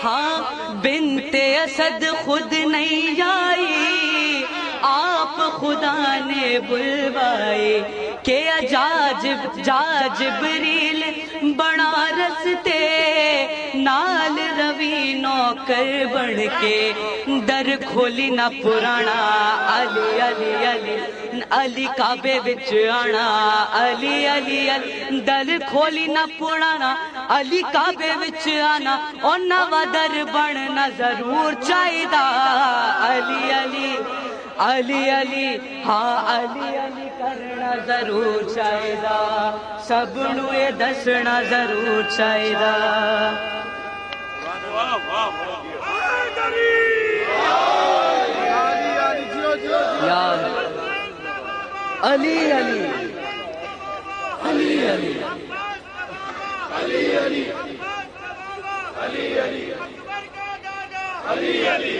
हाँ बिनते असद खुद नहीं आई, आप खुदा ने बुलवाए के अजाजिब जाजिबरील बड़ा रस्ते नाल रवि नौकर बन के दर खोली ना पुराना अली अली अली अली काबे विच आना अली अली अली दर खोली ना पुराना अली काबे विच आना और नवा दर बनना जरूर चाहिदा अली अली अली अली हाँ अली अली करना जरूर चाहिदा सबनू ये दसना जरूर चाहिदा। यार अली अली अली अली अली अली अली अली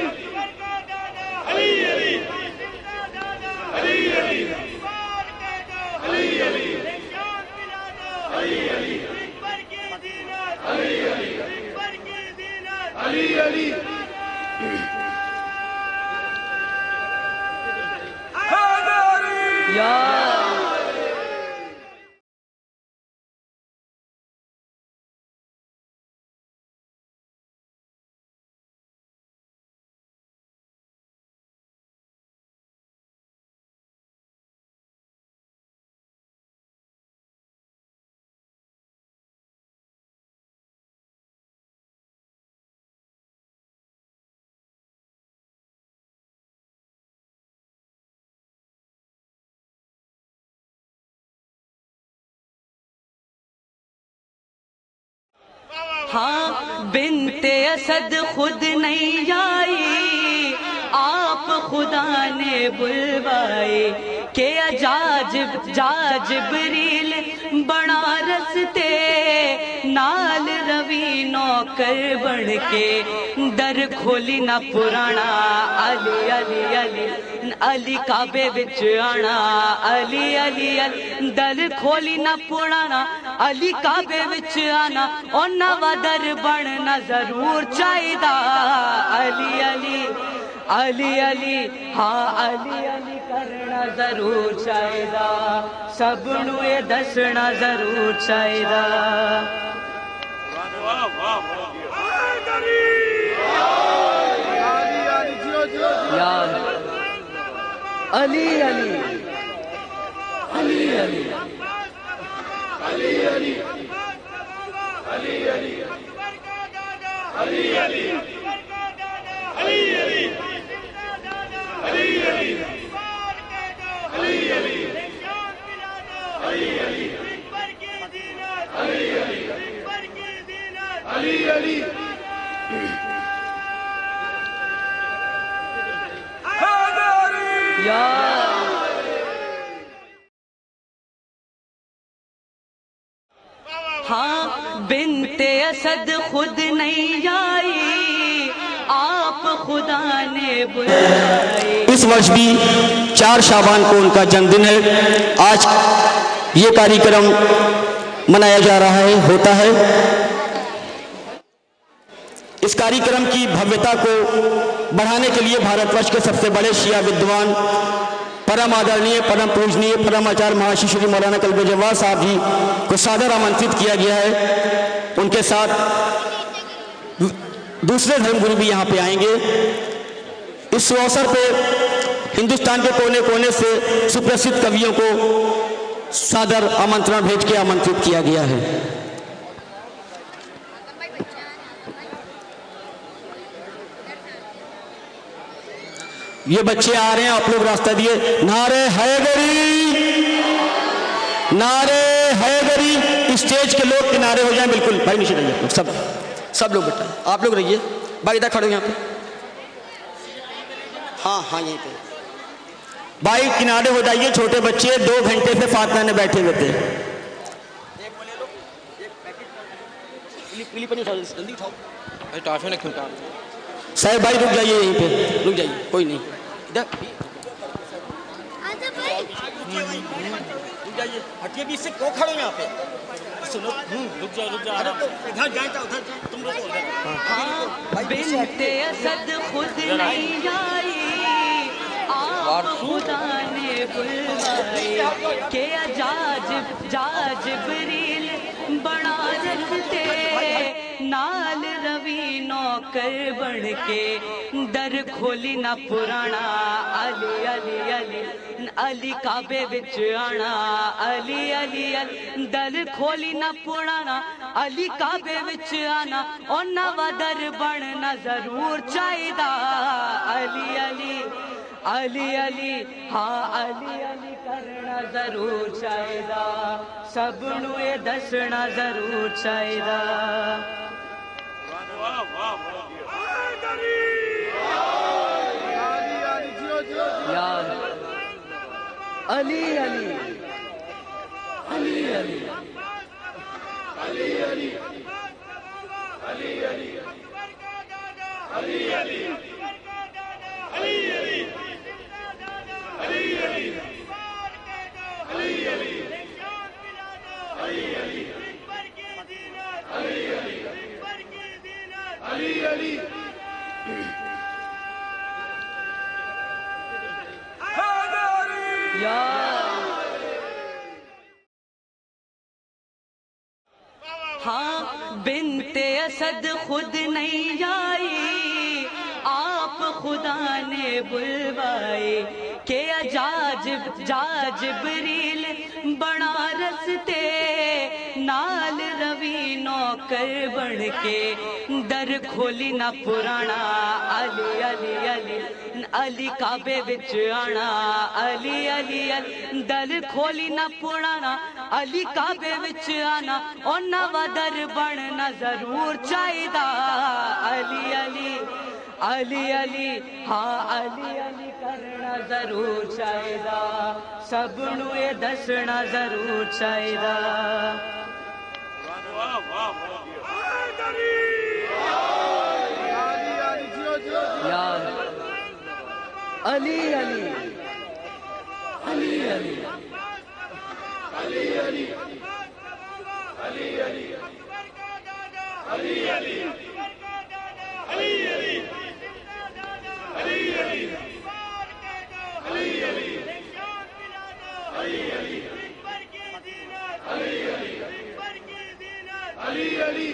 अली अली हाँ बिनते असद खुद नहीं आई, आप खुदा ने बुलवाए के अजाजिब जाजिबरील बड़ा रस्ते नाल रवि नौकर बन के दर खोली ना पुराना अली अली अली अली काबे विच आना अली अली अली दर खोली ना पुराना अली काबे विच आना और नवा दर बनना जरूर चाहिदा अली अली अली अली हाँ अली अली करना जरूर चाहिदा सबनू ये दसना जरूर चाहिदा। यार अली अली अली अली अली अली अली अली अली अली हाँ बिनते असद खुद नहीं आई, आप खुदा ने बुलाए। इस वर्ष भी 4 शाबान को उनका जन्मदिन है। आज ये कार्यक्रम मनाया जा रहा है, होता है। इस कार्यक्रम की भव्यता को बढ़ाने के लिए भारतवर्ष के सबसे बड़े शिया विद्वान परम आदरणीय परम पूजनीय परम आचार्य महाशय श्री मौलाना कल्बे जवाद साहब जी को सादर आमंत्रित किया गया है। उनके साथ दूसरे धर्मगुरु भी यहाँ पे आएंगे। इस अवसर पे हिंदुस्तान के कोने कोने से सुप्रसिद्ध कवियों को सादर आमंत्रण भेज के आमंत्रित किया गया है। ये बच्चे आ रहे हैं, आप लोग रास्ता दिए। नारे हैदरी, नारे हैदरी। स्टेज के लोग किनारे हो जाएं, बिल्कुल भाई नीचे रहिए, सब लोग बेटा आप लोग रहिए, भाई इधर खड़े हो यहाँ पे। हाँ हाँ यहीं पे भाई किनारे हो जाइए। छोटे बच्चे 2 घंटे से फातना में बैठे हुए थे। जल्दी उठाओ साहब, भाई रुक जाइए यहीं पे, रुक जाइए, कोई नहीं इधर रुक जाइए, हटिए भी इससे क्यों खड़े हो यहाँ पे। सुनो रुक जाओ इधर जाए तो उधर तुम लोग उधर। हाँ बिनते असद खुद नहीं आई, आप खुदा ने बुलवाई के जाजिब्रील बना रखते नाल रवि नौकर बन के दर खोली ना पुराना अली अली अली अली काबे विच आना अली अली अली दर खोली ना पुराना अली काबे विच आना और नवा दर बनना जरूर चाहिदा अली अली अली अली हाँ अली अली करना जरूर चाहिदा सबनू ये दसना जरूर चाहिदा। यार अली अली अली अली अली अली अली अली अली अली हाँ बिनते असद खुद नहीं आई, आप खुदा ने बुलवाए के जाजिब्रील बना रसते नाल रवि नौकर बन के दर खोली ना पुराना अली अली अली अली काबे विच आना अली अली अली दर खोली ना पुराना अली काबे विच आना और नवा दर बनना जरूर चाहिदा अली अली अली अली हाँ अली अली करना जरूर चाहिदा सबनू ये दसना जरूर चाहिदा। यार अली अली अली अली अली अली अली अली अली अली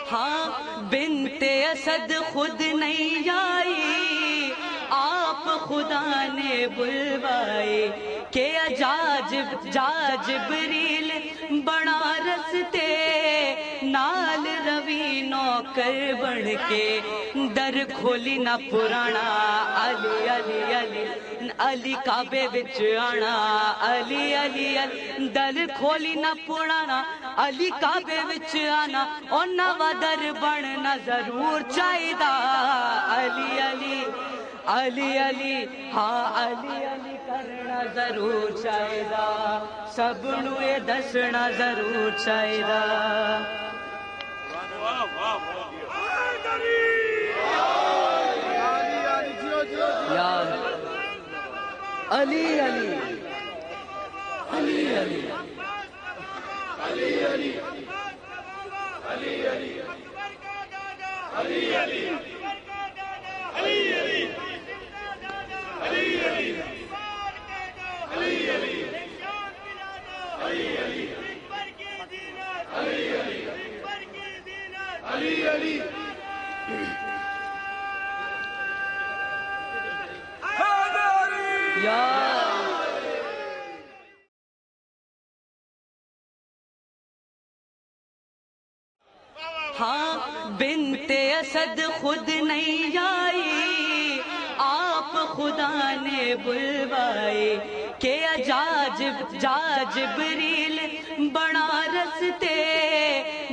हाँ बिनते असद खुद नहीं आई, आप खुदा ने बुलवाए के अजाजिब जा जिब्रील बड़ा रस्ते नाल रवि नौकर बन के दर खोली ना पुराना अली अली अली अली काबे विच आना अली अली अली दर खोली ना पुराना अली काबे विच आना ओना वा दर बनना जरूर चाहिदा अली अली अली अली हाँ अली अली करना जरूर चाहिदा सबनू ये दसना जरूर चाहिदा यार अली अली अली अली अली अली अली अली अली अली हाँ बिनते असद खुद नहीं आई आप खुदा ने बुलवाए के अजाजिब जा जिब्रील बड़ा रस्ते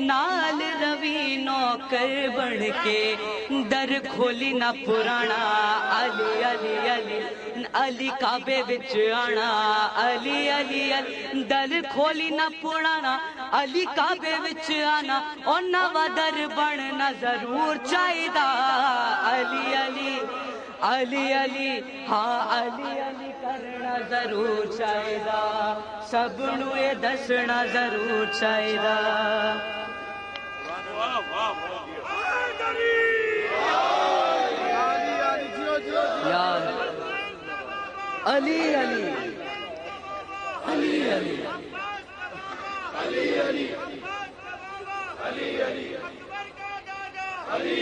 नाल रवि नौकर बन के दर खोली ना पुराना अली अली अली अली काबे विच आना अली अली अली दर खोली ना पुराना अली काबे विच आना ओना वा दर बनना जरूर चाहिदा अली अली अली अली हाँ अली अली करना जरूर चाहिदा सबनू ये दसना जरूर चाहिदा यार अली अली अली अली अली अली अली अली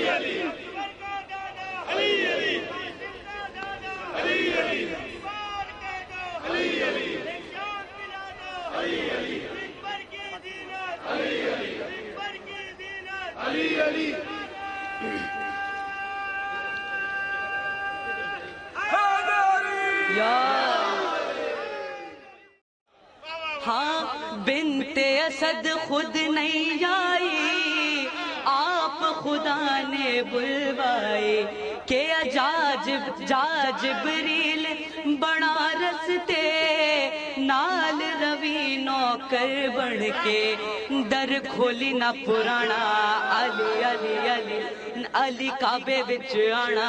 अली अली हाँ बिनते असद खुद नहीं आई आप खुदा ने बुलवाए के अजाजिब जा जिब्रील बड़ा रस्ते नाल रवि नौकर बन के दर खोली ना पुराना अली अली अली अली काबे विच आना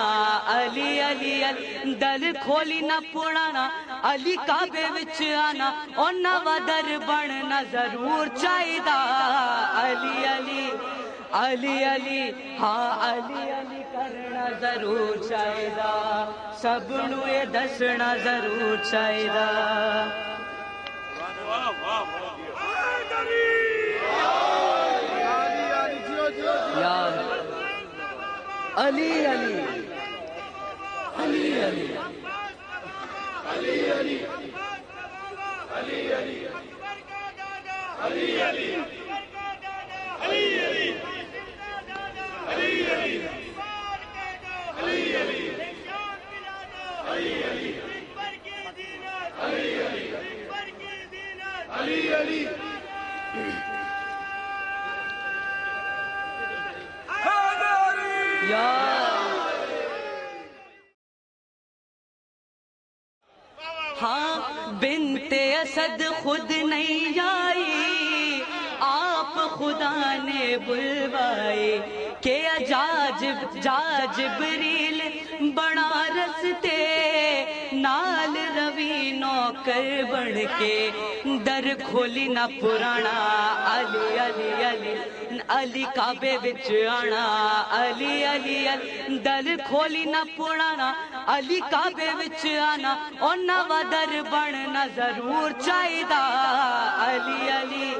अली अली अली दर खोली ना पुराना अली काबे विच आना ओना वा दर बनना जरूर चाहिदा अली अली अली अली हाँ अली अली करना जरूर चाहिदा सबनू ये दसना जरूर चाहिदा यार अली अली अली अली अली अली अली अली अली अली हाँ बिनते असद खुद नहीं आई आप खुदा ने बुलवाए के अजाजिब जा जिब्रील बड़ा रस्ते नाल रवि नौकर बन के दर खोली ना पुराना अली अली अली अली काबे विच आना अली अली अली दर खोली ना पुराना अली काबे विच आना ओना वा दर बनना जरूर चाहिदा अली अली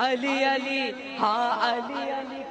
अली अली हाँ अली अली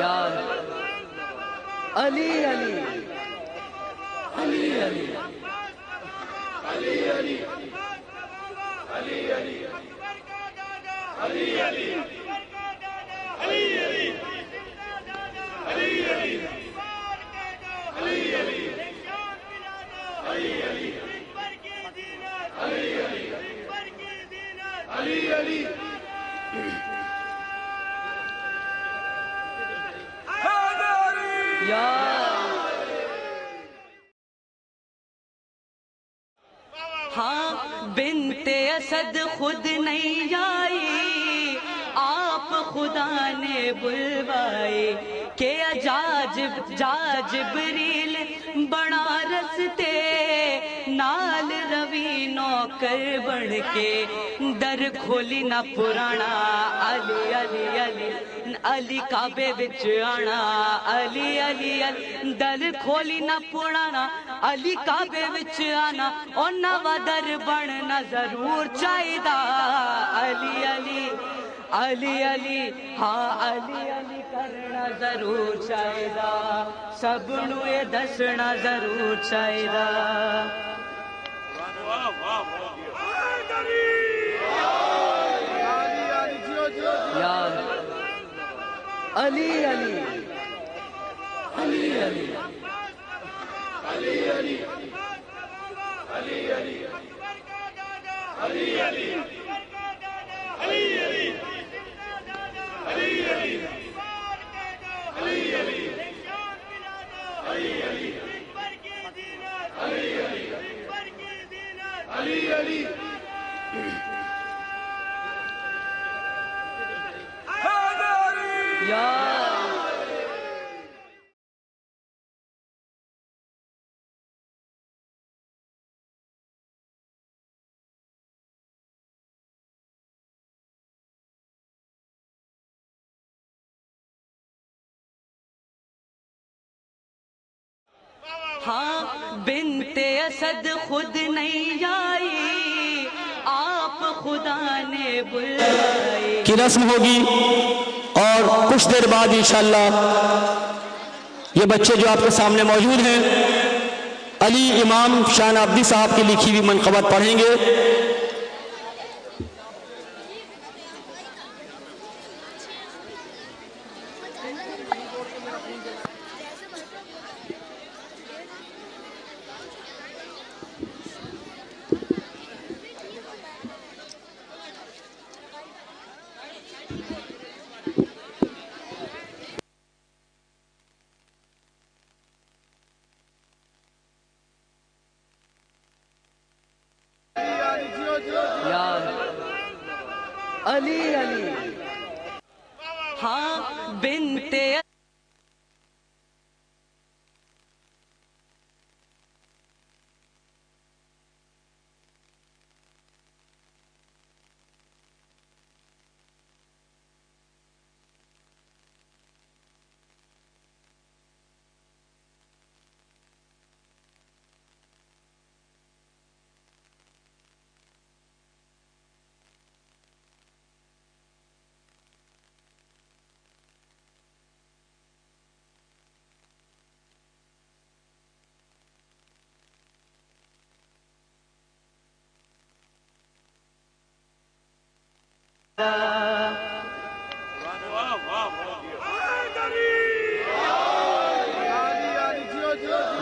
यार अली अली अली अली अली अली अली अली अली अली अली अली अली अली अली अली अली अली हाँ बिनते असद खुद नहीं आई, आप खुदा ने बुलवाए के अजाजिब जाजिबरील बड़ा रस्ते नाल रवि नौकर बन के दर खोली ना पुराना अली अली अली अली काबे विच आना अली अली अली दर खोली ना पुराना अली काबे विच आना और नवा दर बनना जरूर चाहिदा अली अली अली अली हाँ अली अली करना जरूर चाहिदा सबनू ये दसना जरूर चाहिदा। वाह वाह वाह या अली अली अली अली अली अली अली अली अली अली अली अली अली अली अली अली अली अली या हाँ बिनते असद खुद नहीं आई, आप खुदा ने बुलाई की रस्म होगी और कुछ देर बाद इंशाअल्लाह ये बच्चे जो आपके सामने मौजूद हैं अली इमाम शान अब्दी साहब की लिखी हुई मनक़बत पढ़ेंगे। या अली अली हाँ बिनते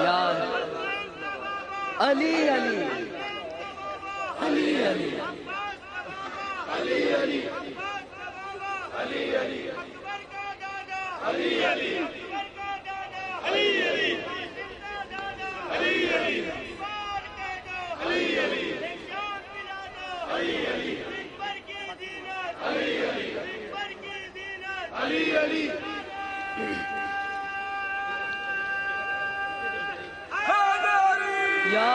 या अली अली अली अली अली अली अली अली अली अली अली अली अली अली अली अली अली अली या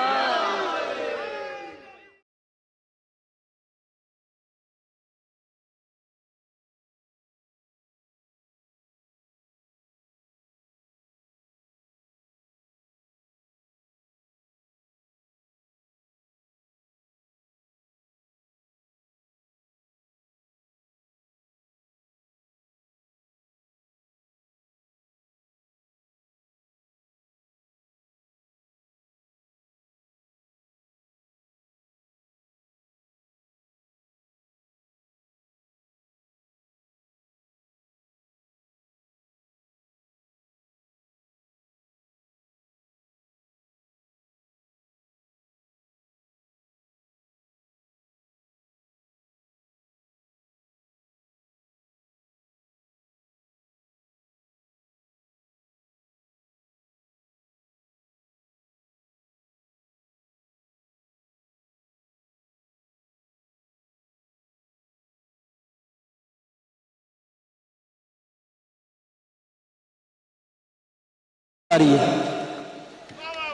आ रही है।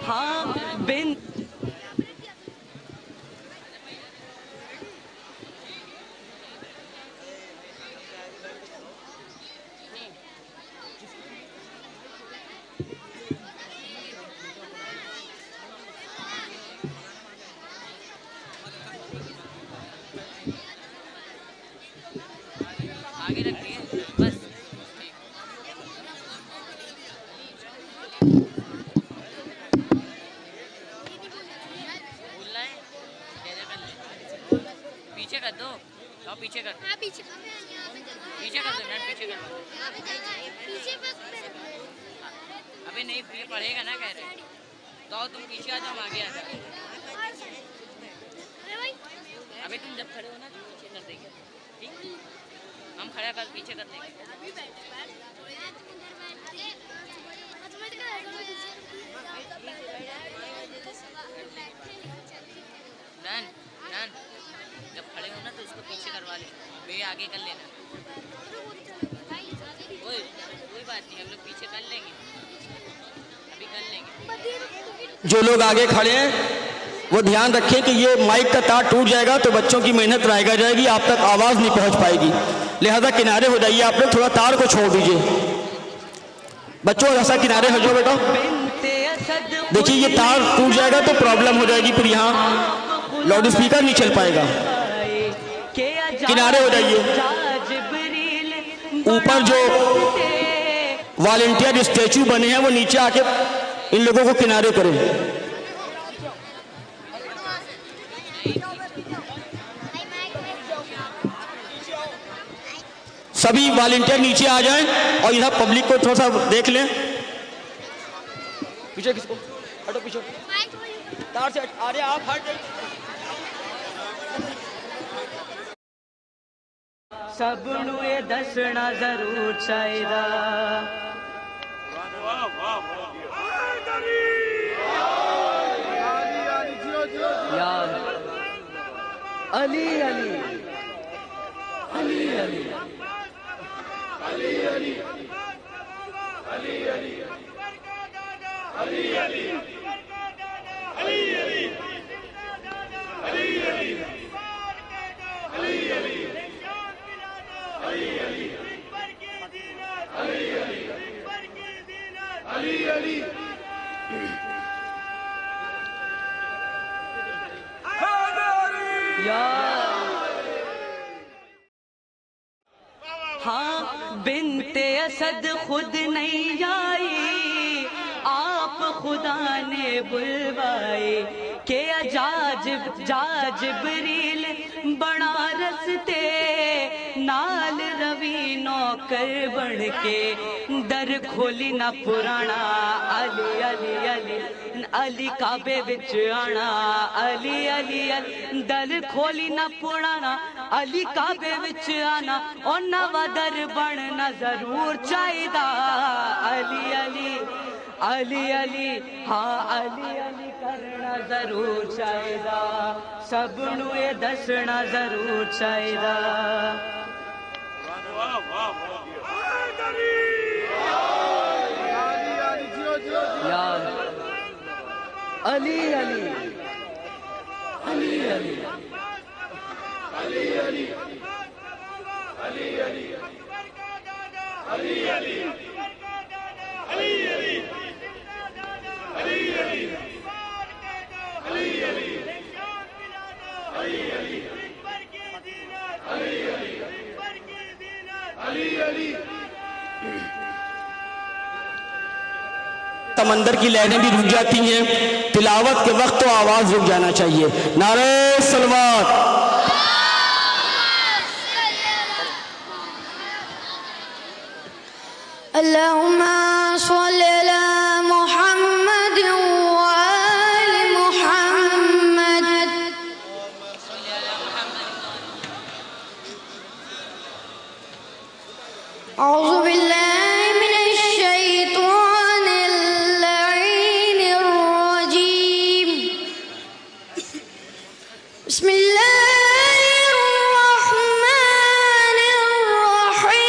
हाँ बिन आगे रखिए बस। बोलना है पीछे कर दो, पीछे कर। हाँ पीछे पीछे अबे नहीं पढ़ेगा ना कह रहे तो तुम पीछे आ जाओ आगे आ जाओ। अबे तुम जब खड़े हो ना तो पीछे कर देंगे ठीक हम खड़ा कर पीछे कर देंगे। डन डन जब खड़े हो ना तो उसको पीछे करवा ले वे आगे कर लेना कोई बात नहीं हम लोग पीछे कर लेंगे अभी कर लेंगे। जो लोग आगे खड़े हैं वो ध्यान रखें कि ये माइक का तार टूट जाएगा तो बच्चों की मेहनत रायगा जाएगी, आप तक आवाज नहीं पहुंच पाएगी, लिहाजा किनारे हो जाइए। आप लोग थोड़ा तार को छोड़ दीजिए। बच्चों ऐसा किनारे हो जाओ बेटा। देखिए ये तार टूट जाएगा तो प्रॉब्लम हो जाएगी, फिर यहाँ लाउड स्पीकर नहीं चल पाएगा। किनारे हो जाइए। ऊपर जो वॉलंटियर स्टैचू बने हैं वो नीचे आके इन लोगों को किनारे करें। सभी वॉलंटियर नीचे आ जाएं और इधर पब्लिक को थोड़ा सा देख लें। पीछे किसको हटो, पीछे तार से आ रहे आप हट। सबनू ये दसना जरूर चाहिदा यार अली अली अली अली अली अली अली अली अली अली अली अली हाँ बिनते असद खुद नहीं आई, आप खुदा ने बुलवाए के जाजिबरील बना रस्ते नाल रवि नौकर बन के दर खोली ना पुराना अली अली अली अली काबे विच आना अली अली अली दर खोली ना पुराना अली काबे विच आना और नवा दर बनना जरूर चाहिदा अली अली अली अली हाँ अली अली करना जरूर चाहिदा सबनू ये दसना जरूर चाहिदा। यार अली अली अली अली अली अली अली अली अली अली अली अली समंदर की लहरें भी रुक जाती हैं, तिलावत के वक्त तो आवाज रुक जाना चाहिए। नारे सलवात। अल्लाहुम्मा सल्ली अला मुहम्मद व आलि मुहम्मद। औज़ु बिल्लाहि मिनश शैतानिर लईनिर रजीम। बिस्मिल्लाहिर रहमानिर रहीम।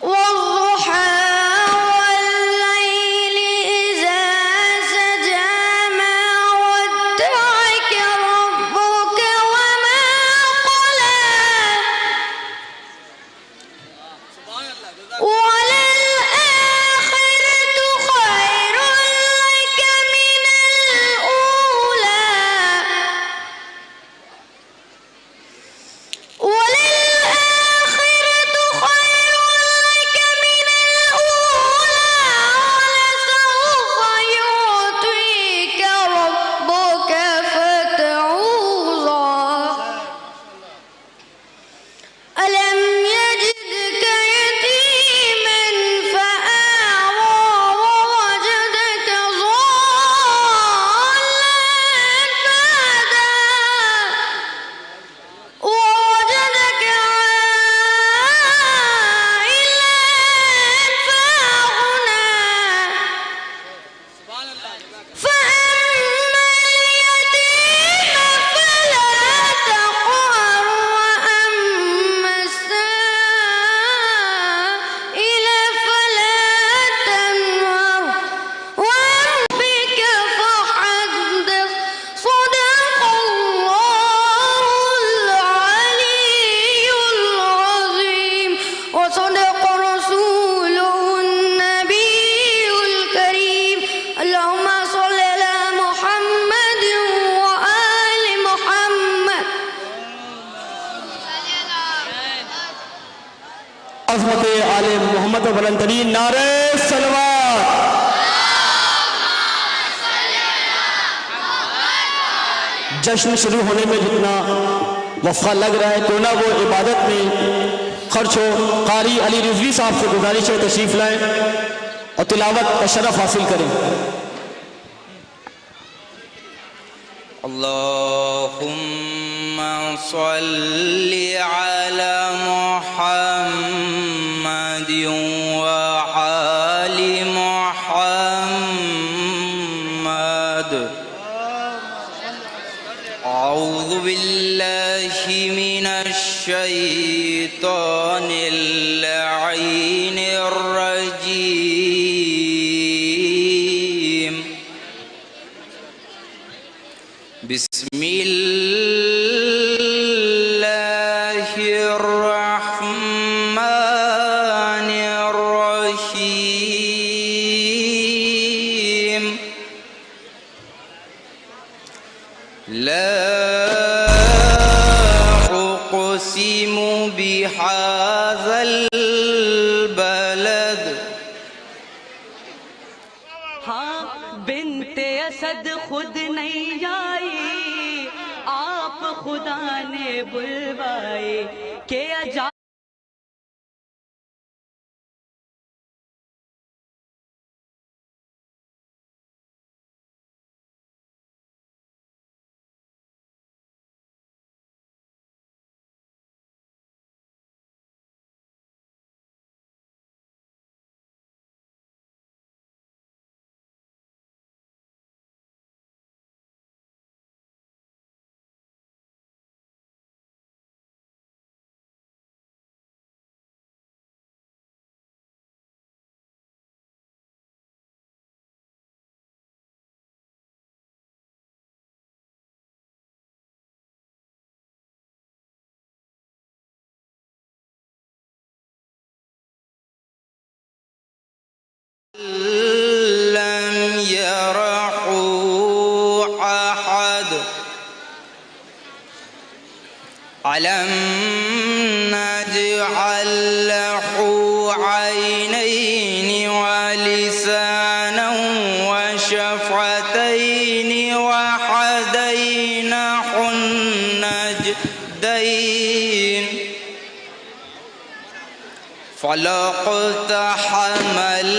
वद्दुहा वल्लैलि इज़ा सजा मा वद्दअक रब्बुक वमा मोहम्मद और बुलंदतरीन नारे सलवात। जश्न शुरू होने में जितना वफ़ा लग रहा है तो ना वो इबादत में खर्च हो। कारी अली रिजवी साहब से गुजारिश है तशरीफ लाएं और तिलावत का शरफ हासिल करें। अल्लाहुम्मा सल्ली अला मुहम्मद व आलि मुहम्मद। औज़ु बिल्लाहि मिनश शैतानिर लईनिर रजीम। बिस्मिल्लाहिर रहमानिर रहीम। ला उक़सिमु बिहाज़ल बलद। हाँ बिन्ते असद खुद नहीं आई, आप खुदा ने बुलवाए के अजा लम यरहु अहद। अलम नजअल लहु ऐनैन व लिसानन व शफ़तैन व हदैनाहु नजदैन। फलक़तहमल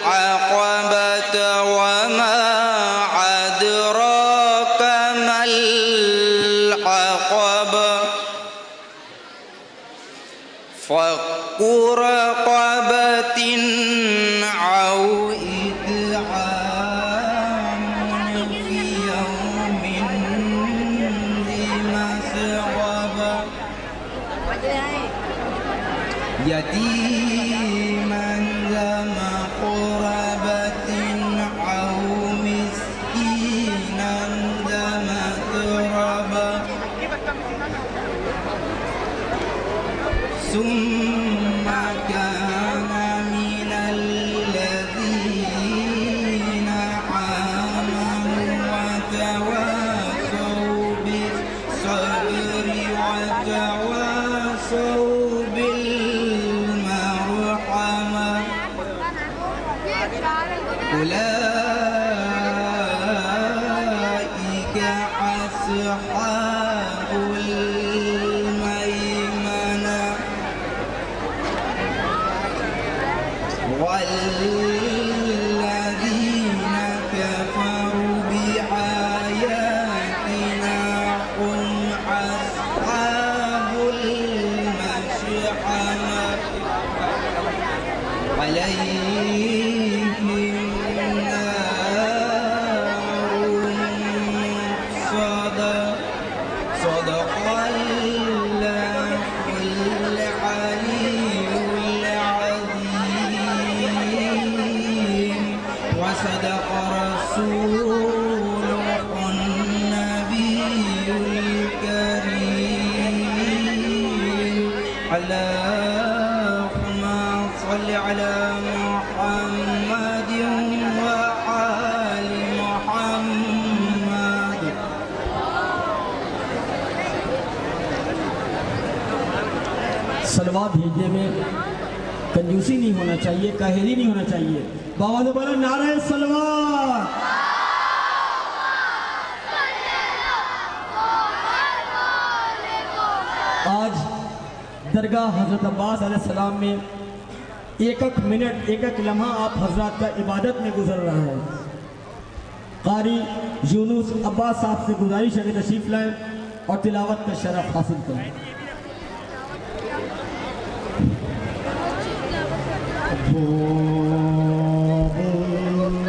अक़बत वमा अदराक मल अक़बा। फ़क्कु रक़बतिन औ इत्आमुन फ़ी यौमिन ज़ी मस्ग़बा। यतीमन ज़ा मक़रबतिन औ मिस्कीनन ज़ा मतरबा। सुम्म कान मिनल लज़ीना आमनु व तवासौ बिस्सब्रि व तवासौ बिलमरहमा। उलाइका अस्हाबुल मैमना। वल्लज़ीना कफ़रू बिआयातिना हुम अस्हाबुल मशअमा। अलैहिम नारुन मुक़्सदा। सदक़ल्लाहुल अलीयुल अज़ीम। व सदक़ रसूलुहुन नबियुल करीम। अल्लाहुम्मा सल्लि अला मुहम्मद व आलि मुहम्मद। सलवा भेजने में कंजूसी नहीं होना चाहिए, काहेरी नहीं होना चाहिए। बाबा ने बोला नारे सलवार। आज दरगाह हजरत अब्बास अलैहिस्सलाम में एक एक मिनट, एक एक लम्हा आप हजरत का इबादत में गुजर रहा है। कारी यूनुस अब्बास साहब से गुजारिश है कि तशरीफ लाएं और तिलावत का शरफ हासिल करें।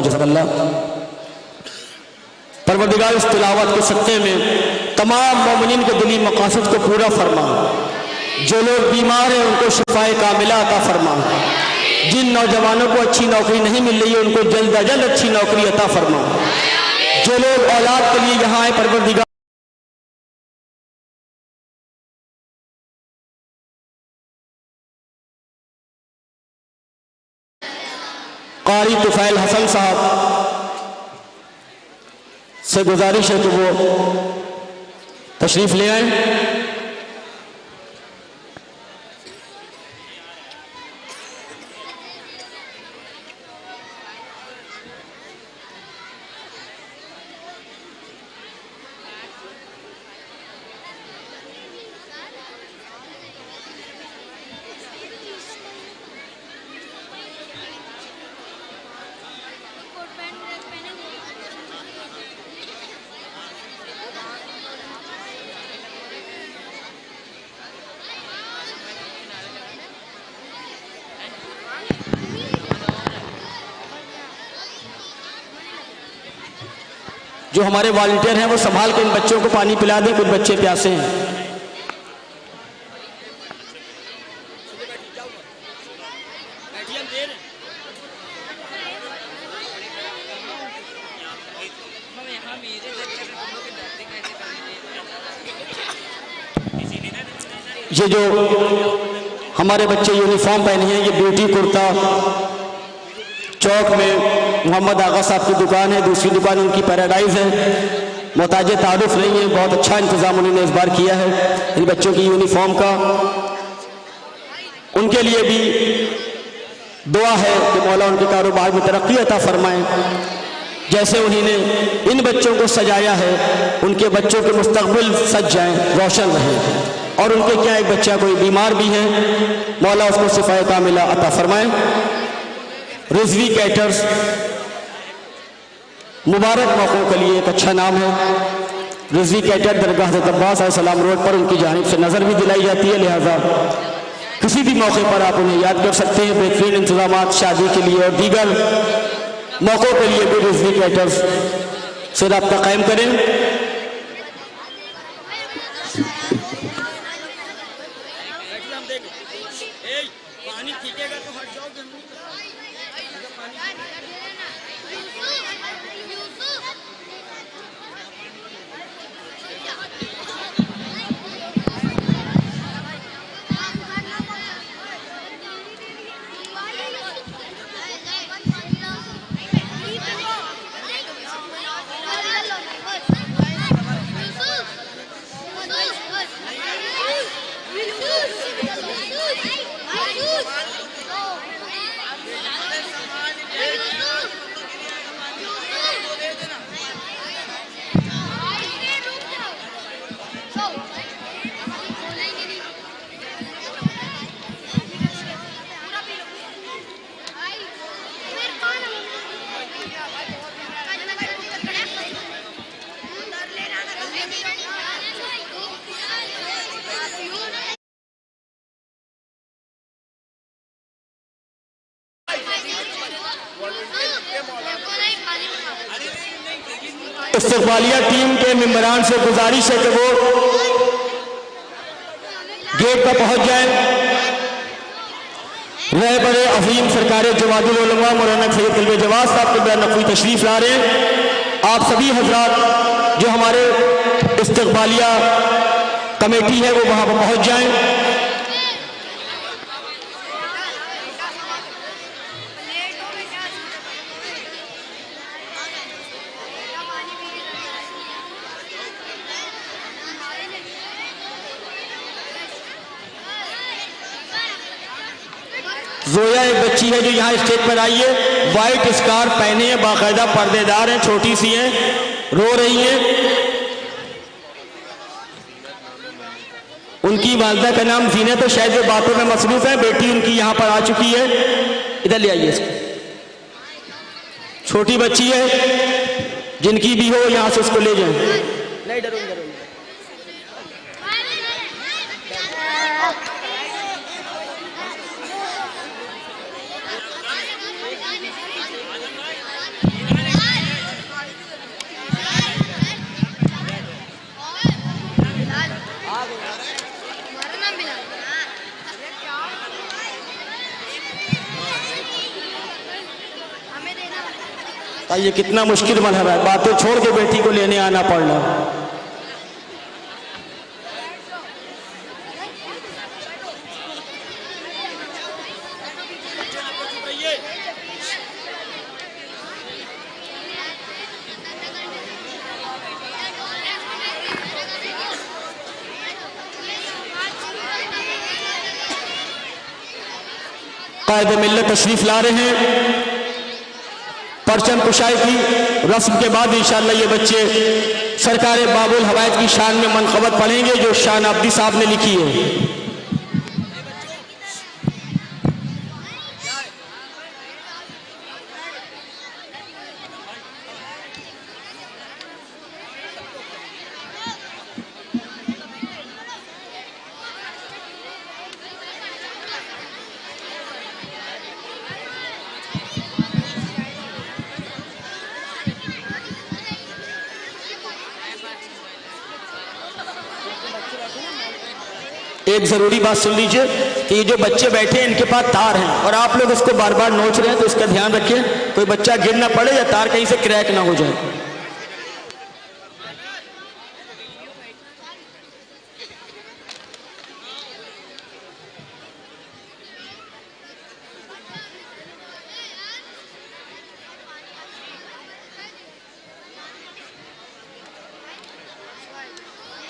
जज़ाकल्लाह जज़ाकल्लाह। परवरदिगार इस तिलावत के सत्ते में तमाम मोमिनीन के दिली मकासद को पूरा फरमा, जो लोग बीमार हैं उनको शिफाए कामिला अता फरमा, जिन नौजवानों को अच्छी नौकरी नहीं मिल रही है उनको जल्द अज जल्द अच्छी नौकरी अता फरमा, जो लोग औलाद के लिए यहाँ आए परवरदिगार कारी तुफैल हसन साहब से गुजारिश है कि वो तशरीफ ले आए। जो हमारे वॉलंटियर हैं वो संभाल के इन बच्चों को पानी पिला दें, कुछ बच्चे प्यासे हैं। ये जो हमारे बच्चे यूनिफॉर्म पहने हैं, ये ब्यूटी कुर्ता चौक में मोहम्मद आगा साहब की दुकान है, दूसरी दुकान उनकी पैराडाइज है, मोहताज तारुफ नहीं है। बहुत अच्छा इंतज़ाम उन्होंने इस बार किया है इन बच्चों की यूनिफॉर्म का। उनके लिए भी दुआ है कि मौला उनके कारोबार में तरक्की अता फरमाएं। जैसे उन्होंने इन बच्चों को सजाया है, उनके बच्चों के मुस्तकबिल सज जाएं, रोशन रहें। और उनके क्या एक बच्चा कोई बीमार भी है, मौला उसको शिफाए कामिला अता फरमाएं। रिजवी कैटर्स मुबारक मौक़ों के लिए एक अच्छा नाम है। रिजवी कैटर दरगाह हज़रत अब्बास अलैहिस्सलाम रोड पर उनकी जानिब से नज़र भी दिलाई जाती है, लिहाजा किसी भी मौके पर आप उन्हें याद कर सकते हैं। बेहतरीन इंतजाम शादी के लिए और दीगर मौक़ों के लिए भी रिजवी कैटर्स से रब्ता कायम करें। इस्तकबालिया टीम के मेंबरान से गुजारिश है कि वो गेट पर पहुंच जाएं। रहबर अजीम सरकार जवादुल उलमा मौलाना सैयद कल्बे जवाद साहब के बयान नकवी तशरीफ ला रहे हैं। आप सभी हजरात जो हमारे इस्तकबालिया कमेटी है वो वहां पर पहुंच जाएं। जोया एक बच्ची है जो यहाँ स्टेज पर आई है, वाइट स्कार्फ पहने हैं, बाकायदा पर्देदार हैं, छोटी सी हैं, रो रही हैं। उनकी वालदा का नाम जीनत है, शायद वो बातों में मसरूफ है। बेटी उनकी यहाँ पर आ चुकी है, इधर ले आइए इसको। छोटी बच्ची है, जिनकी भी हो यहाँ से उसको ले जाएं। नहीं डरो डरो। ये कितना मुश्किल मरहला है, बातें छोड़ के बेटी को लेने आना पड़ना। कायद मिल्लत तशरीफ ला रहे हैं। परचम कुशाई की रस्म के बाद इंशाअल्लाह ये बच्चे सरकार बाबुल हवायत की शान में मनक़बत पढ़ेंगे जो शान अब्दी साहब ने लिखी है। एक जरूरी बात सुन लीजिए कि ये जो बच्चे बैठे हैं इनके पास तार हैं और आप लोग इसको बार बार नोच रहे हैं, तो इसका ध्यान रखिए कोई बच्चा गिर ना पड़े या तार कहीं से क्रैक ना हो जाए।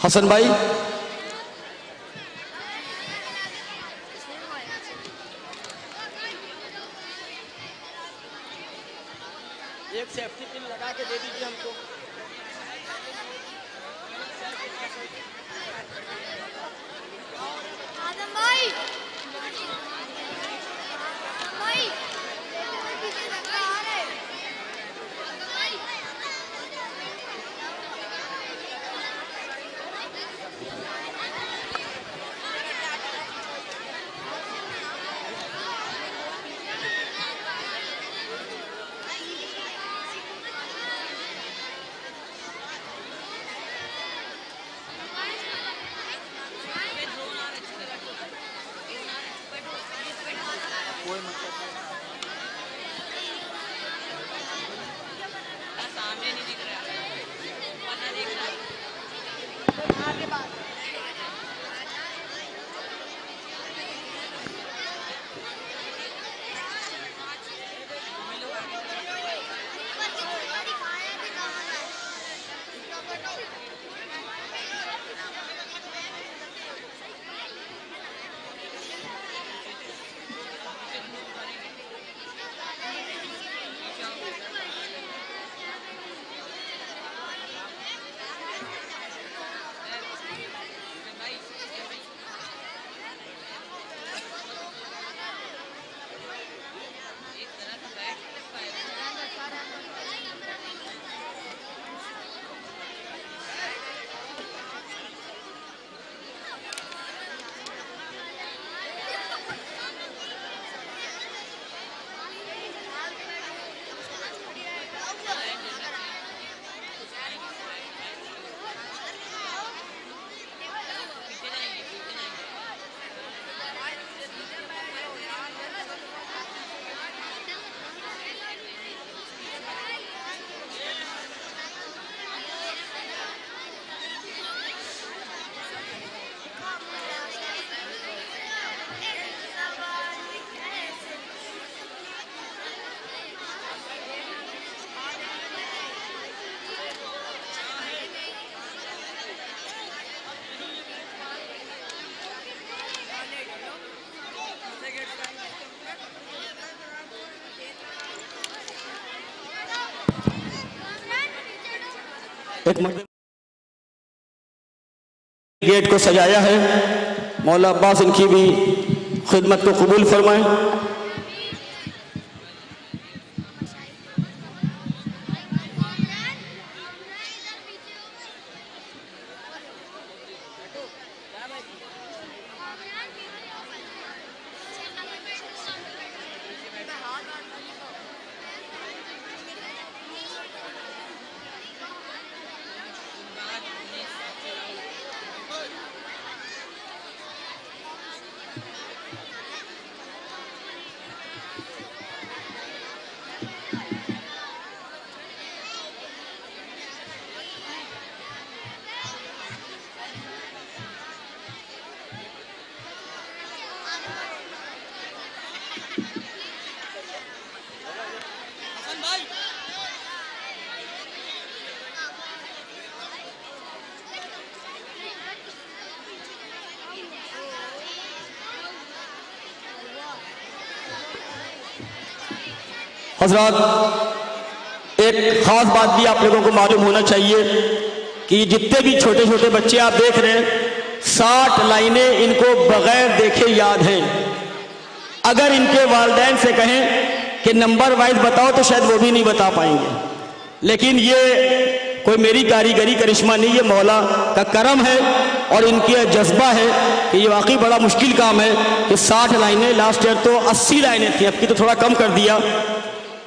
हसन भाई, एक सेफ्टी पिन लगा के दे दीजिए हमको। आदम भाई, सामने नहीं दिख रहा वरना देख रहा आगे बात एक मर्द गेट को सजाया है, मौला अब्बास इनकी भी खिदमत को कबूल फरमाएं। हजरात, एक खास बात भी आप लोगों को मालूम होना चाहिए कि जितने भी छोटे छोटे बच्चे आप देख रहे हैं, 60 लाइनें इनको बगैर देखे याद हैं। अगर इनके वालिदैन से कहें कि नंबर वाइज बताओ तो शायद वो भी नहीं बता पाएंगे। लेकिन ये कोई मेरी कारीगरी करिश्मा नहीं, ये मौला का करम है और इनकी जज्बा है कि ये वाकई बड़ा मुश्किल काम है कि 60 लाइनें, लास्ट ईयर तो 80 लाइनें थी, अब की तो थोड़ा कम कर दिया,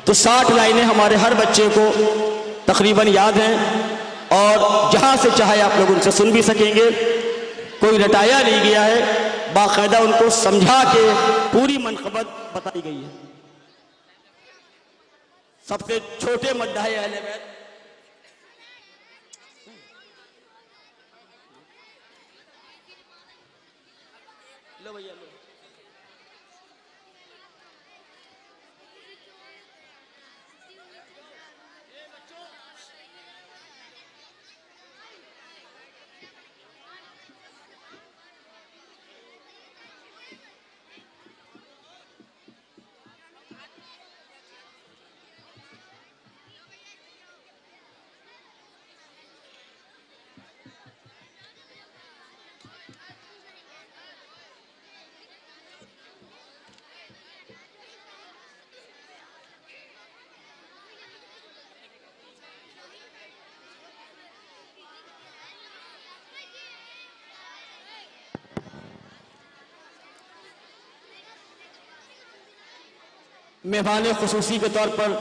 तो 60 लाइनें हमारे हर बच्चे को तकरीबन याद हैं और जहाँ से चाहे आप लोग उनसे सुन भी सकेंगे। कोई रटाया नहीं गया है, बाकायदा उनको समझा के पूरी मनक़बत बताई गई है। सबसे छोटे मद्दाहे अहले बैत लो भैया लो। मेहमान खुसूसी के तौर पर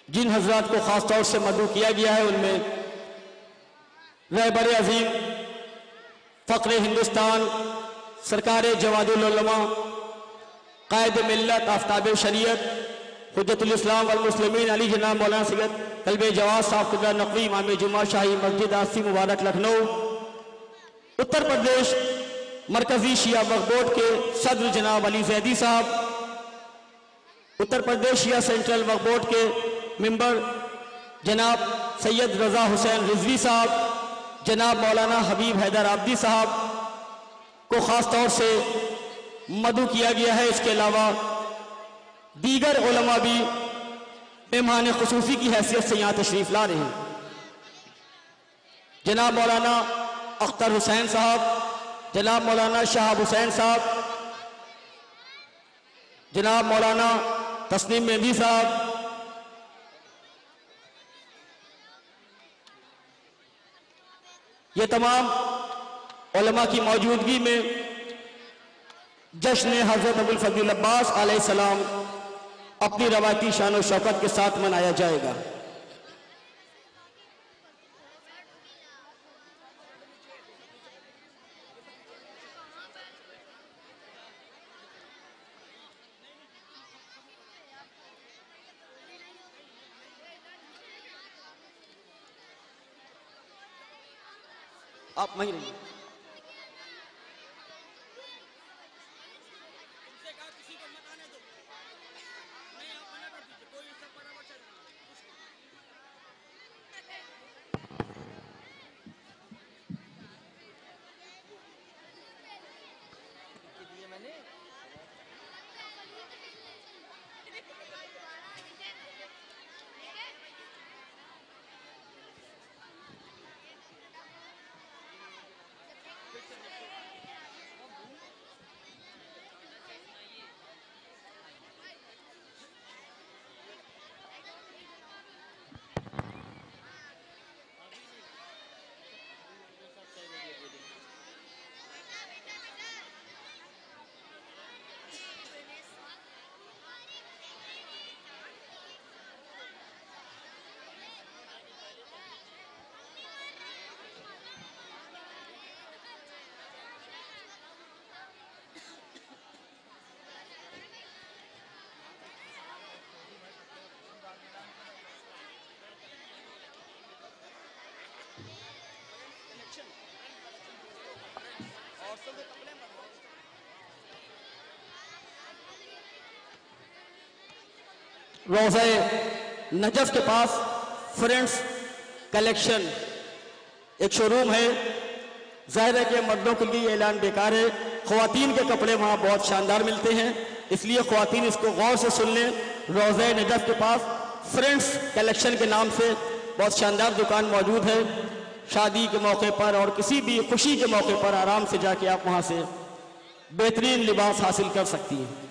जिन हजरात को खास तौर से मदऊ किया गया है, उनमें रहबर अजीम फ़क्र हिंदुस्तान सरकार जवादुल उलमा कायद मिल्लत आफ्ताब शरीयत हुज्जतुल इस्लाम वल मुस्लिमीन अली जनाब मौलाना सैयद कल्बे जवाद साहब क़िबला नक़वी इमाम जुमा शाही मस्जिद आसी मुबारक लखनऊ, उत्तर प्रदेश मरकजी शिया वक्फ बोर्ड के सदर जनाब अली जैदी साहब, उत्तर प्रदेश शिया सेंट्रल वक्फ बोर्ड के मेंबर जनाब सैयद रजा हुसैन रिजवी साहब, जनाब मौलाना हबीब हैदर आब्दी साहब को खास तौर से मदऊ किया गया है। इसके अलावा दीगर उलमा भी मेहमान खुसूसी की हैसियत से यहाँ तशरीफ ला रहे हैं। जनाब मौलाना अख्तर हुसैन साहब, जनाब मौलाना शाहब हुसैन साहब, जनाब मौलाना तस्नीम मेहदी साहब, ये तमाम उलमा की मौजूदगी में जश्न हज़रत अबुल फज़ल अब्बास अलैहिस्सलाम अपनी रवायती शान और शौकत के साथ मनाया जाएगा। आप वहीं रहिए। रोज़े नजफ के पास फ्रेंड्स कलेक्शन एक शोरूम है। ज़ाहिर है कि मर्दों के लिए ऐलान बेकार है, ख़वातीन के कपड़े वहाँ बहुत शानदार मिलते हैं। इसलिए ख्वातीन इसको गौर से सुन लें। रोज़े नजफ के पास फ्रेंड्स कलेक्शन के नाम से बहुत शानदार दुकान मौजूद है। शादी के मौके पर और किसी भी खुशी के मौके पर आराम से जाके आप वहां से बेहतरीन लिबास हासिल कर सकती हैं।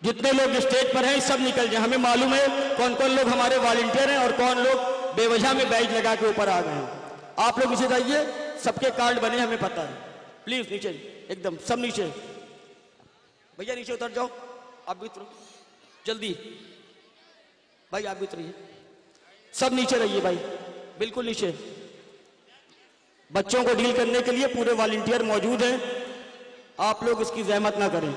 जितने लोग स्टेज पर हैं सब निकल जाए। हमें मालूम है कौन कौन लोग हमारे वॉलंटियर हैं और कौन लोग बेवजह में बैच लगा के ऊपर आ गए हैं। आप लोग नीचे जाइए, सबके कार्ड बने हमें पता है। प्लीज नीचे एकदम सब नीचे। भैया नीचे उतर जाओ, आप भी उतरो जल्दी। भाई आप भी उतरिए, सब नीचे रहिए भाई, बिल्कुल नीचे। बच्चों को डील करने के लिए पूरे वॉलंटियर मौजूद हैं, आप लोग इसकी जहमत ना करें।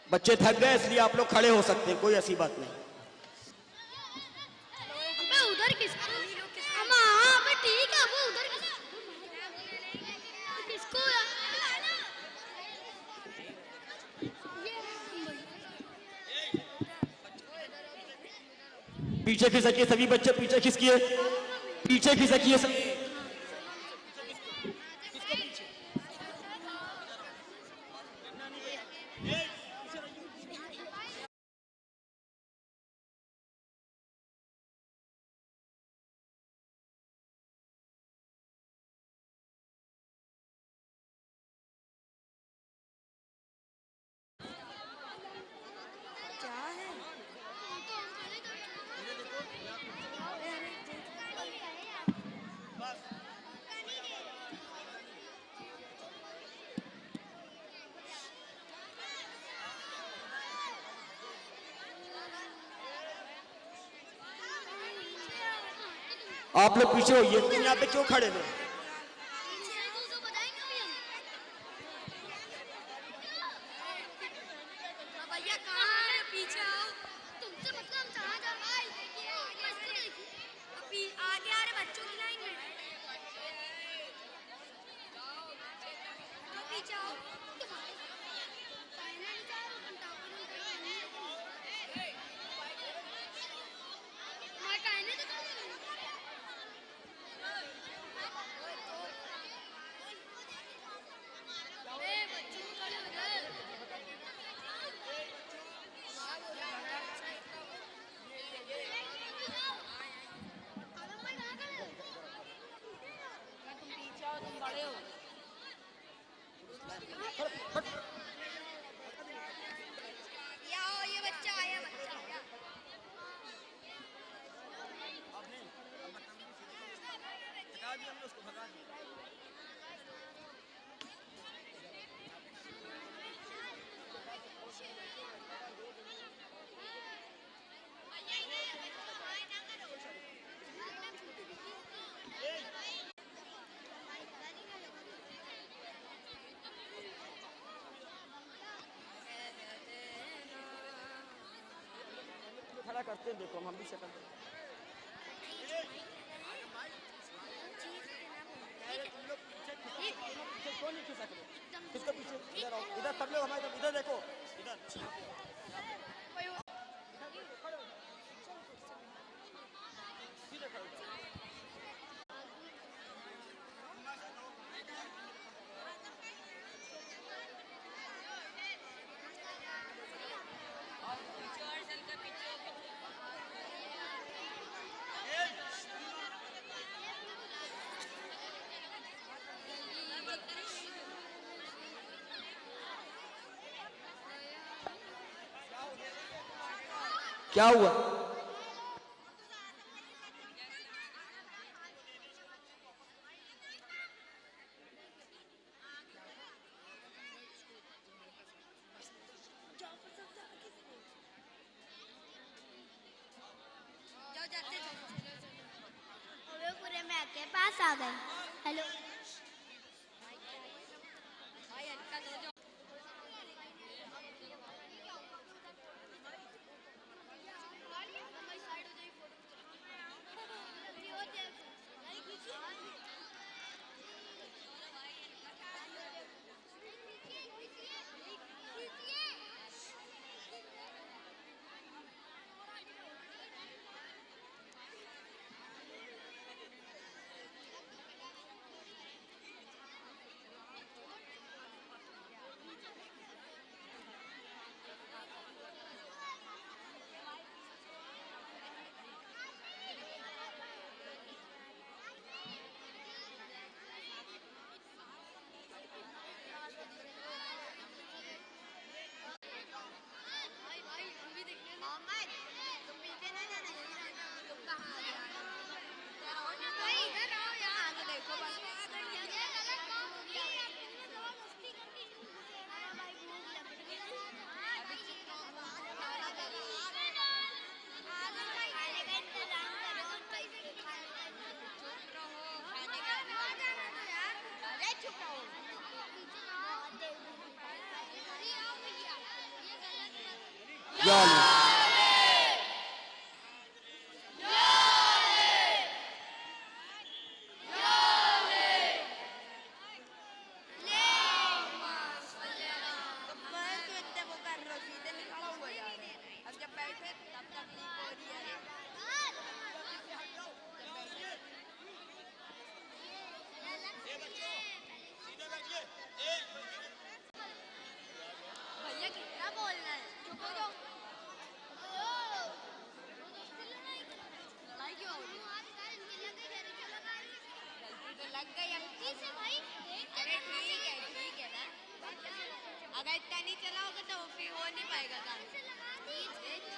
बच्चे थक गए इसलिए आप लोग खड़े हो सकते हैं, कोई ऐसी बात नहीं। उधर हाँ ठीक है, वो उधर किसको पीछे खिसकिए सभी बच्चे, पीछे खिसकिए, पीछे खिसकिए सब। आप लोग पीछे होइए, तुम यहाँ पे क्यों खड़े हो? भैया कहाँ है? पीछे आओ। तुमसे मतलब हम कहाँ जा रहे हैं? आगे आ रहे बच्चों की लाइन में। तो पीछे आओ। मैं कहने तो बच्चों को खड़े हो जाए। तुम बड़े हो। ये बच्चा आया, बच्चा आया। भगा दिया हमने उसको, भगा दिया। खड़ा करते हैं, देखो हम भी शक्ल क्यों नहीं खिसक रहे? किसको पीछे? इधर आओ, इधर सब लोग हमारे तरफ, इधर देखो, इधर। क्या हुआ? पूरे में आपके पास आ गए। हेलो तो फिर वो नहीं पाएगा काम।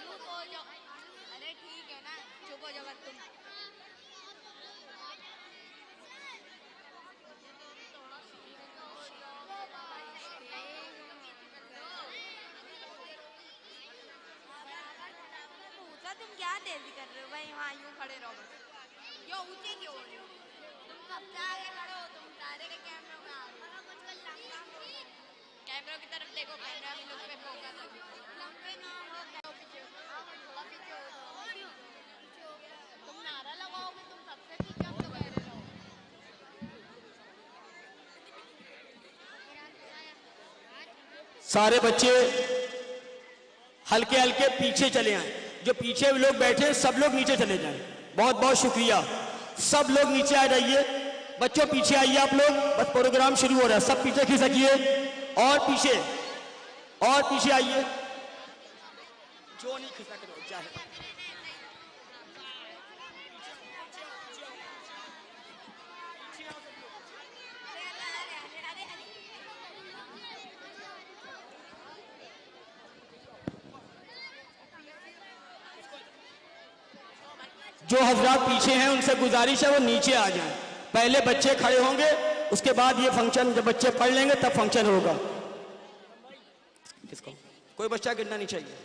चुप हो जाओ। अरे ठीक है ना, चुप हो जाओ तुम। तुम क्या तेजी कर रहे हो भाई? वहाँ यूं खड़े रहो बस। यो ऊंचे क्यों हो रहे हो? तुम सबसे आगे खड़े हो, तुम डायरेक्ट कैमरे में आ रहे हो। कैमरे की तरफ देखो, कैमरा हम लोग पे फोकस है। लंबे ना हो, पीछे थोड़ा पीछे हो। तुम नारा लगाओगे, तुम सबसे पीछे, हम तो कह रहे रहो। सारे बच्चे हल्के हल्के पीछे चले आए। जो पीछे लोग बैठे सब लोग नीचे चले जाएं। बहुत बहुत शुक्रिया। सब लोग नीचे आ जाइए। बच्चों पीछे आइए आप लोग, बस प्रोग्राम शुरू हो रहा है। सब पीछे खिसकिए और पीछे आइए। जो नहीं खिसक रहे हो चाहे। जो हजरात पीछे हैं उनसे गुजारिश है वो नीचे आ जाएं। पहले बच्चे खड़े होंगे, उसके बाद ये फंक्शन, जब बच्चे पढ़ लेंगे तब फंक्शन होगा। किसको कोई बच्चा गिरना नहीं चाहिए।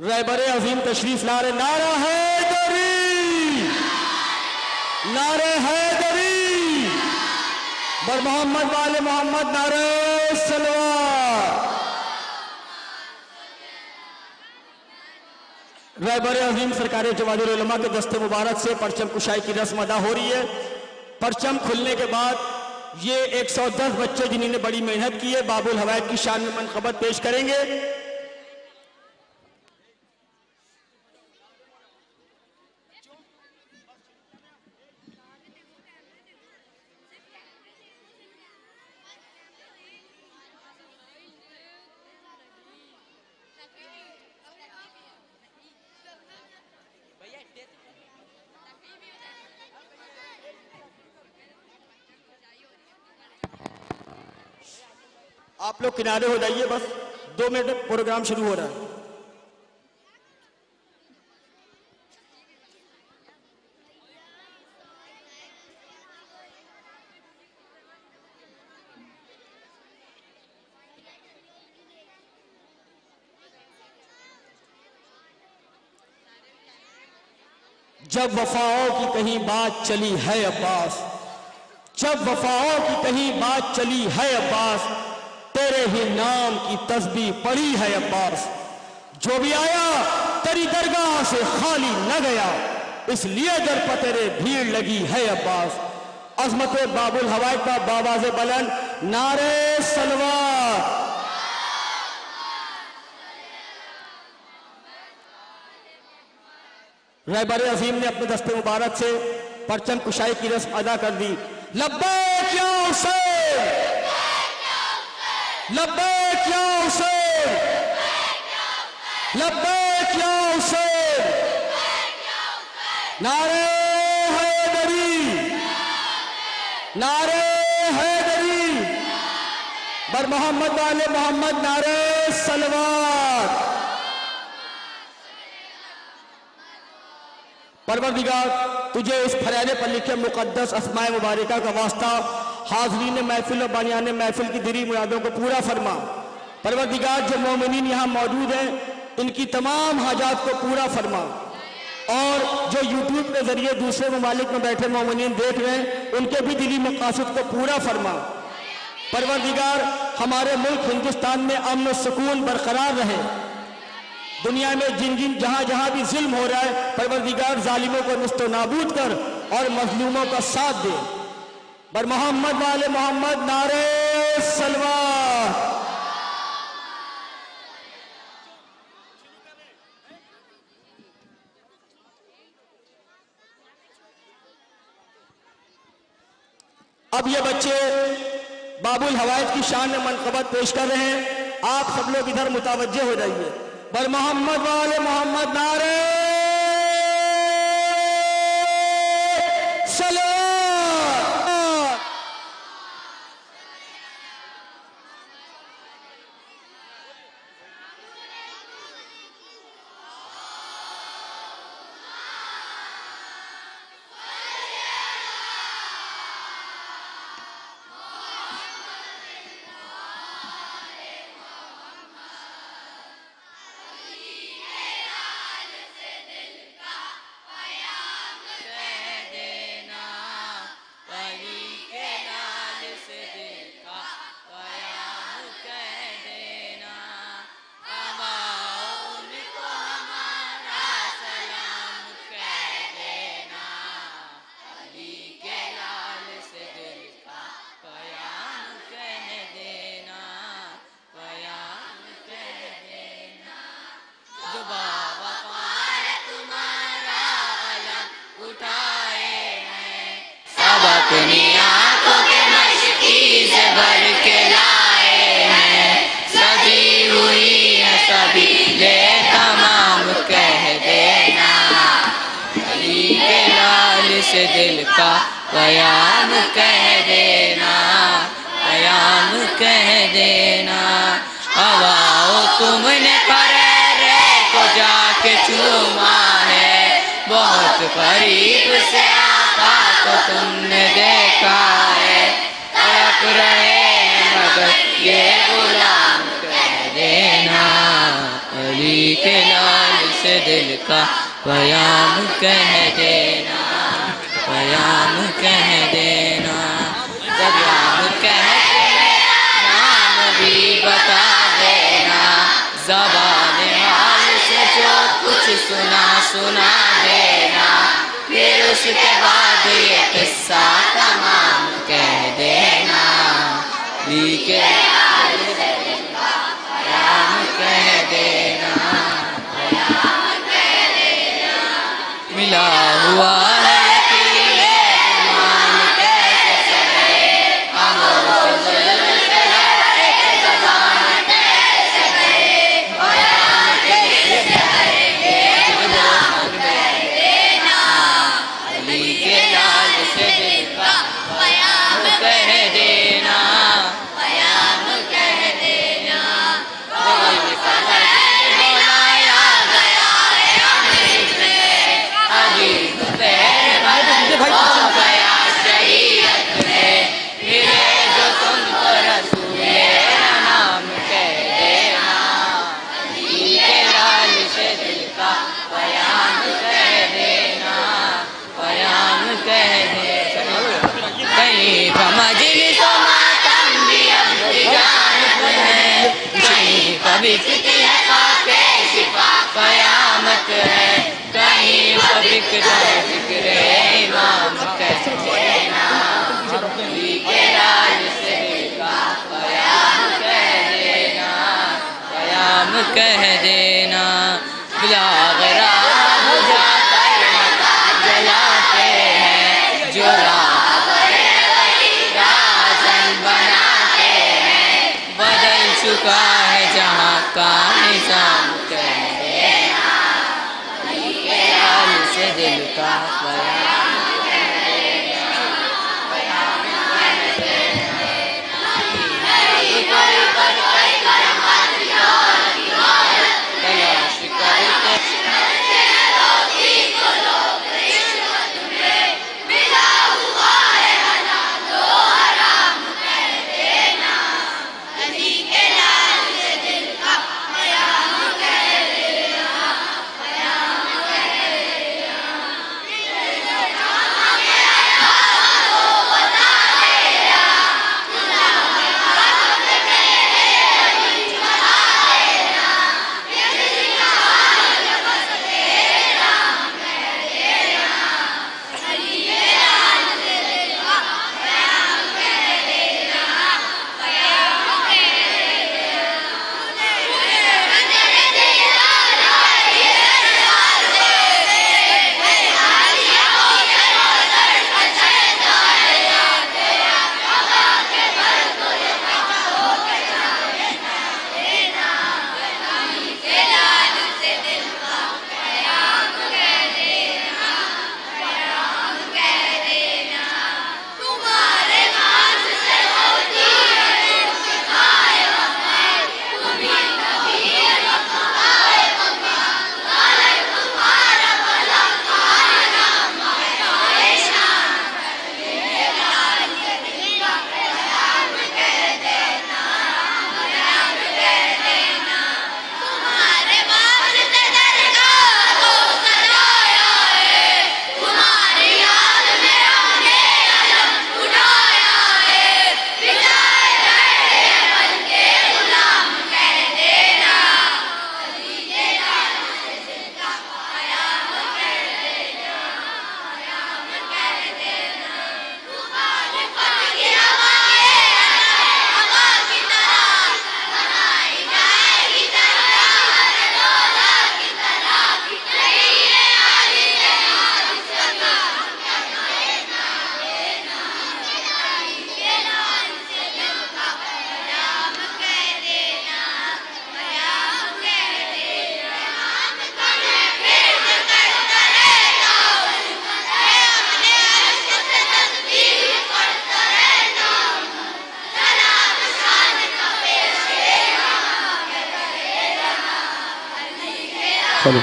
रहबर अजीम तशरीफ ला रहे। नारा हैदरी, नारे हैदरी, बर मोहम्मद वाले मोहम्मद, नारे सलवार। रहबर अजीम सरकार जवादुल उलमा के दस्ते मुबारक से परचम कुशाई की रस्म अदा हो रही है। परचम खुलने के बाद ये 110 बच्चे जिन्होंने बड़ी मेहनत की है, बाबुल हवायत की शान में मनकबत पेश करेंगे। आप लोग किनारे हो जाइए, बस 2 मिनट में प्रोग्राम शुरू हो रहा है। जब वफाओं की कहीं बात चली है अब्बास, जब वफाओं की कहीं बात चली है अब्बास, तेरे ही नाम की तस्बीह पढ़ी है अब्बास। जो भी आया तेरी दरगाह से खाली न गया, इसलिए दर पर तेरे भीड़ लगी है अब्बास। अजमत बाबुल हवाइज का बाबाज़े बुलंद नारे सलवात। रहबर अजीम ने अपने दस्ते मुबारक से परचम कुशाई की रस्म अदा कर दी। लब्बैक या हुसैन, लब्बैक या हुसैन, लब्बैक या हुसैन, नारे हैदरी, नारे हैदरी, बर मोहम्मद वाले मोहम्मद, नारे सलवात। परवरदिगार तुझे इस फरियादे पर लिखे मुकद्दस अस्माए मुबारका का वास्ता हाज़रीन महफिल और बानियान महफिल की दिली मुरादों को पूरा फरमा। परवरदिगार जो मोमिनीन यहाँ मौजूद हैं इनकी तमाम हाजात को पूरा फरमा, और जो यूट्यूब के जरिए दूसरे ममालिक में बैठे मोमिनीन देख रहे हैं उनके भी दिली मकासद को पूरा फरमा। परवरदिगार हमारे मुल्क हिंदुस्तान में अमन और सुकून बरकरार रहे। दुनिया में जिन जिन जहां जहां भी जुल्म हो रहा है, परवरदिगार जालिमों को निस्तो नाबूद कर और मजलूमों का साथ दे। बर मोहम्मद वाले मोहम्मद, नारे सलवात। अब ये बच्चे बाबुल हवाइज की शान में मनक़बत पेश कर रहे हैं। आप सब लोग इधर मुतवज्जे हो जाइए। बर मोहम्मद वाले मोहम्मद, नारे सलात। अपनी आंखों के मशकी से भर के लाए हैं, सजी हुई है सभी ले तमाम कह देना। अली के लाल से दिल का बयान कह देना, बयान कह देना। हवाओ तुमने परेरे को जाके चूमा है, बहुत करीब से आका को तुमने देखा है। तड़प रहे हैं मगर ये गुलाम कह देना। अली के लाल से दिल का बयान कह देना, बयान कह देना। बयान कह देना, नाम भी बता देना। ज़बान हाल से जो कुछ सुना सुना देना, फिर उसके बाद ये किस्सा तमाम कह देना। अली के लाल से दिल का बयान कह देना, बयान कह देना। मिला हुआ है अभी फिक्र है खाके शिफा कयामत है, कहीं बिकता है फिक्र इमाम कह देना, अली के लाल से दिल का कयाम कह देना, कयाम कह देना। बुलागरा बुझाता जलाते हैं जो राज़न बनाते हैं, बदल चुका है जहाँ का निज़ाम कह देना, अली के लाल से दिल का कयाम कह देना, कयाम कह देना। कोई पर कोई करामात और इबादत तलाश करते चलो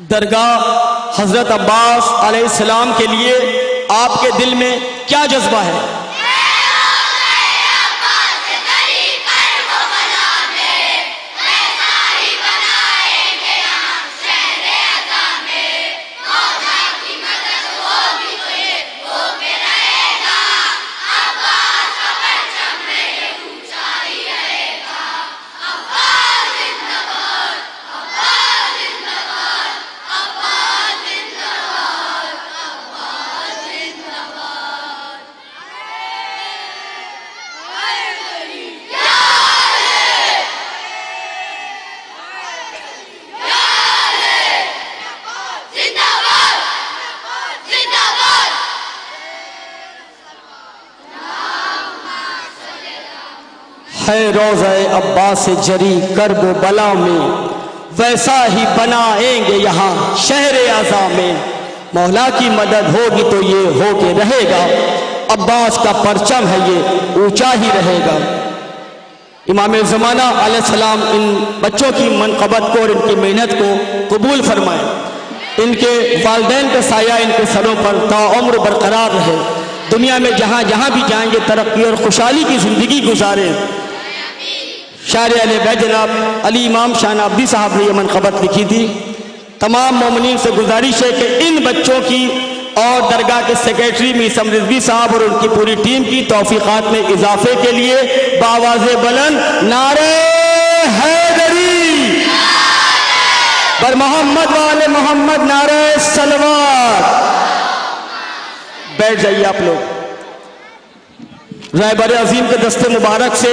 दरगाह हजरत अब्बास अलैहिस्सलाम के लिए आपके दिल में क्या जज्बा है? है रोज़ा अब्बास से जरी कर्ब बला में, वैसा ही बनाएंगे यहाँ शहर आज़ा में। मौला की मदद होगी तो ये हो के रहेगा, अब्बास का परचम है ये ऊंचा ही रहेगा। इमाम ज़माना अलैहिस्सलाम इन बच्चों की मनक़बत को और इनकी मेहनत को कबूल फरमाए। इनके वालिदैन का साया इनके सरों पर ताउम्र बरकरार रहे। दुनिया में जहाँ जहाँ भी जाएंगे तरक्की और खुशहाली की ज़िंदगी गुजारें। शायर अहले बैत जनाब अली इमाम शाह नबवी साहब ने यह मनक़बत लिखी थी। तमाम मोमिनीन से गुजारिश है कि इन बच्चों की और दरगाह के सेक्रेटरी मीसम रिजवी साहब और उनकी पूरी टीम की तौफीकात में इजाफे के लिए बावाज़े बुलंद नारे हैदरी बर मोहम्मद वाले मोहम्मद नारे सलवात। बैठ जाइए आप लोग। रहबर अजीम के दस्ते मुबारक से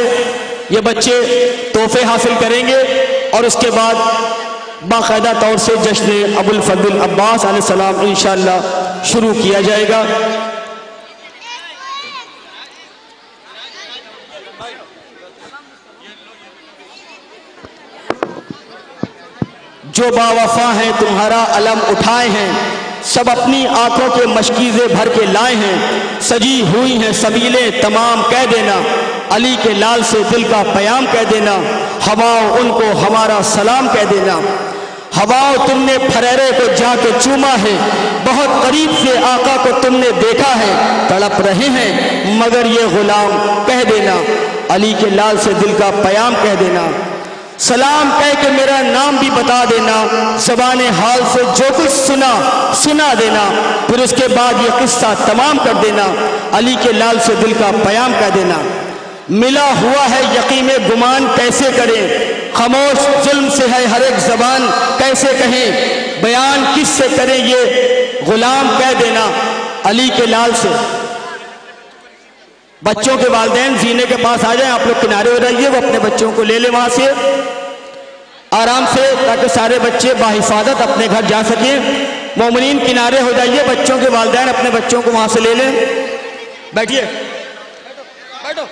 ये बच्चे तोहफे हासिल करेंगे और उसके बाद बाकायदा तौर से जश्न अबुल फजल अब्बास अलैहिस्सलाम इंशाअल्लाह शुरू किया जाएगा। जो बावफा हैं तुम्हारा अलम उठाए हैं, सब अपनी आंखों के मशकीज़े भर के लाए हैं। सजी हुई हैं सबीलें तमाम कह देना, अली के लाल से दिल का प्याम कह देना। हवाओं उनको हमारा सलाम कह देना। हवाओं तुमने फरेरे को जाके चूमा है, बहुत करीब से आका को तुमने देखा है। तड़प रहे हैं मगर ये गुलाम कह देना, अली के लाल से दिल का प्याम कह देना। सलाम कह के मेरा नाम भी बता देना, ज़बाने हाल से जो कुछ सुना देना। फिर उसके बाद ये किस्सा तमाम कर देना, अली के लाल से दिल का प्याम कह देना। मिला हुआ है यकीन गुमान कैसे करें, खामोश जुल्म से है हर एक ज़बान कैसे कहें। बयान किस से करें ये गुलाम कह देना, अली के लाल से। बच्चों के वालिदैन जीने के पास आ जाएं, आप लोग किनारे हो जाइए, वो अपने बच्चों को ले लें वहां से आराम से, ताकि सारे बच्चे बाहिफाजत अपने घर जा सकें। मोमिनीन किनारे हो जाइए, बच्चों के वालिदैन अपने बच्चों को वहां से ले लें। बैठिए, बैठो।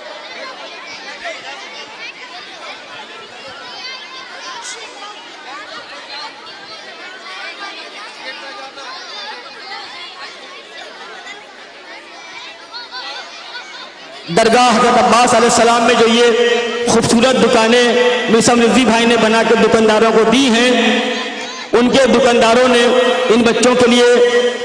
दरगाह हज़रत अब्बास अलैहिस्सलाम में जो ये खूबसूरत दुकानें मीसम रिजवी भाई ने बना कर दुकानदारों को दी हैं, उनके दुकानदारों ने इन बच्चों के लिए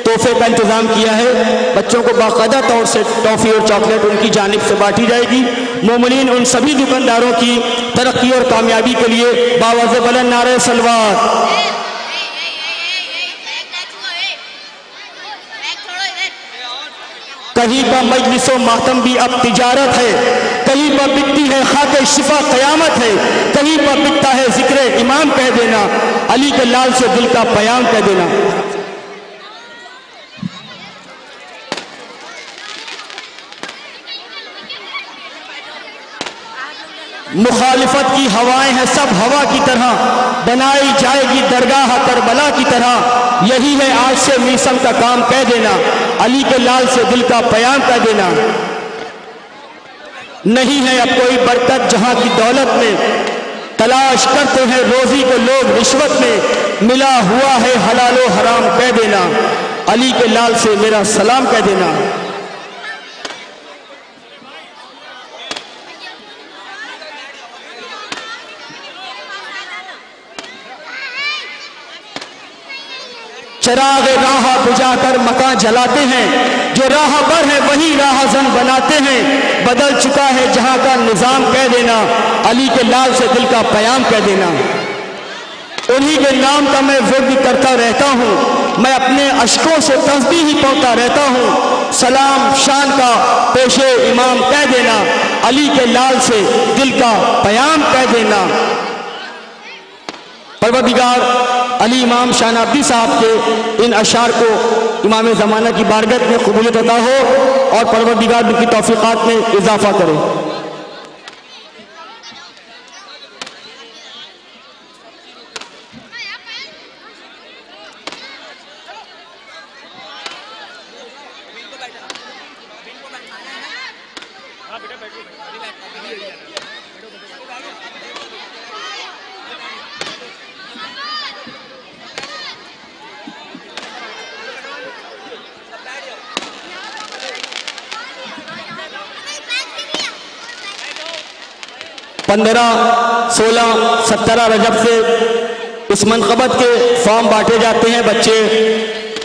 तोहफे का इंतज़ाम किया है। बच्चों को बाकायदा तौर से टॉफ़ी और चॉकलेट उनकी जानिब से बांटी जाएगी। मोमिनीन उन सभी दुकानदारों की तरक्की और कामयाबी के लिए बावाज़े बुलंद नारे सलवात। कहीं पर मजलिसो मातम भी अब तिजारत है, कहीं पर बिकती है खाके शिफा क़यामत है, कहीं पर बिकता है जिक्र इमाम कह देना, अली के लाल से दिल का प्याम कह देना। मुखालिफत की हवाएं हैं सब हवा की तरह, बनाई जाएगी दरगाह करबला की तरह। यही है आज से मीसम का काम कह देना, अली के लाल से दिल का प्याम कह देना। नहीं है अब कोई बरकत जहां की दौलत में, तलाश करते हैं रोजी को लोग रिश्वत में। मिला हुआ है हलालो हराम कह देना, अली के लाल से मेरा सलाम कह देना। चराग राह बुझाकर मकान जलाते हैं, जो राहबर है वही राहजन बनाते हैं। बदल चुका है जहां का निजाम कह देना, अली के लाल से दिल का प्याम कह देना। उन्हीं के नाम का मैं विर्द करता रहता हूँ, मैं अपने अश्कों से तस्बीह ही पढ़ता रहता हूँ। सलाम शान का पेशे इमाम कह देना, अली के लाल से दिल का प्याम कह देना। परवरदिगार अली इमाम शाहनाबी साहब के इन अशार को इमाम ज़माना की बारगत में कबूलियत अता हो और परवरदिगार उनकी तौफीक़ात में इजाफा करे। पंद्रह 16 17 रजब से इस मनक़बत के फॉर्म बांटे जाते हैं। बच्चे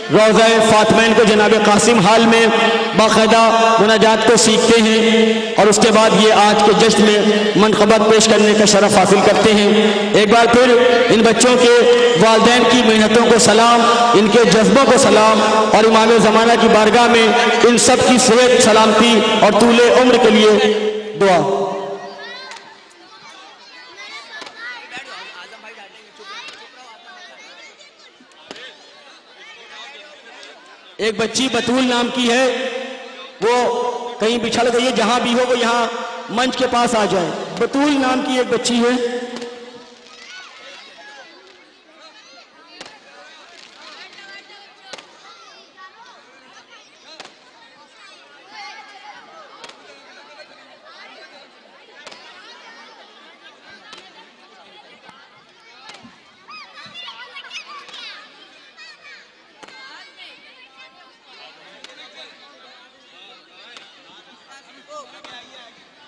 रोज़ा फातिमैन को जनाब कासिम हाल में बाकायदा मुनाजात को सीखते हैं और उसके बाद ये आज के जश्न में मनक़बत पेश करने का शरफ़ हासिल करते हैं। एक बार फिर इन बच्चों के वालिदैन की मेहनतों को सलाम, इनके जज्बों को सलाम और इमाम ज़माना की बारगाह में इन सब की सेहत, सलामती और तूले उम्र के लिए दुआ। एक बच्ची बतूल नाम की है, वो कहीं बिछड़ गई है, जहां भी हो वो यहां मंच के पास आ जाए। बतूल नाम की एक बच्ची है।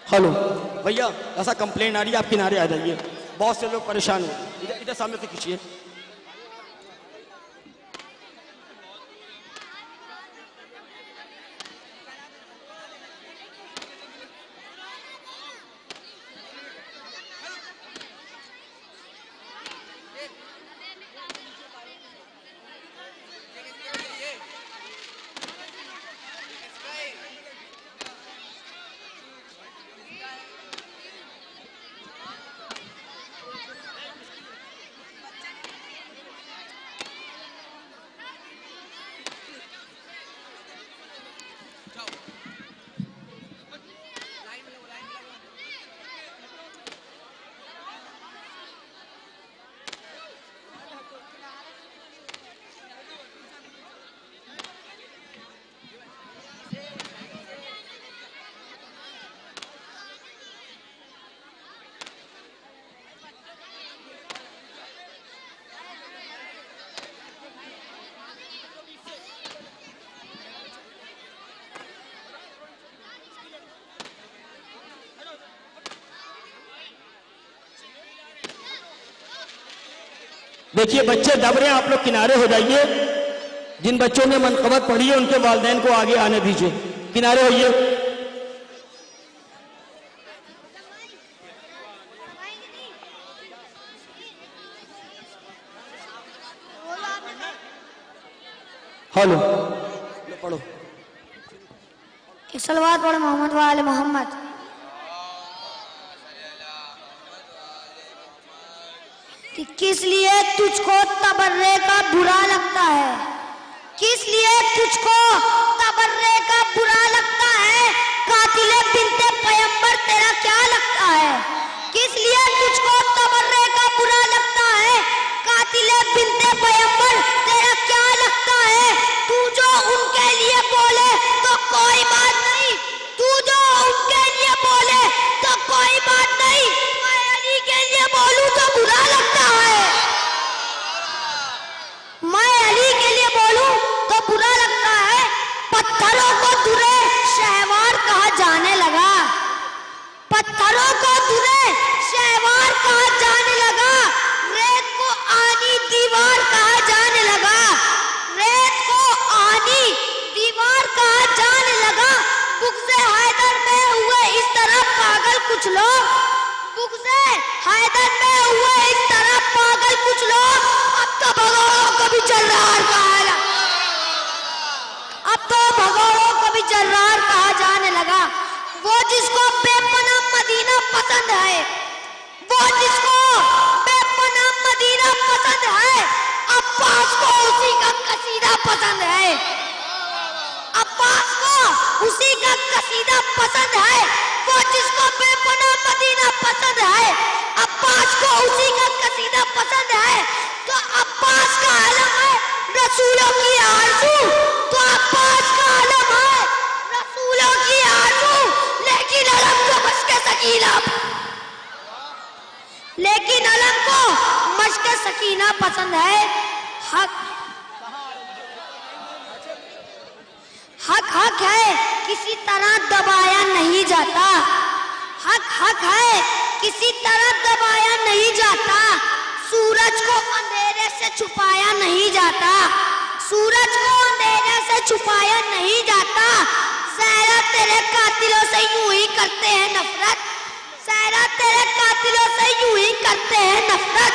हेलो भैया, ऐसा कंप्लेंट आ रही है, आप किनारे आ जाइए, बहुत से लोग परेशान हैं। इधर इधर सामने से खींचिए। देखिए बच्चे दब रहे हैं, आप लोग किनारे हो जाइए। जिन बच्चों ने मनक़बत पढ़ी है उनके वालिदैन को आगे आने दीजिए, किनारे होइए। हेलो, पढ़ो। एक सलवात पढ़ो मोहम्मद वाले मोहम्मद। किस लिए तुझको तबर्रे का बुरा लगता है? किस लिए तुझको तबर्रे का बुरा लगता है? कातिले बिन्ते पैगंबर तेरा क्या लगता है? किस लिए तुझको तबर्रे का बुरा लगता है? कातिले बिन्ते पैगंबर तेरा क्या लगता है? तू जो उनके लिए बोले तो कोई बात नहीं, तू जो उनके लिए बोले तो कोई बात नहीं, मैं अली के लिए बोलूं तो बुरा लगता है। मैं अली के लिए बोलूं तो बुरा लगता है। पत्थरों को दुरे शहवार कहा जाने लगा, पत्थरों को दुरे शहवार कहा जाने लगा, रेत को आनी दीवार कहा जाने लगा, रेत को आनी दीवार कहा जाने लगा। बुग़्ज़े हैदर में हुए इस तरह पागल कुछ लोग, बुग़्ज़े हैदर में हुए इस तरह पागल कुछ लोग। अब तो भगोड़ों को भी जर्रार कहा, अब तो भगोड़ों को भी जर्रार कहा जाने लगा। वो जिसको बेपनाह मदीना पसंद है, वो जिसको बेपनाह मदीना पसंद है, अब्बास को उसी का कसीदा पसंद है, अब्बास को उसी का कसीदा पसंद है। वो जिसको बेपनाह मदीना पसंद है, अब्बास को उसी का कसीदा पसंद है। तो अब्बास का आलम है रसूलों की आरज़ू, तो अब्बास का आलम है रसूलों की आरज़ू। लेकिन अलम को मश्क सकीना, लेकिन अलम को मश्क सकीना पसंद है। हक हक हक है, किसी तरह दबाया नहीं जाता, हक हक है, किसी तरह दबाया नहीं जाता। सूरज को अंधेरे से छुपाया नहीं जाता, सूरज को अंधेरे से छुपाया नहीं जाता। सहरा तेरे कातिलों से यूं ही करते हैं नफरत। सहरा तेरे कातिलों से यूं ही करते हैं नफरत।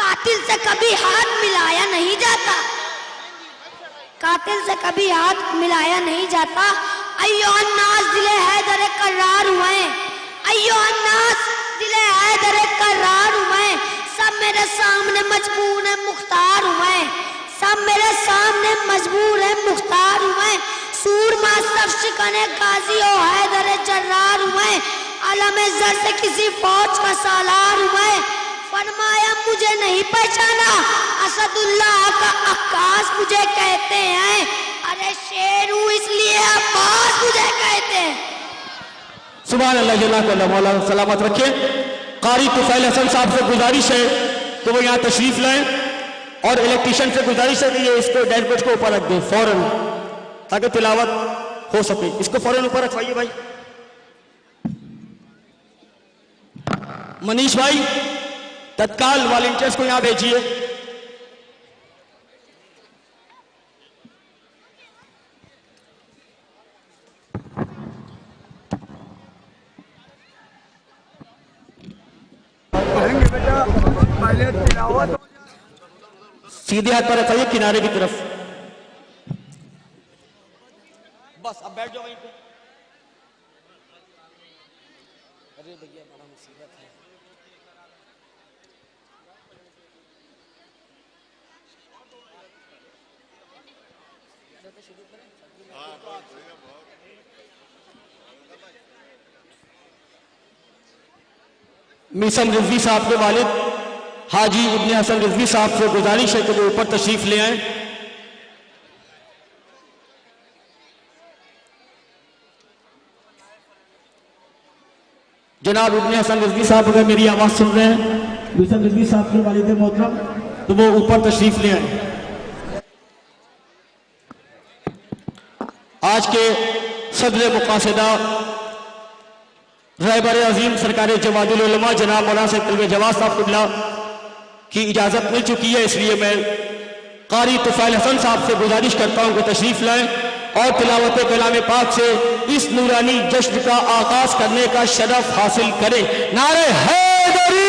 कातिल से कभी हाथ मिलाया नहीं जाता। कातिल से कभी हाथ मिलाया नहीं जाता। अय्यो अन्नास दिले हैदर करार हुए। अय्यो अन्नास दिले हैदर करार हुए। सब मेरे सामने मजबूर है मुख्तार हुए। सब मेरे सामने मजबूर है मुख्तार हुए। सूरमा सब शिकने गाजी ओ हैदर जर्रार हुए। आलम जर से किसी फौज का सालार हुए। फरमाया मुझे नहीं पहचाना, असदुल्लाह का अक्कास मुझे कहते हैं। अरे शेर हूँ इसलिए अब्बास मुझे कहते हैं। सुभान अल्लाह, जल्ला को अल्लाह मौला सलामत रखे। कारी तुफैल हसन साहब से गुजारिश है कि वो यहाँ तशरीफ लाएं और इलेक्ट्रीशियन से गुजारिश है कि ये इसको डैशबोर्ड को ऊपर रख दें फौरन, ताकि तिलावत हो सके। इसको फौरन ऊपर रखवाइए भाई। मनीष भाई तत्काल वॉलंटियर्स को यहां भेजिए। सीधे हाथ पर रखाइए किनारे की तरफ। बस अब बैठ जाओ वहीं पे। अरे भैया बड़ा मुसीबत है। मिसन रिजवी साहब के वालिद हाजी इब्ने हसन रिजवी साहब से गुजारिश है कि वो ऊपर तशरीफ ले आए। जनाब इब्ने हसन रिजवी साहब अगर मेरी आवाज सुन रहे हैं, मिसन रिजवी साहब के वालिद मोहतरम, तो वो ऊपर तशरीफ ले आए। आज के सदर मुकासदा रहबर अजीम सरकार जवादुल उलमा जनाब मौलाना सैयद तलबे जवाद साहब कुबला की इजाजत मिल चुकी है, इसलिए मैं कारी तुफैल हसन साहब से गुजारिश करता हूं कि तशरीफ लाएं और तिलावत कलाम पाक से इस नूरानी जश्न का आगाज करने का शरफ हासिल करें। नारे हैदरी।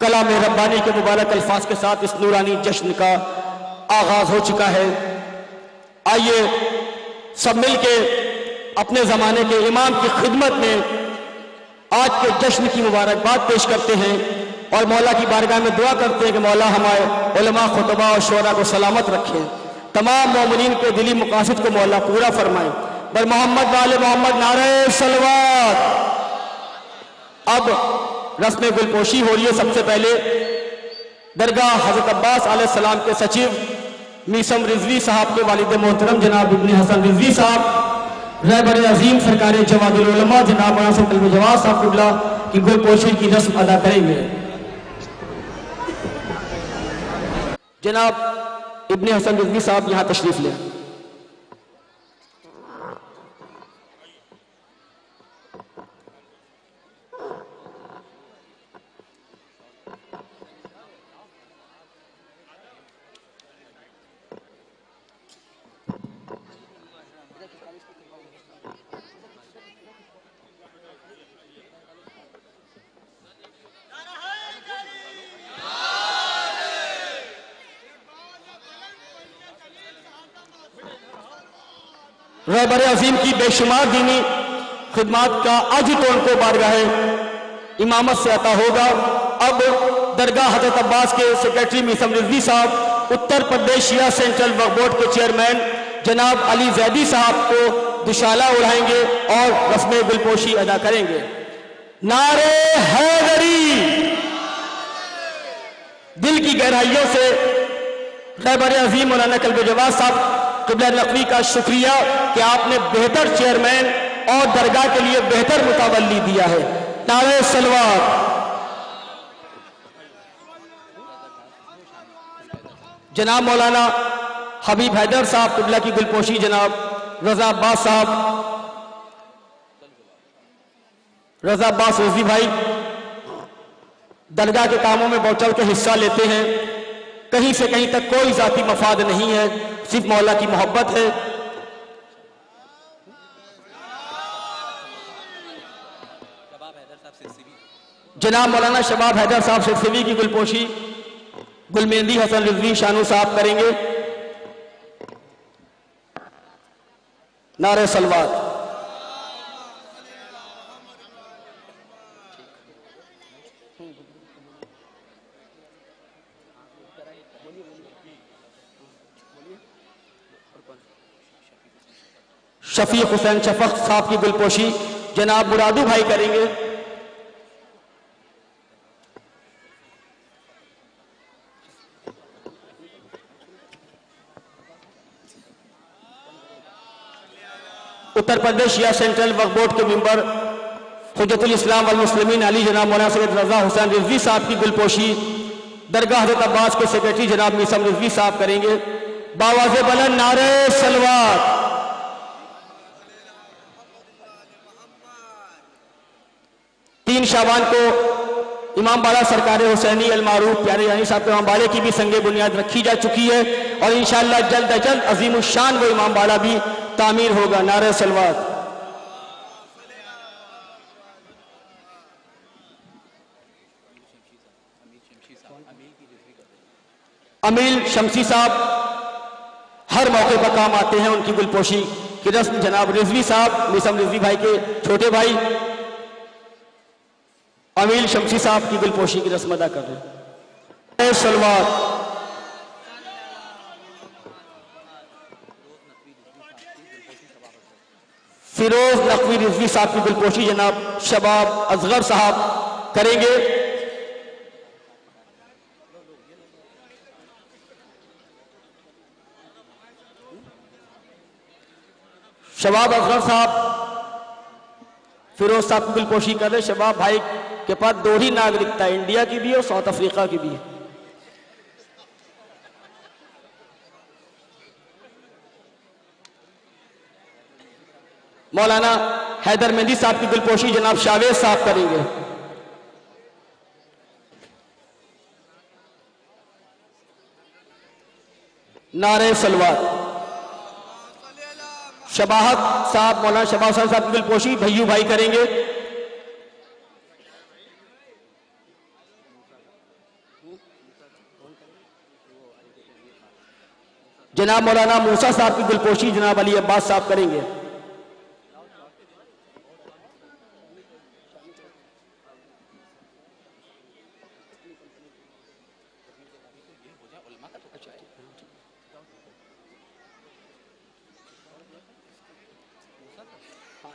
कलाम रब्बानी के मुबारक अल्फाज के साथ इस नूरानी जश्न का आगाज हो चुका है। आइए सब मिलके अपने ज़माने के इमाम की खिदमत में आज के जश्न की मुबारकबाद पेश करते हैं और मौला की बारगाह में दुआ करते हैं कि मौला हमारे उलमा खुतबा और शोरा को सलामत रखें, तमाम मोमिनीन के दिली मकासद को मौला पूरा फरमाए। बर मोहम्मद वाले मोहम्मद नारे सलवात। अब रस्म गुलपोशी हो रही है। सबसे पहले दरगाह हजरत अब्बास अलैहिस्सलाम के सचिव मीसम रिजवी साहब के वालिद मोहतरम जनाब इब्ने हसन रिजवी साहब, रहबर अजीम सरकार जवादुल उलमा जनाब मौलाना कल्बे जवाद साहब क़िबला की गुलपोशी की रस्म अदा करेंगे। जनाब इब्ने हसन रिजवी साहब यहाँ तशरीफ लें। रहबर अजीम की बेशुमार दीनी खिदमात का आज तो उनको बारगाह इमामत से अता होगा। अब दरगाह हजरत अब्बास के सेक्रेटरी मीसम रिजवी साहब, उत्तर प्रदेश शिया सेंट्रल वक्फ बोर्ड के चेयरमैन जनाब अली जैदी साहब को दुशाला उड़ाएंगे और रस्म गुलपोशी अदा करेंगे। नारे हैदरी। दिल की गहराइयों से रहबर अजीम मौलाना कल्बे जवाद साहब क़िबला नकवी का शुक्रिया कि आपने बेहतर चेयरमैन और दरगाह के लिए बेहतर मुतावल्ली दिया है। नारे सलवार। जनाब मौलाना हबीब हैदर साहब कुबला की गुलपोशी जनाब रजा अब्बास साहब, रजा अब्बास रजी भाई दरगाह के कामों में बढ़ चढ़ के हिस्सा लेते हैं। कहीं से कहीं तक कोई जाती मफाद नहीं है, सिर्फ मौला की मोहब्बत है। जनाब मौलाना शबाब हैदर साहब सिरसिवी की गुलपोशी गुलमेंदी हसन रिजवी शानू साहब करेंगे। नारे सलवात। शफीक हुसैन शफक साहब की गुलपोशी जनाब मुरादू भाई करेंगे। उत्तर प्रदेश शिया सेंट्रल वक्फ बोर्ड के मेंबर हुज्जतुल इस्लाम वल मुस्लिमीन अली जनाब मौलाना सैयद रजा हुसैन रिजवी साहब की गुलपोशी दरगाह हज़रत अब्बास के सेक्रेटरी जनाब मीसम रिजवी साहब करेंगे। बावाज़े बुलंद नारे सलवात। 3 शाबान को इमाम बाड़ा सरकार हुसैनी अल मारूफ प्यारे यानी साहब के इमाम बाड़े की भी संगे बुनियाद रखी जा चुकी है और इंशाअल्लाह जल्द अज जल्द अजीम शान वो इमाम बाड़ा भी तामीर होगा। नारे सलवात। अमील शमसी साहब हर मौके पर काम आते हैं, उनकी गुलपोशी की रस्म जनाब रिजवी साहब मिसम रिजवी भाई के छोटे भाई अमील शमसी साहब की गुलपोशी की रस्म अदा कर रहे हैं। सलवात। फिरोज नकवी रिजवी साहब की गुलपोशी जनाब शबाब असगर साहब करेंगे। शबाब असगर साहब फिरोज साहब की गुलपोशी कर रहे। शबाब भाई के पास 2 ही नागरिकता, इंडिया की भी और साउथ अफ्रीका की भी है। मौलाना हैदर मेहंदी साहब की गुलपोशी जनाब शावेज साहब करेंगे। नारे सलवात। शबाहत साहब मौलाना शबाहत साहब की गुलपोशी भैयू भाई करेंगे। जनाब मौलाना मूसा साहब की गुलपोशी जनाब अली अब्बास साहब करेंगे।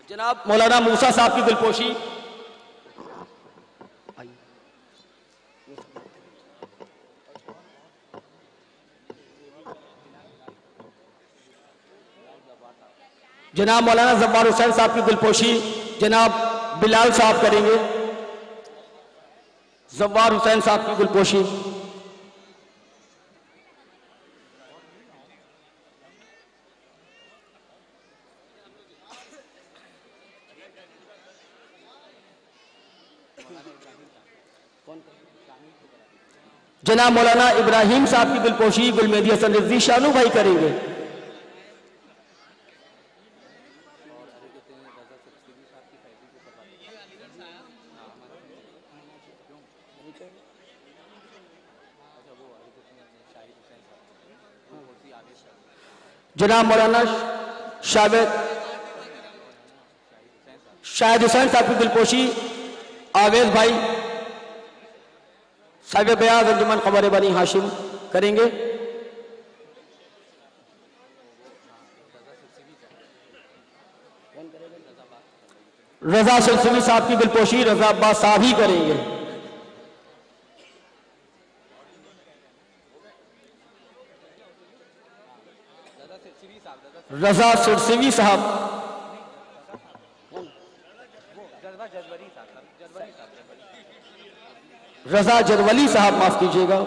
जनाब मौलाना मूसा साहब की गुलपोशी जनाब मौलाना जब्बार हुसैन साहब की गुलपोशी जनाब बिलाल साहब करेंगे। जब्बार हुसैन साहब की गुलपोशी जनाब मौलाना इब्राहिम साहब की गुलपोशी गुलमेदी हसन रिजवी शानू भाई करेंगे। जनाब मौलाना शाहिद हुसैन साहब की गुलपोशी आवेज भाई साहिब बयाज अंजुमन खबर बनी हाशिम करेंगे। रजा सिलसिली साहब की गुलपोशी रजा अब्बास साहब ही करेंगे। रजा सिलसिली साहब रजा जरवली साहब, माफ कीजिएगा,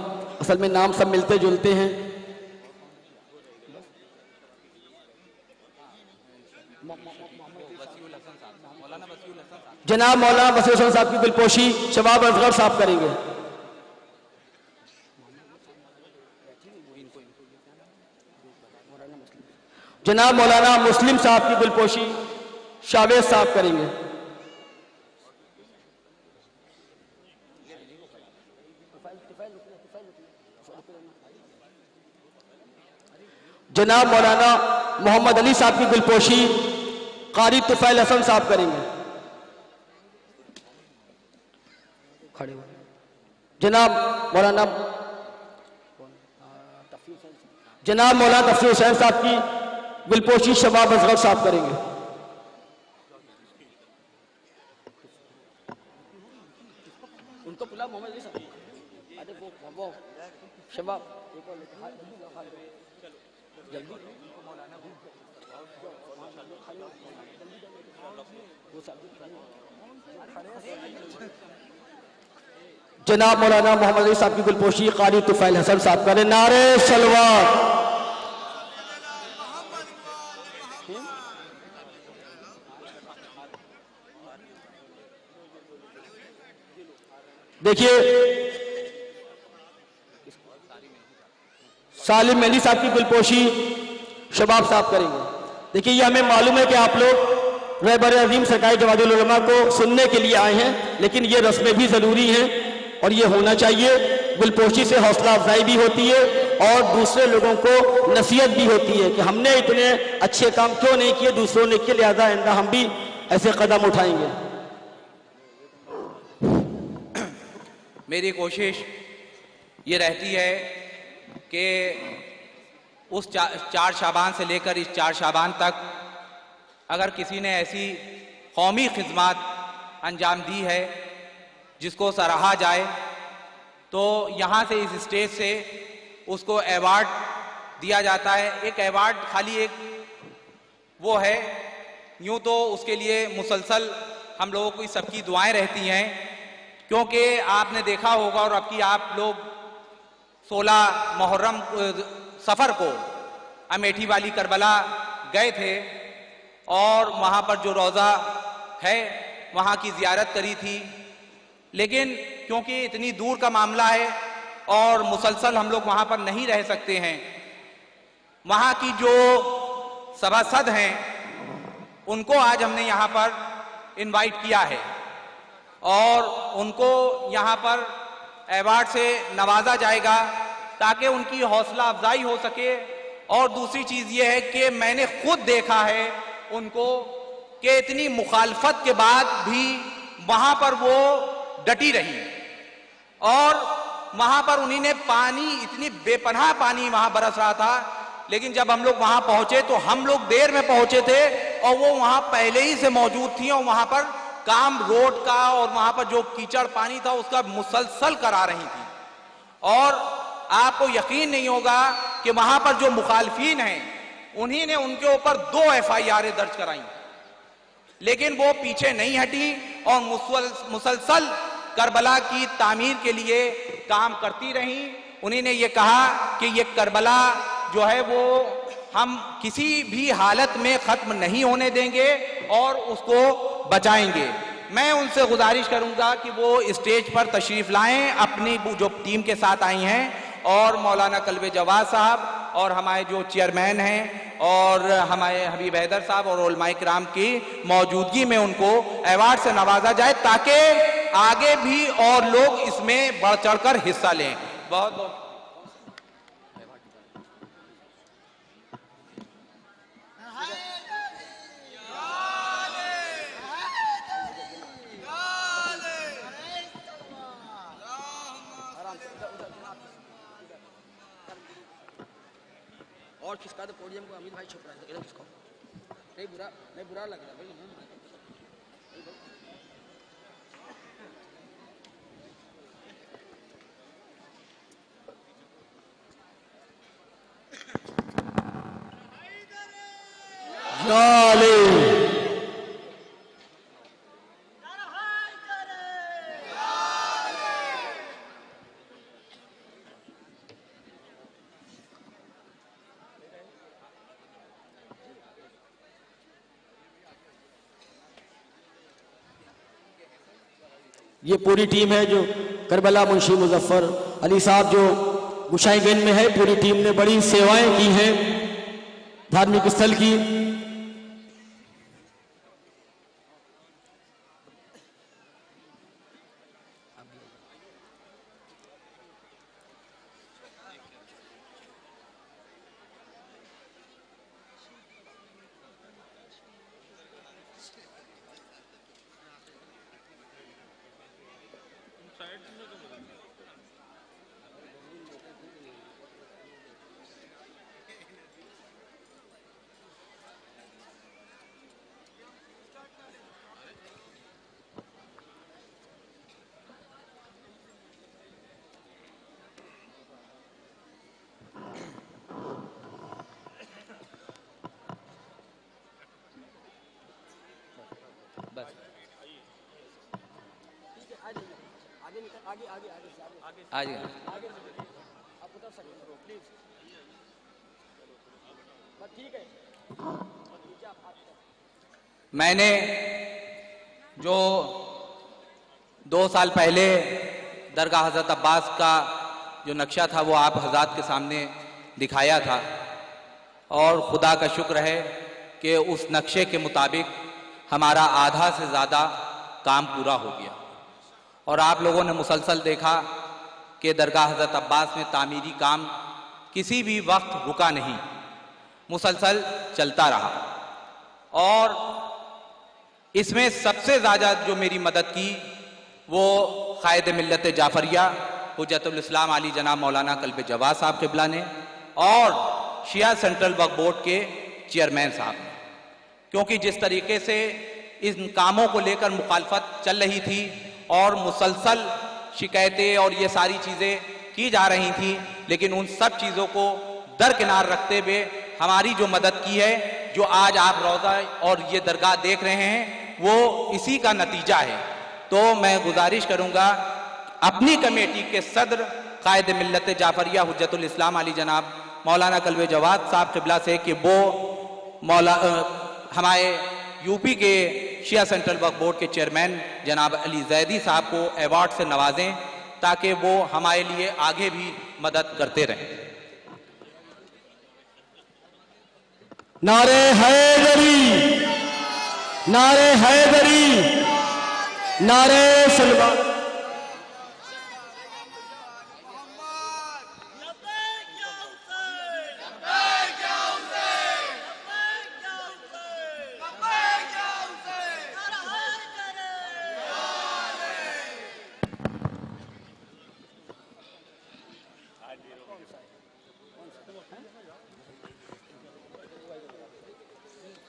असल में नाम सब मिलते जुलते हैं। जनाब मौलाना वसीउल हसन साहब की दिलपोशी शबाब असगर साहब करेंगे। जनाब मौलाना मुस्लिम साहब की दिलपोशी शावेद साहब करेंगे। जनाब मौलाना मोहम्मद अली साहब की दिलपोशी कारी तुफैल हसन साहब करेंगे। खड़े हो। जनाब मौलाना तफसीर हुसैन साहब की दिलपोशी शबाब असगर साहब करेंगे। उनको बुला मोहम्मद अली साहब, अरे वो शबाब जनाब मौलाना मोहम्मद अली साहब की दिलपोशी कारी तुफैल हसन साहब करें। नारे सलवार। देखिए सालिम मेहंदी साहब की दिलपोशी शबाब साहब करेंगे। देखिए ये हमें मालूम है कि आप लोग रहबर अजीम सरकारी जवादुल उलमा को सुनने के लिए आए हैं, लेकिन ये रस्में भी जरूरी हैं और ये होना चाहिए। दिलपोशी से हौसला अफजाई भी होती है और दूसरे लोगों को नसीहत भी होती है कि हमने इतने अच्छे काम क्यों नहीं किए, दूसरों ने किए, लिहाजा आइंदा हम भी ऐसे कदम उठाएंगे। मेरी कोशिश ये रहती है कि उस 4 शाबान से लेकर इस 4 शाबान तक अगर किसी ने ऐसी कौमी खिदमत अंजाम दी है जिसको सराहा जाए, तो यहाँ से इस स्टेज से उसको अवार्ड दिया जाता है। एक अवार्ड खाली एक वो है, यूँ तो उसके लिए मुसलसल हम लोगों की सबकी दुआएं रहती हैं, क्योंकि आपने देखा होगा और अब की आप लोग 16 मुहर्रम सफ़र को अमेठी वाली करबला गए थे और वहाँ पर जो रोज़ा है वहाँ की ज़ियारत करी थी। लेकिन क्योंकि इतनी दूर का मामला है और मुसलसल हम लोग वहाँ पर नहीं रह सकते हैं, वहाँ की जो सभासद हैं उनको आज हमने यहाँ पर इनवाइट किया है और उनको यहाँ पर अवार्ड से नवाजा जाएगा ताकि उनकी हौसला अफजाई हो सके। और दूसरी चीज़ ये है कि मैंने खुद देखा है उनको कि इतनी मुखालफत के बाद भी वहाँ पर वो डटी रही और वहाँ पर उन्हीं ने पानी, इतनी बेपनाह पानी वहाँ बरस रहा था, लेकिन जब हम लोग वहाँ पहुँचे तो हम लोग देर में पहुँचे थे और वो वहाँ पहले ही से मौजूद थी और वहाँ पर काम रोड का और वहाँ पर जो कीचड़ पानी था उसका मुसलसल करा रही थी। और आपको यकीन नहीं होगा कि वहाँ पर जो मुखालफीन हैं उन्हीं ने उनके ऊपर 2 FIR दर्ज कराई, लेकिन वो पीछे नहीं हटी और मुसलसल करबला की तामीर के लिए काम करती रहीं। उन्हीं ने ये कहा कि ये करबला जो है वो हम किसी भी हालत में ख़त्म नहीं होने देंगे और उसको बचाएंगे। मैं उनसे गुजारिश करूंगा कि वो स्टेज पर तशरीफ़ लाएं अपनी जो टीम के साथ आई हैं, और मौलाना कल्बे जवाद साहब और हमारे जो चेयरमैन हैं और हमारे हबीब हैदर साहब और उलमाए किराम की मौजूदगी में उनको अवार्ड से नवाजा जाए ताकि आगे भी और लोग इसमें बढ़ चढ़कर हिस्सा लें। बहुत बहुत और किसका तो पोडियम को अमीर भाई छुप रहा है, किसको नहीं बुरा लग रहा भाई। ये पूरी टीम है जो करबला मुंशी मुजफ्फर अली साहब जो गुशाईगंज में है, पूरी टीम ने बड़ी सेवाएं की हैं धार्मिक स्थल की। मैंने जो 2 साल पहले दरगाह हज़रत अब्बास का जो नक्शा था वो आप हज़रात के सामने दिखाया था, और खुदा का शुक्र है कि उस नक्शे के मुताबिक हमारा आधा से ज़्यादा काम पूरा हो गया। और आप लोगों ने मुसलसल देखा कि दरगाह हज़रत अब्बास में तामीरी काम किसी भी वक्त रुका नहीं, मुसलसल चलता रहा। और इसमें सबसे ज़्यादा जो मेरी मदद की वो क़ायद मिल्लत जाफरिया हुज्जतुल इस्लाम आली जनाब मौलाना कल्ब जवाद साहब क़िबला ने और शिया सेंट्रल वक्फ बोर्ड के चेयरमैन साहब ने, क्योंकि जिस तरीके से इन कामों को लेकर मुखालफत चल रही थी और मुसलसल शिकायतें और ये सारी चीज़ें की जा रही थी, लेकिन उन सब चीज़ों को दरकिनार रखते हुए हमारी जो मदद की है, जो आज आप रोज़ा और ये दरगाह देख रहे हैं, वो इसी का नतीजा है। तो मैं गुजारिश करूंगा अपनी कमेटी के सदर क़ायद मिल्लत जाफरिया हुज्जतुल इस्लाम आली जनाब मौलाना कल्ब जवाद साहब क़िबला से कि वो हमारे यूपी के शिया सेंट्रल वक्फ बोर्ड के चेयरमैन जनाब अली जैदी साहब को अवार्ड से नवाजें, ताकि वो हमारे लिए आगे भी मदद करते रहें। नारे हैदरी, नारे हैदरी, नारे सलमान।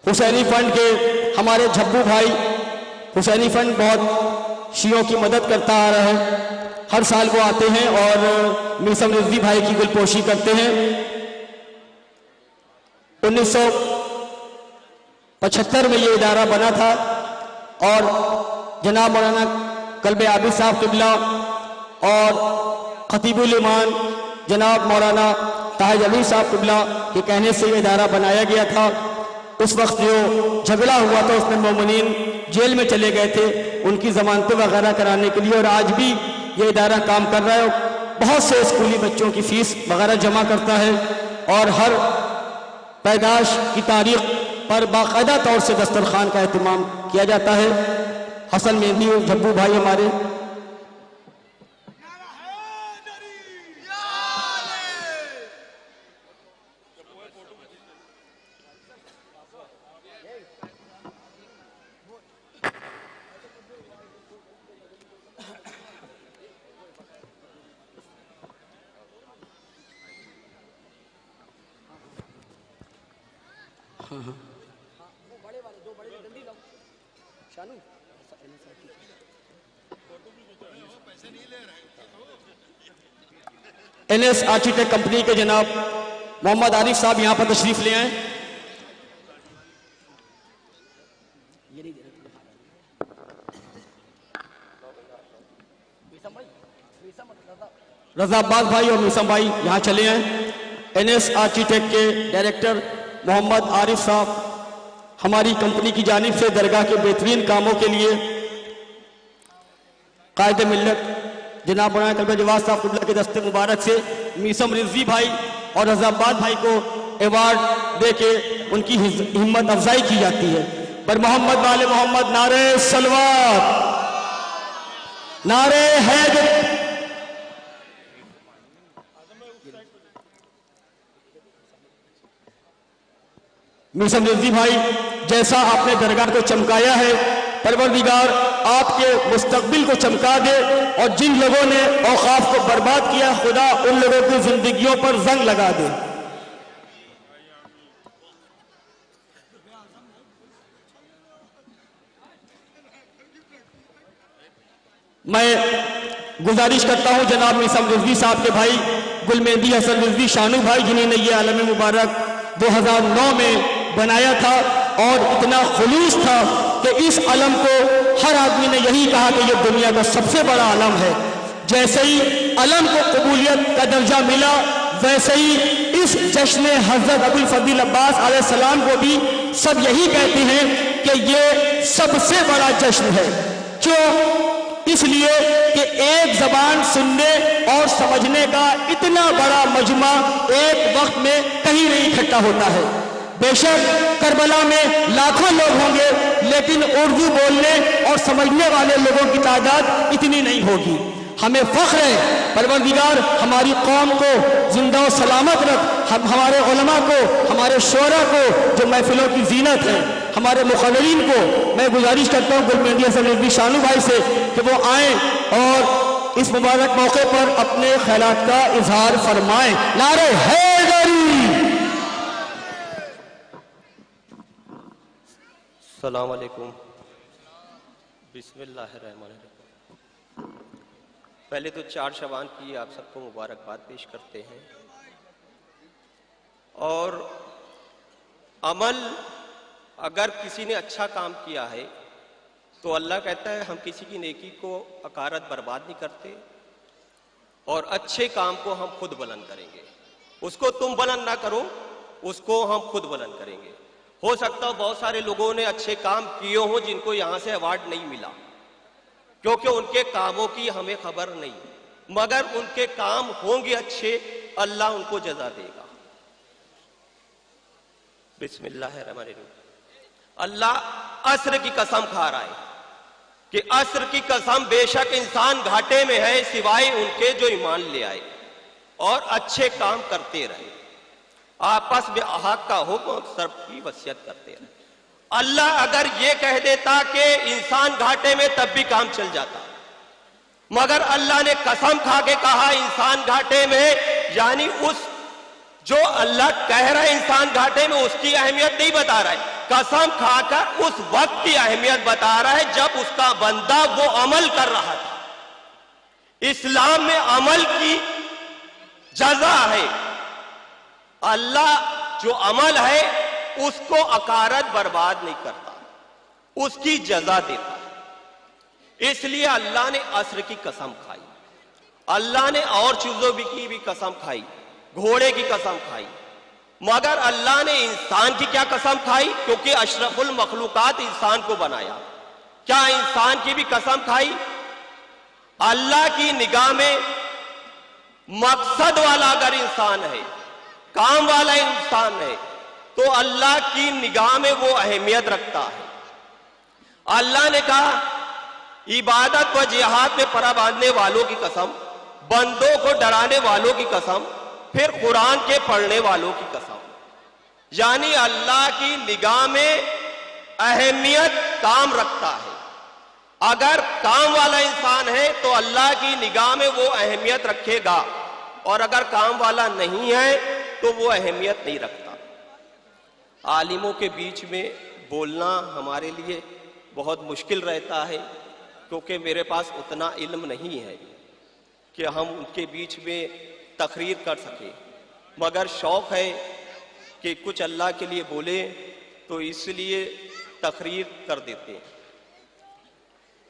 हुसैनी फंड के हमारे झब्बू भाई, हुसैनी फंड बहुत शियों की मदद करता आ रहा है, हर साल वो आते हैं और मीसम रिजवी भाई की गुलपोशी करते हैं। 1975 में ये इदारा बना था और जनाब मौलाना कल्ब आबिद साहब क़िबला और खतीबुल ईमान जनाब मौलाना ताज अली साहब क़िबला के कहने से ये इदारा बनाया गया था। उस वक्त जो झगड़ा हुआ था उसमें मोमिनीन जेल में चले गए थे, उनकी जमानतें वगैरह कराने के लिए, और आज भी ये इदारा काम कर रहा है। बहुत से स्कूली बच्चों की फीस वगैरह जमा करता है और हर पैदाश की तारीख पर बाकायदा तौर से दस्तरखान का एहतमाम किया जाता है। हसन मेहंदी और झब्बू भाई हमारे NS आर्किटेक्ट कंपनी के जनाब मोहम्मद आरिफ साहब यहाँ पर तशरीफ ले आए। रजा अब्बास भाई और मीसम भाई यहाँ चले आए। NS आर्किटेक्ट के डायरेक्टर मोहम्मद आरिफ साहब हमारी कंपनी की जानिब से दरगाह के बेहतरीन कामों के लिए कायदे मिल्लत जनाब मौलाना तलबा जवाद साहब कुबला के दस्ते मुबारक से मीसम रिजवी भाई और रजाबाद भाई को अवार्ड दे के उनकी हिम्मत अफजाई की जाती है। पर मोहम्मद वाले मोहम्मद नारे सलवात, नारे हैदर। मीसम रिजवी भाई, जैसा आपने दरगाह को चमकाया है, परवरदिगार आपके मुस्तकबिल को चमका दे और जिन लोगों ने औकाफ को बर्बाद किया, खुदा उन लोगों की जिंदगियों पर जंग लगा दे। मैं गुजारिश करता हूं जनाब मीसम रिजवी साहब के भाई गुलमेंदी हसन रिजवी शानू भाई, जिन्होंने ये आलम मुबारक 2009 में बनाया था और इतना खुलूस था कि इस आलम को हर आदमी ने यही कहा कि ये दुनिया का सबसे बड़ा आलम है। जैसे ही आलम को कबूलियत का दर्जा मिला, वैसे ही इस जश्न हजरत अबुल फजील अब्बास अलैहिस्सलाम को भी सब यही कहते हैं कि ये सबसे बड़ा जश्न है। क्यों? इसलिए कि एक जबान सुनने और समझने का इतना बड़ा मजमा एक वक्त में कहीं नहीं इकट्ठा होता है। बेशक करबला में लाखों लोग होंगे, लेकिन उर्दू बोलने और समझने वाले लोगों की तादाद इतनी नहीं होगी। हमें फख्र है, परवरदिगार हमारी कौम को जिंदा और सलामत रख, हमारे उलमा को, हमारे शोरा को जो महफिलों की जीनत है, हमारे मुखर्रीन को मैं गुजारिश करता हूँ गुलमेंदी हसन रिजवी शानू भाई से कि वो आए और इस मुबारक मौके पर अपने ख्यालात का इजहार फरमाएं। नारे हैदरी। अस्सलाम वालेकुम, बिस्मिल्लाहिर्रहमानिर्रहीम। पहले तो 4 शबान की आप सबको मुबारकबाद पेश करते हैं। और अमल, अगर किसी ने अच्छा काम किया है तो अल्लाह कहता है हम किसी की नेकी को अकारत बर्बाद नहीं करते और अच्छे काम को हम खुद बुलंद करेंगे। उसको तुम बुलंद ना करो, उसको हम खुद बुलंद करेंगे। हो सकता हो बहुत सारे लोगों ने अच्छे काम किए हों जिनको यहां से अवार्ड नहीं मिला, क्योंकि उनके कामों की हमें खबर नहीं, मगर उनके काम होंगे अच्छे, अल्लाह उनको जजा देगा। बिस्मिल्लाहिर्रहमानिर्रहीम। अल्लाह अस्र की कसम खा रहा है कि अस्र की कसम, बेशक इंसान घाटे में है सिवाय उनके जो ईमान ले आए और अच्छे काम करते रहे, आपस में हक का हुक्म और सब की वसीयत करते रहे। अल्लाह अगर ये कह देता कि इंसान घाटे में, तब भी काम चल जाता, मगर अल्लाह ने कसम खा के कहा इंसान घाटे में, यानी उस जो अल्लाह कह रहा है इंसान घाटे में, उसकी अहमियत नहीं बता रहा है, कसम खाकर उस वक्त की अहमियत बता रहा है जब उसका बंदा वो अमल कर रहा था। इस्लाम में अमल की जजा है। अल्लाह जो अमल है उसको अकारत बर्बाद नहीं करता, उसकी जजा देता है। इसलिए अल्लाह ने अस्र की कसम खाई, अल्लाह ने और चीजों की भी कसम खाई, घोड़े की कसम खाई, मगर अल्लाह ने इंसान की क्या कसम खाई? क्योंकि अशरफुल मखलूकात इंसान को बनाया, क्या इंसान की भी कसम खाई? अल्लाह की निगाह में मकसद वाला अगर इंसान है, काम वाला इंसान है, तो अल्लाह की निगाह में वो अहमियत रखता है। अल्लाह ने कहा इबादत व जिहाद में परा बांधने वालों की कसम, बंदों को डराने वालों की कसम, फिर कुरान के पढ़ने वालों की कसम। यानी अल्लाह की निगाह में अहमियत काम रखता है। अगर काम वाला इंसान है तो अल्लाह की निगाह में वो अहमियत रखेगा, और अगर काम वाला नहीं है तो वो अहमियत नहीं रखता। आलिमों के बीच में बोलना हमारे लिए बहुत मुश्किल रहता है, क्योंकि मेरे पास उतना इल्म नहीं है कि हम उनके बीच में तकरीर कर सके, मगर शौक है कि कुछ अल्लाह के लिए बोले, तो इसलिए तकरीर कर देते हैं।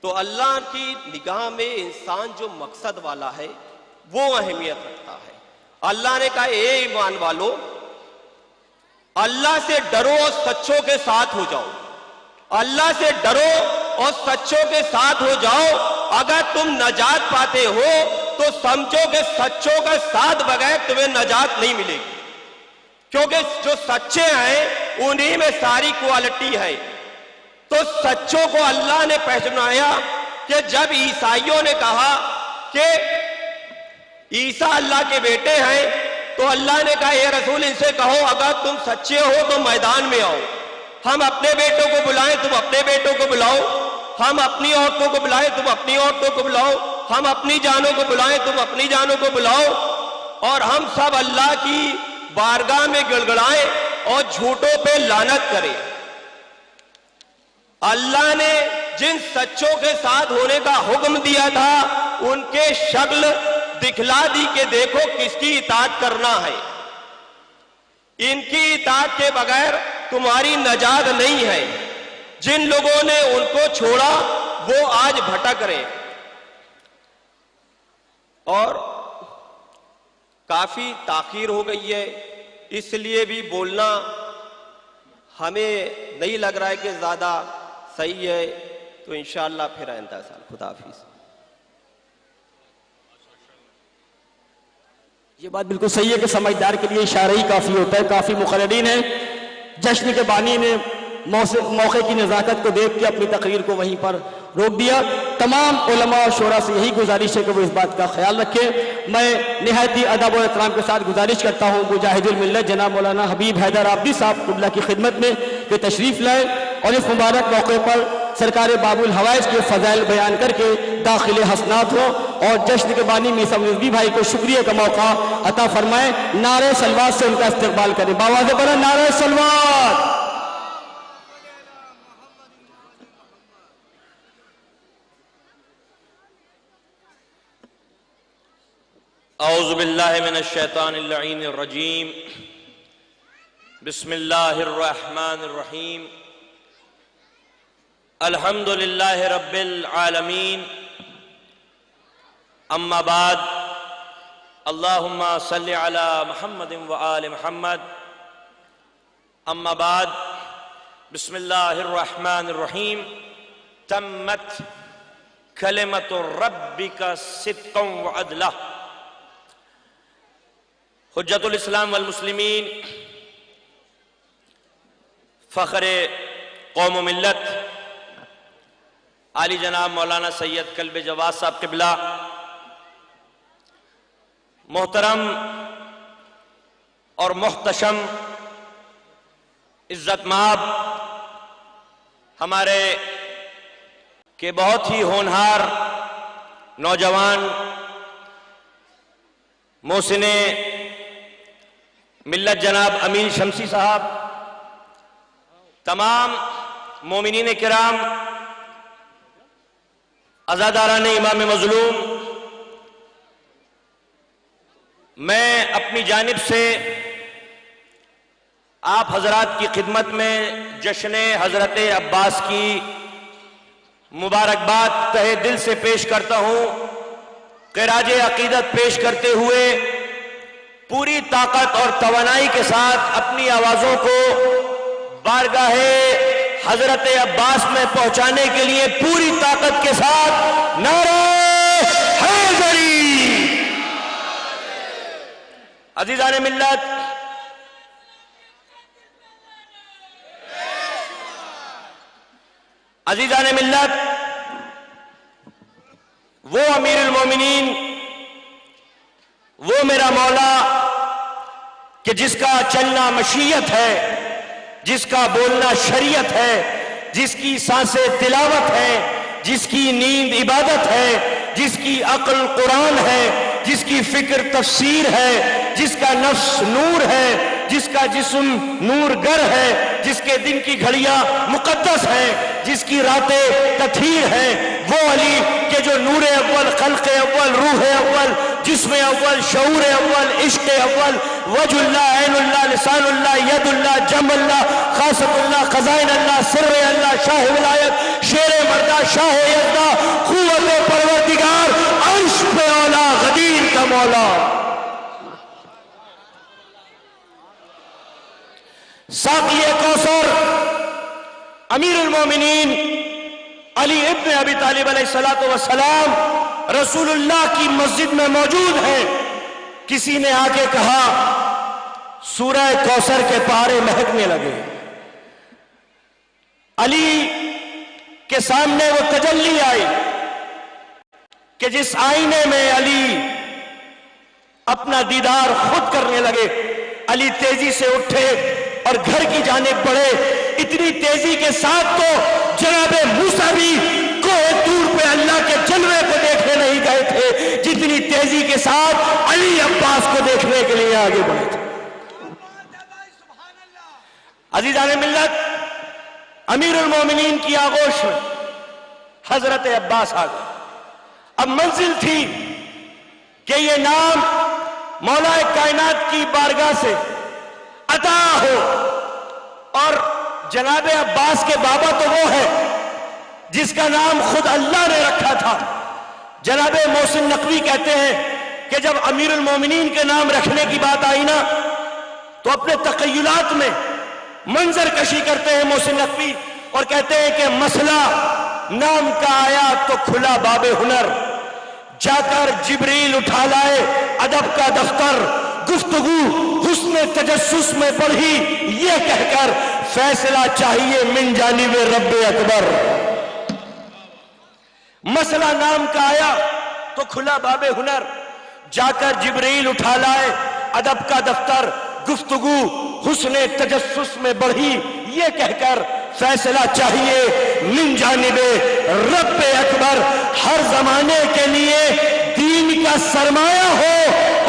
तो अल्लाह की निगाह में इंसान जो मकसद वाला है वो अहमियत रखता है। अल्लाह ने कहा ए ईमान वालो, अल्लाह से डरो और सच्चों के साथ हो जाओ, अल्लाह से डरो और सच्चों के साथ हो जाओ, अगर तुम नजात पाते हो तो समझो कि सच्चों का साथ बगैर तुम्हें नजात नहीं मिलेगी, क्योंकि जो सच्चे हैं उन्हीं में सारी क्वालिटी है। तो सच्चों को अल्लाह ने पहचाना कि जब ईसाइयों ने कहा कि ईसा अल्लाह के बेटे हैं, तो अल्लाह ने कहा ये रसूल इनसे कहो अगर तुम सच्चे हो तो मैदान में आओ, हम अपने बेटों को बुलाएं तुम अपने बेटों को बुलाओ, हम अपनी औरतों को बुलाएं तुम अपनी औरतों को बुलाओ, हम अपनी जानों को बुलाएं तुम अपनी जानों को बुलाओ, और हम सब अल्लाह की बारगाह में गिड़गिड़ाएं और झूठों पे लानत करें। अल्लाह ने जिन सच्चों के साथ होने का हुक्म दिया था उनके शक्ल दिखला दी कि देखो किसकी इताअत करना है। इनकी इताअत के बगैर तुम्हारी नजात नहीं है। जिन लोगों ने उनको छोड़ा वो आज भटक रहे, और काफी ताखीर हो गई है, इसलिए भी बोलना हमें नहीं लग रहा है कि ज्यादा सही है। तो इंशाअल्लाह फिर आइंदा साल। खुदा हाफिज। ये बात बिल्कुल सही है कि समझदार के लिए इशारा ही काफी होता है। काफी मुखर्रीन है, जश्न के बानी ने मौके की नज़ाकत को देख के अपनी तकरीर को वहीं पर रोक दिया। तमाम उलमा और शोरा से यही गुजारिश है कि वो इस बात का ख्याल रखें। मैं निहायती अदब और एहतराम के साथ गुजारिश करता हूँ मुजाहिदुल मिल्लत जनाब मौलाना हबीब हैदर आबदी साहब कुबला की खिदमत में कि तशरीफ लाए और इस मुबारक मौके पर सरकार बाबुल हवाइज के फजाइल बयान करके दाखिल हसनात हो और जश्न के बानी मीसा रिजवी भाई को शुक्रिया का मौका अता फरमाए। नारे सलवात से उनका इस्तकबाल करें। बावाज़ बड़ा नारे सलवात। औज़ु बिल्लाहि मिनश शैतानिर रजीम। बिस्मिल्लाहिर रहमानिर रहीम। अल्हम्दुलिल्लाहि रब्बिल आलमीन। अम्मा बाद। अल्लाहुम्मा सल्लि अला मुहम्मदिन व आलि मुहम्मद। अम्मा बाद। बिस्मिल्लाहिर रहमानिर रहीम। तम्मत कलिमतु रब्बिका सिद्क़न व अदला। हुज्जतुल इस्लाम वल मुस्लिमीन, फ़ख्रे कौम मिल्लत आली जनाब मौलाना सैयद कल्ब जवाद साहब क़िबला, मोहतरम और मुहतशम इज्जत माब हमारे के बहुत ही होनहार नौजवान मोहसिने मिल्लत जनाब अमीन शमसी साहब, तमाम मोमिनीन किराम, अज़ादारान इमाम मज़लूम, मैं अपनी जानिब से आप हजरात की खिदमत में जश्न हजरत अब्बास की मुबारकबाद तहे दिल से पेश करता हूं। क़िराज अकीदत पेश करते हुए पूरी ताकत और तवानाई के साथ अपनी आवाजों को बारगाहे हजरत अब्बास में पहुंचाने के लिए पूरी ताकत के साथ नारे हैदरी। अजीजान मिल्लत, अजीजान मिल्लत, वो अमीरुल मोमिनीन, वो मेरा मौला कि जिसका चलना मशीयत है, जिसका बोलना शरीयत है, जिसकी सांसें तिलावत है, जिसकी नींद इबादत है, जिसकी अक्ल कुरान है, जिसकी फिक्र तफसीर है, जिसका नफ्स नूर है, जिसका जिस्म नूर गर है, जिसके दिन की घड़ियां मुकद्दस है, जिसकी रातें तथीर है, वो अली के जो नूर अव्वल, खल्क़ अव्वल, रूह अव्वल, जिस्म अव्वल, शऊर अव्वल, इश्क़ अव्वल, वजुल्लाह, ऐनुल्लाह, लिसानुल्लाह, यदुल्लाह, जमुल्लाह, खासतुल्लाह, खज़ाइनुल्लाह, सिर्र अल्लाह, शाह विलायत, शेर मर्दा, शाह यज़्दा, क़ुव्वत परवरदिगार, अर्श पे औला, गदीर का मौला, साक़ी कौसर, अमीरुल मोमिनीन, अली इब्न अबी तालिब अलैहिस्सलातु वस्सलाम रसूलुल्लाह की मस्जिद में मौजूद हैं। किसी ने आके कहा सूरह कौसर के पारे महकने लगे। अली के सामने वो तजल्ली आई कि जिस आईने में अली अपना दीदार खुद करने लगे। अली तेजी से उठे और घर की जानिब बढ़े। इतनी तेजी के साथ तो जनाबे मूसा भी कोहे तूर पे अल्लाह के जलवे को देखने नहीं गए थे, जितनी तेजी के साथ अली अब्बास को देखने के लिए आगे बढ़े थे। अजीजाने मिल्लत, अमीरुल मोमिनीन की आगोश में हजरत अब्बास आ गए। अब मंजिल थी कि ये नाम मौलाए कायनात की बारगाह से अता हो, और जनाबे अब्बास के बाबा तो वो है जिसका नाम खुद अल्लाह ने रखा था। जनाबे मोहसिन नकवी कहते हैं कि जब अमीरुल मोमिनीन के नाम रखने की बात आई ना, तो अपने तकय्युलात में मंजर कशी करते हैं मोहसिन नकवी और कहते हैं कि मसला नाम का आया तो खुला बाबे हुनर, जाकर जिब्रील उठा लाए अदब का दफ्तर, गुफ्तगू हुस्न तजस्सुस में बढ़ी, ये कहकर फैसला चाहिए मिन जानिबे रब्बे अकबर। मसला नाम का आया तो खुला बाबे हुनर, जाकर जिब्रील उठा लाए अदब का दफ्तर, गुफ्तगू हुस्न तजस्सुस में बढ़ी, ये कहकर फैसला चाहिए मिन जानिबे रब्बे अकबर। हर जमाने के लिए दीन का सरमाया हो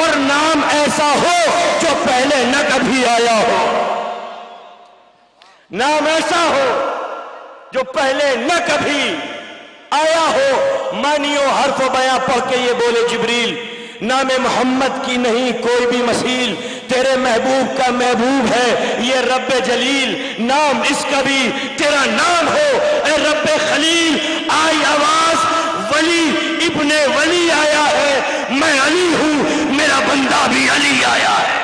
और नाम ऐसा हो जो पहले न कभी आया हो, नाम ऐसा हो जो पहले न कभी आया हो। मानियो हर्फ बयां पढ़ के ये बोले जिब्रील, नाम मोहम्मद की नहीं कोई भी मसील, तेरे महबूब का महबूब है ये रब्बे जलील, नाम इसका भी तेरा नाम हो ए रब्बे खलील। आई आवाज वली इब्ने वली आया है, मैं अली हूं, मेरा बंदा भी अली आया है।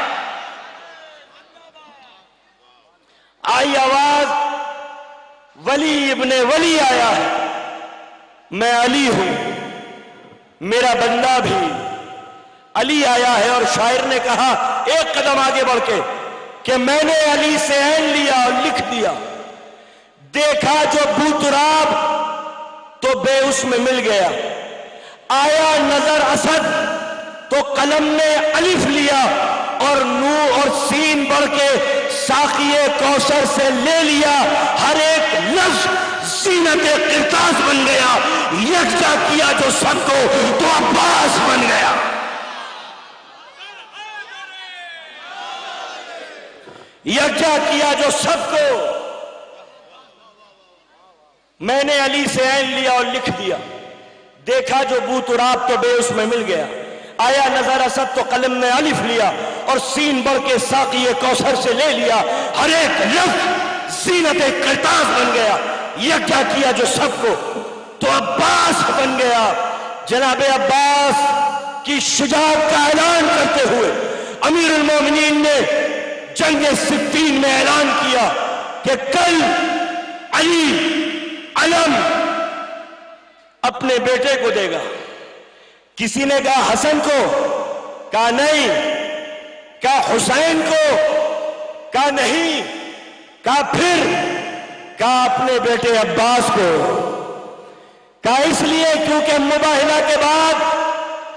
आई आवाज वली इब्ने वली आया है, मैं अली हूं, मेरा बंदा भी अली आया है। और शायर ने कहा एक कदम आगे बढ़ के कि मैंने अली से ऐन लिया और लिख दिया, देखा जो बूतराब तो बेउस में मिल गया, आया नजर असद तो कलम ने अलिफ लिया, और नू और सीन बढ़ के साकिये कौसर से ले लिया, हर एक लफ्ज सीनत किरतास बन गया, यकजा किया जो सबको तो अब्बास बन गया। यकजा किया जो सबको, मैंने अली से ऐन लिया और लिख दिया, देखा जो बूतराब तो बेउस में मिल गया, आया नजर असद तो कलम ने अलिफ लिया, और सीन बढ़ के साकिये कौसर से ले लिया, हर एक लफ्ज जीनत किरतास बन गया, यकजा किया जो सबको तो अब्बास बन गया। जनाबे अब्बास की शुजाअत का ऐलान करते हुए अमीरुल मोमिनीन ने जंग सिफ्फीन में ऐलान किया कि कल अली अलम अपने बेटे को देगा। किसी ने कहा हसन को, कहा नहीं, कहा हुसैन को, कहा नहीं, कहा फिर, कहा अपने बेटे अब्बास को। कहा इसलिए क्योंकि मुबाहिला के बाद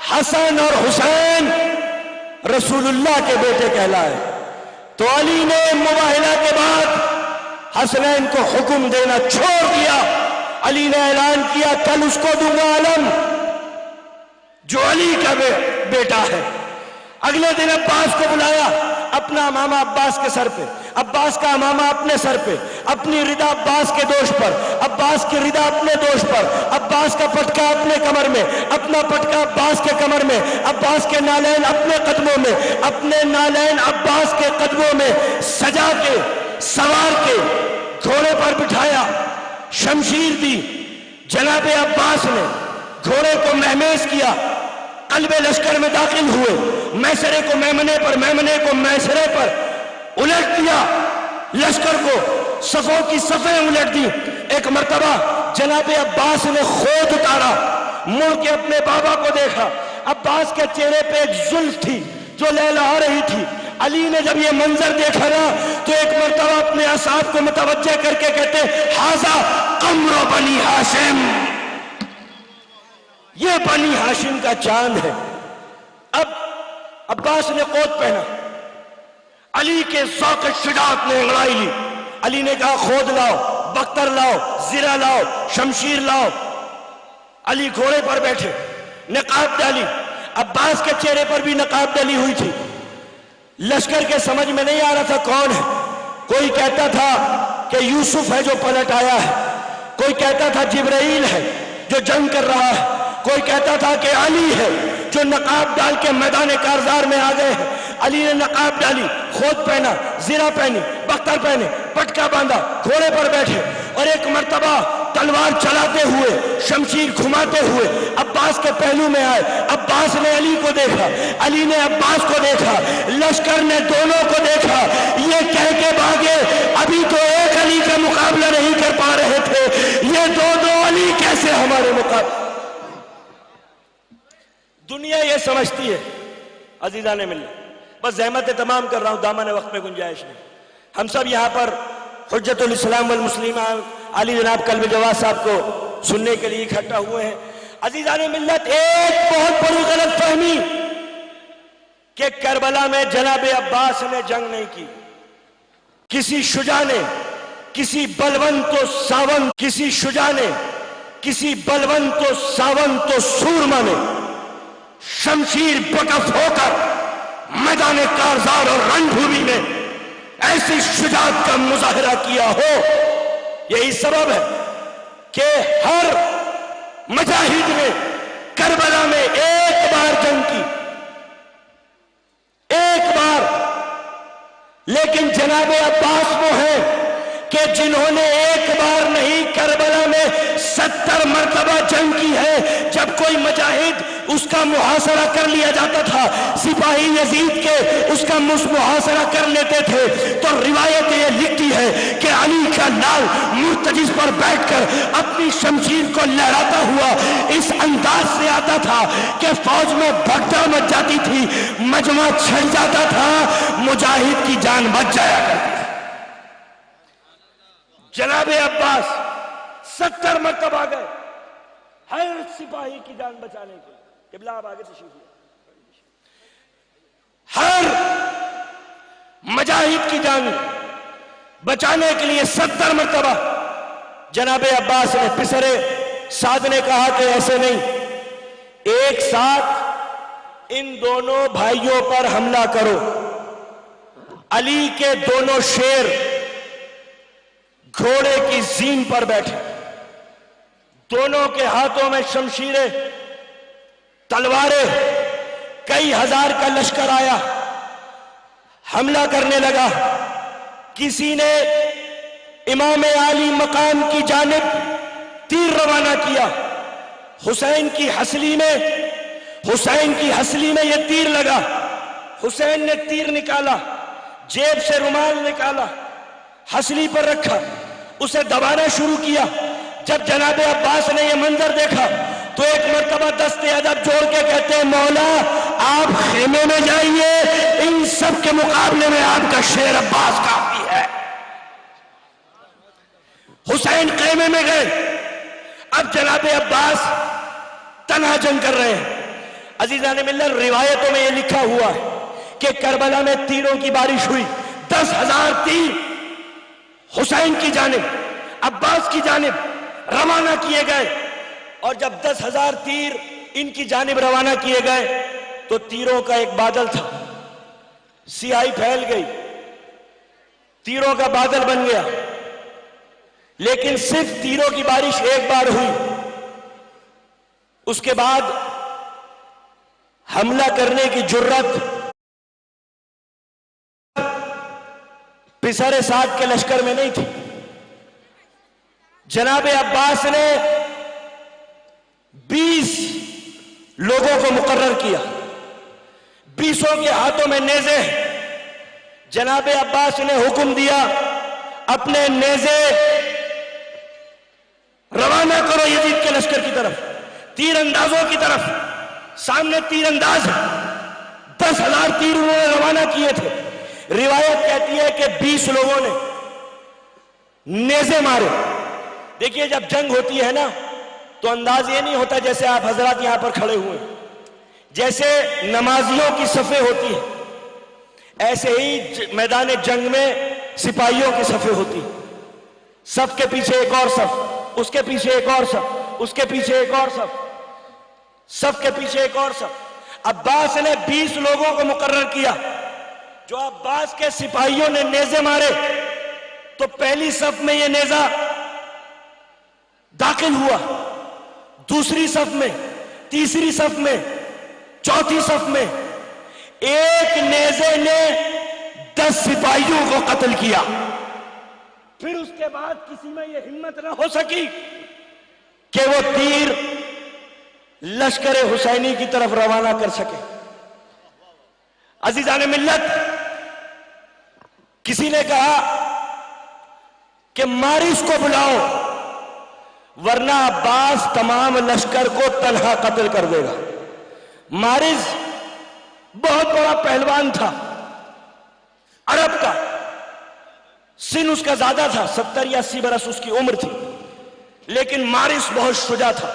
हसन और हुसैन रसूलुल्लाह के बेटे कहलाए, तो अली ने मुबाहिला के बाद हसनैन को हुक्म देना छोड़ दिया। अली ने ऐलान किया कल उसको दूंगा अलम जो अली का बेटा है। अगले दिन अब्बास को बुलाया, अपना मामा अब्बास के सर पे, अब्बास का मामा अपने सर पे, अपनी रिदा अब्बास के दोष पर, अब्बास की रिदा अपने दोष पर, अब्बास का पटका अपने कमर में, अपना पटका अब्बास के कमर में, अब्बास के नालैन अपने कदमों में, अपने नालैन अब्बास के कदमों में सजा के, सवार के, घोड़े पर बिठाया, शमशीर दी। जनाबे अब्बास ने घोड़े को महमेज किया, कल्बे लश्कर में दाखिल हुए, मैसरे को मेमने पर, मेमने को मैसरे पर उलट दिया, लश्कर को सफों की सफें उलट दी। एक मर्तबा जनाबे अब्बास ने खोद उतारा, मुड़ के अपने बाबा को देखा। अब्बास के चेहरे पे एक जुल्फ थी जो लहलहा रही थी। अली ने जब ये मंजर देखा ना तो एक मर्तबा अपने असाब को मुतवज्जे करके कहते, हाजा कमरो बनी हाशिम, ये बनी हाशिम का चांद है। अब अब्बास ने कोट पहना, अली के ज़ौक़ शुजाअत ने अंगड़ाई ली। अली ने कहा खोद लाओ, बख्तर लाओ, ज़िरा लाओ, शमशीर लाओ। अली घोड़े पर बैठे, नकाब डाली। अब्बास के चेहरे पर भी नकाब डाली हुई थी। लश्कर के समझ में नहीं आ रहा था कौन है। कोई कहता था कि यूसुफ है जो पलट आया है, कोई कहता था जिब्राइल है जो जंग कर रहा है, कोई कहता था कि अली है जो नकाब डाल के मैदान कारजार में आ गए हैं। अली ने नकाब डाली, खोद पहना, ज़िरा पहनी, बख्तर पहने, पटका बांधा, घोड़े पर बैठे और एक मर्तबा तलवार चलाते हुए, शमशीर घुमाते हुए अब्बास के पहलू में आए। अब्बास ने अली को देखा, अली ने अब्बास को देखा, लश्कर ने दोनों को देखा। ये कह के भागे, अभी तो एक अली का मुकाबला नहीं कर पा रहे थे, ये दो अली कैसे हमारे मुकाबले। दुनिया ये समझती है अजीजा ने मिलना, बस जहमत तमाम कर रहा हूं, दामन वक्त में गुंजाइश नहीं। हम सब यहाँ पर हुज्जतुल इस्लाम वल मुस्लिम अली जनाब कल्ब जवाद साहब को सुनने के लिए इकट्ठा हुए हैं। अजीजा ने मिल्लत, एक बहुत बड़ी गलत फहमी कि करबला में जनाबे अब्बास ने जंग नहीं की। किसी शुजा ने, किसी बलवंत सावंत, किसी शुजा ने, किसी बलवंत सावंत सूरमा ने शमशीर बकफ होकर मैदान कारजार और रणभूमि में ऐसी शुजाअत का मुजाहरा किया हो। यही सबब है कि हर मुजाहिद ने करबला में एक बार जंग की, एक बार। लेकिन जनाबे अब्बास वो है कि जिन्होंने एक बार नहीं करबला में 70 मरतबा जंग की है। जब कोई मुजाहिद उसका मुहासरा कर लिया जाता था, सिपाही यजीद के उसका मुहासरा कर लेते थे, तो रिवायत ये लिखती है कि अली का लाल मुर्तजिज पर बैठकर अपनी शमशीर को लहराता हुआ इस अंदाज से आता था कि फौज में भगदड़ मच जाती थी, मजमा छिड़ जाता था, मुजाहिद की जान बच जाया करती। जनाबे अब्बास 70 मरतबा गए हर सिपाही की जान बचाने के लिए। किबला आप आगे तशरीफ ले। हर मुजाहिद की जान बचाने के लिए 70 मरतबा जनाबे अब्बास ने पिसरे साद ने कहा कि ऐसे नहीं, एक साथ इन दोनों भाइयों पर हमला करो। अली के दोनों शेर घोड़े की जीन पर बैठे, दोनों के हाथों में शमशीरें, तलवारें, कई हजार का लश्कर आया, हमला करने लगा। किसी ने इमाम आली मकाम की जानिब तीर रवाना किया। हुसैन की हसली में यह तीर लगा। हुसैन ने तीर निकाला, जेब से रुमाल निकाला, हसली पर रखा, उसे दबाना शुरू किया। जब जनाबे अब्बास ने यह मंजर देखा तो एक मर्तबा दस्ते अदब जोड़ के कहते हैं, मौला आप खेमे में जाइए, इन सब के मुकाबले में आपका शेर अब्बास काफी है। हुसैन खेमे में गए। अब जनाबे अब्बास तन्हा जंग कर रहे हैं। अजीजा ने मिल्लत, रिवायतों में यह लिखा हुआ है कि करबला में तीरों की बारिश हुई। 10,000 तीर हुसैन की जानिब, अब्बास की जानिब रवाना किए गए। और जब 10,000 तीर इनकी जानिब रवाना किए गए तो तीरों का एक बादल था, सियाही फैल गई, तीरों का बादल बन गया। लेकिन सिर्फ तीरों की बारिश एक बार हुई, उसके बाद हमला करने की जुर्रत पिसरे साद के लश्कर में नहीं थी। जनाबे अब्बास ने 20 लोगों को मुकर्रर किया, 20 के हाथों में नेज़े। जनाबे अब्बास ने हुक्म दिया, अपने नेज़े रवाना करो यजीद के लश्कर की तरफ, तीरंदाजों की तरफ। सामने तीरंदाज 10,000 तीर उन्होंने रवाना किए थे। रिवायत कहती है कि 20 लोगों ने नेज़े मारे। देखिए जब जंग होती है ना तो अंदाज ये नहीं होता जैसे आप हजरात यहां पर खड़े हुए, जैसे नमाजियों की सफ़े होती है ऐसे ही मैदान जंग में सिपाहियों की सफ़े होती। सफ के पीछे एक और सफ, उसके पीछे एक और सफ, उसके पीछे एक और सफ, सफ के पीछे एक और सफ। अब्बास ने 20 लोगों को मुकर्रर किया। जो अब्बास के सिपाहियों ने नेज़े मारे तो पहली सफ में यह नेज़ा दाखिल हुआ, दूसरी सफ में, तीसरी सफ में, चौथी सफ में। एक नेज़े ने 10 सिपाहियों को कत्ल किया। फिर उसके बाद किसी में यह हिम्मत ना हो सकी कि वो तीर लश्कर हुसैनी की तरफ रवाना कर सके। अजीजान मिल्लत, किसी ने कहा कि मारिस को बुलाओ वरना अब्बास तमाम लश्कर को तन्हा कत्ल कर देगा। मारिस बहुत बड़ा पहलवान था, अरब का, सिन उसका ज्यादा था, 70 या 80 बरस उसकी उम्र थी, लेकिन मारिस बहुत शुजा था।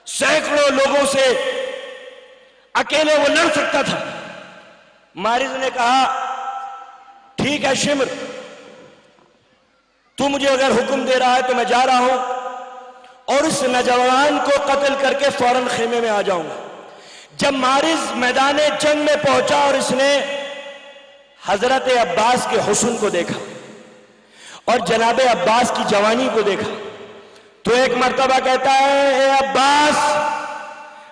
सैकड़ों लोगों से अकेले वो लड़ सकता था। मारिस ने कहा ठीक है शिमर, तू मुझे अगर हुक्म दे रहा है तो मैं जा रहा हूं और इस नौजवान को कत्ल करके फौरन खेमे में आ जाऊंगा। जब मारिस मैदान जंग में पहुंचा और इसने हजरत अब्बास के हुस्न को देखा और जनाब अब्बास की जवानी को देखा तो एक मर्तबा कहता है, ए अब्बास,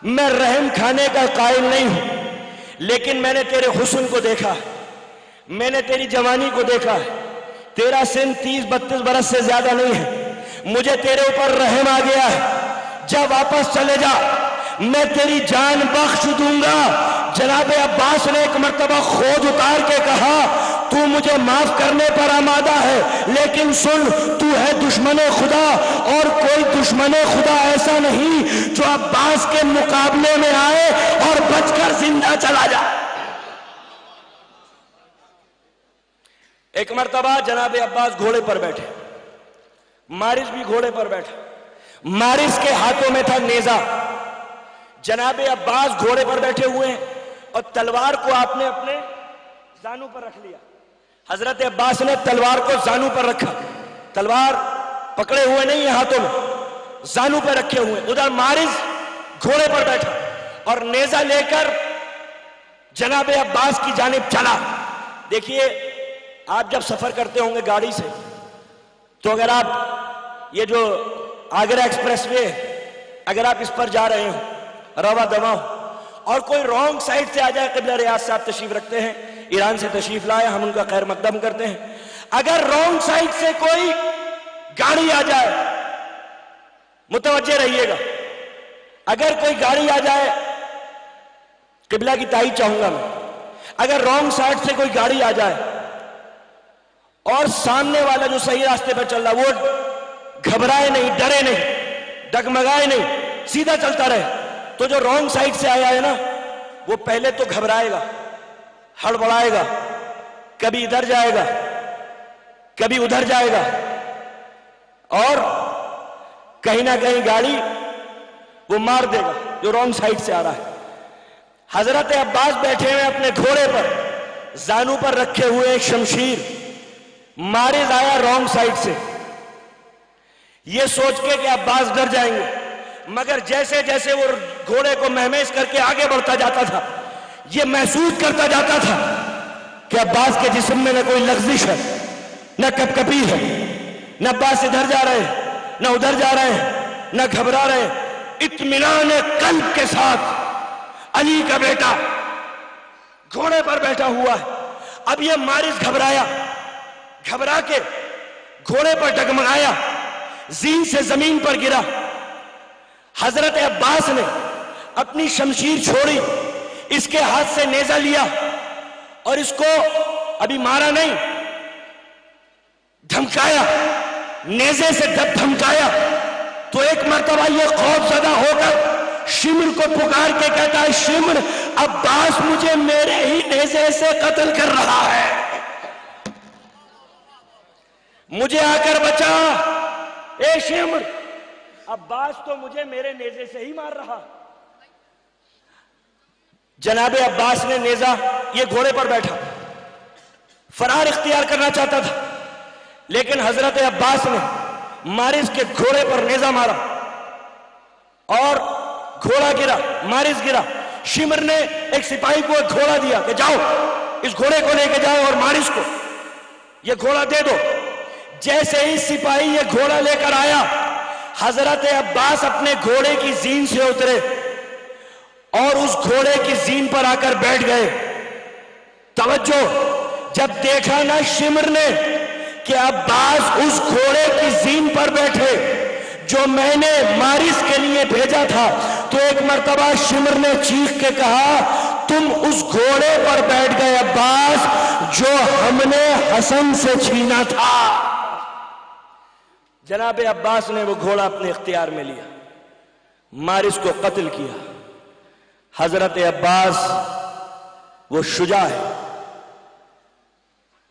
मैं रहम खाने का कायल नहीं हूं, लेकिन मैंने तेरे हुस्न को देखा है, मैंने तेरी जवानी को देखा है। तेरा सिन 30-32 बरस से ज्यादा नहीं है, मुझे तेरे ऊपर रहम आ गया है। जब वापस चले जा, मैं तेरी जान बख्श दूंगा। जनाब अब्बास ने एक मर्तबा खोज उतार के कहा, तू मुझे माफ करने पर आमादा है, लेकिन सुन, तू है दुश्मन खुदा और कोई दुश्मन खुदा ऐसा नहीं जो अब्बास के मुकाबले में आए और बचकर जिंदा चला जाए। एक मर्तबा जनाब अब्बास घोड़े पर बैठे, मारिस भी घोड़े पर बैठा। मारिस के हाथों में था नेजा, जनाब अब्बास घोड़े पर बैठे हुए हैं और तलवार को आपने अपने जानू पर रख लिया। हजरत अब्बास ने तलवार को जानू पर रखा, तलवार पकड़े हुए नहीं है हाथों में, जानू पर रखे हुए। उधर मारिस घोड़े पर बैठा और नेजा लेकर जनाब अब्बास की जानिब चला। देखिए, आप जब सफर करते होंगे गाड़ी से तो अगर आप ये जो आगरा एक्सप्रेस वे अगर आप इस पर जा रहे हो रवा दवा और कोई रॉन्ग साइड से आ जाए, क़िबला रियाज साहब तशरीफ रखते हैं, ईरान से तशरीफ लाए, हम उनका खैर मकदम करते हैं। अगर रॉन्ग साइड से कोई गाड़ी आ जाए, मुतवज्जे रहिएगा, अगर कोई गाड़ी आ जाए, क़िबला की ताईद चाहूंगा मैं, अगर रॉन्ग साइड से कोई गाड़ी आ जाए और सामने वाला जो सही रास्ते पर चल रहा वो घबराए नहीं, डरे नहीं, डगमगाए नहीं, सीधा चलता रहे, तो जो रॉन्ग साइड से आया है ना वो पहले तो घबराएगा, हड़बड़ाएगा, कभी इधर जाएगा, कभी उधर जाएगा और कहीं ना कहीं गाड़ी वो मार देगा जो रॉन्ग साइड से आ रहा है। हजरत अब्बास बैठे हुए अपने घोड़े पर, जानू पर रखे हुए एक शमशीर, मारिस आया रॉन्ग साइड से, ये सोच के कि अब्बास डर जाएंगे, मगर जैसे जैसे वो घोड़े को महमेज करके आगे बढ़ता जाता था, ये महसूस करता जाता था कि अब्बास के जिस्म में न कोई लग़्ज़िश है, न कपकपी है, न अब्बास इधर जा रहे हैं, न उधर जा रहे हैं, न घबरा रहे हैं। इत्मीनान कल्ब के साथ अली का बेटा घोड़े पर बैठा हुआ है। अब ये मारिस घबराया, घबरा के घोड़े पर डगमगाया, जीन से जमीन पर गिरा। हजरत अब्बास ने अपनी शमशीर छोड़ी, इसके हाथ से नेजा लिया और इसको अभी मारा नहीं, धमकाया, नेजे से धमकाया तो एक मर्तबा ये खौफजदा होकर शिमर को पुकार के कहता है, शिमर अब्बास मुझे मेरे ही नेज़े से कत्ल कर रहा है, मुझे आकर बचा। ए शिमर, अब्बास तो मुझे मेरे नेज़े से ही मार रहा। जनाबे अब्बास ने नेज़ा, ये घोड़े पर बैठा, फरार इख्तियार करना चाहता था, लेकिन हजरत अब्बास ने मारिस के घोड़े पर नेज़ा मारा और घोड़ा गिरा, मारिस गिरा। शिमर ने एक सिपाही को एक घोड़ा दिया कि जाओ इस घोड़े को लेके जाओ और मारिस को ये घोड़ा दे दो। जैसे ही सिपाही ये घोड़ा लेकर आया, हजरत अब्बास अपने घोड़े की जीन से उतरे और उस घोड़े की जीन पर आकर बैठ गए। तवज्जो, जब देखा ना शिमर ने कि अब्बास उस घोड़े की जीन पर बैठे जो मैंने मारिस के लिए भेजा था, तो एक मर्तबा शिमर ने चीख के कहा, तुम उस घोड़े पर बैठ गए अब्बास जो हमने हसन से छीना था। जनाबे अब्बास ने वो घोड़ा अपने इख्तियार में लिया, मारिस को कत्ल किया। हजरत अब्बास वो शुजा है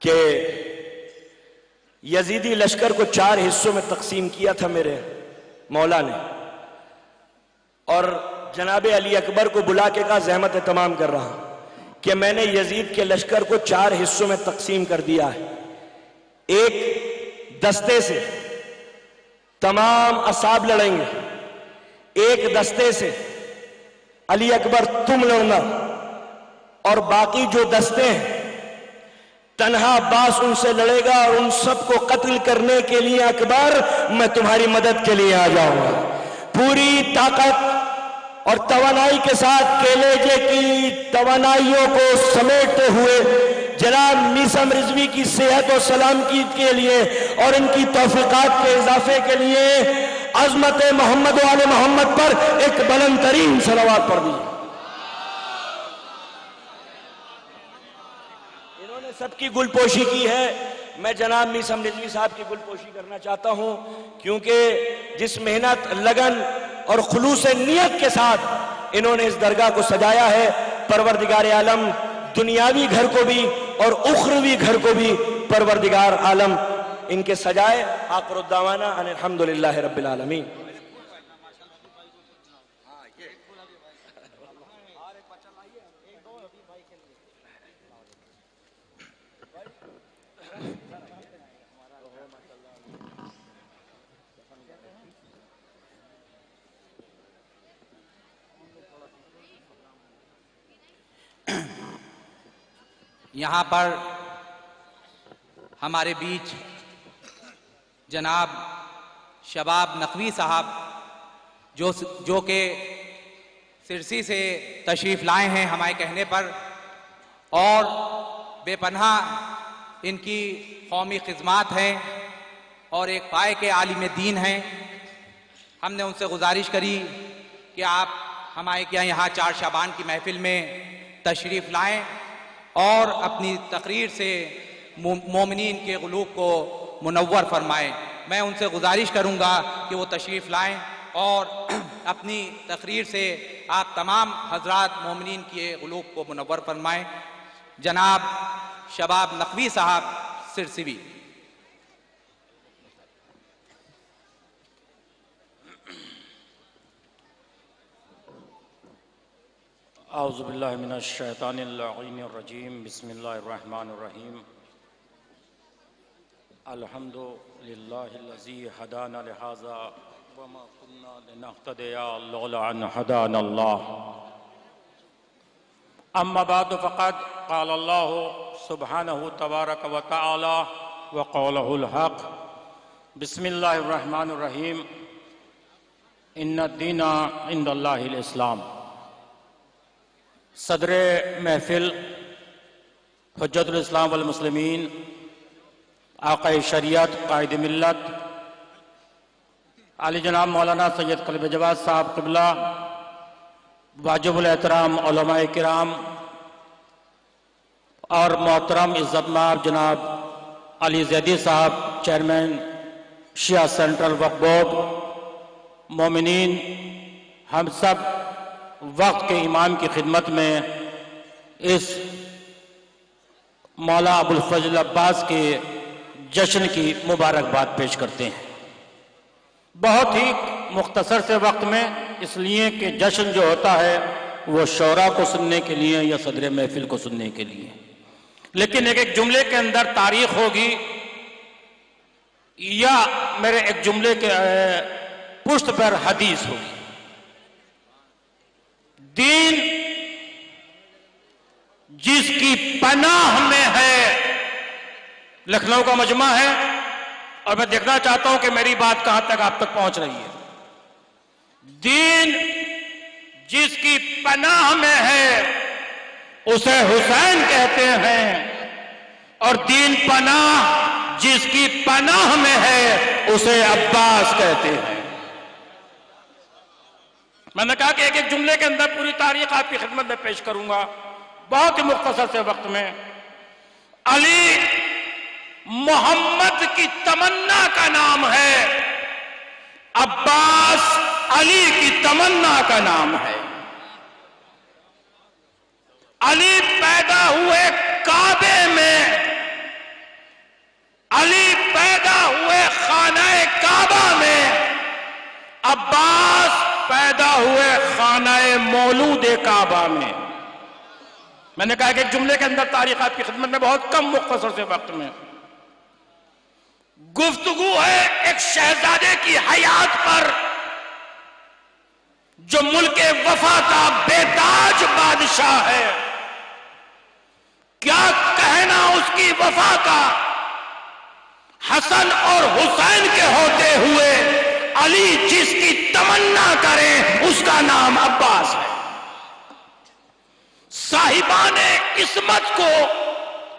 कि यजीदी लश्कर को 4 हिस्सों में तकसीम किया था मेरे मौला ने, और जनाबे अली अकबर को बुला के कहा, ज़हमत तमाम कर रहा हूं कि मैंने यजीद के लश्कर को 4 हिस्सों में तकसीम कर दिया है। एक दस्ते से तमाम असाब लड़ेंगे, एक दस्ते से अली अकबर तुम लड़ना, और बाकी जो दस्ते हैं तन्हा अब्बास उनसे लड़ेगा और उन सबको कत्ल करने के लिए अकबर मैं तुम्हारी मदद के लिए आ जाऊंगा। पूरी ताकत और तवानाई के साथ केलेजे की तवानाइयों को समेटते हुए जनाब मीसम रिजवी की सेहत और सलामती के लिए और इनकी तौफीकात के इजाफे के लिए अजमत मोहम्मद वाले मोहम्मद पर एक बुलंद तरीन सलावत पढ़ दी। इन्होंने सबकी गुलपोशी की है। मैं जनाब मीसम रिजवी साहब की गुलपोशी करना चाहता हूं, क्योंकि जिस मेहनत, लगन और खुलूस नियत के साथ इन्होंने इस दरगाह को सजाया है, परवरदिगार आलम दुनियावी घर को भी और उखरवी घर को भी परवरदिगार आलम इनके सजाए। आखिरुद्दावाना अल्हम्दुलिल्लाहि रब्बिल आलमीन। यहाँ पर हमारे बीच जनाब शबाब नकवी साहब जो कि सिरसी से तशरीफ़ लाए हैं हमारे कहने पर, और बेपनाह इनकी कौमी खिदमात हैं और एक पाए के आलिम दीन हैं। हमने उनसे गुजारिश करी कि आप हमारे क्या यहाँ 4 शाबान की महफिल में तशरीफ़ लाएं और अपनी तकरीर से मोमिनीन के क़ुलूब को मुनव्वर फरमाएं। मैं उनसे गुजारिश करूंगा कि वो तशरीफ़ लाएं और अपनी तकरीर से आप तमाम हजरात मोमिनीन के क़ुलूब को मुनव्वर फरमाएं। जनाब शबाब नकवी साहब सिरसिवी। औज़ुबिल्लाहि मिनश्शैतानिर्रजीम बिस्मिल्लाहिर्रहमानिर्रहीम अल्हम्दुलिल्लाहिल्लज़ी हदाना लिहाज़ा वमा कुन्ना लिनहतदिया लौला अन हदानल्लाह अम्मा बादु फ़क़द क़ाल अल्लाहु सुब्हानहु तबारक व तआला व क़ौलहुल हक़ बिस्मिल्लाहिर्रहमानिर्रहीम इन्नद्दीना इंदल्लाहिल इस्लाम। सदरे महफिल हुज्जतुल इस्लाम वल मुस्लिमीन आक़ाए शरीयत कायद मिल्लत आली जनाब मौलाना सैयद क़ल्ब जवाद साहब क़िबला, वाजिबुल एहतराम उलमाए किराम और मोहतरम इज़्ज़तमाब जनाब अली ज़ैदी साहब चेयरमैन शिया सेंट्रल वक्फ बोर्ड, मोमिनीन, हम सब वक्त के इमाम की खिदमत में इस मौला अबुल फजल अब्बास के जश्न की मुबारकबाद पेश करते हैं। बहुत ही मुख्तसर से वक्त में, इसलिए कि जश्न जो होता है वो शौरा को सुनने के लिए या सदर महफिल को सुनने के लिए, लेकिन एक एक जुमले के अंदर तारीख होगी या मेरे एक जुमले के पुष्ट पर हदीस होगी। दीन जिसकी पनाह में है, लखनऊ का मजमा है और मैं देखना चाहता हूं कि मेरी बात कहां तक आप तक पहुंच रही है। दीन जिसकी पनाह में है उसे हुसैन कहते हैं, और दीन पनाह जिसकी पनाह में है उसे अब्बास कहते हैं। मैंने कहा कि एक एक जुमले के अंदर पूरी तारीख आपकी खिदमत में पेश करूंगा बहुत ही मुख्तसर से वक्त में। अली मोहम्मद की तमन्ना का नाम है, अब्बास अली की तमन्ना का नाम है। अली पैदा हुए काबे में, अली पैदा हुए खानाए काबा में, अब्बास पैदा हुए खानाए मौलूदे काबा में। मैंने कहा कि एक जुमले के अंदर तारीख आपकी खिदमत में बहुत कम मुख्तसर से वक्त में गुफ्तगू है एक शहजादे की हयात पर जो मुल्के वफा का बेताज बादशाह है। क्या कहना उसकी वफा का, हसन और हुसैन के होते हुए अली जिसकी तमन्ना करे उसका नाम अब्बास है। साहिबाने इस्मत को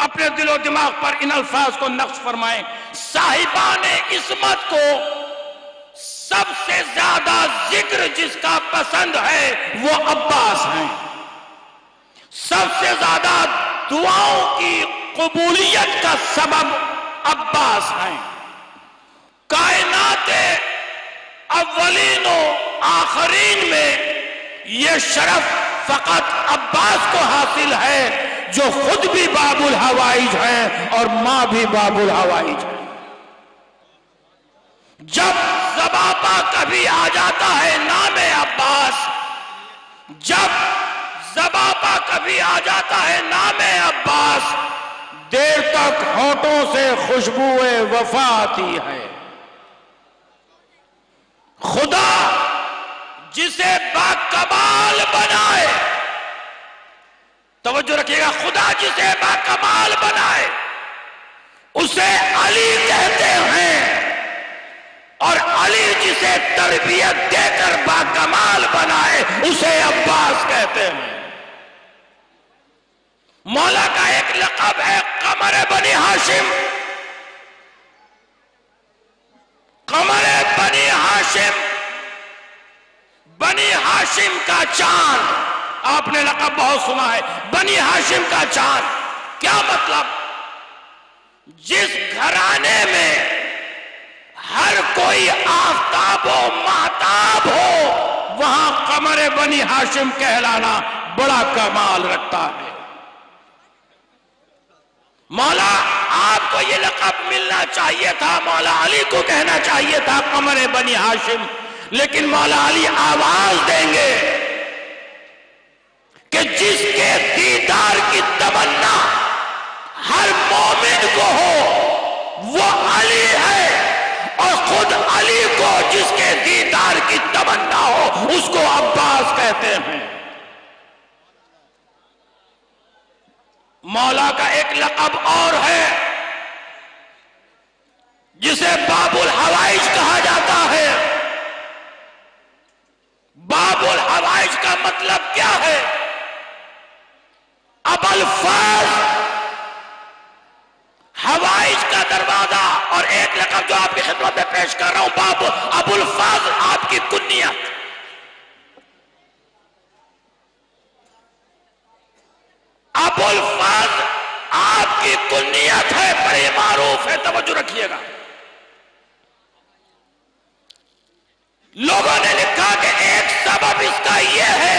अपने दिलो दिमाग पर इन अल्फाज को नक्श फरमाएं। साहिबाने इस्मत को सबसे ज्यादा जिक्र जिसका पसंद है वो अब्बास हैं। सबसे ज्यादा दुआओं की कबूलियत का सबब अब्बास हैं। कायनात अव्वलीनो आखरीन में यह शरफ फकत अब्बास को हासिल है जो खुद भी बाबुल हवाइज हैं और मां भी बाबुल हवाइज है। जब ज़बापा कभी आ जाता है नामे अब्बास, जब ज़बापा कभी आ जाता है नामे अब्बास, देर तक होठों से खुशबुए वफा आती है। खुदा जिसे बाकमाल बनाए, तवज्जो रखिएगा, खुदा जिसे बाकमाल बनाए उसे अली कहते हैं, और अली जिसे तरबियत देकर बाकमाल बनाए उसे अब्बास कहते हैं। मौला का एक लक़ब है कमर बनी हाशिम। कमर बनी हाशिम, बनी हाशिम का चांद। आपने लक़ब बहुत सुना है, बनी हाशिम का चांद। क्या मतलब? जिस घराने में हर कोई आफताब हो महताब हो वहां कमर बनी हाशिम कहलाना बड़ा कमाल रखता है। मौला आपको ये लक़ब मिलना चाहिए था, मौला अली को कहना चाहिए था कमर बनी हाशिम, लेकिन मौला अली आवाज देंगे कि जिसके दीदार की तमन्ना हर मोमिन को हो वो अली है, और खुद अली को जिसके दीदार की तमन्ना हो उसको अब्बास कहते हैं। मौला का एक लक़ब और है जिसे बाबुल हवाइज कहा जाता है। बाबुल हवाइज का मतलब क्या है? अबुल फज, हवाइज का दरवाजा। और एक लक़ब जो आपकी खिदमत में पेश कर रहा हूं, बाबुल अबुल फज आपकी कुन्नियत। अबुल फज आपकी कुन्नियत है, बड़ी मारूफ है, तवज्जो रखिएगा। लोगों ने लिखा कि एक सबब इसका यह है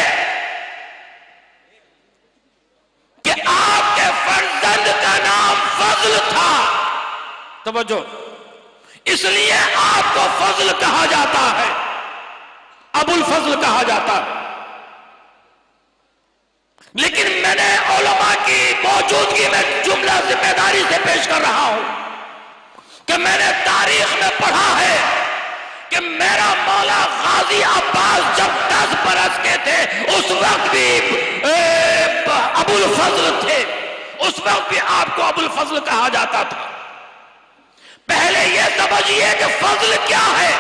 कि आपके फर्जंद का नाम फजल था, तवज्जो, इसलिए आपको फजल कहा जाता है, अबुल फजल कहा जाता है। लेकिन मैंने उलमा की मौजूदगी में जुमला जिम्मेदारी से पेश कर रहा हूं कि मैंने तारीख में पढ़ा है कि मेरा मौला गाजी अब्बास जब 10 बरस के थे उस वक्त भी अबुल फजल थे, उस वक्त भी आपको अबुल फजल कहा जाता था। पहले यह समझिए कि फजल क्या है,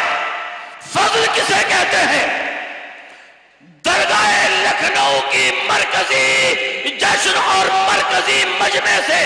फजल किसे कहते हैं। दरगाह लखनऊ की मरकजी जश्न और मरकजी मजमे से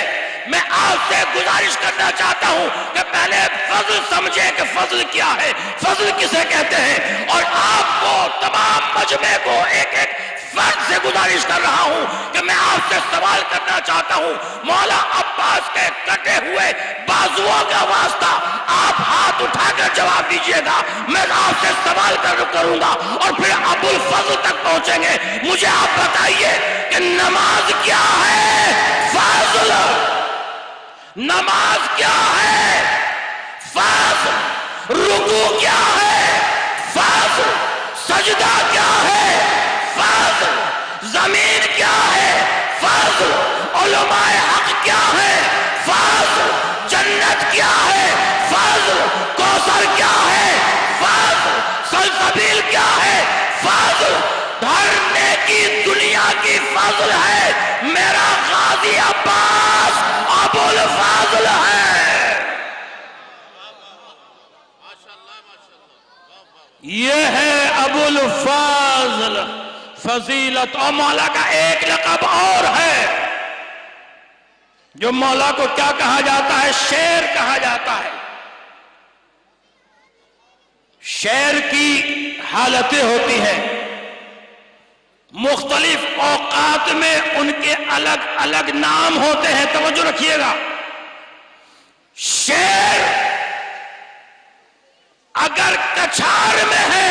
मैं आपसे गुजारिश करना चाहता हूं कि पहले फजल समझे कि फजल क्या है, फजल किसे कहते हैं। और आपको तमाम मजमे को एक एक फर्ज से गुजारिश कर रहा हूं कि मैं आपसे सवाल करना चाहता हूं। मौला अब्बास के कटे हुए बाजुओं का वास्ता आप हाथ उठाकर जवाब दीजिएगा, मैं आपसे सवाल करूंगा और फिर अबुल फजल तक पहुंचेंगे। मुझे आप बताइए कि नमाज क्या है, फजल, नमाज क्या है, फजल, रुकू क्या है, फजल, सजदा क्या है, फजल, जमीन क्या है, फजल, उलमाए हक क्या है, फजल, जन्नत क्या है, फजल, कौसर क्या है, फजल, सलसबील क्या है, फजल, धरने की दुनिया की फजल है। मेरा गाजी अब्बास अबुल फजल है। यह है अबुल फजल, फजीलत। और मौला का एक लक़ब और है, जो मौला को क्या कहा जाता है, शेर कहा जाता है। शेर की हालतें होती हैं, मुख्तलिफ औकात में उनके अलग अलग नाम होते हैं, तवज्जो रखिएगा। शेर अगर कछाड़ में है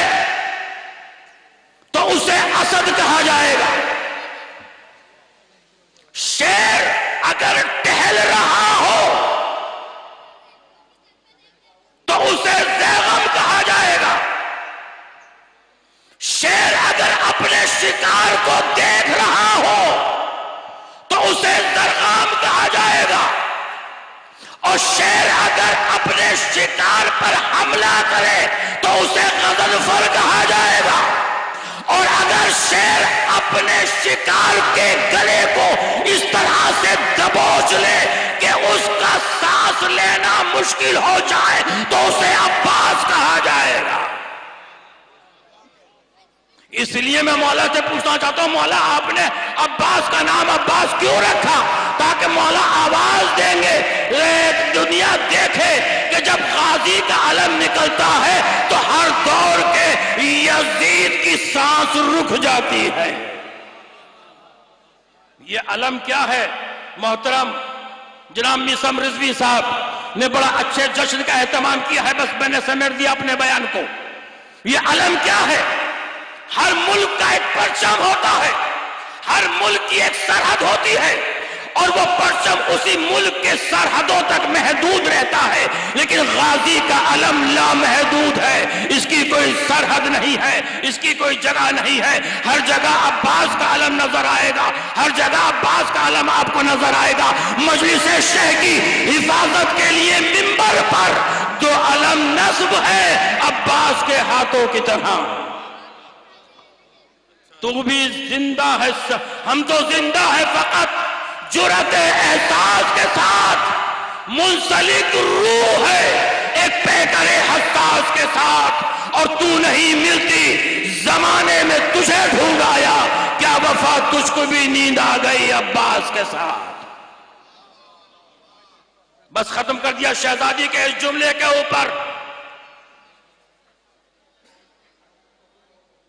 तो उसे असद कहा जाएगा। शेर अगर टहल रहा हो तो उसे ज़ैगम कहा जाएगा। शेर अगर अपने शिकार को देख रहा हो तो उसे ज़रगाम कहा जाएगा। और शेर अगर अपने शिकार पर हमला करे तो उसे गज़नफर कहा जाएगा। और अगर शेर अपने शिकार के गले को इस तरह से दबोच ले कि उसका सांस लेना मुश्किल हो जाए तो उसे अब्बास कहा जाएगा। इसलिए मैं मौला से पूछना चाहता हूं, मौला आपने अब्बास का नाम अब्बास क्यों रखा? ताकि मौला आवाज देंगे, दुनिया देखे कि जब गाजी का अलम निकलता है तो हर दौर के यजीद की सांस रुक जाती है। ये अलम क्या है? मोहतरम जनाब मिसम रिजवी साहब ने बड़ा अच्छे जश्न का एहतमाम किया है, बस मैंने समेट दिया अपने बयान को। ये अलम क्या है? हर मुल्क का एक परचम होता है, हर मुल्क की एक सरहद होती है और वो परचम उसी मुल्क के सरहदों तक महदूद रहता है। लेकिन गाजी का अलम लामहदूद है, इसकी कोई सरहद नहीं है, इसकी कोई जगह नहीं है। हर जगह अब्बास का अलम नजर आएगा, हर जगह अब्बास का अलम आपको नजर आएगा। मजलिस शेख की हिफाजत के लिए मिंबर पर जो अलम नस्ब है अब्बास के हाथों की तरह, तू भी जिंदा है, हम तो जिंदा है फकत जुरत एहसास के साथ, मुंसलिक रूह है एक पैकरे हसास के साथ। और तू नहीं मिलती जमाने में तुझे ढूंढ आया, क्या वफा तुझको भी नींद आ गई अब्बास के साथ। बस खत्म कर दिया शहजादी के इस जुमले के ऊपर।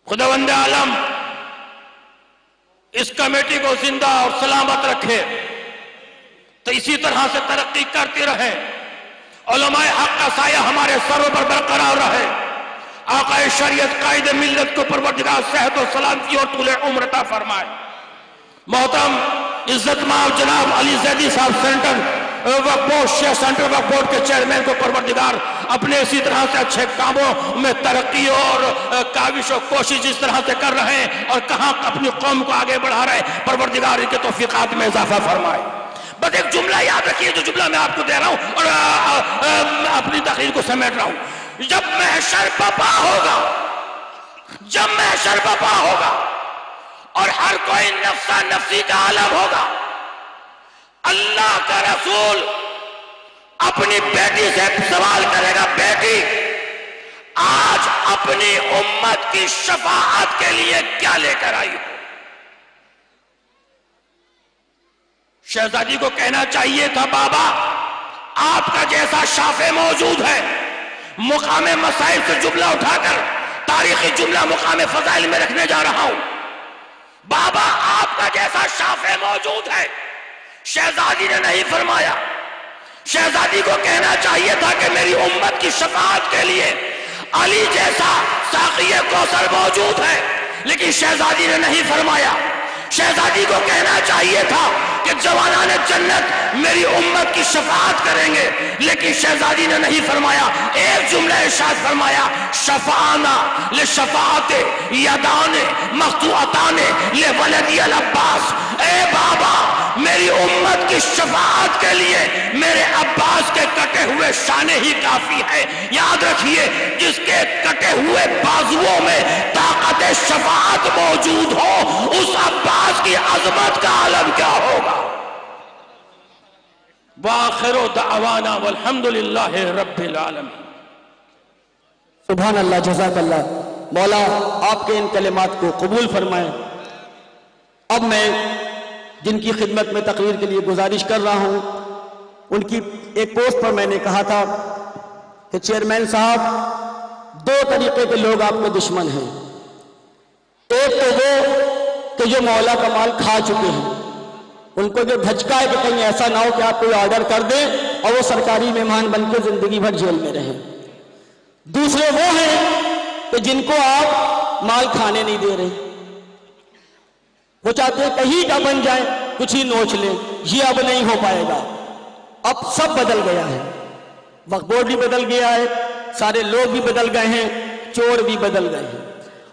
खुदावंद आलम इस कमेटी को जिंदा और सलामत रखे, तो इसी तरह से तरक्की करती रहे, उलमाए हक का साया हमारे सरों पर बरकरार रहे। आकाए शरीयत कायद मिल्लत को परवरदिगार सेहत और सलामती और तूले उम्र अता फरमाए। मोहतरम इज्जत माब जनाब अली जैदी साहब सेंटर वक्फ बोर्ड शेयर सेंटर वक्फ बोर्ड के चेयरमैन को परवरदिगार अपने इसी तरह से अच्छे कामों में तरक्की और काविश और कोशिश इस तरह से कर रहे हैं और कहां अपनी कौम को आगे बढ़ा रहे हैं, परवरदिगार इनके तौफीकात में इजाफा फरमाए। बस एक जुमला याद रखिए, जो जुमला मैं आपको दे रहा हूं और अपनी तकरीर को समेट रहा हूं। जब महशर बपा होगा, जब महशर बपा होगा और हर कोई नफ्सा नफ्सी का आलम होगा, अल्लाह का रसूल अपनी बेटी से सवाल करेगा, बेटी आज अपनी उम्मत की शफाअत के लिए क्या लेकर आई हो? शहजादी को कहना चाहिए था, बाबा आपका जैसा शाफे मौजूद है। मुकामे मसाइल से जुमला उठाकर तारीखी जुमला मुकामे फजाइल में रखने जा रहा हूं। बाबा आपका जैसा शाफे मौजूद है। शहजादी ने नहीं फरमाया। शहजादी को कहना चाहिए था कि मेरी उम्मत की शफाअत के लिए अली जैसा साक़िए कौसर मौजूद है, लेकिन शहजादी ने नहीं फरमाया। शहजादी को कहना चाहिए था कि जवानान जन्नत मेरी उम्मत की शफाअत करेंगे, लेकिन शहजादी ने नहीं फरमाया। एक जुमला इरशाद फरमाया, शफाना ले शफाअते यदाने मख्तूअताने ले वलदी अल अब्बास। ए बाबा मेरी उम्मत की शफाअत के लिए मेरे अब्बास के कटे हुए शाने ही काफी है। याद रखिए, जिसके कटे हुए बाजुओं में ताकत शफाअत मौजूद हो, उस अब्बास की अजमत का आलम क्या होगा। वाखिरु दअवाना वल्हम्दुलिल्लाहि रब्बिल आलमीन। सुभान अल्लाह, जज़ाकल्लाह। मौला आपके इन कलिमात को कबूल फरमाए। अब मैं जिनकी खिदमत में तकरीर के लिए गुजारिश कर रहा हूं, उनकी एक पोस्ट पर मैंने कहा था कि चेयरमैन साहब, दो तरीके के लोग आपके दुश्मन हैं। एक तो वो कि जो मौला का माल खा चुके हैं, उनको जो धचका है कि कहीं ऐसा ना हो कि आप कोई ऑर्डर कर दें और वो सरकारी मेहमान बनकर जिंदगी भर जेल में रहें। दूसरे वो हैं कि जिनको आप माल खाने नहीं दे रहे, वो चाहते हैं कहीं का बन जाए, कुछ ही नोच लें। ये अब नहीं हो पाएगा। अब सब बदल गया है, वक्फ बोर्ड भी बदल गया है, सारे लोग भी बदल गए हैं, चोर भी बदल गए हैं।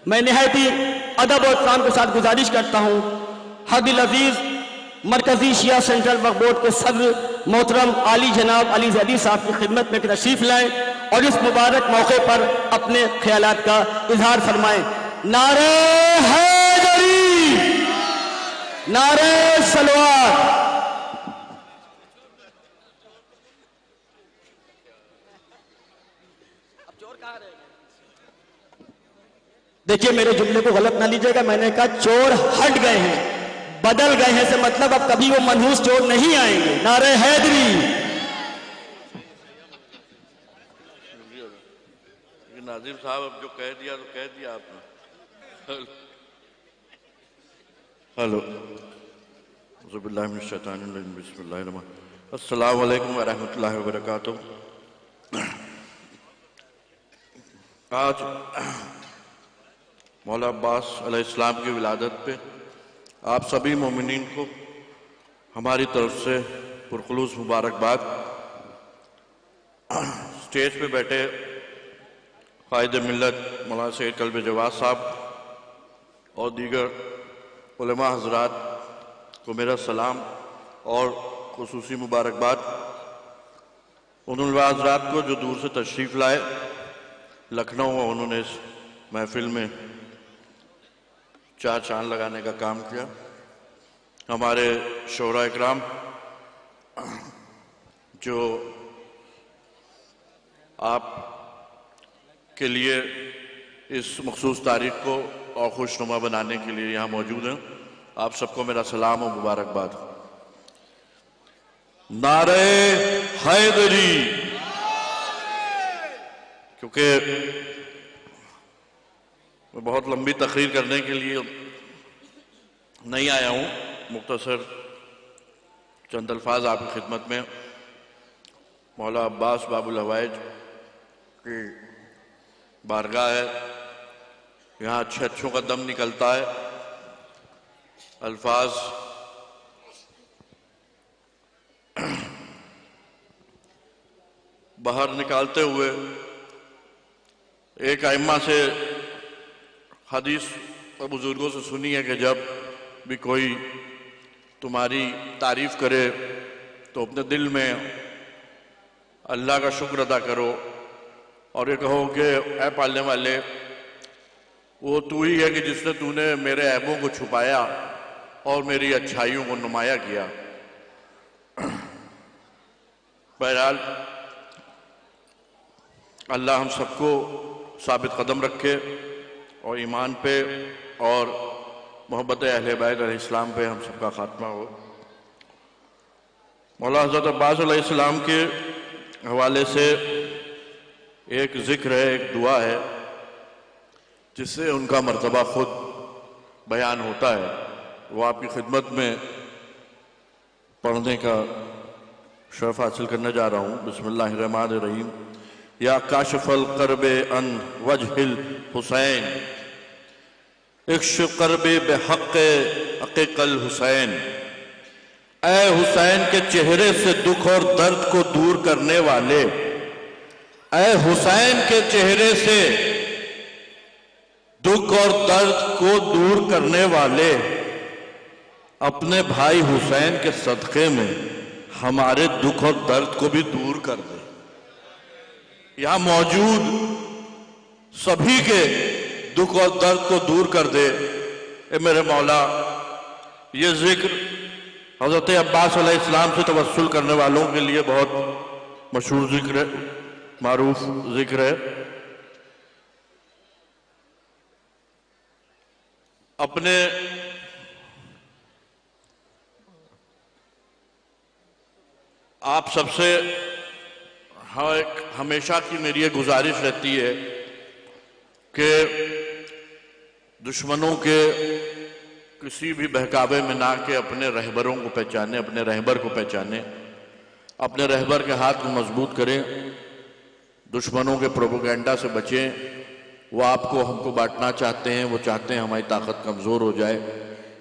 मैं निहायत ही अदब और इत्मीनान के साथ गुजारिश करता हूं, हदिल अजीज मरकजी शिया सेंट्रल वक्फ बोर्ड के सदर मोहतरम आली जनाब अली जैदी साहब की खिदमत में तशरीफ लाएं और इस मुबारक मौके पर अपने ख्यालात का इजहार फरमाएं। नारे हैदरी, नारे सलवात। देखिए, मेरे जुमले को गलत ना लीजिएगा, मैंने कहा चोर हट गए हैं, बदल गए हैं से मतलब अब कभी वो मनहूस चोर नहीं आएंगे। नारे हैदरी। नाजिम साहब अब जो कह दिया तो कह दिया आपने। हेलो, अस्सलाम वालेकुम व रहमतुल्लाहि व बरकातुहू। आज मौला अब्बास अलैहिस्सलाम की विलादत पे आप सभी मोमिनीन को हमारी तरफ से पुरखुलूस मुबारकबाद। स्टेज पे बैठे क़ाइद मिल्लत मौलाना सैयद कल्ब जवाद साहब और दीगर उलमा हज़रात को मेरा सलाम और खुसूसी मुबारकबाद। उन उलमा हज़रात को जो दूर से तशरीफ़ लाए लखनऊ में, उन्होंने इस महफिल में चार चांद लगाने का काम किया। हमारे शोरा इकराम जो आप के लिए इस मखसूस तारीख को और खुशनुमा बनाने के लिए यहाँ मौजूद हैं, आप सबको मेरा सलाम और मुबारकबाद। नारे हैदरी। क्योंकि मैं बहुत लंबी तकरीर करने के लिए नहीं आया हूँ, मुख्तसर चंद अल्फाज आपकी खिदमत में मौला अब्बास बाबुल हवाइज की बारगाह है, यहाँ अच्छे अच्छों का दम निकलता है। अल्फाज बाहर निकालते हुए एक आइम्मा से हदीस और बुजुर्गों से सुनी है कि जब भी कोई तुम्हारी तारीफ करे तो अपने दिल में अल्लाह का शुक्र अदा करो और ये कहो कि ऐ पालने वाले, वो तू ही है कि जिसने तूने मेरे ऐबों को छुपाया और मेरी अच्छाइयों को नुमाया किया। बहरहाल अल्लाह हम सबको साबित कदम रखे और ईमान पे और मोहब्बत अहले बैत अलैहिस्सलाम पे हम सबका खात्मा हो। मौला हज़रत अब्बास अलैहिस्सलाम के हवाले से एक जिक्र है, एक दुआ है जिससे उनका मर्तबा खुद बयान होता है। वो आपकी खिदमत में पढ़ने का शरफ हासिल करने जा रहा हूँ। बिस्मिल्लाहिर्रहमानिर्रहीम। या काशिफल कर्बे अन वजहिल हुसैन, इश्क कर्बे बेहक़्क़े अक़ीक़ल हुसैन। ऐ हुसैन के चेहरे से दुख और दर्द को दूर करने वाले, ऐ हुसैन के चेहरे से दुख और दर्द को दूर करने वाले, अपने भाई हुसैन के सदक़े में हमारे दुख और दर्द को भी दूर कर दे। यहां मौजूद सभी के दुख और दर्द को दूर कर दे। ए मेरे मौला, ये जिक्र हजरत अब्बास अलैहिस्सलाम से तवस्सुल करने वालों के लिए बहुत मशहूर जिक्र है, मारूफ जिक्र है। अपने आप सबसे हमेशा की मेरी ये गुजारिश रहती है कि दुश्मनों के किसी भी बहकावे में ना के अपने रहबरों को पहचाने, अपने रहबर को पहचाने, अपने रहबर के हाथ को मजबूत करें, दुश्मनों के प्रोपेगेंडा से बचें। वो आपको हमको बांटना चाहते हैं, वो चाहते हैं हमारी ताकत कमज़ोर हो जाए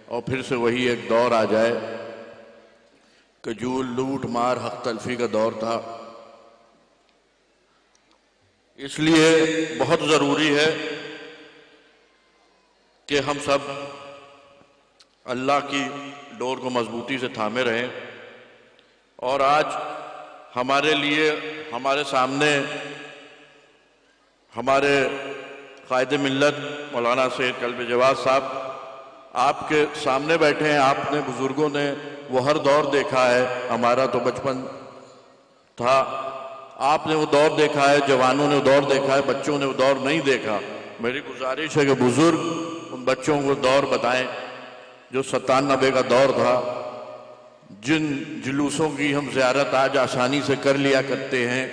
और फिर से वही एक दौर आ जाए कि जो लूट मार हक तलफी का दौर था। इसलिए बहुत ज़रूरी है कि हम सब अल्लाह की डोर को मजबूती से थामे रहें। और आज हमारे लिए, हमारे सामने हमारे कायदे मिल्लत मौलाना सैयद कल्ब जवाद साहब आपके सामने बैठे हैं। आपने बुजुर्गों ने वो हर दौर देखा है, हमारा तो बचपन था, आपने वो दौर देखा है, जवानों ने वो दौर देखा है, बच्चों ने वो दौर नहीं देखा। मेरी गुजारिश है कि बुजुर्ग उन बच्चों को दौर बताएं जो 97 का दौर था, जिन जुलूसों की हम ज़ियारत आज आसानी से कर लिया करते हैं,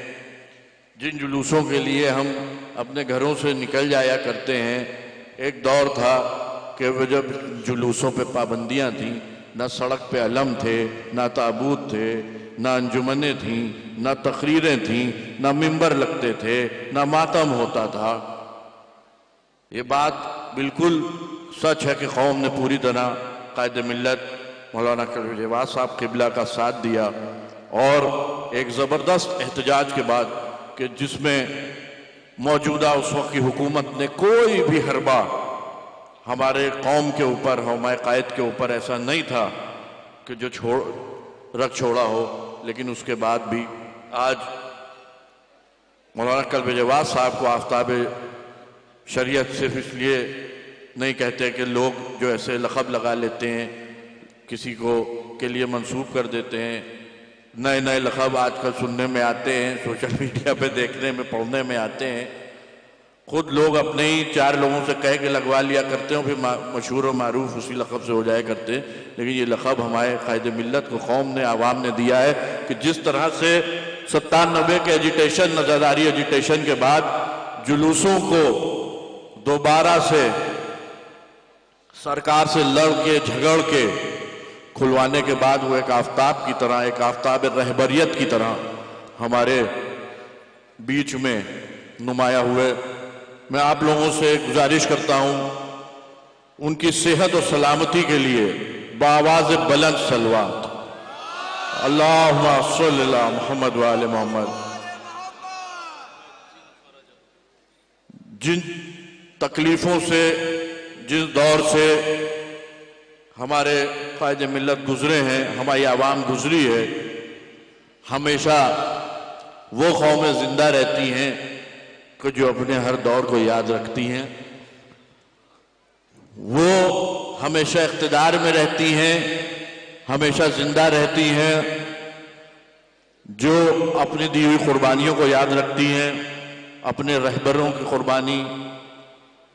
जिन जुलूसों के लिए हम अपने घरों से निकल जाया करते हैं। एक दौर था कि वो जब जुलूसों पे पाबंदियां थीं, ना सड़क पे अलम थे, ना ताबूत थे, ना अंजुमनें थीं, ना तकरीरें थीं, ना मिंबर लगते थे, ना मातम होता था। ये बात बिल्कुल सच है कि कौम ने पूरी तरह कायदे मिल्लत मौलाना कल्ब जवाद साहब क़िबला का साथ दिया और एक ज़बरदस्त एहतजाज के बाद कि जिसमें मौजूदा उस वक्त की हुकूमत ने कोई भी हरबा हमारे कौम के ऊपर, हमारे कायद के ऊपर ऐसा नहीं था कि जो रख छोड़ा हो। लेकिन उसके बाद भी आज मौलाना कल्ब जवाद साहब को आफ्ताब शरीयत सिर्फ इसलिए नहीं कहते कि लोग जो ऐसे लक़ब लगा लेते हैं, किसी को के लिए मंसूब कर देते हैं। नए नए लक़ब आजकल सुनने में आते हैं, सोशल मीडिया पे देखने में, पढ़ने में आते हैं। खुद लोग अपने ही 4 लोगों से कह के लगवा लिया करते हैं, फिर मशहूर और मारूफ उसी लक़ब से हो जाया करते हैं। लेकिन ये लक़ब हमारे कायदे मिल्लत को कौम ने, आवाम ने दिया है कि जिस तरह से 97 के एजिटेशन, नज़रदारी एजिटेशन के बाद जुलूसों को दोबारा से सरकार से लड़ के, झगड़ के खुलवाने के बाद वो एक आफ्ताब की तरह, एक आफ्ताब रहबरियत की तरह हमारे बीच में नुमाया हुए। मैं आप लोगों से गुजारिश करता हूं उनकी सेहत और सलामती के लिए बावाज बुलंद सलवात अल्लाहुम्मा सल्ली अला मुहम्मद व आले मोहम्मद। जिन तकलीफों से, जिस दौर से हमारे कायद मिल्लत गुजरे हैं, हमारी आवाम गुजरी है, हमेशा वो कौमें जिंदा रहती हैं कि जो अपने हर दौर को याद रखती हैं, वो हमेशा इख्तिदार में रहती हैं, हमेशा जिंदा रहती हैं, जो अपनी दी हुई कुर्बानियों को याद रखती हैं, अपने रहबरों की कुर्बानी,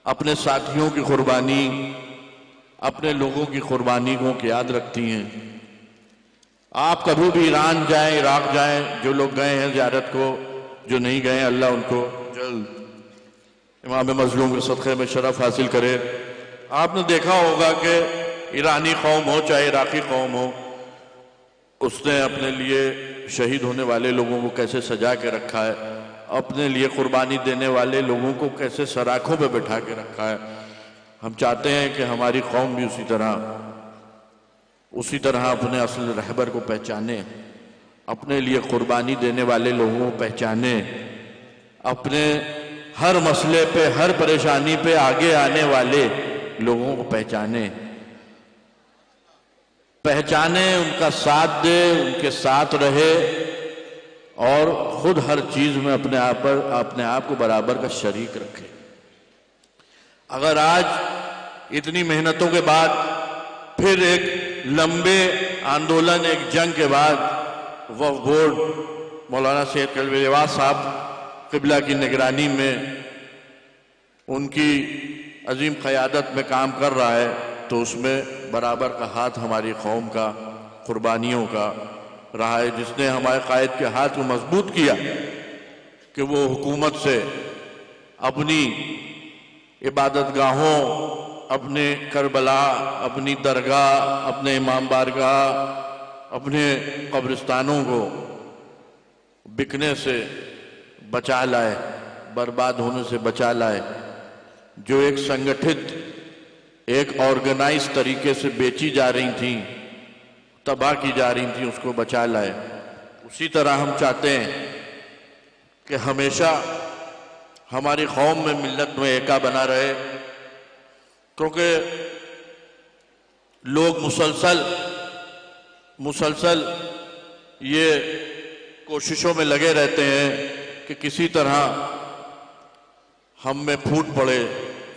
अपने साथियों की कुर्बानी, अपने लोगों की कुर्बानी को याद रखती हैं। आप कभी भी ईरान जाएं, इराक जाएं, जो लोग गए हैं ज़ियारत को, जो नहीं गए अल्लाह उनको जल्द इमाम मज़लूम के सदक़े में शरफ हासिल करे। आपने देखा होगा कि ईरानी कौम हो चाहे इराकी कौम हो, उसने अपने लिए शहीद होने वाले लोगों को कैसे सजा के रखा है, अपने लिए कुर्बानी देने वाले लोगों को कैसे सराखों पे बैठा के रखा है। हम चाहते हैं कि हमारी कौम भी उसी तरह अपने असल रहबर को पहचाने, अपने लिए कुर्बानी देने वाले लोगों को पहचाने, अपने हर मसले पे, हर परेशानी पे आगे आने वाले लोगों को पहचाने, उनका साथ दे, उनके साथ रहे और खुद हर चीज में अपने आप को बराबर का शरीक रखे। अगर आज इतनी मेहनतों के बाद फिर एक लंबे आंदोलन, एक जंग के बाद वक्फ बोर्ड मौलाना सैयद कल्बे जवाद साहब क़िबला की निगरानी में उनकी अजीम क़यादत में काम कर रहा है, तो उसमें बराबर का हाथ हमारी कौम का, कुर्बानियों का रहा है, जिसने हमारे कायद के हाथ को मजबूत किया कि वो हुकूमत से अपनी इबादत गाहों, अपने करबला, अपनी दरगाह, अपने इमाम बारगाह, अपने कब्रिस्तानों को बिकने से बचा लाए, बर्बाद होने से बचा लाए। जो एक संगठित, एक ऑर्गेनाइज तरीके से बेची जा रही थी, तबाह की जा रही थी, उसको बचा लाए। उसी तरह हम चाहते हैं कि हमेशा हमारी कौम में, मिल्लत में एका बना रहे, क्योंकि लोग मुसलसल ये कोशिशों में लगे रहते हैं कि किसी तरह हम में फूट पड़े,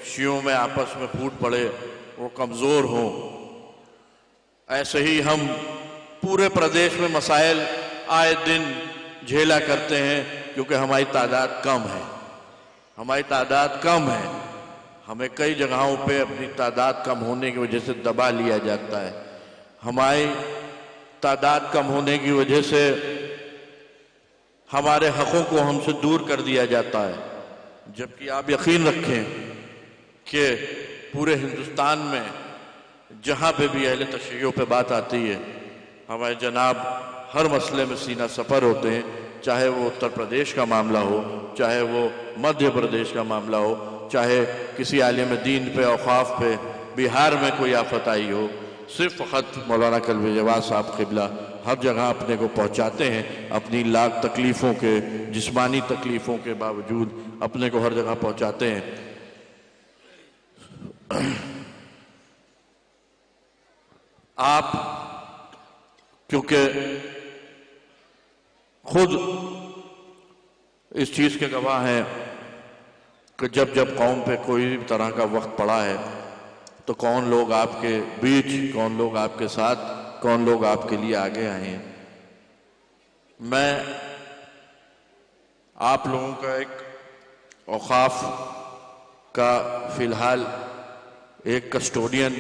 शियों में आपस में फूट पड़े, वो कमज़ोर हों। ऐसे ही हम पूरे प्रदेश में मसाइल आए दिन झेला करते हैं, क्योंकि हमारी तादाद कम है। हमें कई जगहों पे अपनी तादाद कम होने की वजह से दबा लिया जाता है। हमारी तादाद कम होने की वजह से हमारे हकों को हमसे दूर कर दिया जाता है। जबकि आप यकीन रखें कि पूरे हिंदुस्तान में जहाँ पे भी अहले तशय्युह पे बात आती है, हमारे जनाब हर मसले में सीना सफ़र होते हैं, चाहे वो उत्तर प्रदेश का मामला हो, चाहे वो मध्य प्रदेश का मामला हो, चाहे किसी आलिम दीन पे, औक़ाफ़ पे बिहार में कोई आफत आई हो। सिर्फ फ़कत मौलाना कल्बे जवाद साहब क़िबला हर जगह अपने को पहुँचाते हैं, अपनी लाख तकलीफ़ों के, जिस्मानी तकलीफ़ों के बावजूद अपने को हर जगह पहुँचाते हैं। आप क्योंकि खुद इस चीज़ के गवाह हैं कि जब जब कौम पे कोई भी तरह का वक्त पड़ा है, तो कौन लोग आपके बीच, कौन लोग आपके साथ, कौन लोग आपके लिए आगे आए हैं। मैं आप लोगों का एक औक़ाफ़ का फ़िलहाल एक कस्टोडियन,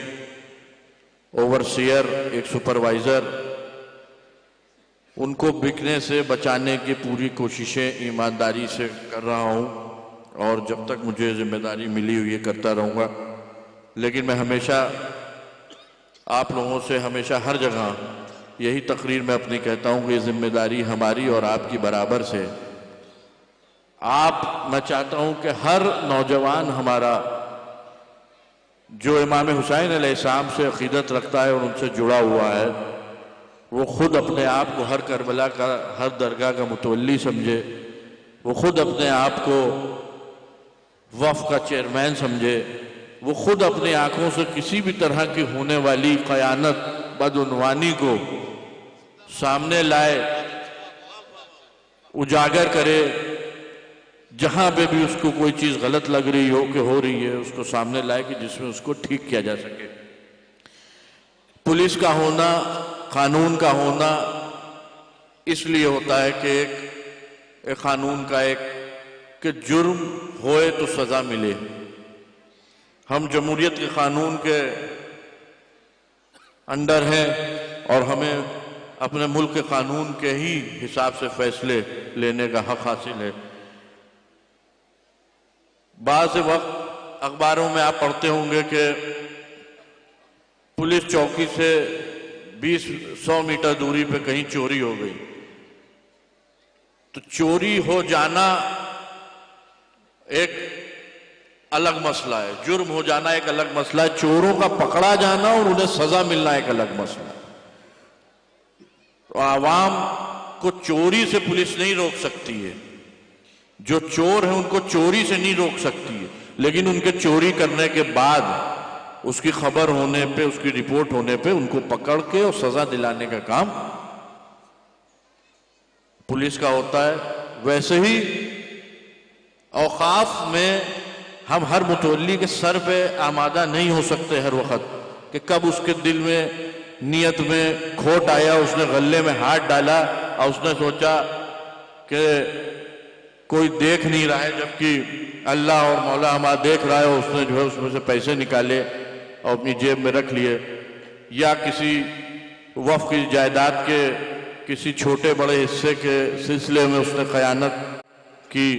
ओवरसियर, एक सुपरवाइज़र, उनको बिकने से बचाने की पूरी कोशिशें ईमानदारी से कर रहा हूँ, और जब तक मुझे जिम्मेदारी मिली हुई है करता रहूँगा। लेकिन मैं हमेशा आप लोगों से, हमेशा हर जगह यही तकरीर में अपनी कहता हूँ कि ये जिम्मेदारी हमारी और आपकी बराबर से। मैं चाहता हूं कि हर नौजवान हमारा जो इमाम हुसैन अलैहिस्सलाम से अकीदत रखता है और उनसे जुड़ा हुआ है, वो खुद अपने आप को हर करबला का, हर दरगाह का मुतवल्ली समझे, वो खुद अपने आप को वफ़ का चेयरमैन समझे, वो खुद अपनी आंखों से किसी भी तरह की होने वाली क़यानत, बदउनवानी को सामने लाए, उजागर करे। जहां पे भी उसको कोई चीज गलत लग रही हो कि हो रही है, उसको सामने लाए कि जिसमें उसको ठीक किया जा सके। पुलिस का होना, कानून का होना इसलिए होता है कि एक कानून का कि जुर्म होए तो सजा मिले। हम जमहूरियत के कानून के अंडर हैं और हमें अपने मुल्क के कानून के ही हिसाब से फैसले लेने का हक हासिल है। बाज़ वक्त अखबारों में आप पढ़ते होंगे कि पुलिस चौकी से 20-100 मीटर दूरी पे कहीं चोरी हो गई। तो चोरी हो जाना एक अलग मसला है, जुर्म हो जाना एक अलग मसला है, चोरों का पकड़ा जाना और उन्हें सजा मिलना एक अलग मसला है। तो आवाम को चोरी से पुलिस नहीं रोक सकती है, जो चोर है उनको चोरी से नहीं रोक सकती है, लेकिन उनके चोरी करने के बाद उसकी खबर होने पे, उसकी रिपोर्ट होने पे उनको पकड़ के और सजा दिलाने का काम पुलिस का होता है। वैसे ही औकाफ में हम हर मुतवल्ली के सर पे आमादा नहीं हो सकते हर वक्त कि कब उसके दिल में, नियत में खोट आया, उसने गले में हाथ डाला और उसने सोचा कि कोई देख नहीं रहा है, जबकि अल्लाह और मौला हमारा देख रहा है, उसने जो है उसमें से पैसे निकाले और अपनी जेब में रख लिए, या किसी वफ़ की जायदाद के किसी छोटे बड़े हिस्से के सिलसिले में उसने खयानत की।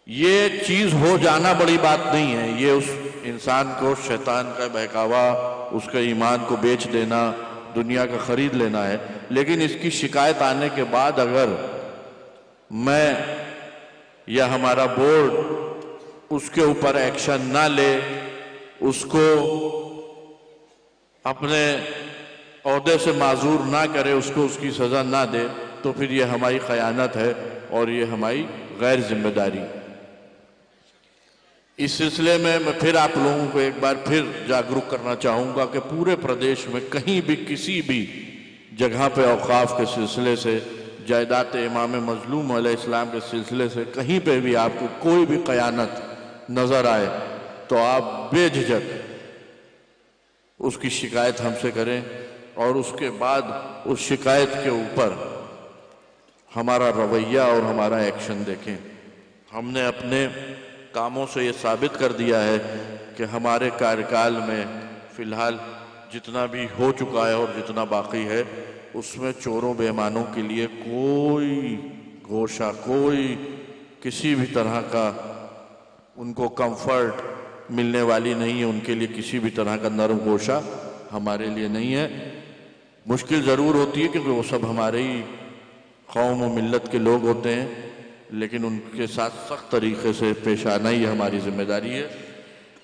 ये चीज हो जाना बड़ी बात नहीं है, ये उस इंसान को शैतान का बहकावा, उसके ईमान को बेच देना, दुनिया का खरीद लेना है। लेकिन इसकी शिकायत आने के बाद अगर मैं या हमारा बोर्ड उसके ऊपर एक्शन ना ले, उसको अपने ओहदे से माजूर ना करे, उसको उसकी सजा ना दे, तो फिर ये हमारी खयानत है और ये हमारी गैर जिम्मेदारी। इस सिलसिले में मैं फिर आप लोगों को एक बार फिर जागरूक करना चाहूँगा कि पूरे प्रदेश में कहीं भी किसी भी जगह पे औकाफ के सिलसिले से, जायदात इमाम मजलूम अलैहिस्सलाम के सिलसिले से कहीं पे भी आपको कोई भी क़यानत नज़र आए तो आप बेझिझक उसकी शिकायत हमसे करें और उसके बाद उस शिकायत के ऊपर हमारा रवैया और हमारा एक्शन देखें। हमने अपने कामों से ये साबित कर दिया है कि हमारे कार्यकाल में फ़िलहाल जितना भी हो चुका है और जितना बाकी है, उसमें चोरों बेईमानों के लिए कोई गोशा, कोई किसी भी तरह का उनको कंफर्ट मिलने वाली नहीं है, उनके लिए किसी भी तरह का नरम गोशा हमारे लिए नहीं है। मुश्किल ज़रूर होती है क्योंकि वो सब हमारे ही कौम और मिल्लत के लोग होते हैं, लेकिन उनके साथ सख्त तरीके से पेश आना ही हमारी जिम्मेदारी है।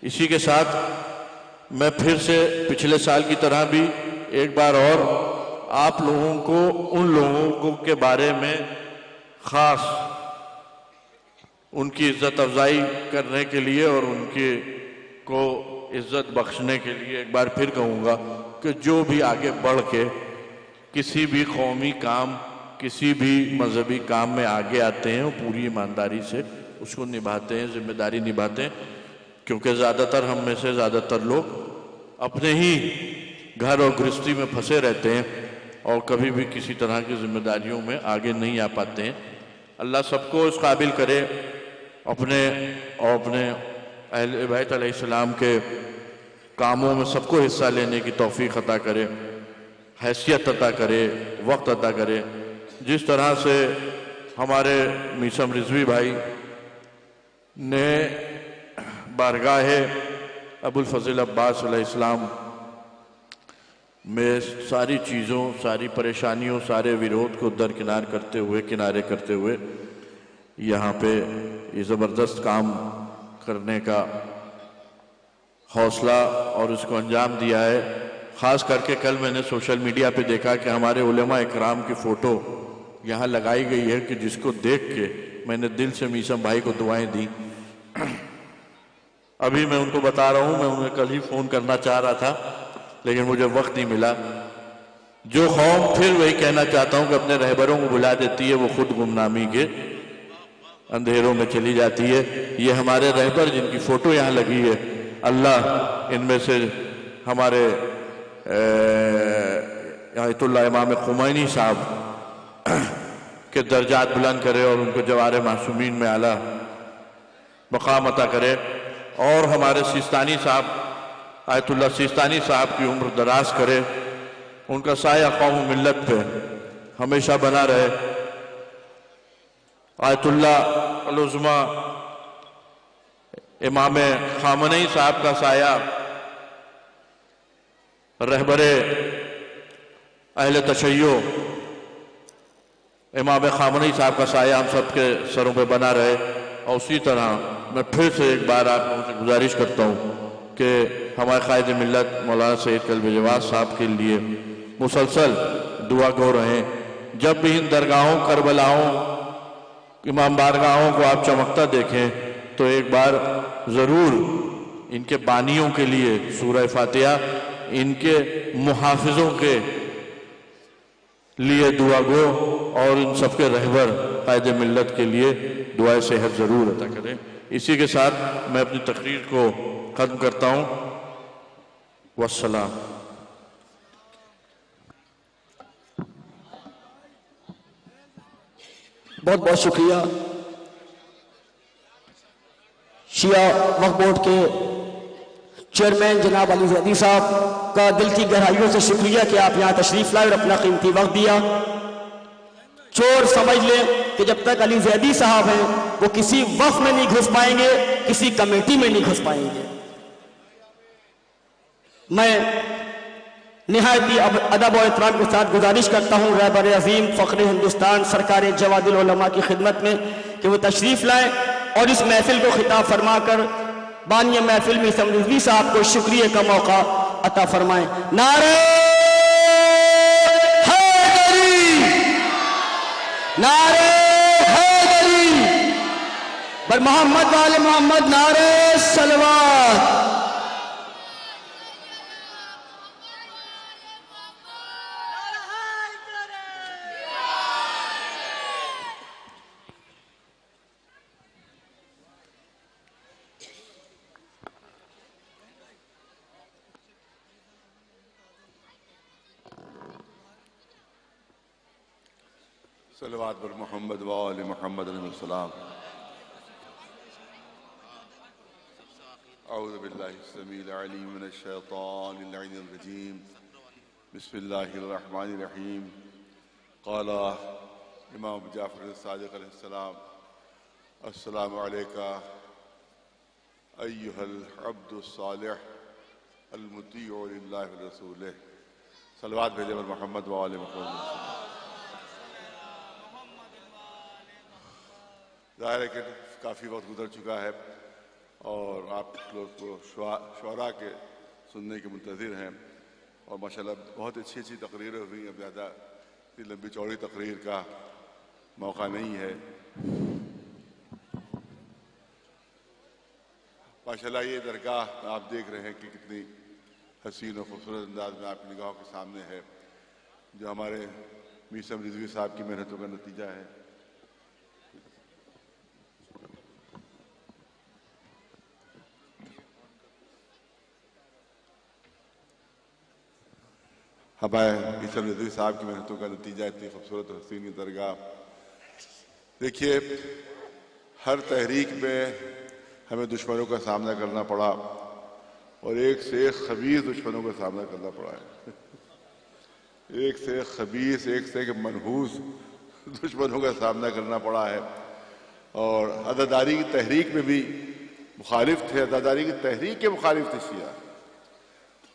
इसी के साथ मैं फिर से पिछले साल की तरह भी एक बार और आप लोगों को, उन लोगों को के बारे में ख़ास उनकी इज्जत अफजाई करने के लिए और उनके को इज्जत बख्शने के लिए एक बार फिर कहूँगा कि जो भी आगे बढ़ के किसी भी कौमी काम, किसी भी मजहबी काम में आगे आते हैं, वो पूरी ईमानदारी से उसको निभाते हैं, जिम्मेदारी निभाते हैं। क्योंकि ज़्यादातर हम में से ज़्यादातर लोग अपने ही घर और गृहस्थी में फंसे रहते हैं और कभी भी किसी तरह की जिम्मेदारियों में आगे नहीं आ पाते हैं। अल्लाह सबको इस काबिल करे अपने और अपने अहले बैत अलैहिस्सलाम के कामों में सबको हिस्सा लेने की तौफीक अता करे, हैसियत अता करे, वक्त अता करे। जिस तरह से हमारे मीसम रिजवी भाई ने बारगाह अबुल फज़ल अब्बास अलैहिस्सलाम में सारी चीज़ों, सारी परेशानियों, सारे विरोध को दरकिनार करते हुए, किनारे करते हुए यहाँ पे ये ज़बरदस्त काम करने का हौसला और उसको अंजाम दिया है। ख़ास करके कल मैंने सोशल मीडिया पे देखा कि हमारे उलेमा इकराम की फ़ोटो यहाँ लगाई गई है कि जिसको देख के मैंने दिल से मीसम भाई को दुआएं दी। अभी मैं उनको बता रहा हूँ, मैं उन्हें कल ही फ़ोन करना चाह रहा था लेकिन मुझे वक्त नहीं मिला। जो कौम, फिर वही कहना चाहता हूँ कि अपने रहबरों को बुला देती है वो खुद गुमनामी के अंधेरों में चली जाती है। ये हमारे रहबर जिनकी फ़ोटो यहाँ लगी है, अल्लाह इनमें से हमारे आयतुल्लाह इमाम खुमैनी साहब के दर्जात बुलंद करे और उनको जवारे मासूमीन में आला मकाम अता करे, और हमारे सिस्तानी साहब, आयतुल्लाह सिस्तानी साहब की उम्र दराज करे, उनका साया कौम मिल्लत पे हमेशा बना रहे। आयतुल्लाह अल-उज़्मा इमाम खामनई साहब का साया, रहबरे अहले तशय्यो इमाम खामनई साहब का साया हम सबके सरों पे बना रहे। और उसी तरह मैं फिर से एक बार आप लोगों से गुजारिश करता हूँ कि हमारे कायद मिल्लत मौलाना सैयद कल्बे जवाद साहब के लिए मुसलसल दुआ गो रहें। जब भी इन दरगाहों, करबलाओं, इमाम बारगाहों को आप चमकता देखें तो एक बार ज़रूर इनके बानियों के लिए सूरह फातिहा, इनके मुहाफिजों के लिए दुआ गो, और इन सबके रहबर कायद मिल्लत के लिए दुआए सेहत ज़रूर अता करें। इसी के साथ मैं अपनी तकरीर को ख़त्म करता हूँ। वस्सलाम। बहुत बहुत शुक्रिया शिया वक्फ बोर्ड के चेयरमैन जनाब अली ज़ैदी साहब का दिल की गहराइयों से शुक्रिया कि आप यहाँ तशरीफ लाए और अपना कीमती वक्त दिया। चोर समझ लें कि जब तक अली ज़ैदी साहब हैं वो किसी वक्फ में नहीं घुस पाएंगे, किसी कमेटी में नहीं घुस पाएंगे। मैं निहायती अदब और एहतराम के साथ गुजारिश करता हूँ रहबर अजीम फ़ख्र हिंदुस्तान सरकार जवादिल उलमा की खिदमत में कि वो तशरीफ़ लाएँ और इस महफिल को खिताब फरमा कर बानिया महफिल में मीसम रिजवी साहब को शुक्रिया का मौका अता फरमाएं। नारे हैदरी, नारे हैदरी, पर मोहम्मद वाले मोहम्मद, नारे सलवात। सलवात पर मोहम्मद वाले मोहम्मद अलैहिस्सलाम। औज़ु बिल्लाहि समीउल अलीम मिनश शैतानिर रजीम। बिस्मिल्लाहिर रहमानिर रहीम। क़ाला इमाम जाफ़र सादिक़ अलैहिस्सलाम, अस्सलामु अलैका अय्युहल अब्दुस सालिह अल मुतीउ लिल्लाहि व रसूलिह। सलवात भेजे पर मोहम्मद वाले मोहम्मद। ज़ाहिर है कि काफ़ी वक्त गुजर चुका है और आप लोग को शुअरा के सुनने के मुंतज़िर हैं, और माशाल्लाह बहुत अच्छी अच्छी तकरीरें हुई। अब ज़्यादा इतनी लंबी चौड़ी तकरीर का मौका नहीं है। माशाल्लाह ये दरगाह आप देख रहे हैं कि कितनी हसीन और खूबसूरत अंदाज में आपकी निगाहों के सामने है, जो हमारे मीसम रिजवी साहब की मेहनतों का नतीजा है। हमारे मीसम रिजवी साहब की मेहनतों का नतीजा इतनी खूबसूरत हसीन की दरगाह। देखिए, हर तहरीक में हमें दुश्मनों का सामना करना पड़ा और एक से एक खबीस दुश्मनों का सामना करना पड़ा है। एक से एक खबीस, एक से एक मनहूस दुश्मनों का सामना करना पड़ा है। और अज़ादारी की तहरीक में भी मुखालिफ थे, अज़ादारी की तहरीक के मुखालिफ थे शिया।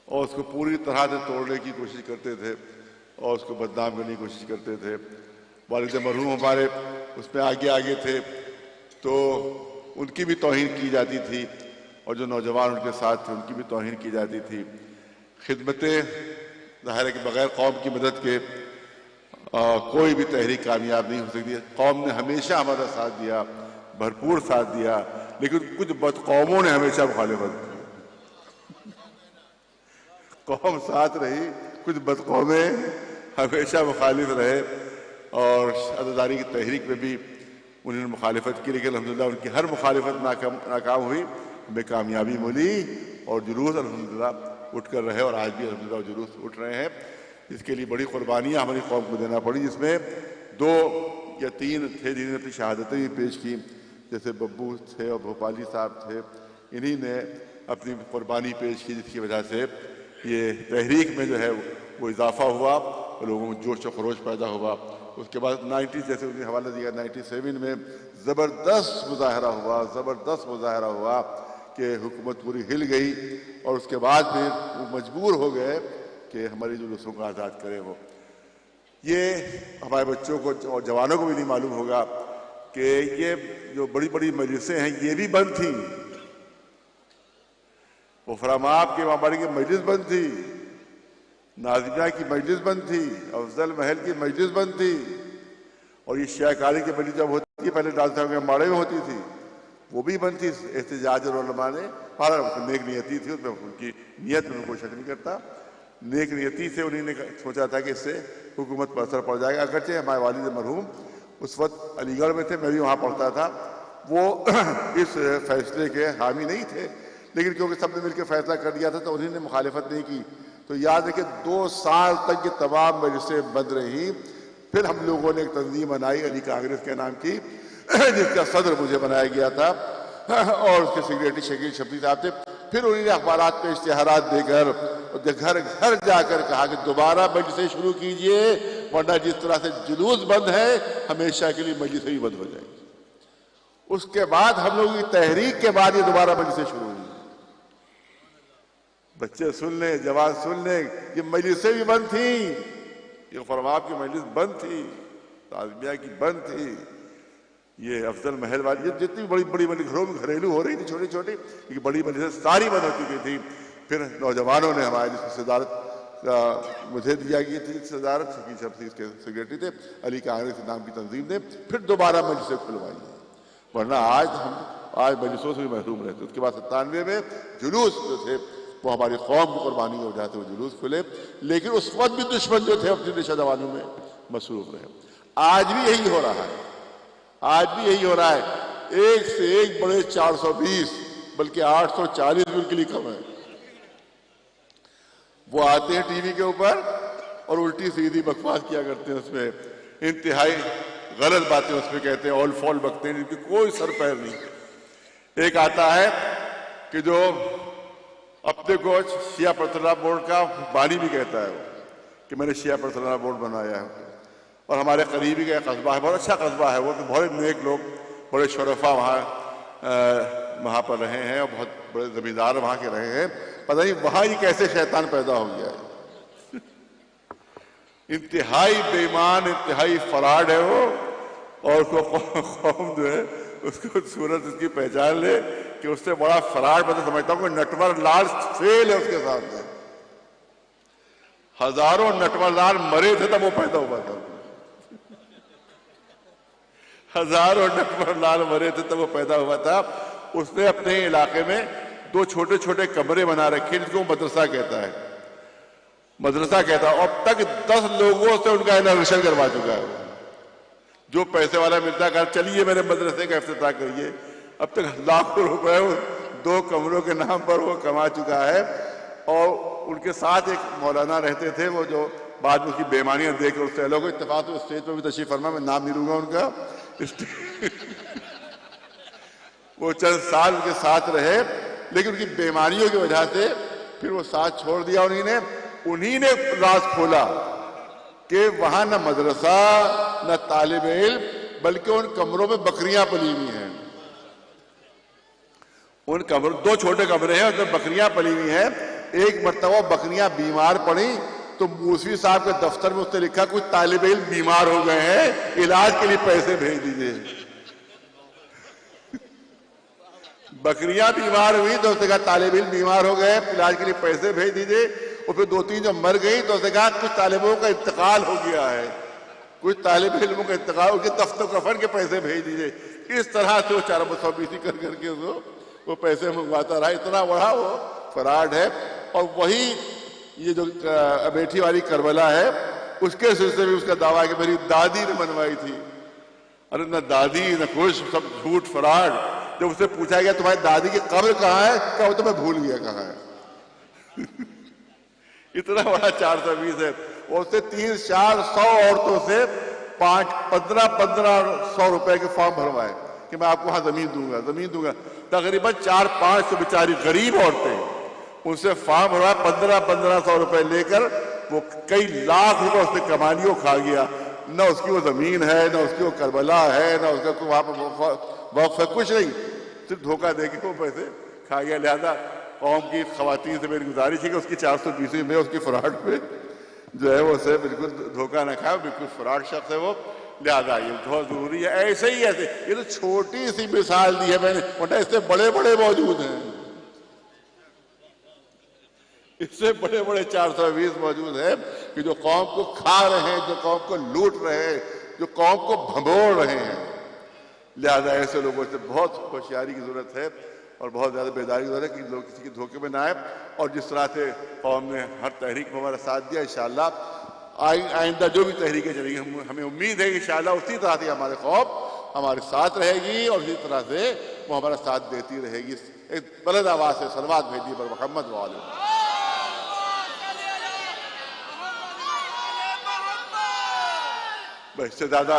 और उसको पूरी तरह से तोड़ने की कोशिश करते थे और उसको बदनाम करने की कोशिश करते थे। वालिद मरहूम हमारे उसमें आगे आगे थे, तो उनकी भी तौहीन की जाती थी और जो नौजवान उनके साथ थे उनकी भी तौहीन की जाती थी। खिदमतें ज़ाहिर है कि बग़ैर कौम की मदद के कोई भी तहरीक कामयाब नहीं हो सकती। कौम ने हमेशा हमारा साथ दिया, भरपूर साथ दिया, लेकिन कुछ बदकौमों ने हमेशा मुखालिफत की। कौम साथ रही, कुछ बदकौमें हमेशा मुखालिफ रहे और अज़ादारी की तहरीक में भी उन्होंने मुखालिफत की, लेकिन अल्हम्दुलिल्लाह उनकी हर मुखालिफत नाकाम हुई, हमें कामयाबी मिली और जुलूस अल्हम्दुलिल्लाह उठ कर रहे और आज भी अल्हम्दुलिल्लाह जुलूस उठ रहे हैं। इसके लिए बड़ी कुर्बानियाँ हमारी कौम को देना पड़ी, जिसमें 2 या 3 थे जिन्होंने अपनी शहादतें भी पेश की, जैसे बब्बू थे और भोपाली साहब थे। इन्हीं ने अपनी कुर्बानी पेश की, जिसकी वजह से ये तहरीक में जो है वो इजाफा हुआ और लोगों में जोश व खरोश पैदा हुआ। उसके बाद 90 जैसे उन्हें हवाला दिया 97 में ज़बरदस्त मुजाहरा हुआ कि हुकूमत पूरी हिल गई और उसके बाद फिर वो मजबूर हो गए कि हमारी जुलूसों को आज़ाद करें। वो ये हमारे बच्चों को और जवानों को भी नहीं मालूम होगा कि ये जो बड़ी बड़ी मजलिसें हैं ये भी बंद थी। वो फरामाब के माबारी की मजलिस बंद थी, नाज़िमा की मजलिस बंद थी, अफजल महल की मजलिस बंद थी, और ये शाहकारी की मजलिस जब होती है पहले राजधानी के माड़े में होती थी, वो भी बंद थी। एहतजाज और उलमा ने नेक नियति थी, उसमें उनकी नियत में कोई शक नहीं करता। नेक नियति से उन्होंने सोचा था कि इससे हुकूमत पर असर पड़ जाएगा। अगरचे हमारे वालिद मरहूम उस वक्त अलीगढ़ में थे, मैं भी वहाँ पढ़ता था, वो इस फैसले के हामी नहीं थे, लेकिन क्योंकि सबने मिलकर फैसला कर दिया था तो उन्होंने मुखालिफत नहीं की। तो याद है कि 2 साल तक ये तमाम मजलिसें बंद रही। फिर हम लोगों ने एक तंजीम बनाई अली कांग्रेस के नाम की, जिसका सदर मुझे बनाया गया था और उसके सेक्रेटरी शकील शफी साहब थे। फिर उन्होंने अखबारात पे इश्तिहारात देकर घर घर जाकर कहा कि दोबारा मजलिसें शुरू कीजिए, वरना जिस तरह से जुलूस बंद है हमेशा के लिए मजलिसें भी बंद हो जाएंगी। उसके बाद हम लोगों की तहरीक के बाद ये दोबारा मजलिसें शुरू हुई। बच्चे सुन लें, जवान सुन लें, ये मजलिसें भी बंद थी, ये फरमाब की मजलिस बंद थी, ताज़मिया की बंद थी, ये अफजल महल वाली, ये जितनी बड़ी बड़ी बड़ी घरों में घरेलू हो रही थी छोटी छोटी, ये बड़ी मजलिसें सारी बंद हो चुकी थी। फिर नौजवानों ने हमारे जिसकी सदारत मुझे दिया गई थी, सदारत शकील शफी इसके सेक्रेटरी थे, अली कांग्रेस नाम की तंजीम ने फिर दोबारा मजलिसें खुलवाई, वरना आज मजलिसों से भी महरूम रहते। उसके बाद 97 में जुलूस जो थे वो हमारी कौम की कुर्बानी हो जाते वो जुलूस खुले, लेकिन उस वक्त भी दुश्मन जो थे अपनी निशा दवानों में मसरूफ रहे। आज भी यही हो रहा है, आज भी यही हो रहा है। एक से एक बड़े 420 बल्कि 840 भी उनके लिए कम है। वो आते हैं टीवी के ऊपर और उल्टी सीधी बकवास किया करते हैं, उसमें इंतहाई गलत बातें उसमें कहते हैं, ऑल फॉल बकते हैं, जिनकी कोई सर पैर नहीं। एक आता है कि जो अपने को शिया परसला बोर्ड का बानी भी कहता है कि मैंने शिया परसला बोर्ड बनाया है, और हमारे करीबी का कस्बा है, बहुत अच्छा कस्बा है वो, तो बहुत नेक लोग, बड़े शरफा वहाँ पर रहे हैं और बहुत बड़े जमींदार वहाँ के रहे हैं। पता नहीं वहाँ ही कैसे शैतान पैदा हो गया है। इंतहाई बेईमान, इंतहाई फराड है वो, और उसको कौम जो है उसको सूरत उसकी पहचान ले कि उससे बड़ा फराड मैं तो समझता हूँ नटवर लाल फेल है उसके सामने। हजारों नटवर लाल मरे थे तब वो पैदा हुआ था, हजारों नटवर लाल मरे थे तब वो पैदा हुआ था। उसने अपने इलाके में 2 छोटे छोटे कमरे बना रखे जिसको मदरसा कहता है, मदरसा कहता है। अब तक 10 लोगों से उनका इनाग्रेशन करवा चुका है। जो पैसे वाला मिलता है चलिए मेरे मदरसे का इफ्तिताह करिए, अब तक लाखों रुपए 2 कमरों के नाम पर वो कमा चुका है। और उनके साथ एक मौलाना रहते थे, वो जो बाद में उसकी बेईमानियां देखकर उससे अलग इत्तेफाक तो स्टेज पर भी तशरीफ फरमा, मैं नाम नहीं लूंगा उनका। वो चंद साल के साथ रहे, लेकिन उनकी बेईमानियों की वजह से फिर वो साथ छोड़ दिया। उन्हीं ने राज खोला कि वहां न मदरसा न तालिब इल्म, बल्कि उन कमरों में बकरियां पली हुई हैं। उन कमरों 2 छोटे कमरे हैं, उसमें बकरियां पली हुई हैं, एक मरतबा बकरियां बीमार पड़ी तो मूसवी साहब के दफ्तर में उसने लिखा कुछ तालिब इल्म बीमार हो गए हैं, इलाज के लिए पैसे भेज दीजिए। बकरियां बीमार हुई तो उसने कहा तालिब इल्म बीमार हो गए, इलाज के लिए पैसे भेज दीजिए। और फिर 2-3 जो मर गई तो उसने कहा कुछ तालिबों का इंतकाल हो गया है, कुछ तालिब इल्मों का इंतकाल, उनके दफ्तर कफन के पैसे भेज दीजिए। इस तरह से वो 420 कर करके वो पैसे मंगवाता रहा। इतना बड़ा वो फ्रॉड है। और वही ये जो अमेठी वाली करबला है उसके सिलसिले में उसका दावा है कि मेरी दादी ने बनवाई थी। अरे न दादी न कुछ, सब झूठ फ्रॉड। जब उससे पूछा गया तुम्हारी दादी की कब्र कहाँ है, क्या वो तो मैं भूल गया कहाँ है। इतना बड़ा 420 है। और उससे 300-400 औरतों से 1500 रुपए के फॉर्म भरवाए कि मैं आपको वहां जमीन दूंगा। तकरीबन 400-500 बेचारी गरीब औरतें उनसे फॉर्म भरवाए, 1500 रुपए लेकर वो कई लाख रुपए उसने कमा लिए, वो खा गया। न उसकी वो जमीन है, न उसकी वो करबला है, न उसका कोई वहां पर वक्फ है, कुछ नहीं, सिर्फ धोखा देके वो पैसे खा गया। लिहाजा कौम की खवातीन से मेरी गुजारिश है कि उसकी 420 में उसकी फ्रॉड पे जो है वो उसे बिल्कुल धोखा न खाए, बिल्कुल फ्रॉड शख्स है वो। लिहाजा ये बहुत जरूरी है। ऐसे ही ऐसे ये तो छोटी सी मिसाल दी है मैंने, वरना इससे बड़े बड़े मौजूद हैं, इससे बड़े बड़े 420 मौजूद है कि जो कौम को खा रहे हैं, जो कौम को लूट रहे हैं, जो कौम को भंबोड़ रहे हैं। लिहाजा ऐसे लोगों से बहुत होशियारी की जरूरत है और बहुत ज्यादा बेदारी की जरूरत है कि लोग किसी के धोखे में ना आए। और जिस तरह से कौम ने हर तहरीक में हमारा साथ दिया, इंशाअल्लाह आइंदा जो भी तहरीकें चलेंगी हमें उम्मीद है कि इंशाअल्लाह उसी तरह से हमारे कौम हमारे साथ रहेगी और इसी तरह से वो हमारा साथ देती रहेगी। एक बुलंद आवाज से सलवात भेजिए पर मोहम्मद वाले। इससे ज्यादा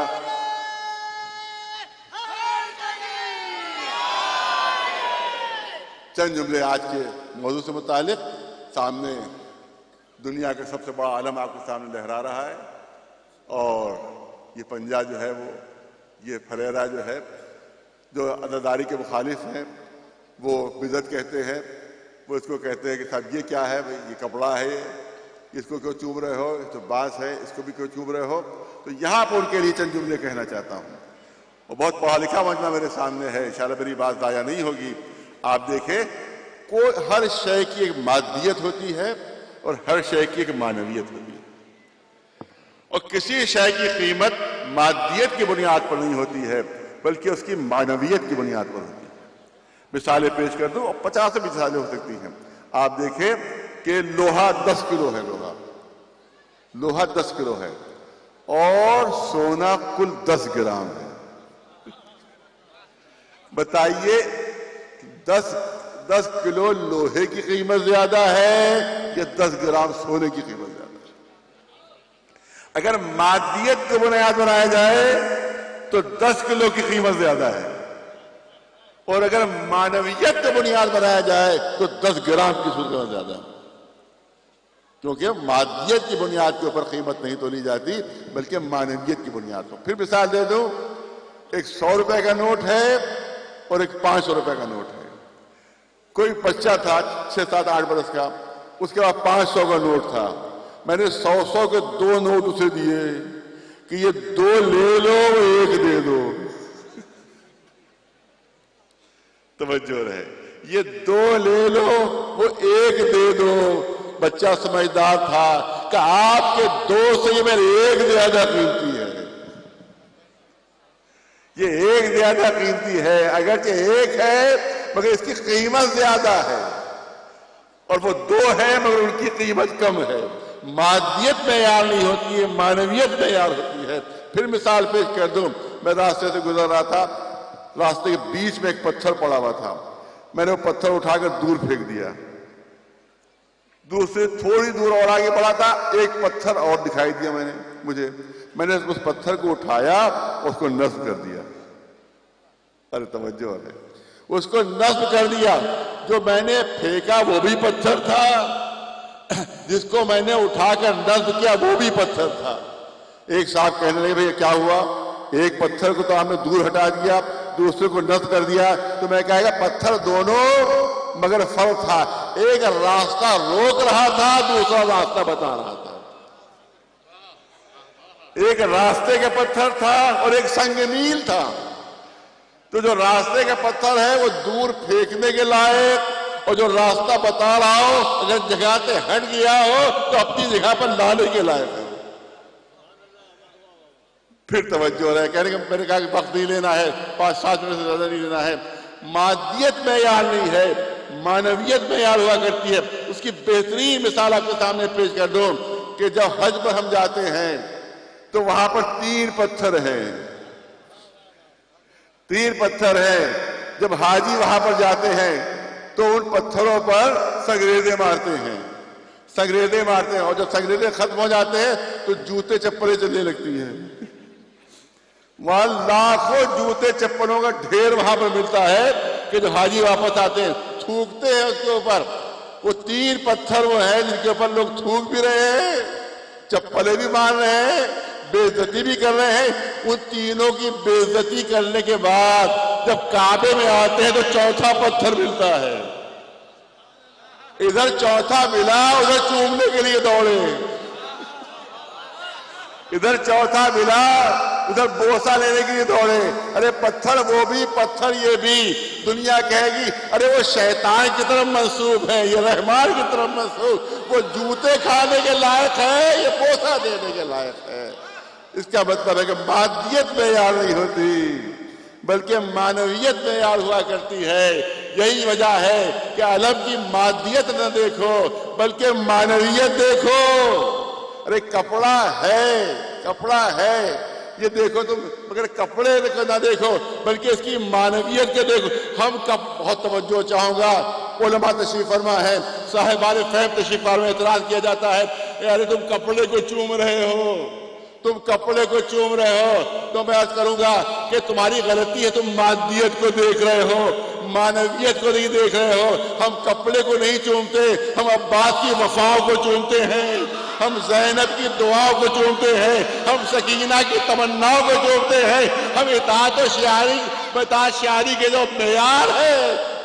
चंद जुमले आज के मौजूद से मुतालिक। सामने दुनिया का सबसे बड़ा आलम आपके सामने लहरा रहा है और ये पंजा जो है वो ये फरेरा जो है जो अदादारी के मुखालिफ हैं वो बिदअत कहते हैं। वो इसको कहते हैं कि साहब ये क्या है भाई, ये कपड़ा है, इसको क्यों चूम रहे हो, तो बांस है, इसको भी क्यों चूम रहे हो। तो यहाँ पर उनके लिए चंद जुमले कहना चाहता हूँ। और बहुत पढ़ा लिखा मजमा मेरे सामने है, इंशाअल्लाह मेरी बात दाया नहीं होगी। आप देखें कोई हर शय की एक मादियत होती है और हर शय की एक मानवियत होती है। और किसी शय की कीमत मादियत की बुनियाद पर नहीं होती है बल्कि उसकी मानवियत की बुनियाद पर होती है। मिसालें पेश कर दूं और 50 मिसालें हो सकती हैं। आप देखें कि लोहा 10 किलो है, लोहा 10 किलो है और सोना कुल 10 ग्राम है। बताइए 10 किलो लोहे की कीमत ज्यादा है या 10 ग्राम सोने की कीमत ज्यादा है? अगर मादियत को बुनियाद बनाया जाए तो 10 किलो की कीमत ज्यादा है और अगर मानवियत को बुनियाद बनाया जाए तो 10 ग्राम की कीमत ज्यादा है। क्योंकि मादियत की बुनियाद के ऊपर कीमत नहीं तोली जाती बल्कि मानवियत की बुनियाद पर। फिर मिसाल दे दूं, एक 100 रुपए का नोट है और एक 500 रुपए का नोट है। कोई बच्चा था 6-7-8 बरस का, उसके बाद 500 का नोट था। मैंने 100 के 2 नोट उसे दिए कि ये 2 ले लो, 1 दे दो। तवज्जो रहे, ये 2 ले लो, वो 1 दे दो। बच्चा समझदार था कि आपके 2 से ये मेरे 1 ज्यादा कीमती है, ये 1 ज्यादा कीमती है। अगरचे 1 है मगर इसकी कीमत ज्यादा है और वो 2 है मगर उनकी कीमत कम है। मादियत मेयार नहीं होती है, मानवियत मेयार होती है। फिर मिसाल पेश कर दूं, मैं रास्ते से गुजर रहा था, रास्ते के बीच में एक पत्थर पड़ा हुआ था। मैंने वो पत्थर उठाकर दूर फेंक दिया। दूसरे थोड़ी दूर और आगे बढ़ा था, एक पत्थर और दिखाई दिया मैंने उस पत्थर को उठाया और उसको नस्ब कर दिया। अरे तवज्जो है, उसको नस्ब कर दिया। जो मैंने फेंका वो भी पत्थर था, जिसको मैंने उठाकर नस्ब किया वो भी पत्थर था। एक साहब कहने लगे भैया क्या हुआ, एक पत्थर को तो आपने दूर हटा दिया, दूसरे को नस्ब कर दिया। तो मैं कहेगा पत्थर दोनों मगर फर्क था, एक रास्ता रोक रहा था, दूसरा रास्ता बता रहा था। एक रास्ते का पत्थर था और एक संगनील था। तो जो रास्ते का पत्थर है वो दूर फेंकने के लायक, और जो रास्ता बता रहा हो अगर जगह से हट गया हो तो अपनी जगह पर लाने के लायक है। फिर तवज्जो रहे, कहने का मैंने कहा कि वक्त नहीं लेना है, 5-7 मिनट से ज्यादा नहीं लेना है। मादियत मेयार नहीं है, मानवियत मेयार हुआ करती है। उसकी बेहतरीन मिसाल आपके सामने पेश कर दूं कि जब हज पर हम जाते हैं तो वहां पर 3 पत्थर हैं, 3 पत्थर हैं। जब हाजी वहां पर जाते हैं तो उन पत्थरों पर संगरेजे मारते हैं, संगरेजे मारते हैं, और जब संगरेजे खत्म हो जाते हैं तो जूते चप्पलें चलने लगती हैं। वहां लाखों जूते चप्पलों का ढेर वहां पर मिलता है कि जो हाजी वापस आते हैं थूकते हैं उसके ऊपर। वो 3 पत्थर वो हैं जिनके ऊपर लोग थूक भी रहे हैं, चप्पलें भी मार रहे हैं, बेइज्जती भी कर रहे हैं। उन तीनों की बेइज्जती करने के बाद जब काबे में आते हैं तो चौथा पत्थर मिलता है। इधर चौथा मिला, उधर चूमने के लिए दौड़े, इधर चौथा मिला, उधर बोसा लेने के लिए दौड़े। अरे पत्थर वो भी, पत्थर ये भी। दुनिया कहेगी अरे वो शैतान की तरफ मंसूब है, ये रहमान की तरफ मंसूब, वो जूते खाने के लायक है, ये बोसा देने के लायक है। इसका मतलब है कि मादियत मेयार नहीं होती बल्कि मानवियत मेयार हुआ करती है। यही वजह है कि अलम की मादियत न देखो बल्कि मानवियत देखो। अरे कपड़ा है, कपड़ा है, ये देखो तुम, मगर कपड़े को ना देखो बल्कि इसकी मानवियत के देखो। हम बहुत तवज्जो चाहूंगा, उलमा तशरीफ फरमा है, साहिबान फहम तशरीफ फरमा, एतराज किया जाता है अरे तुम कपड़े को चूम रहे हो, तुम कपड़े को चूम रहे हो। तो मैं अर्ज करूंगा कि तुम्हारी गलती है, तुम मादियत को देख रहे हो, मानवियत को नहीं देख रहे हो। हम कपड़े को नहीं चूमते, हम अब्बास की वफाओं को चूमते हैं, हम ज़ैनब की दुआओं को चूमते हैं, हम सकीना की तमन्नाओं को चूमते हैं। हम इताअत और शारी के जो मेयार है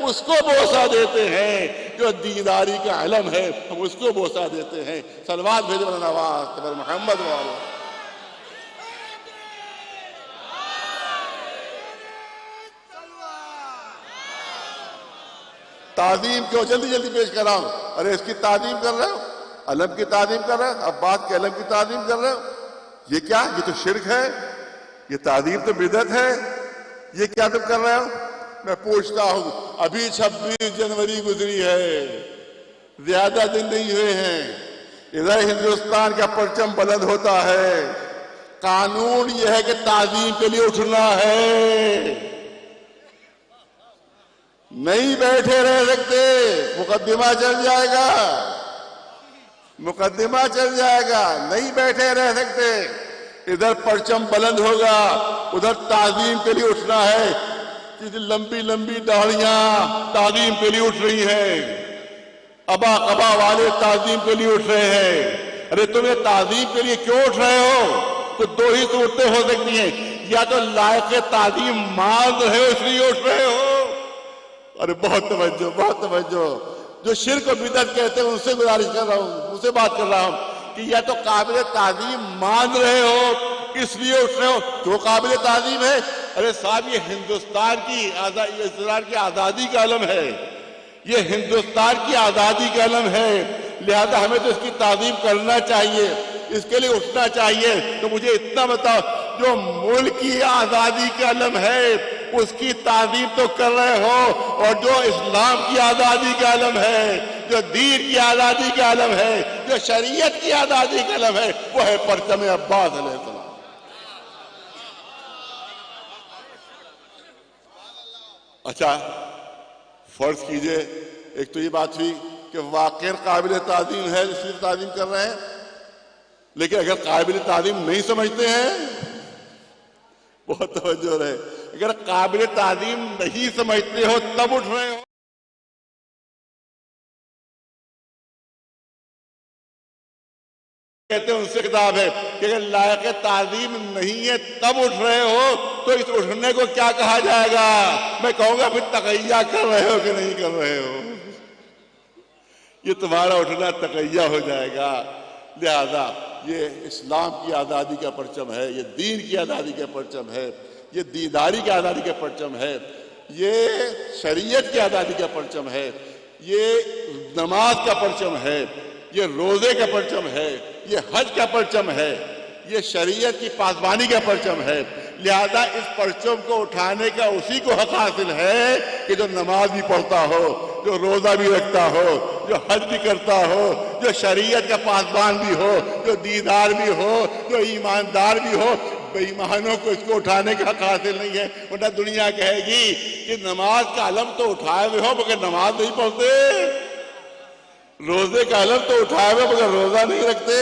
उसको बोसा देते हैं, जो दीदारी का इल्म है हम उसको बोसा देते हैं। सलवात भेजो नवाज मोहम्मद वाला। ताजीम क्यों जल्दी जल्दी पेश कर रहा हूं? अरे इसकी ताजीम कर रहे हो, अलम की ताजीम कर रहे हो, अब्बास के अलम की ताजीम कर रहे हो। ये क्या? ये तो शिरक है, ये ताजीम तो बिदअत है। ये क्या तुम कर रहे हो? मैं पूछता हूं, अभी 26 जनवरी गुजरी है, ज्यादा दिन नहीं हुए हैं, इधर हिंदुस्तान का परचम बुलंद होता है। कानून यह है कि ताजीम के लिए उठना है, नहीं बैठे रह सकते, मुकदमा चल जाएगा, मुकदमा चल जाएगा, नहीं बैठे रह सकते। इधर परचम बुलंद होगा, उधर ताजीम के लिए उठना है। लंबी लंबी दाढ़ियां ताजीम के लिए उठ रही हैं, अबा कबा वाले ताजीम के लिए उठ रहे हैं। अरे तुम ये ताजीम के लिए क्यों उठ रहे हो? तो 2 ही सूरतें हो सकती हैं, या तो लायक ताजीम मान रहे हो इसलिए उठ रहे हो। अरे बहुत तवज्जो, बहुत तवज्जो। जो शिर्क और बिदअत कहते हैं उनसे गुजारिश कर रहा हूं, उनसे बात कर रहा हूं कि या तो काबिल ताजीम मान रहे हो इसलिए उठ रहे हो। क्यों काबिल ताजीम है? अरे साहब ये हिंदुस्तान की आजादी का इल्म है, ये हिंदुस्तान की आजादी का इल्म है, लिहाजा हमें तो इसकी ताजीम करना चाहिए, इसके लिए उठना चाहिए। तो मुझे इतना बताओ, जो मुल्क की आजादी का इल्म है उसकी ताजीम तो कर रहे हो, और जो इस्लाम की आजादी का इल्म है, जो दीन की आजादी का इल्म है, जो शरीयत की आजादी का इल्म है, वो है परचम अब्बास अलैहिस्सलाम। अच्छा फर्ज कीजिए, एक तो ये बात हुई कि वाक़ई काबिल ताज़ीम है इसलिए ताज़ीम कर रहे हैं, लेकिन अगर काबिल ताज़ीम नहीं समझते हैं, बहुत तवज्जो रहे, अगर काबिल ताज़ीम नहीं समझते हो तब उठ रहे हो। कहते हैं उनसे किताब है कि अगर लायक ताज़ीम नहीं है तब उठ रहे हो तो इस उठने को क्या कहा जाएगा? मैं कहूंगा फिर तकैया कर रहे हो कि नहीं कर रहे हो। ये तुम्हारा उठना तकैया हो जाएगा। लिहाजा ये इस्लाम की आज़ादी का परचम है, ये दीन की आज़ादी का परचम है, ये दीदारी की आज़ादी का परचम है, ये शरीयत की आज़ादी का परचम है, ये नमाज का परचम है, ये रोज़े का परचम है, ये हज का परचम है, ये शरीयत की पासबानी का परचम है। लिहाजा इस परचम को उठाने का उसी को हक हासिल है कि जो नमाज भी पढ़ता हो, जो रोज़ा भी रखता हो, जो हज भी करता हो, जो शरीयत का पासबान भी हो, जो दीदार भी हो, जो ईमानदार भी हो। बेईमानों को इसको उठाने का हक हासिल नहीं है, वरना दुनिया कहेगी कि नमाज का अलम तो उठाए हुए हो मगर नमाज नहीं पढ़ते, रोजे का अलम तो उठाए हुए मगर रोजा नहीं रखते,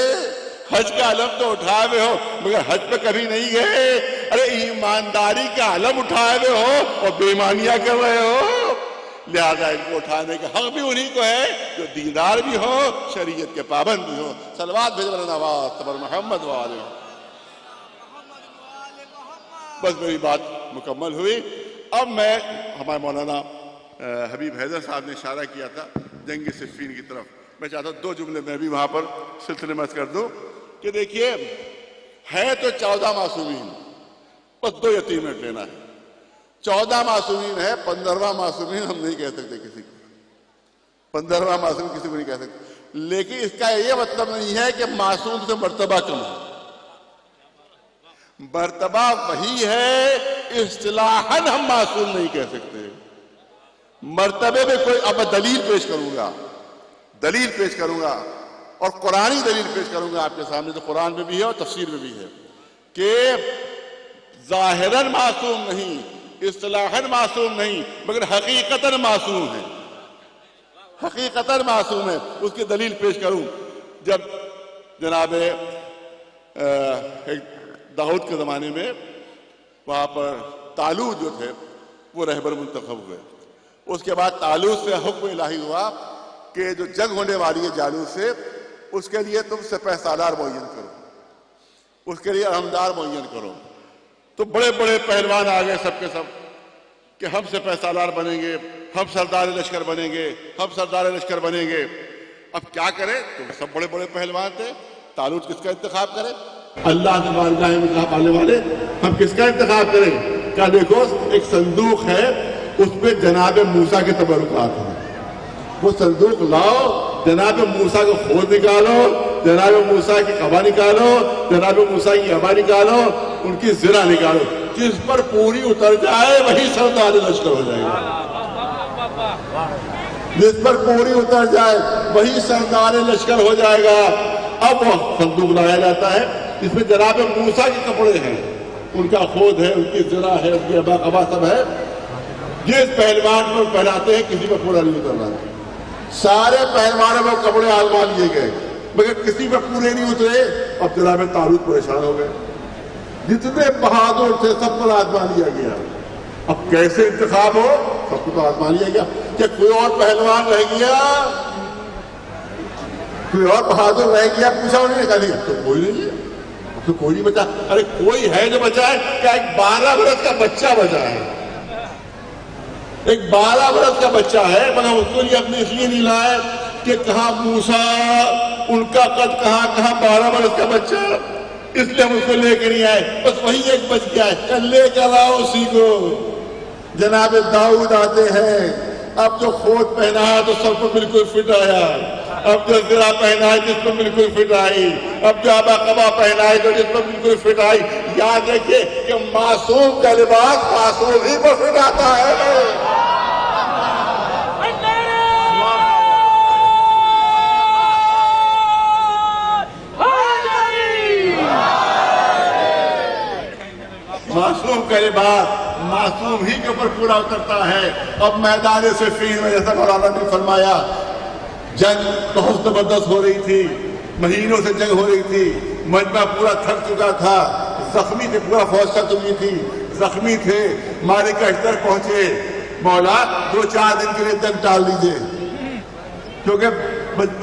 हज का अलम तो उठाए हुए हो मगर हज पे कभी नहीं गए। अरे ईमानदारी का अलम उठाए हुए हो और बेईमानियां कर रहे हो। लिहाजा इनको उठाने का हक भी उन्हीं को है जो दीदार भी हो, शरीयत के पाबंद भी हो। सलवात भेज नवाज सबर मोहम्मद वाले। बस मेरी बात मुकम्मल हुई। अब मैं हमारे मौलाना हबीब हैदर साहब ने इशारा किया था जंग सिफ़ीन की तरफ, मैं चाहता हूँ 2 जुमले मैं भी वहाँ पर सिलसिले में कर दूँ कि देखिए है तो 14 मासूमीन, बस 2 या 3 मिनट लेना है। 14 मासूमीन है, 15वां मासूमीन हम नहीं कह सकते किसी को, 15वां मासूम किसी को नहीं कह सकते। लेकिन इसका ये मतलब नहीं है कि मासूम से मर्तबा कम है, मर्तबा वही है, इस्तिलाहन हम मासूम नहीं कह सकते। मर्तबे में कोई, अब मैं दलील पेश करूंगा और कुरानी दलील पेश करूंगा आपके सामने, जो कुरान में भी है और तफसीर में भी है कि जाहिरन मासूम नहीं, इस्तिलाहन मासूम नहीं, मगर हकीकतन मासूम है, हकीकतन मासूम है। उसकी दलील पेश करूं। जब जनाब दाऊद के ज़माने में वहाँ पर तालूत जो थे वो रहबर मुंतखब हुए, उसके बाद तालूत से हुक्म इलाही हुआ कि जो जंग होने वाली है जालूत से, उसके लिए तुम सिपह सालार मुअय्यन करो, उसके लिए अहमदार मुअय्यन करो। तो बड़े बड़े पहलवान आ गए सबके सब कि हम सिपह सालार बनेंगे, हम सरदार लश्कर बनेंगे, हम सरदार लश्कर बनेंगे। अब क्या करें? तो सब बड़े बड़े पहलवान थे, तालूत किसका इंतखाब करें? अल्लाह के बारगाह में इंतखाब पाने वाले, हम किसका इंतखाब करें? क्या देखो एक संदूक है, उस पर जनाब मूसा के तबरुकात हैं, वो संदूक लाओ, जनाब मूसा को खोद निकालो, जनाब मूसा की कबा निकालो, जनाब मूसा की अबा निकालो, उनकी जिरा निकालो, जिस पर पूरी उतर जाए वही सरदार लश्कर हो जाएगा, जिस पर पूरी उतर जाए वही सरदार लश्कर हो जाएगा। अब वो संदूक लाया जाता है जिसमें जनाब मूसा के कपड़े हैं, उनका खोद है, उनकी जिरा है, उनकी अबा कबा सब है। ये पहलवान पर पहनाते हैं, किसी पर पूरा नहीं उतर रहा। सारे पहलवानों में कपड़े आजमा लिए गए मगर किसी पर पूरे नहीं उतरे। अब जनाब तालूत परेशान हो गए, जितने बहादुर थे सब पर आजमा लिया गया। अब कैसे इंतखाब हो? सबको तो आजमा लिया गया। क्या कोई और पहलवान रह गया? कोई और बहादुर रह गया? पूछा उन्होंने, कहा तो कोई नहीं है, तो कोई नहीं बचा। अरे कोई है जो बचा है? क्या एक 12 बरस का बच्चा बचा है, एक 12 बरस का बच्चा है, मगर उसको लिए अपने इसलिए नहीं लाए कि कहाँ मूसा, उनका कद कहाँ 12 बरस का बच्चा, इसलिए हम उसको लेके नहीं आए। बस वही एक बच गया है, कल लेकर आओ उसी को। जनाब दाऊद आते हैं, अब जो खोद पहना है तो सब को बिल्कुल फिट आया, अब जो जिरा पहना है जिस पर बिल्कुल फिट आई, अब जो आबा कबा पहना है तो जिस पर बिल्कुल फिट ai। याद रखिए कि मासूम का लिबास मासूम ही पर फिट आता है। मासूम का लिबास मासूम ही के ऊपर पूरा उतरता है। अब मैदान सिफ़ीन में जैसा मौलाना ने फरमाया, जंग बहुत जबरदस्त हो रही थी, महीनों से जंग हो रही थी, मजमा पूरा थक चुका था, जख्मी थे, पूरा फौज थक चुकी थी, जख्मी थे, मालिक का स्तर पहुंचे, मौला 2-4 दिन के लिए जंग टाल दीजिए, क्योंकि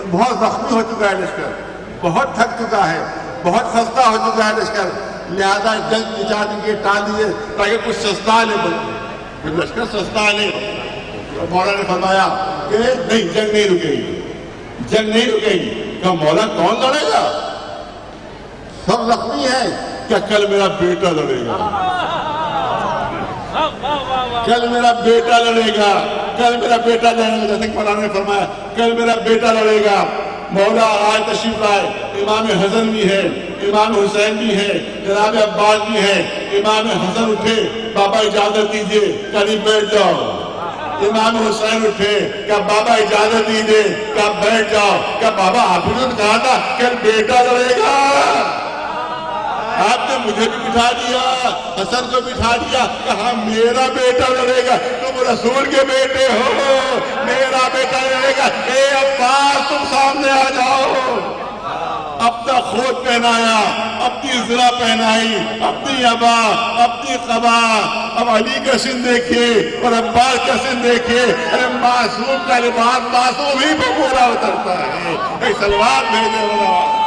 बहुत जख्मी हो चुका है लश्कर, बहुत थक चुका है, बहुत खस्ता हो चुका है लश्कर, लिहाजा जंग 4 दिन के टाल दीजिए ताकि कुछ सस्ता ले, लश्कर सस्ता ले। मौलाना ने फरमाया कि नहीं, जंग नहीं रुकेगी, जंग नहीं रुकेगी। क्या मौला कौन लड़ेगा? सब जख्मी है। क्या कल मेरा बेटा लड़ेगा? कल मेरा बेटा लड़ेगा, कल मेरा बेटा लड़ेगा। जैसे कि मौलाना ने फरमाया कल मेरा बेटा लड़ेगा। मौला आज तशरीफ लाए, इमाम हसन भी है, इमाम हुसैन भी है, जनाब अब्बास भी है। इमाम हसन उठे, बाबा इजाजत दीजिए, करीब बैठ जाओ। इमाम हुसैन उठे, क्या बाबा इजाजत दीजिए, क्या बैठ जाओ। क्या बाबा आपने तो कहा था कल बेटा लड़ेगा, आपने मुझे भी बिठा दिया, हसन को बिठा दिया। कहा मेरा बेटा लड़ेगा। तुम रसूल के बेटे हो, मेरा बेटा लड़ेगा। ए अब्बास तुम सामने आ जाओ। अपना खोद पहनाया, अपनी इज़रा पहनाई, अपनी अबा, अपनी कबा। अब अली का सिन देखिए और अब्बास का सिन देखिए। अरे मासूम का लिबास मासूम ही पे पूरा उतरता है। एक सलवार भेजे वाला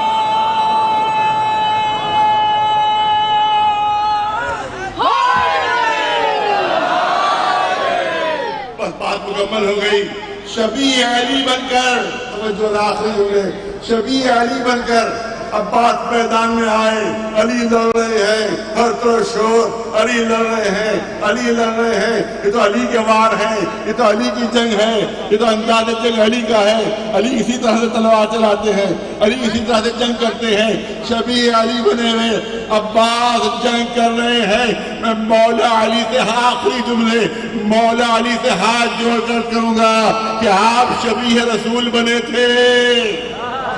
बात मुकम्मल हो गई। शबी अली बनकर, जो आखिरी जुमले, शबी अली बनकर अब्बास मैदान में आए। अली लड़ रहे हैं, हर तरफ शोर, अली लड़ रहे हैं, अली लड़ रहे हैं। ये तो अली के वार है, ये तो अली की जंग है, ये तो अंदाज जंग अली का है। अली इसी तरह से तलवार चलाते हैं, अली इसी तरह से जंग करते हैं। शबी अली बने हुए अब्बास जंग कर रहे हैं। मैं मौला अली से आखिरी जुमले मौला अली से हाथ जोड़कर करूंगा कि आप शबीह रसूल बने थे।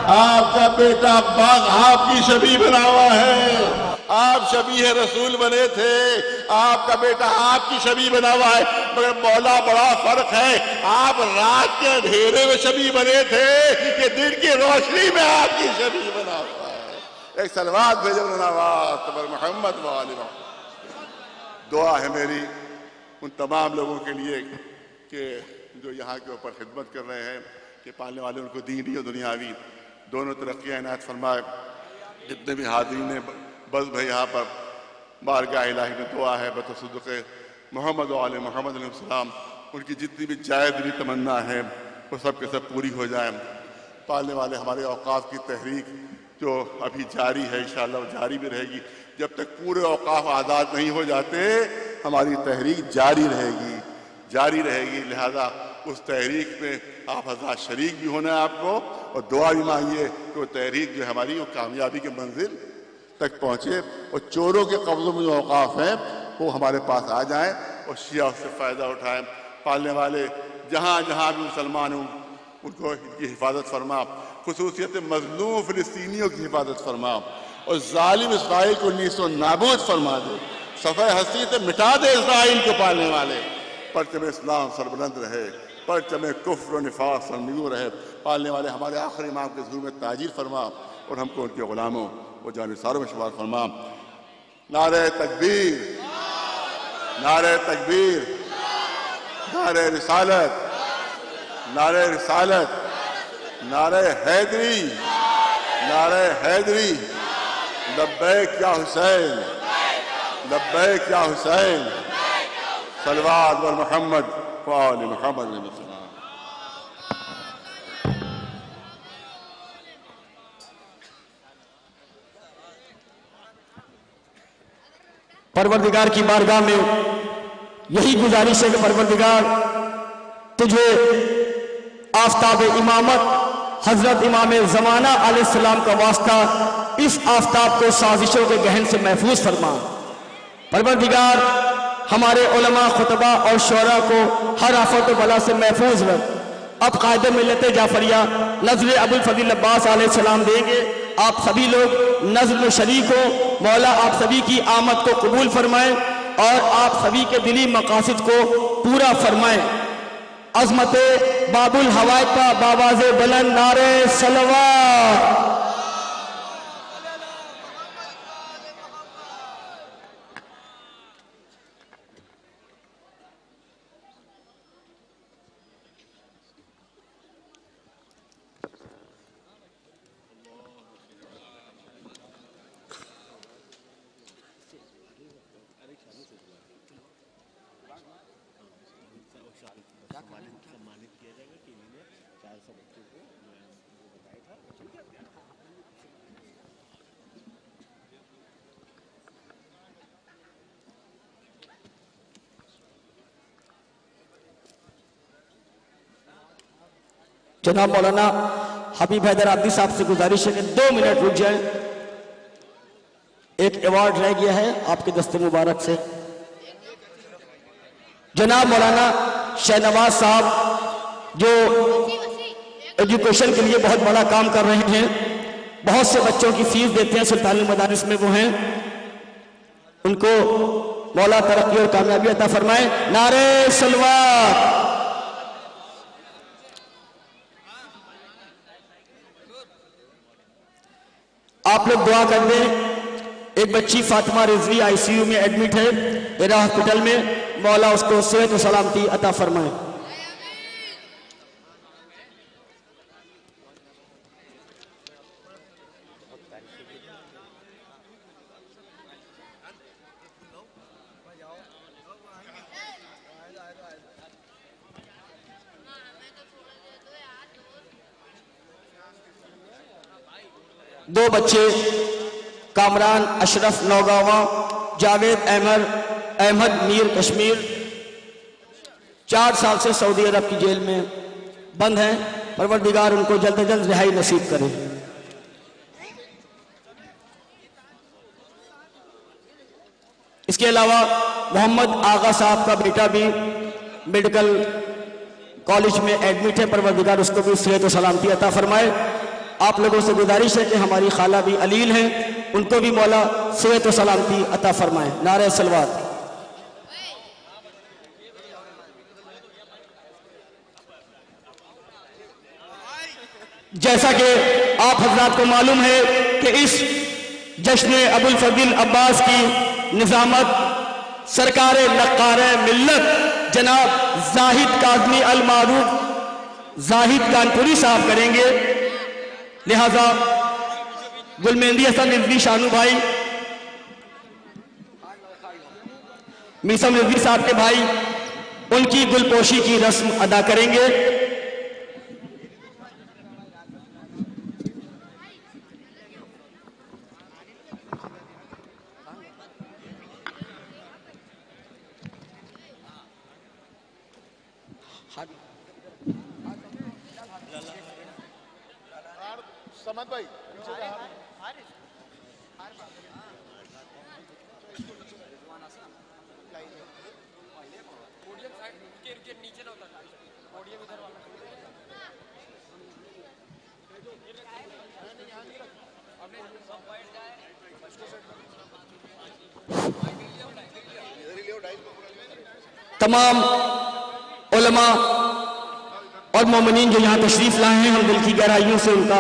आपका बेटा अब्बास आपकी शबी बना हुआ है। आप शबीह रसूल बने थे, आपका बेटा आपकी शबी बना हुआ है। मगर मौला बड़ा फर्क है, आप रात के अंधेरे में शबी बने थे, ये दिन की रोशनी में आपकी शबी बना हुआ है। एक सलवात भेजो नवाज मोहम्मद वाले। दुआ है मेरी उन तमाम लोगों के लिए कि जो यहाँ के ऊपर खिदमत कर रहे हैं कि पालने वाले उनको दीनी और दुनियावी दोनों तरक्कियाँ इनायत फरमाए। जितने भी हाज़रीन ने बस भाई यहाँ पर बारगाह इलाही में दुआ है बतसद्दुक़ मोहम्मद वाले मोहम्मद अलैहिस्सलाम, उनकी जितनी भी जायज़ दिली तमन्ना है वो सब के सब पूरी हो जाए। पालने वाले हमारे औक़ाफ़ की तहरीक जो अभी जारी है, इंशाअल्लाह जारी भी रहेगी। जब तक पूरे औक़ाफ़ आज़ाद नहीं हो जाते हमारी तहरीक जारी रहेगी, जारी रहेगी। लिहाजा उस तहरीक में आप हज़रात शरीक भी होना है आपको, और दुआ भी मांगिए कि वो तहरीक जो हमारी वो कामयाबी के मंजिल तक पहुँचे और चोरों के कब्ज़ों में जो औक़ाफ़ हैं वो हमारे पास आ जाएँ और शिया उससे फ़ायदा उठाएँ। पालने वाले जहाँ जहाँ भी मुसलमान हों उनको इनकी हिफाजत फरमा, खुसूसियत मज़लूम फ़िलिस्तीनियों की हिफाजत फरमा और ज़ालिम इसराइल को नीसो नाबूद फरमा दे। सफ़े हस्ती से मिटा दे इसराइल को पालने वाले। परचम इस्लाम सरबुलंद रहे, परचम कुफ्र और निफाक सरमयूर रहे। पालने वाले हमारे आखिरी इमाम के ज़ुहूर में ताजीर फरमा और हमको उनके ग़ुलामों व जानिसारों में शुमार फरमा। नारे तकबीर, नारे तकबीर, नारे रिसालत, नारे रिसालत, नारे हैदरी, नारे हैदरी। लब्बैक या हुसैन, लब्बैक या हुसैन। सलवात व मोहम्मद वाले मोहम्मद। परवरदिगार की बारगाह में यही गुजारिश है कि परवरदिगार तुझे आफ्ताब इमामत हजरत इमाम ज़माना अलैहिस्सलाम का वास्ता इस आफ्ताब को साजिशों के गहन से महफूज फरमा। परवरदिगार हमारे उलमा खुतबा और शोरा को हर आफत बला से महफूज रख। अब कायदे मिल्लत जाफरिया नज़्र अबुल फज़ील अब्बास अलैहिस्सलाम देंगे। आप सभी लोग नज़्र में शरीक हो। मौला आप सभी की आमद को कबूल फरमाएं और आप सभी के दिली मकासद को पूरा फरमाएं। अज़मत बाबुल हवाए का बाबाज़े बुलंद नारे सलवात। सम्मानित किया जाएगा कि इन्होंने 400 बच्चों को जनाब मौलाना हबीब हैदर आबदी साहब से गुजारिश है कि 2 मिनट रुक जाए। एक अवार्ड रह गया है आपके दस्ते मुबारक से। जनाब मौलाना शहनवाज साहब जो एजुकेशन के लिए बहुत बड़ा काम कर रहे हैं, बहुत से बच्चों की फीस देते हैं, सुल्तानुल मदारिस में वो हैं, उनको मौला तरक्की और कामयाबी अता फरमाए। नारे सलवात। आप लोग दुआ कर दें। एक बच्ची फातिमा रिजवी आईसीयू में एडमिट है एरा हॉस्पिटल में, मौला उसको सेहत और सलामती अता फरमाए। दो बच्चे कामरान अशरफ नौगावा, जावेद अहमद मीर कश्मीर 4 साल से सऊदी अरब की जेल में बंद हैं। परवरदिगार उनको जल्द से जल्द रिहाई नसीब करे। इसके अलावा मोहम्मद आगा साहब का बेटा भी मेडिकल कॉलेज में एडमिट है, परवरदिगार उसको भी सेहत और सलामती अता फरमाए। आप लोगों से गुजारिश है कि हमारी खाला भी अलील हैं, उनको भी मौला सेहत और सलामती अता फरमाए। नारे सलवात। जैसा कि आप हजरात को मालूम है कि इस जश्न अबुल फजील अब्बास की निजामत सरकार नक्कार मिल्लत जनाब जाहिद काज़मी अल मारूफ जाहिद कानपुरी साहब करेंगे। लिहाजा गुलमेंदी हसन रिजवी शानू भाई, मीसम रिजवी साहब के भाई, उनकी गुलपोशी की रस्म अदा करेंगे। समझ भाई तमाम उलमा और मोमिनीन जो यहाँ तशरीफ लाए हैं, हम दिल की गहराइयों से उनका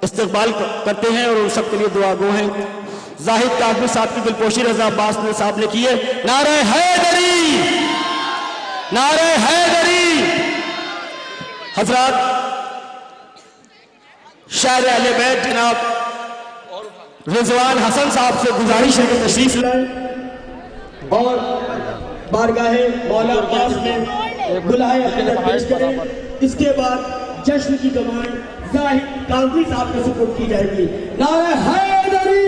इस्तकबाल करते हैं और उन सब के लिए दुआ गो हैं। जाहिद काज़मी साहब की दिलपोशी रजा अब्बास ने साहब ने की है। नारे हैदरी, नारे हैदरी। हजरात शायर अहले बैत जनाब रिजवान हसन साहब से गुजारिश है कि तशरीफ लाएं और बारगाहे मौला अब्बास में बुलाए अपने पेश करें। इसके बाद जश्न की कमान जाहिद काज़मी साहब के सुपुर्द की जाएगी। नारे हैदरी।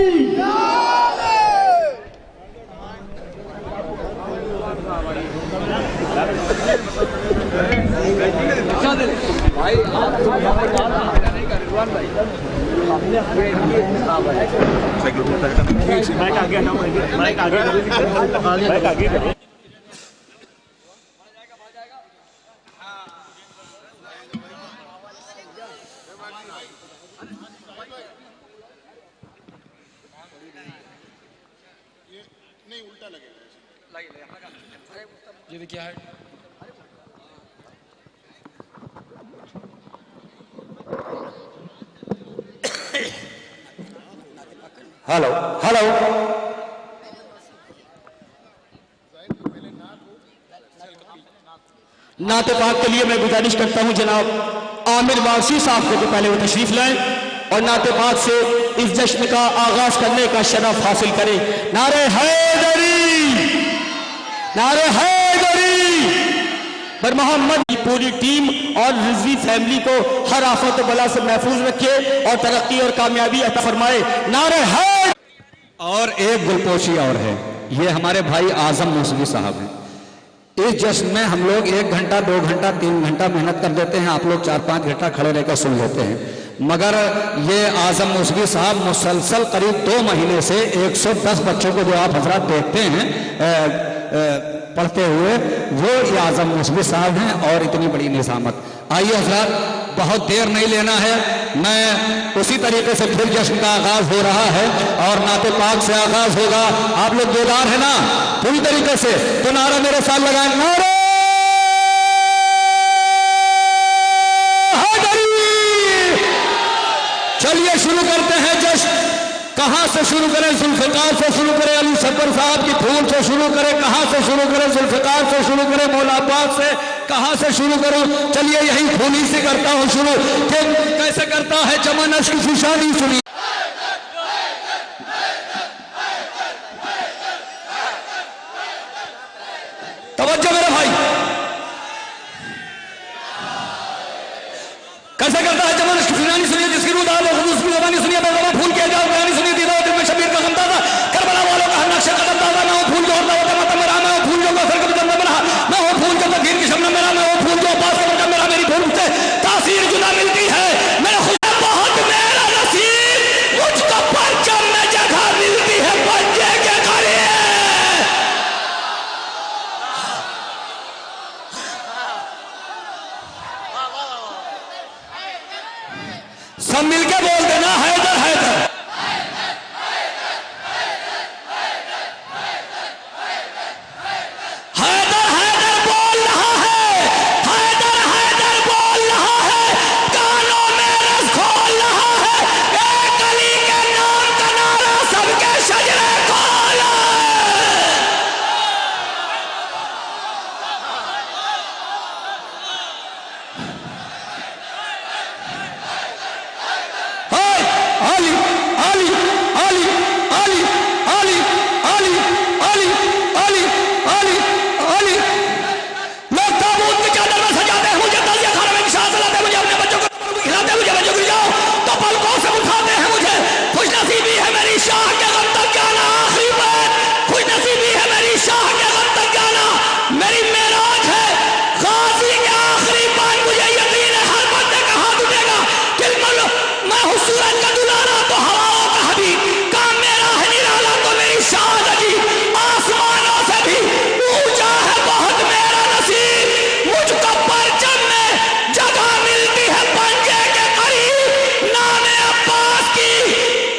भाई ये देखिए है हेलो हेलो। नाते पाक के लिए मैं गुजारिश करता हूं जनाब आमिर वारसी साहब से कि पहले वो तशरीफ लाएं और नाते पाक से इस जश्न का आगाज करने का शरफ हासिल करें। नारे हैदरी, नारे हैदरी। पर मोहम्मद की पूरी टीम और रिजवी फैमिली को हर आफत बला से महफूज रखे और तरक्की और कामयाबी अता फरमाए। नारे है। और एक गुलपोशी और है, ये हमारे भाई आजम मौसवी साहब हैं। इस जश्न में हम लोग 1 घंटा 2 घंटा 3 घंटा मेहनत कर देते हैं, आप लोग 4-5 घंटा खड़े रहकर सुन लेते हैं, मगर ये आजम मौसवी साहब मुसलसल करीब 2 महीने से 110 बच्चों को जो आप हजरात देखते हैं पढ़ते हुए, वो ये आजम मौसवी साहब हैं और इतनी बड़ी निजामत। आइए हजरात, बहुत देर नहीं लेना है, मैं उसी तरीके से फिर जश्न का आगाज हो रहा है और नाते पाक से आगाज होगा। आप लोग बेदार है ना पूरी तरीके से? तो नारा मेरे साथ लगाएं, नारा चलिए शुरू करते हैं जश्न। कहां से शुरू करें? जुल्फिकार से शुरू करें, अली सफर साहब की फूल से शुरू करें, कहां से शुरू करें? जुल्फिकार से शुरू करें, मौला पाक से, कहां से शुरू करूं? चलिए यही फूली से करता हूं शुरू। कैसे करता है? चमन अश्क की शादी सुनी। तवज्जो मेरे भाई, कैसे करता है? चमन अश्क की शादी सुनिए, जिसकी रूह दाल हो उसकी ज़बानी सुनिए, बेगवा फूल के जाओ कहानी सुनिए, दीदा दिल में शबीर का गम ताज़ा, करबला वालों का हर नक्शे कदम ताज़ा। मैं हूं फूल जो होता होता मत मेरा, मैं हूं फूल जो असर कभी जन्म मेरा, मैं हूं फूल जो तकदीर की शबनम मेरा, मैं हूं फूल जो पास का मजा मेरा, मेरी फूल से तासीर जुदा मिलती है, मेरा खुदा बहुत मेरा नसीब, मुझको परचम में जगह मिलती है पंजे के घरे। सब मिलके बोल देना, हैदर हैदर। हैदर हैदर बोल रहा है, हैदर हैदर बोल रहा है, कानों में रस खोल रहा है, एक अली के नाम का नारा सबके शजरे खोल है। अली अली अली अली अली अली अली अली अली अली। लोग ताबूत की चादर में सजाते हैं, मुझे ताज़िया खाने में निशान लाते हैं, मुझे अपने बच्चों को खिलाते हैं, मुझे बच्चों को जाओ तो पलकों से उठाते हैं मुझे। खुश नसीबी है मेरी शाह के गम तक जाना, आखिरी बात खुश नसीबी है मेरी शाह के गम तक जाना। मेरी मेराज है गाजी के आखिरी बात, मुझे यकीन है हर बंदे का हाथ उठेगा कि मैं हूँ सूरज का दुलारा तो हवाओं का हबीब, काम मेरा है निराला तो मेरी शान अजीब, आसमानों से भी ऊंचा है बहुत मेरा नसीब, मुझको परचम में जगह मिलती है पंजे के करीब, नामे अब्बास की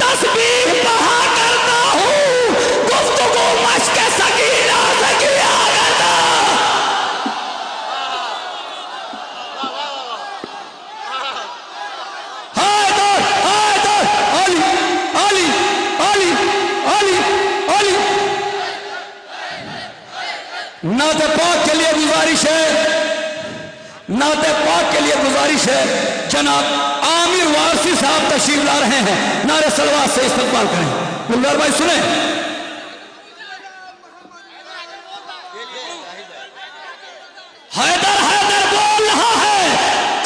तस्बीह पढ़ा करता हूँ, गुफ्तगू मश्क सकीना से किया करता। नाते पाक के लिए गुजारिश है, नाते पाक के लिए गुजारिश है, जनाब आमिर वारसी साहब तशरीफ ला रहे हैं, नारे सलवात से इस्तकबाल करें। गुलजार भाई सुने। हैदर हैदर बोल रहा है,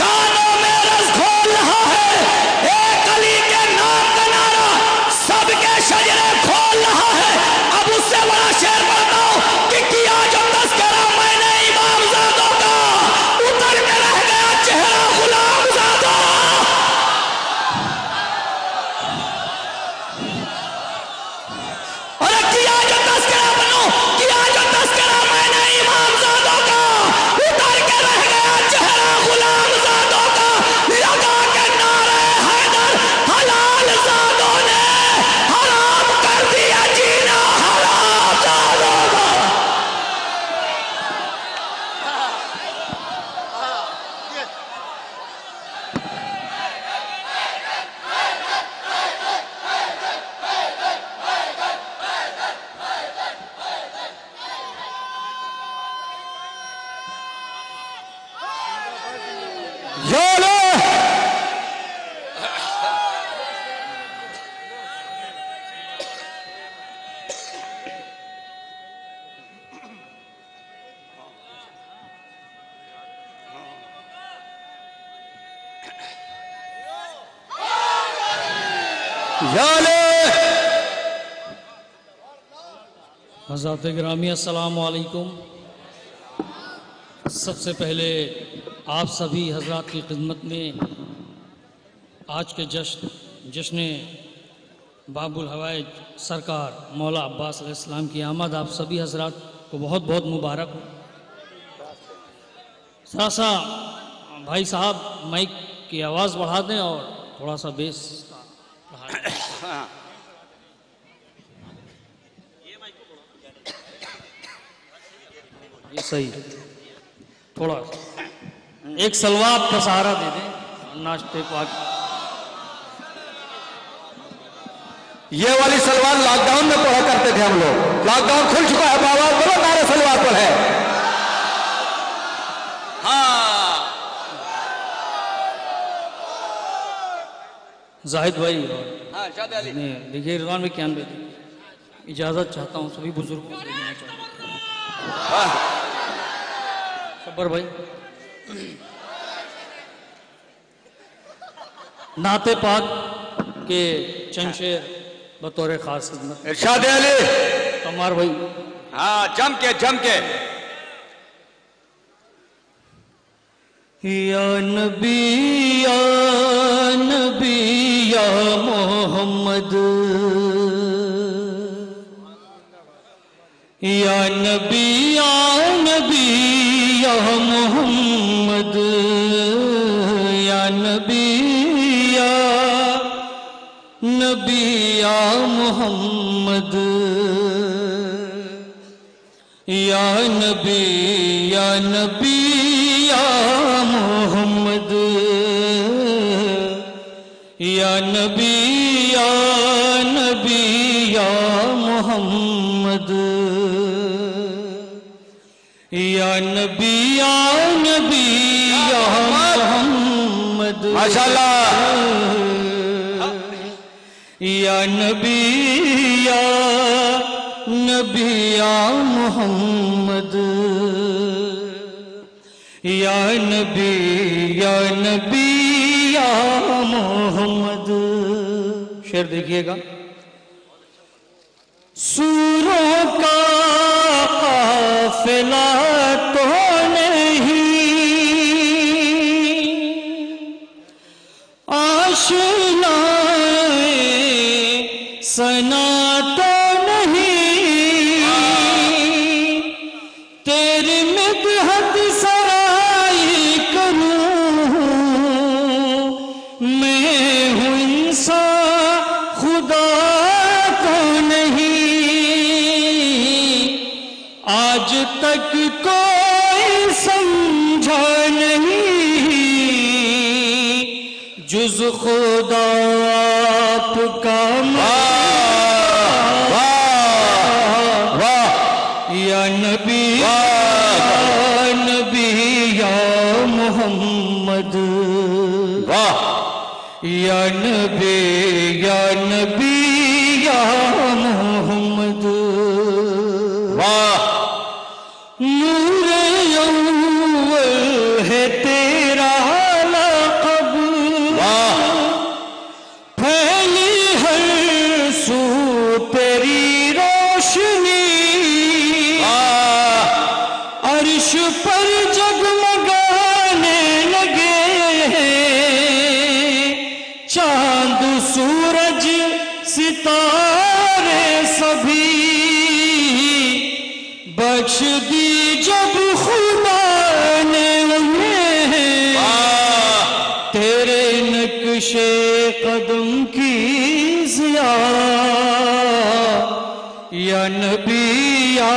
कानों में रस खोल रहा है, एक अली के नाम का नारा सबके शजरे खोल रहा है। अब उससे बड़ा शेर पढ़ता हूं कि किया जो तस्करा मैंने इमाम ज़ादों का, उतर के रह गया चेहरा गुलाम ज़ादों। अरे किया जो तस्करा बनो, किया जो तस्करा मैंने इमाम ज़ादों का, उतर के रह गया चेहरा गुलाम ज़ादों का, लगा के नारे हैदर हलाल ज़ादों ने हराम कर दिया जीना हराम ज़ादों का। योलो हज़रात गिरामी अस्सलाम वालेकुम। सबसे पहले आप सभी हजरात की खिदमत में आज के जश्न बाबुल हवाइज सरकार मौला अब्बास अलैहिस्सलाम की आमद आप सभी हजरात को बहुत बहुत मुबारक हो। थोड़ा सा भाई साहब माइक की आवाज़ बढ़ा दें और थोड़ा सा बेस बढ़ा दें। ये सही है। थोड़ा एक सलवार का सहारा दे दें नाश्ते को। ये वाली सलवार लॉकडाउन में पढ़ा करते थे हम लोग। लॉकडाउन खुल चुका है, आवाज बोलो नारे सलवार पर है। हाँ जाहिद भाई और देखिए रिजवान भाई क्या इजाजत चाहता हूँ सभी बुजुर्गों को देना चाहूँगा। खबर भाई नाते पाक के चंद शेर बतौर खास खिदमत। इरशाद अली कमार भाई। हाँ जम के या नबी या मोहम्मद या नबी या मोहम्मद या नबी या मोहम्मद या नबी या मोहम्मद या नबी या मोहम्मद या नबी या मोहम्मद माशाल्लाह या नबी या मोहम्मद या नबी या मोहम्मद। शेर देखिएगा। सूरों का काफिला तो नहीं आशिनाए सना तो नहीं तेरी मिदहत सराई करूं मैं हूं इंसान खुदा तो नहीं आज तक कोई समझा नहीं जुज खुदा आपका या नबी या मोहम्मद या नबी या मोहम्मद नूर अव्वल है तेरा लक़ब फैली हर सू तेरी रोशनी अर्श पर जगमगाने लगे चांद सूरज सितारे सभी बख्श दी जब खुदा ने उन्हें तेरे नक्शे कदम की ज़िया या नबी या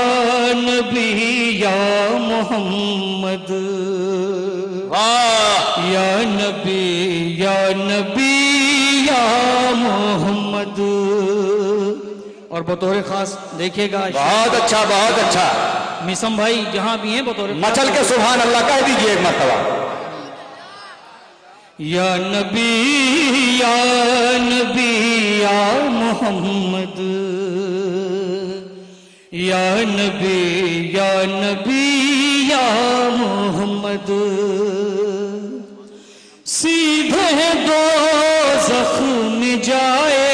मोहम्मद या नबी या मोहम्मद। और बतौर खास देखिएगा बहुत अच्छा मिसम भाई जहां भी हैं बतौर मचल के सुभान अल्लाह कह दीजिए एक मरतबा। या नबी या मोहम्मद या नबी या मोहम्मद सीधे दो जख्म जाए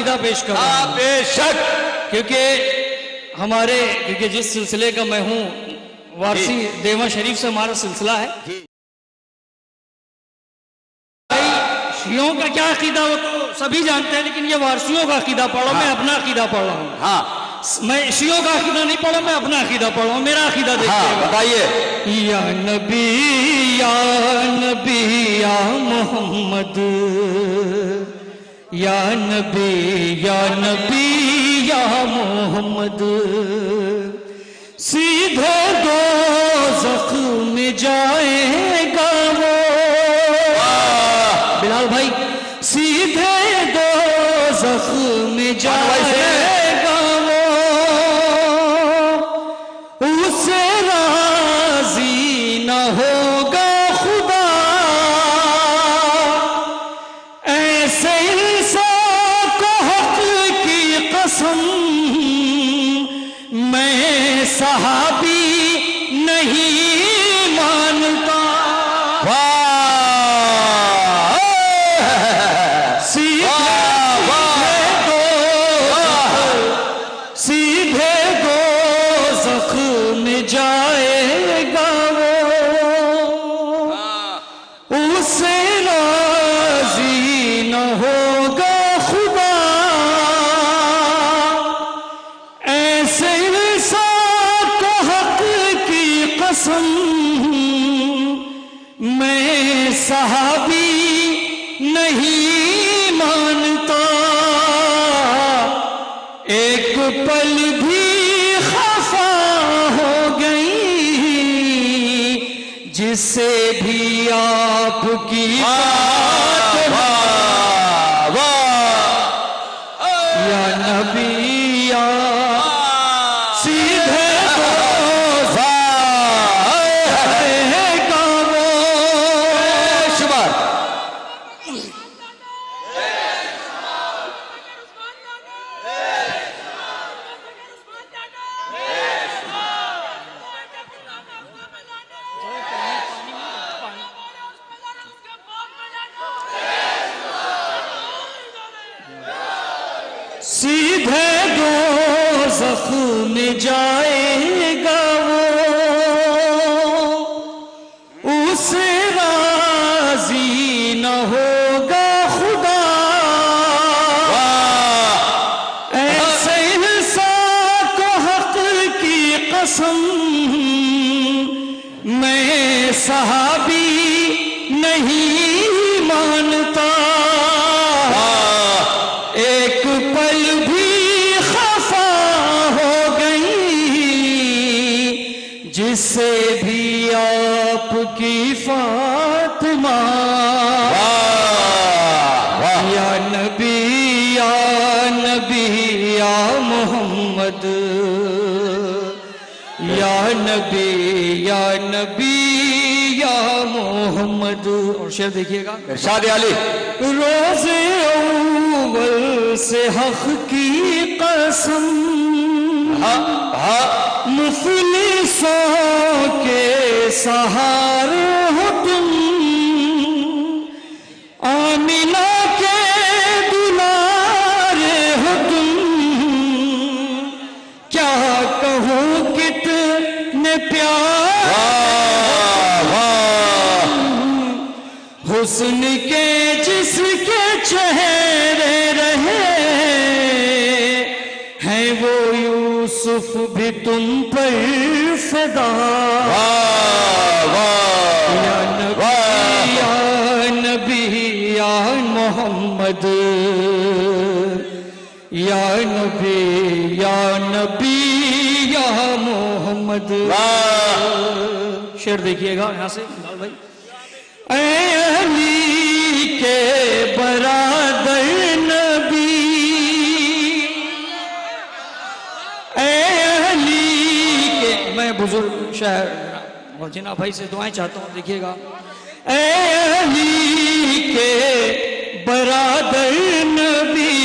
अकीदा पेश कर रहा हूं। बेशक, क्योंकि जिस सिलसिले का मैं हूं, वारसी देवा शरीफ से हमारा सिलसिला है। शियों का क्या अकीदा वो तो सभी जानते हैं, लेकिन ये वारसियों का अकीदा पढ़ो। मैं अपना अकीदा पढ़ रहा हूँ। हाँ, मैं शियों का अकीदा नहीं पढ़ा, मैं अपना अकीदा पढ़ रहा हूँ। मेरा अकीदा देखिए, बताइए। या नबी या मोहम्मद, या नबी या मोहम्मद, सीधे दोज़ख में जाएगा वो। बिलाल भाई, सीधे दोज़ख में जाएगा वो, उसे राज़ी न होगा खुदा। ऐसे इंसान को हक की कसम, मैं सहाबी नहीं मानता। सीधे दोज़ख में जाएगा वो, उसे राज़ी न होगा खुदा। ऐसे इंसान को हक की कसम, मैं सहाबी नहीं मानता। एक पल भी खफा हो गई जिससे भी आपकी या नबी या सीधे सीधे दोज़ख में जाएगा वो, उसे राज़ी न होगा खुदा। ऐसे इंसान को हक की कसम, मैं सहाबी नहीं मानता। एक पल भी खफा हो गई जिससे भी आपकी फातिमा। या नबी या मोहम्मद, या नबी या मोहम्मद। और शेर देखिएगा, इरशाद आली। रोज़े अव्वल से हक की कसम, मुफलिसों के सहारे हो तुम। आमिना के दुलारे हो तुम। क्या कहूँ कितने प्यारे हुस्न के जिसके चेहरे रहे हैं, वो यूसुफ भी तुम पर फिदा। या नबी या मोहम्मद, या नबी या मोहम्मद। शेर देखिएगा यहाँ से लाल भाई। अली के बरादर नबी, अली के, मैं बुजुर्ग शायर जिना भाई से दुआएं चाहता हूँ। देखिएगा, अली के बरादर नबी,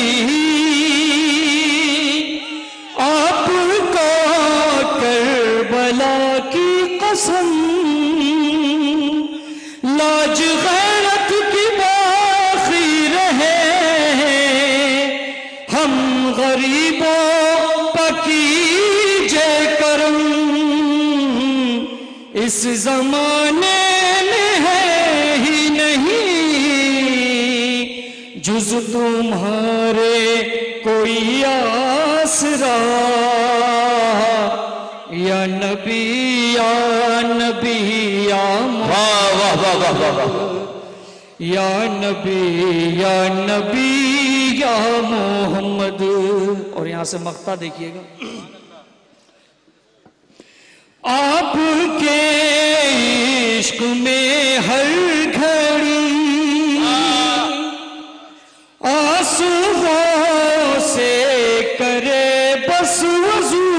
आपका करबला की कसम। लाज गैरत की बाकी रहे इस जमाने में है ही नहीं जुज तुम्हारे कोई आसरा, या नबी या नबी या वाह वाह वाह वाह वाह वाह, या नबी या नबी या मोहम्मद। और यहां से मक्ता देखिएगा, आपके इश्क में हर घड़ी आंसुओं से करे बस वजू,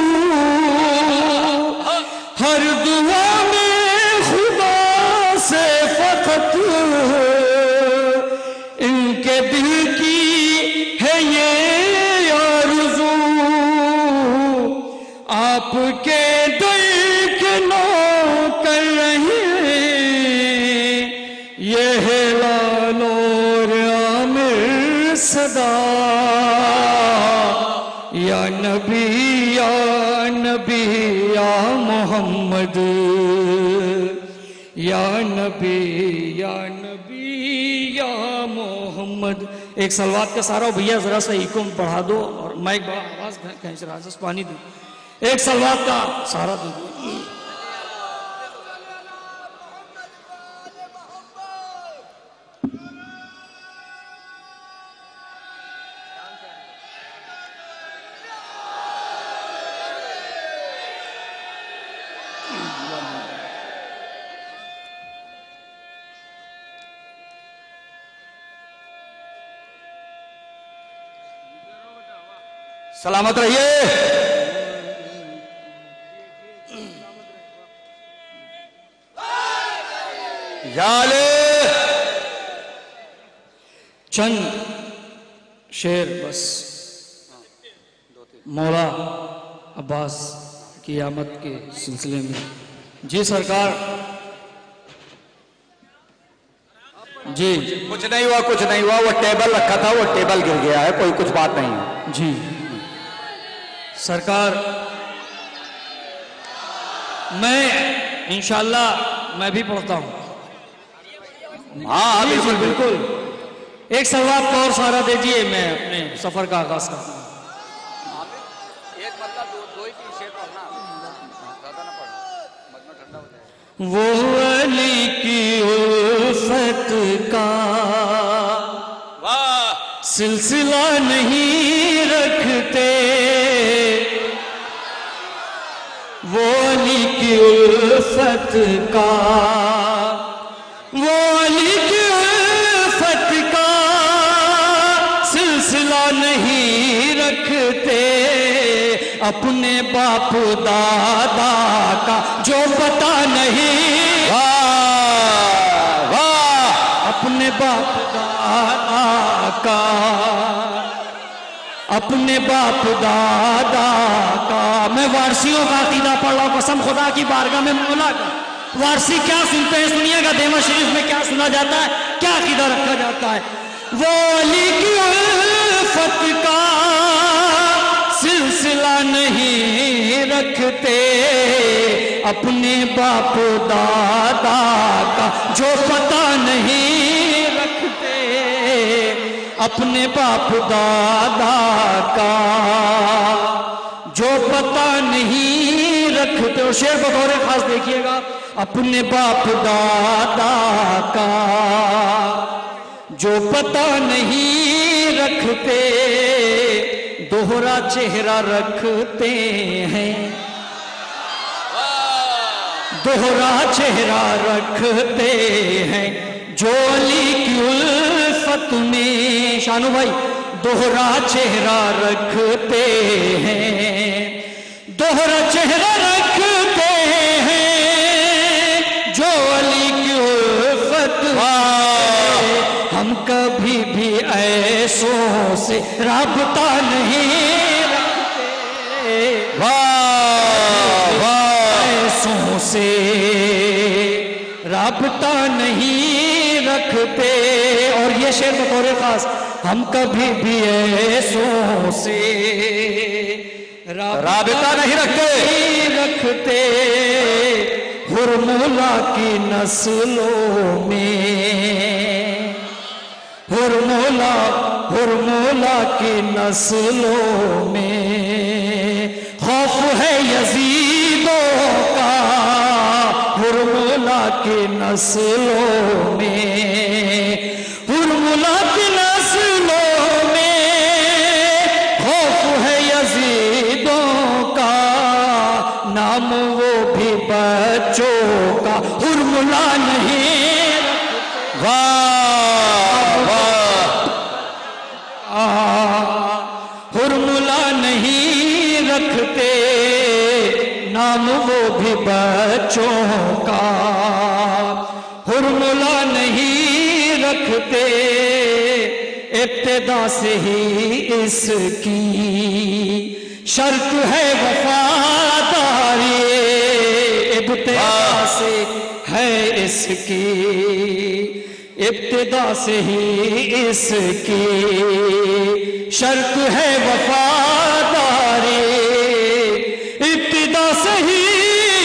हर दुआ में खुदा से फकत इनके दिल की है ये आरज़ू, आपके दर के नौकर रहे ये है लालोर आमिर सदा, या नबी या नबी या मोहम्मद, या नबी या नबी या मोहम्मद। एक सलवात का सारा भैया जरा सा इको बढ़ा दो और माइक बड़ा आवाज खींच रहा है, पानी दो, एक सलवात का सारा दो। सलामत रहिए। याले चंद शेर बस मौला अब्बास की आमद के सिलसिले में। जी सरकार, जी कुछ नहीं हुआ, कुछ नहीं हुआ, वो टेबल रखा था, वो टेबल गिर गया है, कोई कुछ बात नहीं है। जी सरकार, मैं इंशाल्लाह मैं भी पढ़ता हूं। हाँ बिल्कुल बिल्कुल। एक सलवात को और सहारा दीजिए, मैं अपने सफर का आगाज करता हूं। एक मतलब दो ही शेर पढ़ना, ज्यादा ना पढ़ना, मजमा ठंडा हो जाए। वो अली की उल्फत का सिलसिला नहीं रखते, वो अली की उल्फत का, वो अली की उल्फत का सिलसिला नहीं रखते, अपने बाप दादा का जो पता नहीं, अपने बाप दादा का, अपने बाप दादा का। मैं वारसियों का अकीदा पढ़ रहा हूं, कसम खुदा की बारगाह में मौला का। वारसी क्या सुनते हैं सुनिएगा, देवा शरीफ में क्या सुना जाता है, क्या अकीदा रखा जाता है। वो अली की उल्फत का सिलसिला नहीं रखते, अपने बाप दादा का जो पता नहीं रखते, अपने बाप दादा का जो पता नहीं रखते। और शेर बतौर खास देखिएगा, अपने बाप दादा का जो पता नहीं रखते, दोहरा चेहरा रखते हैं, दोहरा चेहरा रखते हैं, जो अली की उल्फत में शानू भाई दोहरा चेहरा रखते हैं, दोहरा चेहरा रखते हैं, जो अली की उल्फत में। हम कभी भी ऐसों से राबता नहीं रखते, ऐसों से राबता नहीं रखते। और ये शेर बतौर खास, हम कभी भी ऐसों से राबता नहीं रखते, हुरमुला की नस्लों में, हुरमुला की नस्लों में खौफ है यजीदों का, हुरमुला की नस्लों में, हुरमुला की नस्लों में खौफ है यजीदों का, नाम वो भी बच्चों का हुरमुला नहीं। हुरमुला नहीं रखते नाम वो भी बच्चों का, हुरमुला नहीं रखते इब्तिदा से ही इसकी शर्त है वफादारी, इब्तिदा से है इसकी, इब्तिदा से ही इसकी शर्त है वफादारी, इब्तिदा से ही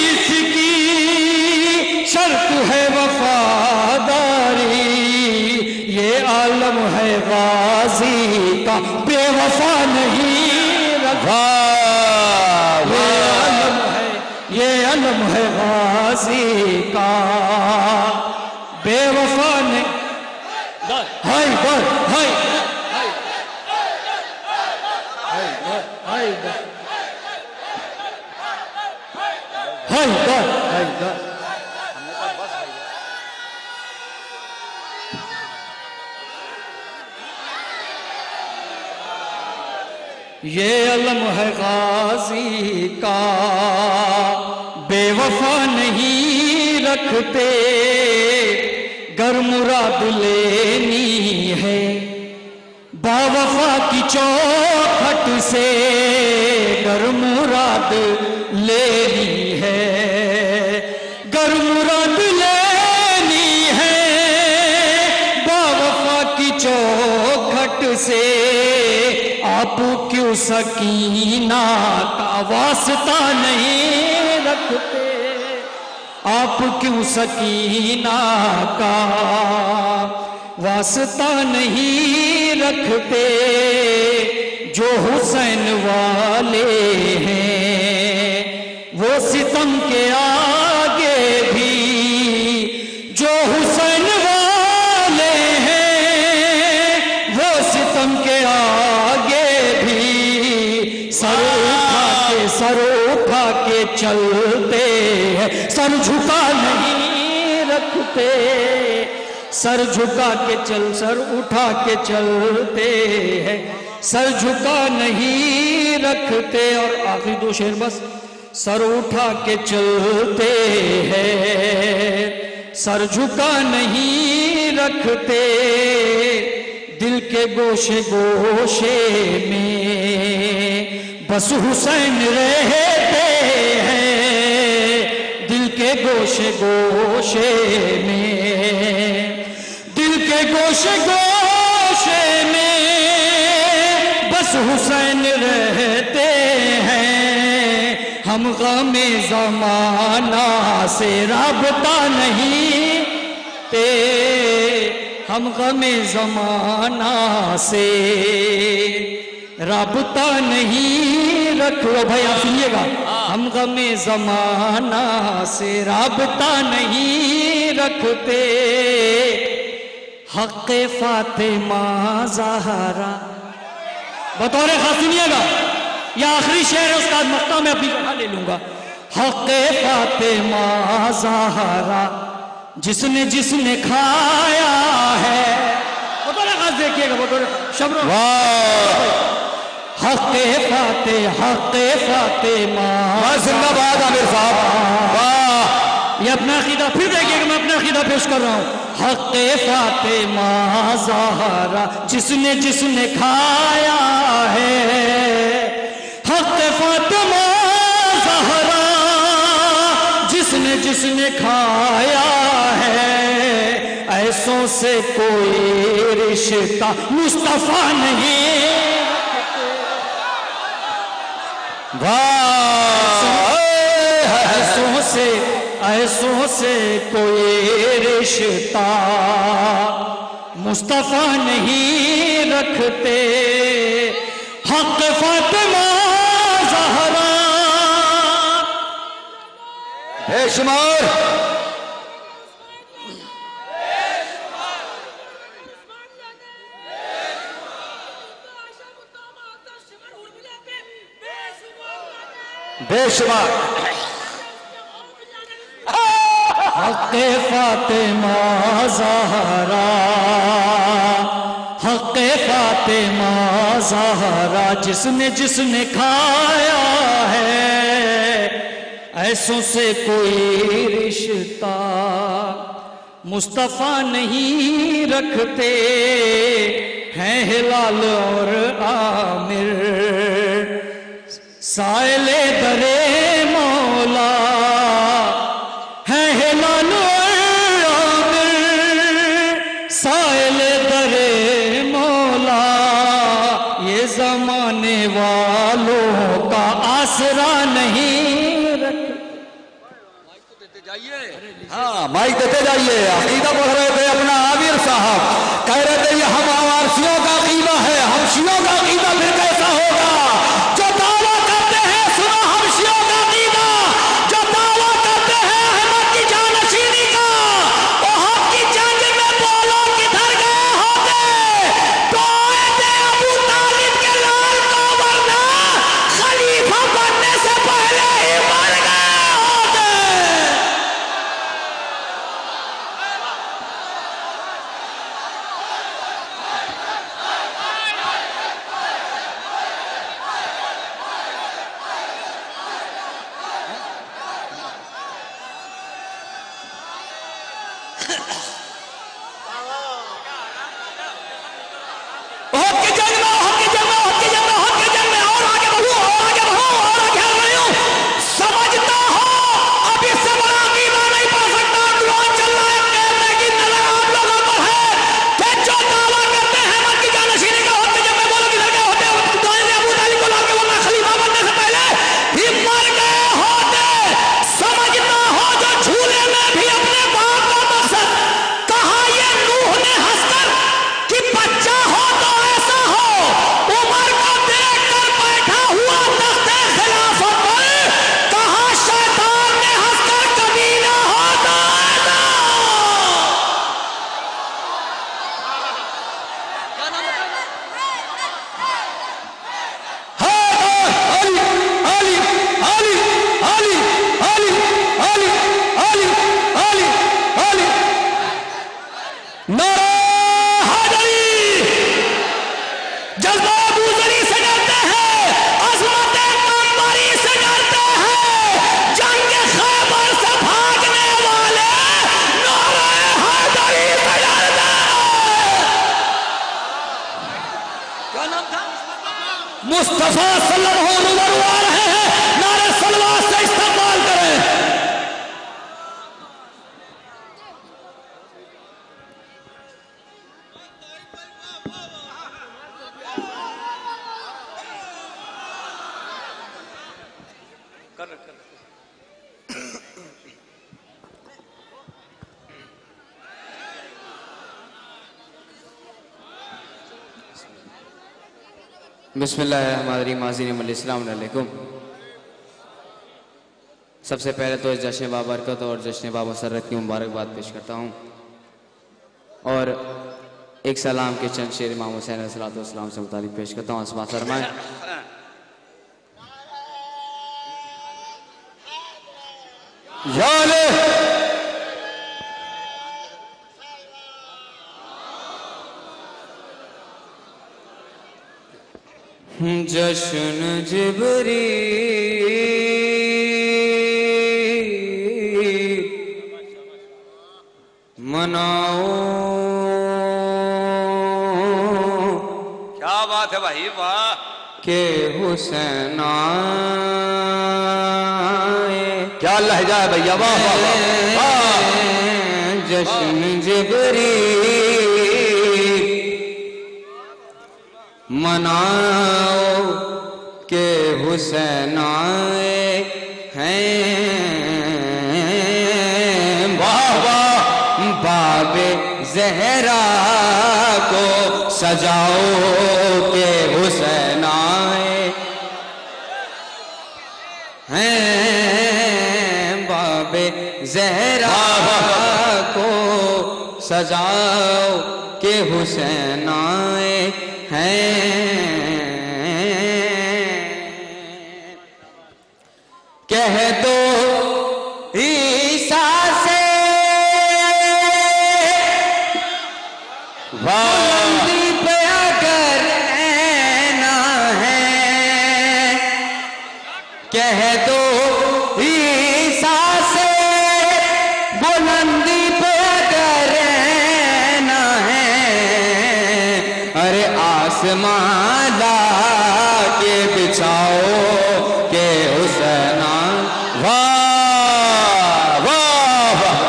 इसकी शर्त है वफादारी, ये आलम है गाजी का बेवफा नहीं रखा, ये आलम है गाजी का बेवफा ने हाय हाय हाय ये अलम है गाजी का बेवफा नहीं रखते, गर मुराद लेनी है बावफा की चौखट से, गर मुराद लेनी है, गर मुराद लेनी है बावफा की चौखट से, आप क्यों सकीना का वास्ता नहीं रखते, आप क्यों सकीना का वास्ता नहीं रखते, जो हुसैन वाले हैं वो सितम के आगे भी, जो हुसैन वाले हैं वो सितम के आगे भी, सर उठा के चलते हैं, सर झुका नहीं रखते, सर झुका के सर उठा के चलते हैं, सर झुका नहीं रखते। और आखिरी दो शेर बस। सर उठा के चलते हैं, सर झुका नहीं रखते, दिल के गोशे गोशे में बस हुसैन रहते हैं, दिल के गोशे गोशे में, दिल के गोशे गोशे में बस हुसैन रहते हैं। हम गमे ज़माना से राबता नहीं ते, हम गमे ज़माना से राबता नहीं रखो। भाई आप सुनिएगा, हम गमे ज़माना से राबता नहीं रखते, हक़ फातिमा ज़हरा। बतौर खास सुनिएगा, यह आखिरी शेर है उस्ताद मक्ता में अपनी जगह ले लूंगा। हक़ फातिमा ज़हरा जिसने जिसने खाया है, बतौर खास देखिएगा, बतौर शब्द हक़ फातिमा जिंदाबाद आमिर साहब, वाह। ये अपना अकीदा फिर देखिएगा, मैं अपना अकीदा पेश कर रहा हूँ। हक़ फातिमा ज़हरा जिसने जिसने खाया है, हक़ फातिमा ज़हरा जिसने जिसने खाया है, ऐसों से कोई रिश्ता मुस्तफ़ा नहीं। ऐसों से कोई रिश्ता मुस्तफा नहीं रखते। हक फातिमा ज़हरा बेशुमार बेशुमार हक़ फातिमा ज़हरा, हक़ फातिमा ज़हरा, जिसने जिसने खाया है ऐसों से कोई रिश्ता मुस्तफ़ा नहीं रखते हैं। हिलाल और आमिर साइले दरे मौला है। हिलाल और आमिर साइले दरे मौला, ये जमाने वालों का आसरा नहीं रख। हाँ माइक देते जाइए। अकीदा पढ़ रहे थे अपना आमिर साहब, कह रहे थे ये हम आवारसियों का अकीदा है, हम शियों का अकीदा फिर कैसा होगा। जो दावा करते हैं सुनो हम शियों का अकीदा, जो दावा करते हैं अहमद की जानशीनी का, वो हक की जंग में बोलो किधर गए होते। तो आए थे अबू तालिब के लाल को, वरना खलीफा बनने से पहले ही मर गए होते। मुस्तफा सल्लल्लाहु अलैहि वसल्लम आ रहे हैं, नारे सल्लल्लाहु से इस्तेमाल करें। बिस्मिल्लाहिर्रहमानिर्रहीम। सबसे पहले तो इस जश्न बाबरकत और जश्न बामसरत की मुबारकबाद पेश करता हूँ और एक सलाम के चंद शेर इमाम हुसैन अलैहिस्सलाम से मुतालिक पेश करता हूँ। अस्मा फरमाएं। जश्न जिबरी मनाओ। क्या बात है भाई, वाह। के हुसैन क्या लहजा है भैया, वाह वाह वाह। जश्न जिबरी मनाओ के हुसैन आए हैं ज़हरा को सजाओ के हुसैन आए हैं, बाबे ज़हरा को सजाओ के हुसैन आए हैं। कह दो ईसा से बुलंदी पे अगर रहना है, कह दो ईसा से बुलंदी पे अगर रहना है, अरे आसमान ला के बिछाओ के हुसैन। वाह वाह वाह,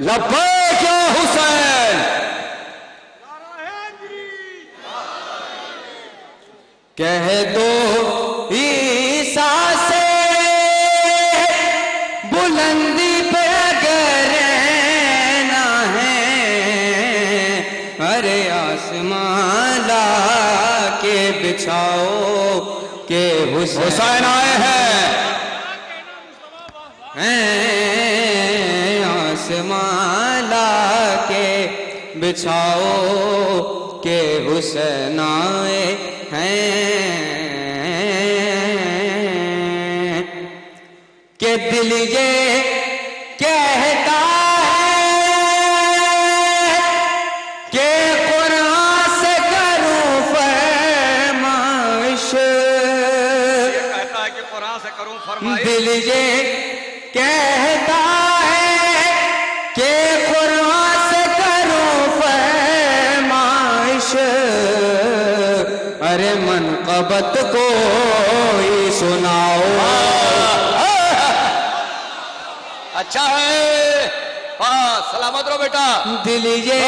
लब्बैक या हुसैन। कह दो ईसा से बुलंदी पे अगर रहना है, अरे आसमान ला के बिछाओ के हुसैन आए हैं, आसमान ला के बिछाओ के हुसैन आए हैं। के दिल ये कहता है कि कुरान से करूं फरमाइश, कहता है कि कुरान से करूं फरमाइश। दिल ये कहता है कि कुरान से करूं फरमाइश, अरे मनक़बत को ही सुनाओ। अच्छा है, हाँ सलामत रहो बेटा। दिल ये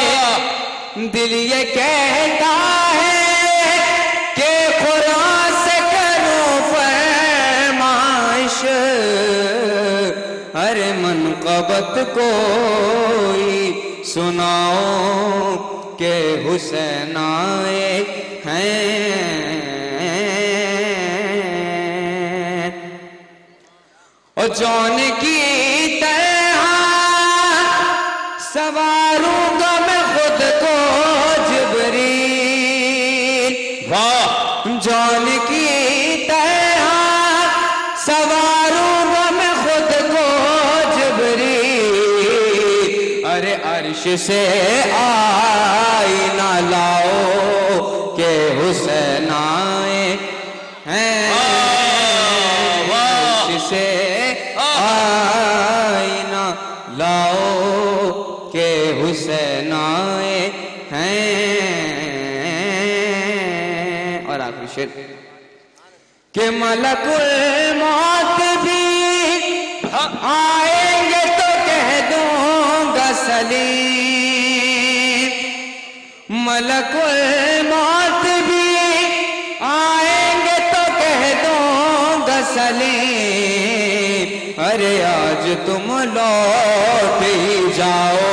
कहता है कि कुरान से करूं फरमाइश, अरे मनक़बत को ही सुनाओ के हुसैन आए हैं। और जौन की तरह सवारूंगा मैं खुद को जिब्रील, वाह, जौन की तरह सवारूंगा मैं खुद को जिब्रील, अरे अर्श से आईना लाओ के हुसैन आए हैं, अर्श से आईना लाओ के हुसैन आए हैं। और आखिरी शेर के मलकुल मौत भी आएंगे तो कह दूंगा सलीम, मलकुल मौत भी आएंगे तो कह दूंगा सलीम, अरे आज तुम लौट ही जाओ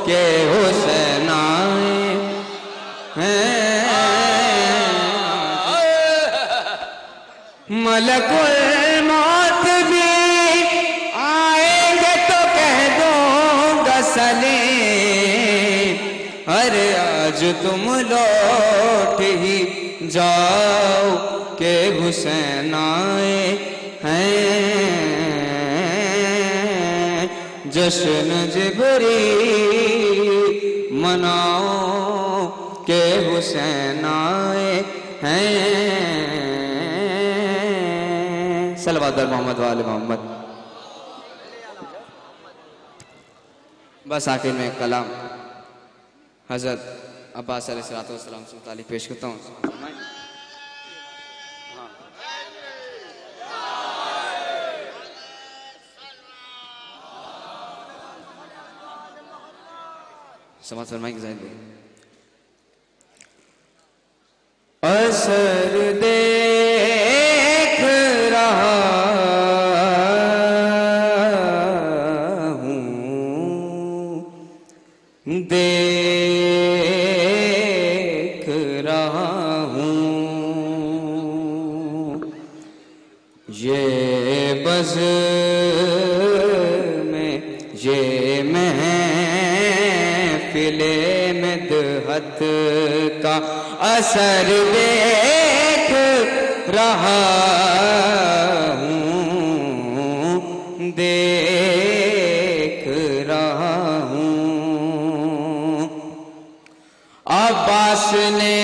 के हुसैन आए हैं। मलकुल मौत भी आएंगे तो कह दूंगा सलीम, अरे आज तुम लौट ही जाओ के हुसैन आए हैं। जश्न जिब्रील मनाओ के हुसैन आए हैं। सल्लल्लाहु मोहम्मद वाले मोहम्मद। बस आखिर में कलाम हजरत अब्बास अलैहिस्सलाम से मुतालिक पेश करता हूँ। समाज फरमाएंगे जाहिर असर देख रहा हूँ, देख रहा हूँ। ये बज़ में ये महफ़िले में दहत का असर देख रहा हूँ, देख रहा हूँ। अब्बास ने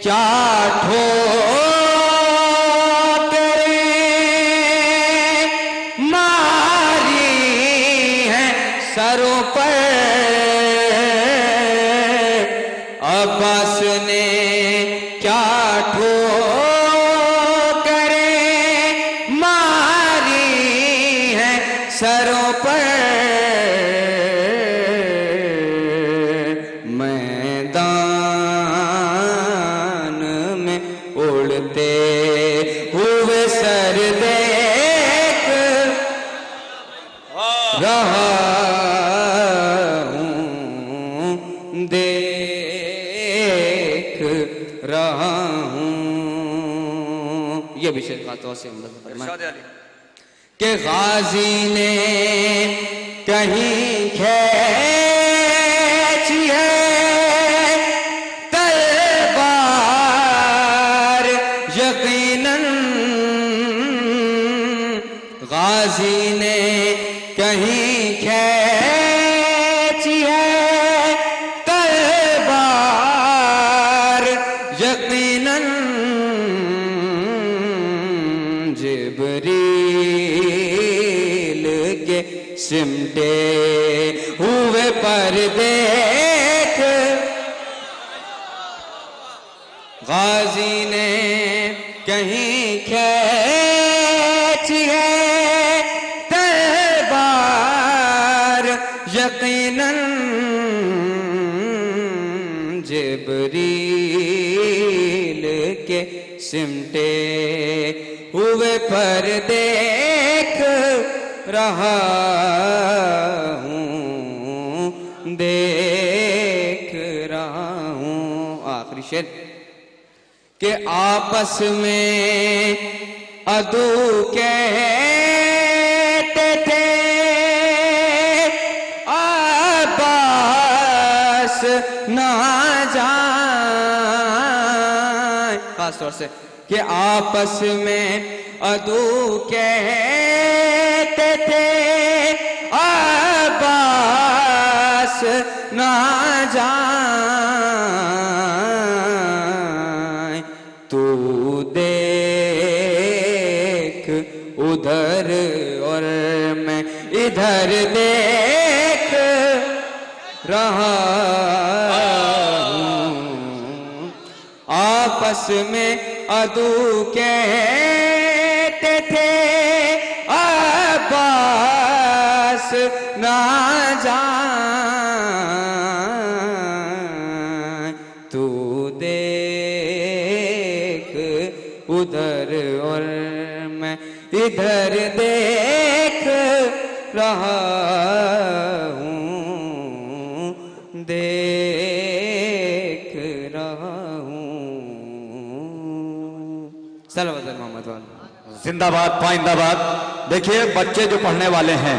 क्या ठोकरें मारी हैं सरों पर, अब्बास ने क्या ठोकरें मारी हैं सरों पर। मैदान में उड़ते हुए सर देख रहा हूँ, देख रहा हूँ। ये भी शेर खातों से कि गाजी ने कहीं खींची है तलवार यकीनन, गाजी ने कहीं खींची है तलवार यकीनन। जिब्रील के सिमटे हुए पर देख गाजी ने कहीं खींची है तलवार यकीनन। जिब्रील के सिमटे हुए पर देख रहा हूँ, देख रहा हूँ। आखिरी शेर कि आपस में अदू कहते थे अब्बास ना जाए, खास तौर से कि आपस में अदू कहते थे अब्बास ना जाए। तू देख उधर और मैं इधर देख रहा हूँ। आपस में अदू कहते थे अब्बास ना जाए। तू देख उधर और मैं इधर देख रहा हूँ, देख रहा हूँ। सलावत मोहम्मद जिंदाबाद पाइंदाबाद। देखिए बच्चे जो पढ़ने वाले हैं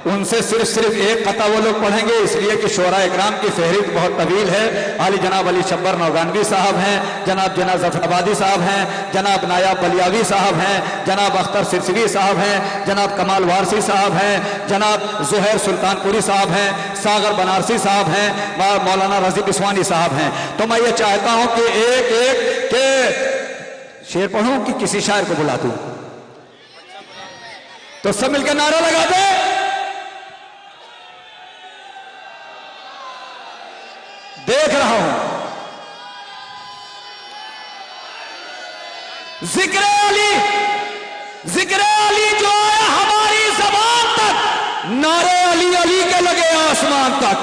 उनसे सिर्फ एक कता वो लोग पढ़ेंगे, इसलिए कि शोरा इकराम की फहरिस्त बहुत तवील है। आली जनाब अली शब्बर नौगानवी साहब हैं, जनाब जफराबादी साहब हैं, जनाब नायाब बलियावी साहब हैं, जनाब अख्तर सिरसवी साहब हैं, जनाब कमाल वारसी साहब हैं, जनाब जुहैर सुल्तानपुरी साहब हैं, सागर बनारसी साहब हैं, मौलाना रज़ी बिस्वानी साहब हैं। तो मैं ये चाहता हूं कि एक एक के शेर पढ़ूं कि किसी शायर को बुला दूं? तो सब मिलकर नारा लगा दे। देख रहा हूं जिक्र अली जो है हमारी जबान तक, नारे अली अली के लगे आसमान तक।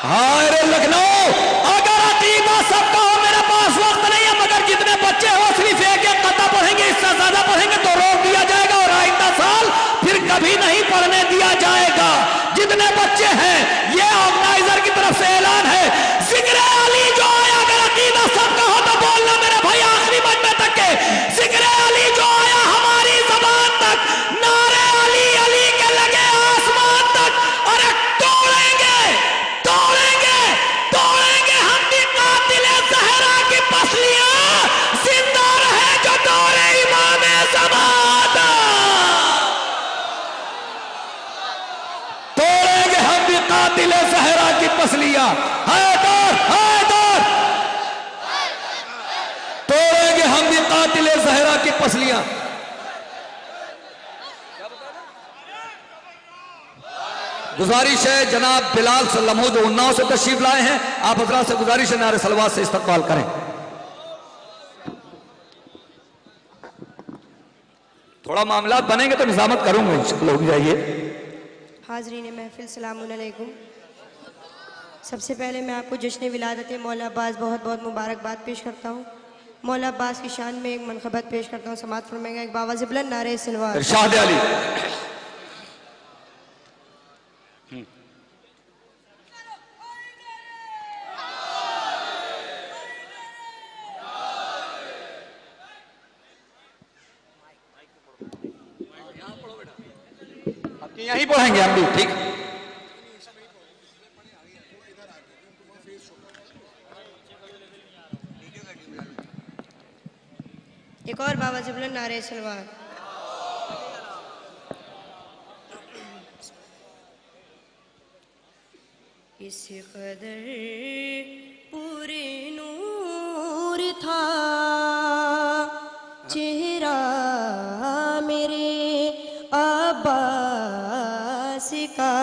हाय रे लखनऊ, अगर अतीबा सबका हो मेरे पास वक्त बच्चे हैं, ये ऑर्गेनाइजर की तरफ से ऐलान है। जिक्र अली जो आया, अगर अकीदा सबका हो तो बोलना मेरे भाई आखिरी मजमे तक के। जिक्र अली जो आया हमारी जबान तक, नारे अली अली के लगे आसमान तक। अरे तोड़ेंगे तोड़ेंगे तोड़ेंगे हम भी कातिले ज़हरा की पसलियां, जिंदा रहे जो दौरे इमाम ज़मान। तोड़ेंगे हम भी कातिले ज़हरा की पसलियां, हैदर हैदर। तोड़ेंगे हम भी कातिले ज़हरा की पसलियां। गुजारिश है जनाब बिलाल सल्लमो जो उन्नाव से तशरीफ लाए हैं, आप हजरात से गुजारिश है नारे सलवात से इस्तकबाल करें। थोड़ा मामला बनेंगे तो निजामत करूंगा इंशाअल्लाह। हो जाइए। हाजरीन महफिल सलाम अलैकुम। सबसे पहले मैं आपको जश्न विलादत मौला अब्बास बहुत बहुत मुबारकबाद पेश करता हूँ। मौला अब्बास की शान में एक मनखबत पेश करता हूँ, समात फरमाएगा एक बावाज़ बुलंद नारे सलवात। इरशाद अली। यहीं पढ़ेंगे हम भी, ठीक। एक और बाबा बुलंद नारे सलवात। इस कदर पूरे नूर था चेहरा मेरे अब्बास का,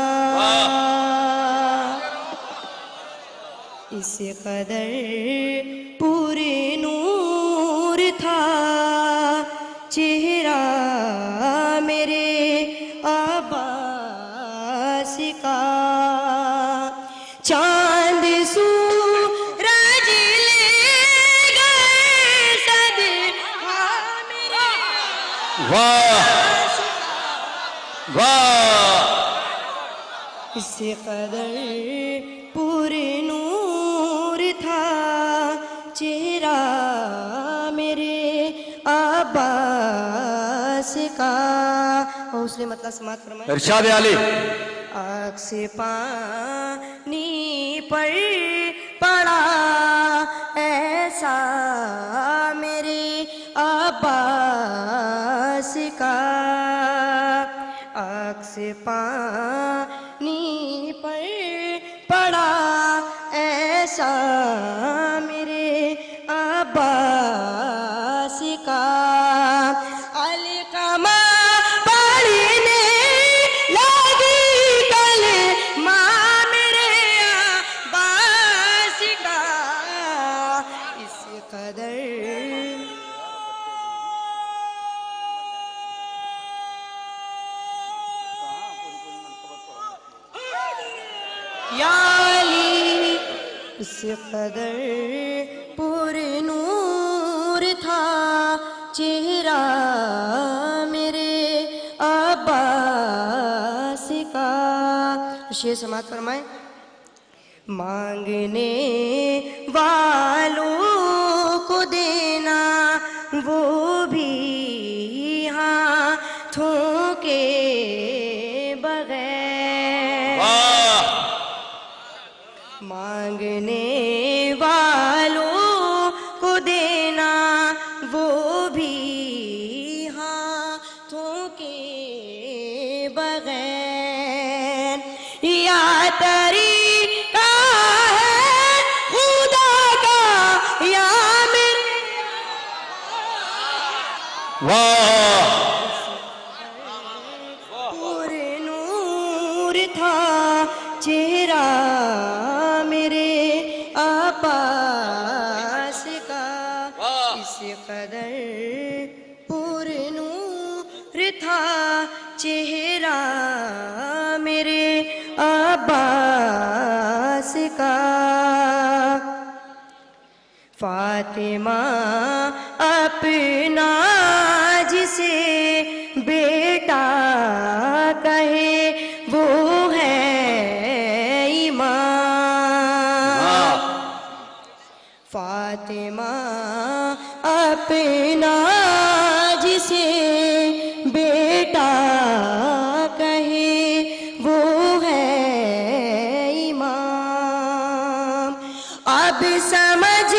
इस कदर पूरे नूर था चेहरा मेरे अब्बास का। चांद सूरज ले गए सदका मेरे। वाह वाह। इससे कदर पूरे नूर था चेहरा मेरे अब्बास का। हौसले मतलब समात फरमाए। इरशाद अली। आँख से पानी पर पड़ा ऐसा मेरे अब्बास का। आँख से पानी पर पड़ा ऐसा मेरे अब्बास का। अलकमा पढ़ने लगी कलमा मेरे अब्बास का। इस कदर या अली, इस कदर पूरे नूर था चेहरा मेरे अब्बास का। शेर समात फरमाए। मांगने वालों को देना वो भी हाथों के बगैर। मांगने वालों को देना वो भी हाथों के बगैर। या तरीका है खुदा का या मेरे। वाह। पूरे नूर था चेहरा मेरे अब्बास का। इस कदर पूरे नूर था चेहरा मेरे अब्बास का। फातिमा अपना जिसे बेटा कहे वो है अपना जिसे बेटा कहे वो है इमाम। अब समझ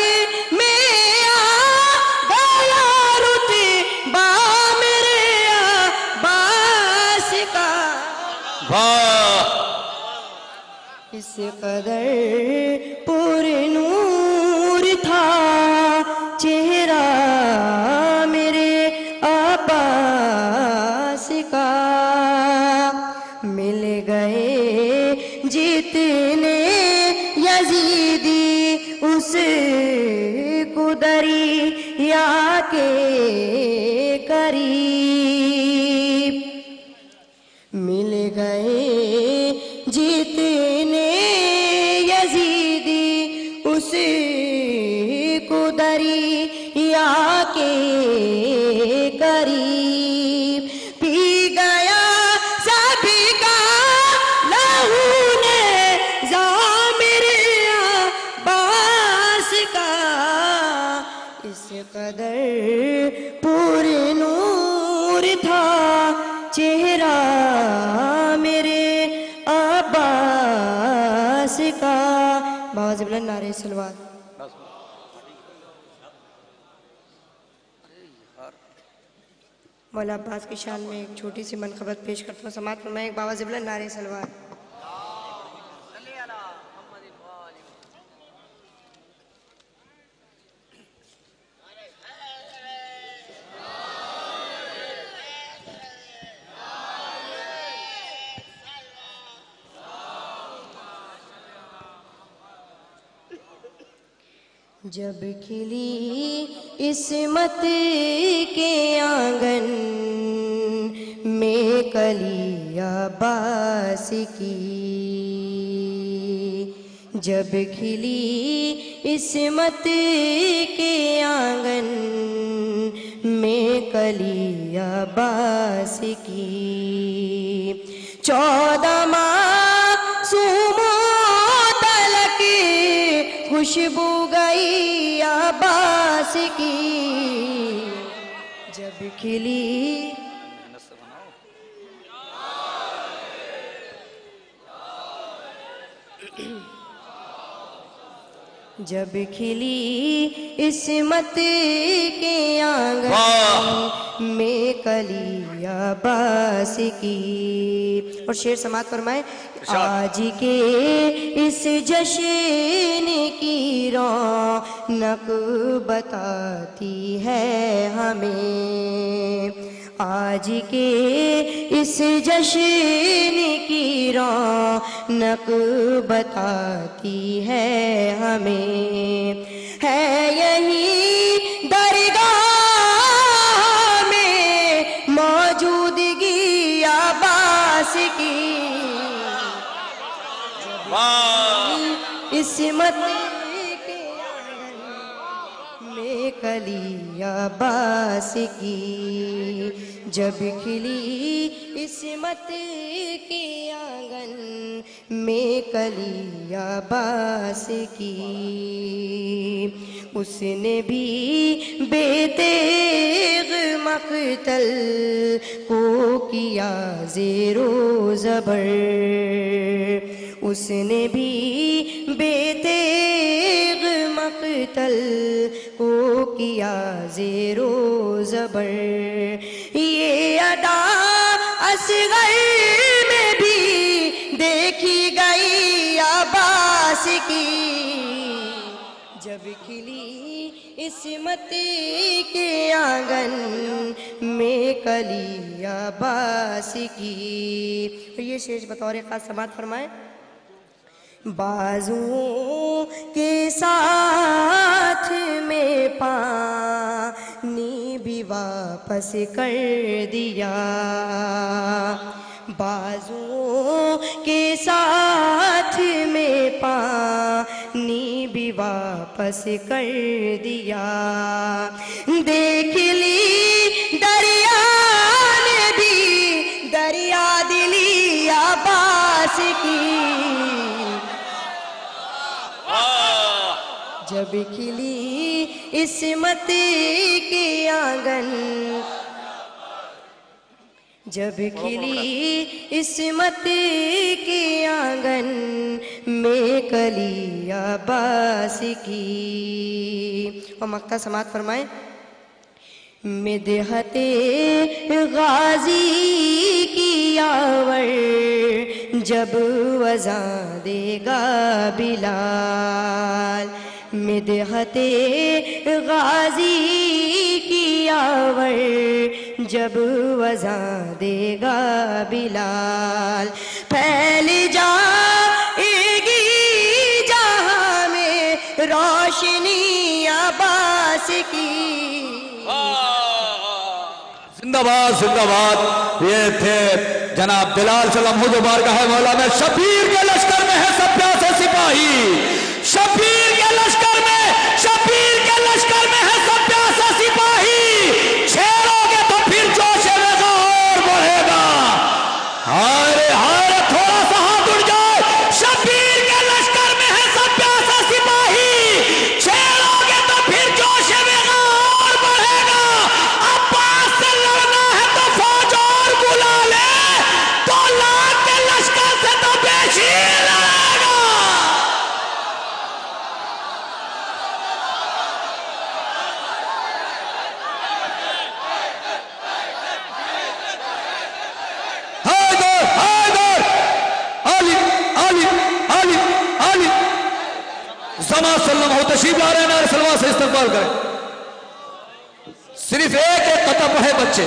में आ गया रुतबा मेरे अब्बास का। इस कदर पुरनूर था चेहरा मेरे अब्बास का। मिल गए जितने यजीदी उस कुदरिया के करीब। मिल गए जितने यजीदी उस कुदरिया के करीब। पी गया सभी का लहू ने मेरे अब्बास का। इस कदर पुरनूर था चेहरा मेरे अब्बास का। बाबा बुलंद नारे सलवात। मौला अब्बास की शान में एक छोटी सी मनखबत पेश करता हूँ। समात में मैं एक बाबा बुलंद नारे सलवात। जब खिली इस्मत के आंगन में कली अब्बास की। जब खिली इस्मत के आंगन में कली अब्बास की। 14 मासूमों तलक खुशबू गई अब्बास की। जब खिली जब खिली इस्मत के आंगन में कली अब्बास की। और शेर समात फरमाए। आज के इस जश्न की रौनक बताती है हमें। आज के इस जश्न की रौनक बताती है हमें। है यही दरगाह में मौजूदगी अब्बास की। इस्मत के आंगन में कली अब्बास की। जब खिली इस्मत के आंगन में कली अब्बास की। उसने भी बेतेग मक़तल को किया ज़ेरो ज़बर। उसने भी बेतेग मक़तल को किया ज़ेरो ज़बर। ये अदा असग़र में भी देखी गई अब्बास की। जब खिली इस्मत के आंगन में कली अब्बास की। तो ये शेष बतौर खास समात फरमाए। बाजुओं के साथ में पानी भी वापस कर दिया। बाजुओं के साथ में पानी भी वापस कर दिया। देख ली दरिया ने भी दरिया दिली अब्बास की। जब खिली इस्मत के आंगन, जब खिली इस्मत के आंगन में कली अब्बास की। और मक्ता समात फरमाए। मिदहते गाजी की आवर, जब वज़ा देगा बिलाल। मिदहते गाजी की आवर, जब वज़ा देगा बिलाल। फैल जाएगी जहां में रोशनी अब्बास की। जिंदाबाद जिंदाबाद। ये थे जनाब बिलाल सलाम मुबारक है मौला में। शबीर के लश्कर में है सब प्यासे सिपाही, शबीर के लश्कर में, शबीर के लश्कर में है सब प्यासे सिपाही। छेड़ोगे तो फिर जोश में और बढ़ेगा। हाय हाय थोड़ा सा हाथ उड़ जाए। शबीर के लश्कर में है सब प्यासे सिपाही, छेड़ोगे तो फिर जोश में और बढ़ेगा। अब्बास से लड़ना है तो फौज और बुला ले, तो लाख के लश्कर से तो बेशी लड़ेगा। हैदर हैदर अली अली अली अली जमा सल्लम हो तशरीफ ला रहे हैं। नारे सलवा से इस्तकबाल करें। सिर्फ एक एक कदम है बच्चे।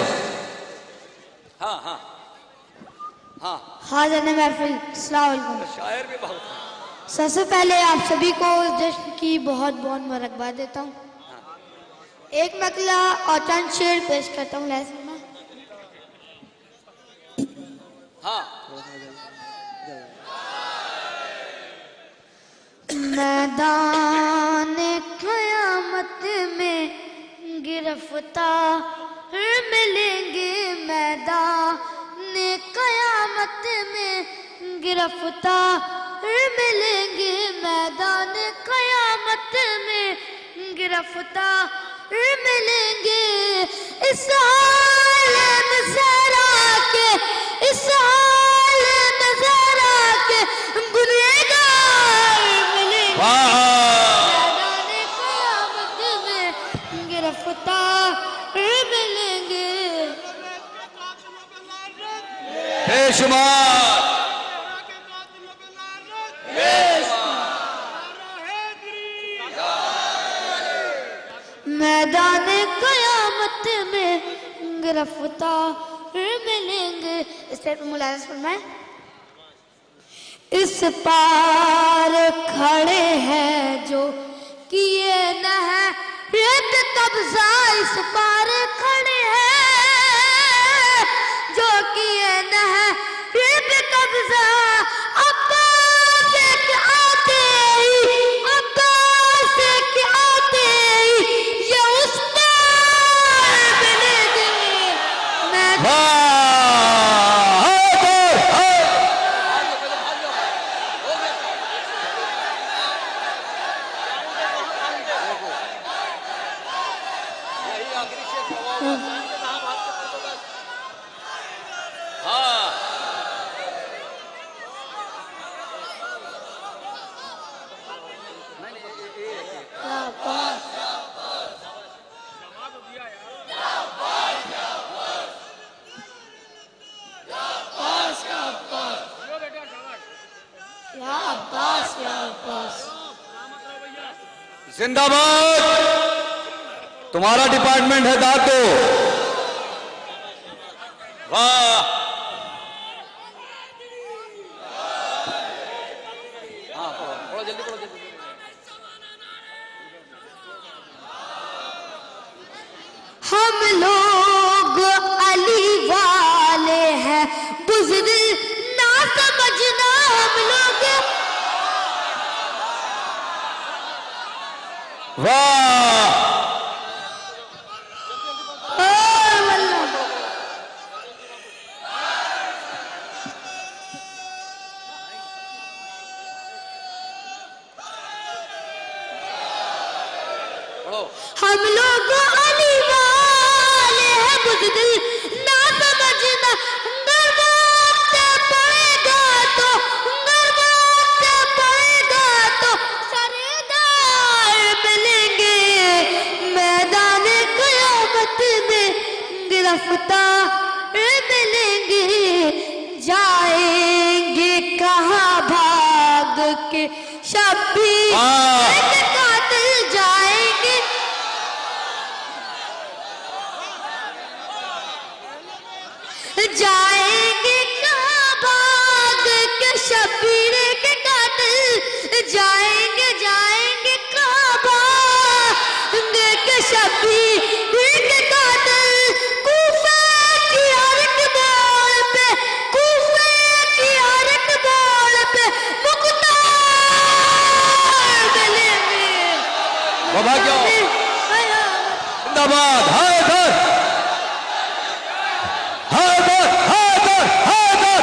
हाँ हाँ हाँ हाज़िर महफिल, अस्सलाम वालेकुम। शायर भी बहुत। सबसे पहले आप सभी को इस जश्न की बहुत बहुत मुबारकबाद देता हूँ। एक मकला और चंद शेर पेश करता हूँ। हाँ मैदान क़यामत में गिरफ्तार मिलेंगे, मैदान क़यामत में गिरफ्तार मिलेंगे, मैदान क़यामत में गिरफ्तार मिलेंगे। इस हाल में ज़रा के, इस हाल में ज़रा के गुनहगार मिलेंगे, मैदान क़यामत में गिरफ्तार मिलेंगे। बेशुमार मैदान क़यामत में गिरफ्तार मिलेंगे। इस पर मुलाज़ा फरमाएं। इस पार खड़े हैं जो किए न है रेत कब्जा, इस पार खड़े हैं जो किए न है रेत कब्जा। अब्बास के आते ही, अब्बास के आते ही ये उस पार मिलेंगे। जिंदाबाद। तुम्हारा डिपार्टमेंट है दाद दो। वाह थोड़ा जल्दी पढ़ो, जल्दी। हम लोग अली वाले हैं, बुज़दिल ना समझना। हम लोग वाह रफ्तार मिलेंगे, जाएंगे कहाँ भाग के शब्बीर के कातिल जाएंगे। जाएंगे कहाँ भाग के शब्बीर के कातिल जाएंगे, जाएंगे कहाँ भाग के शब्बीर के कातिल। कूफे की हर एक बोल पे, कूफे की हर एक बोल पे मुख्तार मिलेंगे। बाबा क्या जिंदाबाद, हैदर हैदर हैदर हैदर।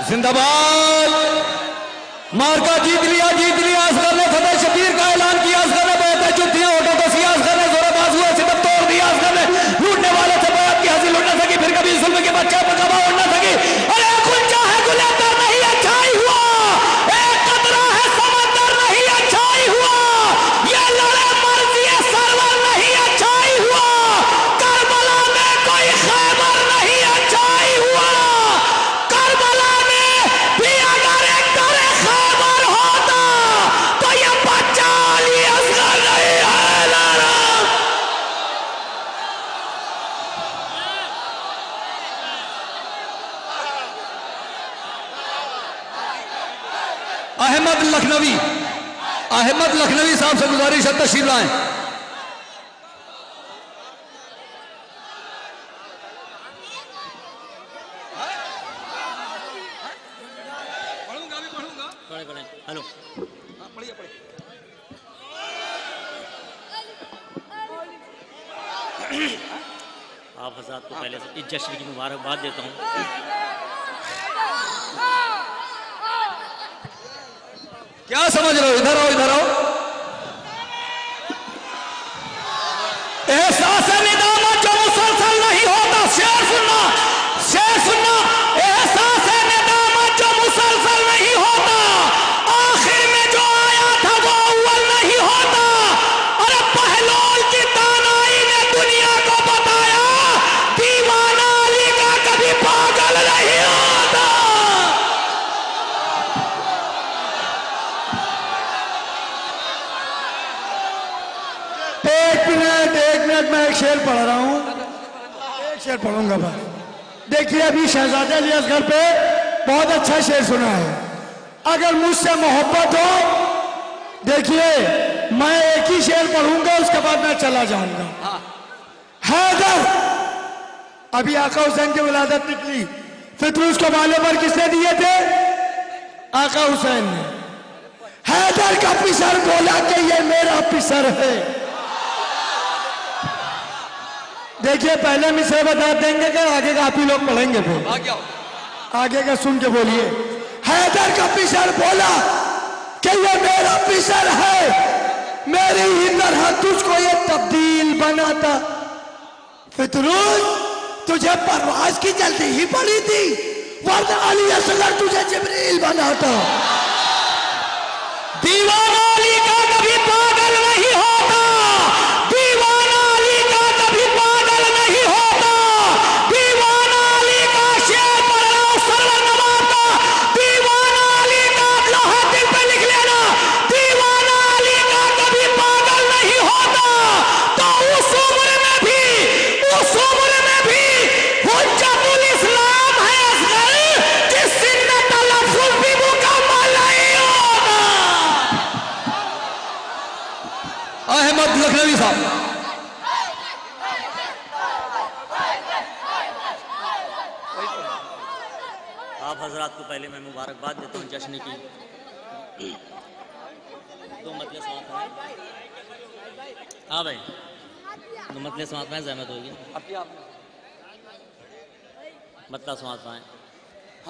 जिंदाबाद। मार्का जीत लिया, जीत लिया। असगर ने फतेह शबीर का ऐलान किया। असगर ने बैठे जुतियां होठों को सिया। असगर ने जोराबाज हुआ सितम तोड़ दिया। असगर ने लूटने वाले से बैत की हंसी लूट न सकी, फिर कभी जुल्म के बच्चे पर कबा उड़ न सकी। अरे खुंजा है गुलेतर नहीं अच्छाई हुआ, एक कतरा है समंदर नहीं अच्छाई हुआ, ये लड़े मर्जी सरवर नहीं अच्छाई हुआ, करबला में कोई खैबर नहीं अच्छाई हुआ, करबला में भी अगर एक दरे खैबर होता तो ये बच्चा अली असगर नहीं है। अहमद लखनवी, अहमद लखनवी साहब से गुजारिश है तशरीफ लाएं। हेलो आप हज़रात को पहले से इस जश्न की मुबारकबाद देता हूँ। क्या समझ रहे हो? इधर आओ, इधर आओ। एहसास निदामत जो मुसलसल नहीं होता, शेर सुनना, शेर सुनना। एहसास निदामत जो मुसलसल नहीं होता, आखिर में जो आया था वो अव्वल नहीं होता। अरे पहलौल की तानाई ने दुनिया को बताया, दीवाना अली का कभी पागल नहीं होता। एक मिनट मैं एक शेर पढ़ रहा हूँ, एक शेर पढ़ूंगा बस। देखिए अभी शहजादे अली असगर पे बहुत अच्छा शेर सुना है। अगर मुझसे मोहब्बत हो, देखिए मैं एक ही शेर पढ़ूंगा, उसके बाद मैं चला जाऊंगा। हैदर, अभी आका हुसैन की विलादत निकली, फितरूस को माले पर किसने दिए थे? आका हुसैन ने। हैदर का पिसर बोला कि ये मेरा पिसर है। देखिए पहले मिसरे बता देंगे कि आगे का आप ही लोग पढ़ेंगे, फिर आगे का सुन के बोलिए। हैदर का पिसर बोला कि ये मेरा पिसर है, मेरी ही तरह तुझको ये तब्दील बनाता। फितरूस, तुझे परवाज की जल्दी ही पड़ी थी, वरना अली असगर तुझे जिब्रील बनाता। दीवाना अली का कभी पागल नहीं होता, दीवाना अली का कभी पागल नहीं होता, दीवाना अली का शेर पढ़ रहा हूं सरवर नवाब का, दीवाना अली का लोहा दिल पे लिख लेना, दीवाना अली का कभी पागल नहीं होता। तो उस उम्र में भी हुज्जतुल इस्लाम है असगर, जिसने तलफ्फुज़ भी मुकम्मल नहीं होता। अहमद लखनवी साहब। आप हज़रात को पहले मैं मुबारकबाद देता हूँ जश्न की। दो मतले समाप्त हैं। हाँ भाई, दो मतले समाप्त हैं, ज़हमत होगी। मतला समाप्त हैं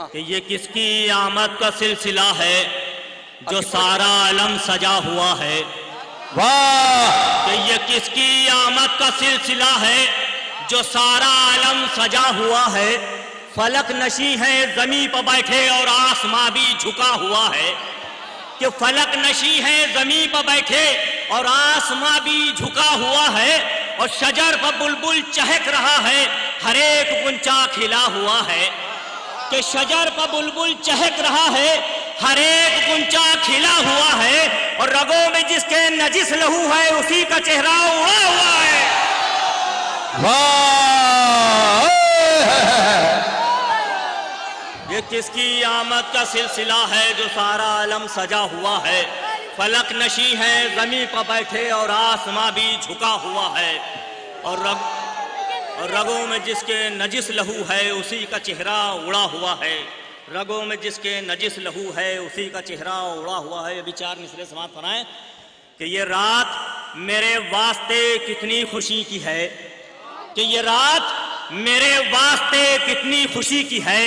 कि ये किसकी आमद का सिलसिला है जो सारा आलम सजा हुआ है। वाह! कि ये किसकी आमद का सिलसिला है जो सारा आलम सजा हुआ है। फलक नशी है जमीन पर बैठे और आसमां भी झुका हुआ है। कि फलक नशी है जमीन पर बैठे और आसमां भी झुका हुआ है और शजर पर बुलबुल चहक रहा है, हर एक गुंचा खिला हुआ है। कि शजर पर बुलबुल चहक रहा है, हर एक गुंचा खिला हुआ है और रगों में जिसके नजिस लहू है उसी का चेहरा उड़ा हुआ है। ये किसकी आमद का सिलसिला है जो सारा आलम सजा हुआ है। फलक नशी है जमीन पर बैठे और आसमां भी झुका हुआ है और रगों में जिसके नजिस लहू है उसी का चेहरा उड़ा हुआ है। रगों में जिसके नजिस लहू है उसी का चेहरा उड़ा हुआ है। अभी 4 मिसरे समाप्त फरमाएं कि ये रात मेरे वास्ते कितनी खुशी की है, कि ये रात मेरे वास्ते कितनी खुशी की है,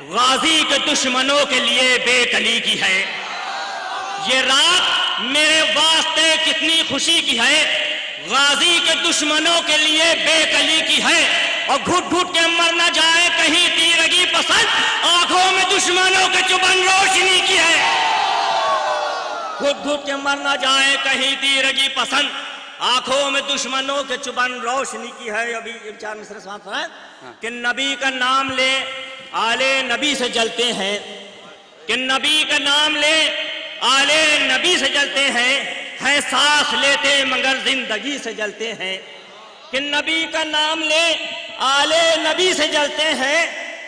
गाजी के दुश्मनों के लिए बेकली की है। ये रात मेरे वास्ते कितनी खुशी की है, गाजी के दुश्मनों के लिए बेकली की है और घुट घुट के मर न जाए कहीं तीरगी पसंद, आंखों में दुश्मनों के चुभन रोशनी की है। घुट घुट के मर न जाए कहीं तीरगी पसंद, आंखों में दुश्मनों के चुभन रोशनी की है। अभी 4 मिसरे समाप्त है कि नबी का नाम ले आले नबी से जलते हैं, कि नबी का नाम ले आले नबी से जलते हैं, है सांस लेते मगर जिंदगी से जलते हैं। कि नबी का नाम ले आले नबी से जलते हैं,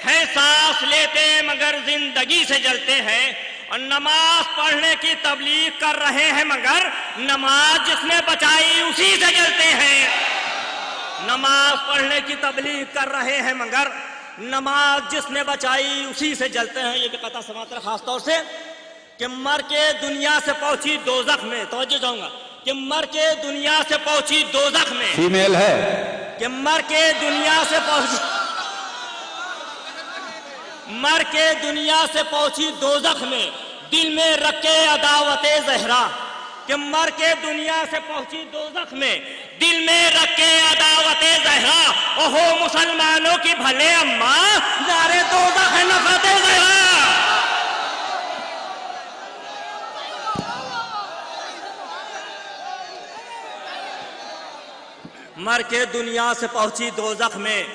है सांस लेते मगर जिंदगी से जलते हैं और नमाज पढ़ने की तबलीग कर रहे हैं मगर नमाज जिसने बचाई उसी से जलते हैं। नमाज पढ़ने की तबलीग कर रहे हैं मगर नमाज जिसने बचाई उसी से जलते हैं। ये भी कथा समाप्त खास तौर से कि मर के दुनिया से पहुंची दोजख में, तवज्जो चाहूंगा कि मर के दुनिया से पहुंची दोजख में, फीमेल है कि मर के दुनिया से पहुंची, मर के दुनिया से पहुंची दोजख में दिल में रखे अदावते जहरा, कि मर के दुनिया से पहुंची दोजख में दिल में रखे अदावते जहरा। ओहो मुसलमानों की भले अम्मा, नारे दोजख है नफरते जहरा। मर के दुनिया से पहुंची दोजख में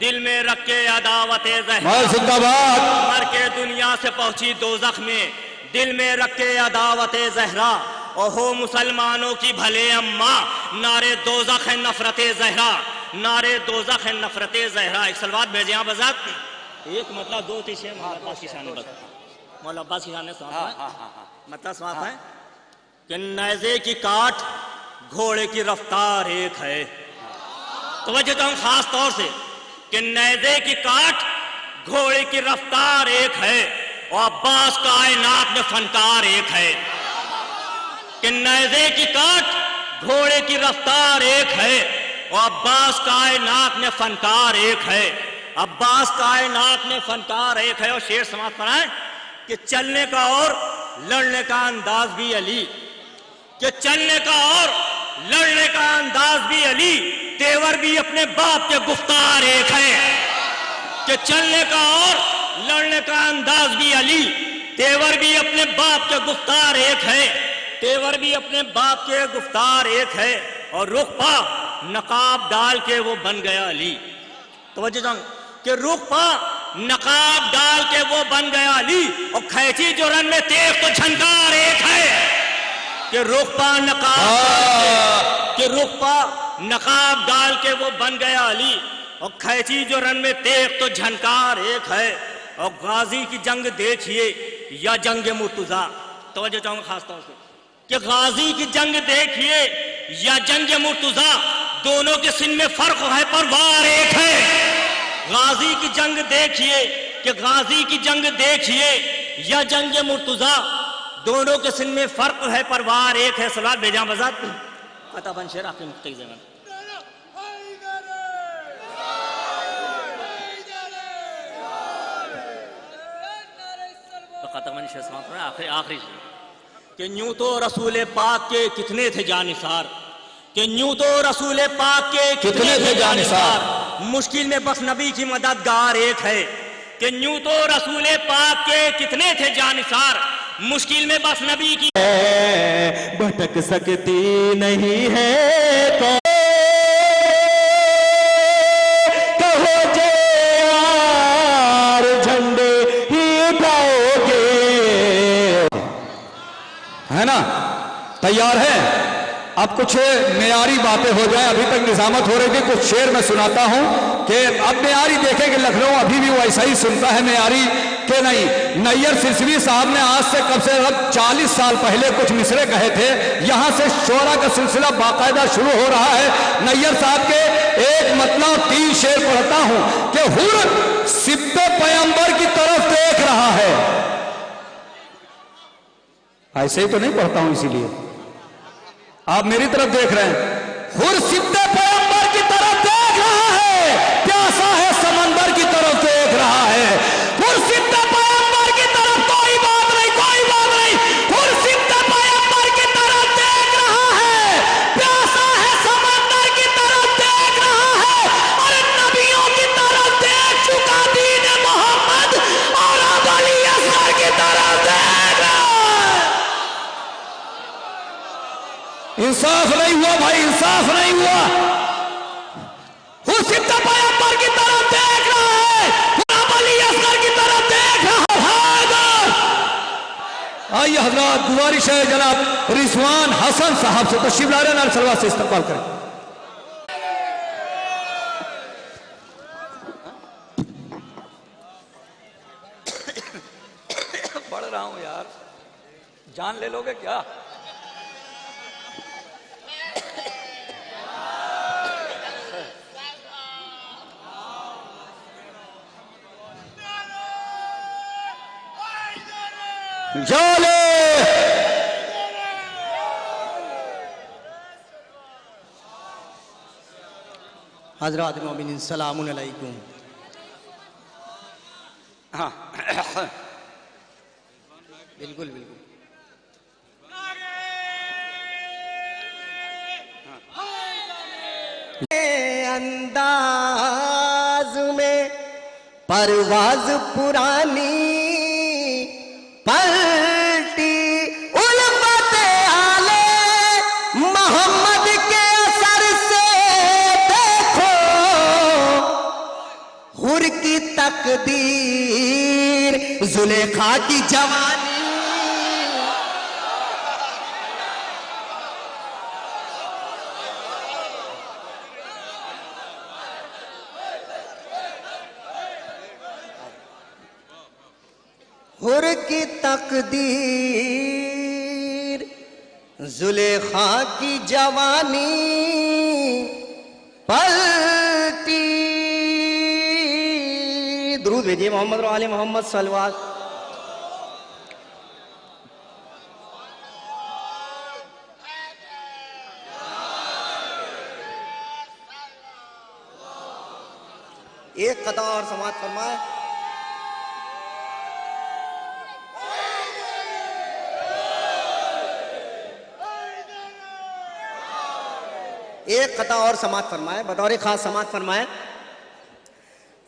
दिल में रख के अदावते ज़हरा। जिंदाबाद। मर के दुनिया से पहुंची दोजख में दिल में रख के अदावते ज़हरा। ओहो मुसलमानों की भले अम्मा, नारे दोजख है नफरते ज़हरा, नारे दोजख है नफरते ज़हरा। एक सलवात भेजे यहाँ बजात, एक मतलब 2 तीसरे मौला की शान मौला अब्बास की शान मतलब समाप्त है कि नैज़े की काट घोड़े की रफ्तार एक है। तो वजह तो हम खास तौर से कि नैज़े की काट घोड़े की रफ्तार एक है और अब्बास कायनात में फनकार एक है। कि नैज़े की काट घोड़े की रफ्तार एक है और अब्बास कायनात में फनकार एक है। अब्बास कायनात में फनकार एक है। और शेर समाप्त कराएं कि चलने का और लड़ने का अंदाज भी अली, कि चलने का और लड़ने का अंदाज भी अली, तेवर भी अपने बाप के गुफ्तार एक है। कि चलने का और लड़ने का अंदाज भी अली, तेवर भी अपने बाप के गुफ्तार एक है, तेवर भी अपने बाप के गुफ्तार एक है। और रुख पा नकाब डाल के वो बन गया अली। तो वजह कि रुख पा नकाब डाल के वो बन गया अली और खैची जो रन में तेज तो झनकार एक है। कि रुख पा नकाब, कि रुख पा नकाब डाल के वो बन गया अली और खैची जो रन में तेज तो झनकार एक है। और गाजी की जंग देखिए या जंग मुर्तजा। तो वजह चाहूंगा खास तौर से कि गाजी की जंग देखिए या जंग मुर्तजा, दोनों के सिन में फर्क है पर वार एक है। गाजी की जंग देखिए कि गाजी की जंग देखिए या जंग मुर्तजा, दोनों के सिन में फर्क है पर वार एक है। सलात भेजा बजात पता बन शेर आपके मुख्तलिफ जगह तो खत्म शेर समाप्त आखिरी कि यूं तो रसूल पाक के कितने थे जानिसार, कि यूं तो रसूल पाक के कितने थे जानिसार, मुश्किल में बस नबी की मददगार एक है। कि यूं तो रसूल पाक के कितने थे जानिसार, मुश्किल में बस नबी की भटक सकती नहीं है तो कहो जे यार झंडे ही उठाओगे, है ना? तैयार है? अब कुछ मेयारी बातें हो जाए, अभी तक निजामत हो रही थी, कुछ शेर मैं सुनाता हूं कि अब मेयारी देखें कि लखनऊ अभी भी वैसा ही सुनता है मेयारी के नहीं। नैयर सिलसिली साहब ने आज से कब से 40 साल पहले कुछ मिसरे कहे थे, यहां से शोरा का सिलसिला बाकायदा शुरू हो रहा है। नैयर साहब के एक मतलब 3 शेर पढ़ता हूं कि हुर सिब्ते पैगंबर की तरफ देख रहा है। ऐसे ही तो नहीं पढ़ता हूं, इसीलिए आप मेरी तरफ देख रहे हैं। हुर सिब्ते पैगंबर की तरफ देख रहा है, प्यासा है समंदर की तरफ देख रहा है। हुर सिब्ते पैगंबर की तरफ, कोई बात नहीं, कोई बात नहीं। हुर सिब्ते पैगंबर की तरफ देख रहा है, प्यासा है समंदर की तरफ देख रहा है। और नबियों की तरफ देख चुका दीन मोहम्मद, और अब अली असगर की तरफ देख रहा है। इंसाफ नहीं हुआ भाई, इंसाफ नहीं हुआ। हुस्न पैगंबर की तरफ देख रहा है, अब अली असगर की तरफ देख रहा है। आइए हजरात, गुजारिश है जनाब रिजवान हसन साहब से तशरीफ ला रहे हैं, सलवात से इस्तकबाल करें। पढ़ रहा हूं यार, जान ले लोगे क्या? जाले हजरात मोमिनीन सलामुन अलैकुम। हाँ बिल्कुल बिल्कुल। अंदाज में परवाज पुरानी पलटी उल्फत आले मोहम्मद के असर से देखो, हुर की तकदीर जुलेखा की जवानी। हुर की तकदीर जुलेखा की जवानी पलटी। दुरूद भेजिए मोहम्मद और आले मोहम्मद सलवात। एक कता और समात फरमाए। एक कता और समात फरमाए, बतौर खास समात फरमाए।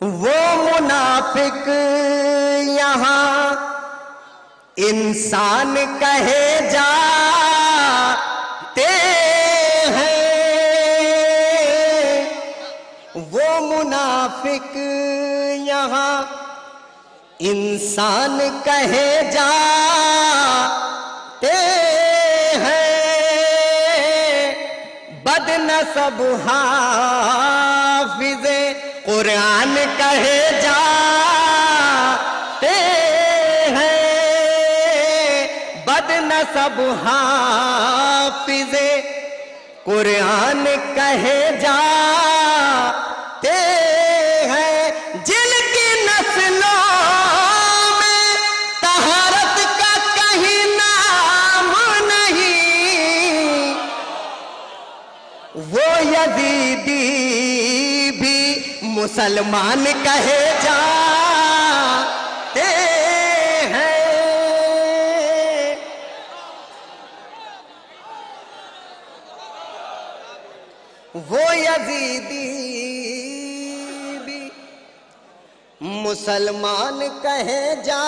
वो मुनाफिक यहाँ इंसान कहे जाते हैं, वो मुनाफिक यहाँ इंसान कहे जाते हैं, बदनसब हाफिज़े कुरान कहे जाते हैं, बदनसब हाफिज़े कुरान कहे जाते हैं, जिनकी नस्लों में तहारत का कहीं नाम नहीं, वो यजीदी भी मुसलमान कहे जाते हैं। वो यजीदी भी मुसलमान कहे जाते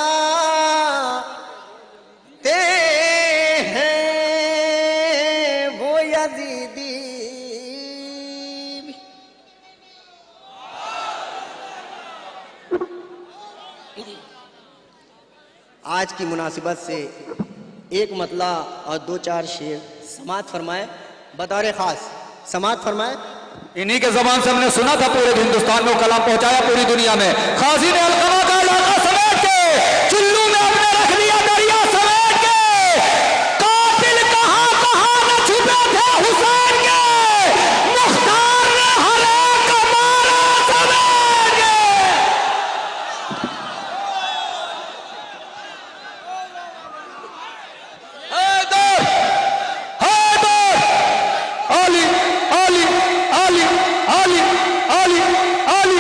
यजीदी। आज की मुनासिबत से एक मतला और दो चार शेर समात फरमाए, बतौर खास समात फरमाए। इन्हीं के जबान से हमने सुना था पूरे हिंदुस्तान में कलाम पहुंचाया पूरी दुनिया में। खाजी ने अलकमा का इलाका समेट के चुल्लू में अपने रख दिया दरिया समेट के। कातिल कहां कहां न छुपे थे हुसैन के, मुख्तार ने हर एक को मारा समेट के। अली अली अली अली अली अली।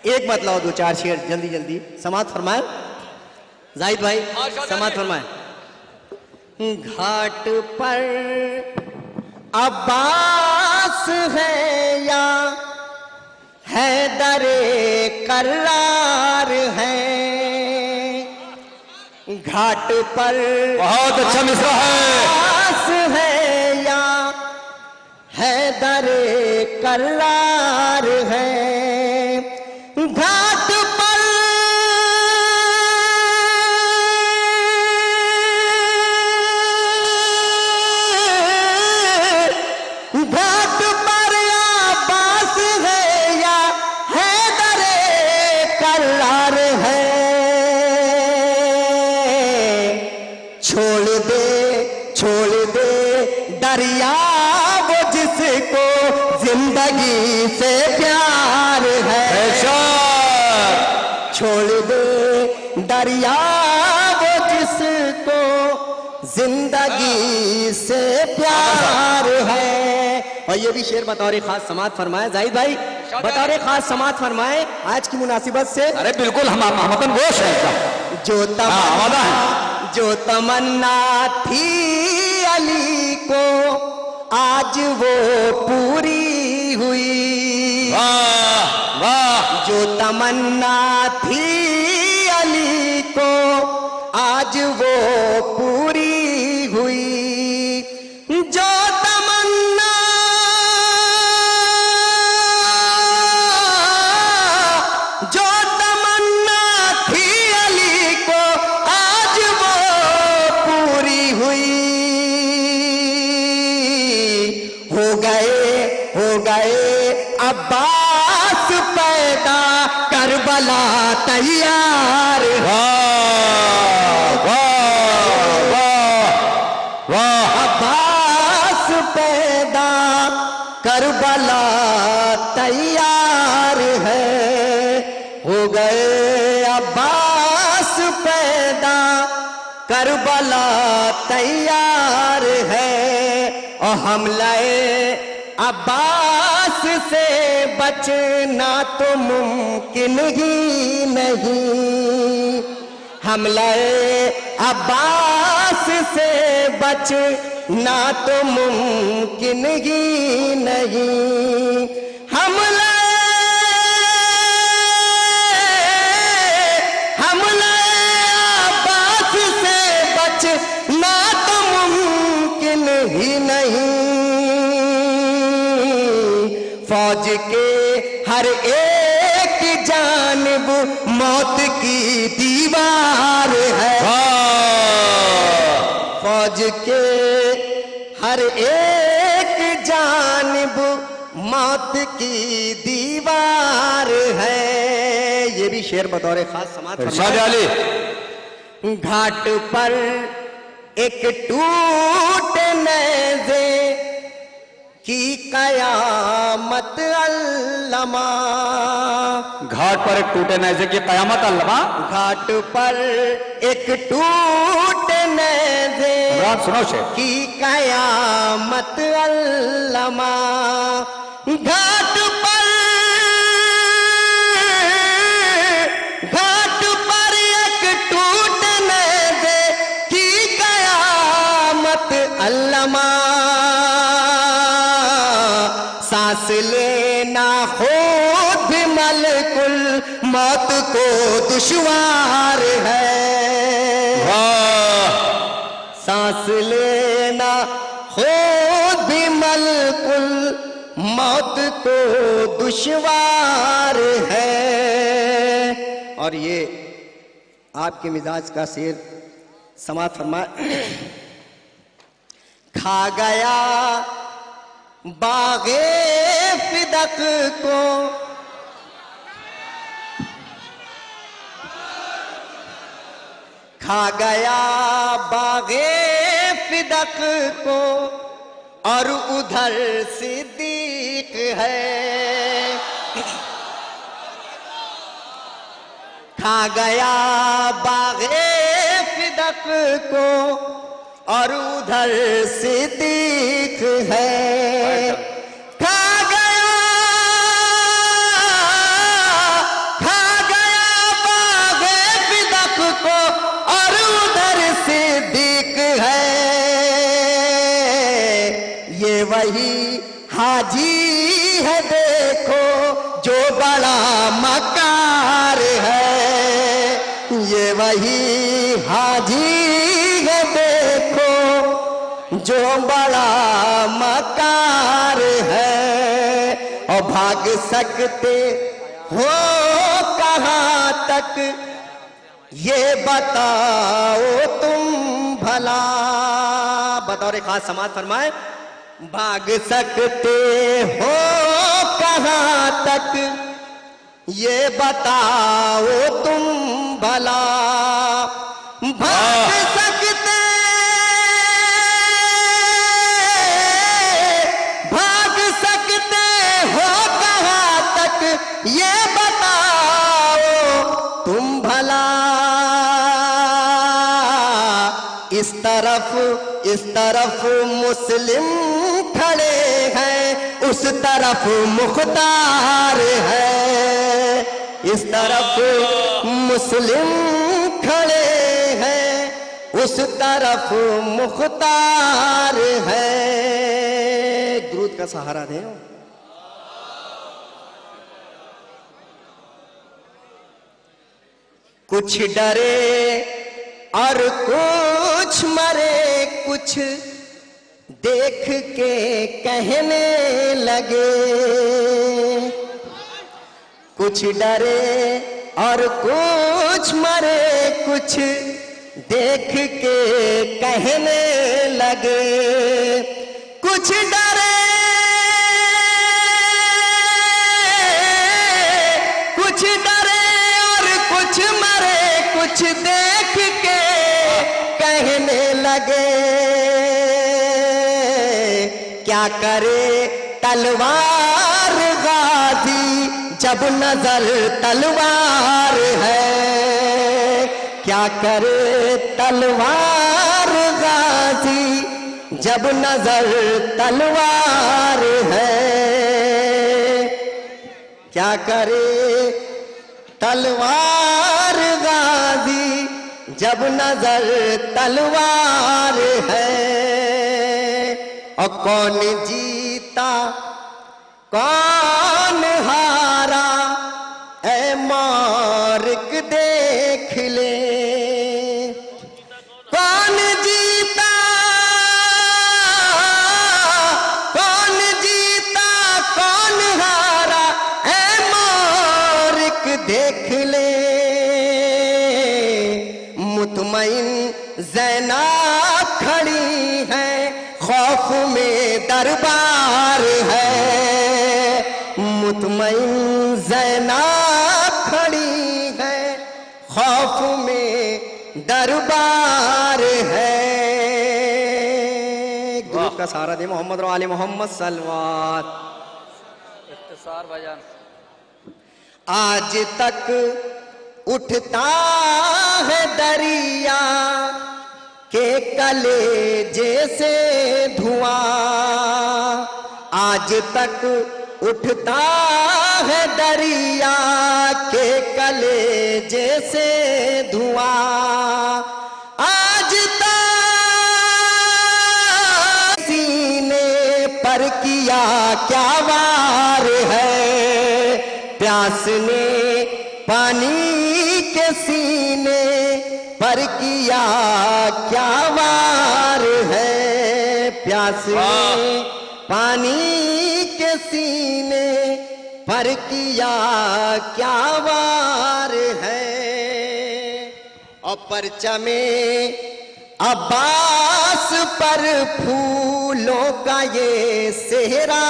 एक मतला और दो चार शेर जल्दी जल्दी समात फरमाए। जाहिद भाई समात फरमाए। घाट पर अब्बास है या हैदरे करार है, घाट पर बहुत अच्छा मिसरा है। अब्बास है या हैदरे करार है, घाट पर घाट पर अब्बास है या हैदरे करार है। छोड़ दे दरिया वो जिसको जिंदगी से प्यार है। छोड़ दे दरिया वो जिसको जिंदगी से प्यार है। और ये भी शेर बतौर खास समात फरमाए। जाहिद भाई बतौर खास समात फरमाए आज की मुनासिबत से। अरे बिल्कुल हम हमतन गोश है। जो तमन्ना थी अली को आज वो पूरी हुई। वाह वाह। जो तमन्ना थी अली को आज वो पूरी हुई। जो तमन्ना थी अली को आज वो पूरी हुई। हो गए अब्बास पैदा करबला तैयार। अब्बास पैदा करबला तैयार है। हो गए अब्बास पैदा करबला तैयार है। और हमलाए अब्बास से बचना तो मुमकिन ही नहीं। हमलाए अब्बास से बचना तो मुमकिन ही नहीं। हमलाए अब्बास से बचना तो मुमकिन ही नहीं। फौज के हर एक जानिब मौत की दीवार है। फौज के हर एक जानिब मौत की दीवार है। ये भी शेर बतौर खास समात फरमाए। घाट पर एक टूटे नेज़े की कयामत अल्लमा। घाट पर एक टूटे नेज़े की कयामत अल्लमा। घाट पर एक टूटे नेज़े सुनो शेर की कयामत अल्लमा। घाट पर एक टूटे नेज़े की कयामत अल्लमा। सांस लेना खुद मलकुल मौत मौत को दुश्वार है। सांस लेना खुद भी मलकुल मौत को दुश्वार है। और ये आपके मिजाज का शेर समात फरमा। खा गया बागे फिदक को, खा गया बागे फिदक को, और उधर सिद्दीक है। खा गया बागे फिदक को, और उधर सिद्दीक है। खा गया बागे फिदक को, और उधर सिद्दीक है। ये वही हाजी है देखो जो बड़ा मकार है। ये वही हाजी है देखो जो बड़ा मकार है। और भाग सकते हो कहाँ तक ये बताओ तुम भला। बतौर खास समाज फरमाए। भाग सकते हो कहाँ तक ये बताओ तुम भला। भाग सकते हो कहाँ तक ये बताओ तुम भला। इस तरफ मुस्लिम खड़े हैं, उस तरफ मुख्तार है। इस तरफ मुस्लिम खड़े हैं, उस तरफ मुख्तार है। दुरूद का सहारा दें। कुछ डरे और कुछ मरे, कुछ देख के कहने लगे। कुछ डरे और कुछ मरे, कुछ देख के कहने लगे। कुछ डरे और कुछ मरे, कुछ देख के कहने लगे। क्या करे तलवार गाजी जब नजर तलवार है। क्या करे तलवार गाजी जब नजर तलवार है। क्या करे तलवार गाजी जब नजर तलवार है। और कौन जीता कौन हारा ऐ मारिक देख ले। कौन जीता कौन हारा ऐ मारिक देख ले। मुतमईन ज़ैनब खड़ी है, खौफ में दरबार है। मुतमईन ज़ैनब खड़ी है, खौफ में दरबार है। गुरु का सहारा दे मोहम्मद और आले मोहम्मद सल्लल्लाहु। इख्तिसार भाईजान। आज तक उठता है दरिया के कलेजे से धुआं। आज तक उठता है दरिया के कलेजे से धुआं। आज तक सीने पर किया क्या वार है। प्यास ने पानी के सीने पर किया क्या वार है, प्यास ने पानी के सीने पर किया क्या वार है। और परचमे अब्बास पर फूलों का ये सेहरा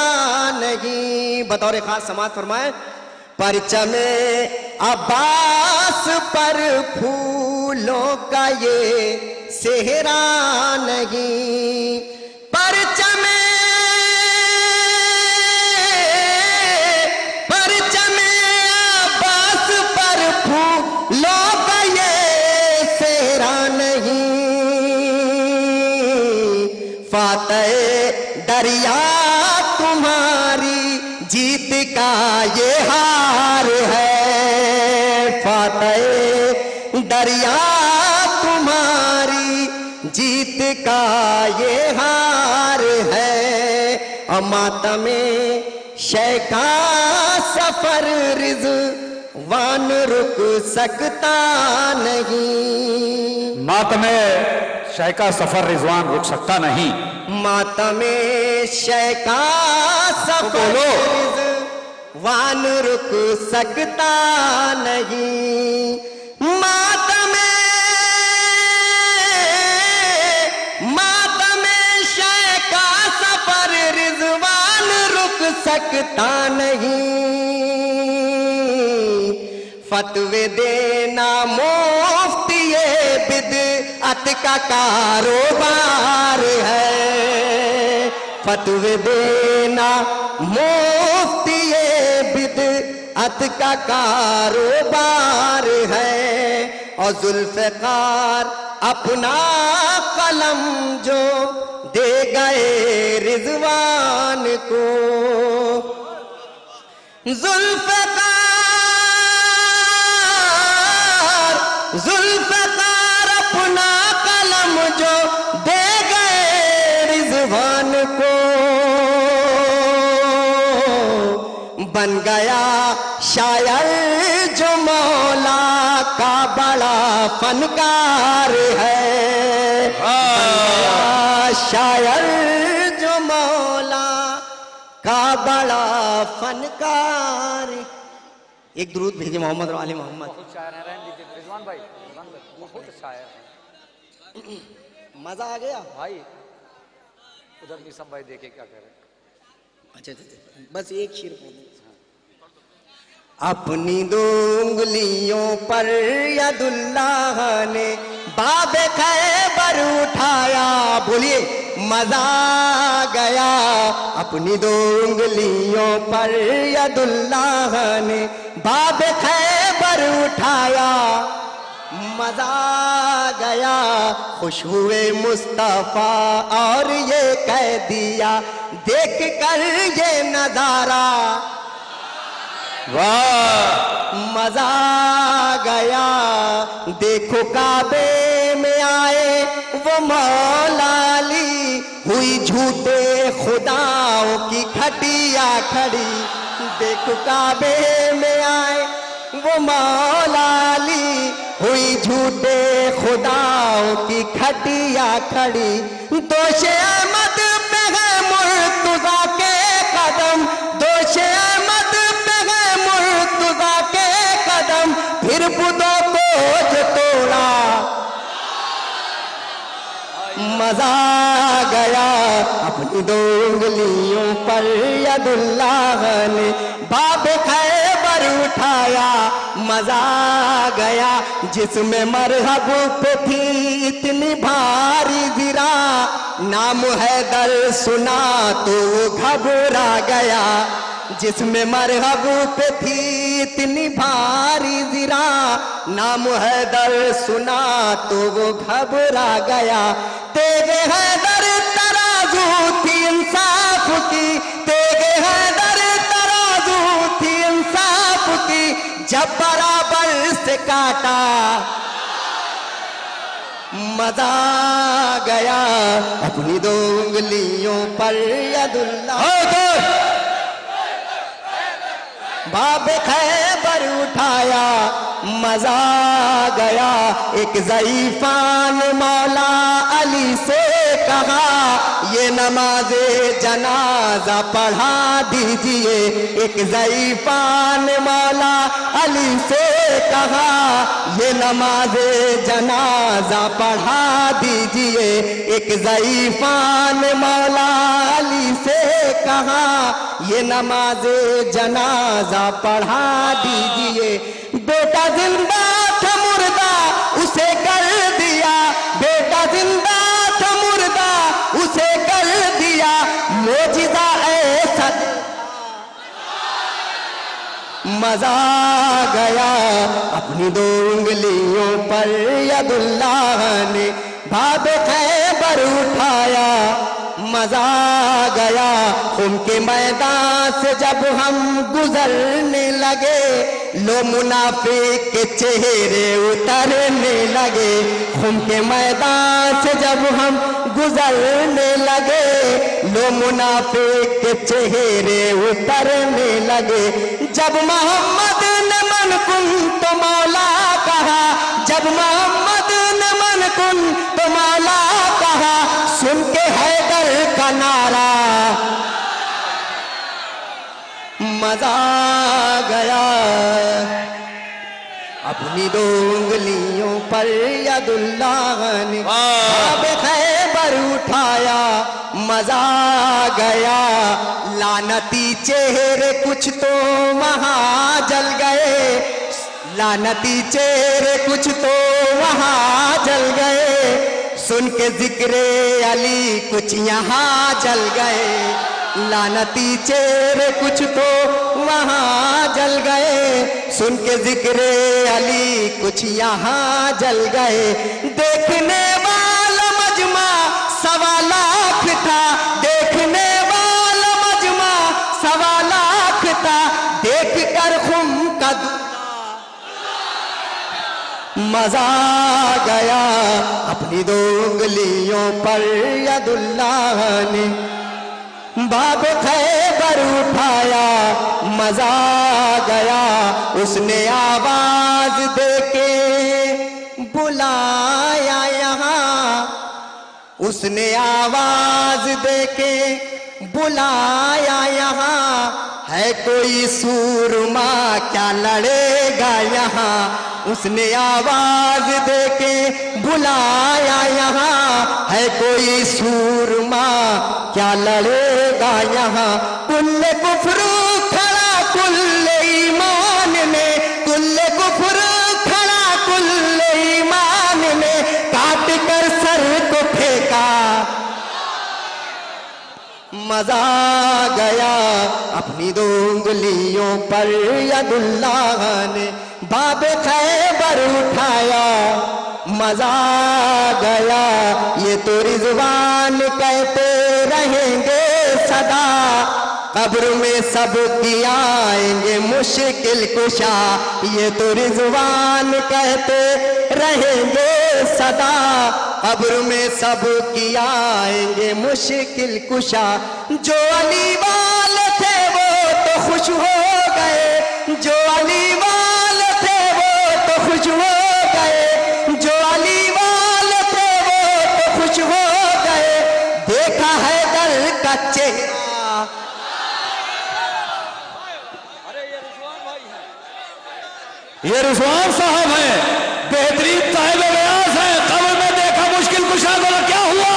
नहीं। बतौर खास समाअत फरमाए, परचमे अब्बास पर फूलों का ये सेहरा नहीं। परचमे अब्बास पर फूलों का ये सेहरा नहीं। फातह दरिया तुम्हारी जीत का ये हार है, फातह दरिया तुम्हारी जीत का ये हार है। और मातमे शैका सफर रिज़वान रुक सकता नहीं। मातमे शैका सफर रिजवान रुक सकता नहीं। मातमे शैका सफर रिज़वान रुक सकता नहीं। मातमे शैका सफर रिज़वान रुक सकता नहीं। फतवे देना मुफ्ती ये बिदअत का कारोबार है, फतवे देना मुफ्ती ये बिदअत का कारोबार है। और जुल्फ़िकार अपना कलम जो दे गए रिज़वान को, जुल्फ़िकार अपना कलम जो दे गए रिज़वान को, बन गया शायर जो मौला का बड़ा फनकार है। बन गया शायर जो मौला का बड़ा फनकार। एक दुरूद भेजे मोहम्मद और आले मोहम्मद। बहुत शायर हैं, रहने दीजिए रिजवान भाई, बहुत शायर हैं। मजा आ गया भाई, उधर भी सब भाई देखे क्या कह रहे हैं। अच्छा, बस एक शेर पढ़ दो। अपनी दो उंगलियों पर यदुल्लाह ने बाब खैबर उठाया, बोलिए मजा गया। अपनी दो उंगलियों पर यदुल्लाह ने बाब खैबर उठाया, मजा गया। खुश हुए मुस्तफा और ये कह दिया देख कर ये नजारा, वाह मजा गया। देखो काबे में आए वो मौला अली, हुई झूठे खुदाओं की खटिया खड़ी। देखो काबे में आए वो मौला अली, हुई झूठे खुदाओं की खटिया खड़ी। दोषे अहमद पे है मुर्तज़ा के कदम, दोषे अहमद पे है मुर्तज़ा के कदम, फिर बुदों को जो तोड़ा मजा गया। अपनी दो उंगलियों पर यदुल्लाह ने बाब खैबर उठाया, मजा गया। जिसमें मरहब पे थी इतनी भारी ज़िरा, नाम हैदर सुना तो वो घबरा गया। जिसमें मरहब पे थी इतनी भारी ज़िरा, नाम हैदर सुना तो वो घबरा गया। तेरे हैदर तराजू थी इंसाफ की, तेरे हैदर तराजू थी इंसाफ की, जब बराबर से काटा मजा गया। अपनी दो उंगलियों पर यदुल्लाह बाब खैबर खैबर उठाया मजा आ गया। एक ज़ईफ़ान मौला अली से कहा ये नमाज़े जनाजा पढ़ा दीजिए। एक ज़ईफ़ान मौला अली से कहा ये नमाज़े जनाजा पढ़ा दीजिए। एक ज़ईफ़ान मौला अली से कहा ये नमाज़े जनाजा पढ़ा दीजिए। बेटा जिंदा था मुर्दा उसे कर दिया, बेटा जिंदा था मुर्दा उसे कर दिया। मोजिज़ा ऐसा मजा आ गया। अपनी 2 उंगलियों पर यदुल्लाह ने बाब खैबर उठाया मजा आ गया। उनके मैदान से जब हम गुजरने लगे लो मुनाफिक के चेहरे उतरने लगे। उनके मैदान से जब हम गुजरने लगे लो मुनाफिक के चेहरे उतरने लगे। जब मोहम्मद ने मन कुन तो मौला कहा, जब मोहम्मद ने मन कुन तो मौला कहा। सुन के हैदर का नारा मजा आ गया। अपनी 2 उंगलियों पर यदुल्लाह ने बाब खैबर उठाया मजा आ गया। लानती चेहरे कुछ तो वहां जल गए, लानती चेहरे कुछ तो वहां जल गए। सुन के जिक्रे अली कुछ यहाँ जल गए। लानती चेहरे कुछ तो वहां जल गए। सुन के जिक्रे अली कुछ यहाँ जल गए। देखने वाला मजमा 1.25 लाख था, देखने वाला मजमा 1.25 लाख था। देख कर खुम का मजा आ गया। अपनी 2 उंगलियों पर यदुल्लाह ने बाब खैबर उठाया मजा आ गया। उसने आवाज देके बुलाया यहाँ, उसने आवाज देके बुलाया यहाँ। है कोई सूरमा क्या लड़ेगा यहाँ। उसने आवाज देके बुलाया यहाँ। है कोई सूरमा क्या लड़ेगा यहाँ। कुल्ले कुफ्रू खड़ा कुल्ले ईमान में, कुल्ले कुफ्रू खड़ा कुल्ले ईमान में। काट कर सर को फेंका मजा आ गया। अपनी 2 उंगलियों पर यदुल्लाह ने बाब खैबर उठाया मजा आ गया। ये तो रिजवान कहते रहेंगे सदा, कब्र में सब की आएंगे मुश्किल कुशा। ये तो रिजवान कहते रहेंगे सदा, कब्र में सब की आएंगे मुश्किल कुशा। जो अली वाले थे वो तो खुश हो गए, जो अली वाले थे वो तो खुश हो गए, जो अली वाले थे वो तो खुश हो गए। देखा है दल का चेहरा ये रिजवान साहब हैं, बेहतरीन साहिब व्यास है। कब्र में देखा मुश्किल कुशा को क्या हुआ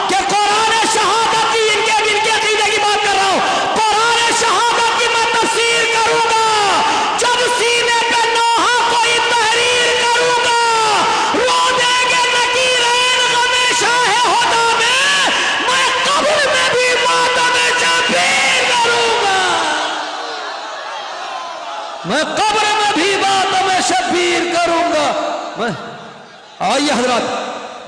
कि कुरान शहादत की, इनके अकीदे की बात कर रहा हूं। कुरान शहादत की मैं तफसीर करूंगा जब सीने पे नोहा कोई तहरीर करूंगा। रो देंगे नकीरैन गमे शाह हुदा में, मैं कब्र में भी मातम शबीर करूंगा। मैं कब्र में भी मातम शबीर करूंगा। मैं आइए हजरत,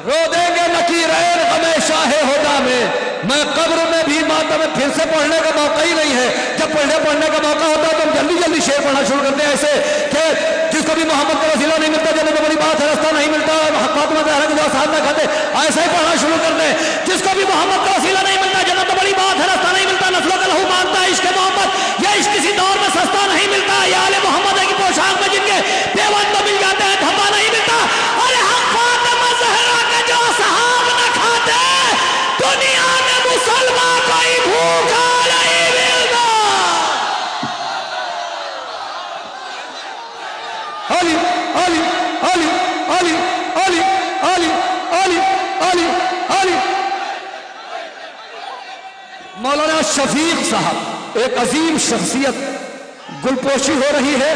रो देंगे नकीरैन गमे शाह हुदा में, मैं कब्र में भी मातम। फिर से पढ़ने का मौका ही नहीं है। जब पढ़ने का मौका होता है तो हम जल्दी जल्दी शेर पढ़ना शुरू करते हैं। ऐसे कि जिसको भी मोहम्मद का वसीला नहीं मिलता, जन्नत में बड़ी बात है, रास्ता नहीं मिलता, फातिमा ज़हरा की साथ ना खाते, ऐसा ही पढ़ना शुरू करते हैं। जिसको भी मोहम्मद का वसीला नहीं मिलता, जन्नत में बड़ी बात है, रास्ता नहीं मिलता, नस्लों का लहू मानता है, इश्क मोहम्मद या इश्क किसी दौर में सस्ता नहीं मिलता, या आले मोहम्मद की पोशाक पेवंद मिल जाते हैं, धब्बा नहीं मिलता। अरे हक फातिमा ज़हरा के जो असहाब न खाते, दुनिया में मुसलमान कोई भूखा नहीं मिलता। अली अली अली अली अली अली अली अली अली। मौलाना शफीक साहब एक अजीम शख्सियत, गुलपोशी हो रही है।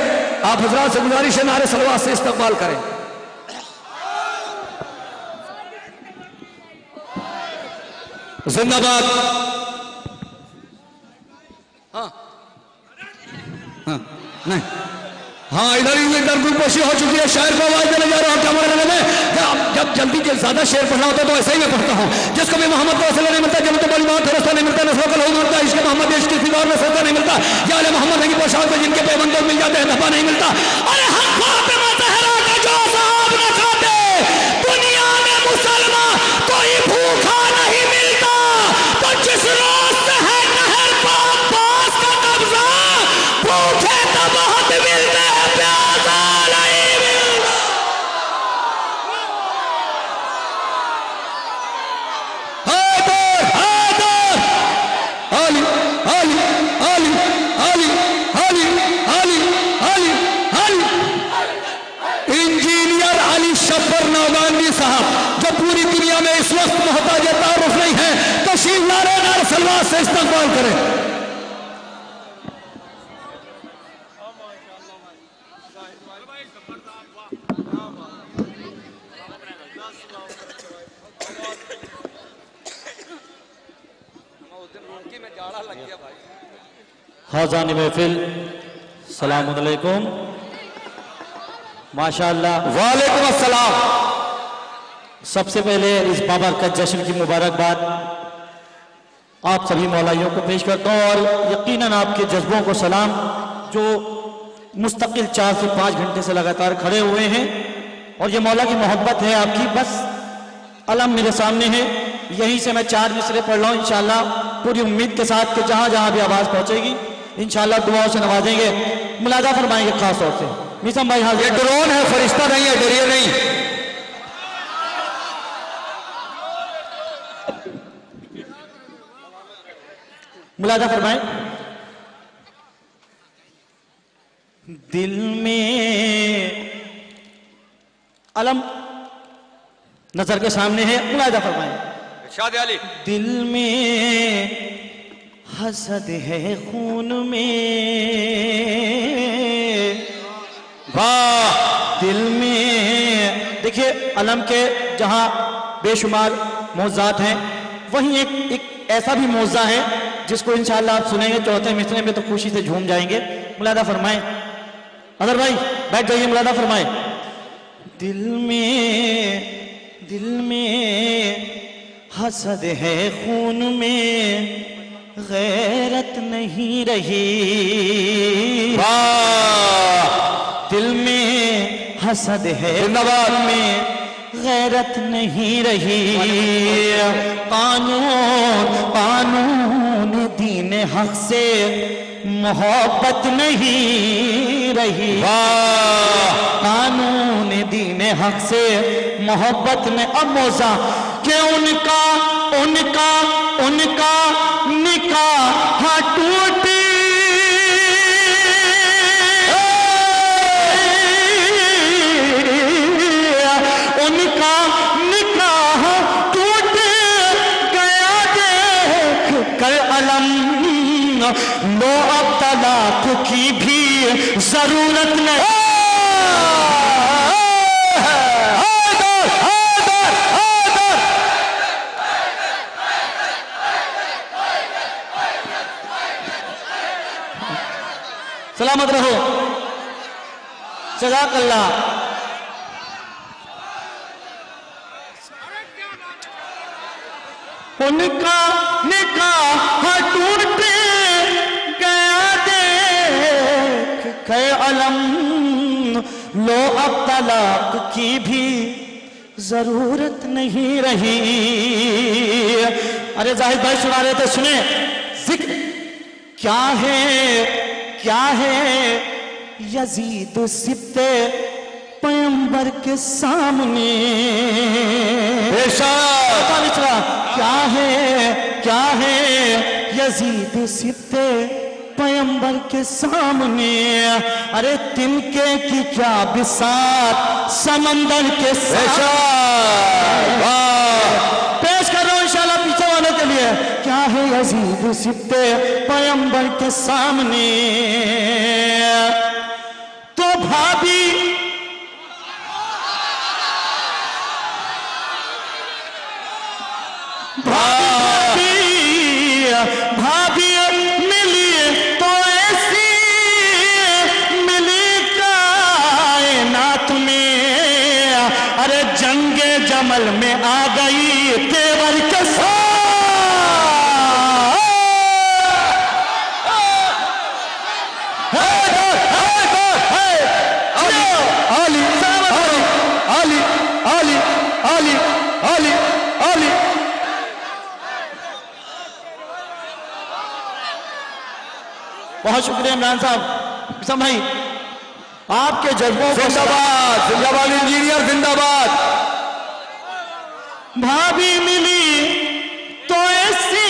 आप हजरात से गुजारिश है नारे सलवात से इस्तकबाल करें। जिंदाबाद। हाँ हाँ नहीं हाँ, इधर गुलपोशी हो चुकी है। शायर को आवाज देने जा रहा हूँ। क्या मगर में जब जल्दी के ज्यादा शेर पढ़ना होता है तो ऐसे ही मैं पढ़ता हूँ। जिसको भी मोहम्मद का वसीला नहीं मिलता, जब तो बड़ी बात रास्ता नहीं मिलता, नस्लों का लोग मिलता, इसके मोहम्मद देश की फिगर में सौदा नहीं मिलता, या अले मोहम्मद की पोशाक में जिनके पैबंद मिल जाते हैं, धब्बा नहीं मिलता। अरे हक फातिमा ज़हरा का जो साहब न खाते, दुनिया में मुसलमान कोई भूखा नहीं मिलता। तो जिस रोज से है नहर पर अब्बास का कब्जा, भूखे तो बहुत मिलते हैं, प्यासा नहीं मिलता। अली अली अली अली अली अली अली अली। इंजीनियर अली शब्बर नौगानी साहब जो पूरी दुनिया में इस वक्त मोहताज तारुफ नहीं है, तशरीफ ला रहे, नारे सलवात से इस्तकबाल करें। हाज़ान महफिल सलाम अलैकुम। माशाअल्लाह वालेकुम अस्सलाम। सबसे पहले इस बाबरकत जश्न की मुबारकबाद आप सभी मौलाइयों को पेश करता हूँ और यकीनन आपके जज्बों को सलाम, जो मुस्तकिल 4 से 5 घंटे से लगातार खड़े हुए हैं। और ये मौला की मोहब्बत है आपकी, बस अलम मेरे सामने है, यहीं से मैं 4 मिसरे पढ़ रहा हूँ इंशाअल्लाह, पूरी उम्मीद के साथ कि जहाँ जहाँ भी आवाज़ पहुँचेगी इंशाअल्लाह दुआओं से नवाजेंगे, मुलादा फरमाएंगे खास तौर से। मिसम भाई हाजिर। ये ड्रोन है, फरिश्ता नहीं है, डरिए नहीं। मुलादा फरमाएं। दिल में अलम नजर के सामने है, मुलादा फरमाएं। शाद अली। दिल में हसद है खून में, वाह। दिल में देखिए अलम के जहां बेशुमार मौज़ात हैं, वहीं एक ऐसा भी मौज़ा है जिसको इंशाअल्लाह आप सुनेंगे चौथे मिसरे में तो खुशी से झूम जाएंगे। मुलादा फरमाएं। अदर भाई बैठ जाइए, मुलादा फरमाएं। दिल में हसद है खून में, गैरत नहीं रही, दिल में हसद है खून में, गैरत नहीं रही। कानून दीन हक से मोहब्बत नहीं रही, कानून दीन हक से मोहब्बत में। अब मौसा कि उनका निकाह टूटी, उनका निकाह टूट गया देख कर अलम, लो अब तलाक की भी जरूरत नहीं। सलामत रहो, जज़ाकल्लाह। उनका निकाह टूट गया देख के अलम, लो अब तलाक की भी जरूरत नहीं रही। अरे जाहिद भाई सुना रहे थे, सुने। जिक्र क्या है यजीद सिब्ते पैगंबर के सामने क्या है यजीद सिद्दे पैगंबर के सामने। अरे तिनके की क्या बिसात समंदर के सामने। पेश कर रहा हूं इंशाल्लाह पीछे वालों के लिए। क्या है यजीद सिद्दे पैगंबर के सामने। तो भाभी भाभी मिली तो ऐसी मिली कायनात में। अरे जंगे जमल में आ गई तेवर के साथ। बहुत शुक्रिया इमरान साहब। किसम भाई आपके जज्बों को जिंदाबाद जिंदाबाद इंजीनियर जिंदाबाद। भाभी मिली तो ऐसी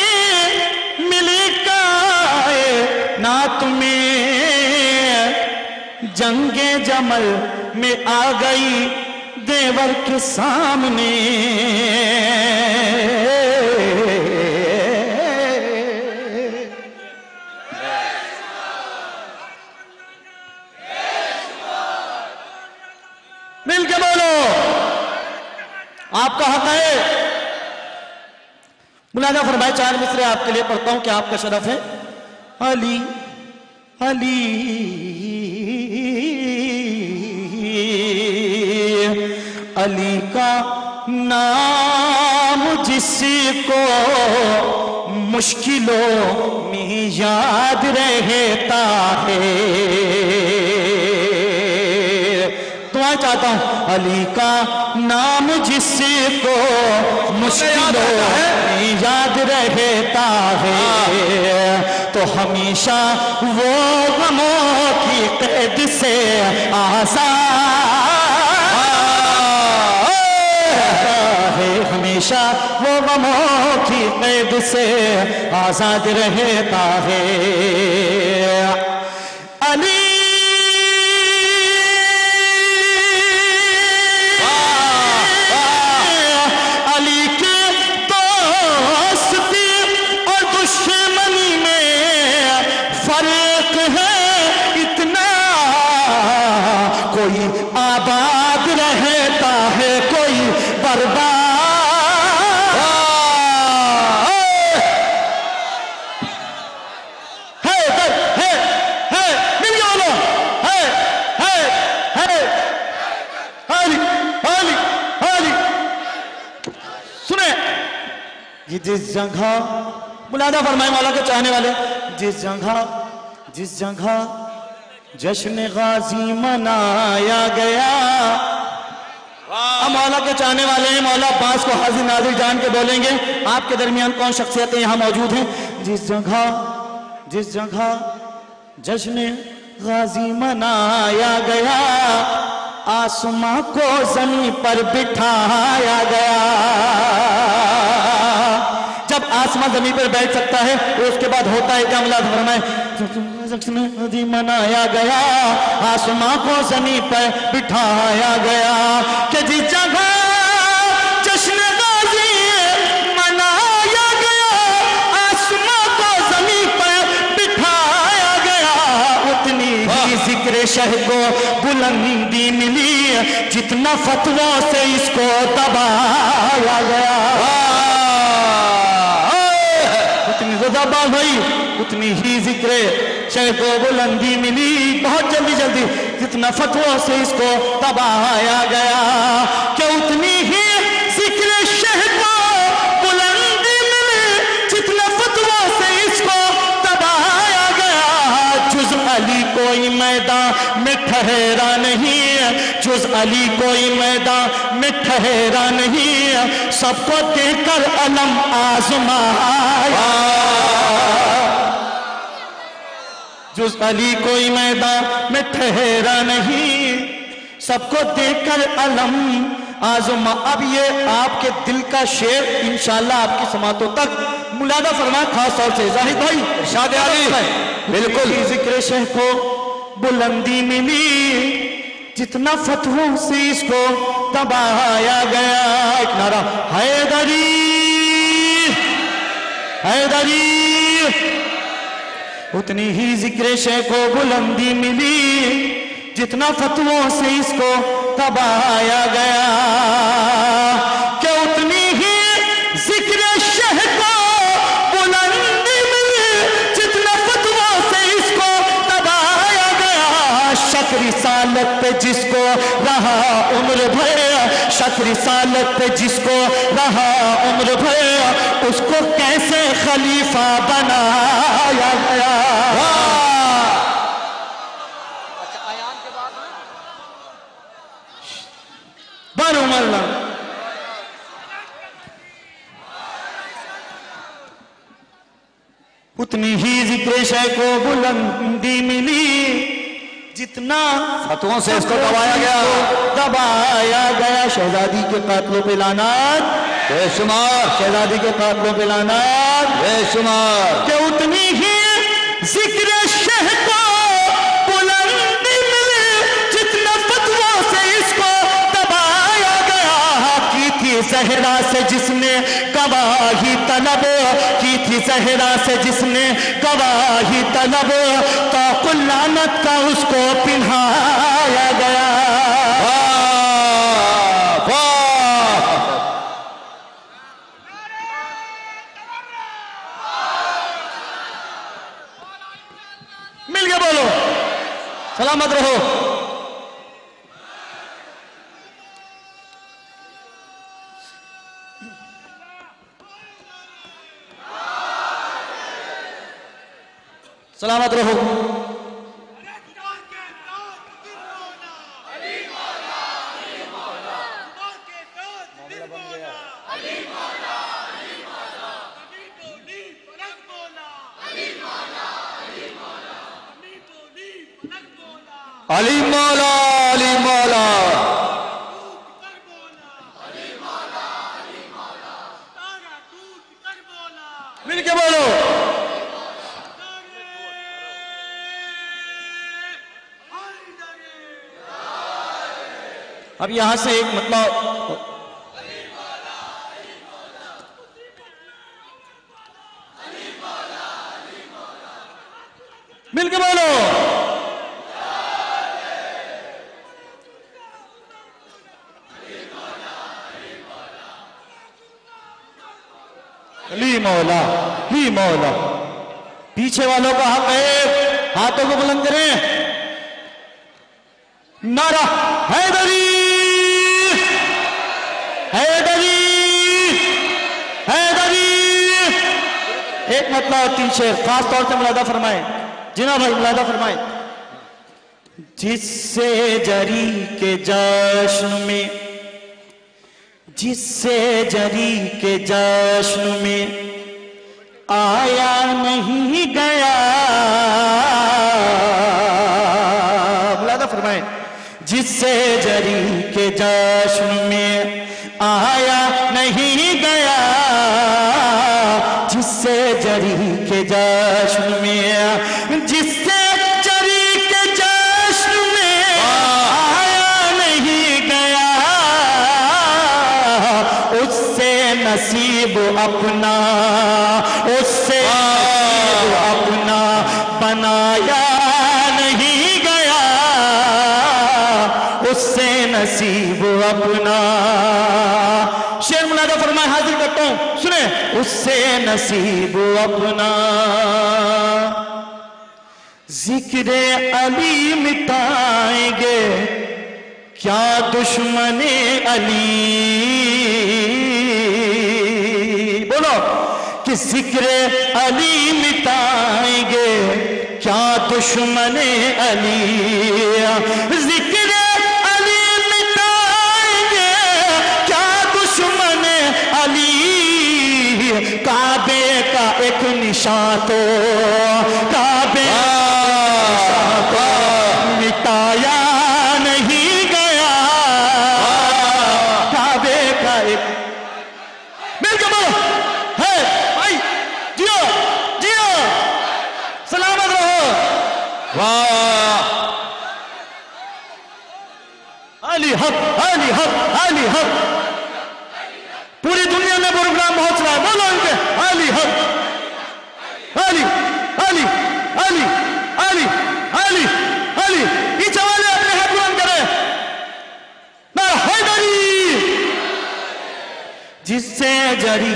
मिली कायनात में। जंगे जमल में आ गई देवर के सामने। मिल के बोलो आपका हक है। मुलाजा फरमाए 4 मिसरे आपके लिए पढ़ता हूं, क्या आपका शरफ है। अली अली अली का नाम जिसको मुश्किलों में याद रहता है। दुआ चाहता हूं अली का नाम जिसको मुश्किलों में याद रहता है। तो हमेशा वो गमों की कैद से आजाद है। हमेशा वो गमों की कैद से आजाद रहता है। अली कोई आबाद रहता है कोई बर्बाद है। मिल गया बोलो है हाली हाली हाली। सुने ये जिस जगह मुलादा फरमाए मौला के चाहने वाले, जिस जगह जश्न गाजी मनाया गया। अब मौला के चाहने वाले हैं, मौला अब्बास को हाजिर नाजिर जान के बोलेंगे आपके दरमियान कौन शख्सियतें यहां मौजूद हैं। जिस जगह जश्न गाजी मनाया गया, आसमां को जमीन पर बिठाया गया। जब आसमां जमीन पर बैठ सकता है तो उसके बाद होता है क्या। मुलाज़ फरमाए मनाया गया, आसमां को जमीन पर बिठाया गया। कि जिस जगह जश्न गाजी मनाया गया, आसमां को जमीन पर बिठाया गया। उतनी ही जिक्र शह को बुलंदी मिली, जितना फतवों से इसको दबाया गया। उतनी ज़बान हुई उतनी ही जिक्र शह को बुलंदी मिली। बहुत जल्दी जितना फतवों से इसको दबाया गया। कि उतनी ही जिक्र शह को बुलंदी मिली, जितना फतवों से इसको दबाया गया। जुज़ अली कोई मैदान में ठहरा नहीं, जुज़ अली कोई मैदान में ठहरा नहीं। सबको देकर अलम आज़माया। जुज़ अली कोई मैदान में ठहरा नहीं, सबको देखकर अलम आजुमा। अब ये आपके दिल का शेर इंशाल्लाह आपकी समातों तक मुलादा फरमा, खास तौर से जाहिद भाई इरशाद आली बिल्कुल। जिक्र शेख को बुलंदी मिली, जितना फतहों से इसको दबाया गया। एक नारा हैदरी हैदरी, उतनी ही जिक्र शेख को बुलंदी मिली, जितना फतवों से इसको दबाया गया। क्या उतनी ही जिक्र शेख को बुलंदी मिली, जितना फतवों से इसको दबाया गया। शक रिसालत पे जिसको रहा उम्र भर, शक रिसालत पे जिसको रहा उम्र भर, उसको कैसे खलीफा बनाया गया। बारो मल्ला उतनी ही जिक्र शेख को बुलंदी मिली, जितना फतहों से इसको दबाया गया दबाया गया। शहजादी के कातलों पे लानत बेशुमार, शहजादी के कातलों पे लानत बेशुमार। कि उतनी ही जिक्र शेख को बुलंदी मिली, जितना फतहों से इसको दबाया गया। की थी जहरा से जिसने गवाही तलब, की थी जहरा से जिसने गवाही तलब, तो कुल्लानत का उसको पिन्हाया गया। मिल गया, बोलो सलामत रहो। सलामत रहो। अली मौला अली मौला, मिल के बोलो। अब यहां से एक मतलब मिल के बोलो। अली मौला ही मौला। पीछे वालों का हक है, हाथों को बुलंद करें। नारा हैदरी हैदरी हैदरी। एक मतलब 3 शेर खास तौर से मुलादा फरमाए। जिना भाई मुलादा फरमाए। जिससे जरी के जश्न में, जिससे जरी के जश्न में आया नहीं गया। मुलादा फरमाए। जिससे जरी के जश्न में आया नहीं गया, जिससे जरी के जश्न में, जिससे जरी के जश्न में आया नहीं गया, उससे नसीब अपना, उससे नसीब अपना बनाया नहीं गया, उससे नसीब अपना। शेर मुलादा फरमाए, हाजिर करता हूं, सुने। उससे नसीब अपना जिक्र अली मिटाएंगे क्या दुश्मने अली। बोलो कि जिक्र अली मिटाएंगे क्या दुश्मने अली। जिक्र अली मिटाएंगे क्या दुश्मने अली। काबे का एक निशान तो, काबे का निशान तो मिटाया नहीं गया, हक। पूरी दुनिया में प्रोग्राम पहुंच रहा है, बोलो इनके अली हक, अली अली अली अली अली अली। पीछे वाले अपने हाथ बुलंद करें, मैं हैदरी जिससे जरी।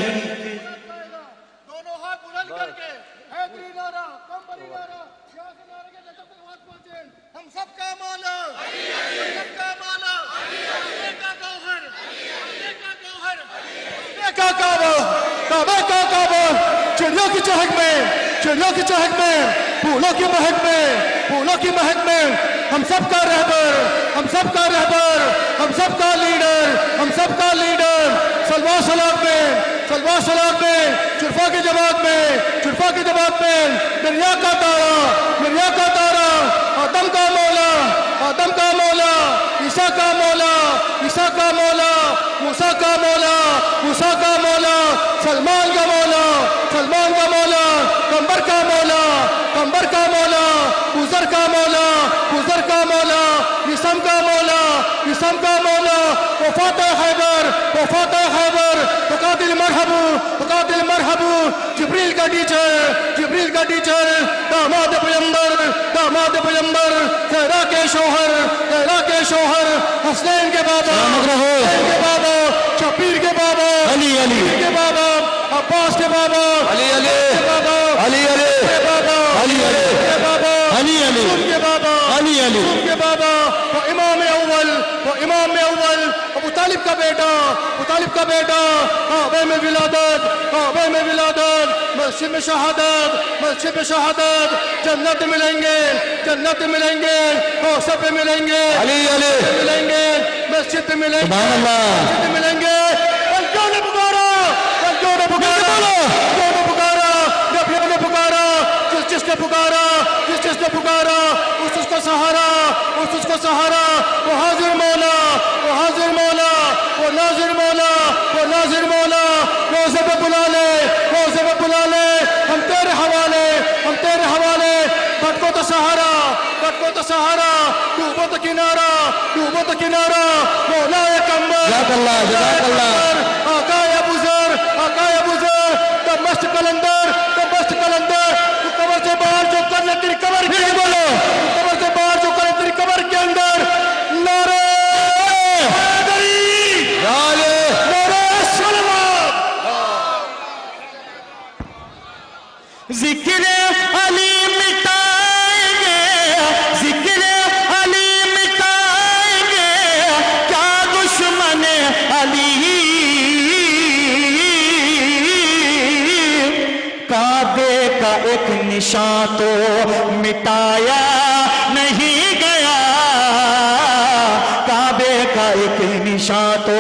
हम सबका मौला, सबका मौला, का गौहर, का गौहर, का काबा, काबा का काबा, चिड़ियों की चहक में, चिड़ियों की चहक में, फूलों की महक में, फूलों की महक में, हम सबका रहबर, हम सबका रहबर, हम सबका लीडर, हम सबका लीडर। सलवा सलात में, सलवा सलात में, चुरफा के जवाब में, चुरफा के जवाब में, दुनिया का तारा, दुनिया का तारा, आदम का मौला, आदम का मौला, ईसा का मौला, ईसा का मौला, मूसा का मौला, मूसा का मौला, सलमान का मौला, सलमान का मौला, कंबर का मौला, कंबर का मौला, उजर का मौला, उजर का मौला, इसम का मौला, इसम का मौला, वफात हैबर, वफात हैबर, तुकादिल मरहबू, तुकादिल मरहबू, जिब्रील का टीचर, जिब्रील का टीचर, दामाद पैगंबर, दामाद पैगंबर, ज़हरा के शौहर, ज़हरा के शौहर, हसनैन के बाबा, हसनैन के बाबा, शबीर के बाबा, अली अली के बाबा, अब्बास के बाबा, अली अली के बाबा, अली अली के बाबा, अली अली के बाबा, अली अली के बाबा, अली अली के बाबा, वो इमाम अव्वल, वो इमाम अव्वल, अबू तालिब का बेटा, अबू तालिब का बेटा, काबे में विलादत, काबे में विलादत, मस्जिद में शहादत, मस्जिद में शहादत, जन्नत मिलेंगे, जन्नत मिलेंगे, कौसर पे मिलेंगे, अली अली मिलेंगे, मस्जिद पे मिलेंगे, मस्जिद में मिलेंगे। बंकियों ने पुकारा, बंकियों ने पुकारा, बंकियों ने पुकारा, नबियों ने पुकारा, जिसने पुकारा, जिसने पुकारा, उसको सहारा, उसको सहारा, वो हाजिर मौला, वो हाजिर मौला, वो नाजिर मौला, वो नाजिर मौला, रोज़े पे बुला ले, रोज़े पे बुला ले, हम तेरे हवाले, हम तेरे हवाले। भटको तो सहारा, भटको तो सहारा, डूबो तो किनारा, डूबो तो किनारा, मौला ए कंबर, आकाए अबूजर, आकाए अबूजर, दमश्क कलंदर, दमश्क कलंदर, तू कब्र से बाहर जो कर ले तेरी कब्र के अंदर, बोलो कब्र से बाहर जो कर ले तेरी कब्र के अंदर, नारे हैदरी, नारे सलावत। जिक्र अली मिटाएंगे, जिक्र अली मिटाएंगे, क्या दुश्मन अली। काबे का एक निशान तो मिटाया नहीं गया, काबे का एक निशान तो।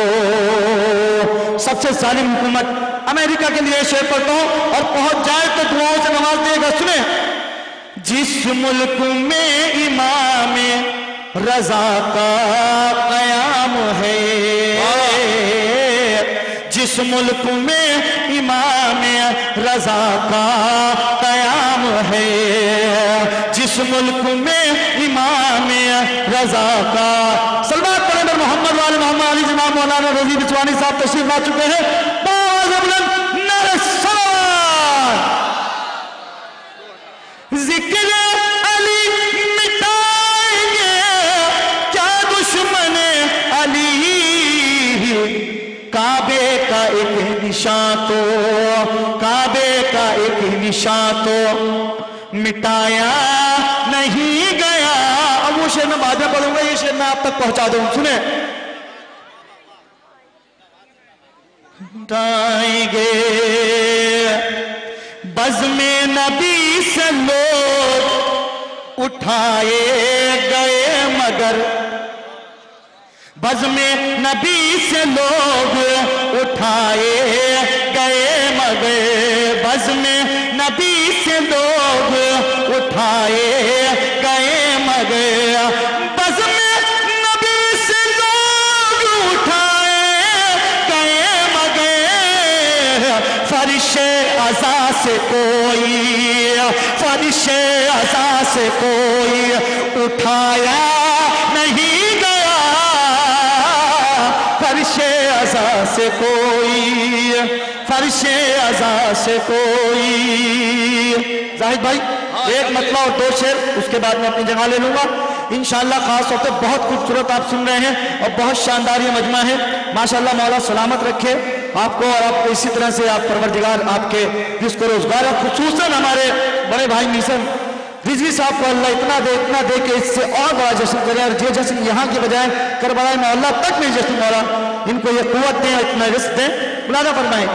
सबसे जालिम हुकूमत अमेरिका के लिए शेर पढ़ता हूं और पहुंच जाए तो दुआओं से नवाज देगा। सुने, जिस मुल्क में इमाम रजा का कयाम है, जिस मुल्क में इमाम रजा का कयाम है, जिस मुल्क में इमाम रजा का। सलवात पढ़े पर मोहम्मद वाले मोहम्मद अली जनाब मौलाना रजी बिचवानी साहब तशरीफ ला चुके हैं। जिक्र अली मिटाएंगे, क्या दुश्मन अली। काबे का एक निशान तो, काबे का एक निशान तो मिटाया नहीं गया। अब वो शेर मैं बाद में पढ़ूंगा, ये शेर मैं आप तक पहुंचा दूं। सुने, मिटाएंगे बज़्म नबी से लोग उठाए गए मगर, बज़्म नबी से लोग उठाए गए मगर, बज़्म नबी से लोग उठाए गए मगर, बज़्म नबी से लोग उठाए गए मगर, फरिश्ते अज़ा से कोई, फरिश्ते अज़ा से कोई उठाया नहीं गया, फर्शे अज़ा से कोई, फर्शे अज़ा से कोई। जाहिद भाई एक मतलब और दो शेर, उसके बाद मैं अपनी जगह ले लूंगा इंशाअल्लाह। खास तौर पर बहुत खूबसूरत आप सुन रहे हैं और बहुत शानदार ये मजमा है। माशाअल्लाह मौला सलामत रखे आपको और आपको इसी तरह से आप परवरदिगार आपके जिसको रोजगार, खुसूसन हमारे बड़े भाई मिशन रिजवी साहब को अल्लाह इतना दे कि इससे और बड़ा जश्न करे, और ये जश्न यहाँ के बजाय करबला में अल्लाह तक में जश्न मौला इनको ये कुव्वत दें और इतना रिस्क दें। मुलादा फरमाए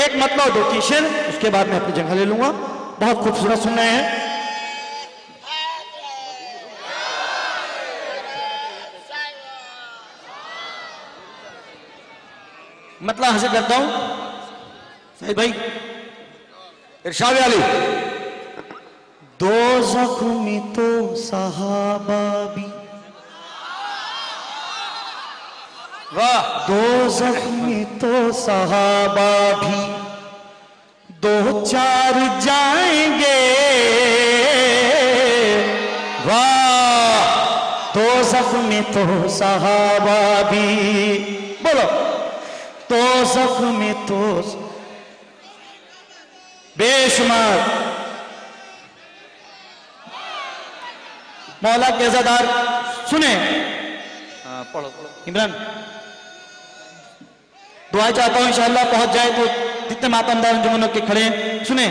एक मतलब और दो तीन शेर, उसके बाद मैं अपनी जगह ले लूंगा। बहुत खूबसूरत सुन रहे हैं। मतलब हासिल करता हूं सही भाई इरशाद अली। दो जख्मी तो सहाबा भी, वाह, दो जख्मी तो सहाबा भी, दो चार जाएंगे, वाह, दो जख्मी तो सहाबा भी, बोलो, तो जख्मी तो बेशुमार मौला के अज़ादार सुने। पढ़ो इमरान, दुआ चाहता हूं इंशाअल्लाह पहुंच जाए तो जितने मातमदार अंजुमनों के खड़े हैं सुने।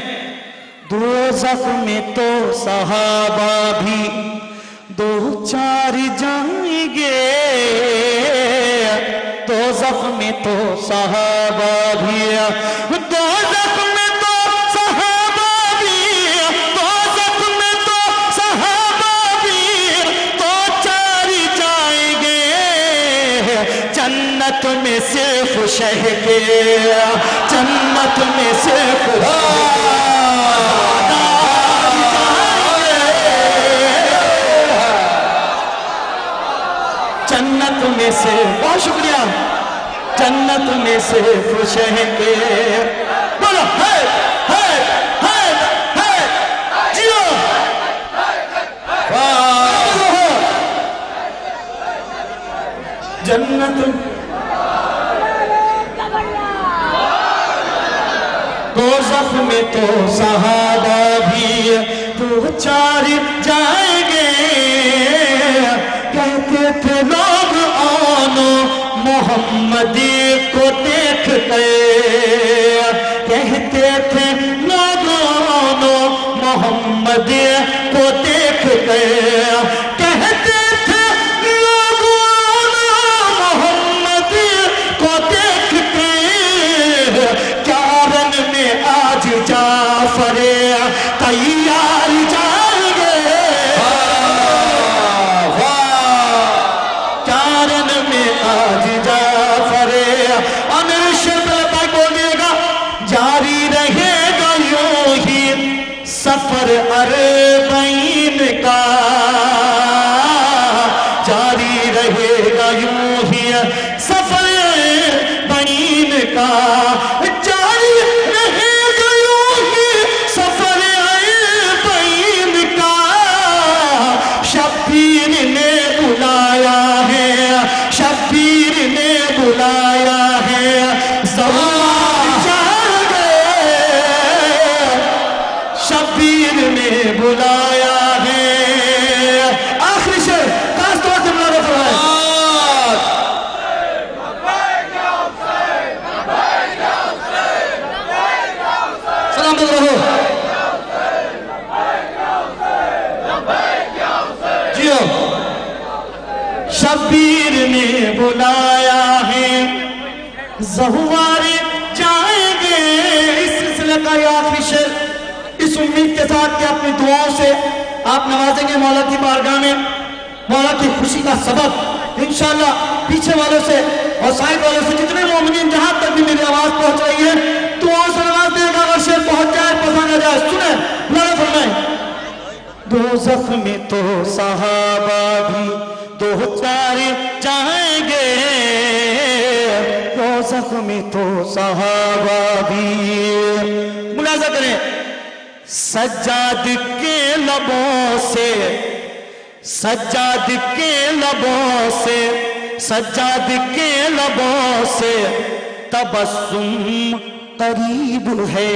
दो जख्मी तो सहाबा भी, दो चार जाएंगे, दो जख्मी तो सहाबा भी, दो जख्मी तो सहाबा भी, दो जख्मी तो सहाबा भी, तो चार जाएंगे, जन्नत में सिर्फ शह के, जन्नत में सिर्फ जन्नत में से, बहुत शुक्रिया, जन्नत में से खुश हैं। बोलो है जियो, जन्नत दोज़ख में तो सहाबा भी, तो चार जाएंगे, कहते थे लोग आनो मोहम्मदी को देख गए, कहते थे लोग आनो मोहम्मदी को देख गए, कहते थे लोग आनो मोहम्मदी को देख गए, कारण में आज जाफर तैयार जाएंगे, कारण में आज जाफर अमीर शेर बोलिएगा, जारी रहेगा यूं ही सफर अरबईन का, जारी रहेगा यूं ही सफर अरबईन का, जारी रहेगा यूं ही सफर अरबईन का, शब्बीर ने बुलाया है, शब्बीर ने बुलाया है, ज़वार जाएंगे, शब्बीर ने बुलाया है। आखिरी शेर खास तौर से बुलाना पड़ा है। सलाम रहो जियो, शब्बीर ने बुलाया है, ज़हुआर जाएंगे। इस सिलसिले का ये आखिरी शेर इस उम्मीद के साथ कि अपनी दुआओं से आप नवाजेंगे मौला की बारगाह में, मौला की खुशी का सबब इंशाअल्लाह पीछे वालों से और साइड वालों से जितने मोमिनीन जहां तक भी मेरी आवाज पहुंच रही है दुआओं से नवाज देगा। अगर शेर पहुंच जाए पसंद आ जाए सुने बुलाना फरमाए। दोज़ख में तो सहाबा भी, दो चार जाएंगे, दोज़ख में तो सहाबा भी। मुलाजा करें, सज्जाद के लबों से, सज्जाद के लबों से सज्जाद के लबों से तबस्सुम करीब है।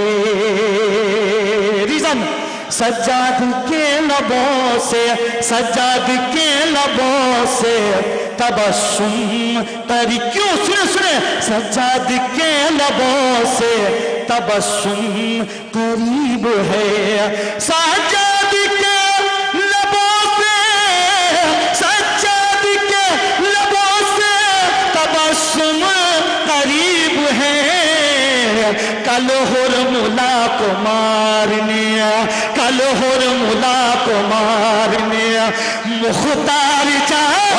रीजन, सज्जाद के लबों से, सज्जाद के लबों से तबस्सुम करीब, क्यों? सुने सुने, सज्जाद के लबों से तबस्सुम करीब है। सज्जाद के लबों से, सज्जाद के लबों से तबस्सुम करीब है। कल हुरमुला को मारने, कल हुरमुला को मारने मुख्तार चाहे।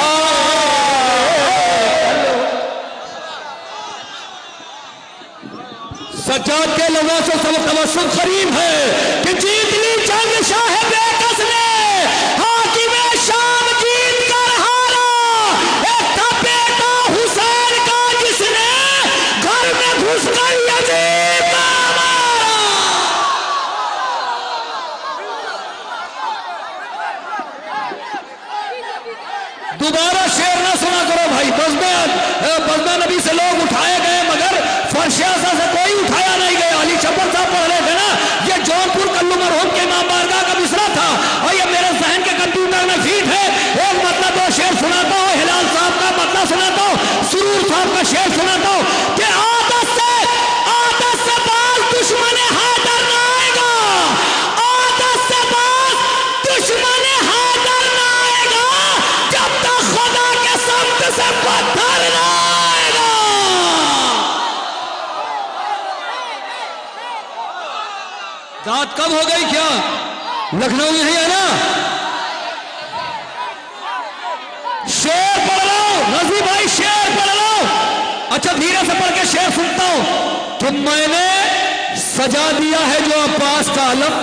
सज्जाद के लोगों से सब तवस्सुम करीब है कि जीत ली जंग शाह बेकस ने, हाकिमे शाम जीत कर हारा। एक था बेटा हुसैन का जिसने घर में घुसकर यजीद का मारा। दोबारा शेर ना सुना करो भाई। बज़्म नबी से लोग उठाए गए मगर फरशासा से कोई उठाया नहीं गया। अली छप्पर साहब पढ़ रहे थे ना, ये जौनपुर कल्लू मरहूम के इमाम बारगाह का मिसरा था और ये मेरे जहन के कंप्यूटर में फीड है। एक मतलब दो शेर सुनाता हूँ, हिलाल साहब का मतलब सुनाता हूँ, सुरूर साहब का शेर सुनाता हूँ कि आदत से बाल दुश्मन हादर न आएगा, आदत से बाल दुश्मन हादर न आएगा जब तक खुदा के समत से पत्थर न आएगा। दांत कब हो गई क्या? लखनऊ यही है ना? शेर पढ़ लो रजी भाई, शेर पढ़ लो। अच्छा धीरे से पढ़ के शेर सुनता हूं कि मैंने सजा दिया है जो अब्बास का आलम,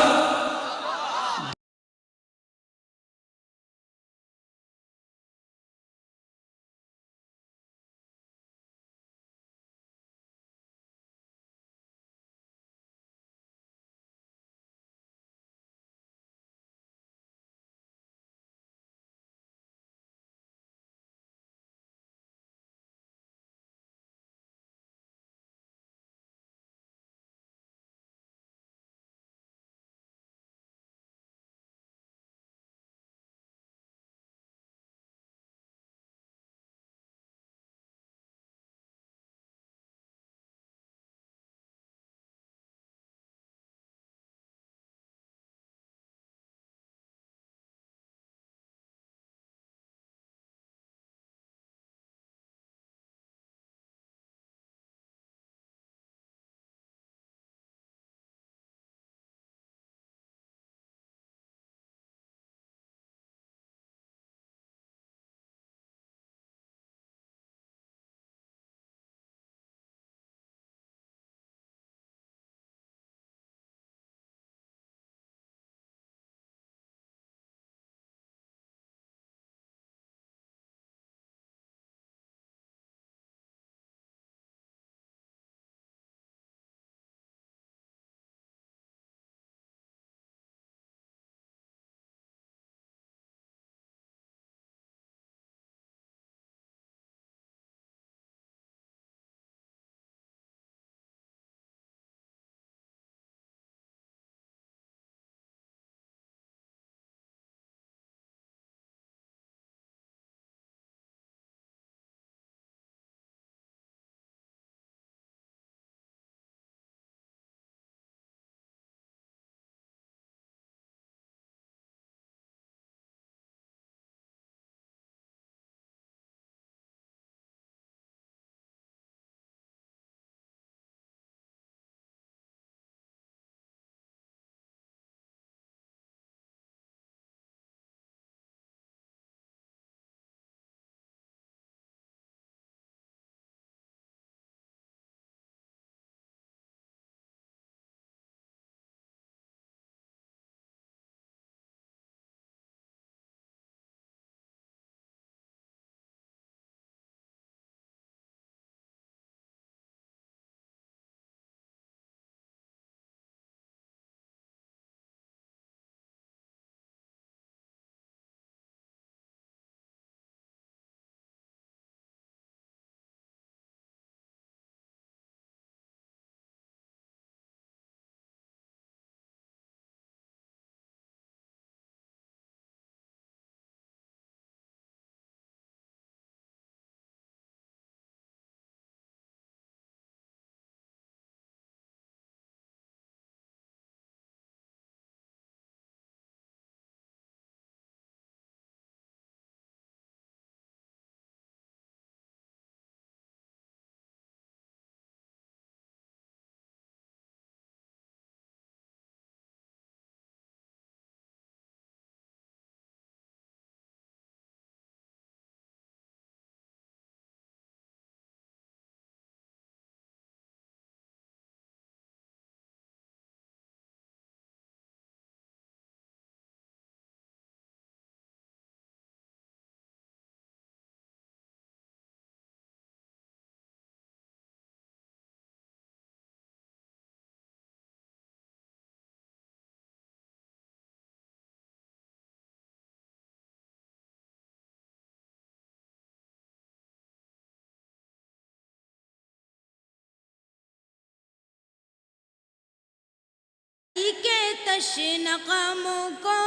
अली के तश्न क़मों को,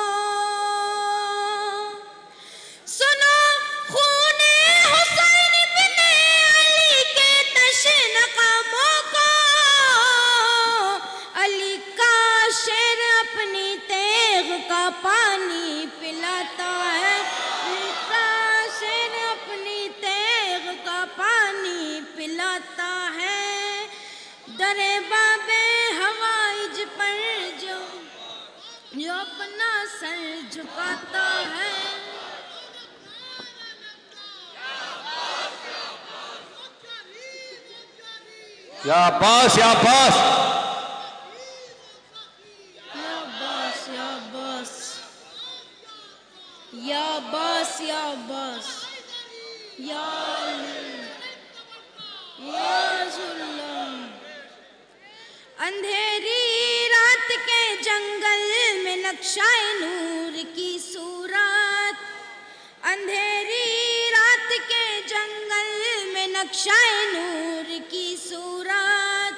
सुनो खूने हुसैन बिन अली के तश्न क़मों को। अली का शेर अपनी तेग का पानी पिलाता है, अली का शेर अपनी तेग का पानी पिलाता है। दरे बाबे हवाइज पर जो अपना सर झुकाता है। या अब्बास, या अब्बास, या अब्बास, या अब्बास, या अब्बास, या अब्बास, या अली, या जुल्लम। अंधेरी रात के जंगल में नक्शाए नूर की सूरत, अंधेरी रात के जंगल में नक्शाए नूर की सूरत,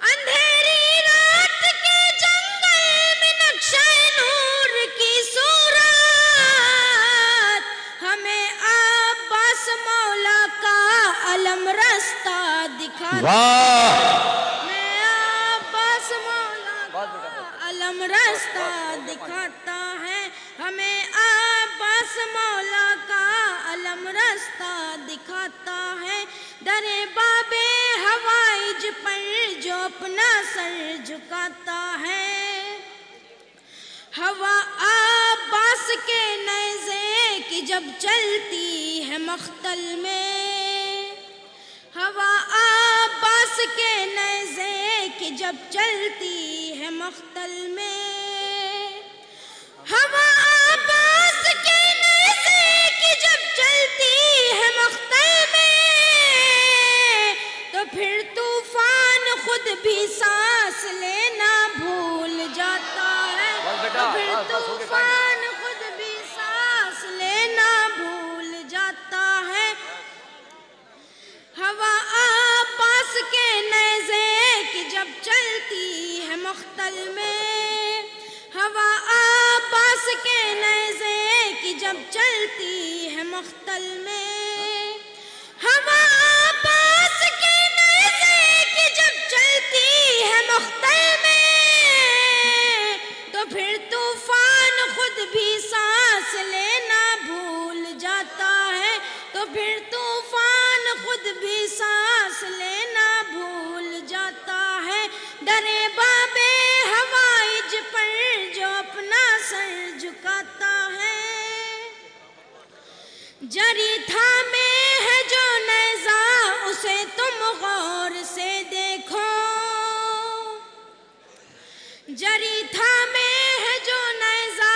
अंधेरी रात के जंगल में नक्शाए नूर की सूरत। हमें अब्बास मौला का अलम रास्ता दिखाता अलम रास्ता दिखाता है। हमें अब्बास मौला का अलम रास्ता दिखाता है। दरे बाबे हवाइज पर जो अपना सर झुकाता है। हवा अब्बास के नेज़े की जब चलती है मख्तल में, हवा अब्बास के नेज़े की जब चलती है मख्तल में, हवा अब्बास के नेज़े की जब चलती है मख्तल में, तो फिर तूफान खुद भी सांस लेना भूल जाता है। तो फिर तूफान खुद भी सांस लेना भूल जाता है। हवा अब्बास के नेज़े की जब चलती है मख्तल में, हवा अब्बास के नेज़े की जब चलती है मख्तल में, हवा अब्बास के नेज़े की जब चलती है मख्तल में, तो फिर तूफान खुद भी सांस लेना भूल जाता है। तो फिर तूफान खुद भी सांस लेना भूल जाता है। दरे बाबे हवाइज पर जो अपना सर झुकाता है। जरी थामे है जो नेज़ा उसे तुम गौर से देखो, जरी थामे है जो नेज़ा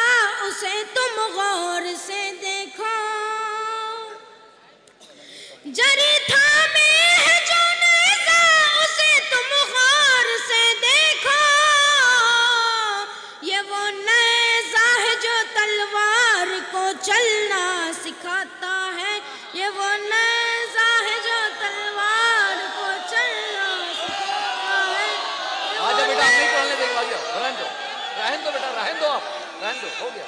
उसे तुम गौर से देखो, जरी थामे है जो नेज़ा उसे तुम गौर से देखो। ये वो नेज़ा है जो तलवार को चलना सिखाता है। ये वो नेज़ा है जो तलवार को चलना सिखाता है। आजा बेटा, नहीं चलने देगा, रहने दो, रहने दो बेटा, रहने दो, आप रहने दो, हो गया।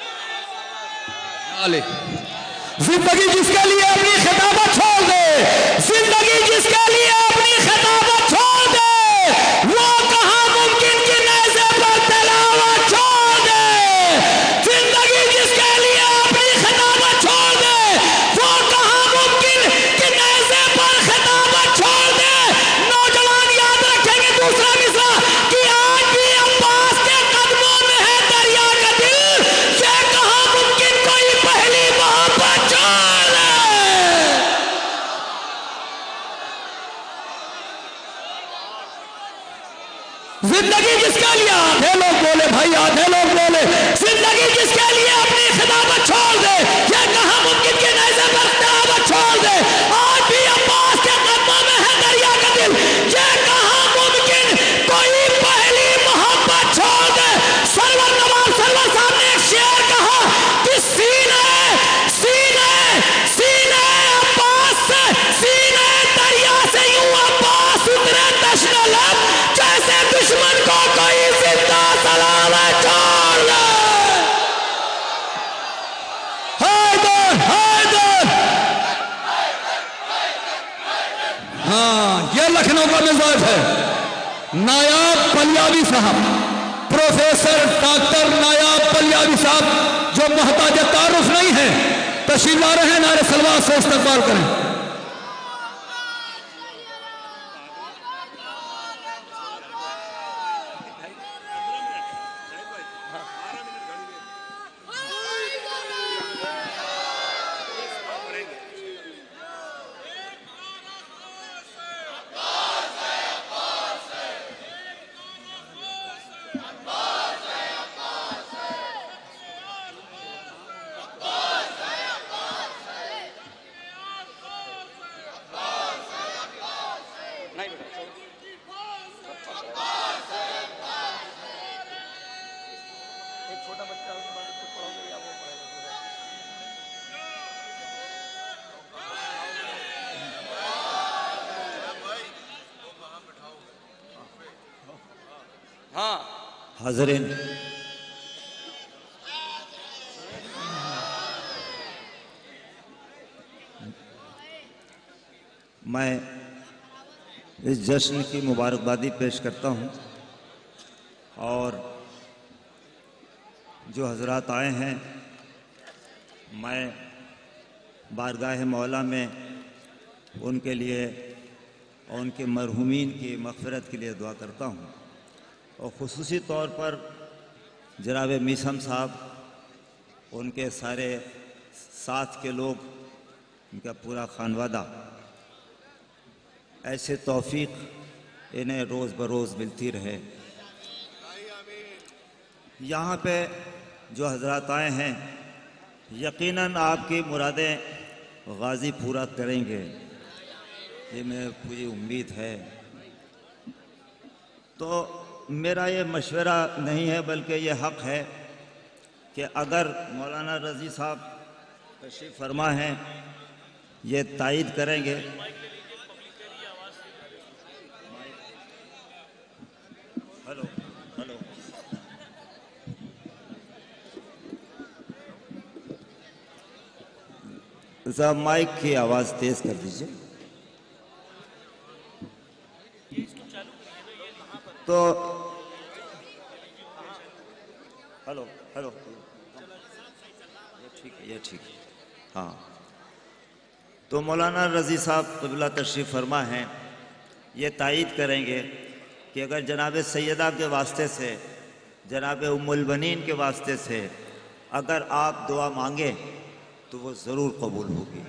जिंदगी जिसके लिए अपनी खिताबत छोड़ दे, जिंदगी जिसके लिए अपनी खिताबत छोड़ दे, वो कहाँ मुमकिन कि नेज़े पर तिलावत छोड़ दे। जिंदगी जिसके लिए अपनी खिताबत छोड़ दे, वो कहाँ मुमकिन कि नेज़े पर खिताबत छोड़ दे। नौजवान याद रखेंगे दूसरा मिसरा कि आज भी अब्बास के कदमों में है दरिया का दिल। ये कहाँ मुमकिन कोई पहली मोहब्बत छोड़ दे। जिंदगी जिसके लिए, आधे लोग बोले भाई, आधे लोग बोले, जिंदगी जिसके लिए अपनी खिताबत छोड़ दे, ये कहाँ मुमकिन कि नेज़े पर खिताबत छोड़ दे। आज भी अब्बास के कदमों में है दरिया का दिल। ये कहाँ मुमकिन कोई पहली मोहब्बत छोड़ दे। सरवर नवाब सरवर साहब ने एक शेर कहा कि सीने सीने सीने अब्बास से, सीने दरिया से यूं अब्बास उतरे तश्न लब, जैसे दुश्मन को कोई जिंदा सलाम हाँ, ये लखनऊ का मिजाज है। नायाब पलियावी साहब, प्रोफेसर डॉक्टर नायाब पलियावी साहब, जो मोहताज तारुफ नहीं है, तशरीफ ला रहे हैं, नारे सलवात से इस्तकबाल करें। हाज़रीन, मैं इस जश्न की मुबारकबादी पेश करता हूँ और जो हजरात आए हैं, मैं बारगाह मौला में उनके लिए और उनके मरहूमीन की मग़फ़िरत के लिए दुआ करता हूँ और ख़ुसूसी तौर पर जनाब मीसम साहब, उनके सारे साथ के लोग, उनका पूरा खानवादा, ऐसे तौफ़ीक इन्हें रोज़ बरोज़ मिलती रहे। यहाँ पे जो हजरात आए हैं, यकीनन आपकी मुरादें गाज़ी पूरा करेंगे, ये मेरी पूरी उम्मीद है। तो मेरा ये मशवरा नहीं है, बल्कि ये हक़ है कि अगर मौलाना रज़ी साहब तशरीफ़ फरमा हैं, ये तायद करेंगे। हेलो हेलो, साहब माइक की आवाज़ तेज़ कर दीजिए। तो हेलो हेलो, ये ठीक है, ये ठीक है। हाँ, तो मौलाना रज़ी साहब क़िबला तशरीफ़ फरमा हैं, ये तायद करेंगे कि अगर जनाब सैयदा के वास्ते से, जनाब उम्मुल बनीन के वास्ते से अगर आप दुआ मांगे तो वो ज़रूर कबूल होगी।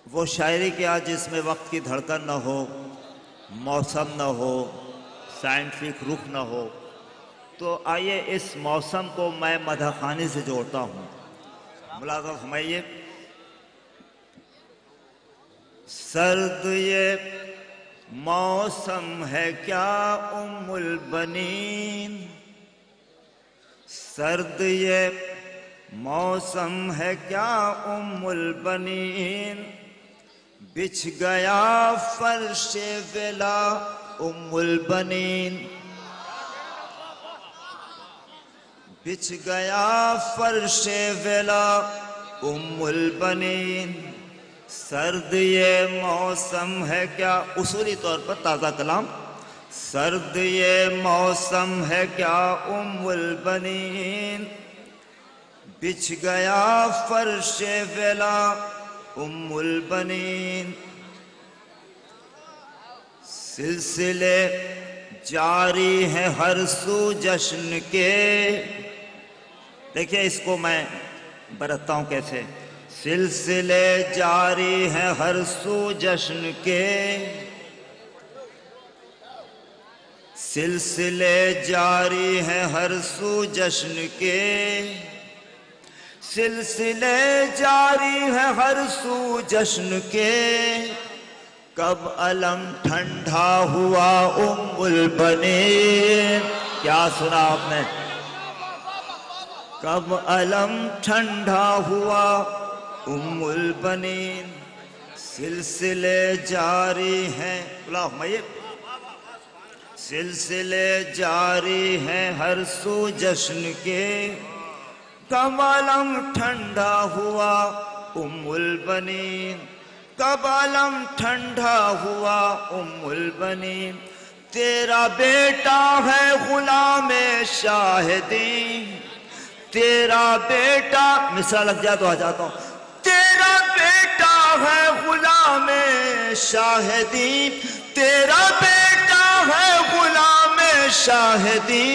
वो शायरी क्या जिसमें वक्त की धड़कन न हो, मौसम न हो, साइंटिफिक रुख न हो, तो आइए इस मौसम को मैं मदहखानी से जोड़ता हूँ। मुलाज़ा फरमाइए, सर्द ये मौसम है क्या उम्मुल बनीन, सर्द ये मौसम है क्या उम्मुल बनीन, बिछ गया फर्शे वेला उम्मुल बनीन, बिछ गया फर्शे वेला उम्मुल बनीन, सर्द ये मौसम है क्या, उसूली तौर पर ताज़ा कलाम, सर्द ये मौसम है क्या उम्मुल बनीन, बिछ गया फर्शे वेला उम्मुल बनीन, सिलसिले जारी है हर सू जश्न के। देखिए इसको मैं बरतता हूँ कैसे, सिलसिले जारी है हर सू जश्न के, सिलसिले जारी है हर सू जश्न के, सिलसिले जारी है हर सू जश्न के, कब अलम ठंडा हुआ उम्मुल बनीन। क्या सुना आपने, कब अलम ठंडा हुआ उम्मुल बनीन, सिलसिले जारी हैं, सिलसिले जारी हैं हर सू जश्न के, कब अलम ठंडा हुआ उम्मुल बनीन, कब अलम ठंडा हुआ उम्मुल बनी, तेरा बेटा है गुलाम शाहिदी, तेरा बेटा, मिसाल लग जाए तो आ जाता हूं, तेरा बेटा है गुलाम शाहिदी, तेरा बेटा है गुलाम शाहिदी,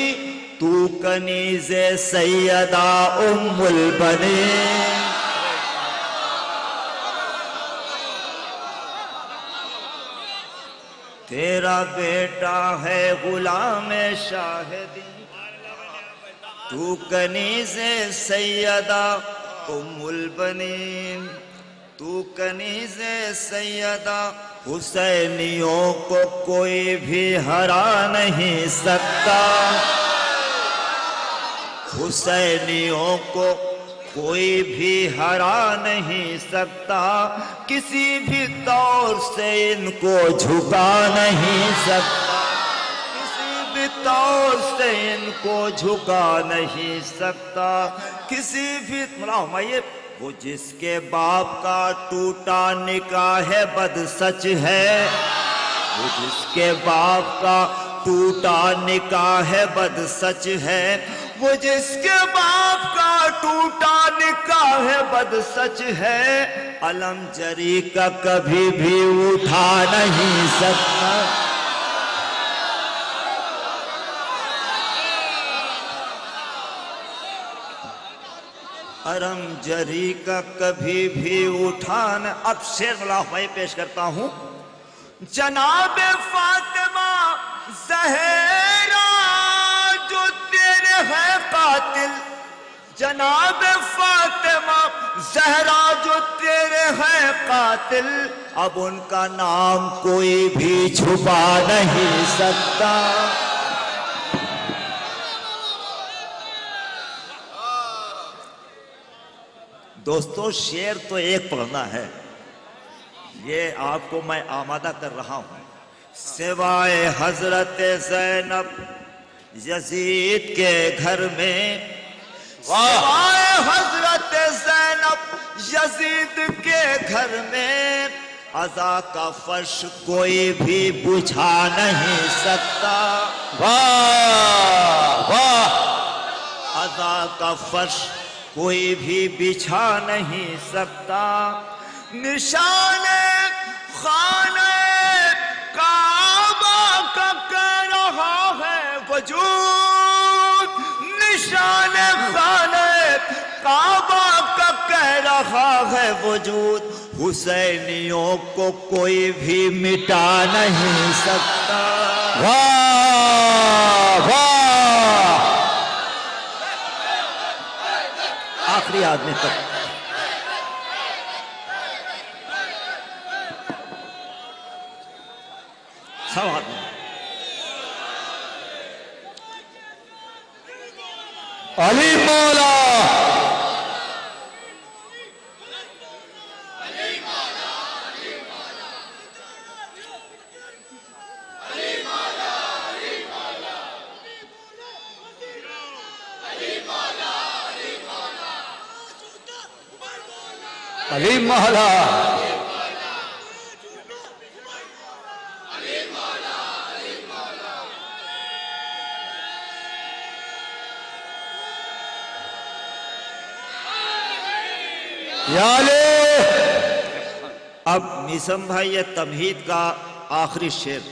तू कनीज़े सैयदा उम्मुल बनी। तेरा बेटा है गुलाम शाहिदी, तू कनीज़े सैयदा उम्मुल बनीन, तू कनीज़े सैयदा, हुसैनियों को कोई भी हरा नहीं सकता, हुसैनियों को कोई भी हरा नहीं सकता, किसी भी तौर से इनको झुका नहीं सकता, किसी भी तौर से इनको झुका नहीं सकता, किसी भी ये वो जिसके बाप का टूटा निकाह बद सच है, वो जिसके बाप का टूटा निकाह बद सच है, वो जिसके बाप का टूटा निकाह बद सच है, अलम जरी का कभी भी उठा नहीं सकता। अलम जरी का कभी भी उठान। अब शेर मुलाफ मैं पेश करता हूं। जनाब फातिमा ज़हरा जो तेरे है कातिल, जनाब फातिमा ज़हरा जो तेरे है कातिल, अब उनका नाम कोई भी छुपा नहीं सकता। दोस्तों शेर तो एक पढ़ना है, ये आपको मैं आमादा कर रहा हूं। सिवाय हजरत ज़ैनब यजीद के घर में, सिवाय हजरत ज़ैनब यजीद के घर में, अज़ा का फर्श कोई भी बुझा नहीं सकता। वाह वाह, अज़ा का फर्श कोई भी बिछा नहीं सकता। निशाने खाने काबा का कह रहा है वजूद, निशाने खाने काबा का कह रहा है वजूद, हुसैनियों को कोई भी मिटा नहीं सकता। वाह वाह, आखिरी आदमी तक। सब आदमी अली मौला, अली मौला, अब मीसम भाई ये तमहीद का आखिरी शेर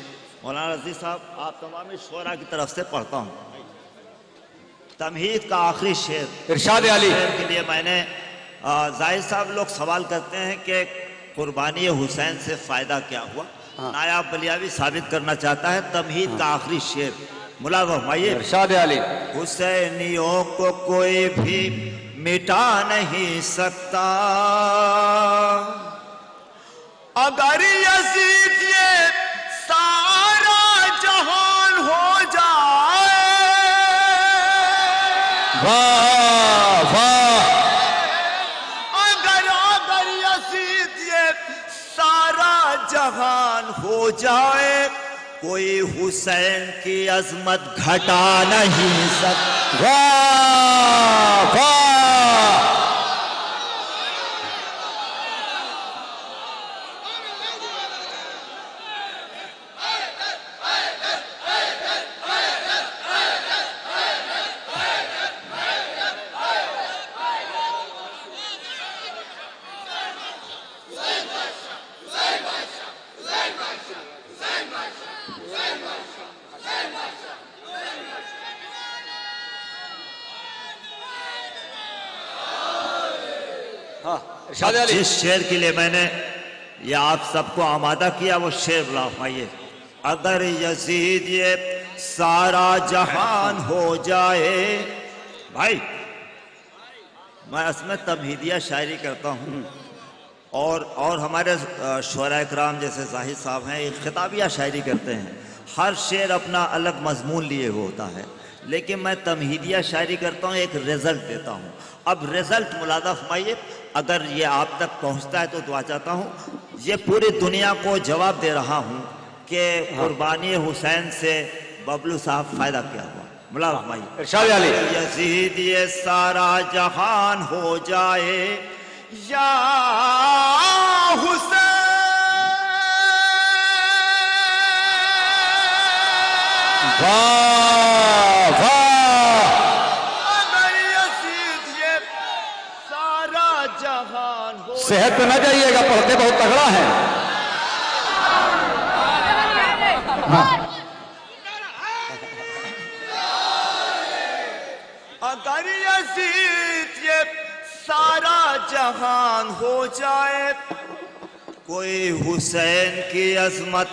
मौलाना रज़ी साहब आप तमाम शोरा की तरफ से पढ़ता हूँ। तमहीद का आखिरी शेर इरशाद अली के लिए मैंने जाहिद साहब लोग सवाल करते हैं कि कुर्बानी हुसैन से फायदा क्या हुआ। नायाब बलियावी साबित करना चाहता है। तमहीद का आखिरी शेर मुलाज़म फरमाइए। इरशाद अली, हुसैनियों को कोई भी मिटा नहीं सकता, अगर यजीद ये सारा जहान हो जाए। वाह वाह, अगर यजीद ये सारा जहान हो जाए, कोई हुसैन की अजमत घटा नहीं सकता। वाह वाह, जिस शेर के लिए मैंने ये आप सबको आमादा किया वो शेर बुला फरमाइए। अगर यजीद ये सारा जहान हो जाए, भाई मैं इसमें तमहीदिया शायरी करता हूँ और हमारे शुअरा इकराम जैसे जाहिद साहब हैं ये खिताबिया शायरी करते हैं। हर शेर अपना अलग मजमून लिए हुए होता है, लेकिन मैं तमहीदिया शायरी करता हूँ, एक रिजल्ट देता हूँ। अब रिजल्ट मुलादा फरमाइए, अगर ये आप तक पहुँचता है तो दुआ चाहता हूँ। ये पूरी दुनिया को जवाब दे रहा हूँ कि कुर्बानी हुसैन से बबलू साहब फायदा क्या हुआ। मुलादा फरमाइए। यजीद ये सारा जहान हो जाए या हुसैन, वाह वाह, अगर यजीद ये सारा जहान हो। सेहत पे ना जाइएगा, पढ़ते बहुत तगड़ा है। अगर यजीद ये सारा जहान हो जाए, कोई हुसैन की अजमत,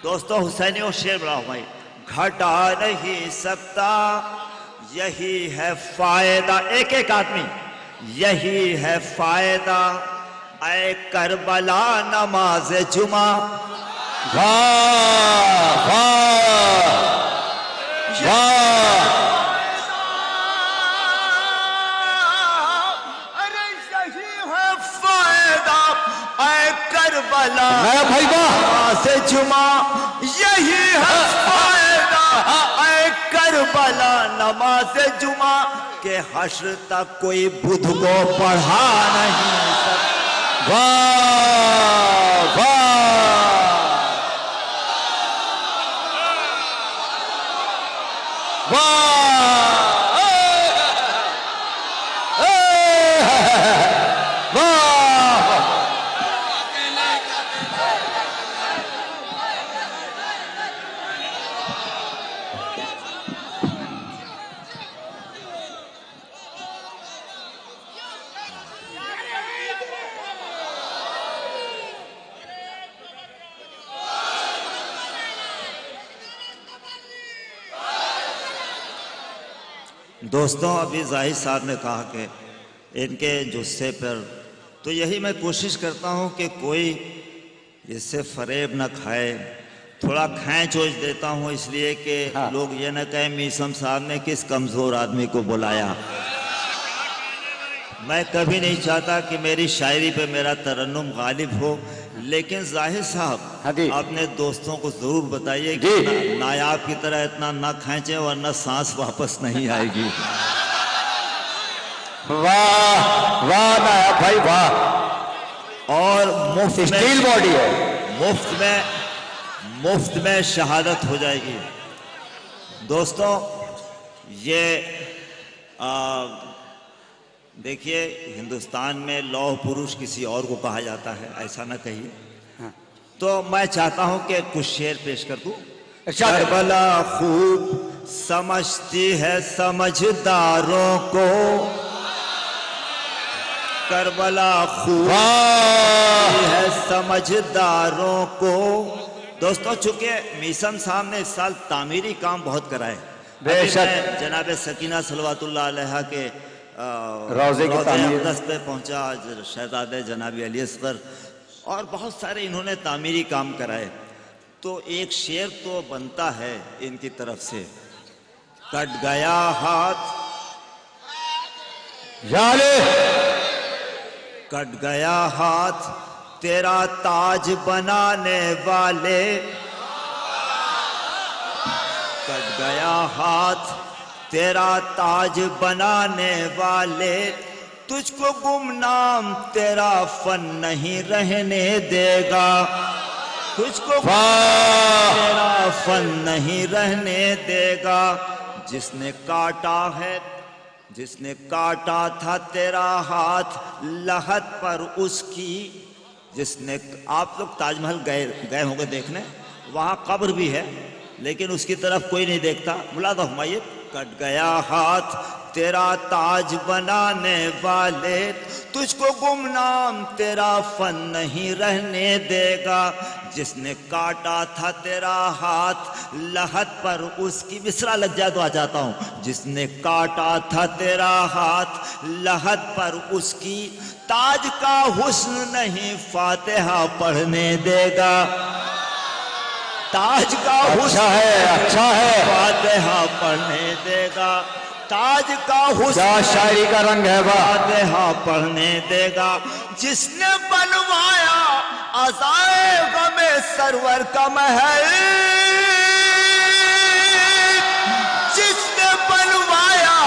दोस्तों हुसैनी और शेर बड़ा भाई, घटा नहीं सकता। यही है फायदा, एक एक आदमी, यही है फायदा ऐ करबला नमाज जुमा। वाह वाह वाह, अरे यही है फायदा ऐ करबला भाई वाह से जुमा। यही है फायदा ऐ करबला नमाज जुमा के हश्र तक कोई बुध को पढ़ा नहीं सकता। वाह वाह वाह वाह। दोस्तों अभी जाहिद साहब ने कहा कि इनके जुस्से पर, तो यही मैं कोशिश करता हूं कि कोई इससे फरेब न खाए, थोड़ा खैंच ओच देता हूं इसलिए कि लोग ये न कहें मीसम साहब ने किस कमज़ोर आदमी को बुलाया। मैं कभी नहीं चाहता कि मेरी शायरी पे मेरा तरन्नुम गालिब हो, लेकिन जाहिद साहब अपने दोस्तों को जरूर बताइए कि नायाब की तरह इतना ना खींचे वरना सांस वापस नहीं आएगी। वाह वाह नायाब भाई वाह। और मुफ्त स्टील बॉडी है, मुफ्त में शहादत हो जाएगी। दोस्तों ये देखिए हिंदुस्तान में लौह पुरुष किसी और को कहा जाता है, ऐसा ना कहिए। तो मैं चाहता हूं कि कुछ शेर पेश कर दूं। करबला खूब समझती है समझदारों को, करबला खूब है समझदारों को। दोस्तों चूंकि मीसम साहब ने इस साल तामीरी काम बहुत कराए, बेशक जनाब सकीना सलवातुल्लाह अलैहा के रोज़े की अक़दस पे पहुंचा, शहजादे जनाबी अली असगर, और बहुत सारे इन्होंने तामीरी काम कराए। तो एक शेर तो बनता है इनकी तरफ से, कट गया हाथ याले, कट गया हाथ तेरा ताज बनाने वाले, कट गया हाथ तेरा ताज बनाने वाले, तुझको गुमनाम तेरा फन नहीं रहने देगा, तुझको तेरा फन नहीं रहने देगा। जिसने काटा है, जिसने काटा था तेरा हाथ लहद पर उसकी, जिसने, आप लोग ताजमहल गए होंगे देखने, वहाँ कब्र भी है लेकिन उसकी तरफ कोई नहीं देखता। मुलादा फरमाइए, कट गया हाथ तेरा ताज बनाने वाले, तुझको गुमनाम तेरा फन नहीं रहने देगा। जिसने काटा था तेरा हाथ लहद पर उसकी, मिसरा लग जाए तो आ जाता हूं। जिसने काटा था तेरा हाथ लहद पर उसकी, ताज का हुस्न नहीं फातिहा पढ़ने देगा। ताज का हुस्न अच्छा है फातिहा पढ़ने देगा। ताज का हुस्न क्या शायरी का रंग है फातिहा पढ़ने देगा। जिसने बनवाया अज़ाए गमे सरवर का महल, जिसने बनवाया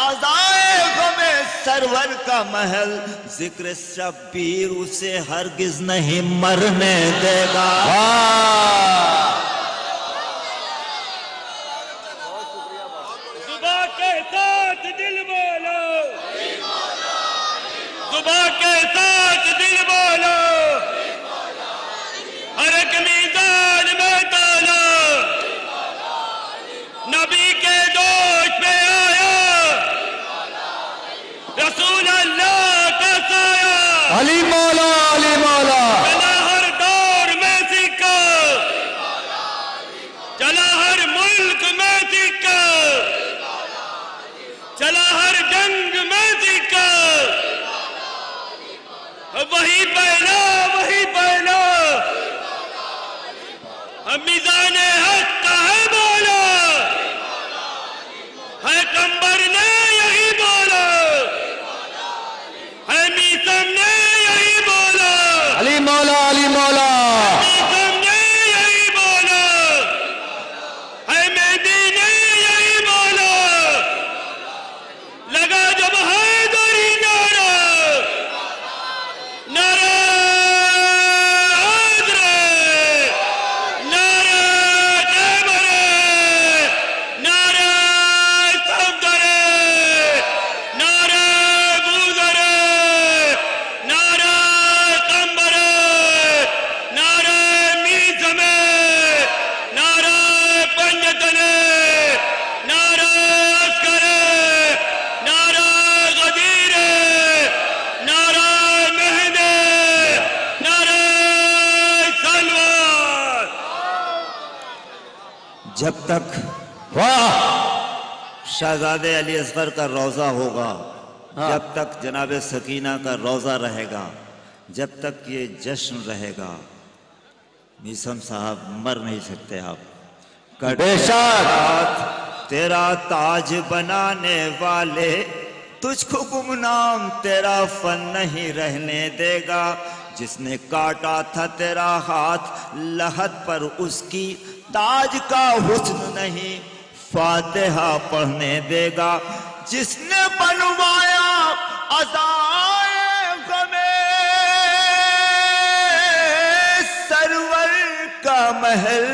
अज़ाए गमे सरवर का महल, जिक्र शब्बीर उसे हरगिज नहीं मरने देगा। दुबा के साथ दिल बोलो, दुबा के साथ दिल बोलो, हर एक मीज़ान में तोलो, नबी के दोष पे आया रसूल अल्लाह का साया। अली मौला, अली मौला। चला हर दौर में सिक्का, चला हर मुल्क में सिक्का, चला हर जंग में सिक्का, वही पहला मीज़ान हक का है बोला, है कंबर ने यही बोला, है मीसम ने यही बोला, अली मौला, अली मौला। मीसम ने यही बोला, है मेहदी ने यही बोला। लगा जब हैदरी नारा, नारा हैदरी, नारा कैबरे, नारा सफदरे, नारा बूदरे, नारा कंबरे, नारा मीज़मे, नारा पंजतने, नारा अस्करे, नारा गदीरे, नारा मेहदे, नारा सलवार। जब तक शहजादे अली असगर का रोजा होगा, जब तक जनाब सकीना का रोजा रहेगा, जब तक ये जश्न रहेगा, मीसम साहब मर नहीं सकते आप। बेशक तेरा ताज बनाने वाले, तुझको गुमनाम तेरा फन नहीं रहने देगा। जिसने काटा था तेरा हाथ लहद पर उसकी, ताज का हुस्न नहीं फातिहा पढ़ने देगा। जिसने बनवाया अज़ाए गमे सरवर का महल,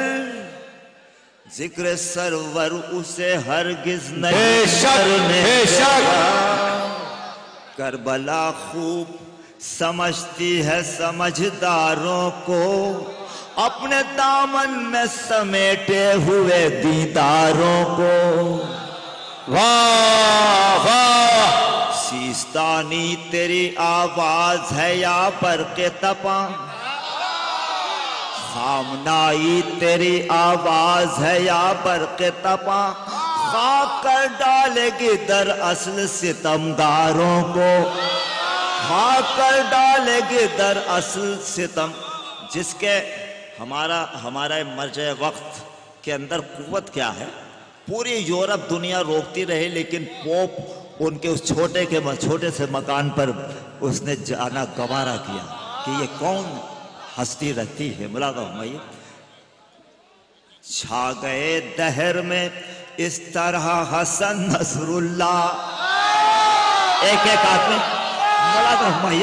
जिक्र सरवर उसे हरगिज नहीं करने देगा। करबला खूब समझती है समझदारों को, अपने दामन में समेटे हुए दीदारों को। वाह वाह। सीस्तानी तेरी आवाज है या बरके तपा, खामनाई तेरी आवाज है या बरके तपा, खाक कर डालेगी दर असल सितमगारों को, खाक कर डालेगी दर असल सितम। जिसके हमारा मर्जे वक्त के अंदर कुव्वत क्या है, पूरी यूरोप दुनिया रोकती रही, लेकिन पोप उनके उस छोटे से मकान पर उसने जाना गवारा किया कि ये कौन हस्ती रखती है। मुलाकात हुई, छा गए दहर में इस तरह हसन नसरुल्लाह, एक एक आदमी मुलाकात हुई,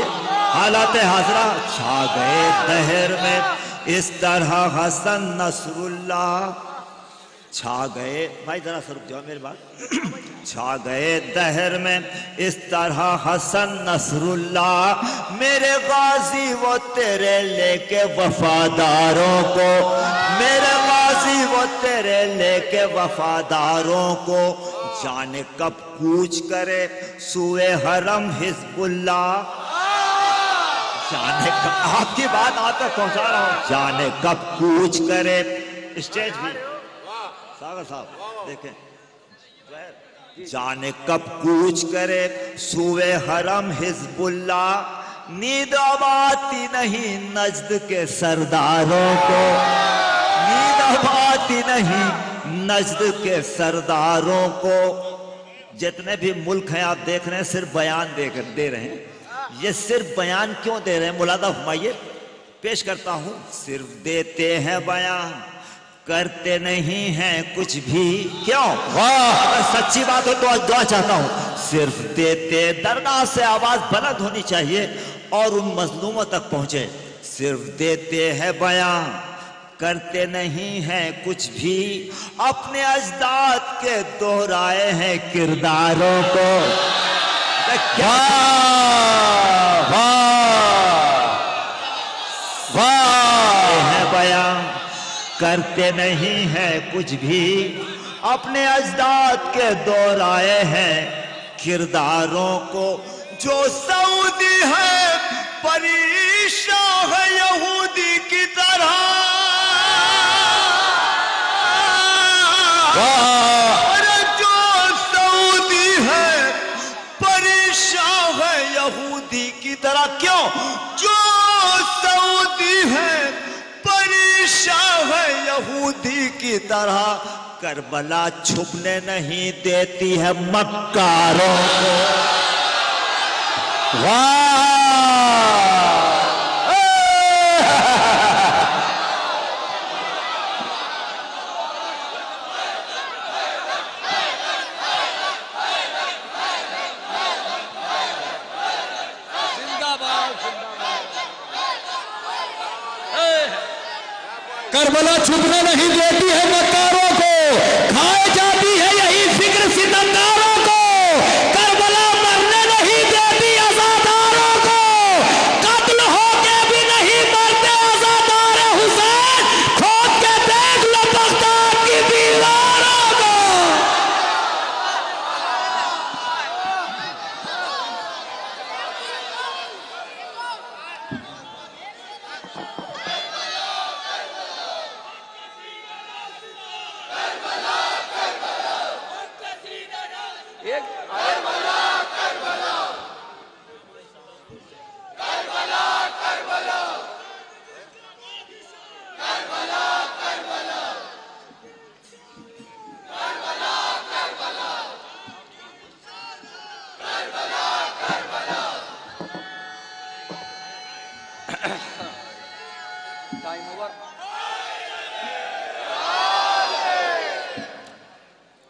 हालात हाजरा, छा गए दहर में इस तरह हसन नसरुल्लाह, छा गए, भाई जरा सर रुक जाओ मेरी बात, छा गए दहर में इस तरह हसन नसरुल्लाह, मेरे गाजी वो तेरे लेके वफादारों को, मेरे गाजी गाजी वो तेरे लेके वफादारों को, जाने कब कूच करे सुए हरम हिजबुल्लाह। जाने कब, आपकी बात आप तक पहुंचा रहा हूं, जाने कब कूच करे। स्टेज भी सागर साहब देखें, जाने कब कूच करे सुए हरम हिजबुल्लाह। नींद अब आती नहीं नजद के सरदारों को, नींद अब आती नहीं नजद के सरदारों को। जितने भी मुल्क हैं आप देख रहे हैं सिर्फ बयान दे रहे हैं। ये सिर्फ बयान क्यों दे रहे हैं मुलादा फरमाइए, पेश करता हूं। सिर्फ देते हैं बयान, करते नहीं हैं कुछ भी। क्यों? अगर सच्ची बात हो तो दुआ चाहता हूं। सिर्फ देते, दरगाह से आवाज बुलंद होनी चाहिए और उन मजलूमों तक पहुंचे। सिर्फ देते हैं बयान, करते नहीं हैं कुछ भी। अपने अजदाद के दोहराए हैं किरदारों को। है बयान, करते नहीं हैं कुछ भी। अपने अजदाद के दोहराए हैं किरदारों को। जो सऊदी है परेशान है यहूदी की तरह, अरे जो सऊदी है परेशान है यहूदी की तरह। क्यों? जो सऊदी है परेशान है यहूदी की तरह। करबला छुपने नहीं देती है मक्कारों को। करबला छुपने नहीं देती है मक्कारों को, खाए जाती है यही फिक्र सितमगारों को। करबला मरने नहीं देती आजादारों को, कत्ल होके भी नहीं मरते आजादार हुसैन। खोद के देख लो बगदाद की दीवारों को।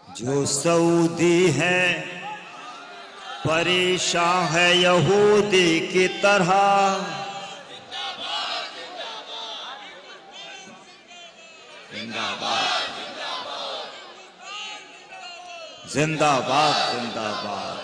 जो सऊदी है परेशान है यहूदी की तरह। जिंदाबाद जिंदाबाद जिंदाबाद।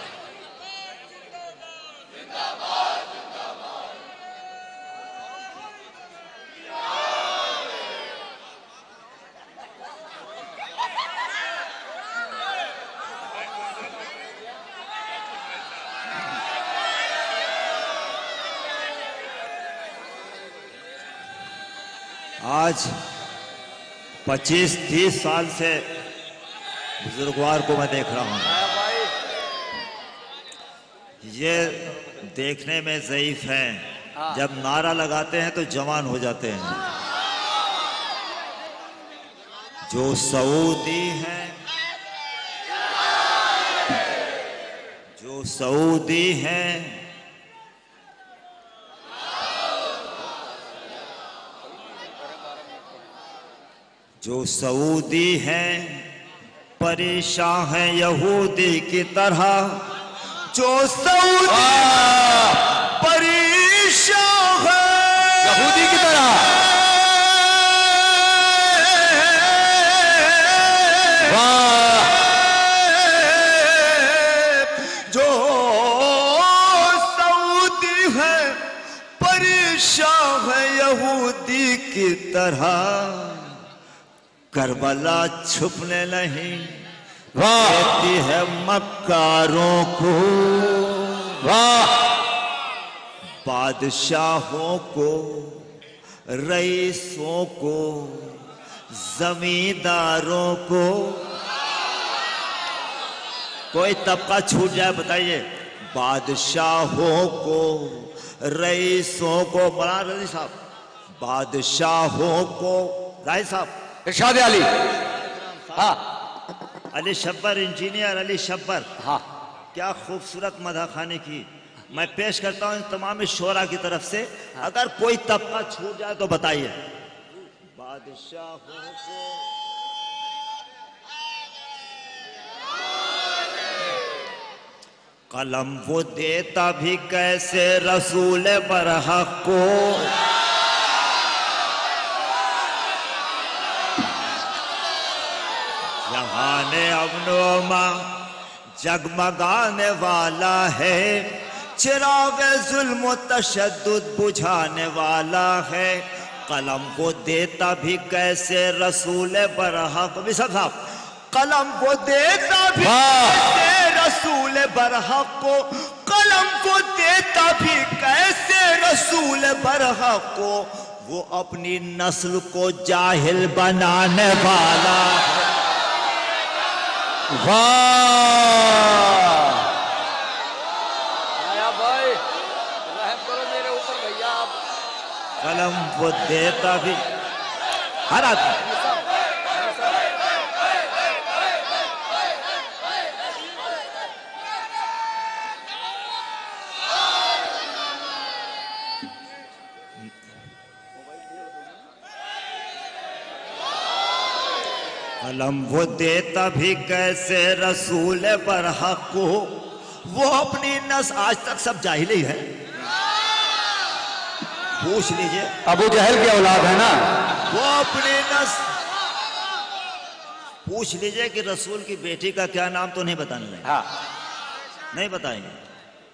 आज 25-30 साल से बुजुर्गवार को मैं देख रहा हूं। ये देखने में ज़ईफ हैं, जब नारा लगाते हैं तो जवान हो जाते हैं। जो सऊदी हैं, जो सऊदी हैं, जो सऊदी हैं परेशान है यहूदी की तरह। जो सऊदी परेशान है यहूदी की तरह। जो सऊदी है परेशान है यहूदी की तरह। करबला छुपने नहीं देती है मक्कारों को। वाह! बादशाहों को, रईसों को, जमींदारों को कोई तबका छूट जाए बताइए। बादशाहों को, रईसों को, मौलाना रजी साहब, बादशाहों को, राय साहब, इरशाद अली, हाँ, अली शब्बर, इंजीनियर अली शब्बर, हाँ, क्या खूबसूरत मदह खाने की। मैं पेश करता हूं तमाम शोरा की तरफ से, अगर कोई तबका छूट जाए तो बताइए। बादशाहों को, कलम वो देता भी कैसे रसूल बरहक को, जहाने अमनोमा जगमगाने वाला है, चिराग जुल्म तशद्दुद बुझाने वाला है। कलम को देता भी कैसे रसूल बरहक, साहब, कलम को देता भी कैसे रसूल बरहक को, कलम को देता भी कैसे रसूल बरहक को, वो अपनी नस्ल को जाहिल बनाने वाला है। वाह! आया भाई, रहम करो मेरे ऊपर भैया आप। कलम वो देता भी हर आदमी, कलम वो देता भी कैसे रसूल बरहक को, वो अपनी नस, आज तक सब जाहिल ही है। पूछ लीजिए, अबू जहल की औलाद है ना, वो अपनी नस, पूछ लीजिए कि रसूल की बेटी का क्या नाम, तो नहीं बताने लगे। हाँ, नहीं बताएंगे।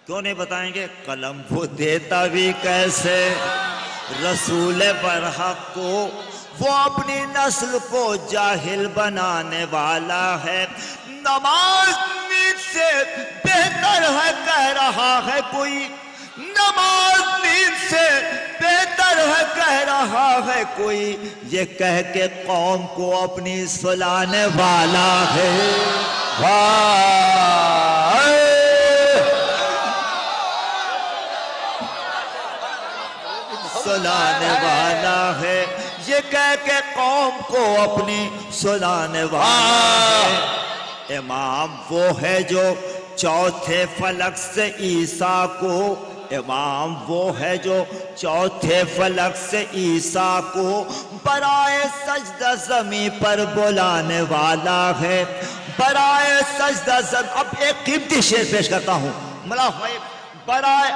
क्यों नहीं बताएंगे? कलम वो देता भी कैसे रसूल बरहक को, वो अपनी नस्ल को जाहिल बनाने वाला है। नमाज नींद से बेहतर है कह रहा है कोई, नमाज नींद से बेहतर है कह रहा है कोई, ये कह के कौम को अपनी सुलाने वाला है। सुलाने वाला है, ये कह के कौम को अपनी सुलाने वाला है। इमाम वो है जो चौथे फलक से ईसा को, इमाम वो है जो चौथे फलक से ईसा को बराए सजदा जमी पर बुलाने वाला है। बराए सजदा जमी, अब एक कीमती शेर पेश करता हूँ, मला भाई, बराए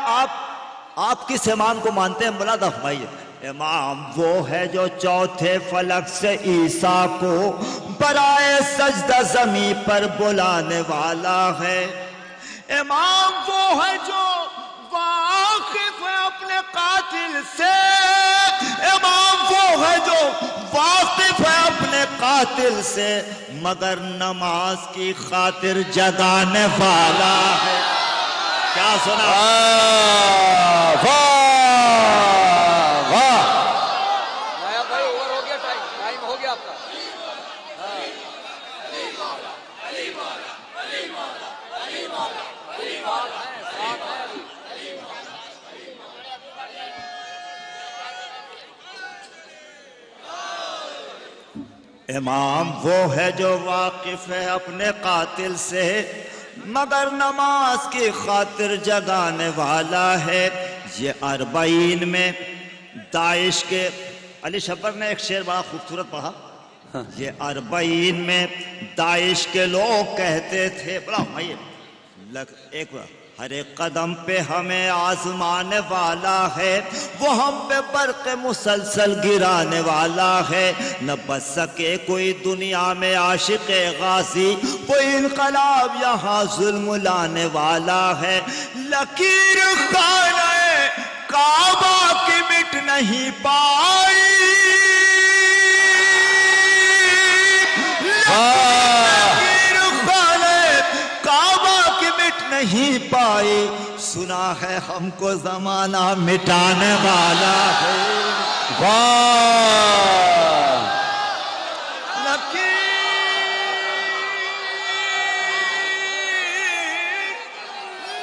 आप किस इमाम को मानते हैं? मला दफाइए। इमाम वो है जो चौथे फलक से ईसा को बराए सजदा जमी पर बुलाने वाला है। इमाम वो है जो वाकिफ है अपने कातिल से, इमाम वो है जो वाकिफ है अपने कातिल से, मगर नमाज की खातिर जगाने वाला है। क्या सुना? इमाम वो है जो वाकिफ है अपने कातिल से, मगर नमाज की खातिर जगाने वाला है। ये अरबाइन में दाइश के, अली शब्बर ने एक शेर बड़ा खूबसूरत पढ़ा, ये अरबाइन में दाइश के लोग कहते थे, बड़ा भाई एक हर एक कदम पे हमें आजमाने वाला है, वो हम पे बरक़ मुसलसल गिराने वाला है। न बच सके कोई दुनिया में आशिक़ गाजी, वो इनकलाब यहाँ जुल्म लाने वाला है। लकीर खाने काबा की मिट नहीं पाई, पाई। सुना है हमको जमाना मिटाने वाला है। वाह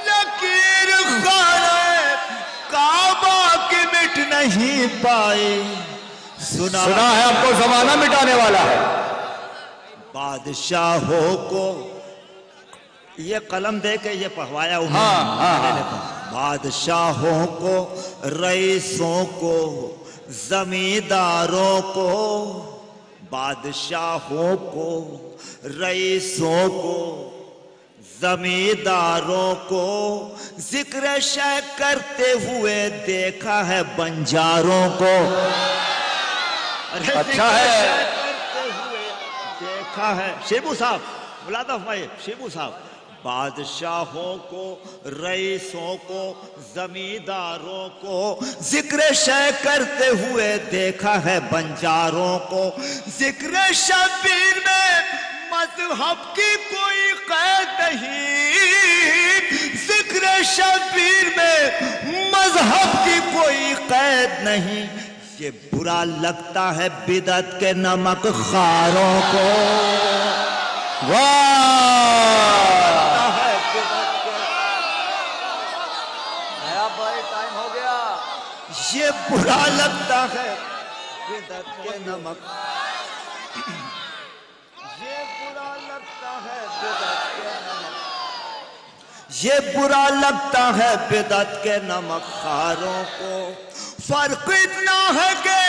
लकीर खाने काबा की मिट नहीं पाई। सुना है हमको जमाना मिटाने वाला है। बादशाहों को ये कलम दे के ये पढ़वाया उन्होंने। बादशाहों को, रईसों को, जमींदारों को, बादशाहों को, रईसों को, जमींदारों को जिक्र शय करते हुए देखा है बंजारों को। अच्छा है, देखा है। शिबू साहब मुलादा फरमाइए, शिबू साहब। बादशाहों को, रईसों को, जमींदारों को जिक्र शय करते हुए देखा है बंजारों को। जिक्र शबीर में मजहब की कोई कैद नहीं। जिक्र शबीर में मजहब की कोई कैद नहीं। ये बुरा लगता है बिदअत के नमक खारों को। टाइम हो गया। ये बुरा लगता है बिदअत के नमक। ये बुरा लगता है बिदअत के नमक। ये बुरा लगता है बिदअत के नमक खारों को। फर्क इतना है कि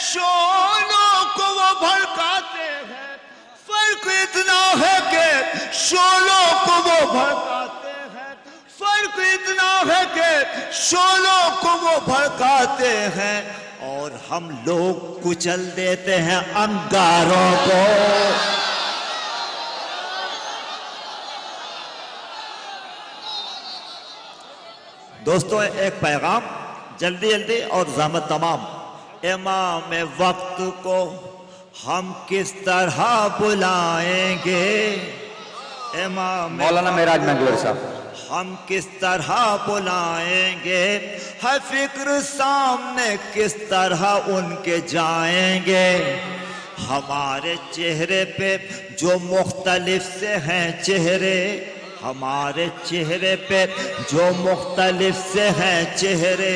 शोलों को वो भड़काते हैं। फर्क इतना है कि शोलों को वो भड़काते हैं। फर्क इतना है कि शोलों को वो भड़काते हैं और हम लोग कुचल देते हैं अंगारों को। दोस्तों एक पैगाम जल्दी जल्दी और ज़हमत तमाम। इमाम वक्त को हम किस तरह बुलाएंगे। इमाम मौलाना मेराज मंगलोर साहब। हम किस तरह बुलाएंगे। है फिक्र सामने किस तरह उनके जाएंगे। हमारे चेहरे पे जो मुख्तलिफ से हैं चेहरे। हमारे चेहरे पे जो मुख्तलिफ से हैं चेहरे।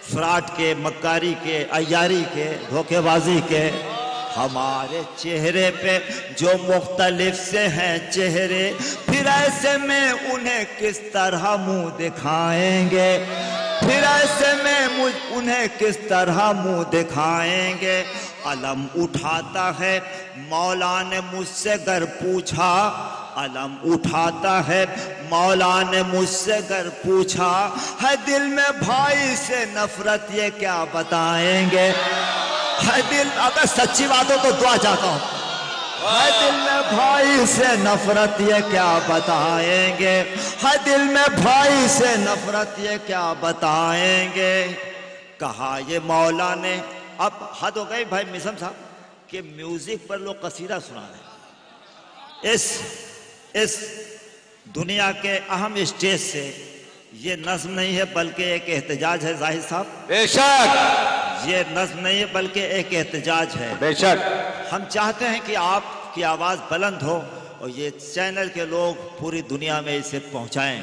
फ्रॉड के, मक्कारी के, अय्यारी के, धोखेबाजी के। हमारे चेहरे पे जो मुख्तलिफ से हैं चेहरे। फिर ऐसे में उन्हें किस तरह मुंह दिखाएंगे। फिर ऐसे में उन्हें किस तरह मुंह दिखाएंगे। अलम उठाता है मौला ने मुझसे गर पूछा। अलम उठाता है मौला ने मुझसे गर पूछा। है दिल में भाई से नफरत ये क्या बताएंगे। है दिल, अगर सच्ची बात हो तो दुआ चाहता हूं। है दिल में भाई से नफरत ये क्या बताएंगे। है दिल में भाई से नफरत ये क्या बताएंगे। कहा ये मौला ने। अब हद हो गई भाई मिसम साहब कि म्यूजिक पर लोग कसीदा सुना रहे। इस दुनिया के अहम स्टेज से ये नज्म नहीं है बल्कि एक एहतजाज है जाहिद साहब। बेशक ये नज्म नहीं है बल्कि एक एहतजाज है। बेशक हम चाहते हैं कि आपकी आवाज बुलंद हो और ये चैनल के लोग पूरी दुनिया में इसे पहुंचाएं।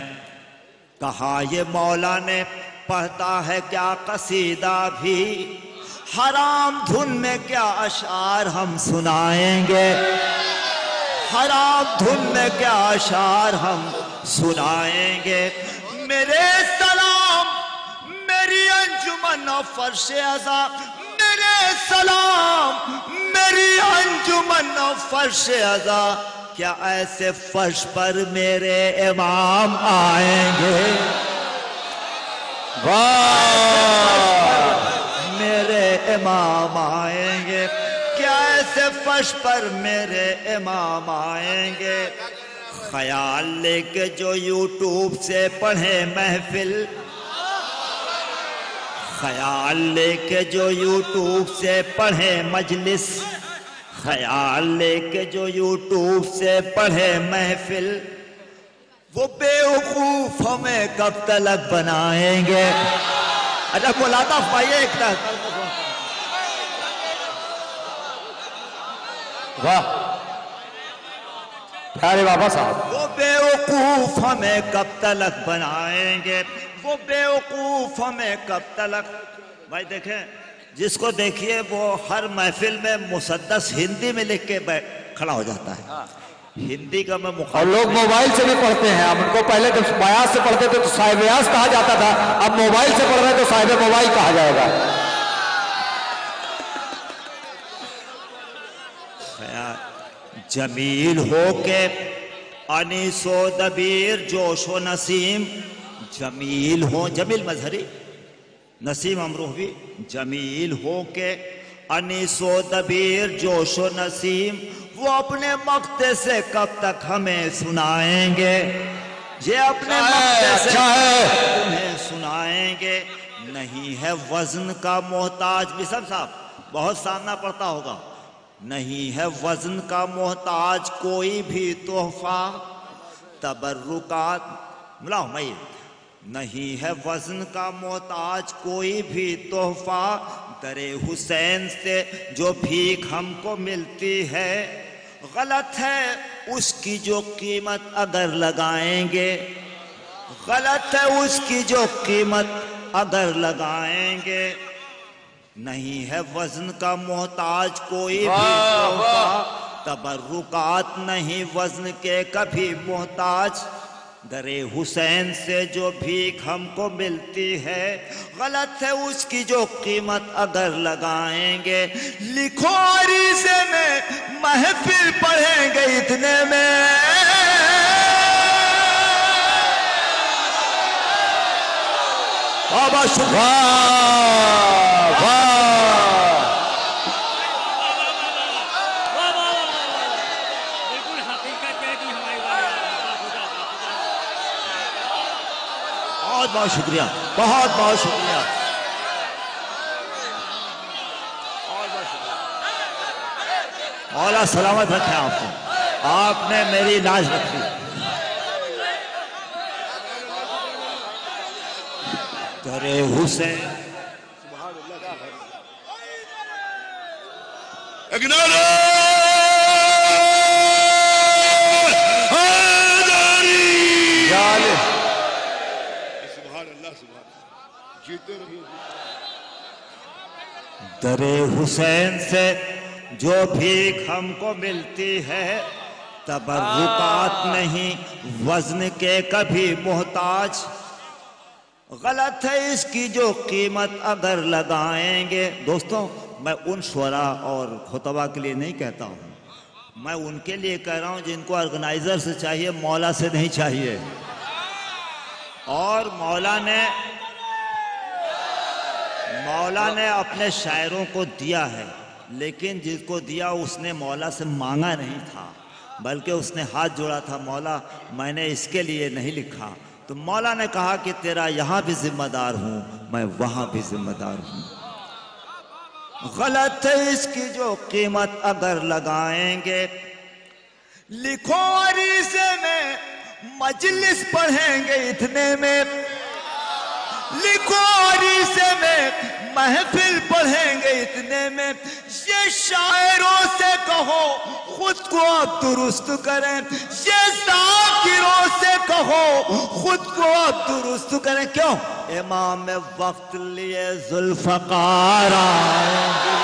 कहा ये मौला ने पढ़ता है क्या कसीदा भी। हराम धुन में क्या अशार हम सुनाएंगे। हराम धुन में क्या अशार हम सुनाएंगे। मेरे सलाम मेरी अंजुमन फर्श अज़ा। मेरे सलाम मेरी अंजुमन फर्श अज़ा। क्या ऐसे फर्श पर मेरे इमाम आएंगे। वाह मेरे इमाम आएंगे। क्या ऐसे फर्श पर मेरे इमाम आएंगे। ख्याल लेके जो यूट्यूब से पढ़े महफिल। ख्याल लेके जो यूट्यूब से पढ़े मजलिस। ख्याल लेके जो यूट्यूब से पढ़े महफिल। वो बेवकूफ हमें कब तलक बनाएंगे। अच्छा मुलाता भाई एक तक। वाह प्यारे बाबा साहब। वो बेवकूफ हमें कब तलक बनाएंगे, वो बेवकूफ हमें कब तलक। भाई देखें, जिसको देखिए वो हर महफिल में मुसद्दस हिंदी में लिख के खड़ा हो जाता है। हिंदी का मैं और लोग मोबाइल से भी पढ़ते हैं। अब उनको पहले जब बयास से पढ़ते थे तो साहिब बयास कहा जाता था, अब मोबाइल से पढ़ रहे तो साहिब मोबाइल कहा जाएगा। जमील हो के अनीसो दबीर जोशो नसीम, जमील हो जमील मजहरी नसीम अमरूहवी, जमील हो के अनीसो दबीर जोशो नसीम, वो अपने मक्ते से कब तक हमें सुनाएंगे, ये अपने मक्ते से तुम्हें सुनाएंगे। नहीं है वजन का मोहताज, बिशप साहब बहुत सामना पड़ता होगा, नहीं है वजन का मोहताज कोई भी तोहफा तबर्रुकात मुला मई, नहीं है वजन का मोहताज कोई भी तोहफा दरे हुसैन से जो भीख हमको मिलती है, गलत है उसकी जो कीमत अगर लगाएंगे, गलत है उसकी जो कीमत अगर लगाएंगे। नहीं है वजन का मोहताज कोई भी तोहफा तबर्रुकात नहीं वजन के कभी मोहताज, दरे हुसैन से जो भीख हमको मिलती है, गलत है उसकी जो कीमत अगर लगाएंगे। लिखो अरीज़े में महफिल पढ़ेंगे इतने में, बाबा शुक्रिया। बहुत बहुत शुक्रिया, बहुत बहुत शुक्रिया, मौला सलामत रखे आपको, आपने मेरी लाज रखी। दरे हुसैन दरे हुसैन से जो भीख हमको मिलती है, तबर्रुकात नहीं वजन के कभी मोहताज, गलत है इसकी जो कीमत अगर लगाएंगे। दोस्तों मैं उन शुरा और खुतबा के लिए नहीं कहता हूँ, मैं उनके लिए कह रहा हूँ जिनको ऑर्गेनाइजर से चाहिए, मौला से नहीं चाहिए। और मौला ने अपने शायरों को दिया है, लेकिन जिसको दिया उसने मौला से मांगा नहीं था, बल्कि उसने हाथ जोड़ा था, मौला मैंने इसके लिए नहीं लिखा। तो मौला ने कहा कि तेरा यहाँ भी जिम्मेदार हूँ, मैं वहाँ भी जिम्मेदार हूँ। गलत है इसकी जो कीमत अगर लगाएंगे। लिखो अरीज़े में मजलिस पढ़ेंगे इतने में, लिखो अरीज़े में महफिल पढ़ेंगे इतने में। ये शायरों से कहो खुद को अब दुरुस्त करें, ये ज़ाकिरों से कहो खुद को अब दुरुस्त करें। क्यों? इमाम वक्त लिए जुल्फ़कार आएंगे।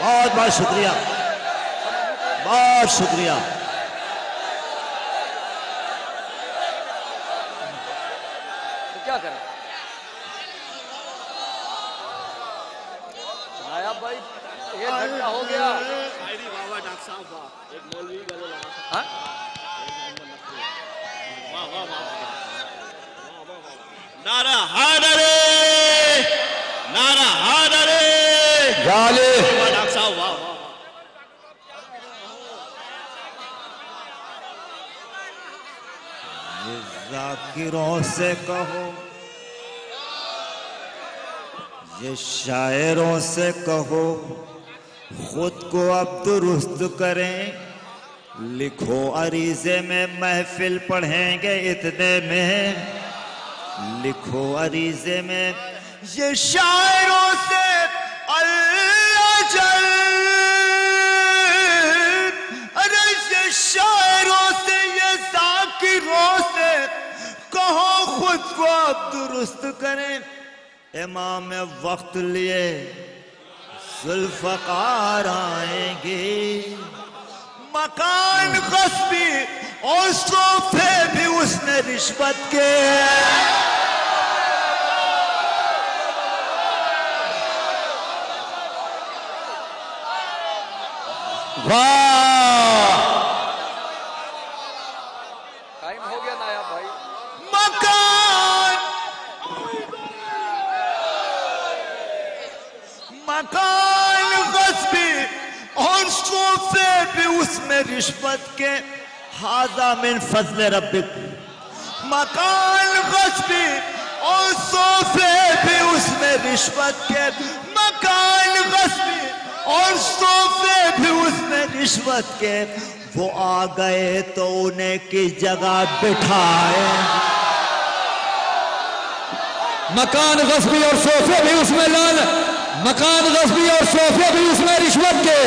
बहुत बहुत शुक्रिया, बहुत शुक्रिया। तो क्या करें नायाब भाई, 1 घंटा हो गया। डॉक्टर साहब एक मौलवी नारा हैदरे, नारा हैदरे, डॉक्टर साहब वाह वाह। ये जाकिरों से कहो, ये शायरों से कहो, खुद को अब दुरुस्त करें। लिखो अरीजे में महफिल पढ़ेंगे इतने में, लिखो अरीजे में ये शायरों से अल्लाह जल, अरे ये शायरों से ये जाकिरों से कहो खुद को अब दुरुस्त करें। इमाम वक्त लिए जुल्फ़कार आएंगे, मकान गस्बी और सोफे भी उसने रिश्वत के। वाह, टाइम हो गया नायाब भाई। मकान गस्बी और सोफे भी उसमें रिश्वत के। हाजा मिन फजल रब्बिक, मकान गस्बी और सोफे भी उसमें रिश्वत के। मकान गस्बी और सोफे भी उसमें रिश्वत के। वो आ गए तो उन्हें किस जगह बिठाए। मकान गस्बी और सोफे भी उसमें लाल, मकान गस्बी और सोफे भी उसमें रिश्वत के,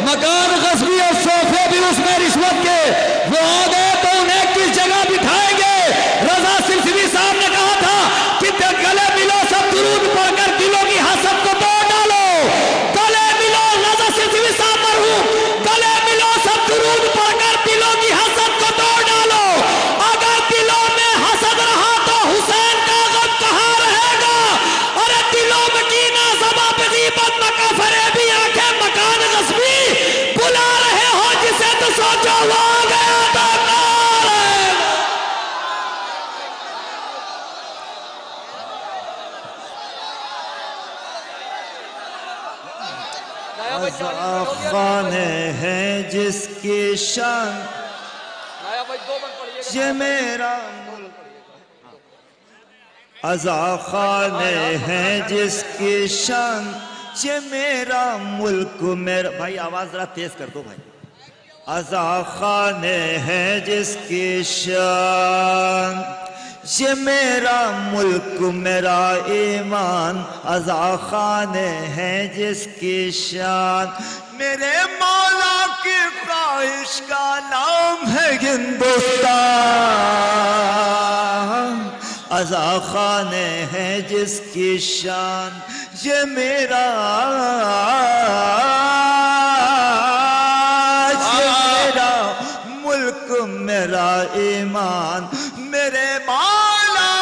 मकान गस्बी और सोफे भी उसमें रिश्वत के। वो आ गए तो उन्हें किस जगह बिठाएंगे। रजा सिलसिली साहब ने कहा था कि गले मिलो सब दुरूद पढ़कर दिलों की हसद को तोड़ डालो। गले मिलो, रजा सिलसिली साहब मरहूम, गले मिलो सब दुरूद पढ़कर दिलों की हसद को तोड़ डालो। अगर दिलों में हसद रहा तो हुसैन का गम कहाँ रहेगा। अरे दिलों में कीना, ज़बां पे गीबत, मका फरेबी, आंखें मकान गस्बी बुला रहे हो जिसे तो सोचो वो आ गया तो खाने हैं जिसकी शान, ये मेरा अज़ा खाने हैं जिसकी शान, ये मेरा मुल्क मेरा। भाई आवाज जरा तेज कर दो भाई। अज़ा खाने हैं जिसकी शान, ये मेरा मुल्क मेरा ईमान। अज़ा खाने हैं जिसकी शान, मेरे मौला की ख्वाहिश का नाम है हिंदुस्तान। अज़ा खाने हैं जिसकी शान, ये मेरा मुल्क मेरा ईमान। मेरे मौला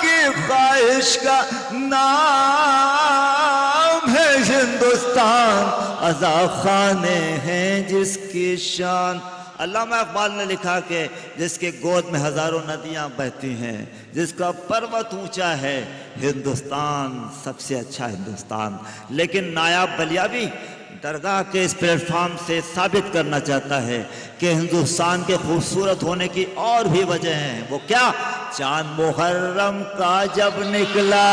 की ख्वाहिश का नाम है हिंदुस्तान। अज़ा खाने हैं जिसकी शान। अल्लामा इकबाल ने लिखा कि जिसके गोद में हजारों नदियां बहती हैं, जिसका पर्वत ऊंचा है, हिंदुस्तान सबसे अच्छा हिंदुस्तान। लेकिन नायाब बलियावी दरगाह के इस प्लेटफॉर्म से साबित करना चाहता है कि हिंदुस्तान के खूबसूरत होने की और भी वजह हैं। वो क्या? चांद मुहर्रम का जब निकला,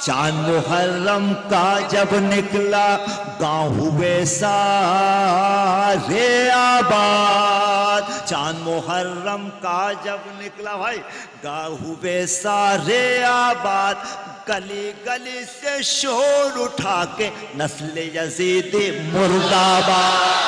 चांद मुहर्रम का जब निकला, गाँव हुए सारे आबाद। चांद मुहर्रम का जब निकला भाई, गाँव हुए सारे आबाद। गली गली से शोर उठा के नस्ल यजीदी मुर्दाबाद।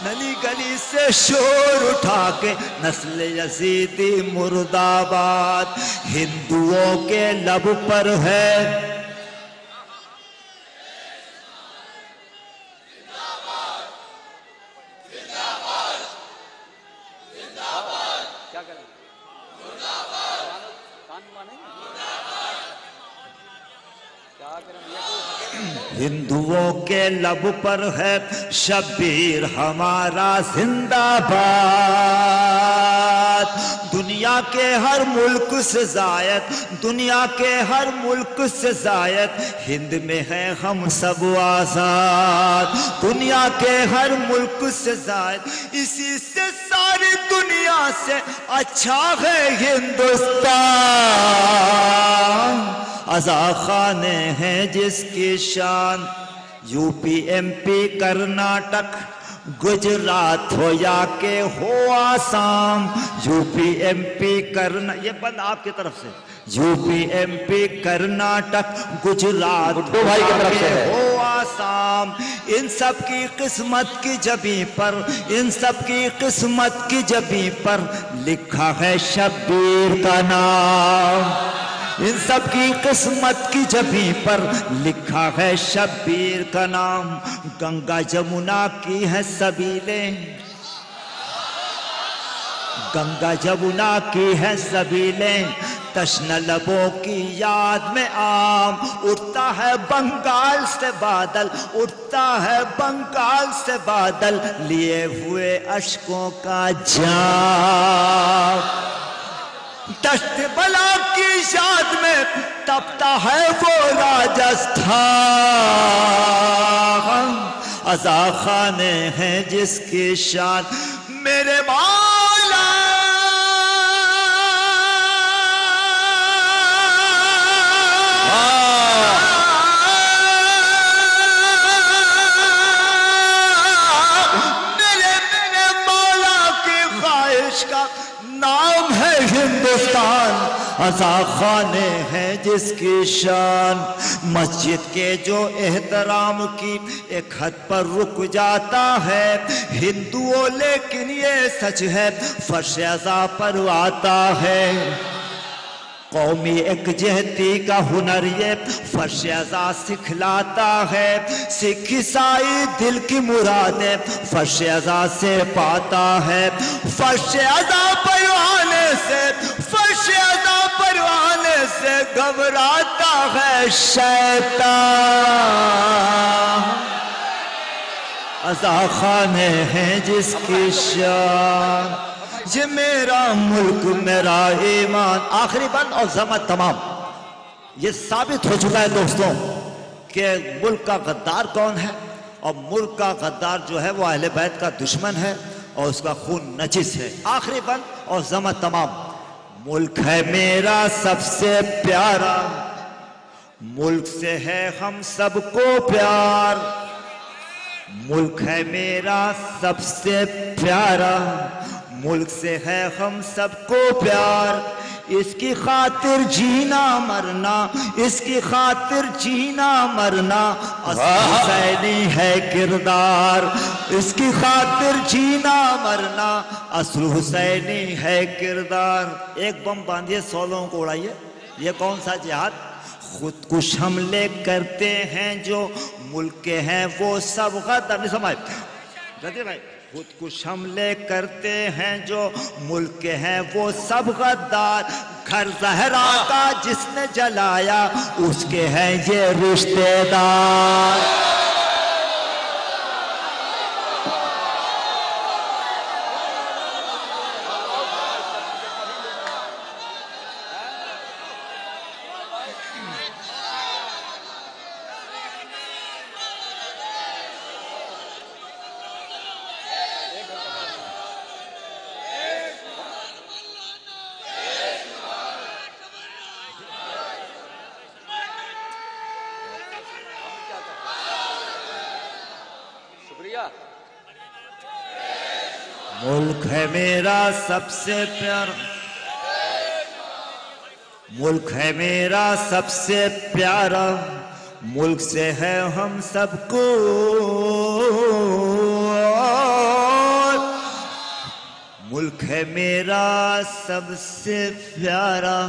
गली गली से शोर उठा के नस्ल यजीदी मुर्दाबाद। हिंदुओं के लब पर है हिंदुओं के लब पर है शब्बीर हमारा जिंदाबाद। दुनिया के हर मुल्क से जायद, दुनिया के हर मुल्क से जायद हिंद में है हम सब आजाद। दुनिया के हर मुल्क से जायद, इसी से सारी दुनिया से अच्छा है हिंदुस्तान। आज़ा खाने हैं जिसकी शान, यूपी एमपी कर्नाटक गुजरात हो या के हो आसाम। यूपी एमपी ये बंद आपकी तरफ से, यूपी एमपी कर्नाटक गुजरात भाई की तरफ से हो आसाम। इन सब की किस्मत की जबी पर, इन सब की किस्मत की जबी पर लिखा है शब्बीर का नाम। इन सब की किस्मत की जबी पर लिखा है शब्बीर का नाम। गंगा जमुना की है सबीलें, गंगा जमुना की है सबीलें, तश्न लबों की याद में आम। उठता है बंगाल से बादल, उठता है बंगाल से बादल, लिए हुए अश्कों का जाम। दश्त बला की याद में तपता है वो राजस्थान। अज़ा खाने हैं जिसकी शान मेरे मौला। मेरे मौला की ख्वाहिश का नाम है हिंदुस्तान। अज़ा खाने हैं जिसकी शान, मस्जिद के जो एहतराम की एक हद पर रुक जाता है हिंदुओं, लेकिन ये सच है फर्श अज़ा पर आता है। कौमी एकजहती का हुनर ये फर्श अज़ा सिखलाता है। सिख ईसाई दिल की मुरादें फर्श अज़ा से पाता है। फर्श अज़ा परवाने से, फर्श अज़ा परवाने से घबराता है शैतान। अज़ा खाने हैं जिसकी शान, ये मेरा मुल्क मेरा ईमान। आखिरी बंद और जमत तमाम। ये साबित हो चुका है दोस्तों कि मुल्क का गद्दार कौन है, और मुल्क का गद्दार जो है वो अहले बैत का दुश्मन है और उसका खून नजिस है। आखिरी बंद और जमत तमाम। मुल्क है मेरा सबसे प्यारा, मुल्क से है हम सबको प्यार। मुल्क है मेरा सबसे प्यारा, मुल्क से है हम सबको प्यार। इसकी खातिर जीना मरना, इसकी खातिर जीना मरना असली हुसैनी है किरदार। इसकी खातिर जीना मरना असल हुसैनी है किरदार। एक बम बांधिए 100 लोगों को उड़ाइए। ये कौन सा जिहाद? खुदकुश हमले करते हैं जो मुल्क के हैं वो सब गद्दार। नहीं समझ भाई, खुदकुश हमले करते हैं जो मुल्क के हैं वो सब गद्दार। घर ज़हरा का जिसने जलाया उसके हैं ये रिश्तेदार। मुल्क है मेरा सबसे प्यारा, मुल्क है मेरा सबसे प्यारा, मुल्क से है हम सबको। मुल्क है मेरा सबसे प्यारा,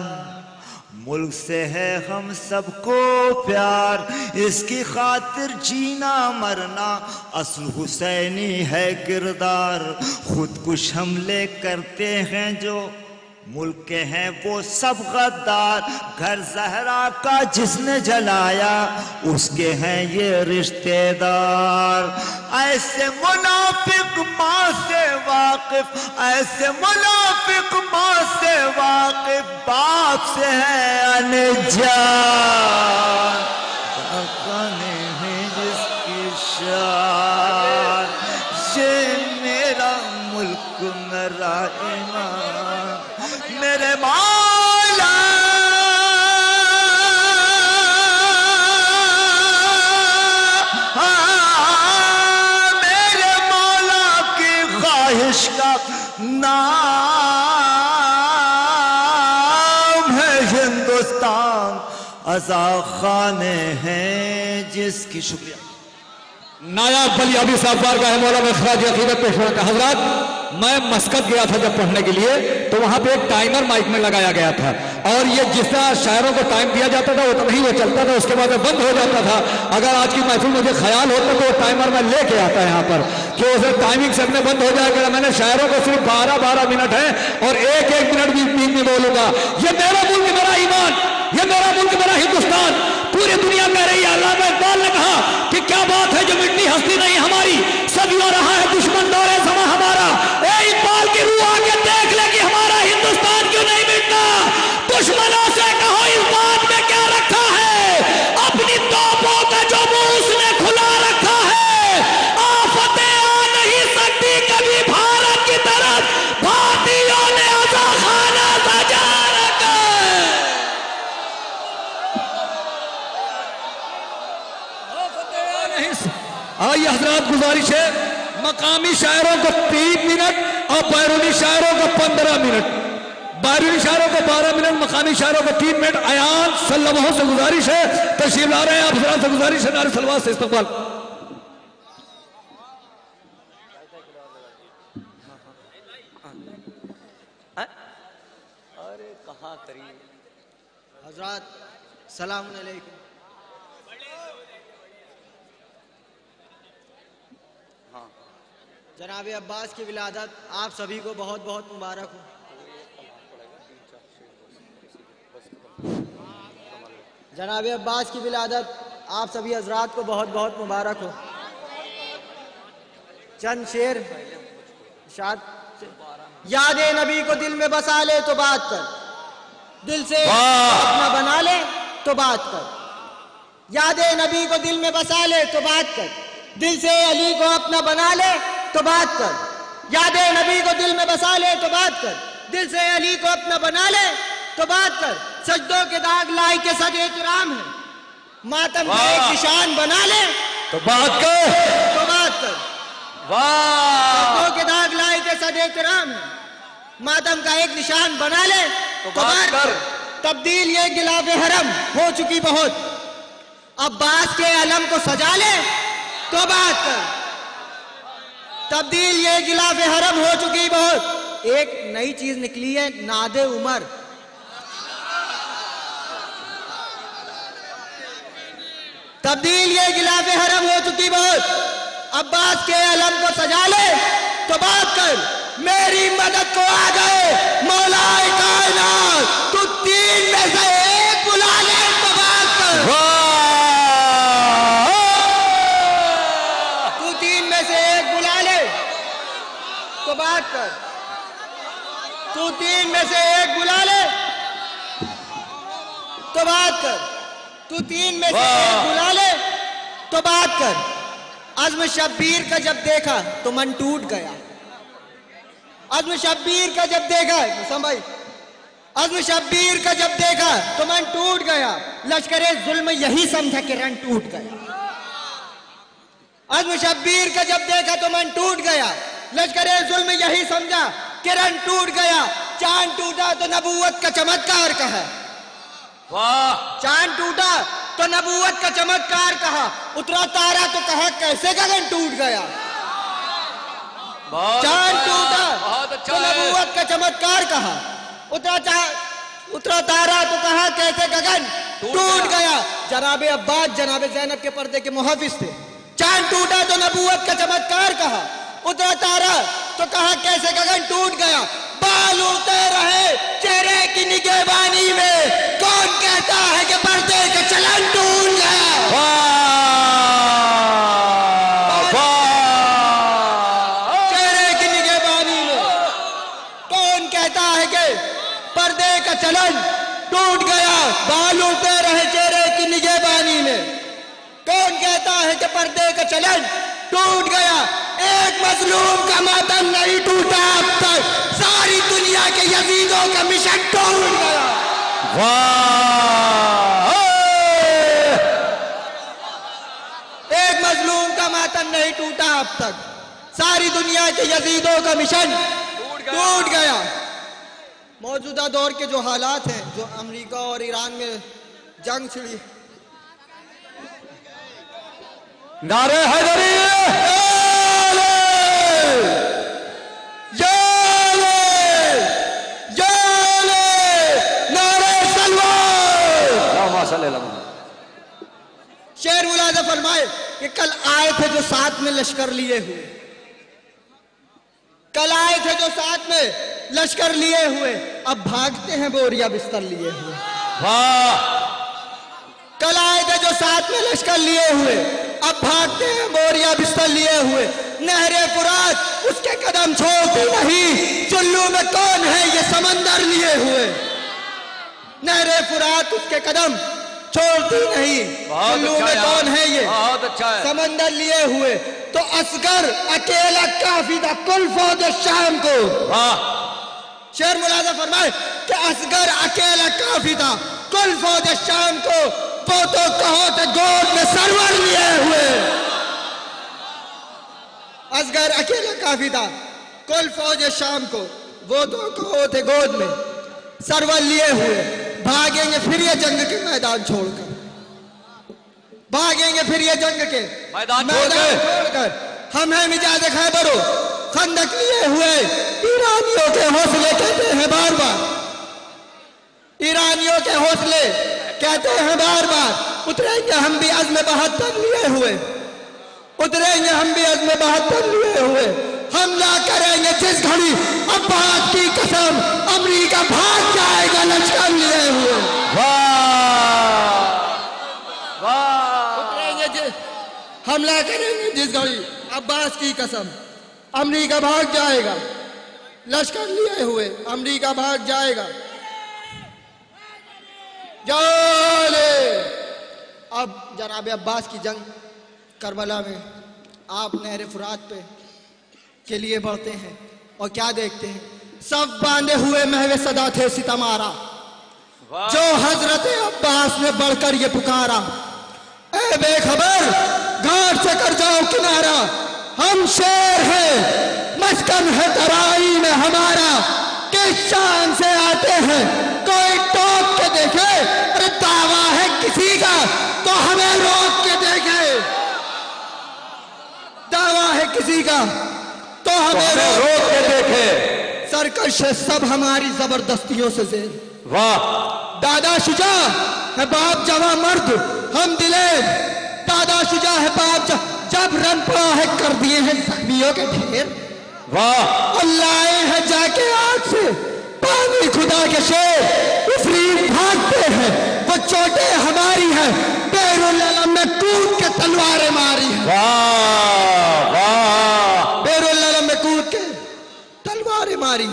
मुल्क से है हम सबको प्यार। इसकी खातिर जीना मरना असल हुसैनी है किरदार। खुदकुश हमले करते हैं जो मुल्क हैं वो सब गद्दार, घर जहरा का जिसने जलाया उसके हैं ये रिश्तेदार। ऐसे मुनाफिक माँ से वाकिफ, ऐसे मुनाफिक माँ से वाकिफ, बाप से है अनजान। खाने में जिसकी शान, ये मेरा मुल्क मेरा ईमान, मेरे मौला मेरे मौला की ख्वाहिश का नाम है हिंदुस्तान। आज़ाद खाने हैं जिसकी। शुक्रिया। नायाब बलियाबी साहब बारगाह मौला में खराज अकीदत पेश करते हैं। हजरात, मैं मस्कत गया था जब पढ़ने के लिए, तो वहां पे एक टाइमर माइक में लगाया गया था और ये जिस तरह शायरों को टाइम दिया जाता था उतना ही वो चलता था, उसके बाद बंद हो जाता था। अगर आज की महफिल मुझे ख्याल होता तो वो टाइमर मैं लेके आता यहाँ पर कि उसे टाइमिंग से अपने बंद हो जाएगा। मैंने शायरों को सिर्फ 12-12 मिनट है और एक मिनट भी बीच में बोलूंगा। ये मेरा मुल्क मेरा ईमान, ये मेरा मुल्क मेरा हिंदुस्तान। पूरी दुनिया कह रही है, अल्लामा इकबाल ने कहा कि क्या बात है जो मिटनी हस्ती नहीं हमारी, सदियों रहा है दुश्मन दौरे समा हमारा। ए इकबाल की रूह आके देख ले कि हमारा हिंदुस्तान क्यों नहीं मिटता। दुश्मनों से कहो इस बात में क्या रखा है, अपनी तोपों का जो मुंह उसने खुला रखा है। आफतें आ नहीं सकती कभी भारत की तरफ, भारतीयों ने आज़ाद खाना सजा रखा है। आइए हजरात, गुजारिश है मकामी शायरों को 3 मिनट और बैरूनी शायरों को 15 मिनट, बैरूनी शायरों को 12 मिनट, मकामी शायरों को 3 मिनट। अयान सल्लल्लाहु से गुजारिश है, तशरीफ ला रहे हैं आप हजरात से गुजारिश है, नारे सलवात से इस्तकबाल। अरे कहाँ करीब हजरात सलाम अलैकुम। जनाब अब्बास की विलादत आप सभी को बहुत बहुत मुबारक हो। जनाब अब्बास की विलादत आप सभी हजरात को बहुत बहुत मुबारक हो। चंद शेर शाद। याद नबी को दिल में बसा ले तो बात कर, दिल से अपना बना ले तो बात कर। याद नबी को दिल में बसा ले तो बात कर, दिल से अली को अपना बना ले तो बात कर। याद नबी को दिल में बसा ले तो बात कर, दिल से अली को अपना बना ले तो बात कर। सजदों के दाग लाई के सद एहतराम है, मातम का एक निशान बना ले तो बात कर, तो बात कर। सजदों के दाग लाई के सद एहतराम है, मातम का एक निशान बना ले तो बात कर। तब्दील ये गिलाफ हरम हो चुकी बहुत, अब्बास के अलम को सजा ले तो बात कर। तब्दील ये गिलाफ हरम हो चुकी बहुत, एक नई चीज निकली है नादे उमर। तब्दील ये गिलाफ हरम हो चुकी बहुत, अब्बास के अलम को सजा ले तो बात कर। मेरी मदद को आ गए मौलाए कायनात, तू 3 में से एक बुला ले तो बात कर। तू 3 में से एक बुला ले तो बात कर। तू 3 में से एक बुला ले तो बात कर। तू 3 में से एक बुला ले तो बात कर। अज़्म शब्बीर का जब देखा तो मन टूट गया। अज़्म शब्बीर का जब देखा, भाई, अज़्म शब्बीर का जब देखा तो मन टूट गया। लश्करे जुल्म यही समझा कि रन टूट गया। अज़्म शब्बीर का जब देखा तो मन टूट गया। लश्करे जुल्म यही समझा कि रन टूट गया। चांद टूटा तो नबूवत का चमत्कार कहा। वाह! चांद टूटा तो नबूवत का चमत्कार कहा, उतरा तारा तो कहा कैसे गगन टूट गया। चांद टूटा तो नबूवत का चमत्कार कहा, उतरा तारा तो कहा कैसे गगन टूट गया। जनाबे अब्बास जनाबे ज़ैनब के पर्दे के मुहाफिज थे। चांद टूटा तो नबूवत का चमत्कार कहा, उतरा तारा तो कहा कैसे गगन टूट गया। बाल उड़ते रहे चेहरे की निगहबानी में, कौन कहता है कि पर्दे का चलन टूट गया? चेहरे की निगहबानी में कौन कहता है कि पर्दे का चलन टूट गया? बाल उड़ते रहे चेहरे की निगहबानी में, कौन कहता है कि पर्दे का चलन टूट गया? एक मजलूम का मातम नहीं टूटा अब तक, सारी दुनिया के यजीदों का मिशन टूट गया। एक मजलूम का मातम नहीं टूटा अब तक, सारी दुनिया के यजीदों का मिशन टूट गया। मौजूदा दौर के जो हालात हैं, जो अमेरिका और ईरान में जंग छिड़ी, नारे हैदरी, शेर मुलाजा फरमाए कि कल आए थे जो साथ में लश्कर लिए हुए, कल आए थे जो साथ में लश्कर लिए हुए, अब भागते हैं बोरिया बिस्तर लिए हुए। वाह! कल आए थे जो साथ में लश्कर लिए हुए, अब भागते हैं बोरिया बिस्तर लिए हुए। नहरे फुरात उसके कदम छोड़ती नहीं, चुल्लू में कौन है ये समंदर लिए हुए? नहरे फुरात उसके कदम छोड़ती नहीं, चुल्लू में कौन है ये? बहुत अच्छा है। समंदर लिए हुए। तो असगर अकेला काफी था कुल फौज शाम को। शेर मुलाजा फरमाए कि असगर अकेला काफी था कुल फौज शाम को, वो तो कहो थे गोद में सरवर लिए हुए। असगर अकेला काफी था कुल फौज शाम को, वो तो कहो थे गोद में सरवर लिए हुए। भागेंगे फिर ये जंग के मैदान छोड़कर, भागेंगे फिर ये जंग के मैदान छोड़कर। हम हैं मिजाज खैबरो खंदक लिए हुए, ईरानियों के हौसले कहते हैं बार बार, ईरानियों के हौसले कहते हैं बार बार। उतरेंगे हम भी अज़्म बहत्तर लिए हुए, उतरेंगे हम भी अज़्म बहत्तर लिए हुए। हमला करेंगे जिस घड़ी अब्बास की कसम, अमेरिका भाग जाएगा लश्कर लिए हुए। उतरेंगे हमला करेंगे जिस घड़ी अब्बास की कसम, अमेरिका भाग जाएगा लश्कर लिए हुए, अमेरिका भाग जाएगा। जाले अब जनाब अब्बास की जंग करबला में आप नहर फुरात पे के लिए बढ़ते हैं और क्या देखते हैं? सब बांधे हुए महवे सदा थे सितमारा, जो हजरत अब्बास ने बढ़कर ये पुकारा। ए बेखबर घाट से कर जाओ किनारा, हम शेर हैं मस्कन है तराई में हमारा। किस शान से आते हैं कोई टोक के देखे, अरे दावा है किसी का तो हमें रोक के देखे। दावा है किसी का तो हमें रोक के देखे। सरकश है सब हमारी जबरदस्तियों से जेर। वाह! दादा शुजा है बाप जवा मर्द हम दिलेर, दादा शुजा है बाप जब रन पड़ा है कर दिए हैं जख्मियों के ढेर। वाह! और लाए हैं जाके आग से पानी खुदा के शेर, इफरीत भागते हैं वो चोटें हमारी हैं, बैरुल अलम में कूद के तलवारें मारी हैं। वाह वाह! बैरुल अलम में कूद के तलवारें मारी।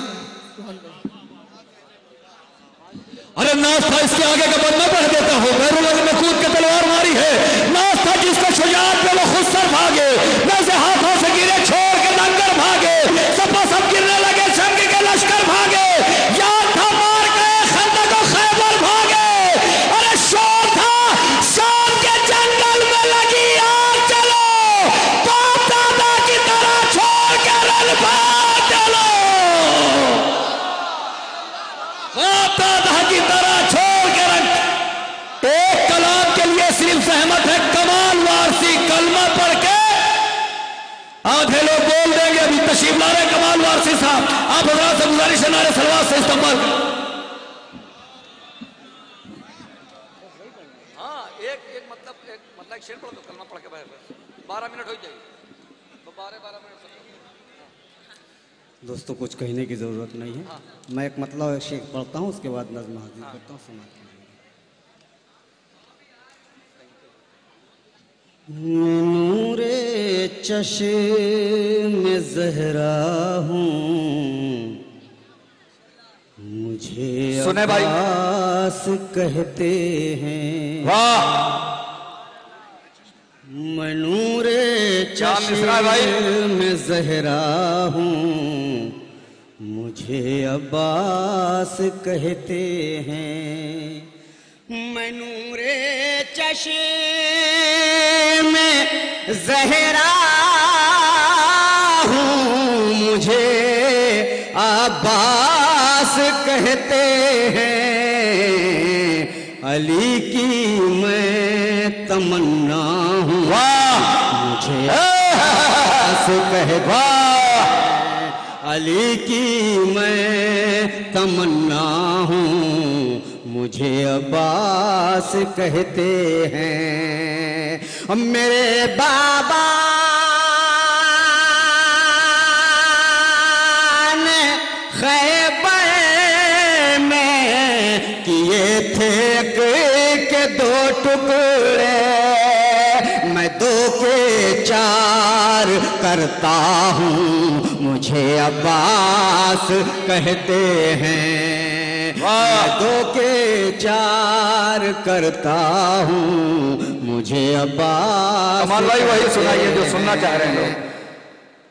अरे नास्ता इसके आगे का बंद मैं पढ़ देता हूँ। बैरुल अलम में कूद के तलवार मारी है, नास्ता जिसका शुजात पे वो खुद सर भागे, नज़े हाथों से गिरे छोड़ के दंगर भागे, सब गिरने लगे संग के लश्कर भागे, याद था मार गए खंदक और खैबर भागे। अरे शोर था शाम के जंगल में लगी आग, चलो बाप दादा की तरह छोड़ के रन भाग चलो, बाप दादा की तरह छोड़ के रन। एक कलाम के लिए सिर्फ सहमत है कमाल वारसी, कलमा पढ़ के आधे लोग बोल देंगे। अभी तशरीफ ला रहे कमाल वारसी साहब, आप हजरात से गुजारिश है नारे सलवात से इस्तेमाल करें। हाँ एक एक मतलब एक शेर पढ़ो तो कलमा पढ़ के बाहर 12 मिनट हो जाएगी, 12 मिनट दोस्तों कुछ कहने की ज़रूरत नहीं है। मैं एक मतलब शेख पढ़ता हूँ, उसके बाद नज़्म हाजिर करता हूँ, समाप्त कीजिए। नूरे चश्मे ज़हरा हूँ, मुझे सुने भाई। अब्बास कहते हैं। वाह। मैं नूरे चश्मे ज़हरा हूँ, मुझे अब्बास कहते हैं। मैं नूरे चश्मे ज़हरा हूँ, मुझे अब्बास कहते हैं। अली की मैं तमन्ना हूँ, मुझे अब्बास कहते हैं। अली की मैं तमन्ना हूँ, मुझे अब्बास कहते हैं। मेरे बाबा ने खैबर में किए थे के दो टुकड़े, मैं दो के चार करता हूँ, मुझे अब्बास कहते हैं। मैं दो के चार करता हूँ, मुझे अब्बास। कमाल भाई वही सुनाइए जो सुनना चाह रहे हैं लोग।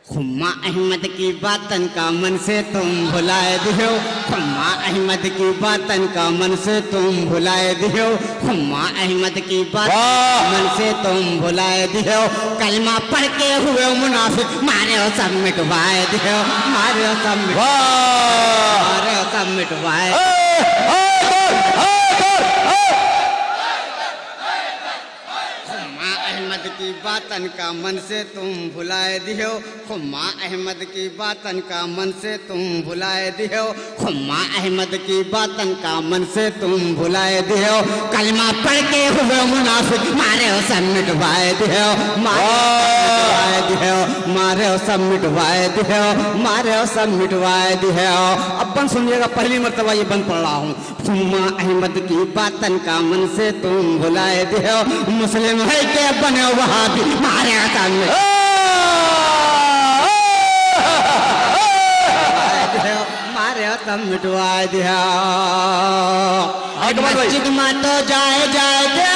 खुम्मा अहमद की बातन का मन से तुम भुलाए दियो, खुम्मा अहमद की बातन का मन से तुम भुलाए दियो, खुम्मा अहमद की बातन मन से तुम भुलाए दियो। कलमा पढ़ के हुए मुनाफिक मारे हो सब मिटवाए दियो, मारे हो सब मारे हो सब मिटवाए। अहमद की बातन का मन से तुम भुलाए दियो, खुम्मा अहमद की बातन का मन से तुम भुलाए दियो, खुम्मा अहमद की बातन का मन से तुम भुलाए दियो। कलमा पढ़ के हुए मुनाफिक मारे हो सब मिटवाए दियो, मारे दियो, मारे हो सब मिटवाए दियो, मारे हो सब मिटवाए दियो। अब बन सुनिएगा, पहली मर्तबा ये बन पढ़ रहा हूँ। खुम्मा अहमद की बातन का मन से तुम भुलाए दियो, मुस्लिम है के बने वहाँ भी मारे सामने मारे तब मिटवाए दिया। मस्जिद में तो जाए जाए दे,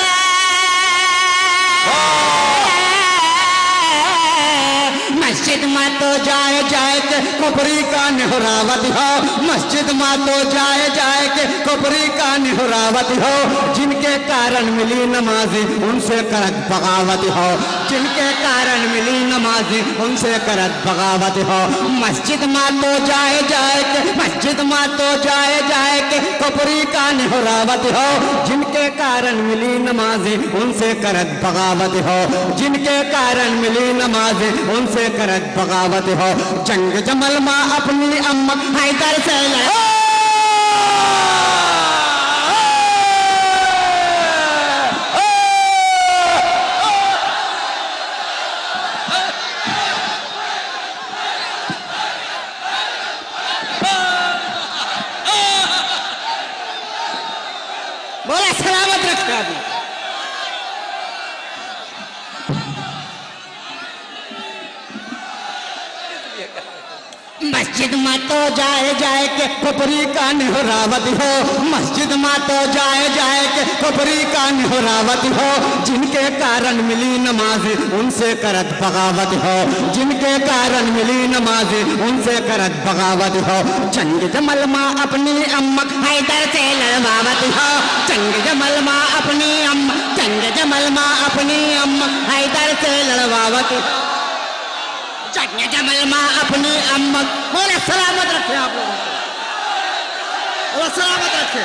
मस्जिद में तो जाए जाए के कोपरी का निहरावत हो, मस्जिद में तो जाए जाए के कोपरी का निहरावत हो। जिनके कारण मिली नमाजी उनसे करत बगावत हो, जिनके कारण मिली नमाजी उनसे करत बगावत हो। मस्जिद में तो जाए जाए के, मस्जिद में तो जाए जाए के कोपरी का निहरावत हो। जिनके कारण मिली नमाजी उनसे करत बगावत हो, जिनके कारण मिली नमाजी उनसे करत बगावत हो। जंग जमल माँ अपनी अम्मा हैदर से बोला सलामत रखा दी। मस्जिद में तो जाए जाए के खोपरी का निहरावत हो, मस्जिद में तो जाए जाए के खोपरी का निहरावत हो। जिनके कारण मिली नमाज उनसे करत बगावत हो, जिनके कारण मिली नमाज उनसे करत बगावत हो। जंग जमल माँ अपनी अम्मा हैदर से लड़वावत हो, जंग जमल माँ अपनी अम्मा, जंग जमल माँ अपनी अम्मा हैदर से लड़वावत हो। जंग जमल माँ अपनी अम्मा, बोले सलामत रखे आप लोगों को, वो सलामत रखे।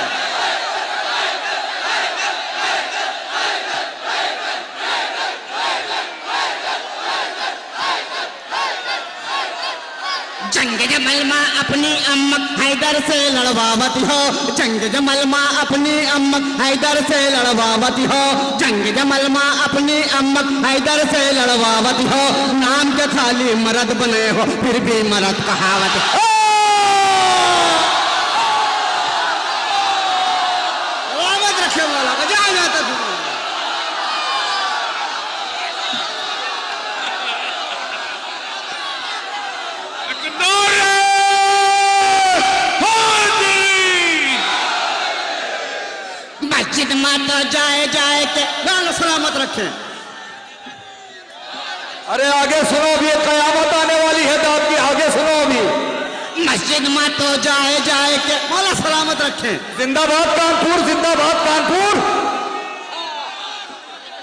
जंग जमल माँ अपनी अम्मक हैदर से लड़वावती हो, जंग जमल माँ अपनी अम्मक हैदर से लड़वावती हो, जंग जमल माँ अपनी अम्मक हैदर से लड़वावती हो। नाम के खाली मर्द बने हो फिर भी मर्द कहावत। रखे वाला का जा जाता मस्जिद में तो जाए जाए के गाल सलामत रखे। अरे आगे सुनो भी, कयामत आने वाली है तो आपकी आगे सुनो भी। मस्जिद में तो जाए जाए के मौला सलामत रखे। जिंदाबाद कानपुर, जिंदाबाद कानपुर।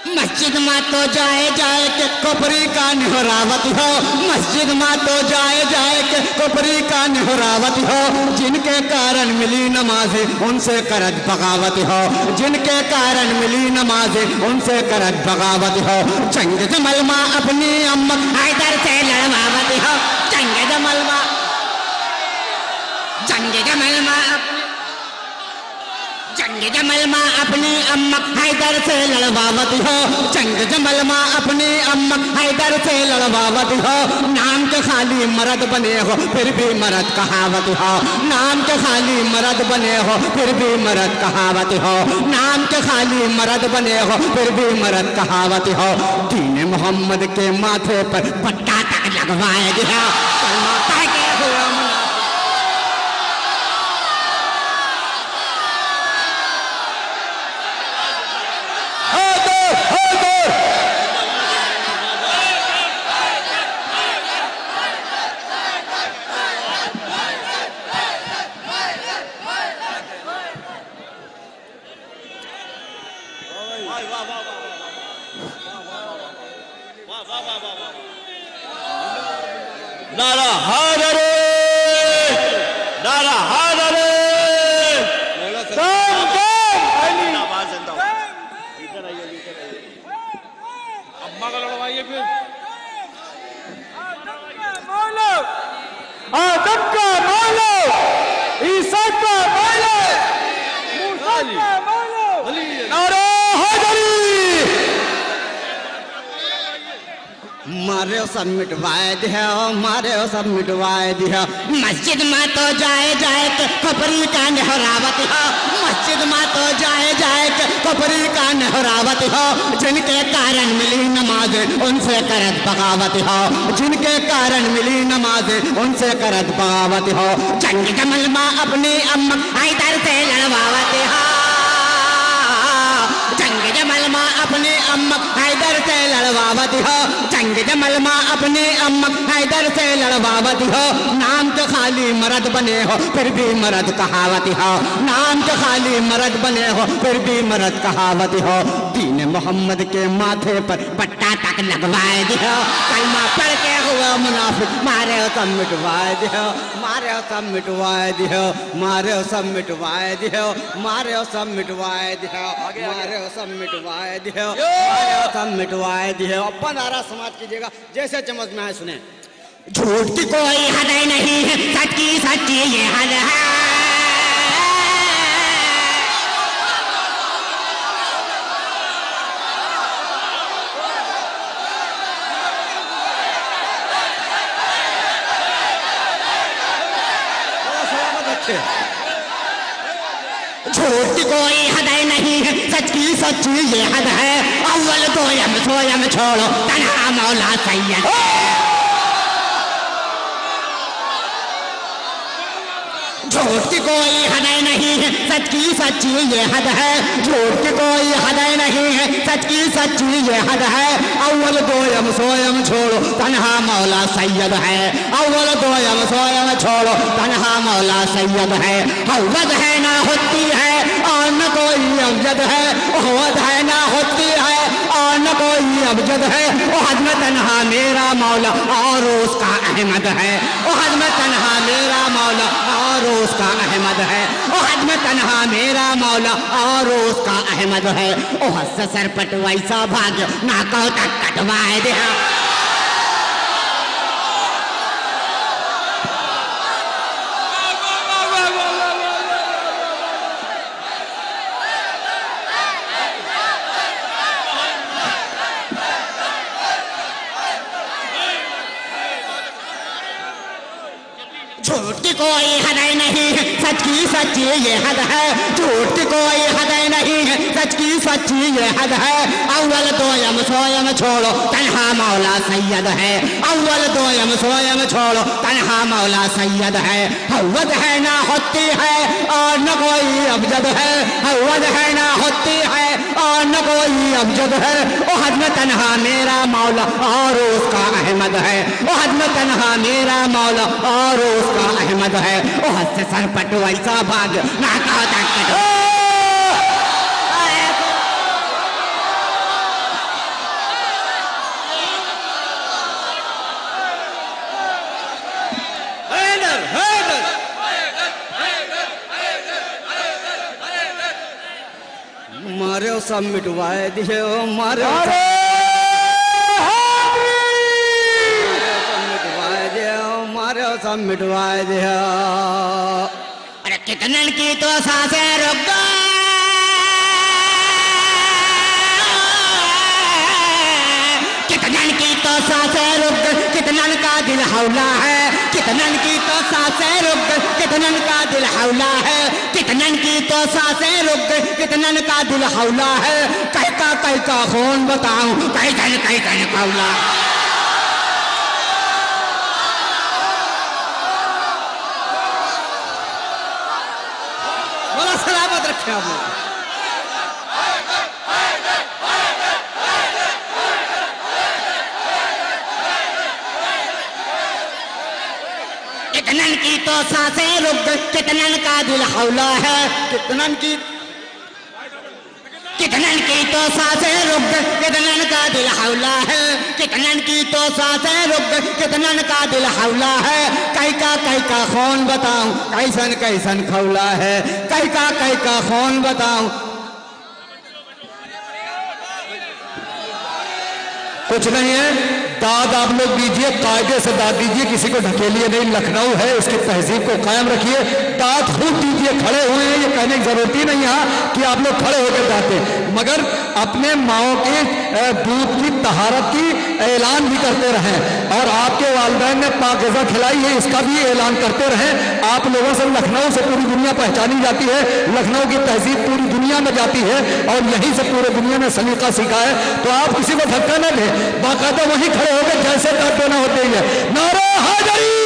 मस्जिद में तो जाए जाए के कोपरी का निहरावत हो, मस्जिद में तो जाए जाए के कोपरी का निहरावत हो। जिनके कारण मिली नमाज़े उनसे करत बगावत हो, जिनके कारण मिली नमाज़े उनसे करत बगावत हो। जंग जमल माँ अपनी अम्मक हैदर से लड़वावत हो, जंग जमल माँ, जंग जमल माँ अपनी, जंग जमल माँ अपनी अम्मक हैदर से लड़वावत हो, जंग जमल माँ अपनी अम्मक हैदर से लड़वावत हो। नाम के खाली मर्द बने हो फिर भी मर्द कहावत हो, नाम के खाली मर्द बने हो फिर भी मर्द कहावत हो, नाम के खाली मर्द बने हो फिर भी मर्द कहावत हो। दीन मोहम्मद के माथे पर पट्टा तक लगवाए गया, कलमा पढ़ के हुआ नारा हैदर, नारा हैदर। अम्मा का लड़वाइए फिर। आदम का मालो, ईसा का मालो, मूसा का मालो, नारा हैदरी। मारे सब मिटवाए दिया, मारे सब मिटवाए दिया। मस्जिद में तो जाए जाए के कपरी का नहरावत हो, मस्जिद में तो जाए जाए के कपरी का नहरावत हो। जिनके कारण मिली नमाज उनसे करत बगावत हो, जिनके कारण मिली नमाज उनसे करत बगावत हो। जंग जमल माँ अपनी अम्मक हैदर से लड़वावत हो, जंग जमल माँ अपनी अम्मक हैदर से लड़वावत हो, जंग जमल माँ अपनी अम्मक हैदर से लड़वावत हो। नाम के खाली मर्द बने हो फिर भी मर्द कहावत हो, नाम के खाली मर्द बने हो फिर भी मर्द कहावत हो। दीन मोहम्मद के माथे पर पट्टा तक लगवाए दियो, कलमा पढ़ के हुआ मुनाफिक मारे सब मिटवाए दियो, मारे सब मिटवाए दियो, मारे सब मिटवाए दियो, मारे सब मिटवाए दियो, मारे सब मिटवाए दियो, मारे सब मिटवाए दियो। अपन आरा समाज कीजिएगा जैसे समझ में आए सुने। झूठ की कोई हद नहीं है, सच की सच्ची ये हद है। झूठ की कोई हद नहीं है, सच की सच्ची ये हद है। अव्वल दोयम सोयम छोड़ो तन्हा मौला सैयद। झूठ की कोई हद नहीं है, सच की सच्ची ये हद है। झूठ की कोई हद नहीं है, सच की सच्ची ये हद है। अव्वल दोयम सोयम छोड़ो तन्हा मौला सैयद है, अव्वल दोयम सोयम छोड़ो तन्हा मौला सैयद है। हवद है ना होती है और न कोई अमजद है, हवद है ना होती है और न कोई अमजद है। ओहद में तन्हा मेरा मौला और उसका अहमद है, ओहद में तन्हा मेरा मौला और उसका अहमद है, ओहद में तन्हा मेरा मौला और उसका अहमद है। ओहद से सरपट वैसा भाग्य ना कहो तक कटवाए दिया। झूठ की कोई हद नहीं, सच की सच्ची ये हद है। झूठ की कोई हद नहीं, सच की सच्ची ये हद है। अव्वल दोयम सोयम छोड़ो तन्हा मौला सैयद है। अव्वल दोयम सोयम छोड़ो तन्हा मौला सैयद है। हव्वद है ना होती है और न कोई अबजद है। हव्वद है ना होती है और न कोई अबजद है। ओ हद में तन्हा मेरा मौला और उसका अहमद है। ओ हद में तन्हा मेरा मौला और उसका अहमद है। ओ हद से सरपट वैसा भाग ना कहा मारे सब मिटवाए दिए मारे सब मिटवाए दिया। अरे कितने की तो सांसें रुक गई, कितने की तो सांसें रुक गई, कितने का दिल हौला है। कितने की तो सांसें रुक गई, कितने का दिल हौला है। कितने की तो सांसें रुक गई, कितने का दिल हौला है। कई का खून बताऊं, कई हौला। सलामत रखे आप लोग। कितनन की तो सांसें रुक गई, कितनन का दिल हौला है। कितनन की तो सांसें रुक गई, कितनन का दिल हौला है। कितनन की तो सांसें रुक गई, कितनन का दिल हौला है। कई का खून बताऊं, कैसन खौला है। कई का खून बताऊं। कुछ नहीं है, दाद आप लोग दीजिए, कायदे से दाद दीजिए, किसी को ढकेलिए नहीं। लखनऊ है, उसकी तहजीब को कायम रखिए। दाद खूब दीजिए, खड़े हुए हैं, ये कहने की जरूरत ही नहीं है कि आप लोग खड़े होकर दाते, मगर अपने माओ के दूध की तहारत की ऐलान भी करते रहें। और आपके वालिदैन ने पाकीज़ा खिलाई है, इसका भी ऐलान करते रहें। आप लोगों से लखनऊ से पूरी दुनिया पहचानी जाती है, लखनऊ की तहजीब पूरी दुनिया में जाती है और यहीं से पूरे दुनिया में सलीका सीखा है। तो आप किसी को धक्का न दें, बाकायदा वहीं खड़े होकर जैसे दाद देना होते ही है। नारे हैदरी,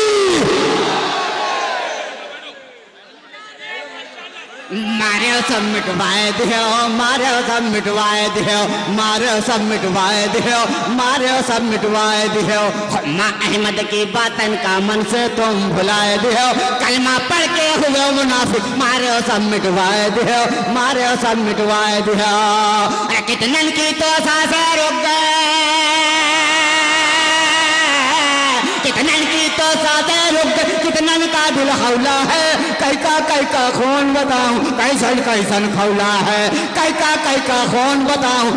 मारे सब मिटवाए दियो, मारे सब मिटवाए दियो, मारे सब मिटवाए दियो, मारे सब मिटवाए दियो। हुम्मा अहमद की बातन का मन से तुम भुलाए दियो। कलमा पढ़ के हुए मुनाफिक, मारे सब मिटवाए दियो, मारे सब मिटवाए दियो। अरे कितनन की तो सांसें रुक गए, कितनन की तो सांसें रुक गई, कितनन का दिल हौला है। कई का खून बताऊं, कैसन खौला है। कई का खून बताऊं,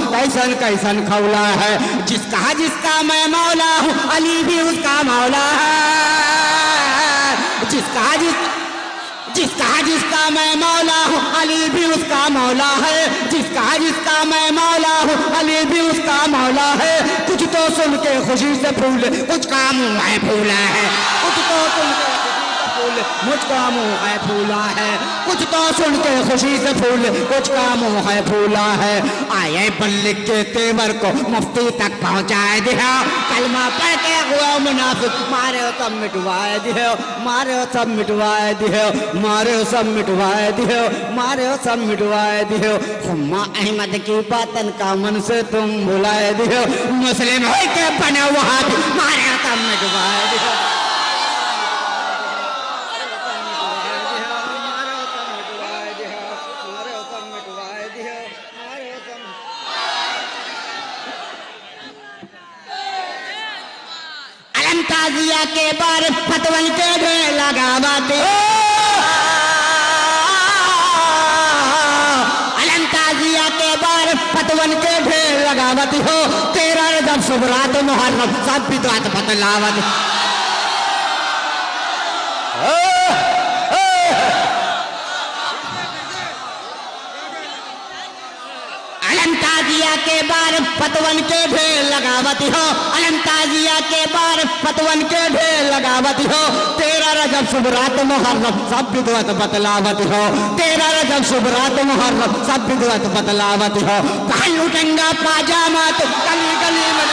कैसन खौला है। जिसका मैं मौला हूँ, अली भी उसका मौला है। जिसका मैं मौला हूँ, अली भी उसका मौला है। जिसका मैं मौला हूँ, अली भी उसका मौला है। कुछ तो सुन के खुशी से फूले, कुछ का मुँह है फूला है। कुछ तो सुन के फूल, मुझका मुँह है फूला है। कुछ तो सुन के खुशी से फूल, कुछ का मुँह है फूला है। आए बल्ले के तेवर को मुफ्ती तक पहुँचाए दिया। कलमा पढ़ के हुआ मुनाफिक, मारे सब मिटवाए दियो, मारे सब मिटवाए दियो, मारे सब मिटवाए दियो, मारे सब मिटवाए दियो। हुम्मा अहमद की बातन का मन से तुम भुलाए दियो। मुस्लिम हो के बने वहाँ भी, मारे सब मिटवाए दियो। ताजिया के बार फतवन के ढेर लगावाते, अलम ताजिया के बार फतवन के ढेर लगावती हो। तेरा जब सुबरात मुहर्रम सब बिदअत बतलावत। अलम ताजिया के बार फतवन के ढेर लगावती हो। अलम ताजिया के बार बार फतवन के ढेर लगावती हो। 13 रजब शुभ रात मुहर्रम सब विद्वत बतलावती हो। 13 रजब शुभ रात मुहर्रम सब विद्वत बतलावती हो। पहन लुटेंगा पाजामा तो गली गली में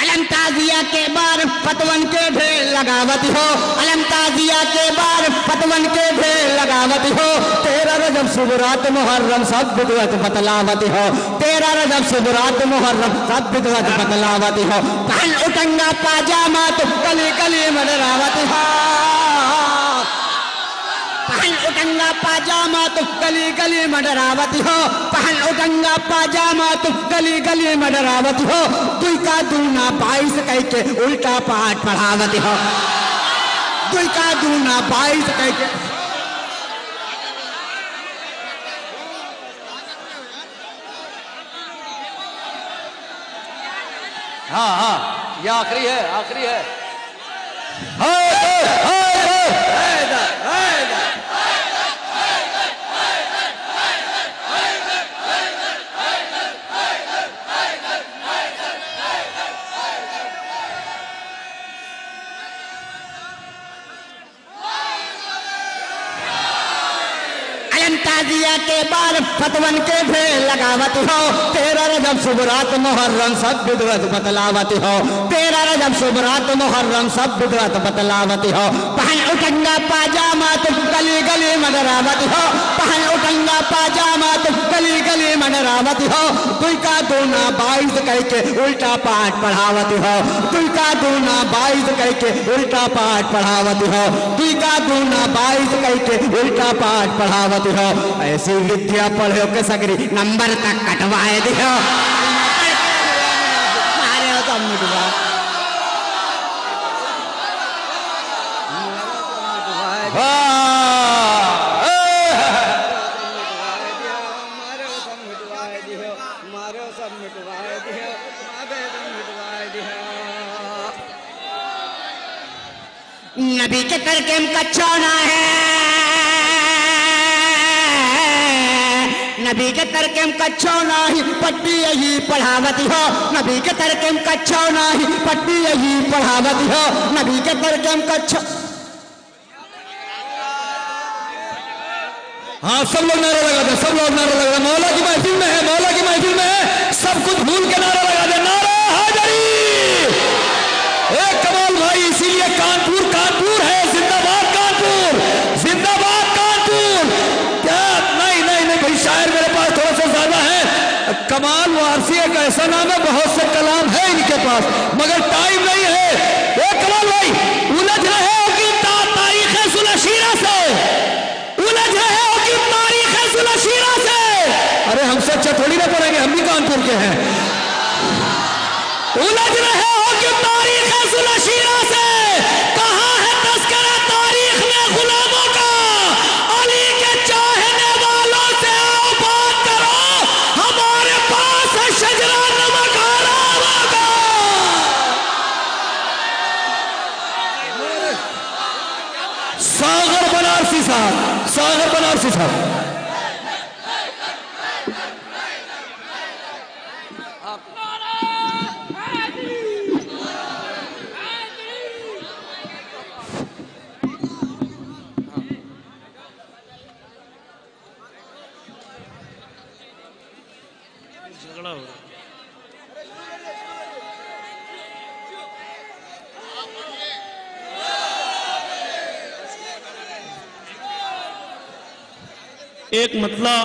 अलमताजिया के बार फतवन के ढेर लगावती हो। अलमताजिया के बार फतवन के ढेर लगावती हो। 13 रजब शुभ रात मुहर्रम सब विद्वत बतलावती हो। 13 रजब शुभ रात मुहर्रम सब विद्वत बतलावती हो। पहन उटंगा पाजामा तो गली गली में डरावती हो। पहन उटंगा पाजामा तो गली गली में डरावती हो। पहन उटंगा पाजामा तो गली गली में डरावती हो। दुई का दूना 22 कह के उल्टा पाठ पढ़ावती हो। दुई का दूना 22 कह के हाँ हाँ ये आखिरी है, आखिरी है। अलमताजिया के बार फतवन के ढेर लगावती हो। 13 रजब शुभ रात मुहर्रम सब विद्वत बतलावती हो। 13 रजब शुभ रात मुहर्रम सब विद्वत बतलावती हो। पहन उटंगा पाजामा तो गली गली में डरावती हो। पहन उटंगा पाजामा तो गली गली में डरावती हो। दुई का दूना 22 कह के उल्टा पाठ पढ़ावती हो। दुई का दूना 22 कह के उल्टा पाठ पढ़ावती हो। दुई का दूना 22 कह के उल्टा पाठ पढ़ावती हो। ऐसी विद्या पढ़ो के सगरी नंबर तक कटवाए दियो। मारे हो सब मिटवा नबी के करके कच्चा ना है। नबी के तरकेम कच्छो नाही पट्टी यही पढ़ावती हो। नबी के तरकेम कच्छो नाही पट्टी यही पढ़ावती हो। नबी के तरकेम कच्छो हाँ सब लोग नारा लगा दे, सब लोग नारा लगा दे। मौला की महफिल में है, मौला की महफिल में है, सब कुछ भूल के नारा लगा दे। नारा हैदरी एक कमाल भाई, इसीलिए कानपुर कानपुर है। जिंदाबाद कानपुर, जिंदाबाद कानपुर। क्या नहीं नहीं नहीं भाई, शायर मेरे पास थोड़ा सा ज्यादा है। कमाल वारसी एक ऐसा नाम है, बहुत से कलाम है इनके पास, मगर टाइम नहीं है। एक कमाल भाई उलझ रहे हो कि तारीख सुलशीरा से, उलझ रहे हो कि तारीख सुलशीरा से। अरे हमसे अच्छा थोड़ी ना पढ़ेंगे, हम भी कानपुर के हैं। उलझ रहे हो कि तारीख सुलशीरा से। कहाँ है तस्करा तारीख में गुलामों का। अली के चाहने वालों से आओ बात करो, हमारे पास है शजरा नमक हरामों का। सागर बनारसी साहब, सागर बनारसी साहब। झगड़ा हो रहा है। एक मतला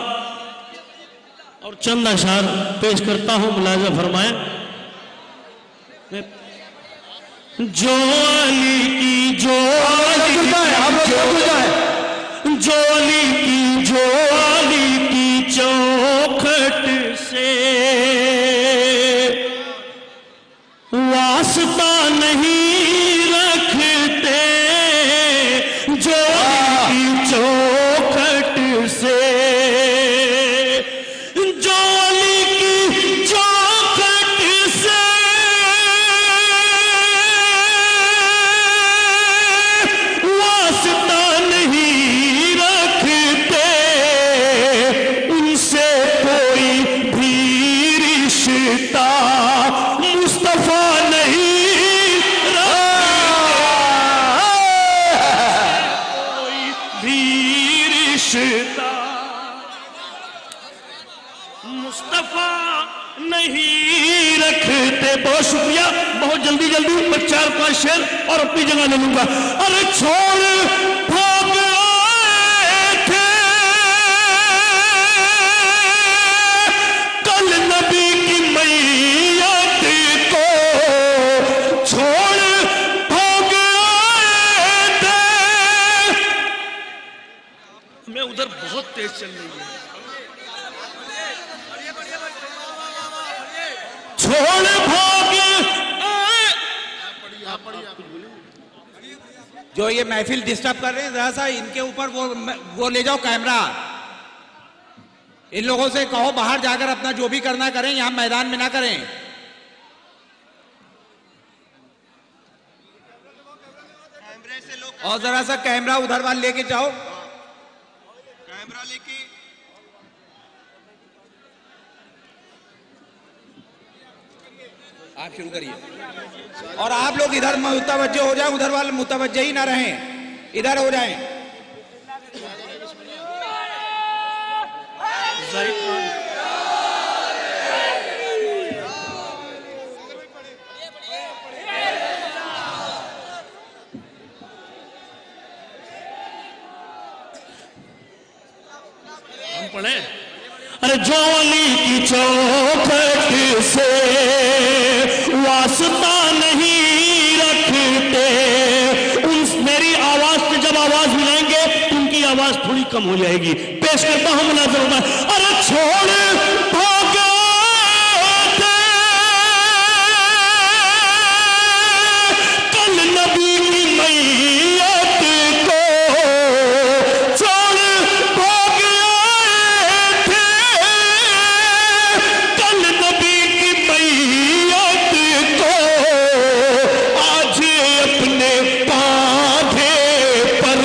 और चंद अशार पेश करता हूं, मुलाजा फरमाए। जो अली की जो अली जो अली की जो अली की चौखट से वास्ता नहीं रखते, जो अली की चौखट से, जो अली की चौखट मुस्तफा नहीं कोई भी रिश्ता, मुस्तफा नहीं रखते। बहुत शुक्रिया, बहुत जल्दी जल्दी मैं 4-5 शेर और अपनी जगह ले लूंगा। अरे छोड़ भाग आए थे कल नबी की मैयत को, छोड़ भाग आए थे। मैं उधर बहुत तेज चल रही है। छोड़ भाग जो ये महफिल डिस्टर्ब कर रहे हैं, जरा सा इनके ऊपर वो ले जाओ कैमरा। इन लोगों से कहो बाहर जाकर अपना जो भी करना करें, यहां मैदान में ना करें। और जरा सा कैमरा उधर वाले लेके जाओ, कैमरा लेके। आप शुरू करिए और आप लोग इधर मुतवज्जे हो जाए, उधर वाले मुतवज्जे ही ना रहें, इधर हो जाएं। हम पढ़े। अरे जवानी की चौखट से वास्ता नहीं रखते, मेरी आवाज से जब आवाज मिलाएंगे उनकी आवाज थोड़ी कम हो जाएगी। पेश करता हूं मुनाज़िर में। अरे छोड़ भाग थे कल नबी की मैयत को, छोड़ भाग थे कल नबी की मैयत को, आज अपने कांधे पर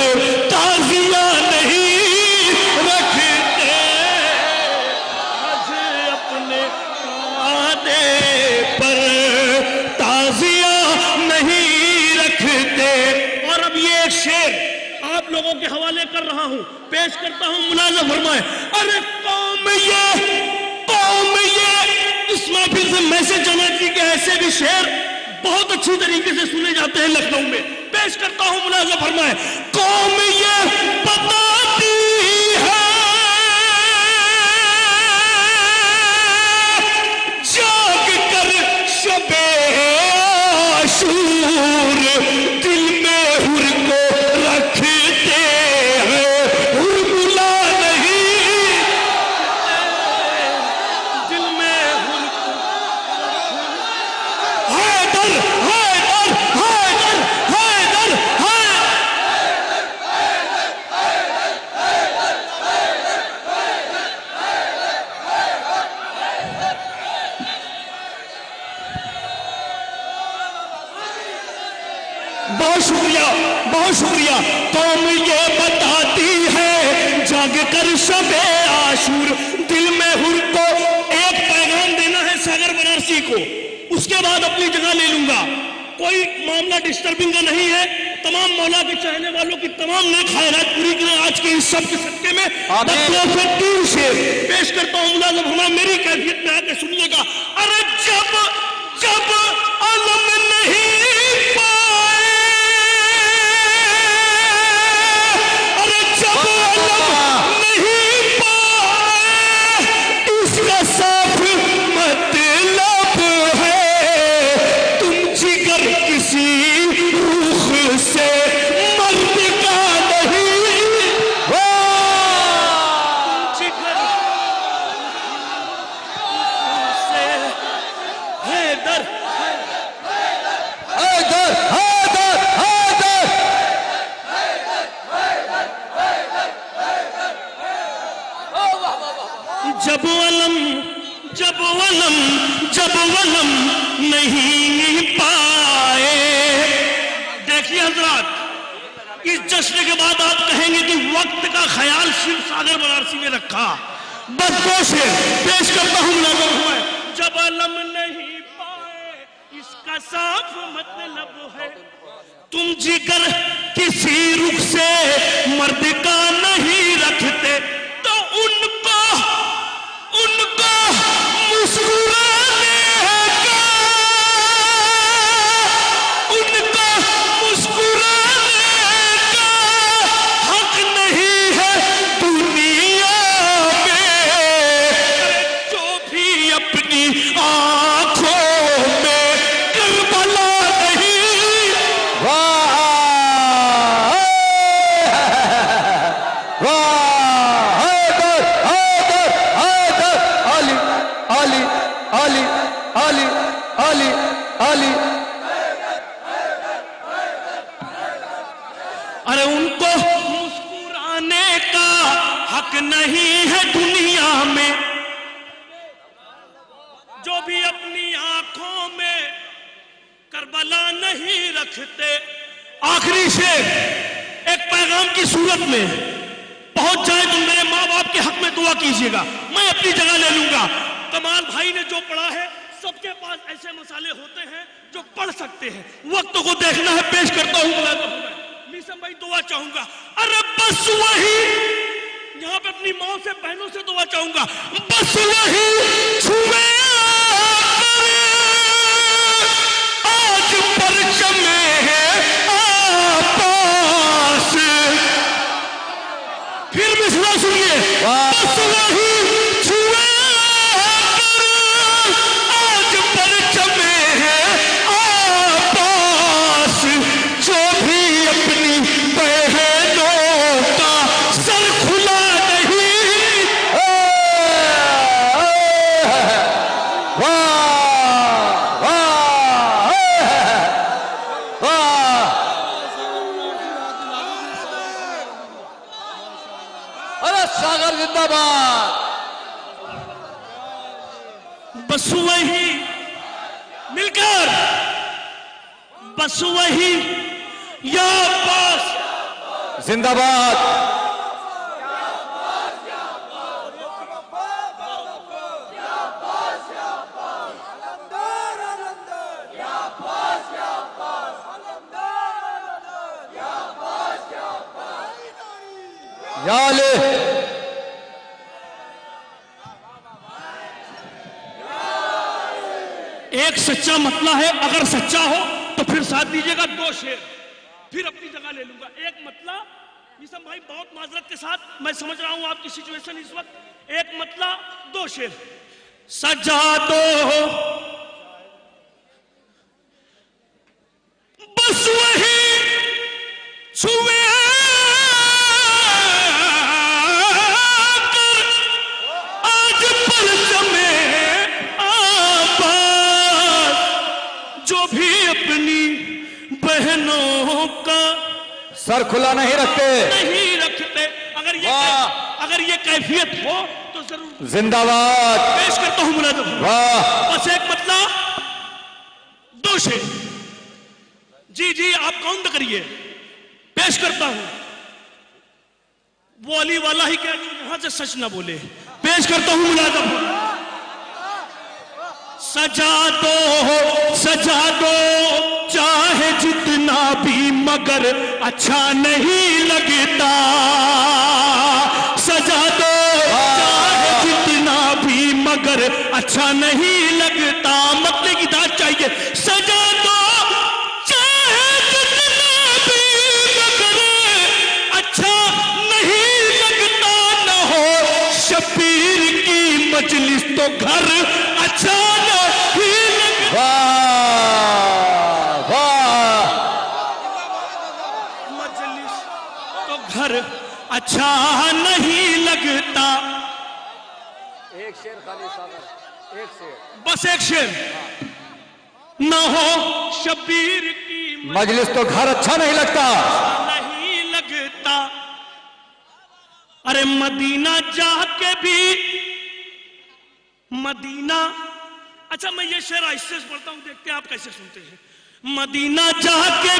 ताजिया नहीं रखते, आज अपने कांधे पर ताजिया नहीं रखते। और अब ये एक शेर आप लोगों के हवाले कर रहा हूं, पेश करता हूं, मुलाज़ा फरमाए। अरे कौम ये इस महफिल से मैसेज जाना चाहिए कि ऐसे भी शेर बहुत अच्छी तरीके से सुने जाते हैं लखनऊ में। पेश करता हूं, मुलाज़ा फरमाए। कौम ये बताती है जाग कर शबे आशूर, दिल में हुर को रखते हैं, हुर बुला नहीं, दिल में हुर को। हैदर हैदर हैदर हैदर बहुत शुक्रिया, बहुत शुक्रिया। कौम ये बताती है जाग कर शबे आशूर, दिल में हुर को। एक पैगाम देना है सागर बनारसी को, उसके बाद अपनी जगह ले लूंगा। कोई मामला डिस्टर्बिंग का नहीं है। तमाम मौला के चाहने वालों की तमाम नेक ख्वाहिशात पूरी करें आज के इस सब के सदके में। बस 3 शेर पेश करता हूं, मुलाज़िम फरमाए, मेरी कैफियत में आके सुनिएगा। अरे जब जब अलम नहीं पाए, अरे जब अलम नहीं पाए, इसका साफ मतलब है तुम जिगर किसी रुख से मर्द का नहीं हो, जिगर से हैदर हैदर हैदर हैदर। जब वलम जब वलम जब वलम नहीं पाए। देखिए हजरात, इस जश्न के बाद आप कहेंगे कि वक्त का ख्याल शिव सागर बनारसी में रखा। बस 2 शेर पेश करता हूं। जब अलम नहीं पाए इसका साफ मतलब है तुम जिगर किसी रुख से मर्द का नहीं रखते तो उनको मुस्कुराने का हक नहीं है दुनिया में जो भी अपनी आंखों में करबला नहीं अरे उनको मुस्कुराने का हक नहीं है दुनिया में जो भी अपनी आंखों में करबला नहीं रखते। आखिरी शेर एक पैगाम की सूरत में पहुंच जाए तो मेरे माँ बाप के हक में दुआ कीजिएगा, मैं अपनी जगह ले लूंगा। कमाल भाई ने जो पढ़ा है, सबके पास ऐसे मसाले होते हैं जो पढ़ सकते हैं, वक्त को देखना है। पेश करता हूं मीसम भाई, दुआ चाहूंगा। अरे बस वही, यहाँ पे अपनी माँ से बहनों से दुआ चाहूंगा, बस वही छुए आज परचमे पास। फिर मिसरा सुनिए, बस वही छुए आज परचमे पास जो भी अपनी बहनों का सर खुला नहीं। अरे सागर जिंदाबाद। बस वही मिलकर, बस वही या बस जिंदाबाद। या ले एक सच्चा मतला है, अगर सच्चा हो तो फिर साथ दीजिएगा। दो शेर फिर अपनी जगह ले लूंगा। एक मतला, निसम भाई बहुत माजरत के साथ, मैं समझ रहा हूं आपकी सिचुएशन इस वक्त। एक मतला, दो शेर। सजा दो बस वही छुए आज परचमे जो भी अपनी बहनों का सर खुला नहीं रखते, नहीं रखते। अगर ये कैफियत हो तो जरूर जिंदाबाद। पेश करता हूं मुलाजम। वाह, बस एक मतला, दो शेर। जी जी आप काउंट करिए, पेश करता हूं। वो अली वाला ही क्या जो यहां से सच ना बोले। पेश करता हूं मुलाजम। सजा दो चाहे जितना भी, मगर अच्छा नहीं लगता। सजा दो चाहे जितना भी, मगर अच्छा नहीं लगता। मतले की दाद चाहिए। सजा दो चाहे जितना भी, मगर अच्छा नहीं लगता। न हो शबीर की मजलिस तो घर अच्छा नहीं लगता। मजलिस तो घर अच्छा नहीं लगता। एक शेर खाली सागर, एक शेर, बस एक शेर। न हो शबीर की मजलिस तो घर अच्छा नहीं लगता। नहीं लगता। अरे मदीना जाके भी, मदीना, अच्छा मैं ये शेर आहिस्ते से पढ़ता हूं, देखते हैं आप कैसे सुनते हैं। मदीना जाके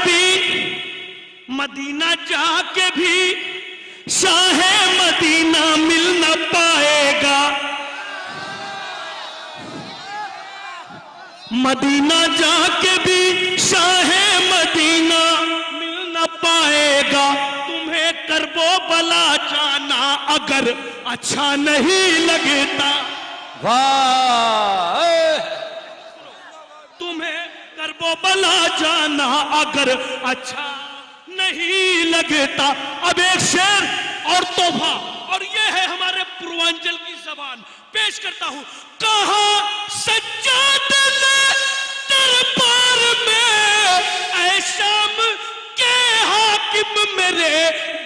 भी शाहे मदीना मिल न पाएगा। मदीना जाके भी शाहे मदीना मिल न पाएगा तुम्हें, करबो बला जाना अगर अच्छा नहीं लगता। वाह, तुम्हें करबो बला जाना अगर अच्छा नहीं लगता। अब एक शेर और तोहफा, और ये है हमारे पूर्वांचल की जबान, पेश करता हूं। कहा सज्जाद दरबार में ऐ शाम के हाकिम मेरे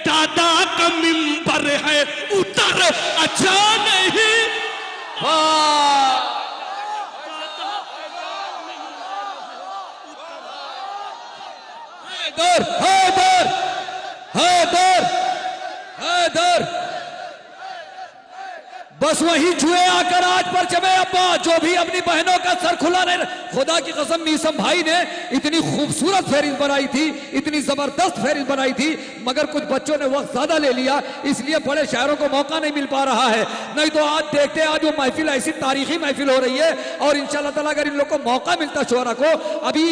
दादा का मिंबर है, उतर अच्छा नहीं। हैदर हैदर हैदर हैदर, बस वही जुए आकर आज पर जमे अब्बा, जो भी अपनी बहनों का सर खुला नहीं। खुदा की कसम मीसम भाई ने इतनी खूबसूरत फेरिस बनाई थी, इतनी जबरदस्त फेरिस बनाई थी, मगर कुछ बच्चों ने वक्त ज्यादा ले लिया, इसलिए बड़े शायरों को मौका नहीं मिल पा रहा है। नहीं तो आज देखते, आज वो महफिल ऐसी तारीखी महफिल हो रही है, और इंशाल्लाह ताला अगर इन लोग को मौका मिलता शोरा को, अभी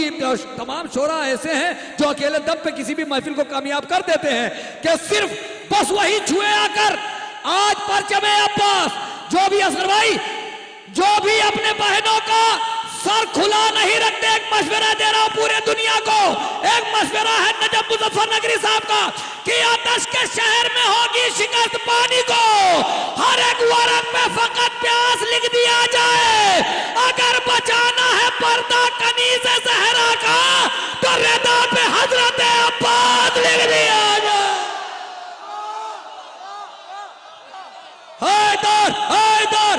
तमाम शोरा ऐसे हैं जो अकेले दम पे किसी भी महफिल को कामयाब कर देते हैं, कि सिर्फ बस वही जुए आकर आज पर जमे अब्बास, जो भी असगर भाई, जो भी अपने बहनों का सर खुला नहीं रखते, एक मशवरा दे रहा हूं पूरे दुनिया को, एक मशवरा है नजब मुजफ्फर नगरी साहब का, कि आतश के शहर में होगी शिकस्त पानी को, हर एक वर्ग पे फकत प्यास लिख दिया जाए, अगर बचाना है पर्दा कनीज़ ज़हरा का, तो रदा पे हजरत अब्बास लिख दिया जाए। हैदर हैदर,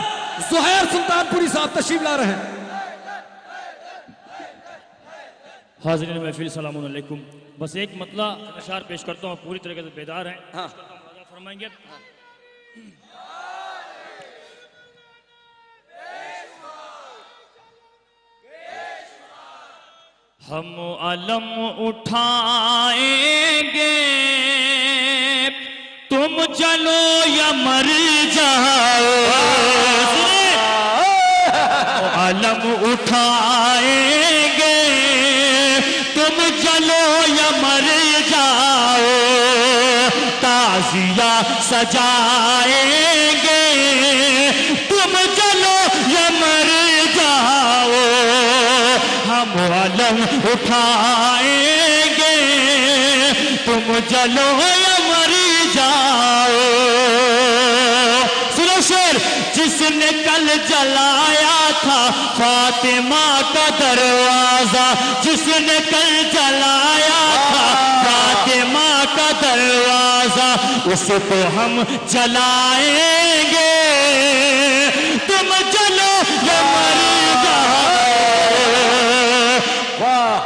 जुहैर सुल्तानपुरी साहब तशरीफ ला रहे हैं। हाज़रीन महफिल सलाम अलैकुम। बस एक मतला अशार पेश करता हूँ, पूरी तरीके से बेदार हैं। हाँ। फरमाएंगे। हम अलम उठाएंगे, तुम जलो या मर जाओ, अलम उठाएंगे, तुम जलो या मर जाओ, ताजिया सजाएंगे, तुम जलो या मर जाओ, हम अलम उठाएंगे, तुम जलो या मर जाओ। सुनो शेर, जिसने कल जलाया था फातिमा का दरवाजा, जिसने कल जलाया था फातिमा का दरवाजा, उसको हम जलाएंगे, तुम जलो या मर जाओ। वाह,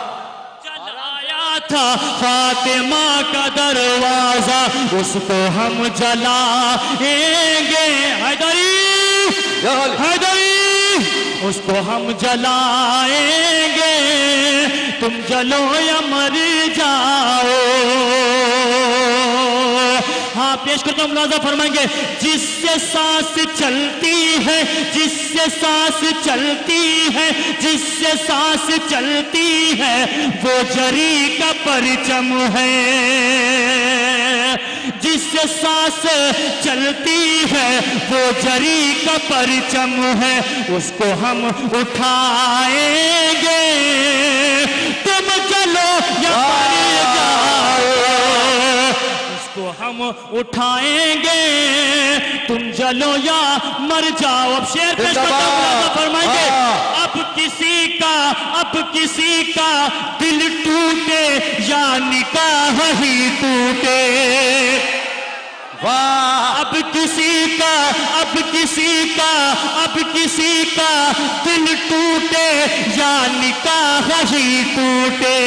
जलाया था फातिमा का दरवाजा, उसको हम जलाएंगे। हैदरी हैदरी, उसको हम जलाएंगे, तुम जलो या मर जाओ। हाँ पेश करता हूँ, मुलाजा फरमाएंगे। जिससे सांस चलती है, जिससे सांस चलती है, जिससे सांस चलती है, वो जरी का परचम है, जिससे सांस चलती है, वो जरी का परचम है, उसको हम उठाएंगे, तुम चलो या मर जाओ, उसको हम उठाएंगे, तुम जलो या मर जाओ। अब शेर पेश करता हूं, फरमाएंगे। अब किसी का दिल टूटे या निकाह ही टूटे, वाह, अब किसी का दिल टूटे या निकाह ही टूटे,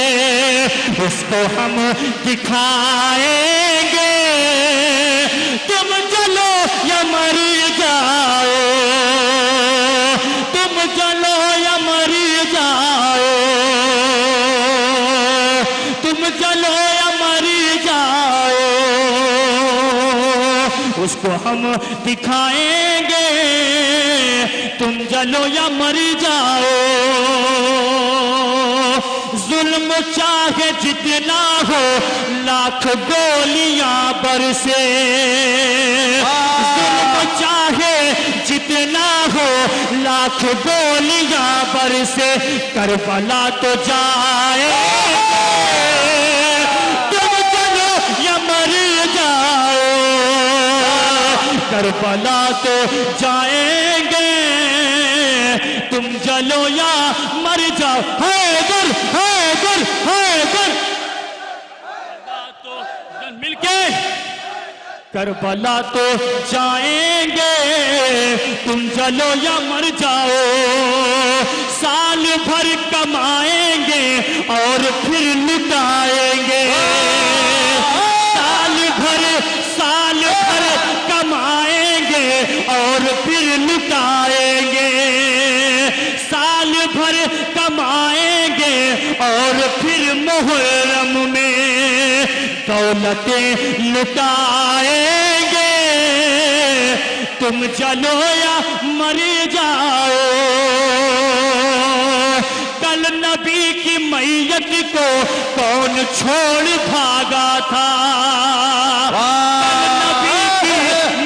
उसको हम दिखाएंगे, तुम चलो या मर जाओ, तुम चलो या मर जाओ, तुम चलो या मर जाओ, उसको हम दिखाएंगे, तुम जलो या मर जाओ। जुल्म चाहे जितना हो लाख गोलियां बरसे, जुल्म चाहे जितना हो लाख गोलियां बरसे, करबला तो जाए तुम चलो या मर जाओ, करबला तो जाएंगे तुम जलो या मर जाओ। हैदर हैदर हैदर तो मिलके करबला तो जाएंगे तुम जलो या मर जाओ, साल भर कमाएंगे और फिर लुटाएंगे, साल भर कमाएंगे और फिर लुटाएंगे, साल भर कमाएंगे और फिर मुहर्रम में दौलतें लुटाएंगे, तुम जलो या मर जाओ। कल नबी की मैयत को कौन छोड़ भागा था, कल नबी की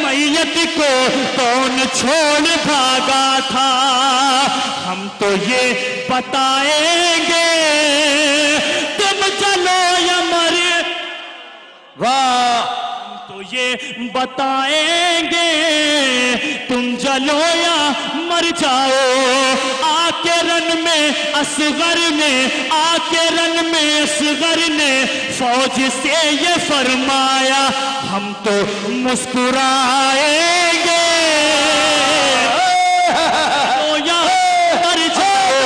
मैयत को कौन छोड़ भागा था, हम तो ये बताएंगे तुम चलो या मर, वाह हम तो ये बताएंगे तुम जलो या मर जाओ। आके रन में असगर ने, आके रन में असगर ने फौज से ये फरमाया, हम तो मुस्कुराएंगे तो या मर जाओ।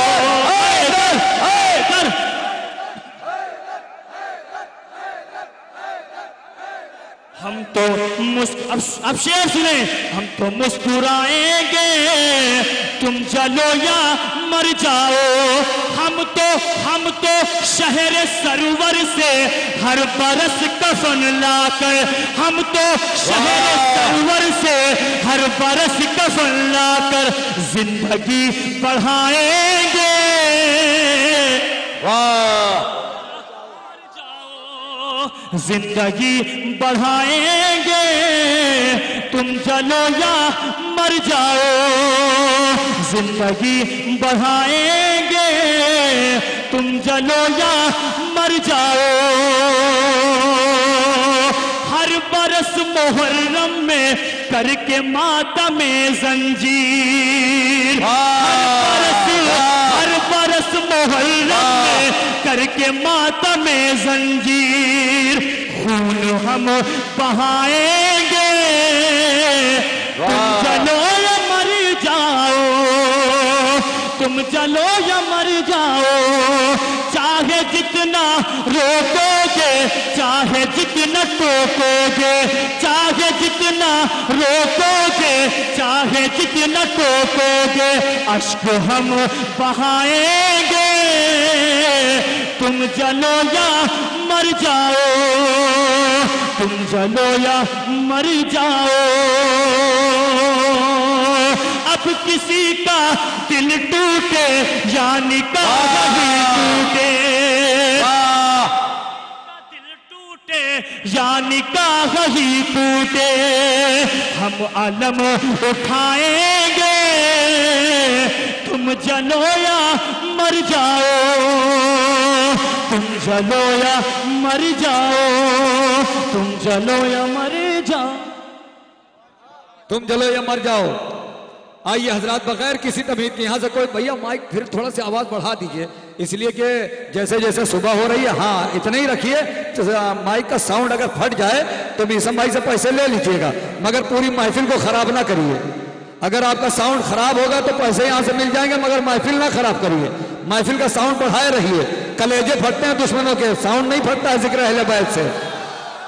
हम तो अब शेर सुने, हम तो मुस्कुराएंगे तुम जलो या मर जाओ। हम तो शहर सरवर से हर बरस कफन लाकर, हम तो शहर सरवर से हर बरस कफन लाकर जिंदगी बढ़ाएंगे, वाह जिंदगी बढ़ाएंगे तुम जलो या मर जाओ, जिंदगी बढ़ाएंगे तुम जलो या मर जाओ। हर बरस मुहर्रम में करके मातम में जंजीर, हर बरस मुहर्रम में करके मातम में जंजीर, खून हम बहाएंगे तुम चलो या मर जाओ, तुम चलो या मर जाओ। चाहे जितना रोकोगे, चाहे जितना टोकोगे, चाहे जितना रोकोगे, चाहे जितना टोकोगे, अश्क हम बहाएंगे तुम जलो या मर जाओ, तुम जलो या मर जाओ। अब किसी का दिल टूटे यानी का दिल टूटे, दिल टूटे यानी का ही टूटे, हम अलम उठाएंगे तुम जलो या मर जाओ, तुम जलो या मर जाओ, तुम जलो या मर जाओ, तुम जलो या मर जाओ। आइए हजरात, बगैर किसी तमीज़ के, यहाँ से कोई भैया माइक फिर थोड़ा सा आवाज़ बढ़ा दीजिए, इसलिए कि जैसे जैसे सुबह हो रही है, हाँ इतना ही रखिए, माइक का साउंड अगर फट जाए तो मीसम भाई से पैसे ले लीजिएगा, मगर पूरी महफिल को ख़राब ना करिए। अगर आपका साउंड खराब होगा तो पैसे यहाँ से मिल जाएंगे, मगर महफिल ना खराब करिए, महफिल का साउंड बढ़ाए रहिए। कलेजे फटते हैं दुश्मनों के, साउंड नहीं फटता है जिक्र अहले बैत से।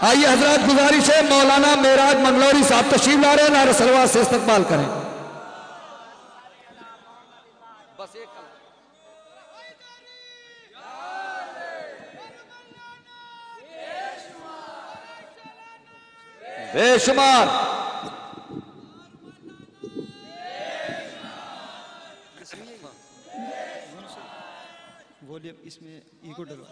आइए हजरात, गुजारिश है मौलाना मेराज मंगलौरी साहब तशरीफ ला रहे हैं, नारे सलवात से इस्तकबाल करें। बेशुमार वॉल्यूम इसमें ईको डलवा।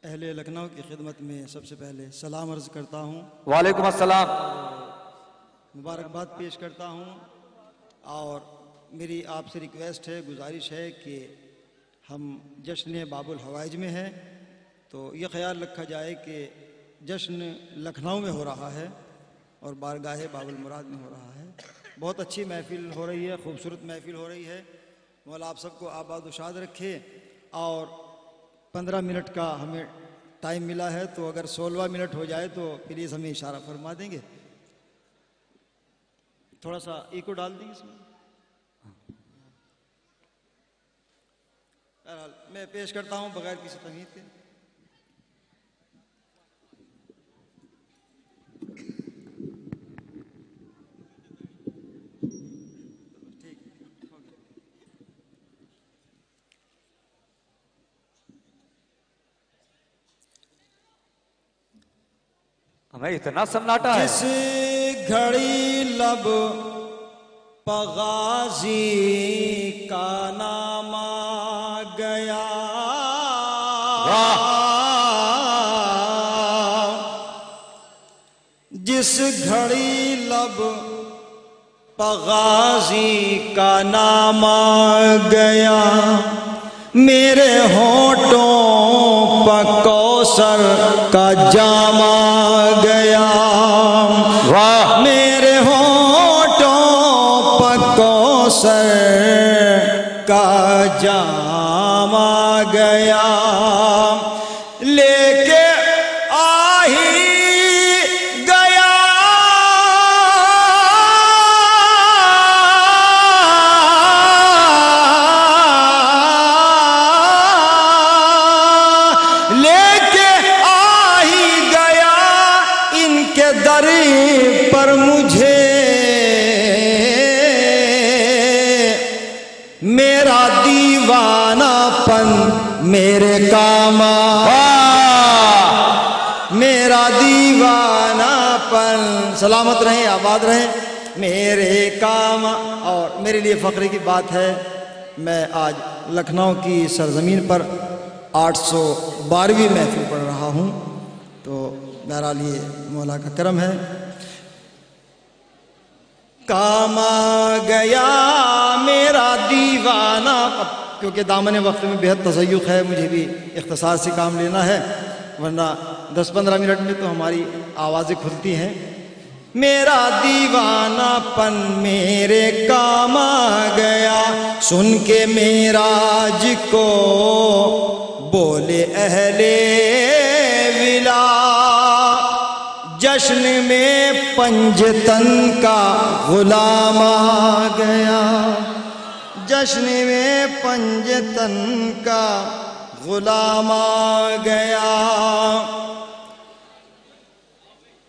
अहले लखनऊ की खिदमत में सबसे पहले सलाम अर्ज़ करता हूँ। वालेकुम अस्सलाम। मुबारकबाद पेश करता हूँ और मेरी आपसे रिक्वेस्ट है, गुजारिश है कि हम जश्न बाबुल हवाइज में हैं तो ये ख्याल रखा जाए कि जश्न लखनऊ में हो रहा है और बारगाह बाबुल मुराद में हो रहा है। बहुत अच्छी महफिल हो रही है, खूबसूरत महफिल हो रही है। मौला आप सबको आबाद शाद रखे। और 15 मिनट का हमें टाइम मिला है, तो अगर 16वां मिनट हो जाए तो प्लीज़ हमें इशारा फरमा देंगे। थोड़ा सा इको डाल देंगे इसमें। बहरहाल मैं पेश करता हूँ बगैर किसी तमीज़ के। हमें इतना सन्नाटा है। जिस घड़ी लब पगाजी का नाम आ गया, जिस घड़ी लब पगाजी का नाम आ गया, मेरे होठों पर कौसर का जाम आ गया। वाह! मेरे होठों पर कौसर का जाम आ गया, लेके आ ही गया पर मुझे, मेरा दीवानापन मेरे काम मेरा दीवानापन। सलामत रहें, आबाद रहें, मेरे काम। और मेरे लिए फ़ख्र की बात है, मैं आज लखनऊ की सरज़मीन पर 812वीं महफिल पढ़ रहा हूँ, तो मेरा लिए मौला का करम है। काम आ गया मेरा दीवाना, क्योंकि दामन वक्त में बेहद तज़य्युक़ है, मुझे भी इख्तिसार से काम लेना है, वरना 10-15 मिनट में तो हमारी आवाज़ें खुलती हैं। मेरा दीवानापन मेरे काम आ गया, सुन के मेराज को बोले अहले विला, जश्न में पंजतन का गुलाम आ गया, जश्न में पंजतन का गुलाम आ गया।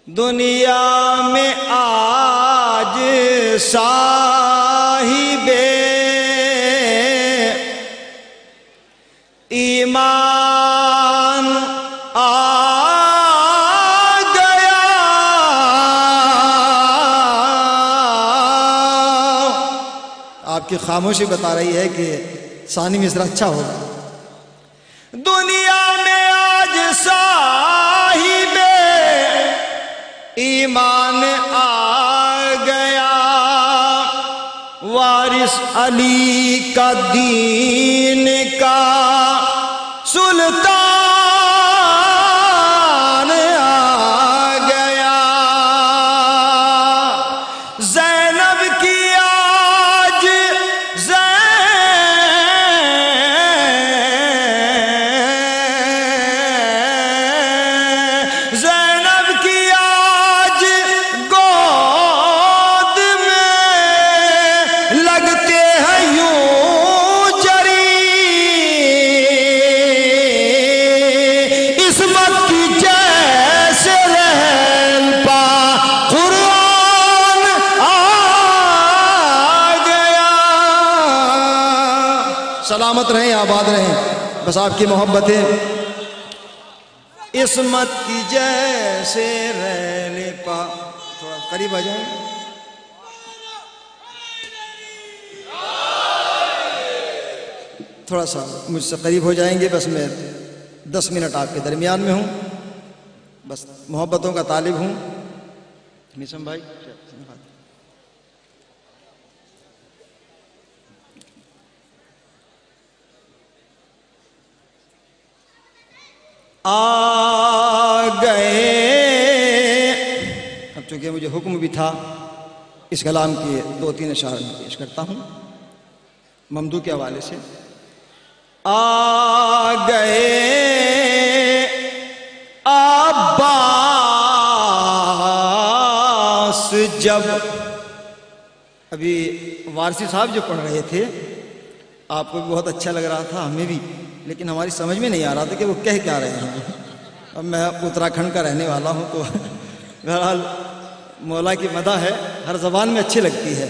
दुनिया में आज साहिबे ईमान आपकी खामोशी बता रही है कि सानी मिस्र अच्छा होगा। दुनिया में आज साहिबे ईमान आ गया, वारिस अली का दीन का सुल्तान आ गया, ज़ैनब की सलामत रहें, आबाद रहें, बस आपकी मोहब्बत है। इसमत की जैसे रैले पा। थोड़ा करीब आ जाएं। थोड़ा सा मुझसे करीब हो जाएंगे। बस मैं 10 मिनट आपके दरमियान में हूँ, बस मोहब्बतों का तालिब हूँ। मिसम भाई आ गए। अब चूंकि मुझे हुक्म भी था, इस कलाम के 2-3 अशार में पेश करता हूँ ममदू के हवाले से। आ गए अब्बास जब, अभी वारसी साहब जो पढ़ रहे थे आपको भी बहुत अच्छा लग रहा था, हमें भी, लेकिन हमारी समझ में नहीं आ रहा था कि वो कह क्या रहे हैं। अब मैं उत्तराखंड का रहने वाला हूँ तो बहरहाल मौला की मदा है, हर ज़बान में अच्छी लगती है।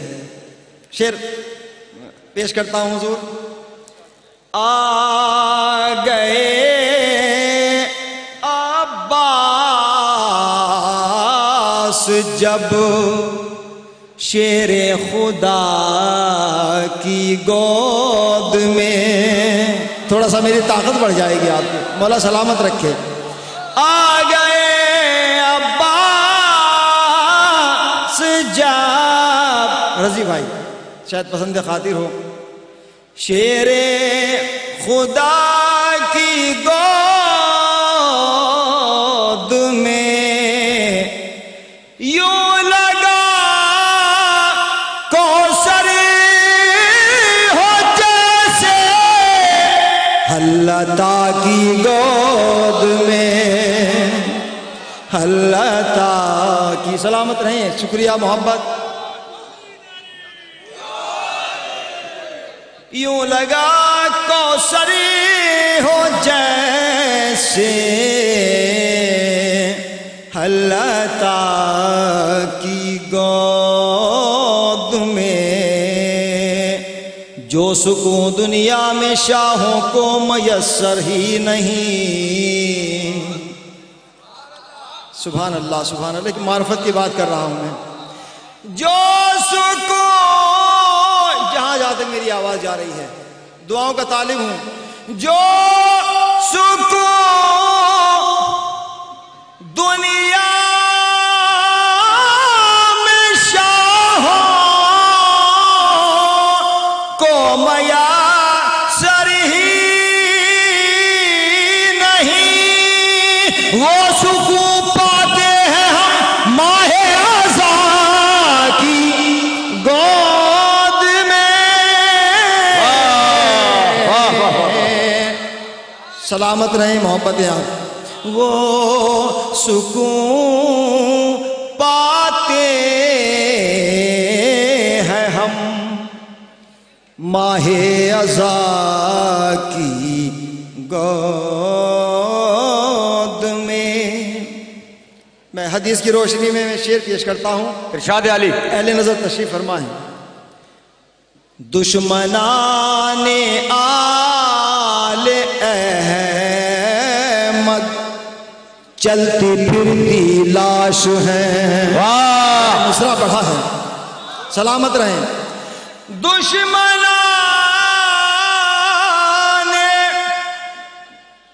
शेर पेश करता हूँ हुजूर। आ गए अब्बास जब शेरे खुदा की गोद में। थोड़ा सा मेरी ताकत बढ़ जाएगी आपकी, मौला सलामत रखे। आ गए अब्बास जब, रजी भाई शायद पसंद खातिर हो, शेरे खुदा की गोद में यूं लगा कौसर हो जैसे हल्लता की गोद में, हल्लता की। सलामत रहें, शुक्रिया मोहब्बत। यूं लगा कौसरी हो जैसे हल्लता की गोद में, जो सुकून दुनिया में शाहों को मयस्सर ही नहीं। सुभान अल्लाह सुभान अल्लाह की मार्फत की बात कर रहा हूं मैं। जो सुकून, जहां जहां तक मेरी आवाज जा रही है, दुआओं का तालिब हूं। जो सुकून दुनिया में शाहों को मयस्सर ही नहीं, वो सुकून पाते हैं हम माहे अज़ा की गोद में। सलामत रहें, मोहब्बतें आप। वो सुकून पाते हैं हम माहे अज़ा की गोद में। मैं हदीस की रोशनी में मैं शेर पेश करता हूँ। इरशाद अली अहले नजर तशरीफ फरमा है। दुश्मनाने आले अहमद चलती फिरती लाश है। वाह, दूसरा बढ़ा है। सलामत रहें। दुश्मनाने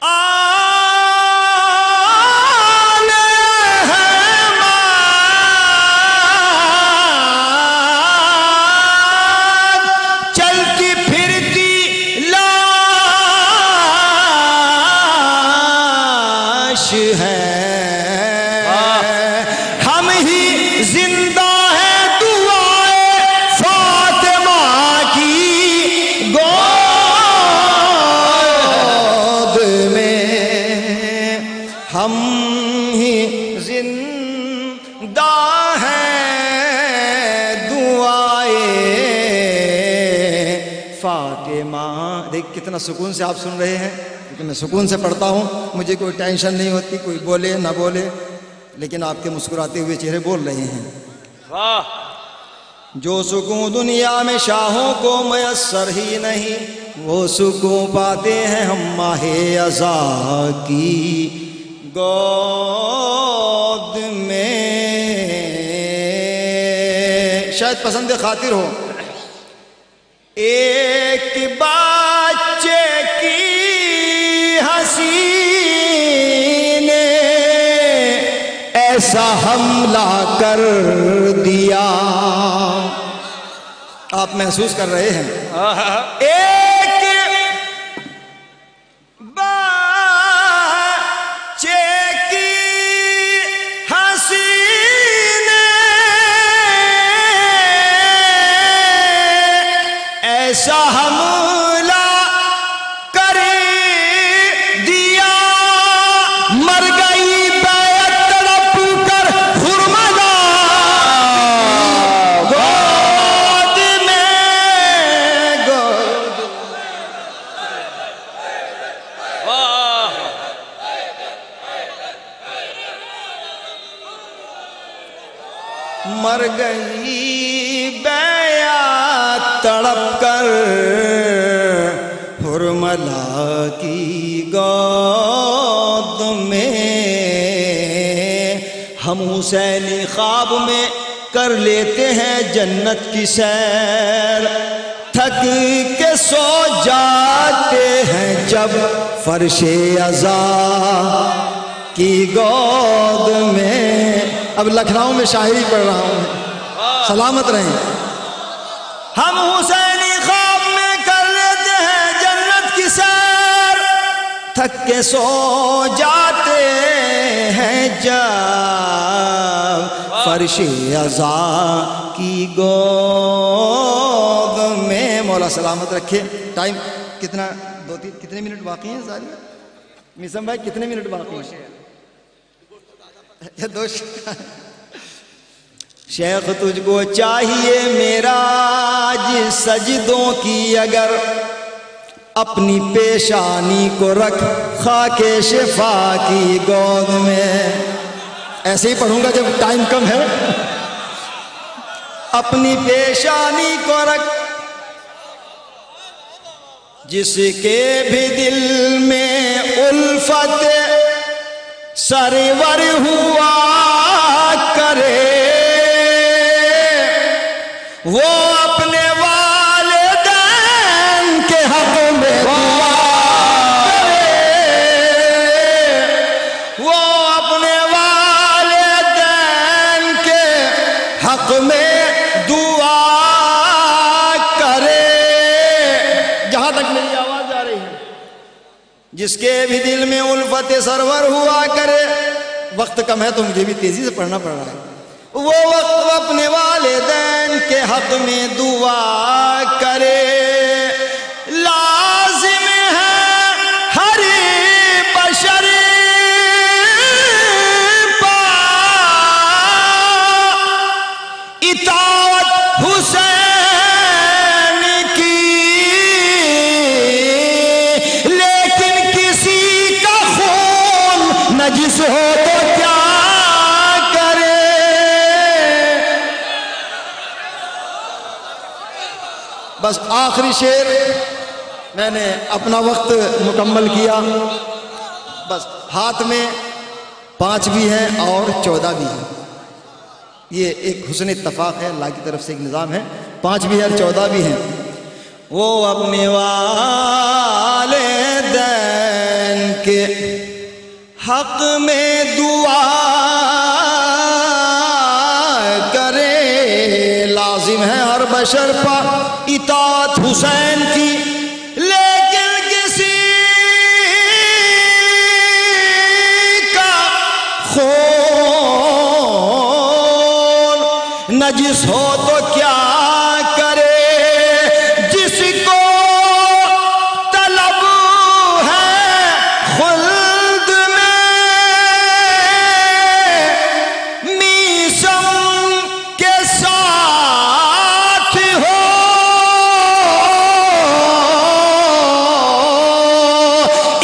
आले अहमद चलती फिरती लाश है। हम ही जिंदा है दुआए फातिमा की गोद में, हम ही जिंदा है दुआए फातिमा। देख कितना सुकून से आप सुन रहे हैं, क्योंकि मैं सुकून से पढ़ता हूँ, मुझे कोई टेंशन नहीं होती, कोई बोले ना बोले, लेकिन आपके मुस्कुराते हुए चेहरे बोल रहे हैं। वाह। जो सुकून दुनिया में शाहों को मयस्सर ही नहीं, वो सुकून पाते हैं हम माहे अज़ा की गोद में, शायद पसंद खातिर हो, एक बच्चे की हंसी ने ऐसा हमला कर दिया। आप महसूस कर रहे हैं, एक बच्चे की हंसी ने ऐसा हमला कर दिया, मर गई बैत तड़प कर खुरमदा गोद में, गोद मर गई बैया तड़प कर हुरमला की गोद में। हम हुसैनी ख्वाब में कर लेते हैं जन्नत की सैर, थक के सो जाते हैं जब फर्शे अज़ा की गोद में। अब लखनऊ में शायरी पढ़ रहा हूँ, सलामत रहें। हम हुसैनी ख्वाब में कर लेते हैं जन्नत की सैर, थक के सो जाते हैं जब फर्शे अज़ा की गोद में। मौला सलामत रखे। टाइम कितना, कितने मिनट बाकी हैं सारी? मिसम भाई कितने मिनट बाकी हैं? दो। शेख तुझको चाहिए मेरा आज सजदों की, अगर अपनी पेशानी को रख खाके शिफा की गोद में। ऐसे ही पढ़ूंगा जब टाइम कम है। अपनी पेशानी को रख, जिसके भी दिल में उल्फत सरवर हुआ करे, वो अपने वालिदैन के हक में दुआ करे, वो अपने वालिदैन के हक में दुआ करे। जहां तक मेरी आवाज आ रही है, जिसके भी दिल में उल्फत सरवर हुआ करे। वक्त कम है तो मुझे भी तेजी से पढ़ना पड़ रहा है। वो वक्त अपने वालिदैन के हक में दुआ करे, लाजिम है हर बशर इताअत हुसैन की, लेकिन किसी का खून नजिस हो तो क्या बस आखिरी शेर मैंने अपना वक्त मुकम्मल किया। बस हाथ में 5 भी हैं और 14 भी हैं। ये एक हुस्न इत्तफाक है, अल्लाह की तरफ से एक निज़ाम है। 5 भी है और 14 भी हैं। वो अपने वालिदैन के हक में दुआ करे, लाजिम है हर बशर पर इताअत हुसैन की, लेकिन किसी का खून नजिस हो तो क्या करे, जिसको तलब है खुल्द में मीसम के साथ हो,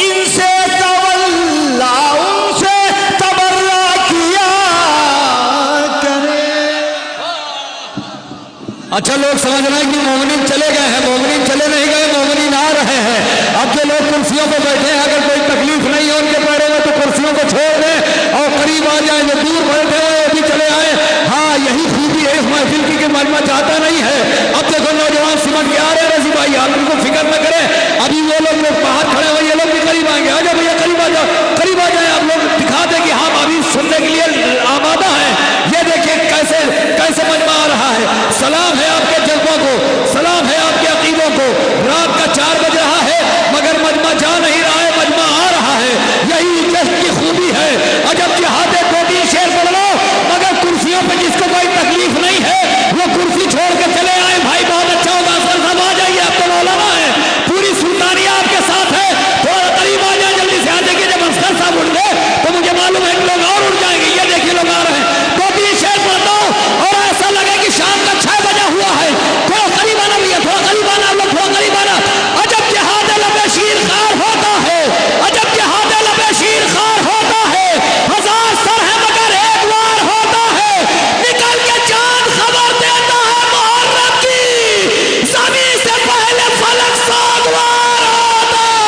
इनसे तवल्ला उनसे तबर्रा किया करे। अच्छा लोग समझ रहे हैं कि मोमिनीन चले गए हैं, मोमिनीन चले नहीं गए, मोमिनीन आ रहे हैं। अब जो लोग कुर्सियों पर बैठे हैं, अगर कोई तकलीफ नहीं है उनके पैरों में तो कुर्सियों को छोड़ दें। आ जाए, जो दूर बैठे हुए वो भी चले आए। हाँ, यही खूबी है इस महफिल की कि मजमा चाहता नहीं है। अब देखो नौजवान सिमट के आ रहे हैं। रजी भाई आप उनको फिक्र न करें, अभी वो लोग बाहर खड़े हुए, ये लोग भी करीब आएंगे। आ जाओ भैया, करीब आ जाओ, करीब आ जाए। आप लोग दिखा दें कि हम अभी सुनने के लिए आमादा है। ये देखिए कैसे कैसे मजमा आ रहा है। सलाम है आपके जज्बों को, सलाम है आपके अकीदों को। रात का 4 बज रहा है मगर मजमा जा नहीं रहा है, मजमा आ रहा है। यही जश्न की खूबी है। अजब जिहाद है, 2-3 शेर पढ़ लो, मगर कुर्सियों पे जिसको कोई तकलीफ नहीं है वो कुर्सी छोड़ के चले आए। भाई बहुत अच्छा होगा, असर साहब आ जाइए, आप तो मौलाना है, पूरी सुल्तानिया आपके साथ है। थोड़ा करीब आ जाए, जल्दी से आ जाइए। जब असर साहब उठ गए तो मुझे मालूम है कि लोग और उठ जाएंगे। ये देखिए लोग आ रहे हैं। 2-3 शेर पढ़ता हूं और ऐसा लगे कि शाम का 6 बजा हुआ है। थोड़ा करीब आना भैया, थोड़ा करीब आना, लोग थोड़ा करीब आना। अजब जिहाद लबे शीर खार होता है, अजब जिहाद लबे शीर खार होता है। 1000 सर है मगर एक बार होता है। निकल के चांद खबर देता है मुहर्रम की, ज़मीन से पहले फलक सागवार होता है।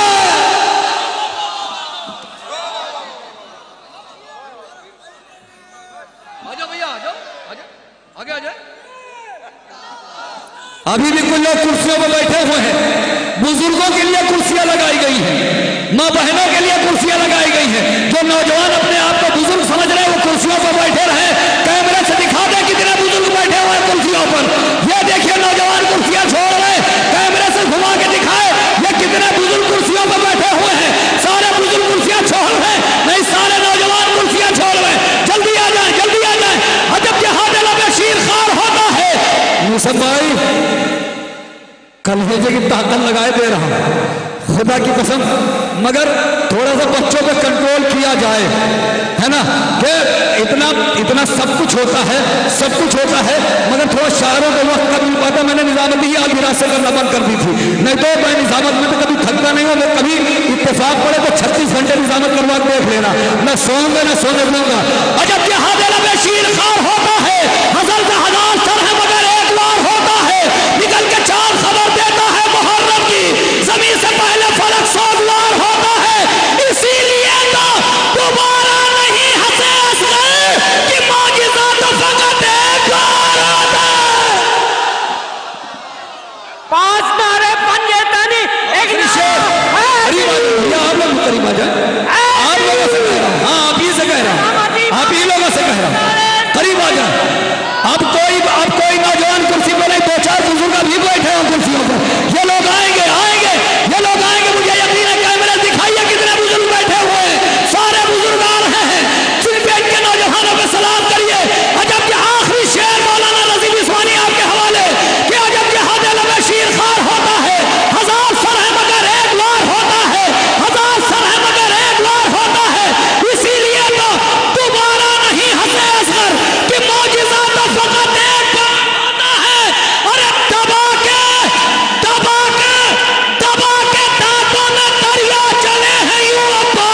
आजा भैया, आजा, आजा, आगे आ जाए। अभी भी कुछ लोग कुर्सियों पर बैठे हुए हैं। बुजुर्गों के लिए कुर्सियां लगाई गई हैं, माँ बहनों के लिए कुर्सियां लगाई गई हैं। जो नौजवान अपने आप को बुजुर्ग समझ रहे हैं वो कुर्सियों पर बैठे रहे। कैमरे से दिखा दे कितने बुजुर्ग बैठे हुए हैं कुर्सियों पर। ये देखिए नौजवान कुर्सियां छोड़ रहे हैं, कैमरे से घुमा के दिखाए ये कितने बुजुर्ग कुर्सियों पर बैठे हुए हैं। सारे बुजुर्ग कुर्सियां छोड़ रहे हैं, नहीं सारे नौजवान कुर्सियां छोड़ रहे हैं। जल्दी आ जाए, जल्दी आ जाए। अजब जिहाद लबे शीर खार होता है। मुसद भाई कलहेजे की ताकत लगाए दे रहा हूं खुदा की कसम, मगर थोड़ा सा बच्चों पे कंट्रोल किया जाए, है ना। कि इतना इतना सब कुछ होता है, सब कुछ होता है, मगर थोड़ा शायरों को वक्त कभी नहीं पाता। मैंने निजामत ही आज विरासत करना बंद कर दी थी, नहीं तो मैं निजामत में तो कभी थकता नहीं हूँ। मैं कभी इत्तेफाक पड़े तो 36 घंटे निजामत करवा देख लेना, न सोऊंगा न सोने दूंगा। अजब जिहाद लबे शीर खार होता है। 1000 सर है मगर एक बार होता है। निकल के चांद खबर देता है मुहर्रम की, ज़मीन से पहले फलक सागवार होता है। इसीलिए तो दोबारा नहीं हंसे असगर कि मौजिज़ा तो फकत एक बार होता है। 5 नारे पंजे तनी एक आप लोग करीब आ जाए। आप लोगों से कह रहा हूँ, हाँ आप ही से कह रहा हूँ, आप ही लोगों से कह रहा हूँ, करीब आ जाए। अब कोई नौजवान कुर्सी पर नहीं, 2-4 बुजुर्ग अभी बैठे हैं कुर्सियों पर। ये लोग आएंगे, आएंगे, ये लोग आएंगे। मुझे यकीन है, कैमरे दिखाइए कितने बुजुर्ग बैठे हुए हैं। सारे बुजुर्ग आ रहे हैं। चुन बैठ के नौजवानों पे सलाम करिए। अजब के आखिरी शेर मौलाना नजीब उस्मानी आपके हवाले कि अजब जिहाद लबे शीर खार होता है। 1000 सर है मगर एक बार होता है। 1000 सर है मगर एक बार होता है। इसीलिए तो दोबारा नहीं हंसे असगर कि मौजिज़ा तो फकत एक बार होता है। अरे दबा के दांतों में दरिया चले हैं यूं अब्बा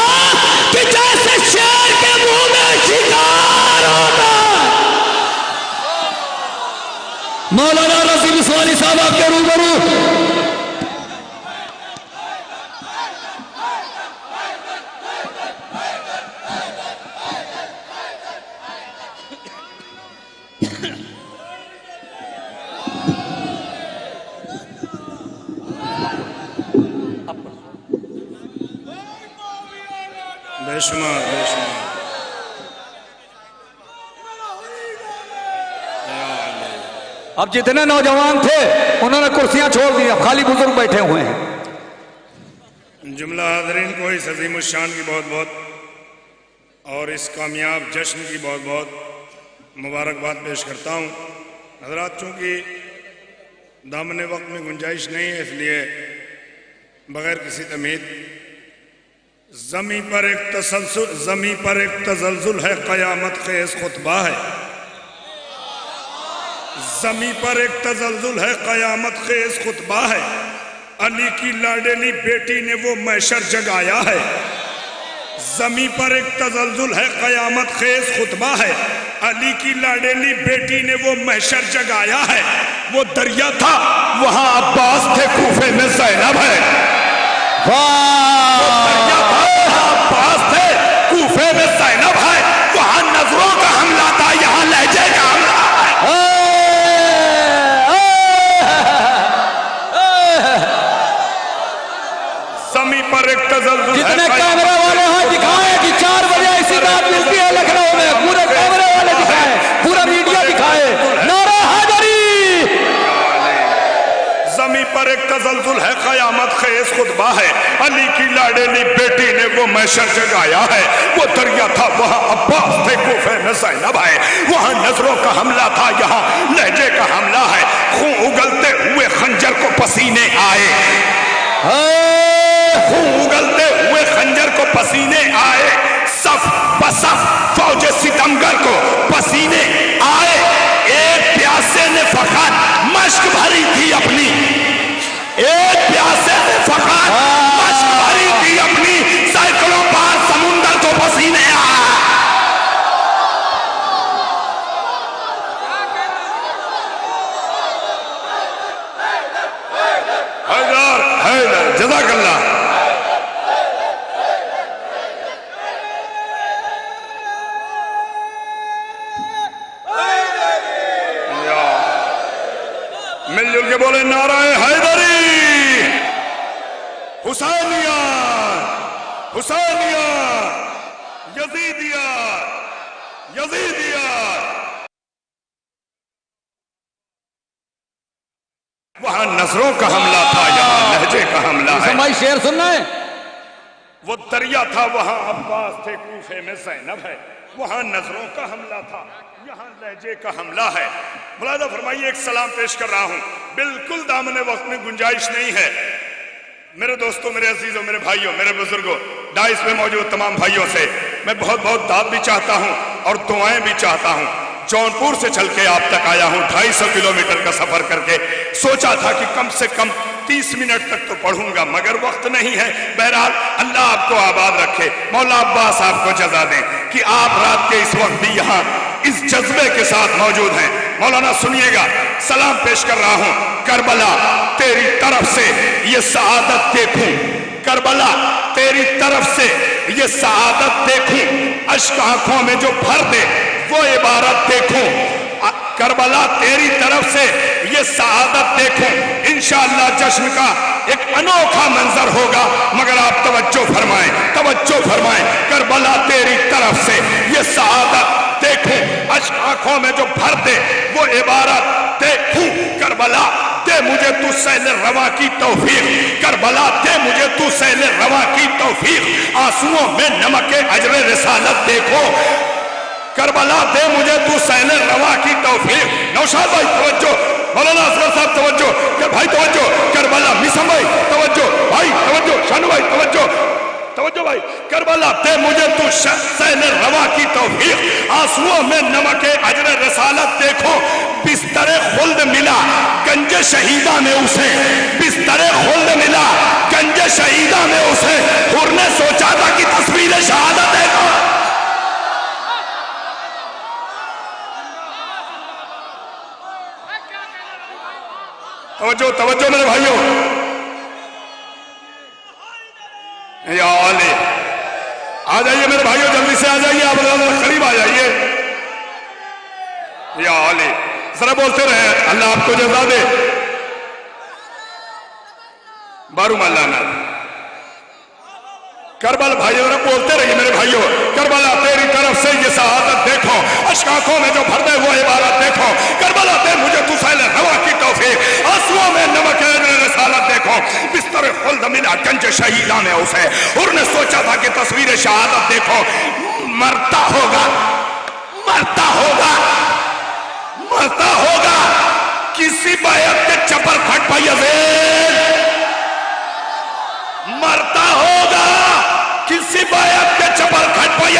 कि जैसे शेर के मुंह में शिकार होता है। मौलाना नजीब उस्मानी साहब आपके रूबरू। बेशुमार बेशुमार अब जितने नौजवान थे उन्होंने कुर्सियां छोड़ दी, अब खाली बुजुर्ग बैठे हुए हैं। जुमला हाज़रीन को इस अज़ीम शान की बहुत बहुत और इस कामयाब जश्न की बहुत बहुत मुबारकबाद पेश करता हूँ। हज़रात, चूँकि दामन वक्त में गुंजाइश नहीं है, इसलिए बगैर किसी तमीद ज़मी पर एक तसलजुल है, क़यामत खेज़ खुतबा है। ज़मी पर एक तसलजुल है, क़यामत खेज़ खुतबा है। अली की लाडली बेटी ने वो महशर जगाया है। ज़मी पर एक तसलजुल है, क़यामत खेज़ खुतबा है। अली की लाडली बेटी ने वो महशर जगाया है। वो दरिया था, वहां अब्बास थे, कूफे में ज़ैनब है। वाह, अब्बास थे, कूफे में ज़ैनब है। वहां तसलसल है, क़यामत ख़ेज़ खुतबा है। अली की लाडेली बेटी ने वो मैशर जगाया है। वो दरिया था, वहाँ अब्बास थे, कूफे में ज़ैनब है। वहाँ नजरों का हमला था, यहाँ लहजे का हमला है। खून उगलते हुए खंजर को पसीने आए, खून उगलते हुए खंजर को पसीने आए। सफ बसफ फौज सितमगर को पसीने आए। एक प्यासे ने फकत मश्क भरी थी अपनी, एक प्यासे ने फकत मश्क भरी थी अपनी। सैकड़ों बार समुंदर को पसीने आए। हैदर हैदर जज़ाकल्लाह। मिलजुल के बोले नाराए हैदरी, हुसैनिया, हुसैनिया, यजीदिया, यजीदिया। वहां नजरों का हमला था, यहाँ लहजे का हमला है। भाई शेर सुनना है। वो दरिया था, वहां अब्बास थे, कूफे में ज़ैनब है। वहां नजरों का हमला था, यहाँ लहजे का हमला है। मुलादा फरमाइए, एक सलाम पेश कर रहा हूं, बिल्कुल दामने वक्त में गुंजाइश नहीं है। मेरे दोस्तों, मेरे अजीजों, मेरे भाइयों, मेरे बुजुर्गों, डाइस में मौजूद तमाम भाइयों से मैं बहुत बहुत दाद भी चाहता हूं और दुआएं भी चाहता हूं। जौनपुर से चल के आप तक आया हूं, 250 किलोमीटर का सफर करके। सोचा था कि कम से कम 30 मिनट तक तो पढ़ूंगा, मगर वक्त नहीं है। बहरहाल अल्लाह आपको आबाद रखे, मौला अब्बास आपको जजा दें कि आप रात के इस वक्त भी यहाँ इस जज्बे के साथ मौजूद हैं। मौलाना सुनिएगा, सलाम पेश कर रहा हूं। करबला तेरी तरफ से ये सआदत देखूं, करबला तेरी तरफ से ये सआदत देखूं, अश्क आंखों में जो भर दे वो इबारत देखूं। करबला तेरी तरफ से ये सआदत देखूं। इंशाअल्लाह जश्न का एक अनोखा मंजर होगा, मगर आप तवज्जो फरमाएं, तवज्जो फरमाएं। करबला तेरी तरफ से ये सआदत देखूं, अश्क आंखों में जो भर दे वो इबारत देखूं। करबला दे मुझे तू सैले रवा की तौफीक, करबला दे मुझे तू सैले रवा की तौफीक। आंसुओं में नमक अजर रिसालत देखो, करबला दे मुझे तू सैले रवा की तौफीक। नौशाद भाई तवज्जो, मौलाना असगर साहब तवज्जो, भाई तवज्जो, करबला मिसम भाई तवज्जो, भाई तवज्जो, शानू भाई तवज्जो, तवज्जो भाई। करबला दे मुझे तू सैले रवा की तौफीक। आंसुओं में नमक अजर रिसालत देखो। बिस्तरे खुल्द मिला गंजे शहीदा में उसे, बिस्तरे खुल्द मिला गंजे शहीदा में उसे। हुर ने सोचा था कि तस्वीर शहादत देखो। तवज्जो, तवज्जो मेरे भाइयों, या आले आ जाइए मेरे भाइयों, जल्दी से आ जाइए, आप करीब आ जाइए। या आले जरा बोलते रहे, अल्लाह आपको जज़ा दे। बारू मौलाना करबल भाई जरा बोलते रहिए मेरे भाइयों। करबला तेरी तरफ से ये सआदत देखो, अश्क आंखों में जो भर दे वो इबारत देखो। करबला दे मुझे तू सैले रवा की तौफीक। आंसुओं में नमक रिसालत देखो। बिस्तर खुल्द मिला गंज शहीदा में उसे। उन्होंने सोचा था कि तस्वीर शहादत देखो। मरता होगा, मरता होगा, मरता होगा किसी बैत के चपर फट पाई, मरता होगा किसी बैत के चपर खट पाई।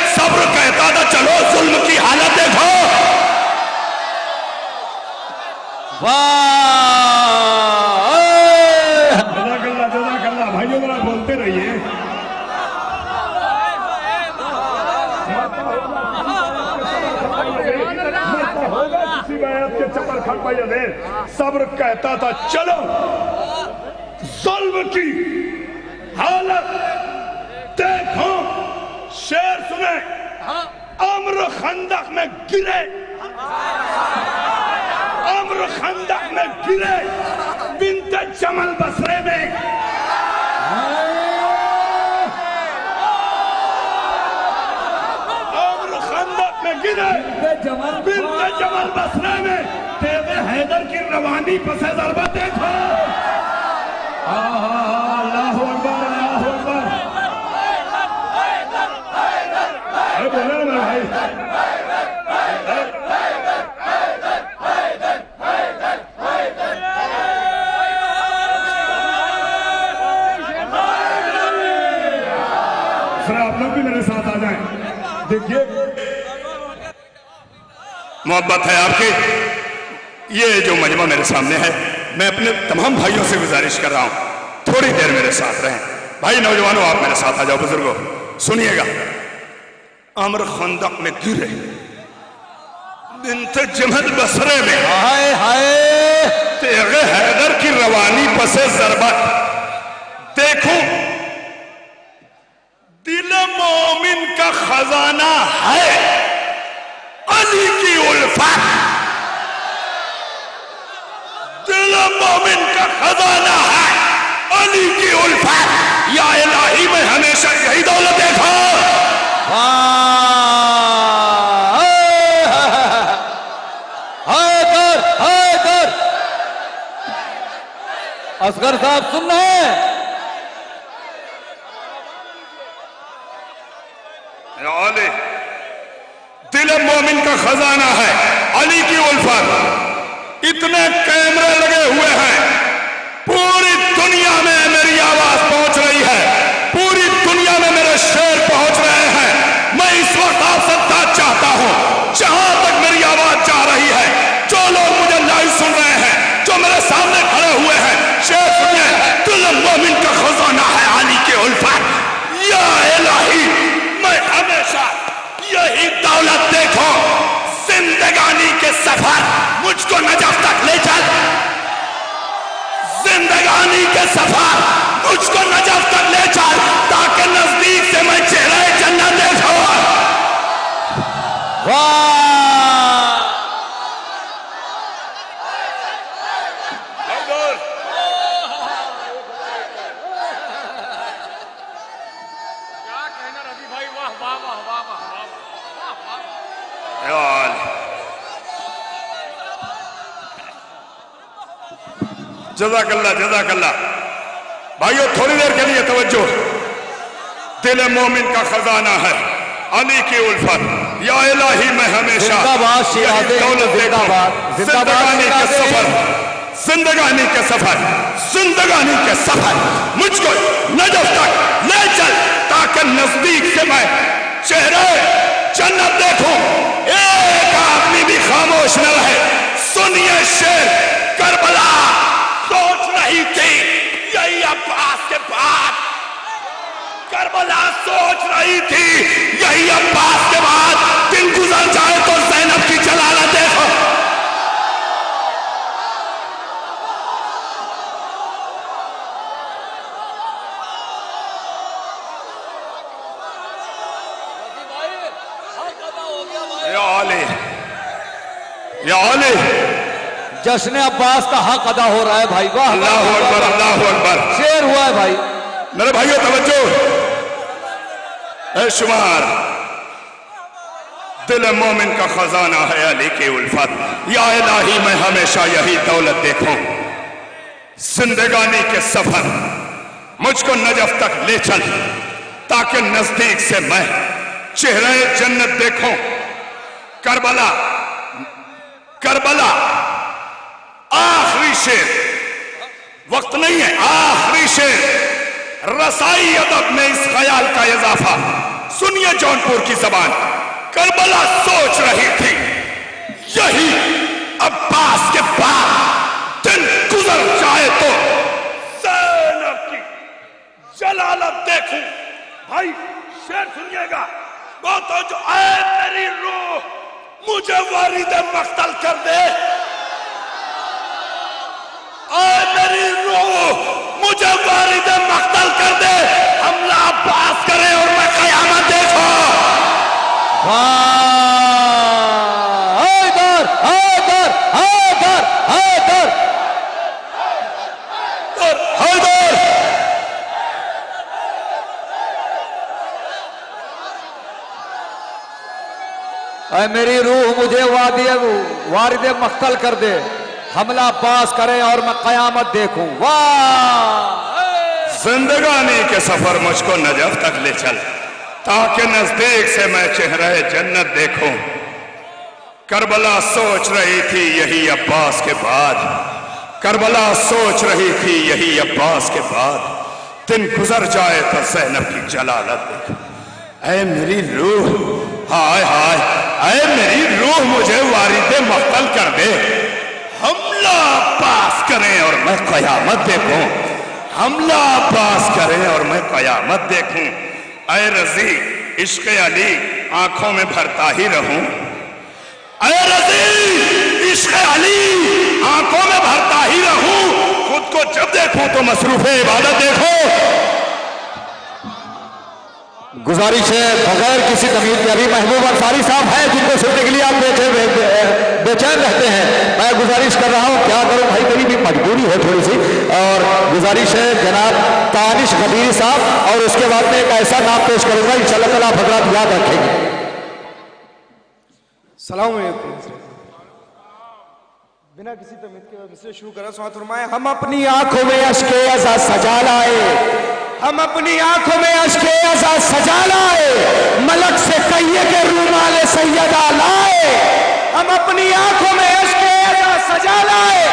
सब्र कहता था चलो जुल्म की हालत देखो। जज़ाकल्लाह भाइयों, जरा बोलते रहिए। किसी बैत के चपर खट पाई। सब्र कहता था चलो जुल्म की हालत देखो। शेर सुने, अम्र खंदक में गिरे, अम्र खंदक में गिरे बिन्ते जमल बसरे में। अम्र खंदक में गिरे बिन्ते जमल बसरे में। तेरे हैदर की रवानी पसे ज़रबा देखो। देखिए मोहब्बत है आपकी। ये जो मजमा मेरे सामने है, मैं अपने तमाम भाइयों से गुजारिश कर रहा हूं थोड़ी देर मेरे साथ रहें। भाई नौजवानों, आप मेरे साथ आ जाओ। बुजुर्गों सुनिएगा। अमर खंदक में गिरे, बिन्त जमल बसरे में, हाय हाय तेरे हैदर की रवानी पसे जरबत। देखो दिल मोमिन का खजाना है अली की उल्फत। दिल मोमिन का खजाना है अली की उल्फत। या इलाही में हमेशा यही दौलत देखो। असगर साहब सुन रहे हैं? दिल मोमिन का खजाना है अली की उल्फत। इतने कैमरे लगे हुए हैं, पूरी दुनिया में मेरी आवाज पहुंच रही है, पूरी दुनिया में मेरे शेर पहुंच रहे हैं। मैं इस वक्त आपसे बात चाहता हूं, जहां तक मेरी आवाज जा रही है, जो लोग मुझे लाइव सुन रहे हैं, जो मेरे सामने खड़े हुए हैं, शेर सुनिए। दिल मोमिन का खजाना है अली की उल्फत। या इलाही मैं हमेशा यही दौलत देखो। जिंदगानी के सफर मुझको नजफ तक ले चल। जिंदगानी के सफर मुझको नजफ तक ले चल, ताकि नजदीक से मैं चेहरे जन्नत देखो। जज़ाकल्लाह जज़ाकल्लाह। भाइयों थोड़ी देर के लिए तवज्जो। दिल मोमिन का खजाना है अली की उल्फत। या इलाही मैं हमेशा दौलत देखो। जिंदगानी के सफर, जिंदगानी के सफर, जिंदगानी के सफर मुझको नजफ तक ले चल, ताकि नजदीक से मैं चेहरे जन्नत देखूं। एक आदमी भी खामोश न रहे। सुनिए शेर। करबला सोच रही थी यही अब्बास के बाद। करबला सोच रही थी यही अब्बास के बाद दिन गुजर जाए तो ज़ैनब की जलालत देखो। या अली जश्न अब्बास का हक अदा हो रहा है भाई। वाह अल्लाहु अकबर अल्लाहु अकबर। शेर हुआ है भाई। मेरे भाइयों तवज्जो। शुमार दिल मोमिन का खजाना है अली की उल्फत। या इलाही मैं हमेशा यही दौलत देखूं। जिंदगानी के सफर मुझको नजफ तक ले चल, ताकि नजदीक से मैं चेहरे जन्नत देखूं। करबला करबला आखिरी शेर, वक्त नहीं है, आखिरी शेर। रसाई अदब में इस ख्याल का इजाफा सुनिए जौनपुर की जबान। करबला सोच रही थी यही अब्बास के बाद दिन गुजर जाए तो ज़ैनब की जलालत देखूं। भाई शेर सुनिएगा। वो तो जो आए मेरी रूह मुझे वारिद मख्तल कर दे। आए मेरी रूह मुझे वारिद मख्तल कर दे। हमला अब्बास करे और मैं कयामत देखो। हैदर हैदर हैदर हैदर हैदर। ऐ मेरी रूह मुझे वारिद मख्तल कर दे। हमला पास करें और मैं कयामत देखूं। वाह। जिंदगानी के सफर मुझको नजफ तक ले चल, ताकि नजदीक से मैं चेहरे जन्नत देखूं। करबला सोच रही थी यही अब्बास के बाद। करबला सोच रही थी यही अब्बास के बाद दिन गुजर जाए तो ज़ैनब की जलालत देखो। ऐ मेरी रूह हाय हाय, अरे मेरी रूह मुझे वारिदे मख्तल कर दे। हमला पास करें और मैं कयामत देखूं, हमला पास करें और मैं कयामत देखूं। अय रजी इश्क अली आंखों में भरता ही रहूं, अय रजी इश्क अली आंखों में भरता ही रहूं। खुद को जब देखूं तो मसरूफे इबादत देखो। गुजारिश है बगैर किसी तमीज के, अभी महबूब अंसारी साहब हैं जिनको सुनने के लिए आप बेचैन रहते हैं। मैं गुजारिश कर रहा हूं, क्या करूं भाई, मेरी भी मजबूरी है थोड़ी सी। और गुजारिश है जनाब तानिश गदीरी साहब, और उसके बाद में एक ऐसा नाम पेश करूंगा इंशाअल्लाह ताला आप हजरात याद रखेंगे। सलाम अलैकुम। बिना किसी तमीज के मिसरे शुरू करा स्वात फरमाए। हम अपनी आंखों में अश्के अज़ा सजा लाए, हम अपनी आंखों में अश्के अज़ा सजा लाए, मलक से कहिए के रूमाल सैयदा लाए। हम अपनी आंखों में अश्के अज़ा सजा लाए,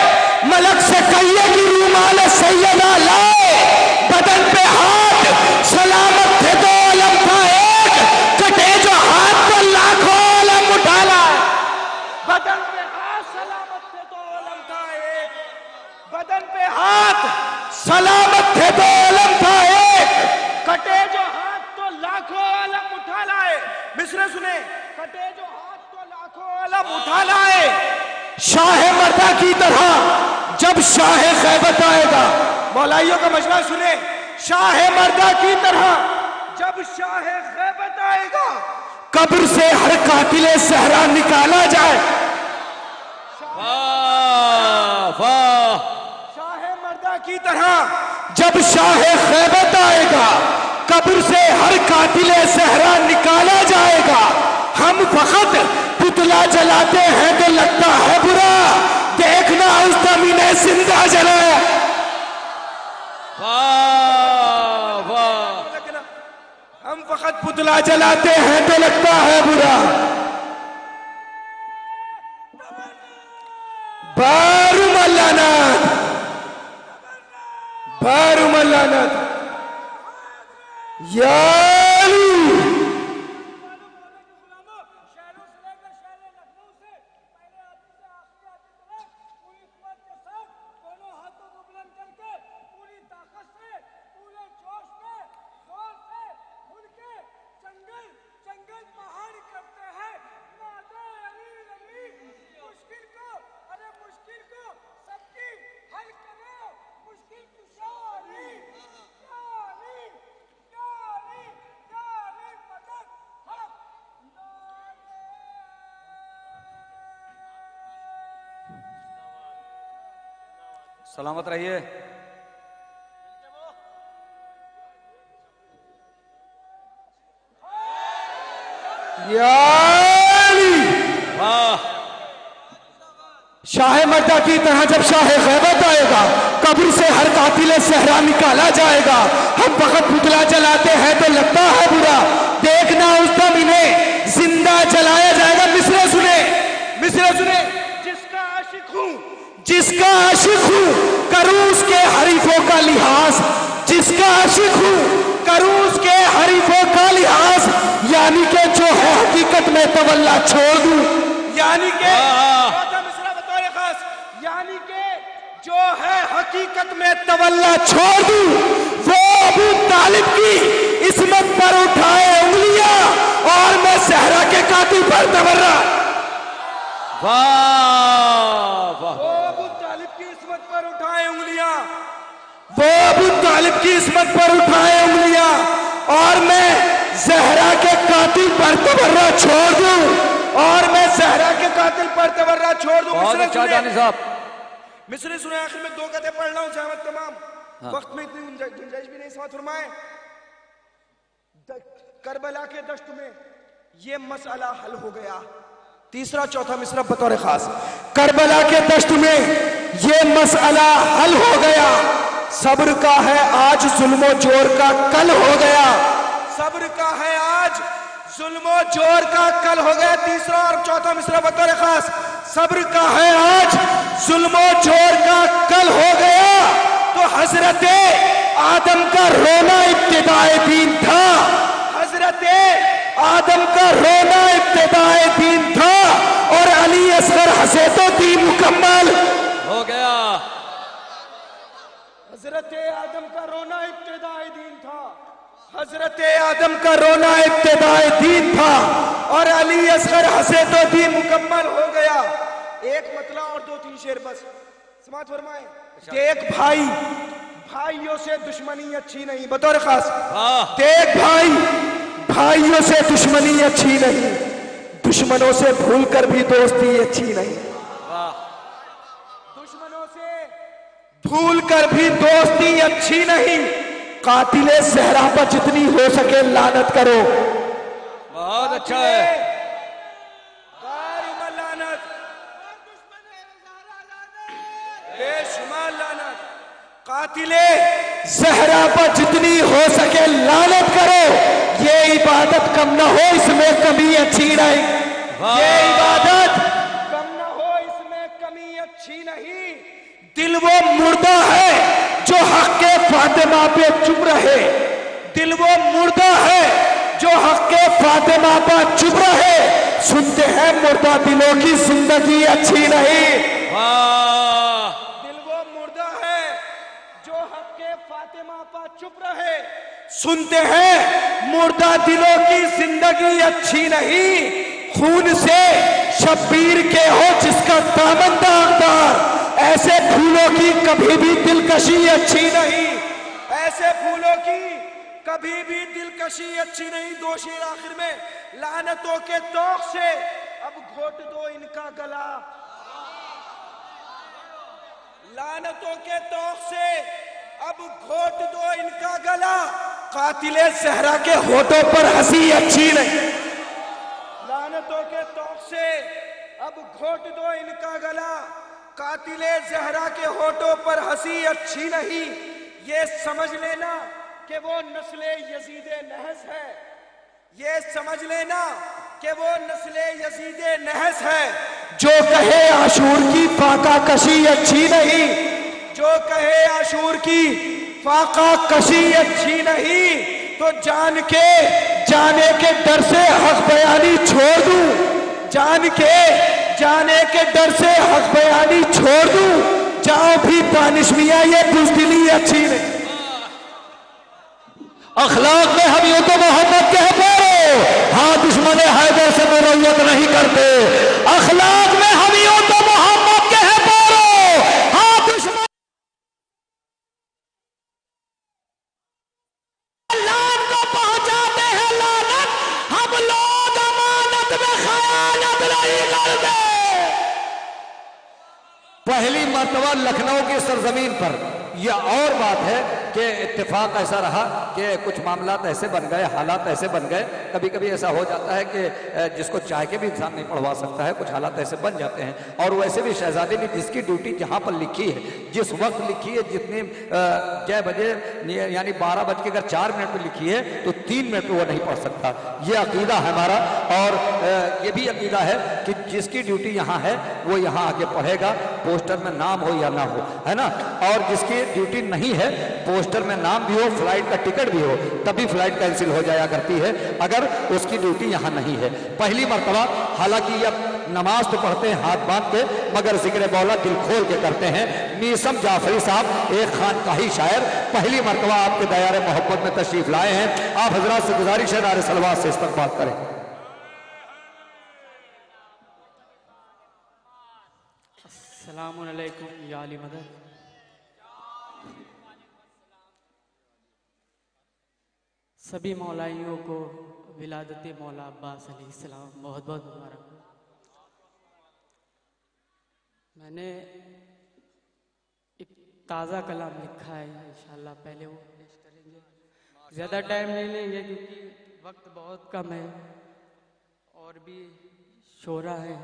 मलक से कहिए की रूमाल सैयदा लाए। बदन पे हाथ सलामत थे तो अलम था एक, कटे जो हाथ पर लाखों अलम उठा लाए। बदन पे हाथ सलामत थे तो अलम था एक, बदन पे हाथ सलामत थे तो अलम था एक, कटे जो हाथ तो लाखों अलम उठा लाए। मिसरे सुने, कटे जो हाथ तो लाखों अलम उठा लाए। शाह मर्दा की तरह जब शाह खैबत आएगा, मौलाइयों का मजमा सुने, शाह मर्दा की तरह जब शाह खैबत आएगा, कब्र से हर कातिले सहरा निकाला जाए। वाह वाह, शाह मर्दा की तरह जब शाह खैबत आएगा, कब्र से हर कातिले सहरा निकाला जाएगा। हम फकत पुतला जलाते हैं तो लगता है बुरा, देखना उस ज़मीने जिंदा जलाया। वाह वाह, हम फकत पुतला जलाते हैं तो लगता है बुरा। बारुमल्लानाथ, बारुमल्लानाथ याली। सलामत रहिए। शाह मर्दा की तरह जब शाह खैबत आएगा, कब्र से हर कातिले सहरा निकाला जाएगा। हम फकत पुतला जलाते हैं तो लगता है बुरा, देखना उस दम इन्हें जिंदा जलाया जाएगा। मिसरे सुने, मिसरे सुने, जिसका आशिक हूं, जिसका आशिक हूं करूं उसके हरीफों का लिहाज, जिसका आशिक हूं करूं उसके हरीफों का लिहाज। यानी के जो है हकीकत में तवल्ला छोड़ दूं, यानी के बतौर खास, यानी के जो है हकीकत में तवल्ला छोड़ दूं। वो अबू तालिब की इस्मत पर उठाए उंगलियां और मैं सहरा के कातिल पर तवर्रा। वाह वाह, वो अबू तालिब की इस्मत पर उठाए उंगलियां, वो अबू तालिब की इस्मत पर उठाए उंगलियां और मैं जहरा के कातिल पर तवर्रा छोड़ दूं, और मैं जहरा के कातिल पर तवर्रा छोड़ दूं। बहुत अच्छा जानी साहब। मिसरे सुने, आखिर में दो कते पढ़ रहा हूं जहमत तमाम। हाँ। वक्त में इतनी गुंजाइश भी नहीं, समात फरमाए। करबला के दश्त में ये मसला हल हो गया। तीसरा चौथा मिसरा बतौर खास, करबला के दश्त में ये मसला हल हो गया। सब्र का है आज जुल्मो जोर का कल हो गया, सब्र का है आज जुल्मो जोर का कल हो गया। तीसरा और चौथा मिसरा बतौर खास, सब्र का है आज जुल्मो जोर का कल हो गया। तो हजरत आदम का रोना इब्तिदाए दीन था, हजरत आदम का रोना इब्तिदाए दीन था और अली असगर हंसे तो दीन मुकम्मल हो गया। हजरत आदम का रोना इब्तिदाए दीन था, हजरत आदम का रोना इब्तिदाए दीन था और अली असगर हंसे तो दीन मुकम्मल हो गया। एक मतला और 2-3 शेर बस समात फरमाए कि एक भाई भाइयों से दुश्मनी अच्छी नहीं, बतौर खास एक भाई भाइयों से दुश्मनी अच्छी नहीं, दुश्मनों से भूल कर भी दोस्ती अच्छी नहीं, दुश्मनों से भूल कर भी दोस्ती अच्छी नहीं, कातिले सहरा पर जितनी हो सके लानत करो। बहुत अच्छा है। बेशुमार लानत, कातिले सहरा पर जितनी हो सके लानत करो। ये इबादत कम न हो इसमें कमी अच्छी नहीं, ये इबादत कम न हो इसमें कमी अच्छी नहीं। दिल वो मुर्दा है जो हक के फातिमा पे चुप रहे, दिल वो मुर्दा है जो हक के फातिमा पर चुप रहे। सुनते हैं मुर्दा दिलों की जिंदगी अच्छी नहीं। दिल वो मुर्दा है जो हक के फातिमा पर चुप रहे। सुनते हैं मुर्दा दिलों की जिंदगी अच्छी नहीं। खून से शब्बीर के हो जिसका दामन दागदार, ऐसे फूलों की कभी भी दिलकशी अच्छी नहीं, ऐसे फूलों की कभी भी दिलकशी अच्छी नहीं। 2 शेर आखिर में, लानतों के तौक से अब घोट दो इनका गला, लानतों के तौक से अब घोट दो इनका गला। कातिले सहरा के होठों पर हंसी अच्छी नहीं, लानतों के तौक से अब घोट दो इनका गला। कातिले जहरा के होठों पर हंसी अच्छी नहीं। ये समझ लेना कि वो नस्ले यजीदे नहस है, ये समझ लेना कि वो नस्ले यजीदे नहस है। जो कहे आशूर की फाका कशी अच्छी नहीं, जो कहे आशूर की फाका कशी अच्छी नहीं, तो जान के जाने के डर से हक बयानी छोड़ दूं, जान के जाने के डर से हक बयानी छोड़ दूं। जाओ भी दानिश मियां ये बुज़दिली अच्छी नहीं। अखलाक में हम यूं तो मोहम्मद के पारो, हाँ दुश्मन हैदर से मुरव्वत नहीं करते। अखलाक में हम यूं तो मोहम्मद के पारो, हाँ दुश्मन लान को पहुंचाते हैं लानत, हम लोग अमानत में खयानत नहीं करते। पहली मर्तबा लखनऊ की सरजमीन पर यह और बात है कि इत्तेफाक ऐसा रहा कि कुछ मामलात ऐसे बन गए, हालात ऐसे बन गए। कभी कभी ऐसा हो जाता है कि जिसको चाह के भी इंसान नहीं पढ़वा सकता है, कुछ हालात ऐसे बन जाते हैं। और वैसे भी शहजादे ने जिसकी ड्यूटी जहाँ पर लिखी है, जिस वक्त लिखी है, जितने क्या बजे यानी 12:04 पर लिखी है, तो 3 मिनट में वो नहीं पढ़ सकता। ये अकीदा है हमारा, और ये भी अकीदा है कि जिसकी ड्यूटी यहाँ है वो यहाँ आके पढ़ेगा, पोस्टर में नाम हो या ना हो, है ना। और जिसकी ड्यूटी नहीं है, पोस्टर में नाम भी हो, फ्लाइट का टिकट भी हो, तभी फ्लाइट कैंसिल हो जाया करती है अगर उसकी ड्यूटी यहाँ नहीं है। पहली मर्तबा, हालांकि अब नमाज तो पढ़ते हैं हाथ बांध के, मगर जिक्र मौला दिल खोल के करते हैं। मीसम जाफरी साहब एक खानकाही शायर पहली मर्तबा आपके दायरे मोहब्बत में तशरीफ लाए हैं। आप हजरात से गुजारिश है नारे सलवात से इस्तकबाल करें। अस्सलामु अलैकुम या अली मदद। सभी मौलाइयों को विलादत मौला अब्बास अलैहिस्सलाम बहुत बहुत मुबारक। मैंने एक ताज़ा कलाम लिखा है, इंशाल्लाह पहले वो पेश करेंगे। ज़्यादा टाइम नहीं लेंगे क्योंकि वक्त बहुत कम है और भी शोरा है।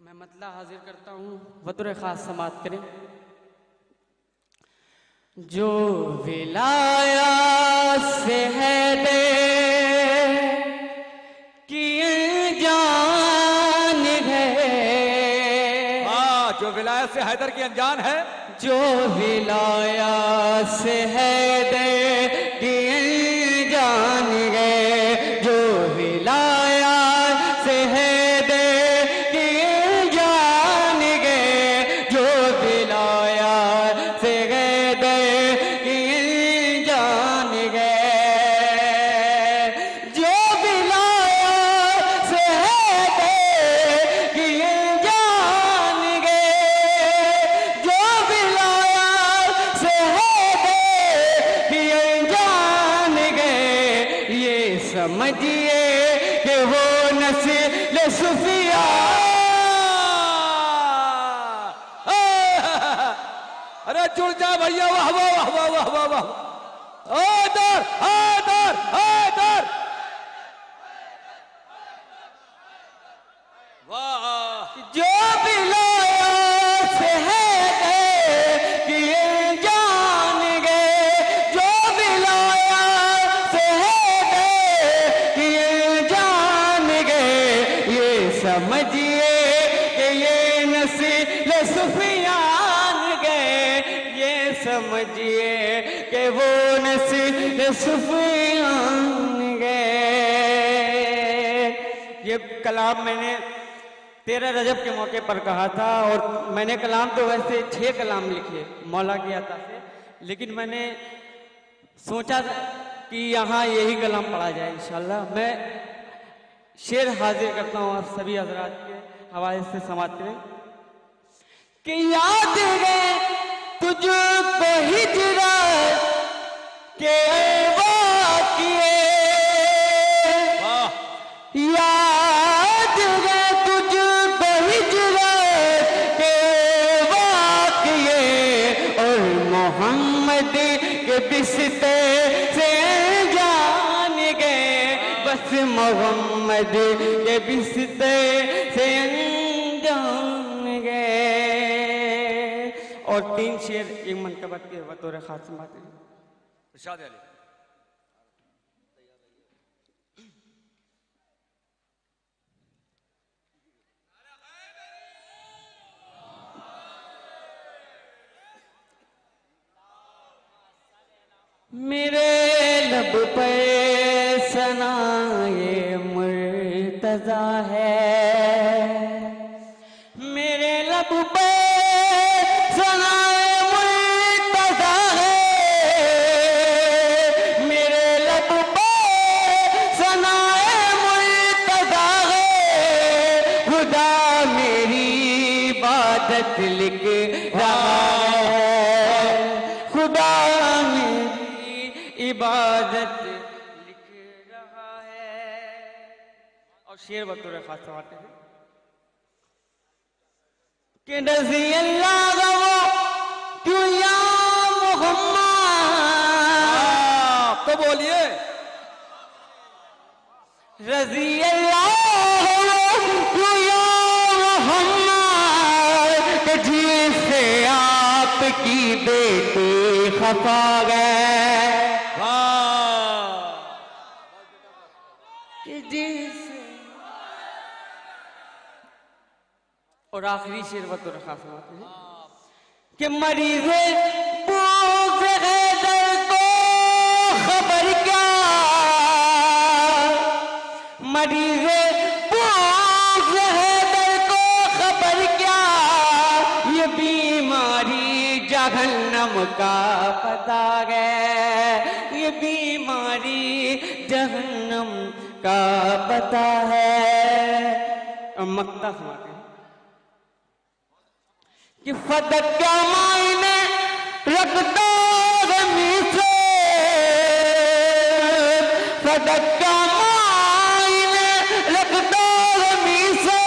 मैं मतला हाजिर करता हूँ, बतौर ख़ास समात करें। जो विलाया से है दे कि जान है, हाँ जो विलायत से हैदर की अनजान है, जो विलाया से है दे कि जान समझिए कि वो नस्ल सुफिया। अरे जुड़ जा भैया, वाह वाह वाह वाह वाह वाह वाह। हैदर हैदर हैदर, वाह। जो भी लाया से है कि ये जान गए, जो भी लाया से है कि ये जान गए, ये समझिए कि ये नस्ल सुफियान गए, ये समझिए कि वो नस्ल सुफियान गए। ये कलाम मैंने 13 रजब के मौके पर कहा था, और मैंने कलाम तो वैसे 6 कलाम लिखे मौला की अता से, लेकिन मैंने सोचा कि यहाँ यही कलाम पढ़ा जाए इंशाल्लाह। मैं शेर हाजिर करता हूँ आप सभी हजरात के हवाले से समाते हुए कि याद है तुझको हिजरत के वाक़िए, याद है तुझको हिजरत के वाक़िए, और मोहम्मद के बिस्ते से जान गए, बस मोहम्मद के बिस्ते से जान गए। और 3 शेर एक मनकबत के बतौर खास समाते हैं। इरशाद अली। मेरे लब पे सनाए मुर्तजा है, मेरे लब पे सनाए मुर्तजा है, मेरे लब पे सनाए मुर्तजा है, खुदा मेरी इबादत लिख रहा है, खुदा इबादत लिख रहा है। और शेर बतौर खास समाते हैं कि रज़ी अल्लाह वो क्यों या मोहम्मद, तो बोलिए रज़ी अल्लाह वो क्यों या मोहम्मद, जिससे आपकी बेटी खफा गए। और आखिरी शेर बतौर खास समाते हैं कि मरीज़े भूख हैदर को खबर क्या, मरीज़े भूख हैदर को खबर क्या, ये बीमारी जहन्नम का पता है, ये बीमारी जहन्नम का पता है। और मक्ता समाते हैं कि फदक क्या मायने रखता गमी से, फदक क्या मायने रखता गमी से,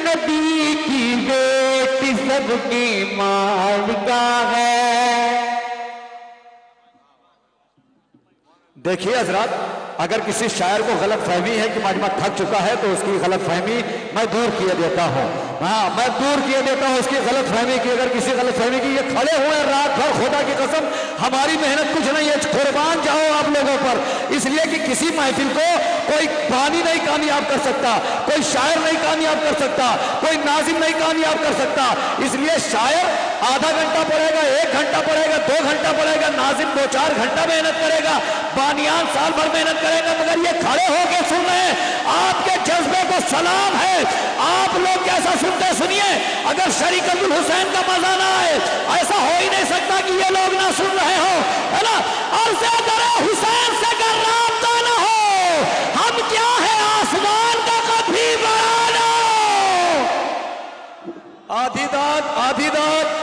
नबी की बेटी सबकी मालिका है। देखिए हजरात, अगर किसी शायर को गलत फहमी है कि मजमा थक चुका है तो उसकी गलत फहमी मैं दूर किए देता हूँ। हाँ, मैं दूर किए देता हूँ उसकी गलत फहमी की। अगर किसी गलत फहमी की, ये खड़े हुए रात भर, खुदा की कसम हमारी मेहनत कुछ नहीं है, कुर्बान जाओ आप लोगों पर, इसलिए कि किसी महफिल को कोई बानी नहीं कामयाब कर सकता, कोई शायर नहीं कामयाब कर सकता, कोई नाजिम नहीं कामयाब कर सकता। इसलिए शायर आधा घंटा पढ़ेगा, 1 घंटा पढ़ेगा, 2 घंटा पढ़ेगा, नाजिम 2-4 घंटा मेहनत करेगा, बानियान साल भर मेहनत करेगा, मगर ये खड़े होके सुन रहे हैं, आपके जज्बे को सलाम है। आप लोग जैसा सुनते सुनिए, अगर शरीकतुल हुसैन का मजा ना आए, ऐसा हो ही नहीं सकता कि ये लोग ना सुन रहे हो, है ना। और से अगर हुसैन से अगर राब्ता ना हो, हम क्या है आसमान का कभी बढ़ाना। आधी दाद, आधी दाद।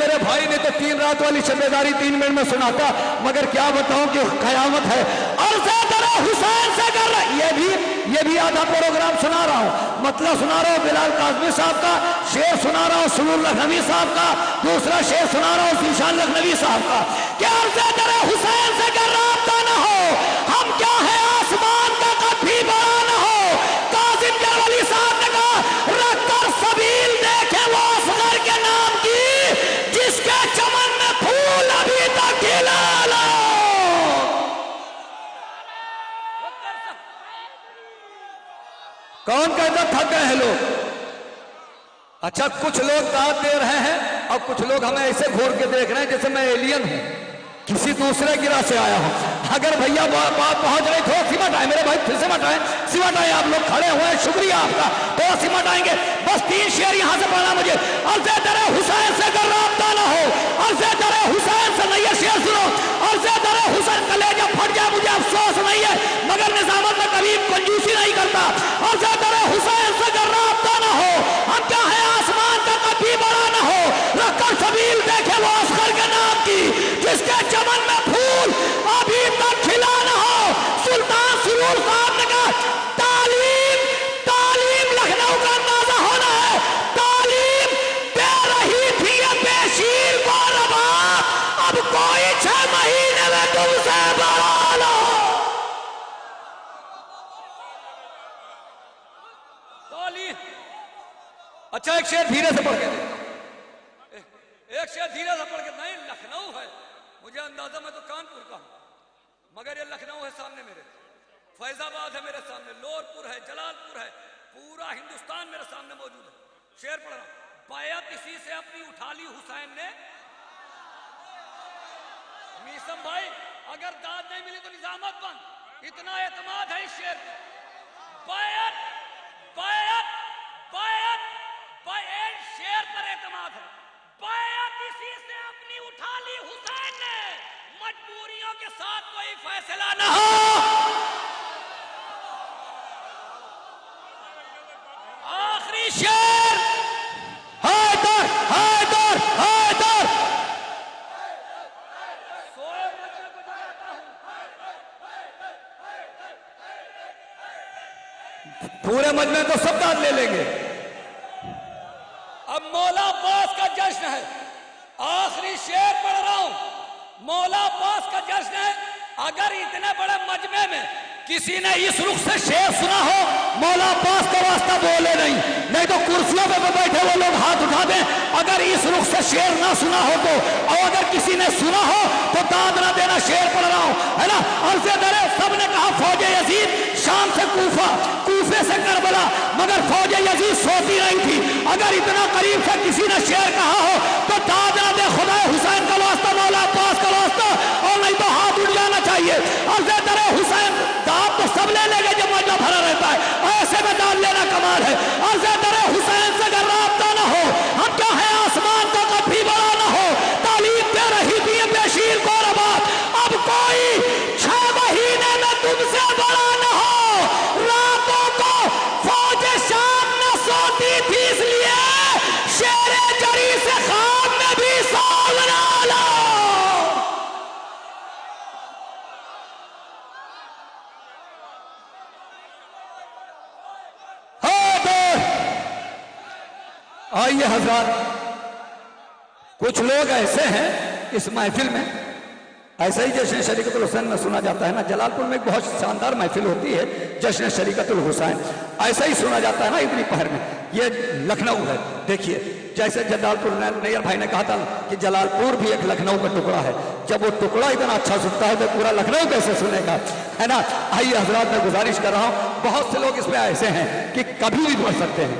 मेरे भाई ने तो 3 रात वाली शबेदारी 3 मिनट में सुनाता, मगर क्या बताऊं कि कयामत है। और हुसैन से कर रहा, ये भी आधा प्रोग्राम सुना रहा हूं, मतलब सुना रहा हूं बिलाल काज़मी साहब का शेर, सुना रहा हूं सुरूर लखनवी साहब का, दूसरा शेर सुना रहा हूं ज़ीशान लखनवी साहब का। क्या हुसैन से कर राब्ता न हो, हम क्या है आसमान का कभी बड़ा न हो। काज़िम जरवली साहब ने कहा रखकर सबील देखे वो असगर के नाम की, जिसके चमन में फूल अभी तक खिला लो। कौन कहता थक गए हैं लोग? अच्छा, कुछ लोग दाद दे रहे हैं और कुछ लोग हमें ऐसे घूर के देख रहे हैं जैसे मैं एलियन हूं, किसी दूसरे गिरा से आया हूं। अगर भैया बात पहुंच रही थोड़ा सिमट आए मेरे भाई, फिर सिमट आए, आप लोग खड़े हुए हैं, शुक्रिया आपका, थोड़ा सिमट आएंगे। बस 3 शेर यहां से पढ़ना मुझे। अर्ज़े दरे हुसैन से कर राब्ता न हो, अर्ज़े दरे हुसैन से नहीं है, शेर सुनो। अर्ज़े दरे हुसैन कलेजा फट जाए मुझे अफसोस नहीं है, मगर निजामत में कभी कंजूसी नहीं करता। अर्ज़े दरे हुसैन से कर राब्ता न हो, हम क्या है आसमान का कभी बड़ा न हो। रखकर सबील देखे वो असगर के नाम की, जिसके चमन में फूल अभी तक खिला न हो। सुल्तान सुरूर साहब ने कहा तालीम लखनऊ का अंदाजा होना है, तालीम दे रही थी ये बेशीर को रवा, अब कोई 6 महीने में तुमसे बढ़ा लो। अच्छा, एक शेर धीरे से पढ़ के एक शेर धीरे से पढ़ के। नहीं, लखनऊ है, मुझे अंदाजा, मैं तो कानपुर का हूं, मगर ये लखनऊ है सामने मेरे, फैजाबाद है मेरे सामने, लोरपुर है, जलालपुर है, पूरा हिंदुस्तान मेरे सामने मौजूद है। शेर पढ़ रहा हूं। बैत इसी से अपनी उठा ली हुसैन ने। मीसम भाई, अगर दाद नहीं मिली तो निजामत बंद, इतना एतमाद है इस शेर पे। बैत बैत बैत बैत शेर पर एतमाद है। बैत इसी से अपनी उठा ली हुसैन ने, मजबूरियों के साथ कोई फैसला न हो। आखिरी शेर, हैदर हैदर हैदर। पूरे मजमे को सब दाद ले लेंगे। अब मौला अब्बास का जश्न है, आखिरी शेर पढ़ रहा हूं। मौला अब्बास का जश्न है। अगर इतने बड़े मजमे में किसी ने इस रुख से शेर सुना हो, मौला अब्बास का वास्ता बोले नहीं तो कुर्सियों पे बैठे वो लोग हाथ उठा दें। अगर इस रुख से शेर ना सुना हो तो, और अगर किसी ने सुना हो तो दाद ना देना। शेर पढ़ रहा हूं, है ना। अर्ज़े दरे सबने कहा फौज यजीद शाम से कूफा, कूफे से करबला, मगर फौज यजीद सोती नहीं थी। अगर इतना करीब से किसी ने शेर कहा हो तो दाद ना दे, खुदा हुसैन का वास्ता, मौला अब्बास का वास्ता, और नहीं तो हाथ उठ जाना चाहिए। अर्ज़े दरे हुसैन, दाद तो सब ले लेंगे जब मजमा भरा रहता है, ऐसे में दाद लेना कमाल है। अर्ज़े दरे हुसैन से अगर राब्ता न हो, हम क्या है आसमान का कभी बड़ा न हो। तालीम दे रही थी ये बेशीर को रवा, अब कोई 6 महीने में तुमसे बड़ा न हो। रातों को फौज शाम न सोती थी, इसलिए शेरे जरी से खाम में भी सावना लो। आइए हजरात, कुछ लोग ऐसे हैं इस महफिल में, ऐसा ही जश्न शरीकतुल हुसैन में सुना जाता है ना। जलालपुर में एक बहुत शानदार महफिल होती है जश्न शरीकतुल हुसैन, ऐसा ही सुना जाता है ना इतनी पहर में। ये लखनऊ है, देखिए जैसे जलालपुर नैयर भाई ने कहा था कि जलालपुर भी एक लखनऊ का टुकड़ा है। जब वो टुकड़ा इतना अच्छा सुनता है तो पूरा लखनऊ कैसे सुनेगा, है ना। आइए हजरात, मैं गुजारिश कर रहा हूँ, बहुत से लोग इसमें ऐसे हैं कि कभी भी बढ़ सकते हैं,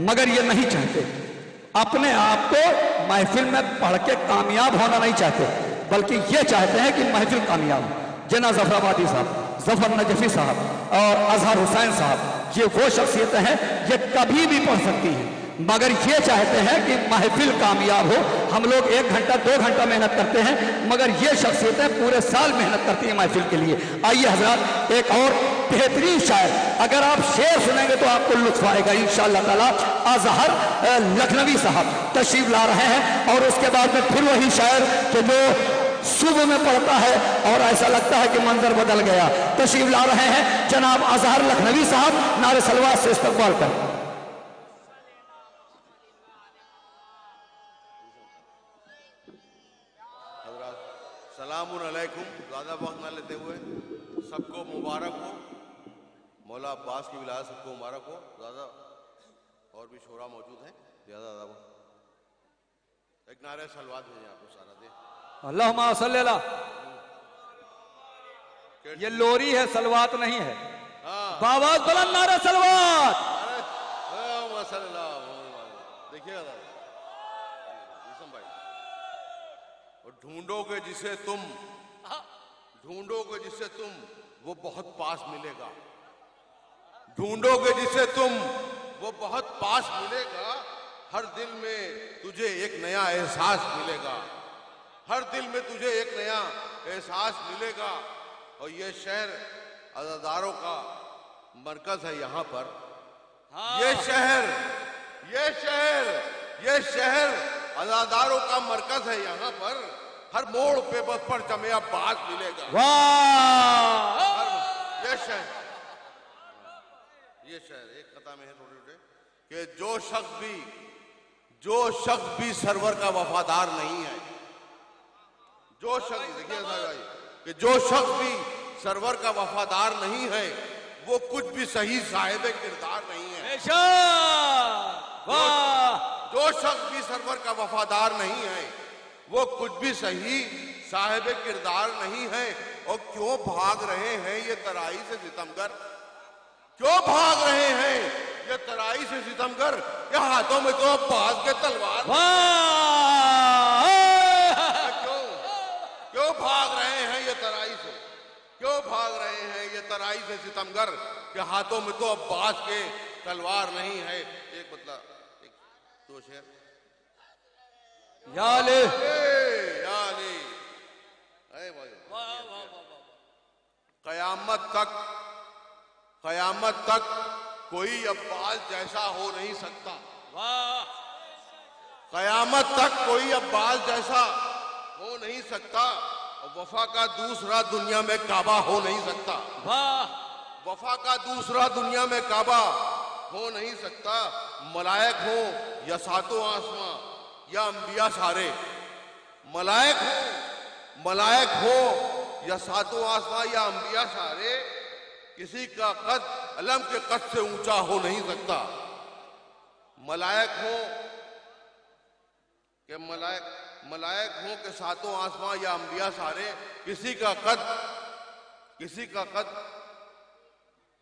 मगर ये नहीं चाहते, अपने आप को महफिल में पढ़ के कामयाब होना नहीं चाहते, बल्कि ये चाहते हैं कि महफिल कामयाब हो। जना जफराबादी साहब, जफर नजफी साहब और अजहर हुसैन साहब, ये वो शख्सियतें हैं, ये कभी भी पढ़ सकती हैं, मगर ये चाहते हैं कि महफिल कामयाब हो। हम लोग 1 घंटा 2 घंटा मेहनत करते हैं, मगर ये शख्सियतें पूरे साल मेहनत करती हैं महफिल के लिए। आइए हजरात, एक और बेहतरीन शायर, अगर आप शेर सुनेंगे तो आपको लुत्फ आएगा इंशाअल्लाह ताला। अजहर लखनवी साहब तशरीफ ला रहे हैं और उसके बाद में फिर वही शायर कि जो सुबह में पढ़ता है और ऐसा लगता है कि मंजर बदल गया, तशरीफ ला रहे हैं जनाब अजहर लखनवी साहब। नारे सलवात से इस्तकबाल करें। सलामुन अलैकुम। ज़्यादा वक्त ना लेते हुए सबको मुबारक हो, मौला अब्बास की विलायत सबको मुबारक हो। ज़्यादा और भी शोरा मौजूद हैं, ज़्यादा एक नारे सलवात भेजें आपको सारा दे। अल्लाहुम्मा सल्ली अला। ये लोरी है, सलवात नहीं है। बाबा बुलंद नारे सलवात। देखिएगा भाई, और ढूंढोगे जिसे तुम, ढूंढोगे जिसे तुम वो बहुत पास मिलेगा। ढूंढोगे जिसे तुम वो बहुत पास मिलेगा। हर दिल में तुझे एक नया एहसास मिलेगा। हर दिल में तुझे एक नया एहसास मिलेगा। और ये शहर अज़ादारों का मरकज है यहाँ पर। ये शहर अज़ादारों का मरकज है यहाँ पर। हर मोड़ पे बस पर जमे अब्बास मिलेगा। ये शहर एक कथा में है थोड़े थोड़े कि जो शख्स भी सरवर का वफादार नहीं है, जो शख्स, देखिए भाई, कि जो शख्स भी सरवर का वफादार नहीं है वो कुछ भी सही साहिब किरदार नहीं है। जो शख्स भी सरवर का वफादार नहीं है वो कुछ भी सही साहिब किरदार नहीं है। और क्यों भाग रहे हैं ये तराई से सितमगर, क्यों भाग रहे हैं ये तराई से सितमगर, ये हाथों में तो अब्बास के तलवार। क्यों भाग रहे हैं ये तराई से, क्यों भाग रहे हैं ये तराई से सितमगर, के हाथों में तो अब्बास के तलवार नहीं है। एक मतलब एक दो शेर कयामत तक कोई अब्बास जैसा हो नहीं सकता। कयामत तक कोई अब्बास जैसा हो नहीं सकता। वफा का दूसरा दुनिया में काबा हो नहीं सकता। वफा का दूसरा दुनिया में काबा हो नहीं सकता। मलायक हो या सातों आसमां या अंबिया सारे, मलायक हो या सातों आसमां या अंबिया सारे, किसी का कद अलम के कद से ऊंचा हो नहीं सकता। मलायक हो के सातों आसमां या अंबिया सारे, किसी का कद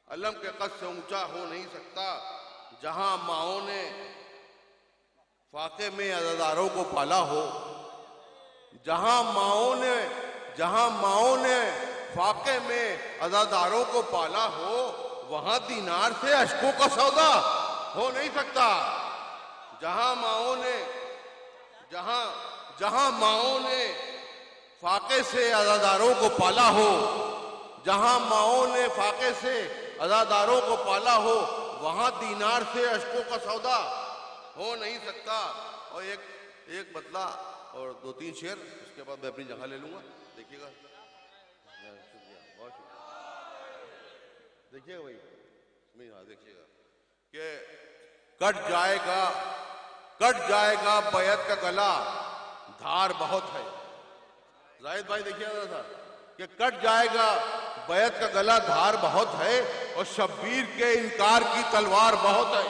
अलम के कद से ऊंचा हो नहीं सकता। जहां माओ ने फाके में अज़ादारों को पाला हो, जहां माओ ने फाके में अज़ादारों को पाला हो, वहां दीनार से अशकों का सौदा हो नहीं सकता। जहां माओ ने फाके से अज़ादारों को पाला हो, जहां माओ ने फाके से अज़ादारों को पाला हो, वहां दीनार से अशकों का सौदा हो नहीं सकता। और एक बतला और दो तीन शेर, उसके बाद मैं अपनी जगह ले लूंगा। देखिएगा, बहुत शुक्रिया। देखिएगा भाई, देखिएगा कि कट जाएगा बैत का गला, धार बहुत है। जाहिद भाई देखिएगा था कि कट जाएगा बैत का गला, धार बहुत है। और शब्बीर के इनकार की तलवार बहुत है।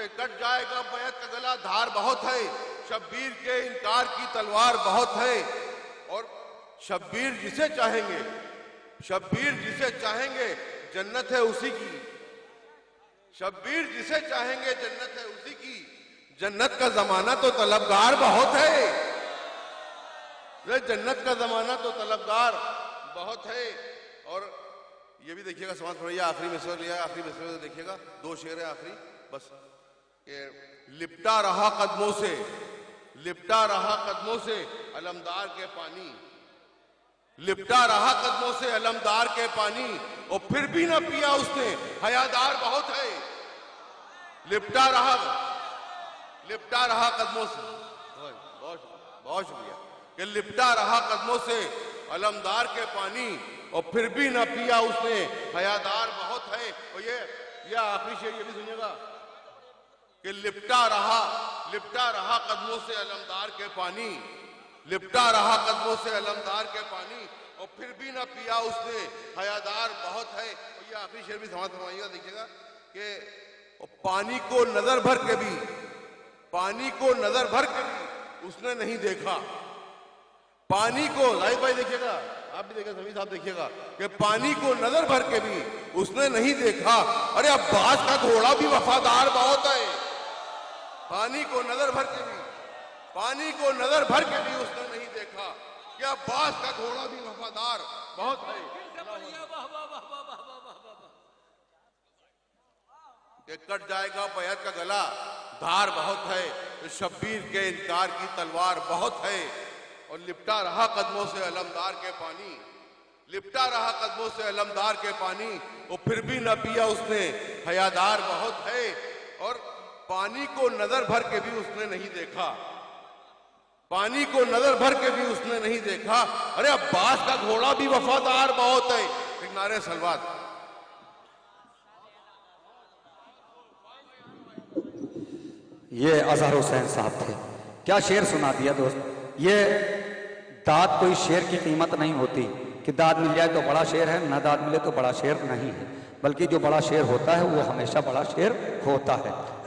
कट जाएगा बैत का गला, धार बहुत है। शब्बीर के इनकार की तलवार बहुत है। और शब्बीर जिसे चाहेंगे जन्नत है उसी की। शब्बीर जिसे चाहेंगे जन्नत है उसी की। जन्नत का जमाना तो तलबगार बहुत है। जन्नत का जमाना तो तलबगार बहुत है। और ये भी देखिएगा, समाज पढ़िए, आखिरी मिसरा लिया, आखिरी मिसरे देखिएगा, दो शेर है आखिरी बस। लिपटा रहा कदमों से अलमदार के पानी, लिपटा रहा कदमों से अलमदार के पानी और फिर भी न पिया उसने, हयादार बहुत है। लिपटा रहा कदमों से, बहुत शुक्रिया, कि लिपटा रहा कदमों से अलमदार के पानी और फिर भी न पिया उसने, हयादार बहुत है। और ये आखिरी शेर ये भी सुनिएगा कि लिपटा रहा कदमों से अलमदार के पानी, लिपटा रहा कदमों से अलमदार के पानी और फिर भी न पिया उसने, हयादार बहुत है। और ये आखिरी शेर भी समाप्त करवाइएगा, देखिएगा कि पानी को नजर भर के भी उसने नहीं देखा। पानी को, जाहिद भाई देखिएगा, आप भी देखिएगा, सभी साहब देखिएगा कि पानी को नजर भर के भी उसने नहीं देखा। अरे अब्बास का घोड़ा भी वफादार बहुत है। पानी को नजर भर के भी उसने नहीं देखा कि अब्बास का घोड़ा भी वफादार बहुत है। कि कट जाएगा बैत का गला, धार बहुत है, तो शब्बीर के इनकार की तलवार बहुत है। और लिपटा रहा कदमों से अलमदार के पानी, और फिर भी न पिया उसने, हयादार बहुत है। और पानी को नजर भर के भी उसने नहीं देखा, अरे अब्बास का घोड़ा भी वफादार बहुत है। एक नारे सलवात। ये अजहर हुसैन साहब थे, क्या शेर सुना दिया दोस्त। ये दाद कोई शेर की कीमत नहीं होती कि दाद मिल जाए तो बड़ा शेर है, ना दाद मिले तो बड़ा शेर नहीं है, बल्कि जो बड़ा शेर होता है वो हमेशा बड़ा शेर होता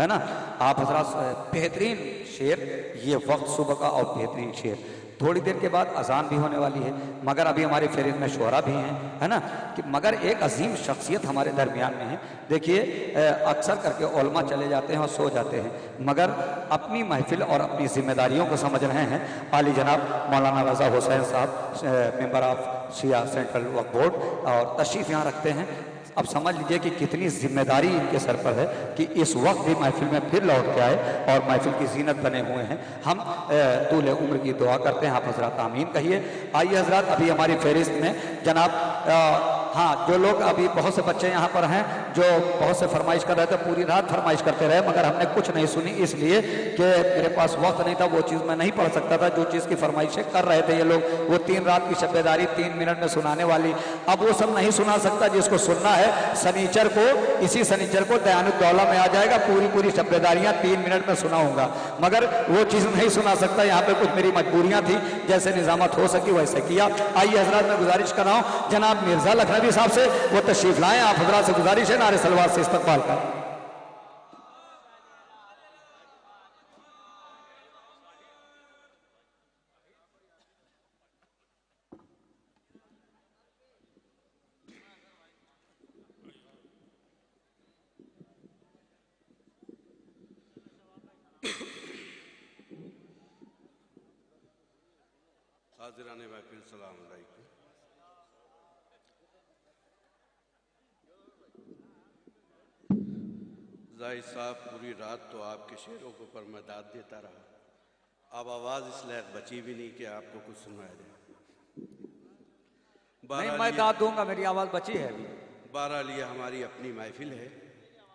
है ना। आप हजरात बेहतरीन शेर, ये वक्त सुबह का और बेहतरीन शेर। थोड़ी देर के बाद अजान भी होने वाली है, मगर अभी हमारी फहरिस्त में शोहरा भी हैं, है ना। कि मगर एक अजीम शख्सियत हमारे दरमियान में है। देखिए अक्सर करके उलमा चले जाते हैं और सो जाते हैं, मगर अपनी महफिल और अपनी जिम्मेदारियों को समझ रहे हैं। आली जनाब मौलाना रज़ा हुसैन साहब, member of Shia central Waqf board, और तशरीफ़ यहाँ रखते हैं। अब समझ लीजिए कि कितनी जिम्मेदारी इनके सर पर है कि इस वक्त भी महफिल में फिर लौट के आए और महफिल की जीनत बने हुए हैं। हम तूले उम्र की दुआ करते हैं। आप हजरात आमीन कहिए। आइए हजरात, अभी हमारी फहरिस्त में जनाब हाँ, जो लोग अभी बहुत से बच्चे यहाँ पर हैं जो बहुत से फरमाइश कर रहे थे, पूरी रात फरमाइश करते रहे, मगर हमने कुछ नहीं सुनी, इसलिए कि मेरे पास वक्त नहीं था, वो चीज़ मैं नहीं पढ़ सकता था जो चीज़ की फरमाइशें कर रहे थे ये लोग। वो 3 रात की शब्बेदारी 3 मिनट में सुनाने वाली, अब वो सब नहीं सुना सकता। जिसको सुनना है शनिचर को, इसी शनिचर को दयानुद्दौला में आ जाएगा, पूरी शब्बेदारियाँ 3 मिनट में सुनाऊंगा, मगर वो चीज़ नहीं सुना सकता। यहाँ पे कुछ मेरी मजबूरियाँ थी, जैसे निजामत हो सकी वैसे किया। आइए हजरात, मैं गुजारिश कर रहा हूँ जनाब मिर्जा लखनवी साहब से, वो तशरीफ लाएं। आप हजरात से गुजारिश है नारे सलवार से इस्तकबाल का। हाज़िराने महफिल सलाम अलैकुम। जाहिद साहब, पूरी रात तो आपके शेरों को पर मैं दाद देता रहा, अब आवाज़ इस लायक बची भी नहीं कि आपको कुछ सुनाया जाए। नहीं, मैं दाद दूंगा, मेरी आवाज़ बची है अभी। बहरहाल ये हमारी अपनी महफिल है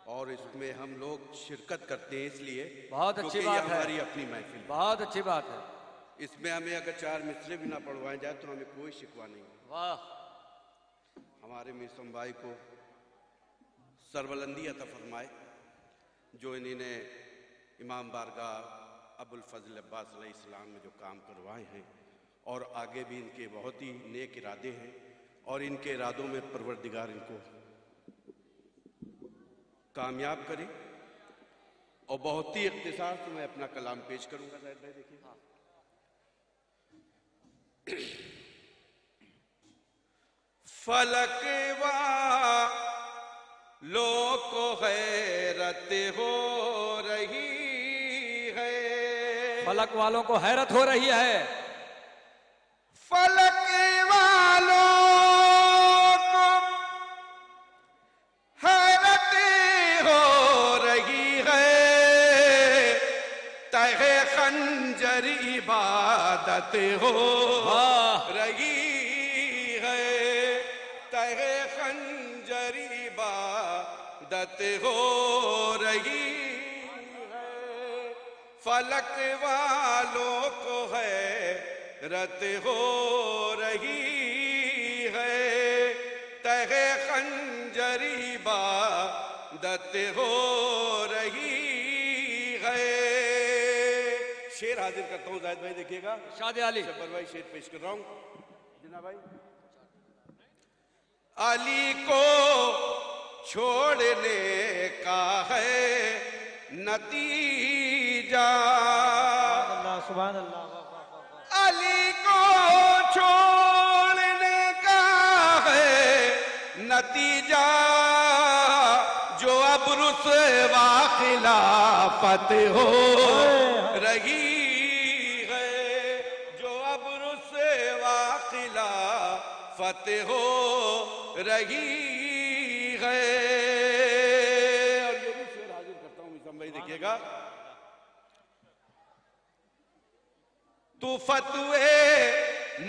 और इसमें हम लोग शिरकत करते हैं, इसलिए बहुत अच्छी बात है, हमारी अपनी महफिल, बहुत अच्छी बात है। इसमें हमें अगर 4 मिसरे भी ना पढ़वाए जाए तो हमें कोई शिकवा नहीं। वाह, हमारे मिसम भाई को सरबलंदी अता फरमाए जो इन्होंने इमाम बारगाह अबुल फजल अब्बास अलैहिस्सलाम में जो काम करवाए हैं, और आगे भी इनके बहुत ही नेक इरादे हैं, और इनके इरादों में परवरदिगार इनको कामयाब करे। और बहुत ही इख्तिसार से मैं अपना कलाम पेश करूंगा। जाहिद भाई देखिए, फलक वालों को हैरत हो रही है, फलक वालों को हैरत हो रही है, फलक वालों को हैरत हो रही है, तहे खंजर इबादत हो रही दत हो रही है, फलक वालों को है रत हो रही है, तहे खंजरी दत हो रही है। शेर हाजिर करता हूं, जाहिद भाई देखिएगा। शादी अली जब्बर भाई शेर पेश कर रहा हूं। जिना भाई, अली को छोड़ने का है नतीजा, सुभान अल्लाह। अली को छोड़ने का है नतीजा, जो अब रुसवा खिलाफत हो रही है, जो अब रुसवा खिलाफत हो रही है। और ये भी शेर हाजिर करता हूं, मिसम भाई देखिएगा। तू फतवे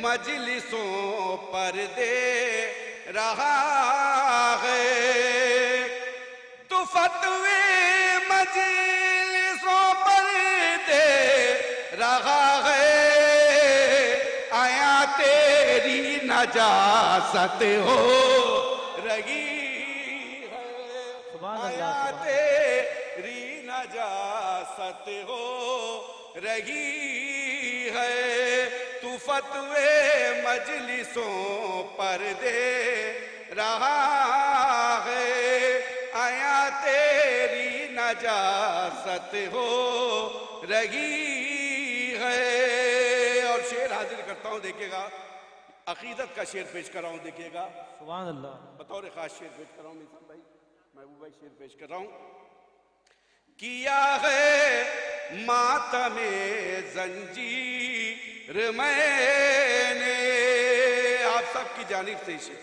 मजलिसों पर दे रहा है, तू फतवे मजलिसों पर दे रहा है, आया तेरी नजासत हो रही है, आया तेरी नजासत हो रही है, तू फतवे मजलिसों पर दे रहा है, आया तेरी नजासत हो रही है। और शेर हाजिर करता हूं, देखिएगा। अकीदत का शेर पेश कर रहा हूं, देखिएगा। सुभान अल्लाह। बतौर खास शेर पेश कर रहा हूं, मिसाल भाई, महबूब भाई शेर पेश कर रहा हूं। किया है मातमे जंजीर मैंने, आप सबकी जानिब से शेर।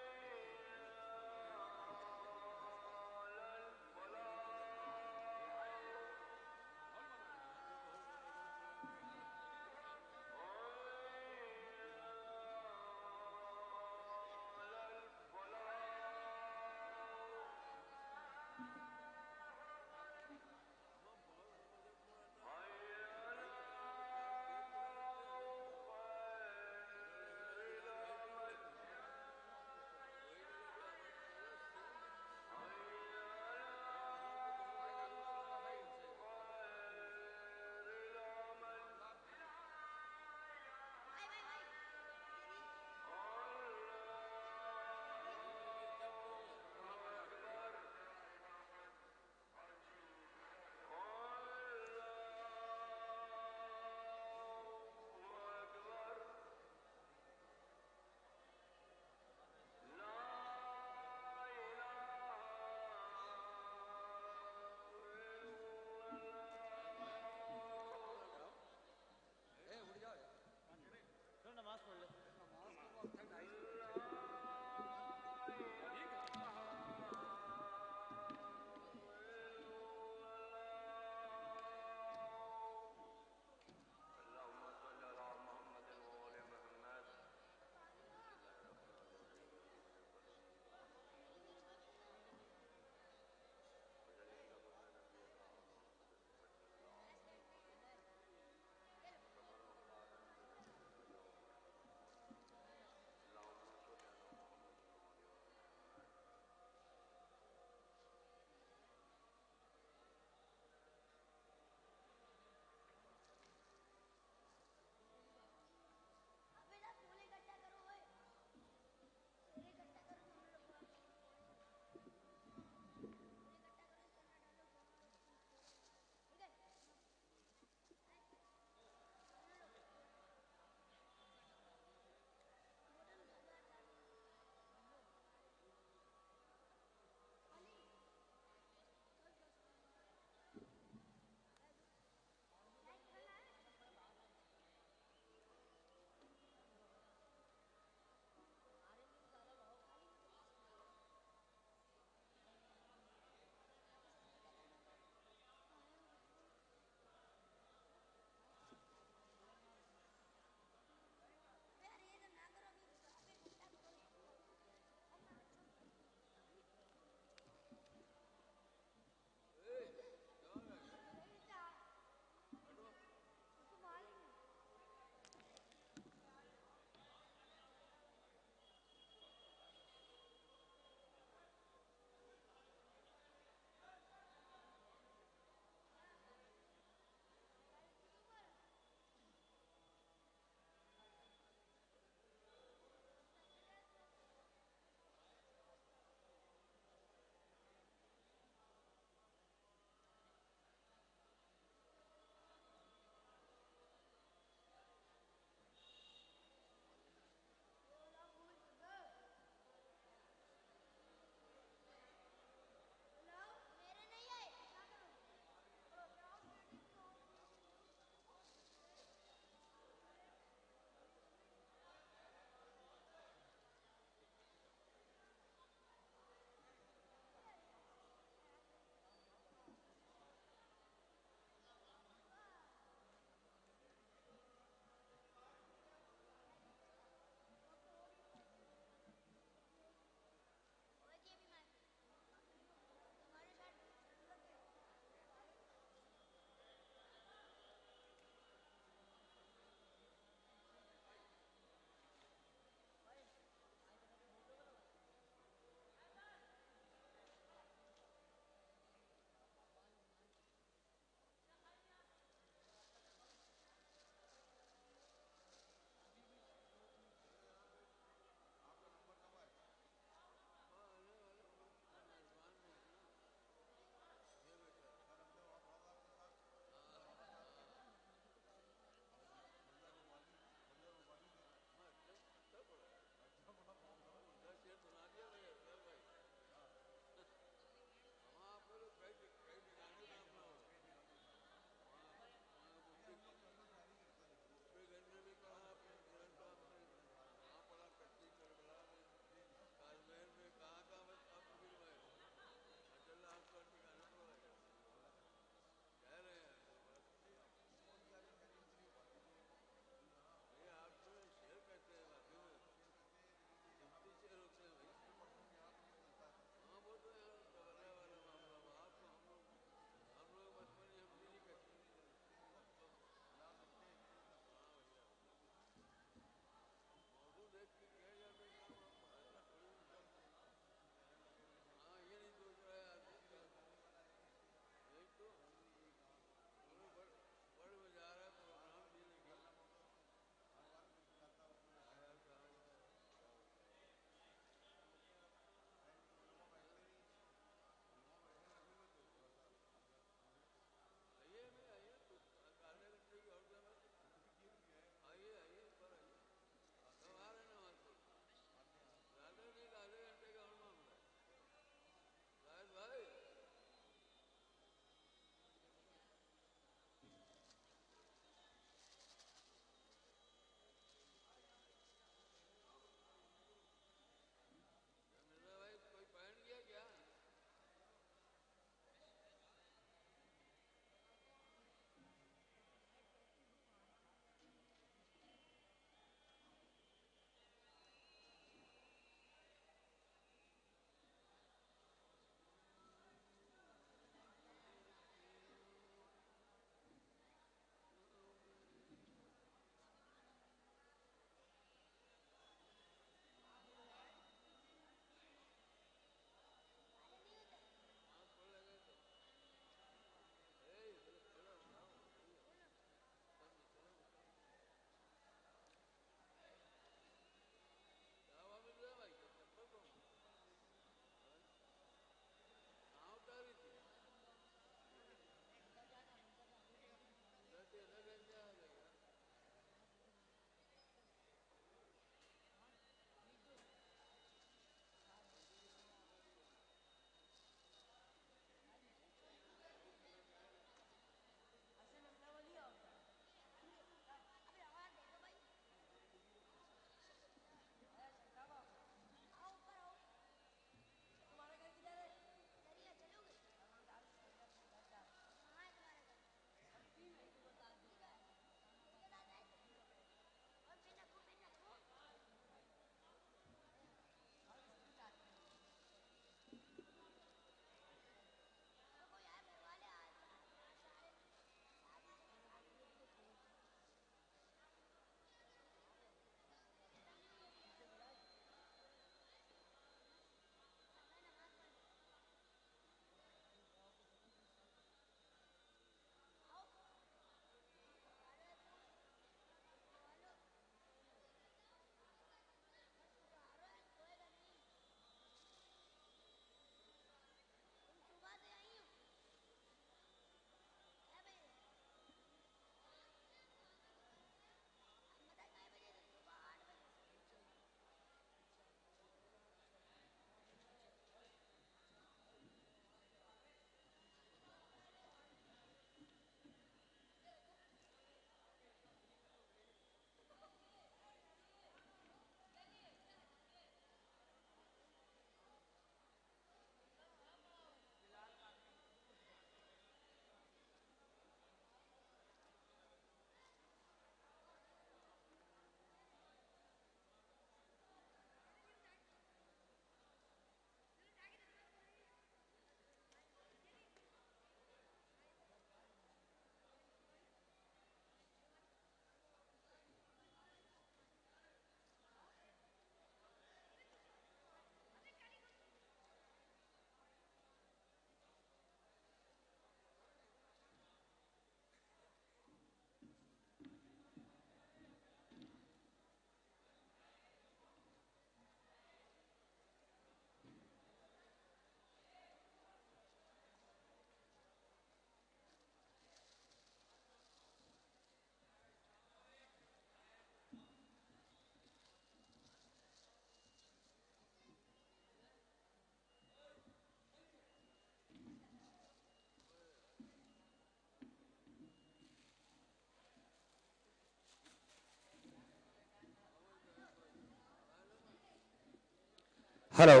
हेलो।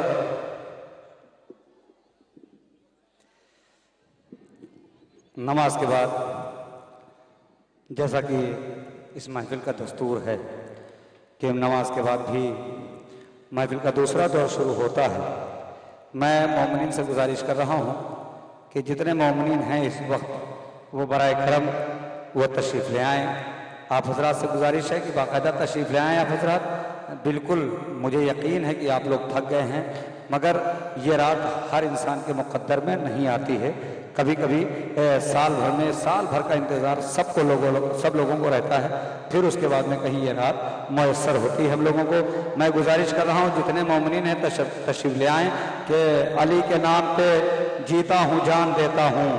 नमाज के बाद जैसा कि इस महफिल का दस्तूर है कि नमाज के बाद भी महफिल का दूसरा दौर शुरू होता है, मैं मोमिनीन से गुजारिश कर रहा हूँ कि जितने मोमिनीन हैं इस वक्त वो बराए करम वो तशरीफ़ ले आएँ। आप हजरात से गुजारिश है कि बाकायदा तशरीफ़ ले आएँ। आप हजरात, बिल्कुल मुझे यकीन है कि आप लोग थक गए हैं, मगर ये रात हर इंसान के मुक़द्दर में नहीं आती है। कभी कभी साल भर का इंतज़ार सब लोगों को रहता है, फिर उसके बाद में कहीं ये रात मयसर होती है हम लोगों को। मैं गुजारिश कर रहा हूँ जितने मोमिनीन हैं तशरीफ़ ले आएँ कि अली के नाम पे जीता हूँ जान देता हूँ,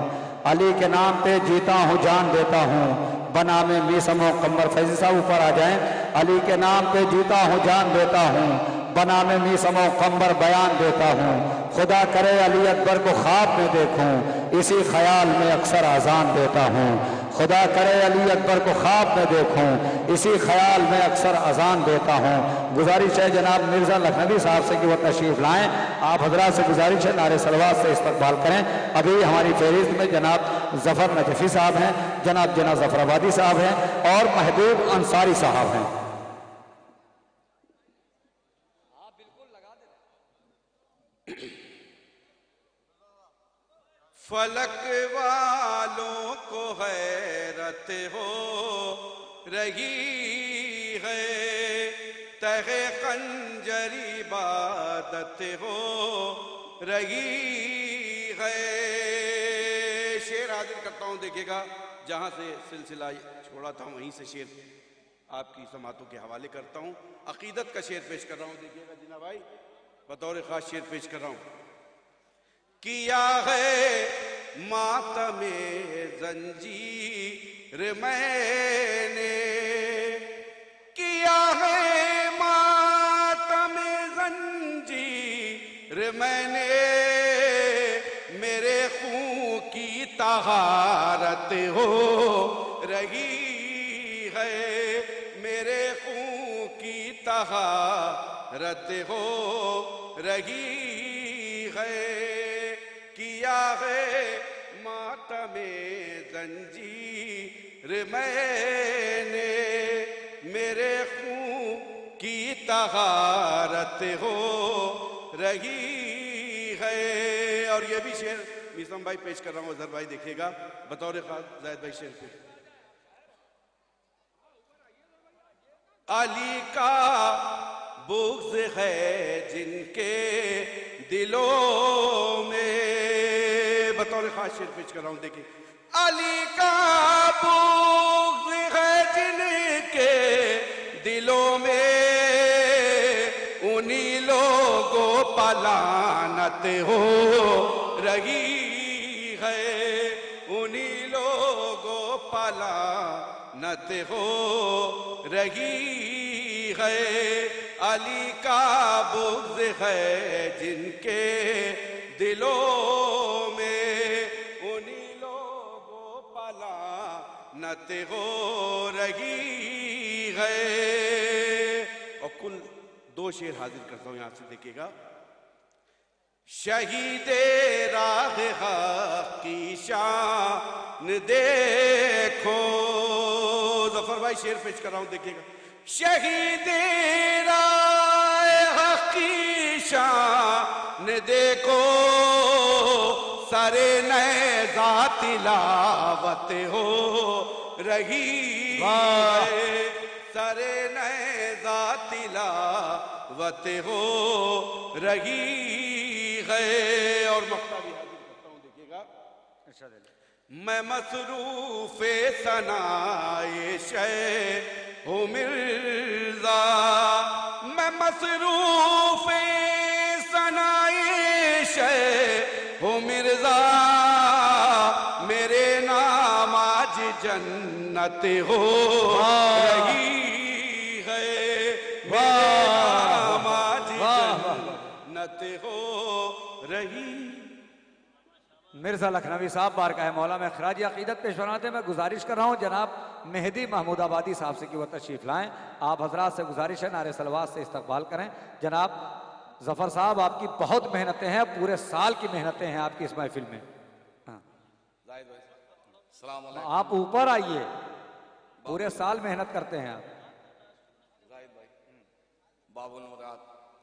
अली के नाम पे जीता हूँ जान देता हूँ, बना में मीसमो कमर। फैज़ी साहब ऊपर आ जाएं। अली के नाम पे जीता हूँ जान देता हूँ, बना में मीसमो कमर बयान देता हूँ, खुदा करे अली अकबर को ख्वाब में देखूं, इसी ख्याल में अक्सर आज़ान देता हूँ, खुदा करे अली अकबर को ख्वाब में देखूं, इसी ख्याल में अक्सर अजान देता हूँ। गुजारिश है जनाब मिर्ज़ा लखनवी साहब से कि वो तशरीफ़ लाएँ। आप हजरात से गुजारिश है नारे सलवात से इस्तकबाल करें। अभी हमारी फहरिस्त में जनाब ज़फ़र नजफ़ी साहब हैं, जनाब ज़फ़राबादी साहब हैं और महबूब अंसारी साहब हैं। फलक वालों को हैरत हो रही है, तहे खंजर इबादत हो रही है। शेर हाजिर करता हूँ, देखिएगा जहाँ से सिलसिला छोड़ा था वहीं से शेर आपकी समातों के हवाले करता हूँ। अकीदत का शेर पेश कर रहा हूँ, देखिएगा जीना भाई, बतौर खास शेर पेश कर रहा हूँ। किया है मातमे जंजीर मैंने, किया है मातमे जंजीर मैंने, मेरे खून की तहारत हो रही है, मेरे खून की तहारत हो रही है। किया है मातमे जंजीर मैंने, मेरे खून की तहारत हो रही है। और ये भी शेर मीसम भाई पेश कर रहा हूँ, अजहर भाई देखिएगा बतौर खास जायद भाई शेर पे। अली का बुग़्ज़ है जिनके दिलों में, बतौर खास शेर पेश कर रहा हूं, देखिए। अली का बुग़्ज़ है जिनके दिलों में, उन्हीं लोगों पर लानत हो रही है, उन्हीं लोगों पर लानत हो रही है। अली का बुग़्ज़ है जिनके दिलों में, उन्हीं लोगों पर लानत हो रही है। और कुल दो शेर हाजिर करता हूं, यहां से देखिएगा। शहीदे राह हक़ की शान देखो, ज़फ़र भाई शेर पेश कर रहा हूं, देखिएगा। शहीदे राह हक़ की शान देखो, सरे नेज़ा तिलावत हो रही है, सरे नेज़ा तिलावत हो रही है। और मक्ता भी हाजिर करता हूँ, देखिएगा। मैं मसरूफ़े सनाए शे हो मिर्ज़ा, मैं मसरूफ़े सनाए शे हो मिर्ज़ा, मेरे नाम आज जन्नत हो रही है, मेरे नाम आज जन्नत हो रही। मिर्ज़ा लखनवी साहब बारगाह मौला में खराज अकीदत पेश फरमाते हैं। मैं गुजारिश कर रहा हूँ जनाब मेहदी महमूदाबादी साहब से कि वह तशरीफ़ लाएँ। आप हजरात से गुजारिश है नारे सलवात से इस्तकबाल करें। जनाब जफर साहब आपकी बहुत मेहनतें हैं, पूरे साल की मेहनतें हैं आपकी इस महफिल में। जाहिद भाई सलाम अलैकुम। आप ऊपर आइए, पूरे साल मेहनत करते हैं आप। जाहिद भाई बाबुल मुराद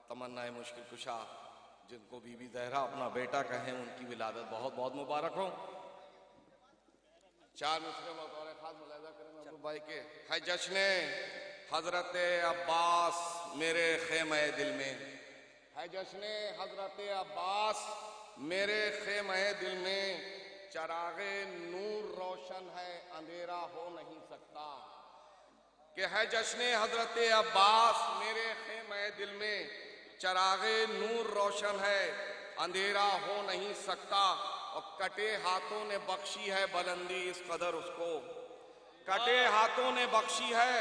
तमन्ना मुश्किल कुशा, जिनको बीबी जहरा अपना बेटा कहें, उनकी विलादत बहुत बहुत मुबारक हो। चार मिसरे बतौर खास मुलाहिजा करें भाई के। है जश्न हजरत अब्बास मेरे खेमे दिल में, है जश्न हजरत अब्बास मेरे खेमे दिल में, चरागे नूर रोशन है अंधेरा हो नहीं सकता। कि है जश्न हजरत अब्बास मेरे खेमे दिल में, चरागे नूर रोशन है अंधेरा हो नहीं सकता। और कटे हाथों ने बख्शी है बुलंदी इस कदर उसको, कटे हाथों ने बख्शी है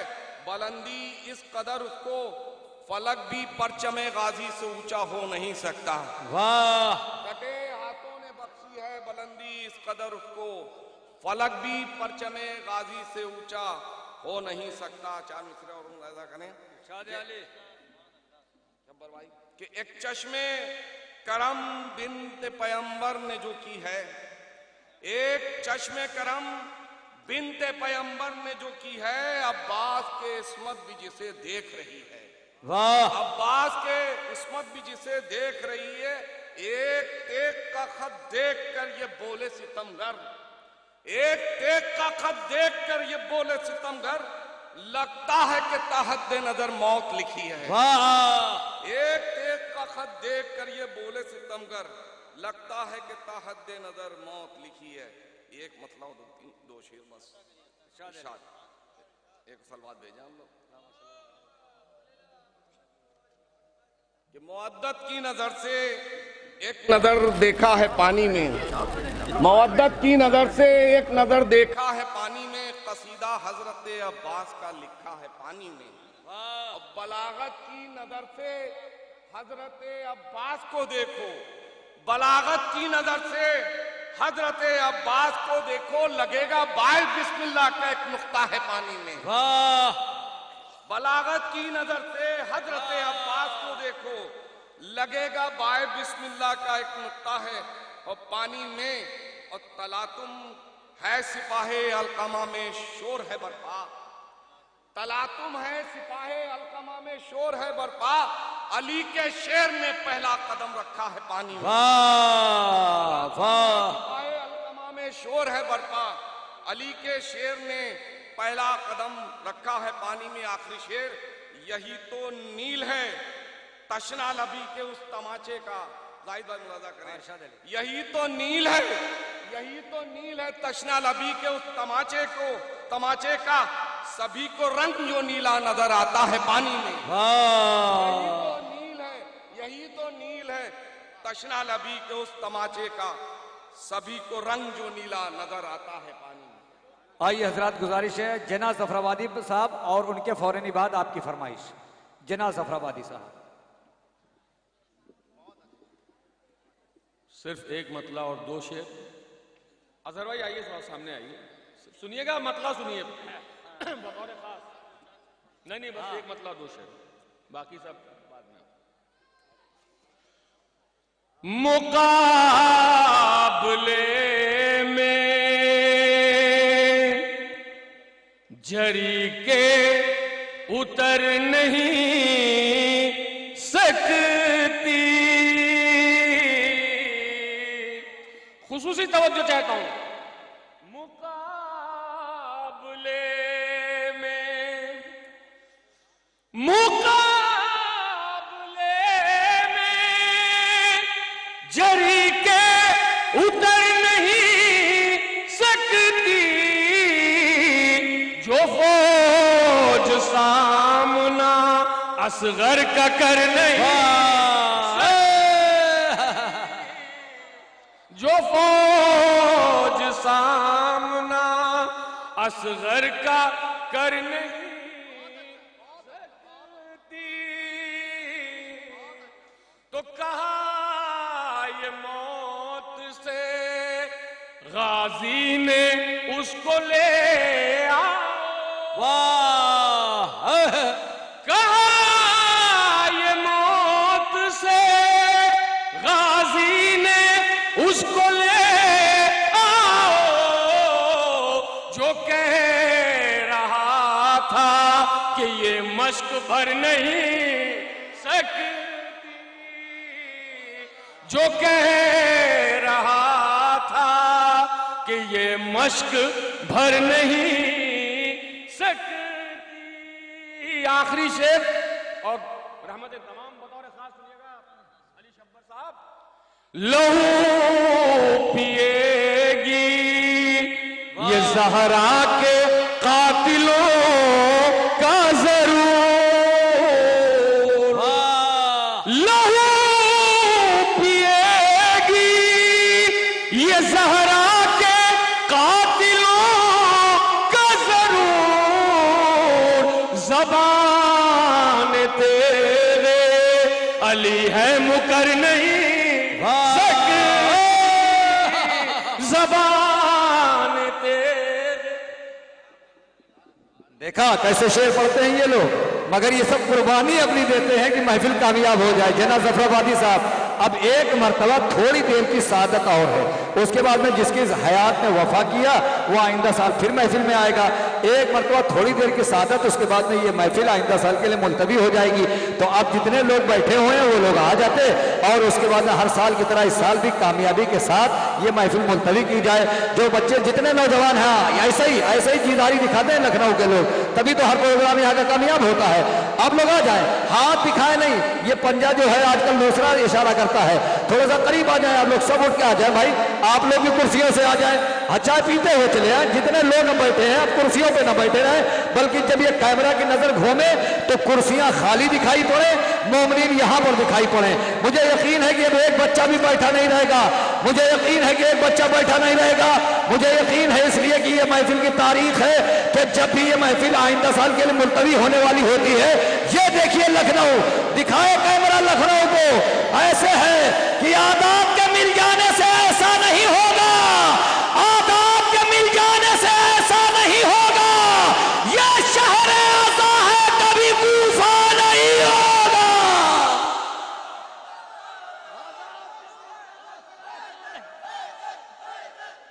बुलंदी इस कदर उसको, फलक भी परचमे गाजी से ऊंचा हो नहीं सकता। वाह! कटे हाथों ने बख्शी है बुलंदी इस कदर उसको, फलक भी परचमे गाजी से ऊंचा हो नहीं सकता। चार मिसरे और मुलाहिजा करें भाई कि एक चश्मे करम बिन्त पैगंबर ने जो की है, एक चश्मे करम बिन्त पैगंबर ने जो की है, अब्बास के इस्मत भी जिसे देख रही है। वाह! अब्बास के इस्मत भी जिसे देख रही है, एक टेक का खत देख कर ये बोले सितमगर, एक टेक का खत देख कर ये बोले सितमगर, लगता है कि ताहत नजर मौत लिखी है। वाह! एक टेक का खत देख कर ये बोले सितमगर, लगता है कि ताहत नजर मौत लिखी है। एक मतलब दो शेर बस, एक सलवात भेजा हम लोग कि मुअद्दत की नजर से एक नजर देखा है पानी में, मुअद्दत की नजर से एक नजर देखा है पानी में, कसीदा हजरत अब्बास का लिखा है पानी में। और बलागत की नजर से हजरत अब्बास को देखो, बलागत की नजर से हजरत अब्बास को देखो, लगेगा बाय बिस्मिल्लाह का एक नुक्ता है पानी में। वाह! बलागत की नजर से हजरत अब्बास को देखो, लगेगा बाय बिस्मिल्लाह का एक नुक्ता है और पानी में। और तलातुम है सिपाहे अलकमा में शोर है बरपा, तलातुम है सिपाहे अलकमा में शोर है बरपा, अली के शेर ने पहला कदम रखा है पानी में। वाह! वाह! सिपाहे अलकमा में शोर है बरपा, अली के शेर ने पहला कदम रखा है पानी में। आखिरी शेर, यही तो नील है तशना लबी के उस तमाचे का। जाहिद भाई मुलाजा करें, यही तो नील है, यही तो नील है तशना लबी के उस तमाचे का, सभी को रंग जो नीला नजर आता है पानी में। यही तो नील है, यही तो नील है तशना लबी के उस तमाचे का, सभी को रंग जो नीला नजर आता है पानी में। आइए हजरात, गुजारिश है जना जफराबादी साहब और उनके फौरन बाद आपकी फरमाइश। जना जफराबादी साहब। सिर्फ एक मतला और दो शेर। अजहर भाई आइए, थोड़ा सामने आइए, सुनिएगा, मतला सुनिए बतौर खास। नहीं बस एक मतला दो शेर, बाकी सब बाद में। मुकाबले में झड़ी के उतर नहीं सकती, खुसूसी तवज्जो चाहता हूं। मुकाबले में झड़ी के उतर नहीं सकती, जो फौज सामना असगर का कर नहीं, जो फौज सामना असगर का कर नहीं सकती, तो कहा ये मौत से गाजी ने उसको ले वाह, कहा ये मौत से मश्क भर नहीं सकती, जो कह रहा था कि ये मश्क भर नहीं सकती। आखिरी शेर और रहमत तमाम बतौर खास सुनिएगा अली शब्बर साहब। लहू पिएगी ये ज़हरा के कातिलों का जरूर, लहू पिएगी ये ज़हरा के कातिलों का जरूर। ज़बान तेरे अली है मुकर नहीं सकती, ज़बान तेरे। देखा कैसे शेर पढ़ते हैं ये लोग, मगर ये सब कुर्बानी अपनी देते हैं कि महफिल कामयाब हो जाए। जना जफराबादी साहब, अब एक मर्तबा थोड़ी देर की सादत और है, उसके बाद में जिसकी हयात ने वफा किया वो आइंदा साल फिर महफिल में आएगा। एक मर्तबा थोड़ी देर की सादत, उसके बाद में ये महफिल आइंदा साल के लिए मुलतवी हो जाएगी। तो अब जितने लोग बैठे हुए हैं वो लोग आ जाते और उसके बाद में हर साल की तरह इस साल भी कामयाबी के साथ ये महफिल मुलतवी की जाए। जो बच्चे जितने नौजवान हैं ऐसे ही जीदारी दिखाते हैं लखनऊ के लोग, तभी तो हर प्रोग्राम यहाँ का कामयाब होता है। आप लोग आ जाए, हाथ दिखाए नहीं, ये पंजा जो है आजकल दूसरा इशारा करता है, थोड़ा सा करीब आ जाए। आप लोग सब उठ के आ जाए भाई, आप लोग भी कुर्सियों से आ जाए, चाय पीते हुए चले आए। जितने लोग बैठे हैं आप कुर्सियों पे ना बैठे रहे, बल्कि जब ये कैमरा की नजर घूमे तो कुर्सियां खाली दिखाई पड़े, मोमिनीन यहाँ पर दिखाई पड़े। मुझे यकीन है कि अब एक बच्चा भी बैठा नहीं रहेगा, मुझे यकीन है कि एक बच्चा बैठा नहीं रहेगा। मुझे यकीन है इसलिए कि ये महफिल की तारीख है कि जब भी ये महफिल आइंदा साल के लिए मुलतवी होने वाली होती है, ये देखिए लखनऊ, दिखाए कैमरा लखनऊ को, ऐसे है कि आदाब के मिल जाने से ऐसा नहीं होगा, आदाब के मिल जाने से ऐसा नहीं होगा। ये शहर ऐसा है कभी कूफा नहीं होगा।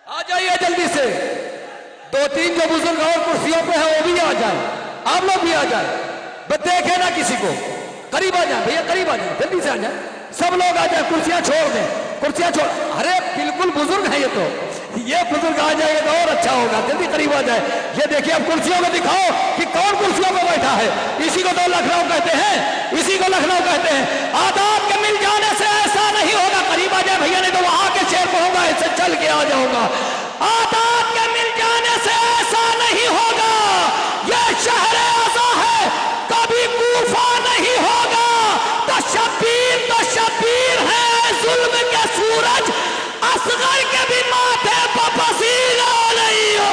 आ जाइए जल्दी से, दो तीन जो बुजुर्ग और कुर्सियों पे है वो भी आ जाए, आप लोग भी आ जाए। बस देखे ना किसी को, करीब आ जाए भैया, करीब आ जाए, जल्दी से आ जाए, सब लोग आ जाए, कुर्सियां छोड़ दें, कुर्सियां छोड़। अरे बिल्कुल बुजुर्ग है ये तो, ये बुजुर्ग आ जाएगा तो और अच्छा होगा, जल्दी करीब आ जाए। ये देखिए अब कुर्सियों को दिखाओ कि कौन कुर्सियों पर बैठा है। इसी को तो लखनऊ कहते हैं, इसी को लखनऊ कहते हैं। आदाब के मिल जाने से ऐसा नहीं होगा, करीब आ जाए भैया, नहीं तो वहां के शेर पढ़ूंगा, ऐसे चल के आ जाऊंगा। आदाब के मिल जाने से ऐसा नहीं होगा, ये शहर ऐसा है कभी कूफा नहीं होगा। तो शब्बीर है जुल्म के सूरज, असगर के भी माथे पर पसीना नहीं हो।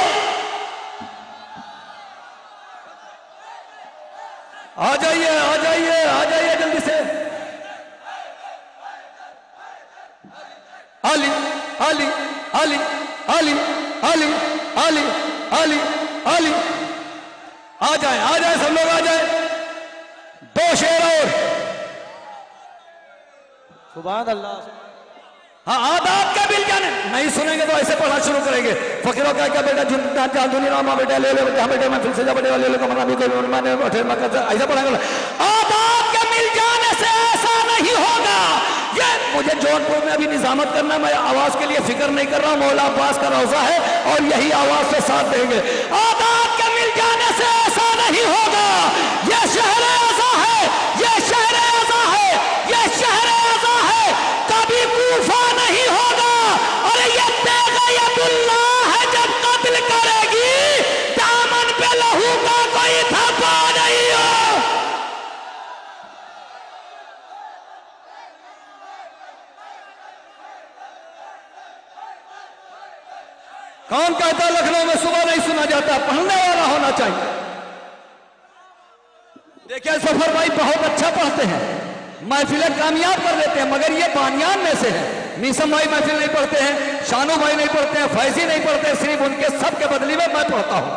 आ जाइए, आ जाइए, आ जाइए जल्दी से। अली अली अली अली अली अली अली अली, आ जाए सब लोग आ जाए। दो शेर और, सुभान अल्लाह। हाँ, आदाब के मिल जाने नहीं सुनेंगे तो ऐसे पढ़ना शुरू करेंगे। फकीरों का क्या बेटा जुनिया बेटा ले लो, जहाँ बेटे मैं फिर से बेटे ले लो, कमरा भी मैंने ऐसा पढ़ेंगे। आदाब के मिल जाने से ऐसा नहीं होगा। ये मुझे जौनपुर में अभी निजामत करना, मैं आवाज के लिए फिक्र नहीं कर रहा हूँ, मौला अब्बास का रोजा है और यही आवाज से साथ देंगे। आदाब के मिल जाने से ऐसा नहीं होगा, ये शहर ऐसा है, ये शहर ऐसा है, ये शहर ऐसा है कभी कूफा नहीं होगा। और ये तेगयतुल्लाह है जब कत्ल करेगी, दामन पे लहू का कोई थप्पा नहीं हो। कौन कहता लखनऊ में सुबह नहीं सुना जाता, पढ़ने वाला होना चाहिए। देखिए सफर भाई बहुत अच्छा पढ़ते हैं, महफिलें कामयाब कर देते हैं, मगर ये बानियान में से है। मीसम भाई महफिल नहीं पढ़ते हैं, शानू भाई नहीं पढ़ते हैं, फैजी नहीं पढ़ते हैं, सिर्फ उनके सबके बदले में मैं पढ़ता हूं,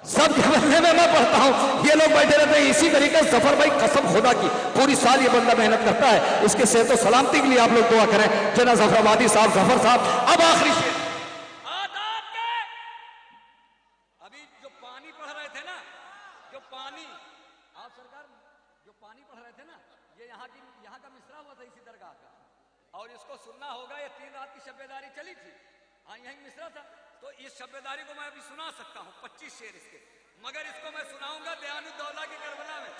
सबके बदले में मैं पढ़ता हूं। ये लोग बैठे रहते हैं इसी तरीके से। जफर भाई कसम खुदा की पूरी साल ये बंदा मेहनत करता है, इसके सेहत और सलामती के लिए आप लोग दुआ करें। जना जफराबादी साहब, जफर साहब, अब आखिरी शेर। अभी जो पानी पढ़ रहे थे ना, जो पानी, आप सुनना होगा। ये 3 रात की शब्बेदारी चली थी, हाँ यही मिसरा था, तो इस शब्बेदारी को मैं अभी सुना सकता हूँ 25 शेर इसके, मगर इसको मैं सुनाऊंगा दयानुद्दौला की करबला में।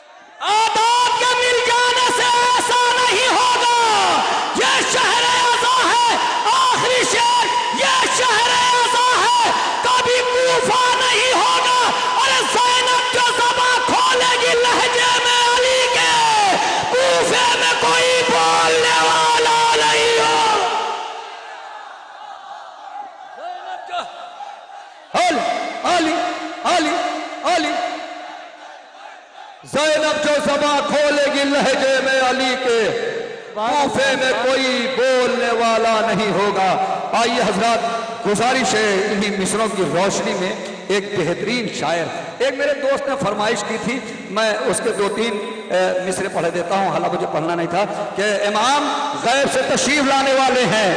आदाब के मिल जाने से ऐसा नहीं होगा, ये शहर ऐसा है। आखिरी शेर, ये शहर ऐसा है, कभी कूफा नहीं होगा। अरे ज़ैनब जो ज़बान खोलेगी लहजे में अली के, कूफे में कोई बोलने वाला नहीं हो। अली अली अली ज़ैनब जो ज़बान खोलेगी लहजे में अली के, कूफे में कोई बोलने वाला नहीं होगा। आइए हजरात, गुजारिश है इन्हीं मिसरों की रोशनी में एक बेहतरीन शायर, एक मेरे दोस्त ने फरमाइश की थी, मैं उसके 2-3 मिसरे पढ़ देता हूँ, हालांकि मुझे पढ़ना नहीं था, कि इमाम गैब से तशरीफ लाने वाले हैं।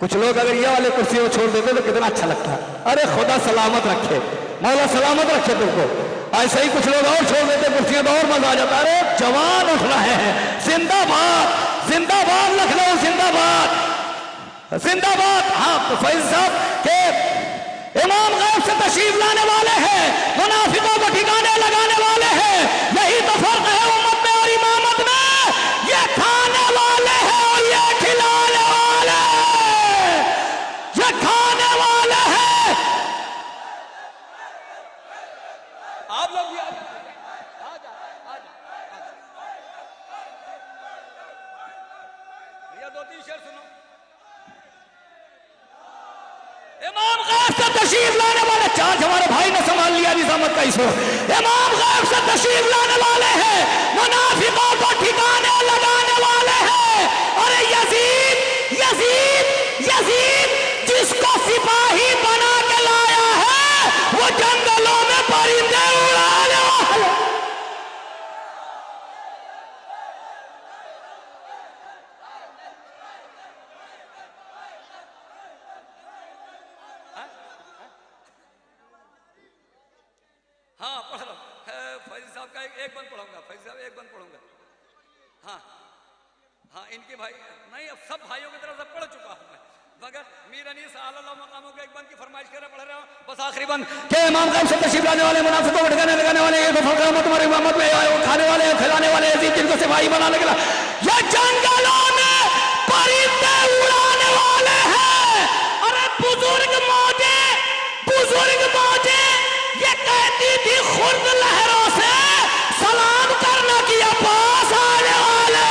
कुछ लोग अगर ये वाले कुर्सी को छोड़ देते तो कितना अच्छा लगता। अरे खुदा सलामत रखे, मौला सलामत रखे तुमको। ऐसे ही कुछ लोग और छोड़ देते कुर्सियां तो और मजा आ जाता। अरे जवान उठ रहे हैं, जिंदाबाद जिंदाबाद लखनऊ जिंदाबाद जिंदाबाद। हाँ तो फैज साहब के इमाम गैब से तशरीफ लाने वाले हैं, मुनाफिकों को ठिकाने लगाने वाले हैं। यही तो फर्क है उम्मत में और इमामत में, ये खाने वाले हैं और ये खिलाने वाले हैं, ये खाने वाले हैं। आप लोग भी भैया 2-3 शेर सुनो। इमाम गैब से तशरीफ लाने वाले, चार्ज हमारे भाई ने संभाल लिया निजामत का इसको। इमाम गैब से तशरीफ लाने वाले हैं, मुनाफिकों को ठिकाने लगाने वाले हैं। अरे यजीद यजीद यजीद जिसको सिपाही बना के लाया है, वो जंगलों में परिंदे उड़ाने वाला। हाँ पढ़ लो, फैज साहब का एक बंद पढ़ूंगा, फैज साहब एक बंद पढ़ूंगा। हाँ हाँ इनके भाई नहीं, अब सब भाइयों की तरफ से पढ़ चुका हूँ मैं, मगर मीर अनीस आला मकामों के एक बंद की फरमाइश कर पढ़ रहा हूँ, बस आखिरी बंद। के इमाम गैब से तशरीफ लाने वाले, मुनाफिकों को ठिकाने लगाने वाले, ये तो फर्क है तुम्हारी इमामत में, वो खाने वाले खिलाने वाले, जिनको सिपाही बनाने के लिए ये जंगलों में परिंदे उड़ाने वाले हैं। अरे बुजुर्ग मौजे ये कहती थी खुर्द लहरों से सलाम करना कि अब्बास आने वाले।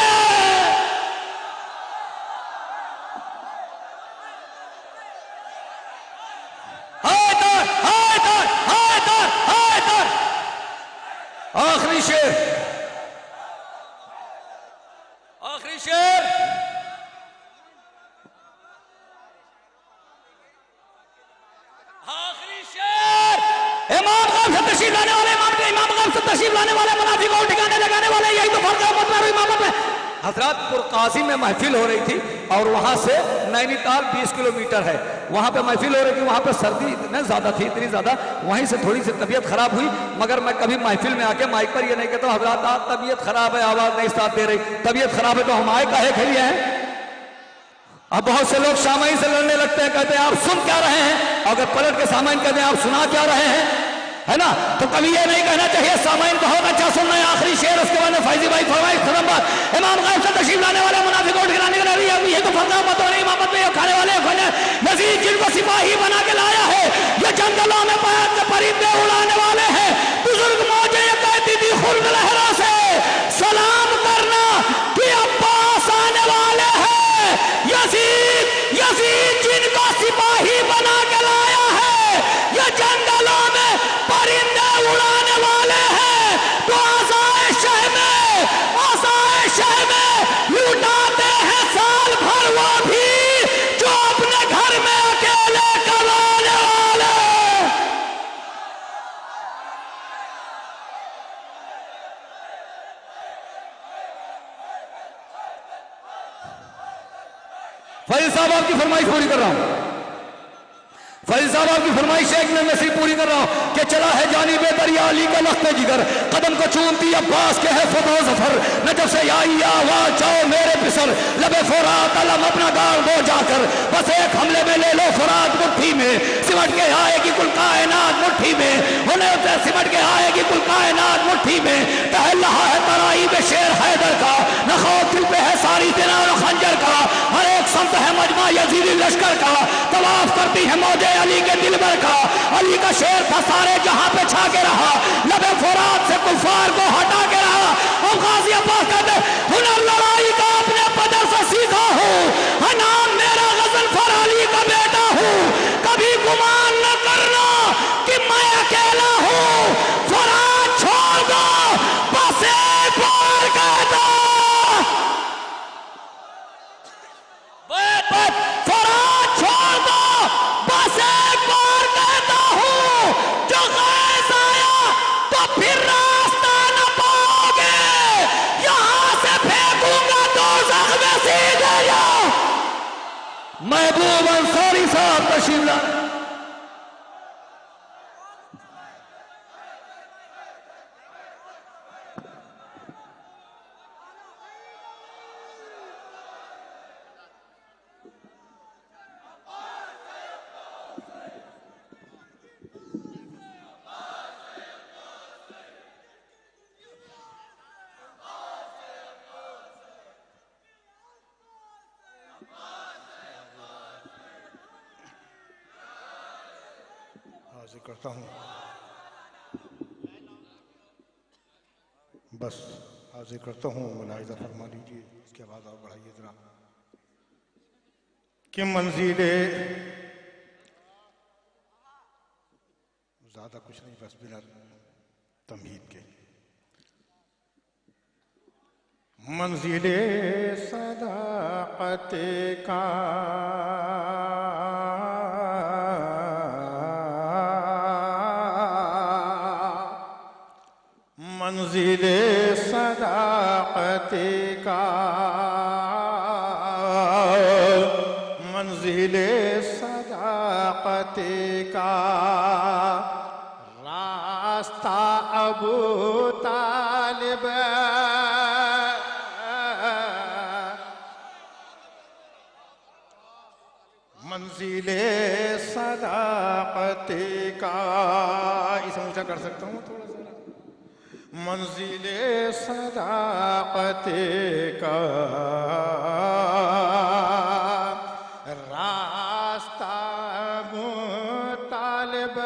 आखिरी शेर, आखिरी शेर। आखिरी शेर, इमाम गैब से तशरीफ लाने वाले, इमाम गैब से तशरीफ लाने वाले, मुनाफिकों को ठिकाने लगाने वाले, यही तो फर्क है उम्मत में और इमामत में। हजरत पुरकाजी में महफिल हो रही थी और वहां से नैनीताल 20 किलोमीटर है, वहां पे महफिल हो रही थी। वहां पे सर्दी इतनी ज्यादा थी, इतनी ज्यादा, वहीं से थोड़ी सी तबीयत खराब हुई। मगर मैं कभी महफिल में आके माइक पर ये नहीं कहता हजरत आप तबीयत खराब है, आवाज नहीं साथ दे रही, तबीयत खराब है तो हम आए काहे के लिए हैं। अब बहुत से लोग सामाइन से लड़ने लगते हैं, कहते हैं आप सुन क्या रहे हैं, अगर पलट के सामाइन कहते हैं आप सुना क्या रहे हैं, है ना। तो कभी ये नहीं कहना चाहिए सामाइन बहुत अच्छा सुनना है। आखिरी शेर, उसके बाद फैजी भाई फरमाइश खत्म बात। इमाम गैब से तशरीफ लाने वाले, मुनाफिकों को ठिकाने के लिए, ये तो फर्क है उम्मत और इमामत में, खाने वाले यजीद जिनको सिपाही बना के लाया है, ये जंगलों में परिंदे उड़ाने वाले हैं। बुजुर्ग मौजे ये कहती थी खुर्द लहरों से सलाम करना कि अब्बास आने वाले हैं। यजीद जिनको सिपाही बना के लाया है, ये जंगलों में परिंदे उड़ाने वाले हैं। तो आसाइश में लुटाते हैं साल भर वो भी जो अपने घर में अकेले कमाने वाले। फैज साहब आपकी फरमाइश पूरी कर रहा हूं। फैज साहब आपकी फरमाइश एक में सिर्फ पूरी कर रहा हूं कि चला है जानिबे दरिया अली का लख्ते जिगर, कदम को चूमती अब्बास के है फतो जफर, नजब से या वाह जाओ मेरे पिसर, लबे फुरात अलम अपना गाड़ दो जाकर, बस एक हमले में ले लो फुरात मुट्ठी में, सिमट के आएगी कुल कायनात मुट्ठी में, उन्हें सिमट के आएगी कुल कायनात मुट्ठी में, टहल रहा है तराई में शेर हैदर का, न खौफ दिल पे है सारी दिनार खंजर का, हर एक संत है मजमा यजीदी लश्कर का, तवाफ करती है मौजे अली के दिल भर का, अली का शेर था सारे जहां पे छा के रहा, लबे फुरात से कुफार को हटा के रहा। और गाजी अब्बास कहते हुनर लड़ाई का अपने बदर से सीखा हूं, नाम मेरा गजनफर अली का बेटा हूं, कभी गुमान न करना कि मैं अकेला हूं, फुरात छोड़ दो बस एक बार कहता, फुरात छोड़ दो बस एक बार कहता हूं, जो गैस आया तो फिर रास्ता न पाओगे, यहां से फेंकूंगा दोज़ख में सीधे जाओ। महबूब अंसारी साहब तशरीफ ला। हाजिर करता हूँ, बस हाजिर करता हूँ, मुलाहिजा फरमा लीजिए, इसके बाद और बढ़ाइए जरा कि मंजिले ज्यादा कुछ नहीं, बस बिना तमहीद के मंजिले सदाकत का मंजिले सदाकत का मंजिले सदाकत का रास्ता अबू तालिब मंजिले सदाकत का, इसे ऊंचा कर सकता हूँ थोड़ा सा, मंजिले सदाकत का रास्ता मुतालिब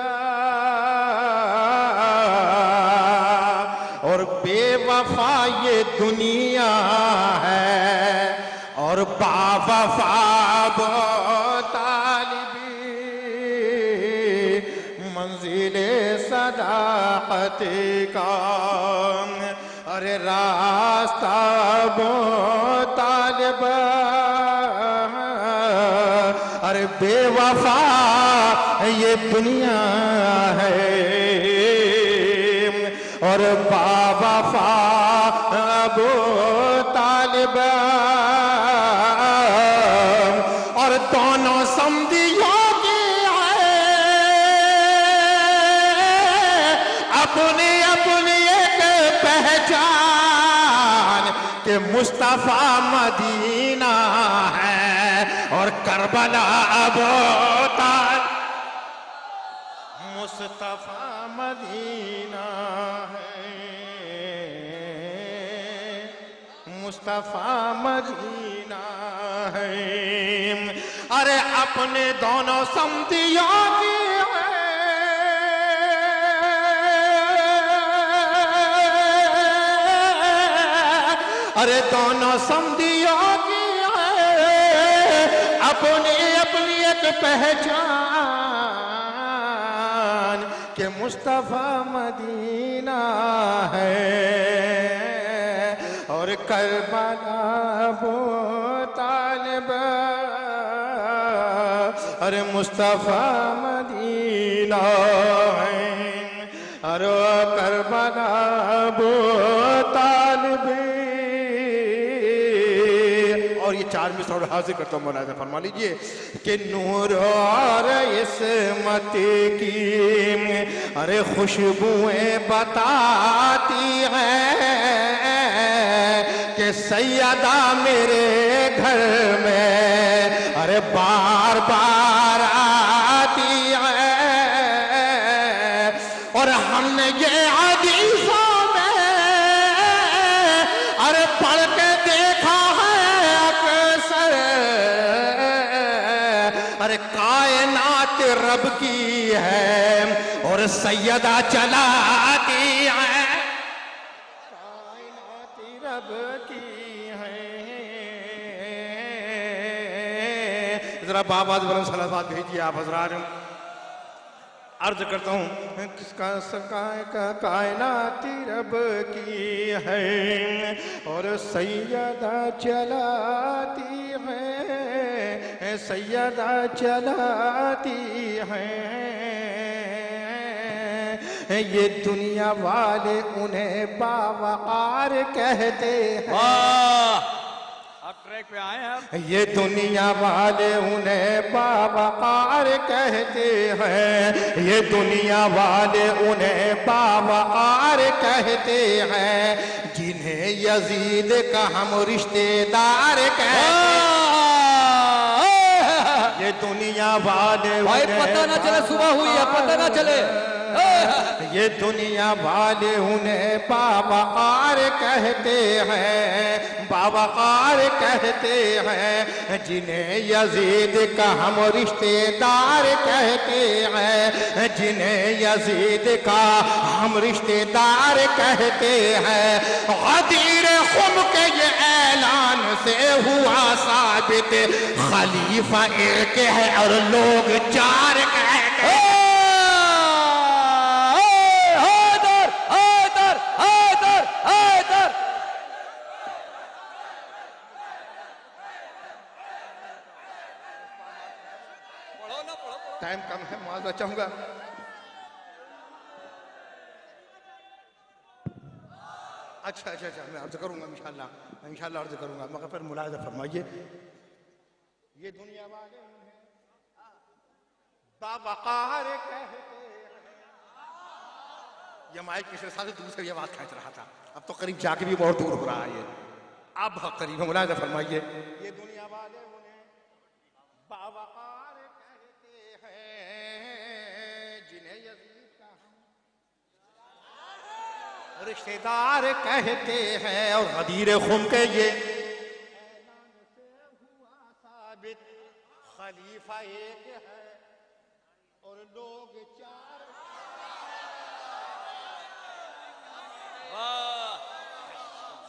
और बेवफा ये दुनिया है और बावफा मंजिले सदाकत का, अरे रास्ता तालिब अरे बेवफा ये दुनिया है और बावफा अबू तालिब और दोनों समझियों अपनी अपनी एक पहचान के मुस्तफा मदीना है और करबला अबू तालिब मुस्तफा मदीना है, मुस्तफा मदीना है, अरे अपने दोनों समधियों की अरे दोनों समधियों की अपनी अपनी एक पहचान के मुस्तफा मदीना है और करबला अबू तालिब अरे मुस्तफा मदीना है अरे करबला अबू तालिब। और ये 4 मिसर और हाजिर करता हूँ, मुलाहिजा फरमा लीजिए कि नूर और इस्मत की अरे खुशबुएं बताती हैं कि सैयदा मेरे घर में अरे बार बार आती है। और हमने ये हदीसों में अरे पढ़ के देखा है अक्सर अरे कायनात रब की है और सैयदा चलाती है, कायनात रब की है। जरा बाबा बुलंद सलावत भेजिए आप हजरात। अर्ज करता हूँ किसका सकाय का कायनात रब की है और सैयदा चलाती है, सैयदा चलाती है। ये दुनिया वाले उन्हें बावकार कहते हैं। ट्रैक पे आए हैं। ये दुनिया वाले उन्हें बावकार कहते हैं, ये दुनिया वाले उन्हें बावकार कहते हैं, जिन्हें यजीद का हम रिश्तेदार कहते हैं। ये दुनिया वाले भाई पता ना चले सुबह हुई है, पता ना चले। ये दुनिया वाले उन्हें बावकार कहते हैं, बावकार कहते हैं, जिन्हें यजीद का हम रिश्तेदार कहते हैं, जिन्हें यजीद का हम रिश्तेदार कहते हैं। गदीर खुम के ये ऐलान से हुआ साबित, खलीफा एक है और लोग 4 कहते हैं। टाइम कम है, माजरा चाहूंगा। अच्छा अच्छा अच्छा, मैं अर्ज करूंगा इंशाल्लाह, इंशाल्लाह अर्ज करूंगा, मगर फिर मुलाहिजा फरमाइए। ये दुनिया वाले बावकार कहते हैं। ये माइक पिछले साल से दूर से ये बात खींच रहा था, अब तो करीब जाके भी बहुत दूर हो रहा है ये, अब करीब है। मुलाहिजा फरमाइए। ये दुनिया वाले उन्हें बावकार कहते हैं, जिन्हें यजीद का हम रिश्तेदार कहते हैं। और गदीर खुम के ये ऐलान से हुआ साबित, खलीफा एक है और लोग 4।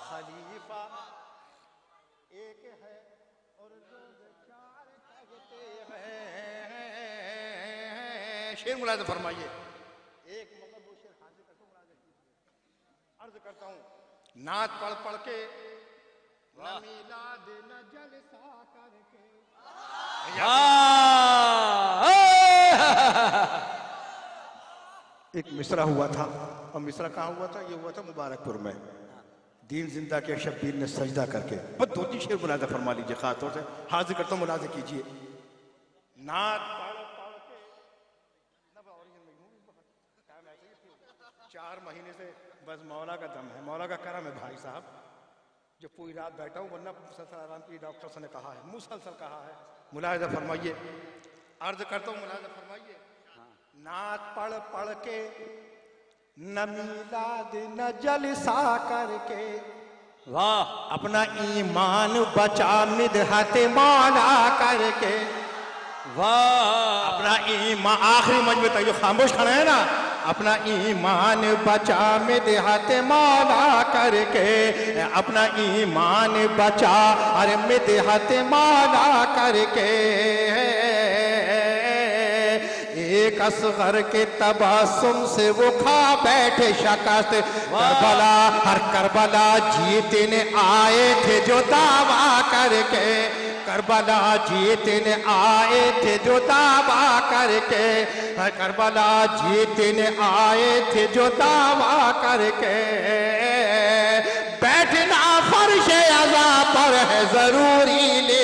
खलीफा एक है और लोग 4 कहते हैं। शेर मुलाहिजा फरमाइए। एक मतलब वो शेर हाजिर करता हूँ, मुलाहिजा कीजिए। अर्ज करता हूँ नात पढ़ पढ़ के न मिलाद न जलसा करके। एक मिसरा हुआ था, और मिसरा कहाँ हुआ था? ये हुआ था मुबारकपुर में। दीन जिंदा के शब्बीर ने सजदा करके, बस 2-3 शेर मुलाहिजा फरमा लीजिए, खास तौर से हाजिर करता हूँ, मुलाहिजा कीजिए। नात पढ़ पढ़ के 4 महीने से बस मौला का दम है, मौला का करम है भाई साहब, जो पूरी रात बैठा हूँ, वरना मुसलसल आराम की डॉक्टर ने कहा है, मुसलसल कहा है। मुलाहिजा फरमाइए। अर्ज करता हूँ, मुलाहिजा फरमाइए। नात पढ़ पढ़ के न मिलाद न जलसा करके, वाह, अपना ईमान बचा मिदहत मौला करके, वाह, अपना ईमान। आखिरी मजमे तक जो खामोश खड़े हैं ना, अपना ईमान बचा मिदहत मौला करके, अपना ईमान बचा अरे मिदहत मौला करके। एक असगर के तबासुम से वो खा बैठे शकस्त, करबला हर करबला जीतने आए थे जो दावा करके, करबला जीतने आए थे जो दावा करके, करबला जीतने आए थे जो दावा करके। बैठना फर्श अज़ा पर है जरूरी, ले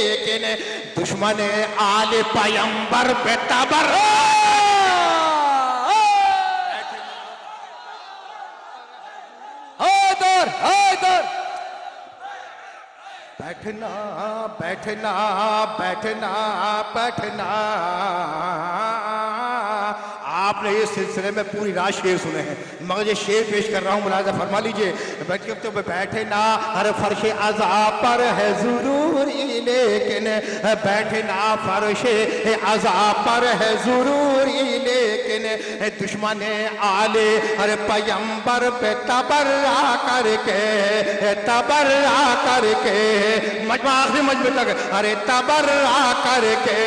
दुश्मन आले पैगंबर पे तबर बैठना बैठना बैठना बैठना। आपने इस सिलसिले में पूरी रात शेर सुने हैं, मगर ये शेर पेश कर रहा हूँ, मुलाज़ा फरमा लीजिए। बैठना हर फर्श अज़ा पर है ज़रूरी, लेकिन बैठना फर्श अज़ा पर है ज़रूरी, लेकिन दुश्मन आले हर पैगंबर पे तबर्रा करके मजमा आखिरी मजमे तक, अरे तबर्रा करके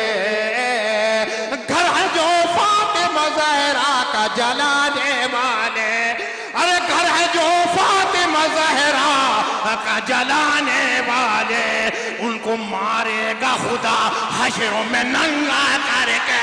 घर है जो फातिमा ज़हरा का जलाने वाले, अरे घर है जो फातिमा ज़हरा का जलाने वाले, उनको मारेगा खुदा हश्रों में नंगा करके।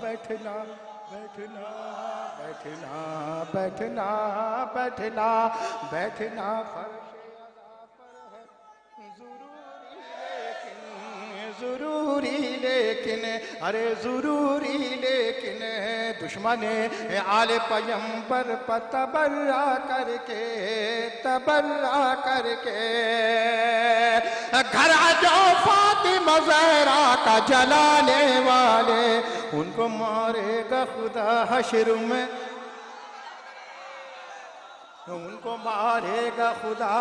बैठना बैठना बैठना बैठना बैठना बैठना फर्श ज़रूरी, लेकिन अरे ज़रूरी, लेकिन दुश्मन आले पैगंबर पर तबर्रा करके घर जो फातिमा ज़हरा का जलाने वाले, उनको मारेगा खुदा हश्र में, उनको मारेगा खुदा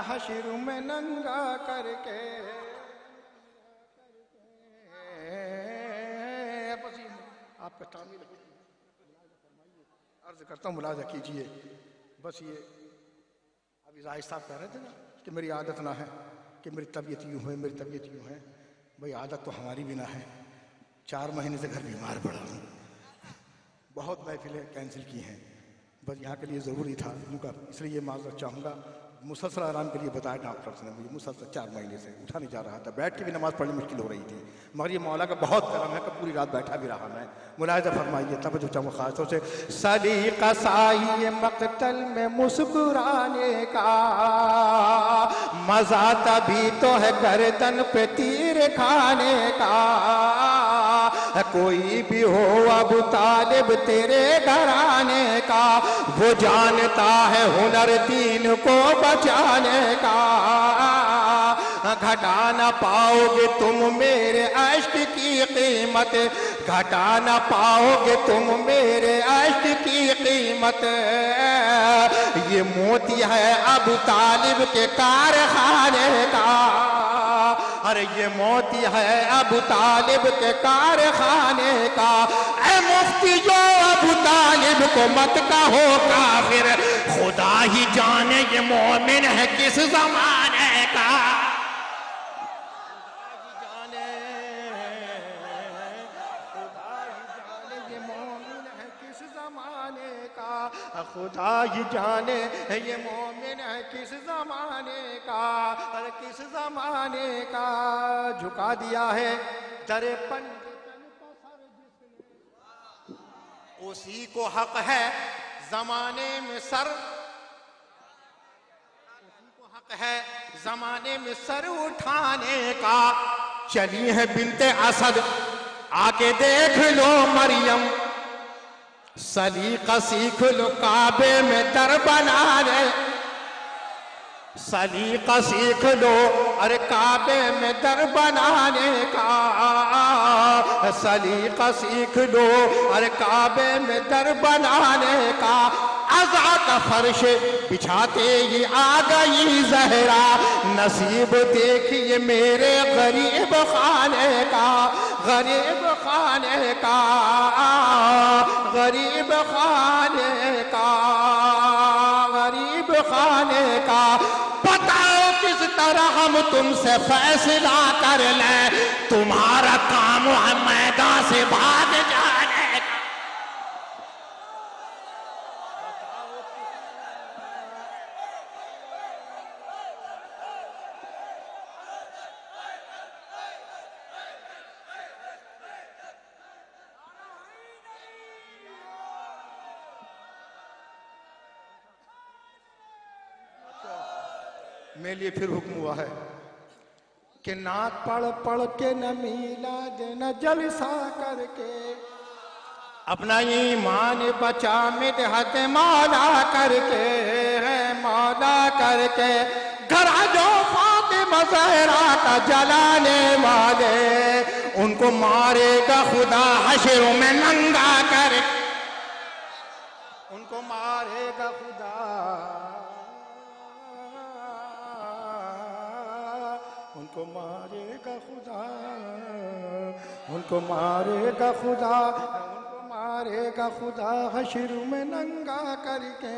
हश्र में नंगा करके। आपका तामील अर्ज करता हूँ, मुलाज़ा कीजिए। बस ये अभी राय साहब कह रहे थे ना कि मेरी आदत ना है, कि मेरी तबीयत यूँ है, मेरी तबीयत यूँ है। भाई आदत तो हमारी भी ना है, 4 महीने से घर बीमार पड़ा हूँ, बहुत महफिलें कैंसिल की हैं, बस यहाँ के लिए ज़रूरी था उनका, इसलिए ये माज़रत चाहूँगा। मुसलसल आराम के लिए बताया डॉक्टर ने मुझे, मुसलसल 4 महीने से उठा नहीं जा रहा था, बैठ के भी नमाज़ पढ़नी मुश्किल हो रही थी, मगर ये मौला का बहुत करम है कि पूरी रात बैठा भी रहा मैं। मुलाहिज़ा फरमाइए, तवज्जो चाहूँगा ख़ास तौर से। सलीक़ा साही मक़तल में मुस्कुराने का मज़ा तभी तो है गर्दन पे तीर खाने का, कोई भी हो अबू तालिब तेरे घराने का, वो जानता है हुनर दीन को बचाने का। घटा न पाओगे तुम मेरे अश्क की कीमत, घटा न पाओगे तुम मेरे अश्क की कीमत। ये मोती है अबू तालिब के कारखाने का, अरे ये मोती है अबू तालिब के कारखाने का। ऐ मुफ्ती जो अबू तालिब को मत कहो काफिर, खुदा ही जाने ये मोमिन है किस ज़माने का। खुदा ही जाने ये मोमिन है किस ज़माने का, अरे किस ज़माने का। झुका दिया है दरे पंडितन का सर जिसने, उसी को हक है ज़माने में सर, उसी को हक है ज़माने में सर उठाने का। चली है बिनते असद आके देख लो मरियम, सलीका सीख लो काबे में दर बनाने, सलीका सीख लो अरे काबे में दर बनाने का। सलीका सीख लो अरे काबे में दर बनाने का। अज़ा का फर्श बिछाते ही आ गई ज़हरा, नसीब देखिए मेरे गरीब खाने का, गरीब खाने का, गरीब खाने का, गरीब खाने का। बताओ किस तरह हम तुमसे फैसला कर लें, तुम्हारा काम है मैदान से भाग जाने का। मेरे लिए फिर हुक्म हुआ है कि नात पढ़ पढ़ के न मिला देना जलसा करके, अपना ईमान बचा मिदहत मौला करके है मौला करके, घर जो फातिमा ज़हरा का जलाने वाले उनको मारेगा खुदा हशरों में नंगा कर, उनको मारेगा खुदा, उनको मारेगा खुदा, उनको मारेगा खुदा, उनको मारेगा खुदा हशर में नंगा करके,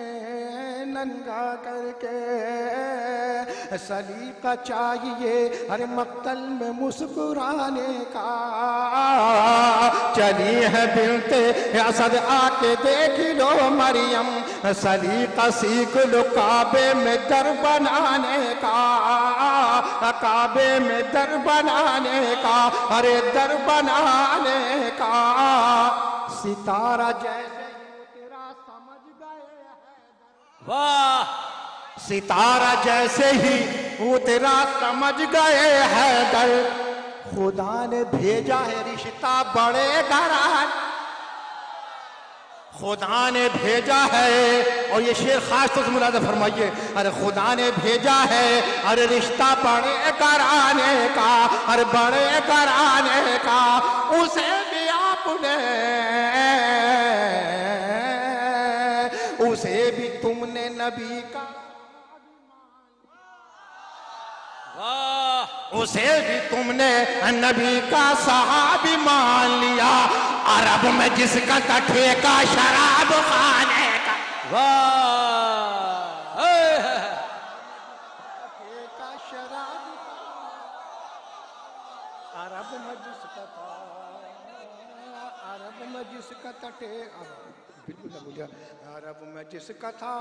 नंगा करके। सलीका चाहिए हर मक्तल में मुस्कुराने का, चली है बिनते असद आके देख लो मरियम, सलीका सीख लो काबे में दर बनाने का, काबे में दर बनाने का, अरे दर बनाने का। सितारा जैसे तेरा समझ गए हैं, वाह, सितारा जैसे ही वो तेरा समझ गए है दर, खुदा ने भेजा है रिश्ता बड़े घरान, खुदा ने भेजा है। और ये शेर खास तौर से मुलाज़ा फरमाइए, अरे खुदा ने भेजा है, अरे रिश्ता बड़े घराने का, अरे बड़े घराने का, उसे भी आपने, उसे भी तुमने नबी का, उसे भी तुमने नबी का सहाबी मान लिया, अरब में जिसका ठेका शराब खाने का, वाह, ठेका शराब, अरब में जिसका था, अरब में जिसका ठे, बिल्कुल ना बोलिया, अरब में जिसका था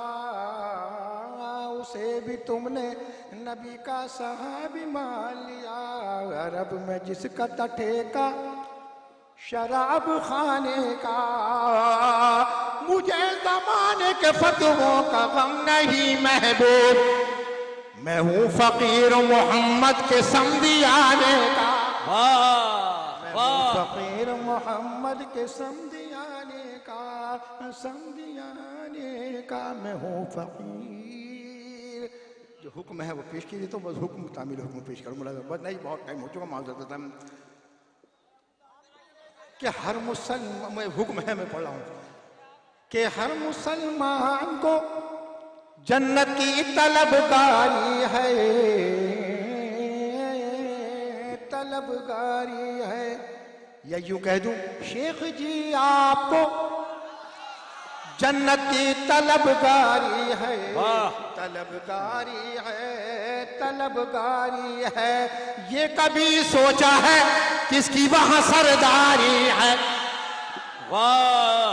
उसे भी तुमने नबी का सहाबी मान लिया, अरब में जिसका ठेका शराब खाने का। मुझे जमाने के फतवों का गम नहीं महबूब, मैं हूँ फकीर मोहम्मद के समधी आने का, मैं हूँ फकीर मोहम्मद के समधी आने का, समधी आने का, मैं हूँ फकीर। जो हुक्म है वो पेश कीजिए, तो बस हुक्म तामील हुक्म पेश करूँ, बस नहीं बहुत टाइम हो चुका, माजूद था कि हर मुसलमान, मैं हुक्म है मैं पढ़ रहा हूँ कि हर मुसलमान को जन्नत की तलबगारी है, तलबगारी है, या यूं कह दूं शेख जी आपको जन्नत की तलबगारी है, तलबगारी है, तलबगारी है। ये कभी सोचा है किसकी वहां सरदारी है, वाह,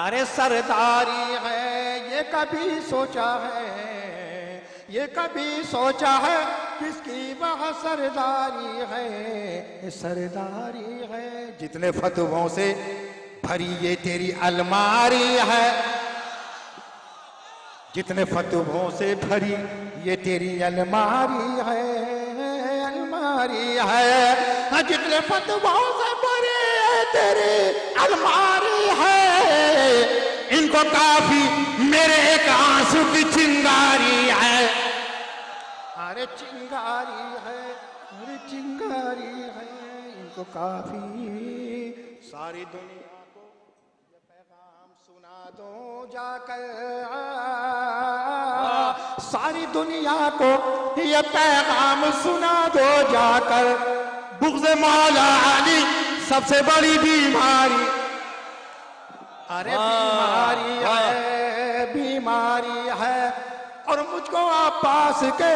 अरे सरदारी है। ये कभी सोचा है, ये कभी सोचा है किसकी वहां सरदारी है, सरदारी है। जितने फतवों से भरी ये तेरी अलमारी है, जितने फतवों से भरी ये तेरी अलमारी है, अलमारी है। जितने फतवों से भरी ये तेरी अलमारी है, इनको काफी मेरे एक आंसू की चिंगारी है, अरे चिंगारी है, अरे चिंगारी है, इनको काफी। सारी दुनिया को ये पैगाम सुना दो जाकर, सारी दुनिया को ये पैगाम सुना दो जाकर, बुग़्ज़ मौला अली सबसे बड़ी बीमारी, अरे बीमारी है, बीमारी है। और मुझको अब्बास के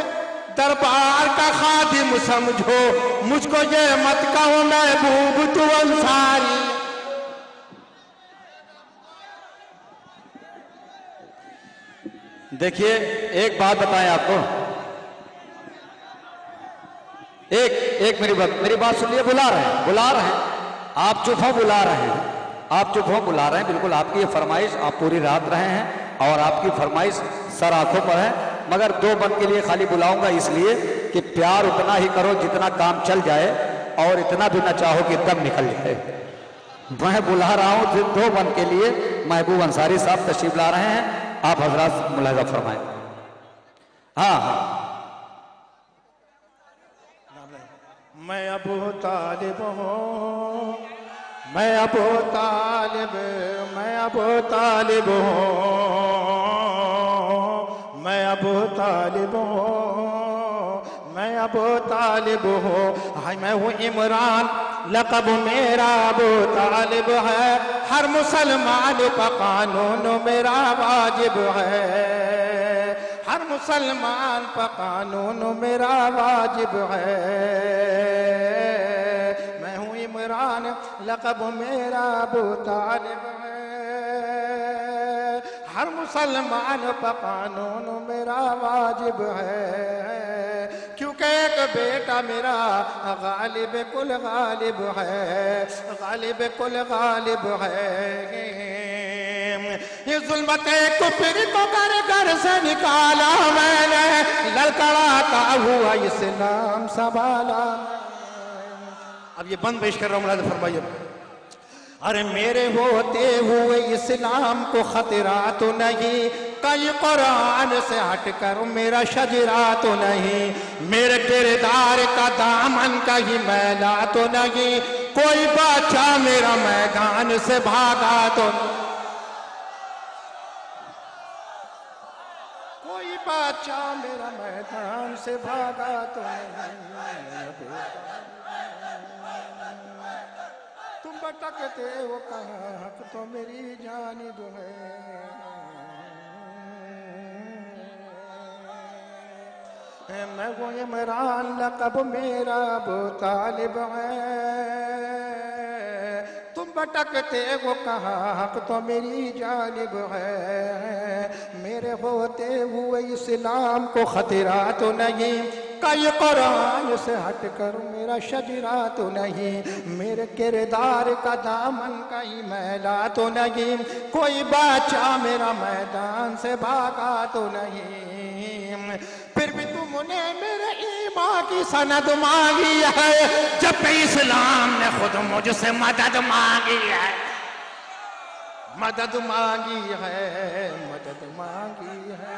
दरबार का खादिम समझो, मुझको ये मत कहो महबूब तू अंसारी। देखिए एक बात बताएं आपको, एक मेरी बात सुनिए। बुला रहे हैं, बुला रहे हैं, आप चुप हो, बुला रहे हैं, आप चुप हो, बुला रहे हैं। बिल्कुल आपकी ये फरमाइश, आप पूरी रात रहे हैं और आपकी फरमाइश सर आंखों पर है। मगर 2 बन के लिए खाली बुलाऊंगा इसलिए कि प्यार उतना ही करो जितना काम चल जाए और इतना भी ना चाहो कि दम निकल जाए। मैं बुला रहा हूं फिर 2 बन के लिए महबूब अंसारी साहब तशरीफ ला रहे हैं, आप हजरात मुलाहिजा फरमाएं। हाँ मैं अबू तालिब हूँ, मैं अबू तालिब, मैं अबू तालिब हूँ, मैं अबू तालिब हूँ, मैं अबू तालिब हूँ। हाय मैं हूँ इमरान, लक़ब मेरा अबू तालिब है। हर मुसलमान का कानून मेरा वाजिब है, हर मुसलमान पर कानून मेरा वाजिब है। मैं हूँ इमरान, लक़ब मेरा अबू तालिब है। हर मुसलमान पर कानून मेरा वाजिब है, क्योंकि एक बेटा मेरा गालिब कुल गालिब है, गालिब कुल गालिब है। ये जुल्मते कुफर को घर घर से निकाला मैंने, लड़खड़ाता हुआ इस्लाम संभाला। अब ये बंद पेश कर रहा हूँ, मुलाज़ा फरमाइए। अरे मेरे होते हुए इस्लाम को खतरा तो नहीं, कहीं कुरान से हटकर मेरा शजरा तो नहीं, मेरे किरदार का दामन कहीं मैला तो नहीं, कोई बादशाह मेरा मैदान से भागा तो नहीं, कोई बादशाह मेरा मैदान से भागा तो नहीं। तुम भटकते हो कहाँ, हक तो मेरी जानिब है। मैं वो इमरान, लक़ब मेरा अबू तालिब है। तुम भटकते हो कहाँ, हक तो मेरी जानिब है। मेरे होते हुए इस्लाम को खतरा तो नहीं, कई कुरान से हटकर मेरा शजरा तो नहीं, मेरे किरदार का दामन कहीं मैला तो नहीं, कोई बादशाह मेरा मैदान से भागा तो नहीं। फिर भी तुमने मेरे ईमान की सनद मांगी है, जब इस्लाम ने खुद मुझसे मदद मांगी है, मदद मांगी है, मदद मांगी है,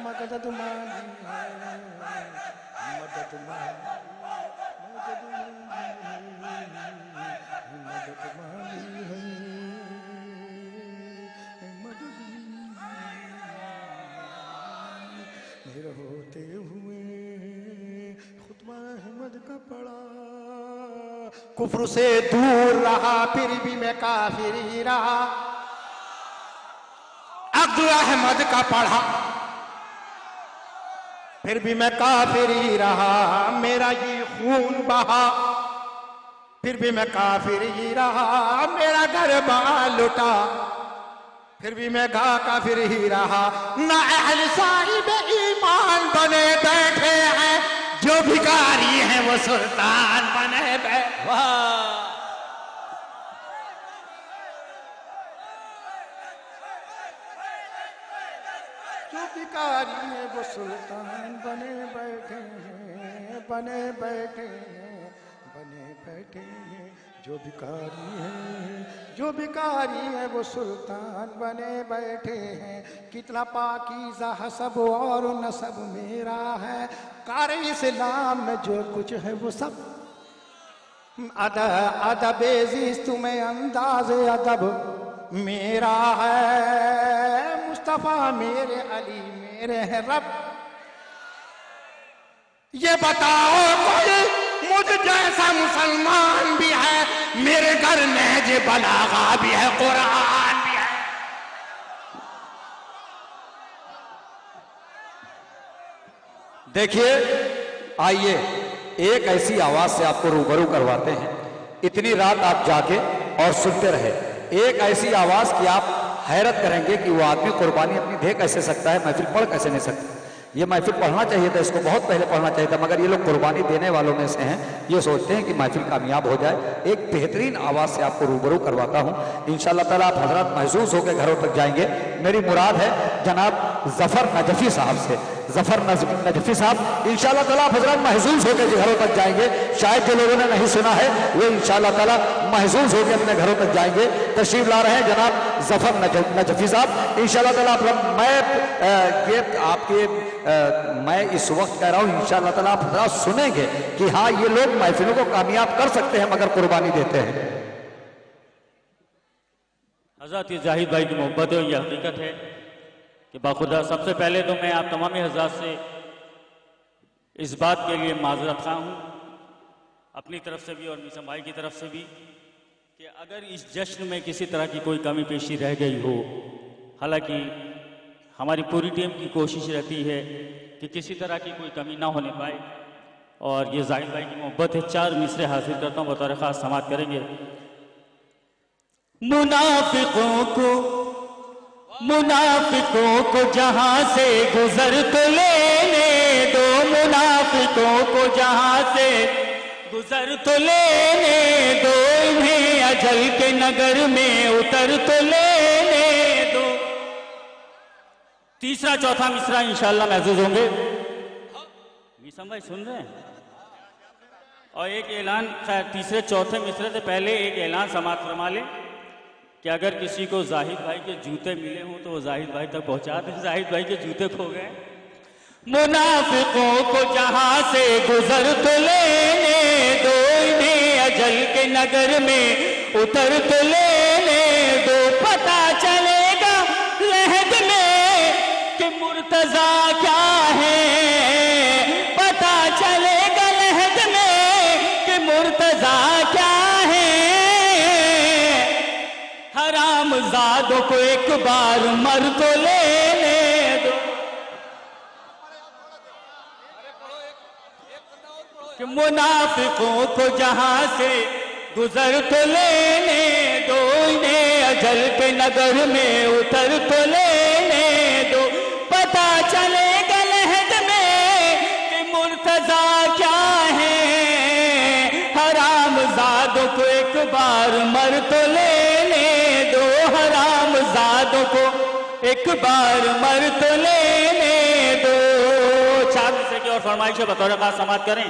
मदद मांगी है, मदद मांगी, मदद मांगी है, मदद मेरे होते हुए खुतबा अहमद का पढ़ा, कुफ्र से दूर रहा फिर भी मैं काफिर ही रहा। अब्दुल अहमद का पढ़ा फिर भी मैं काफिर ही रहा, मेरा ये खून बहा फिर भी मैं काफिर ही रहा, मेरा घर बार लुटा फिर भी मैं काफिर ही रहा। ना अहल साहिब ईमान बने बैठे हैं, जो भिखारी हैं वो सुल्तान बने बैठे। वाह, जो भिखारी हैं वो सुल्तान बने बैठे हैं, बने बैठे हैं, बने बैठे हैं। जो भिखारी हैं, जो भिखारी है वो सुल्तान बने बैठे हैं। कितना पाकीज़ा हसब और नसब मेरा है, कार इस्लाम में जो कुछ है वो सब अदब इज़्ज़त में अंदाज़ अदब मेरा है। मुस्तफ़ा मेरे अली मेरे है रब। ये बताओ कोई मुझ जैसा मुसलमान भी है, मेरे घर नहज बलागा भी है, कुरान भी है। देखिए, आइए एक ऐसी आवाज से आपको रूबरू करवाते हैं। इतनी रात आप जाके और सुनते रहे, एक ऐसी आवाज कि आप हैरत करेंगे कि वो आदमी कुर्बानी अपनी दे कैसे सकता है, महफिल पढ़ कैसे नहीं सकता। ये महफिल पढ़ना चाहिए था, इसको बहुत पहले पढ़ना चाहिए था, मगर ये लोग कुर्बानी देने वालों में से हैं। ये सोचते हैं कि महफिल कामयाब हो जाए। एक बेहतरीन आवाज़ से आपको रूबरू करवाता हूँ। इंशाअल्लाह ताला आप हजरत महसूस होकर घरों तक जाएंगे। मेरी मुराद है जनाब जफर नजफी साहब से। जफर नजफी साहब इंशाअल्लाह ताला हजरत महसूस होकर घरों तक जाएंगे। शायद जो लोगों ने नहीं सुना है वो इंशाअल्लाह ताला महसूस होकर अपने घरों तक जाएंगे। तशरीफ ला रहे हैं जनाब जफर नजफी साहब इंशाअल्लाह ताला। मैं इस वक्त कह रहा हूँ इंशाअल्लाह ताला आप जरा सुनेंगे कि हाँ ये लोग महफिलों को कामयाब कर सकते हैं मगर कुर्बानी देते हैं। हज़रत ये जाहिद भाई की मोहब्बत है, ये हकीकत है कि बाखुदा सबसे पहले तो मैं आप तमामी हज़रात से इस बात के लिए माजरत खा हूँ, अपनी तरफ से भी और मीसम भाई की तरफ से भी, कि अगर इस जश्न में किसी तरह की कोई कमी पेशी रह गई हो, हालांकि हमारी पूरी टीम की कोशिश रहती है कि किसी तरह की कोई कमी ना होने पाए, और ये जाहिद भाई की मोहब्बत है। 4 मिसरे हासिल करता हूँ, बतौर ख़ास समाअत करेंगे। मुनाफिकों को जहां से गुजर तो लेने दो, मुनाफिकों को जहां से गुजर तो लेने दो, इन्हें अजल के नगर में उतर तो लेने दो। तीसरा चौथा मिसरा इंशाअल्लाह महसूस होंगे। मीसम भाई सुन रहे हैं? और एक ऐलान, खैर तीसरे चौथे मिसरे से पहले एक ऐलान समाअत फरमा लें कि अगर किसी को जाहिद भाई के जूते मिले हों तो वो जाहिद भाई तक पहुंचा दें। जाहिद भाई के जूते खो गए। मुनाफिकों को जहां से गुजर तो लेने दो, इन्हें अजल के नगर में उतर तो लेने दो। पता चलेगा लहद में कि मुर्तजा क्या है, पता चलेगा लहद में कि मुर्तजा क्या है। हरामजादों को एक बार मर तो लेने दो, कि मुनाफिकों को जहां से गुजर तो लेने दो, इन्हें अजल के नगर में उतर तो लेने दो। पता चलेगा लहद में कि मुर्तजा क्या है। हरामजादों को एक बार मर तो लेने दो, हरामजादों को एक बार मर तो लेने दो। 4 मिसरे की और फरमाइश है, बतौर खास समाअत करें।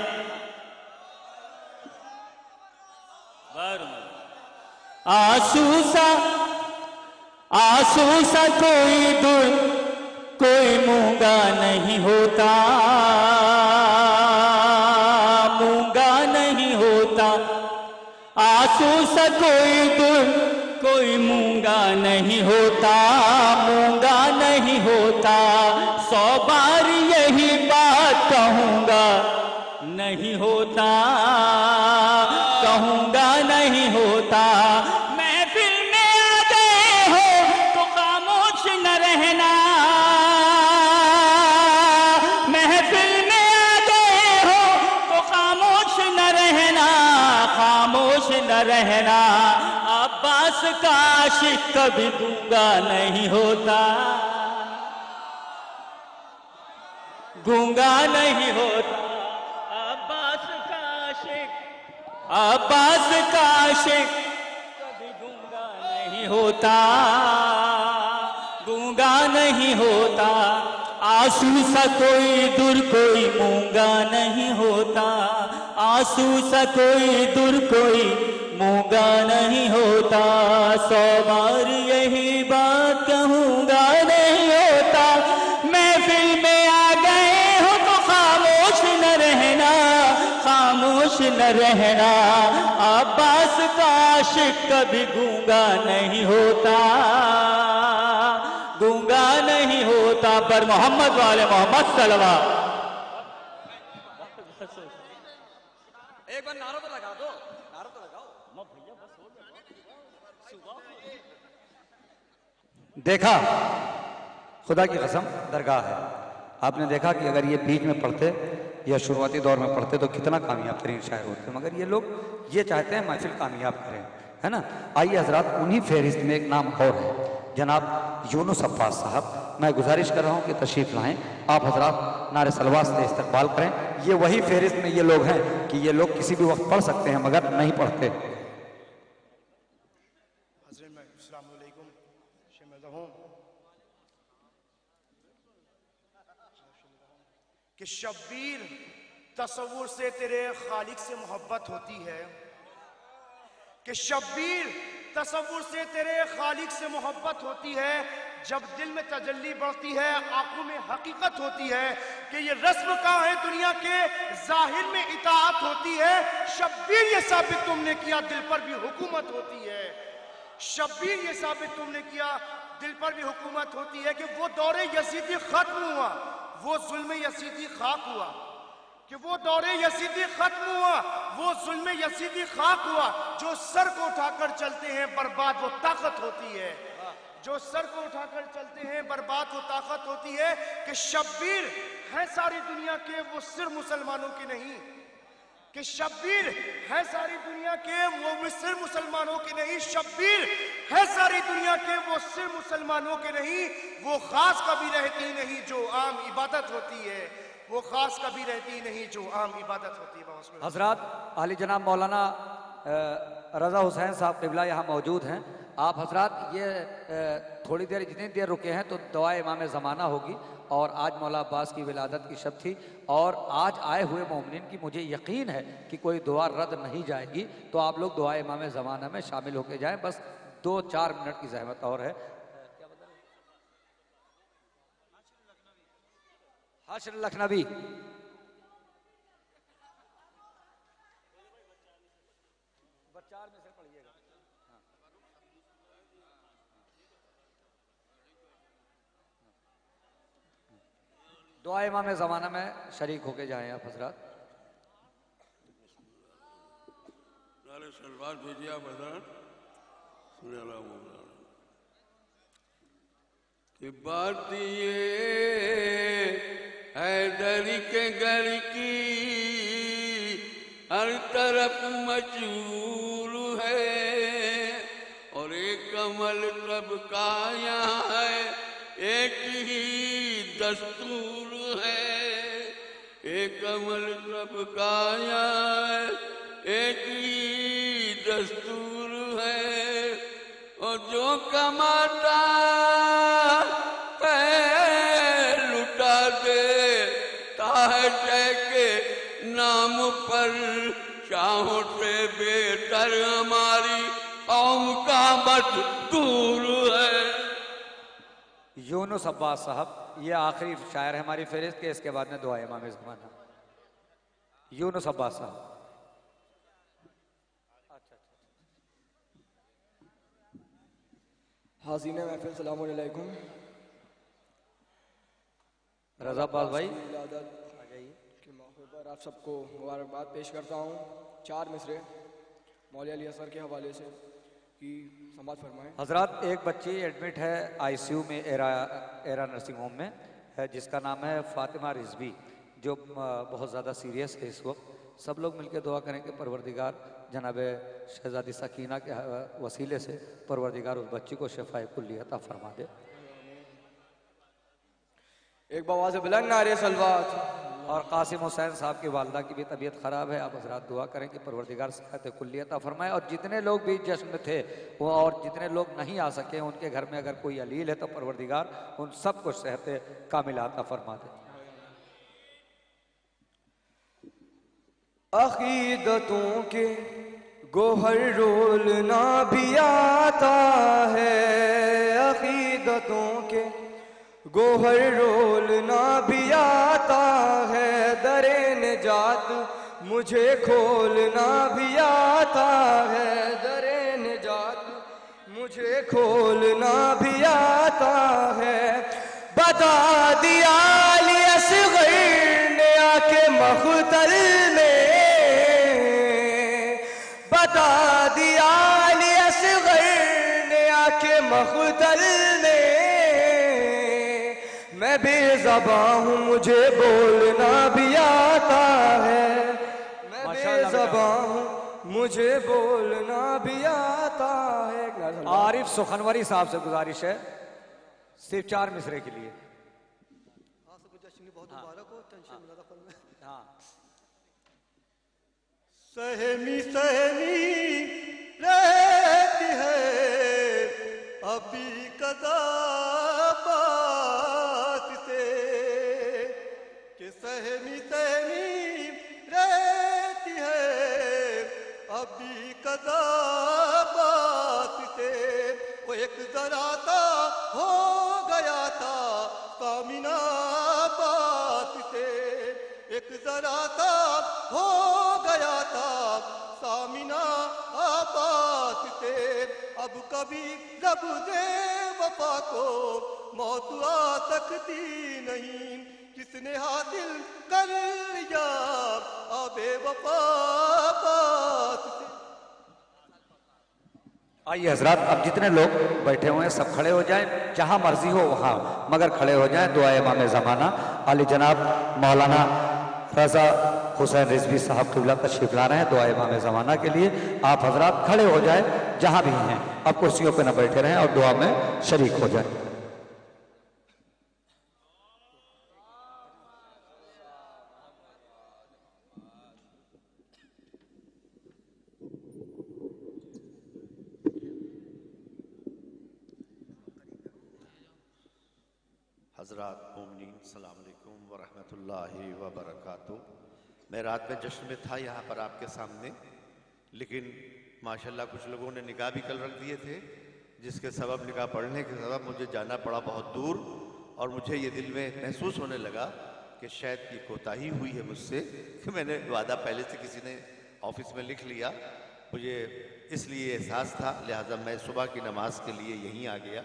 आंसू सा कोई दूर कोई मूंगा नहीं होता, मूंगा नहीं होता। आंसू सा कोई दूर कोई मूंगा नहीं होता, मूंगा नहीं होता। 100 बार यही बात कहूंगा नहीं होता, कहूंगा नहीं होता। महफिल में आ गए हो तो खामोश न रहना, महफिल में आ गए हो तो खामोश न रहना, खामोश न रहना। अब्बास का आशिक कभी गूंगा नहीं होता, गूंगा नहीं होता। अब्बास का आशिक कभी गूंगा नहीं होता, गूंगा नहीं होता। आंसू सा कोई दूर कोई मूंगा नहीं होता, आंसू सा कोई दूर कोई मूंगा नहीं होता। 100 बार यही बात कहूंगा नहीं होता। महफिल में आ गए हो तो खामोश न रहना, खामोश न रहना। अब्बास का आशिक कभी गूंगा नहीं होता, गूंगा नहीं होता। पर मोहम्मद वाले मोहम्मद सलवा। एक बार नारा तो लगा दो, नारा तो लगाओ। भैया बस हो गया। देखा खुदा की कसम दरगाह है। आपने देखा कि अगर ये बीच में पढ़ते या शुरुआती दौर में पढ़ते तो कितना कामयाब तरीन शायर होते, मगर ये लोग ये चाहते हैं महफिल कामयाब करें, है ना। आइए हजरात, उन्हीं फहरिस्त में एक नाम और है, जनाब यूनुस अब्बास साहब। मैं गुजारिश कर रहा हूँ कि तशरीफ लाएं। आप हजरात नारे सलवात से इस्तकबाल करें। ये वही फहरिस्त में ये लोग हैं कि ये लोग किसी भी वक्त पढ़ सकते हैं मगर नहीं पढ़ते। कि शब्बीर तसव्वुर से तेरे खालिक से मोहब्बत होती है, कि शब्बीर तसव्वुर से तेरे खालिक से मोहब्बत होती है। जब दिल में तजल्ली बढ़ती है, आंखों में हकीकत होती है कि ये रस्म का है दुनिया के, जाहिर में इताअत होती है। शब्बीर ये साबित तुमने किया दिल पर भी हुकूमत होती है। शब्बीर ये साबित तुमने किया दिल पर भी हुकूमत होती है कि वो दौरे यजीदी खत्म हुआ, वो जुल्म यजीदी खाक हुआ, कि वो दौरे यजीदी खत्म हुआ, वो जुल्म यजीदी खाक हुआ। जो सर को उठाकर चलते हैं बर्बाद वो ताकत होती है, जो सर को उठाकर चलते हैं बर्बाद वो ताकत होती है। कि शब्बीर है सारी दुनिया के, वो सिर्फ मुसलमानों के नहीं, कि शब्बीर है सारी दुनिया के, वो सिर्फ मुसलमानों के नहीं। शब्बीर है सारी दुनिया के, वो सिर्फ मुसलमानों के नहीं। वो खास कभी रहती नहीं जो आम इबादत होती है, वो खास कभी रहती नहीं जो आम इबादत होती है। हजरात आली जनाब मौलाना रजा हुसैन साहब क़िबला यहाँ मौजूद हैं। आप हजरात ये थोड़ी देर जितनी देर रुके हैं तो दुआ इमाम ज़माना होगी, और आज मौला अब्बास की विलादत की शब थी, और आज आए हुए मोमिनीन की मुझे यकीन है कि कोई दुआ रद्द नहीं जाएगी। तो आप लोग दुआ इमाम ज़माना में शामिल होके जाएं, बस 2-4 मिनट की जहमत और है। हाशिर लखनवी दुआ इमाम ज़माना में शरीक होके जाएं आप हजरात। सलवार भेजिए आप हजरात। कि बात ये हैदरी के घर की हर तरफ मशहूर है, और एक अमल सबका यहाँ है, एक ही दस्तूर है। एक अमल सबका यहाँ है, एक ही दस्तूर है। और जो कमाता है लुटा देता है जय के नाम पर, शाहों से बेहतर हमारी कौम का मजदूर है। यूनुस अब्बास साहब ये आखिरी शायर है हमारी फहरिस्त के, इसके बाद में दुआ इमाम ज़माना। यूनुस अब्बास साहब। हाज़रीन महफ़िल सलाम अलैकुम। रज़ा पाल भाई के मौके पर आप सबको मुबारकबाद पेश करता हूँ। 4 मिसरे मौला अली असर के हवाले से कि समाअत फरमाएं। हजरात एक बच्ची एडमिट है आईसीयू में एरा नर्सिंग होम में है, जिसका नाम है फातिमा रिजवी, जो बहुत ज़्यादा सीरियस है इस वक्त। सब लोग मिलकर दुआ करें कि परवरदिगार जनाब शहजादी सकीना के वसीले से परवरदिगार उस बच्ची को शफ़ाए कुल्ली अता फरमा दे। एक बवाज़ बुलंद नारे सलवात। और कासिम हुसैन साहब की वालदा की भी तबीयत ख़राब है, आप हज़रात दुआ करें कि परवरदिगार सेहत कुल्ली अता फरमाए। और जितने लोग भी जश्न में थे वो, और जितने लोग नहीं आ सके, उनके घर में अगर कोई अलील है तो परवरदिगार उन सबको सेहत कामिल अता फरमा दे। अकीदतों के गोहर रोलना भी आता है, अकीदतों के गोहर रोलना भी आता है, दरे निजात मुझे खोलना भी आता है, दरे निजात मुझे खोलना भी आता है। बता दिया अली असग़र ने आके मख्तल में, बता दिया अली असग़र ने आके मख्तल में, मैं बेज़बां हूँ मुझे बोलना भी आता है, मैं बेज़बां हूँ मुझे बोलना भी आता है। आरिफ सुखनवरी साहब से गुजारिश है सिर्फ 4 मिसरे के लिए। सहमी सहमी रहती है अभी कदा बात से, कि सहमी सहमी रहती है अभी कदा बात से। वो एक जरा था हो गया था कामिना बात से, एक जरा था हो गया था सामिना बात से। अब कभी लब दे वफा को मौत आ सकती नहीं, किसने हासिल कर लिया आबे वफा बात से। आइए हजरात, अब जितने लोग बैठे हुए हैं सब खड़े हो जाएं, जहां मर्जी हो वहां मगर खड़े हो जाएं। दुआ इमाम ज़माना अली जनाब मौलाना रजा हुसैन रिजवी साहब क़िबला तशरीफ ला रहे हैं दुआ इमाम ज़माना के लिए। आप हजरात खड़े हो जाएं जहां भी हैं, अब कुर्सियों पे न बैठे रहें और दुआ में शरीक हो जाएं। हज़रात मोमिनीन सलाम अलैकुम व रहमतुल्लाहि व बरकातुहू। मैं रात में जश्न में था यहाँ पर आपके सामने, लेकिन माशाल्लाह कुछ लोगों ने निकाह भी कल रख दिए थे, जिसके सबब निकाह पढ़ने के सबब मुझे जाना पड़ा बहुत दूर। और मुझे ये दिल में महसूस होने लगा कि शायद ये कोताही हुई है मुझसे कि मैंने वादा पहले से किसी ने ऑफिस में लिख लिया। मुझे इसलिए एहसास था, लिहाजा मैं सुबह की नमाज के लिए यहीं आ गया।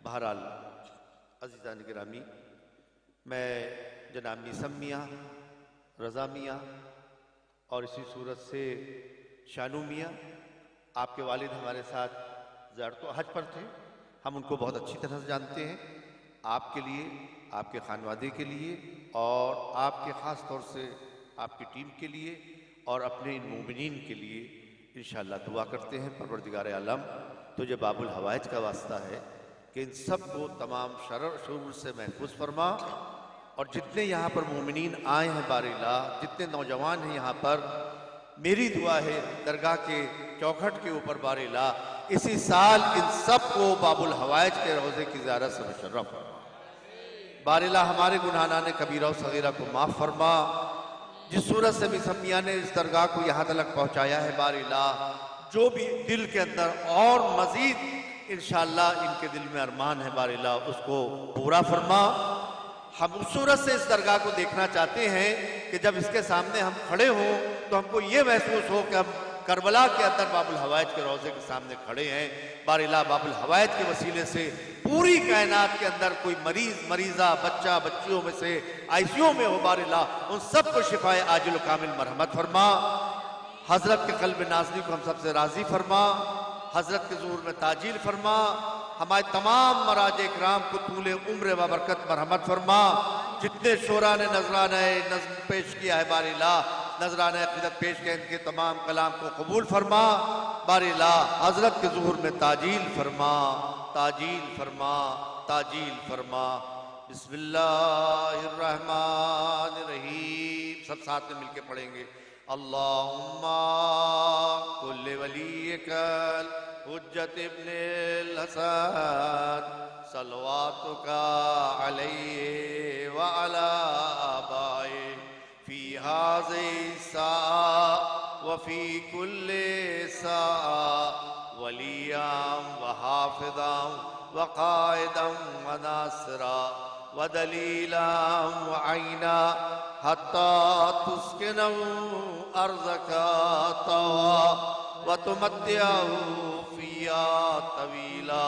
बहरहाल अज़ीज़ान गिरामी, मैं जनाब मीसम मियाँ, रज़ा मियाँ और इसी सूरत से शानू मियाँ, आपके वालिद हमारे साथ ज़ियारत हज पर थे, हम उनको बहुत अच्छी तरह से जानते हैं। आपके लिए, आपके खानवादे के लिए और आपके ख़ास तौर से आपकी टीम के लिए और अपने इन मोमिनीन के लिए इंशाअल्लाह दुआ करते हैं। परवरदिगार आलम तुझे बाबुल हवाइज का वास्ता है कि इन सब को तमाम शरर शुरूर से महफूज फरमा। और जितने यहाँ पर मोमिनीन आए हैं बारिला, जितने नौजवान हैं यहाँ पर, मेरी दुआ है दरगाह के चौखट के ऊपर बारिला इसी साल इन सब को बाबुल हवाइज के रोज़े की ज़ियारत से मुशर्रफ फरमा। बारिला हमारे गुनाहनाने कबीरा और सगीरा को माफ़ फरमा। जिस सूरत से मीसम मियाँ ने इस दरगाह को यहाँ तक पहुँचाया है बारिला, जो भी दिल के अंदर और मज़ीद इंशाअल्लाह इनके दिल में अरमान है बारिला, उसको पूरा फरमा। हम उस सूरत से इस दरगाह को देखना चाहते हैं कि जब इसके सामने हम खड़े हों तो हमको ये महसूस हो कि हम करबला के अंदर बाबुल हवाइज के रोज़े के सामने खड़े हैं। बारिला बाबुल हवाइज के वसीले से पूरी कायनात के अंदर कोई मरीज, मरीज़ा, बच्चा, बच्चियों में से आईसीयू में हो बारिला, उन सबको शिफाए आजिल कामिल मरहमत फरमा। हजरत के कल्ब नाज़नी को हम सबसे राज़ी फरमा। हजरत के ज़ुहूर में ताजील फरमा। हमारे तमाम मराज इकराम को तूले उम्र व बरकत मरहमत फरमा। जितने शोरा ने नजराना नज़्म पेश किया है बारिला, नजराना अक़ीदत पेश किया, इनके तमाम कलाम को कबूल फरमा। बारिला हजरत के ज़ुहूर में ताजील फरमा, ताजील फरमा, ताजील फरमा। बिस्मिल्लाहिर रहमानिर रहीम। सब साथ में मिलके पढ़ेंगे। अल्लाहुम्मा कुल्ले वलियकल हुज्जत इब्निल हसन सलवातुका अलैहि व अला आबाए फी हाज़िहि साअ व फी कुल्ले साअ वलियाम व हाफ़िज़ाम व क़ाइदम व नासिरा व दलीलाम व आइना हत्ता तुस्किनहु अर्ज़का तवा व तुमत्तिअहु फ़िया तवीला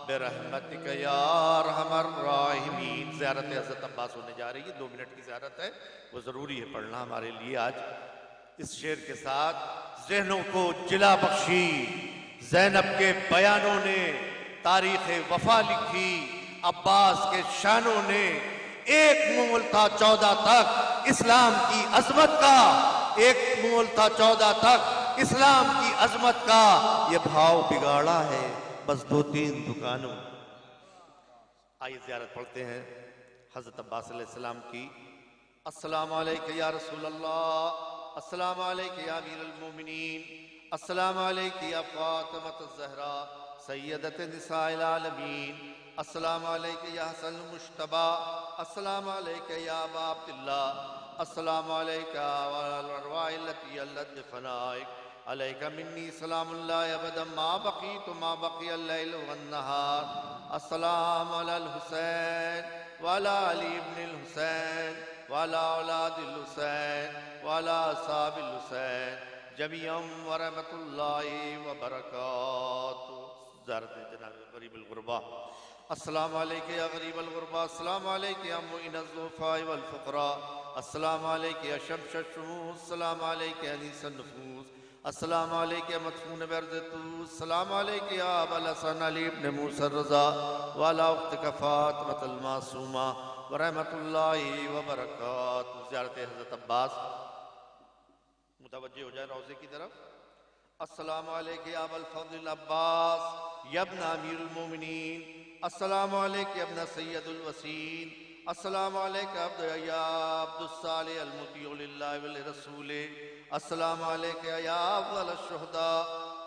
बिरहमतिका या अरहमर राहिमीन। ज़ियारत हज़रत अब्बास होने जा रही है, 2 मिनट की ज़ियारत है, वो ज़रूरी है पढ़ना हमारे लिए। आज इस शेर के साथ ज़हनों को जिला बख्शी ज़ैनब के बयानों ने तारीख़ वफ़ा लिखी। अब्बास के शानों ने एक मोल था 14 तक इस्लाम की अजमत का, एक मोल था 14 तक इस्लाम की अजमत का। ये भाव बिगाड़ा है बस 2-3 दुकानों। आइए ज़ियारत पढ़ते हैं हज़रत अब्बास अलैहिस्सलाम की। अस्सलामु अलैका या रसूल अल्लाह, अस्सलामु अलैका या अमीरुल मोमिनीन, अस्सलामु अलैका या फ़ातिमतुज़ ज़हरा सय्यदत निसाइल आलमीन। अस्सलामु अलैका या हसन मुश्तबा, अस्सलामु अलैका या अबा अब्दुल्लाह, अस्सलामु अलैका व अल अरवाहि अल्लती अल्लत बिफनाइक, अलैका मिन्नी सलामुल्लाह अबदम मा बक़ीतु मा बक़ियल लैल वन नहार, अस्सलामु अलल हुसैन व अला अली इब्निल हुसैन व अला औलादिल हुसैन व अला असहाबिल हुसैन जमीअन व रहमतुल्लाहि व बरकातुहू। ज़ियारत जनाब ग़रीबुल ग़ुरबा। अस्सलामु अलैका या ग़रीबुल ग़ुरबा, अस्सलामु अलैका या मुइनज़ ज़ुफ़ा'i वल फ़ुक़रा, अस्सलामु अलैका या शम्शश शुमूस, अस्सलामु अलैका या अनीसन नुफूस, अस्सलामु अलैका या मदफ़ून बिअर्ज़तूस, अस्सलामु अलैका या अबल हसन अली इब्न मूसा रज़ा व अला उख़्तिका फ़ातिमतुल मासूमा व रहमतुल्लाहि व बरकातुहू। ज़ियारत हज़रत अब्बास। मुतवज्जे हो जाए रोज़े की तरफ। अस्सलामु अलैका या अबल फ़ज़ल अब्बास या इब्न अमीरुल मोमिनीन, अस्सलामु अलैका या इब्न सय्यदुल वसीन, अस्सलामु अलैका या अब्दुस सालिह अल मुतीउ लिल्लाहि व लिरसूलिhi, अस्सलामु अलैका या अफ़ज़ल शुहदा,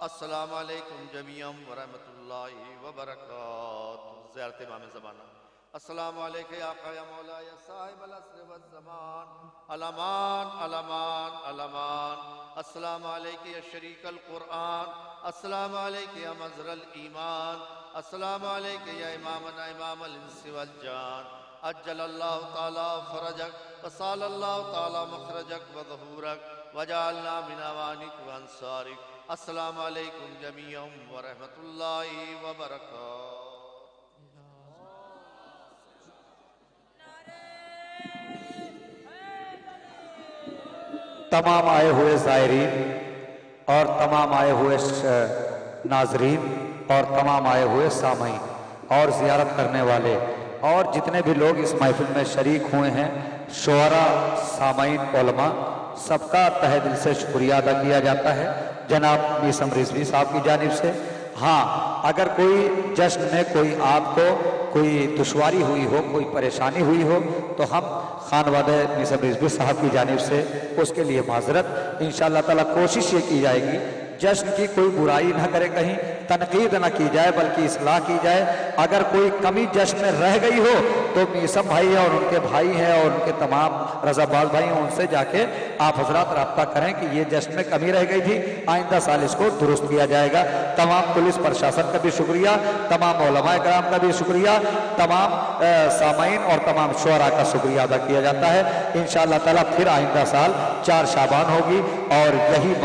अस्सलामु अलैकुम जमीअन व रहमतुल्लाहि व बरकातुहू। ज़ियारत इमाम ज़माना। अस्सलामु अलैका या आका या मौला या साहिबल अस्र वज़ ज़मान, अलमान अलमान अलमान, अस्सलामु अलैका या शरीकल कुरआन, अस्सलामु अलैका या मज़रल ईमान, अस्सलामु अलैका या इमामना इमामल इंसि वल जान, अज्जलल्लाहु ताला फरजक व सालल्लाहु ताला मखरजक व ज़हूरक व जअलना मिन अवानिक व अंसारिक। अस्सलामु अलैकुम जमीअन व रहमतुल्लाहि व बरकातुहू। तमाम आए हुए ज़ायरीन और तमाम आए हुए नाजरीन और तमाम आए हुए सामईन और ज़ियारत करने वाले और जितने भी लोग इस महफिल में शरीक हुए हैं, शुअरा, सामईन, उलमा, सबका तहे दिल से शुक्रिया अदा किया जाता है जनाब मीसम रिजवी साहब की जानिब से। हाँ, अगर कोई जश्न में कोई आपको कोई दुश्वारी हुई हो, कोई परेशानी हुई हो, तो हम खानवादे मीसम रिजवी साहब की जानिब से उसके लिए माजरत इंशाअल्लाह ताला कोशिश ये की जाएगी जश्न की कोई बुराई ना करे, कहीं तनकीद ना की जाए बल्कि इस्लाह की जाए। अगर कोई कमी जश्न में रह गई हो तो मीसम भाई है और उनके भाई हैं और उनके तमाम रज़ाबाज भाई हैं, उनसे जाके आप हजरात रब्ता करें कि ये जश्न में कमी रह गई थी, आइंदा साल इसको दुरुस्त किया जाएगा। तमाम पुलिस प्रशासन का भी शुक्रिया, तमाम उलमाए कराम का भी शुक्रिया, तमाम सामईन और तमाम शुअरा का शुक्रिया अदा किया जाता है। इंशाअल्लाह ताला फिर आइंदा साल 4 शाबान होगी और यही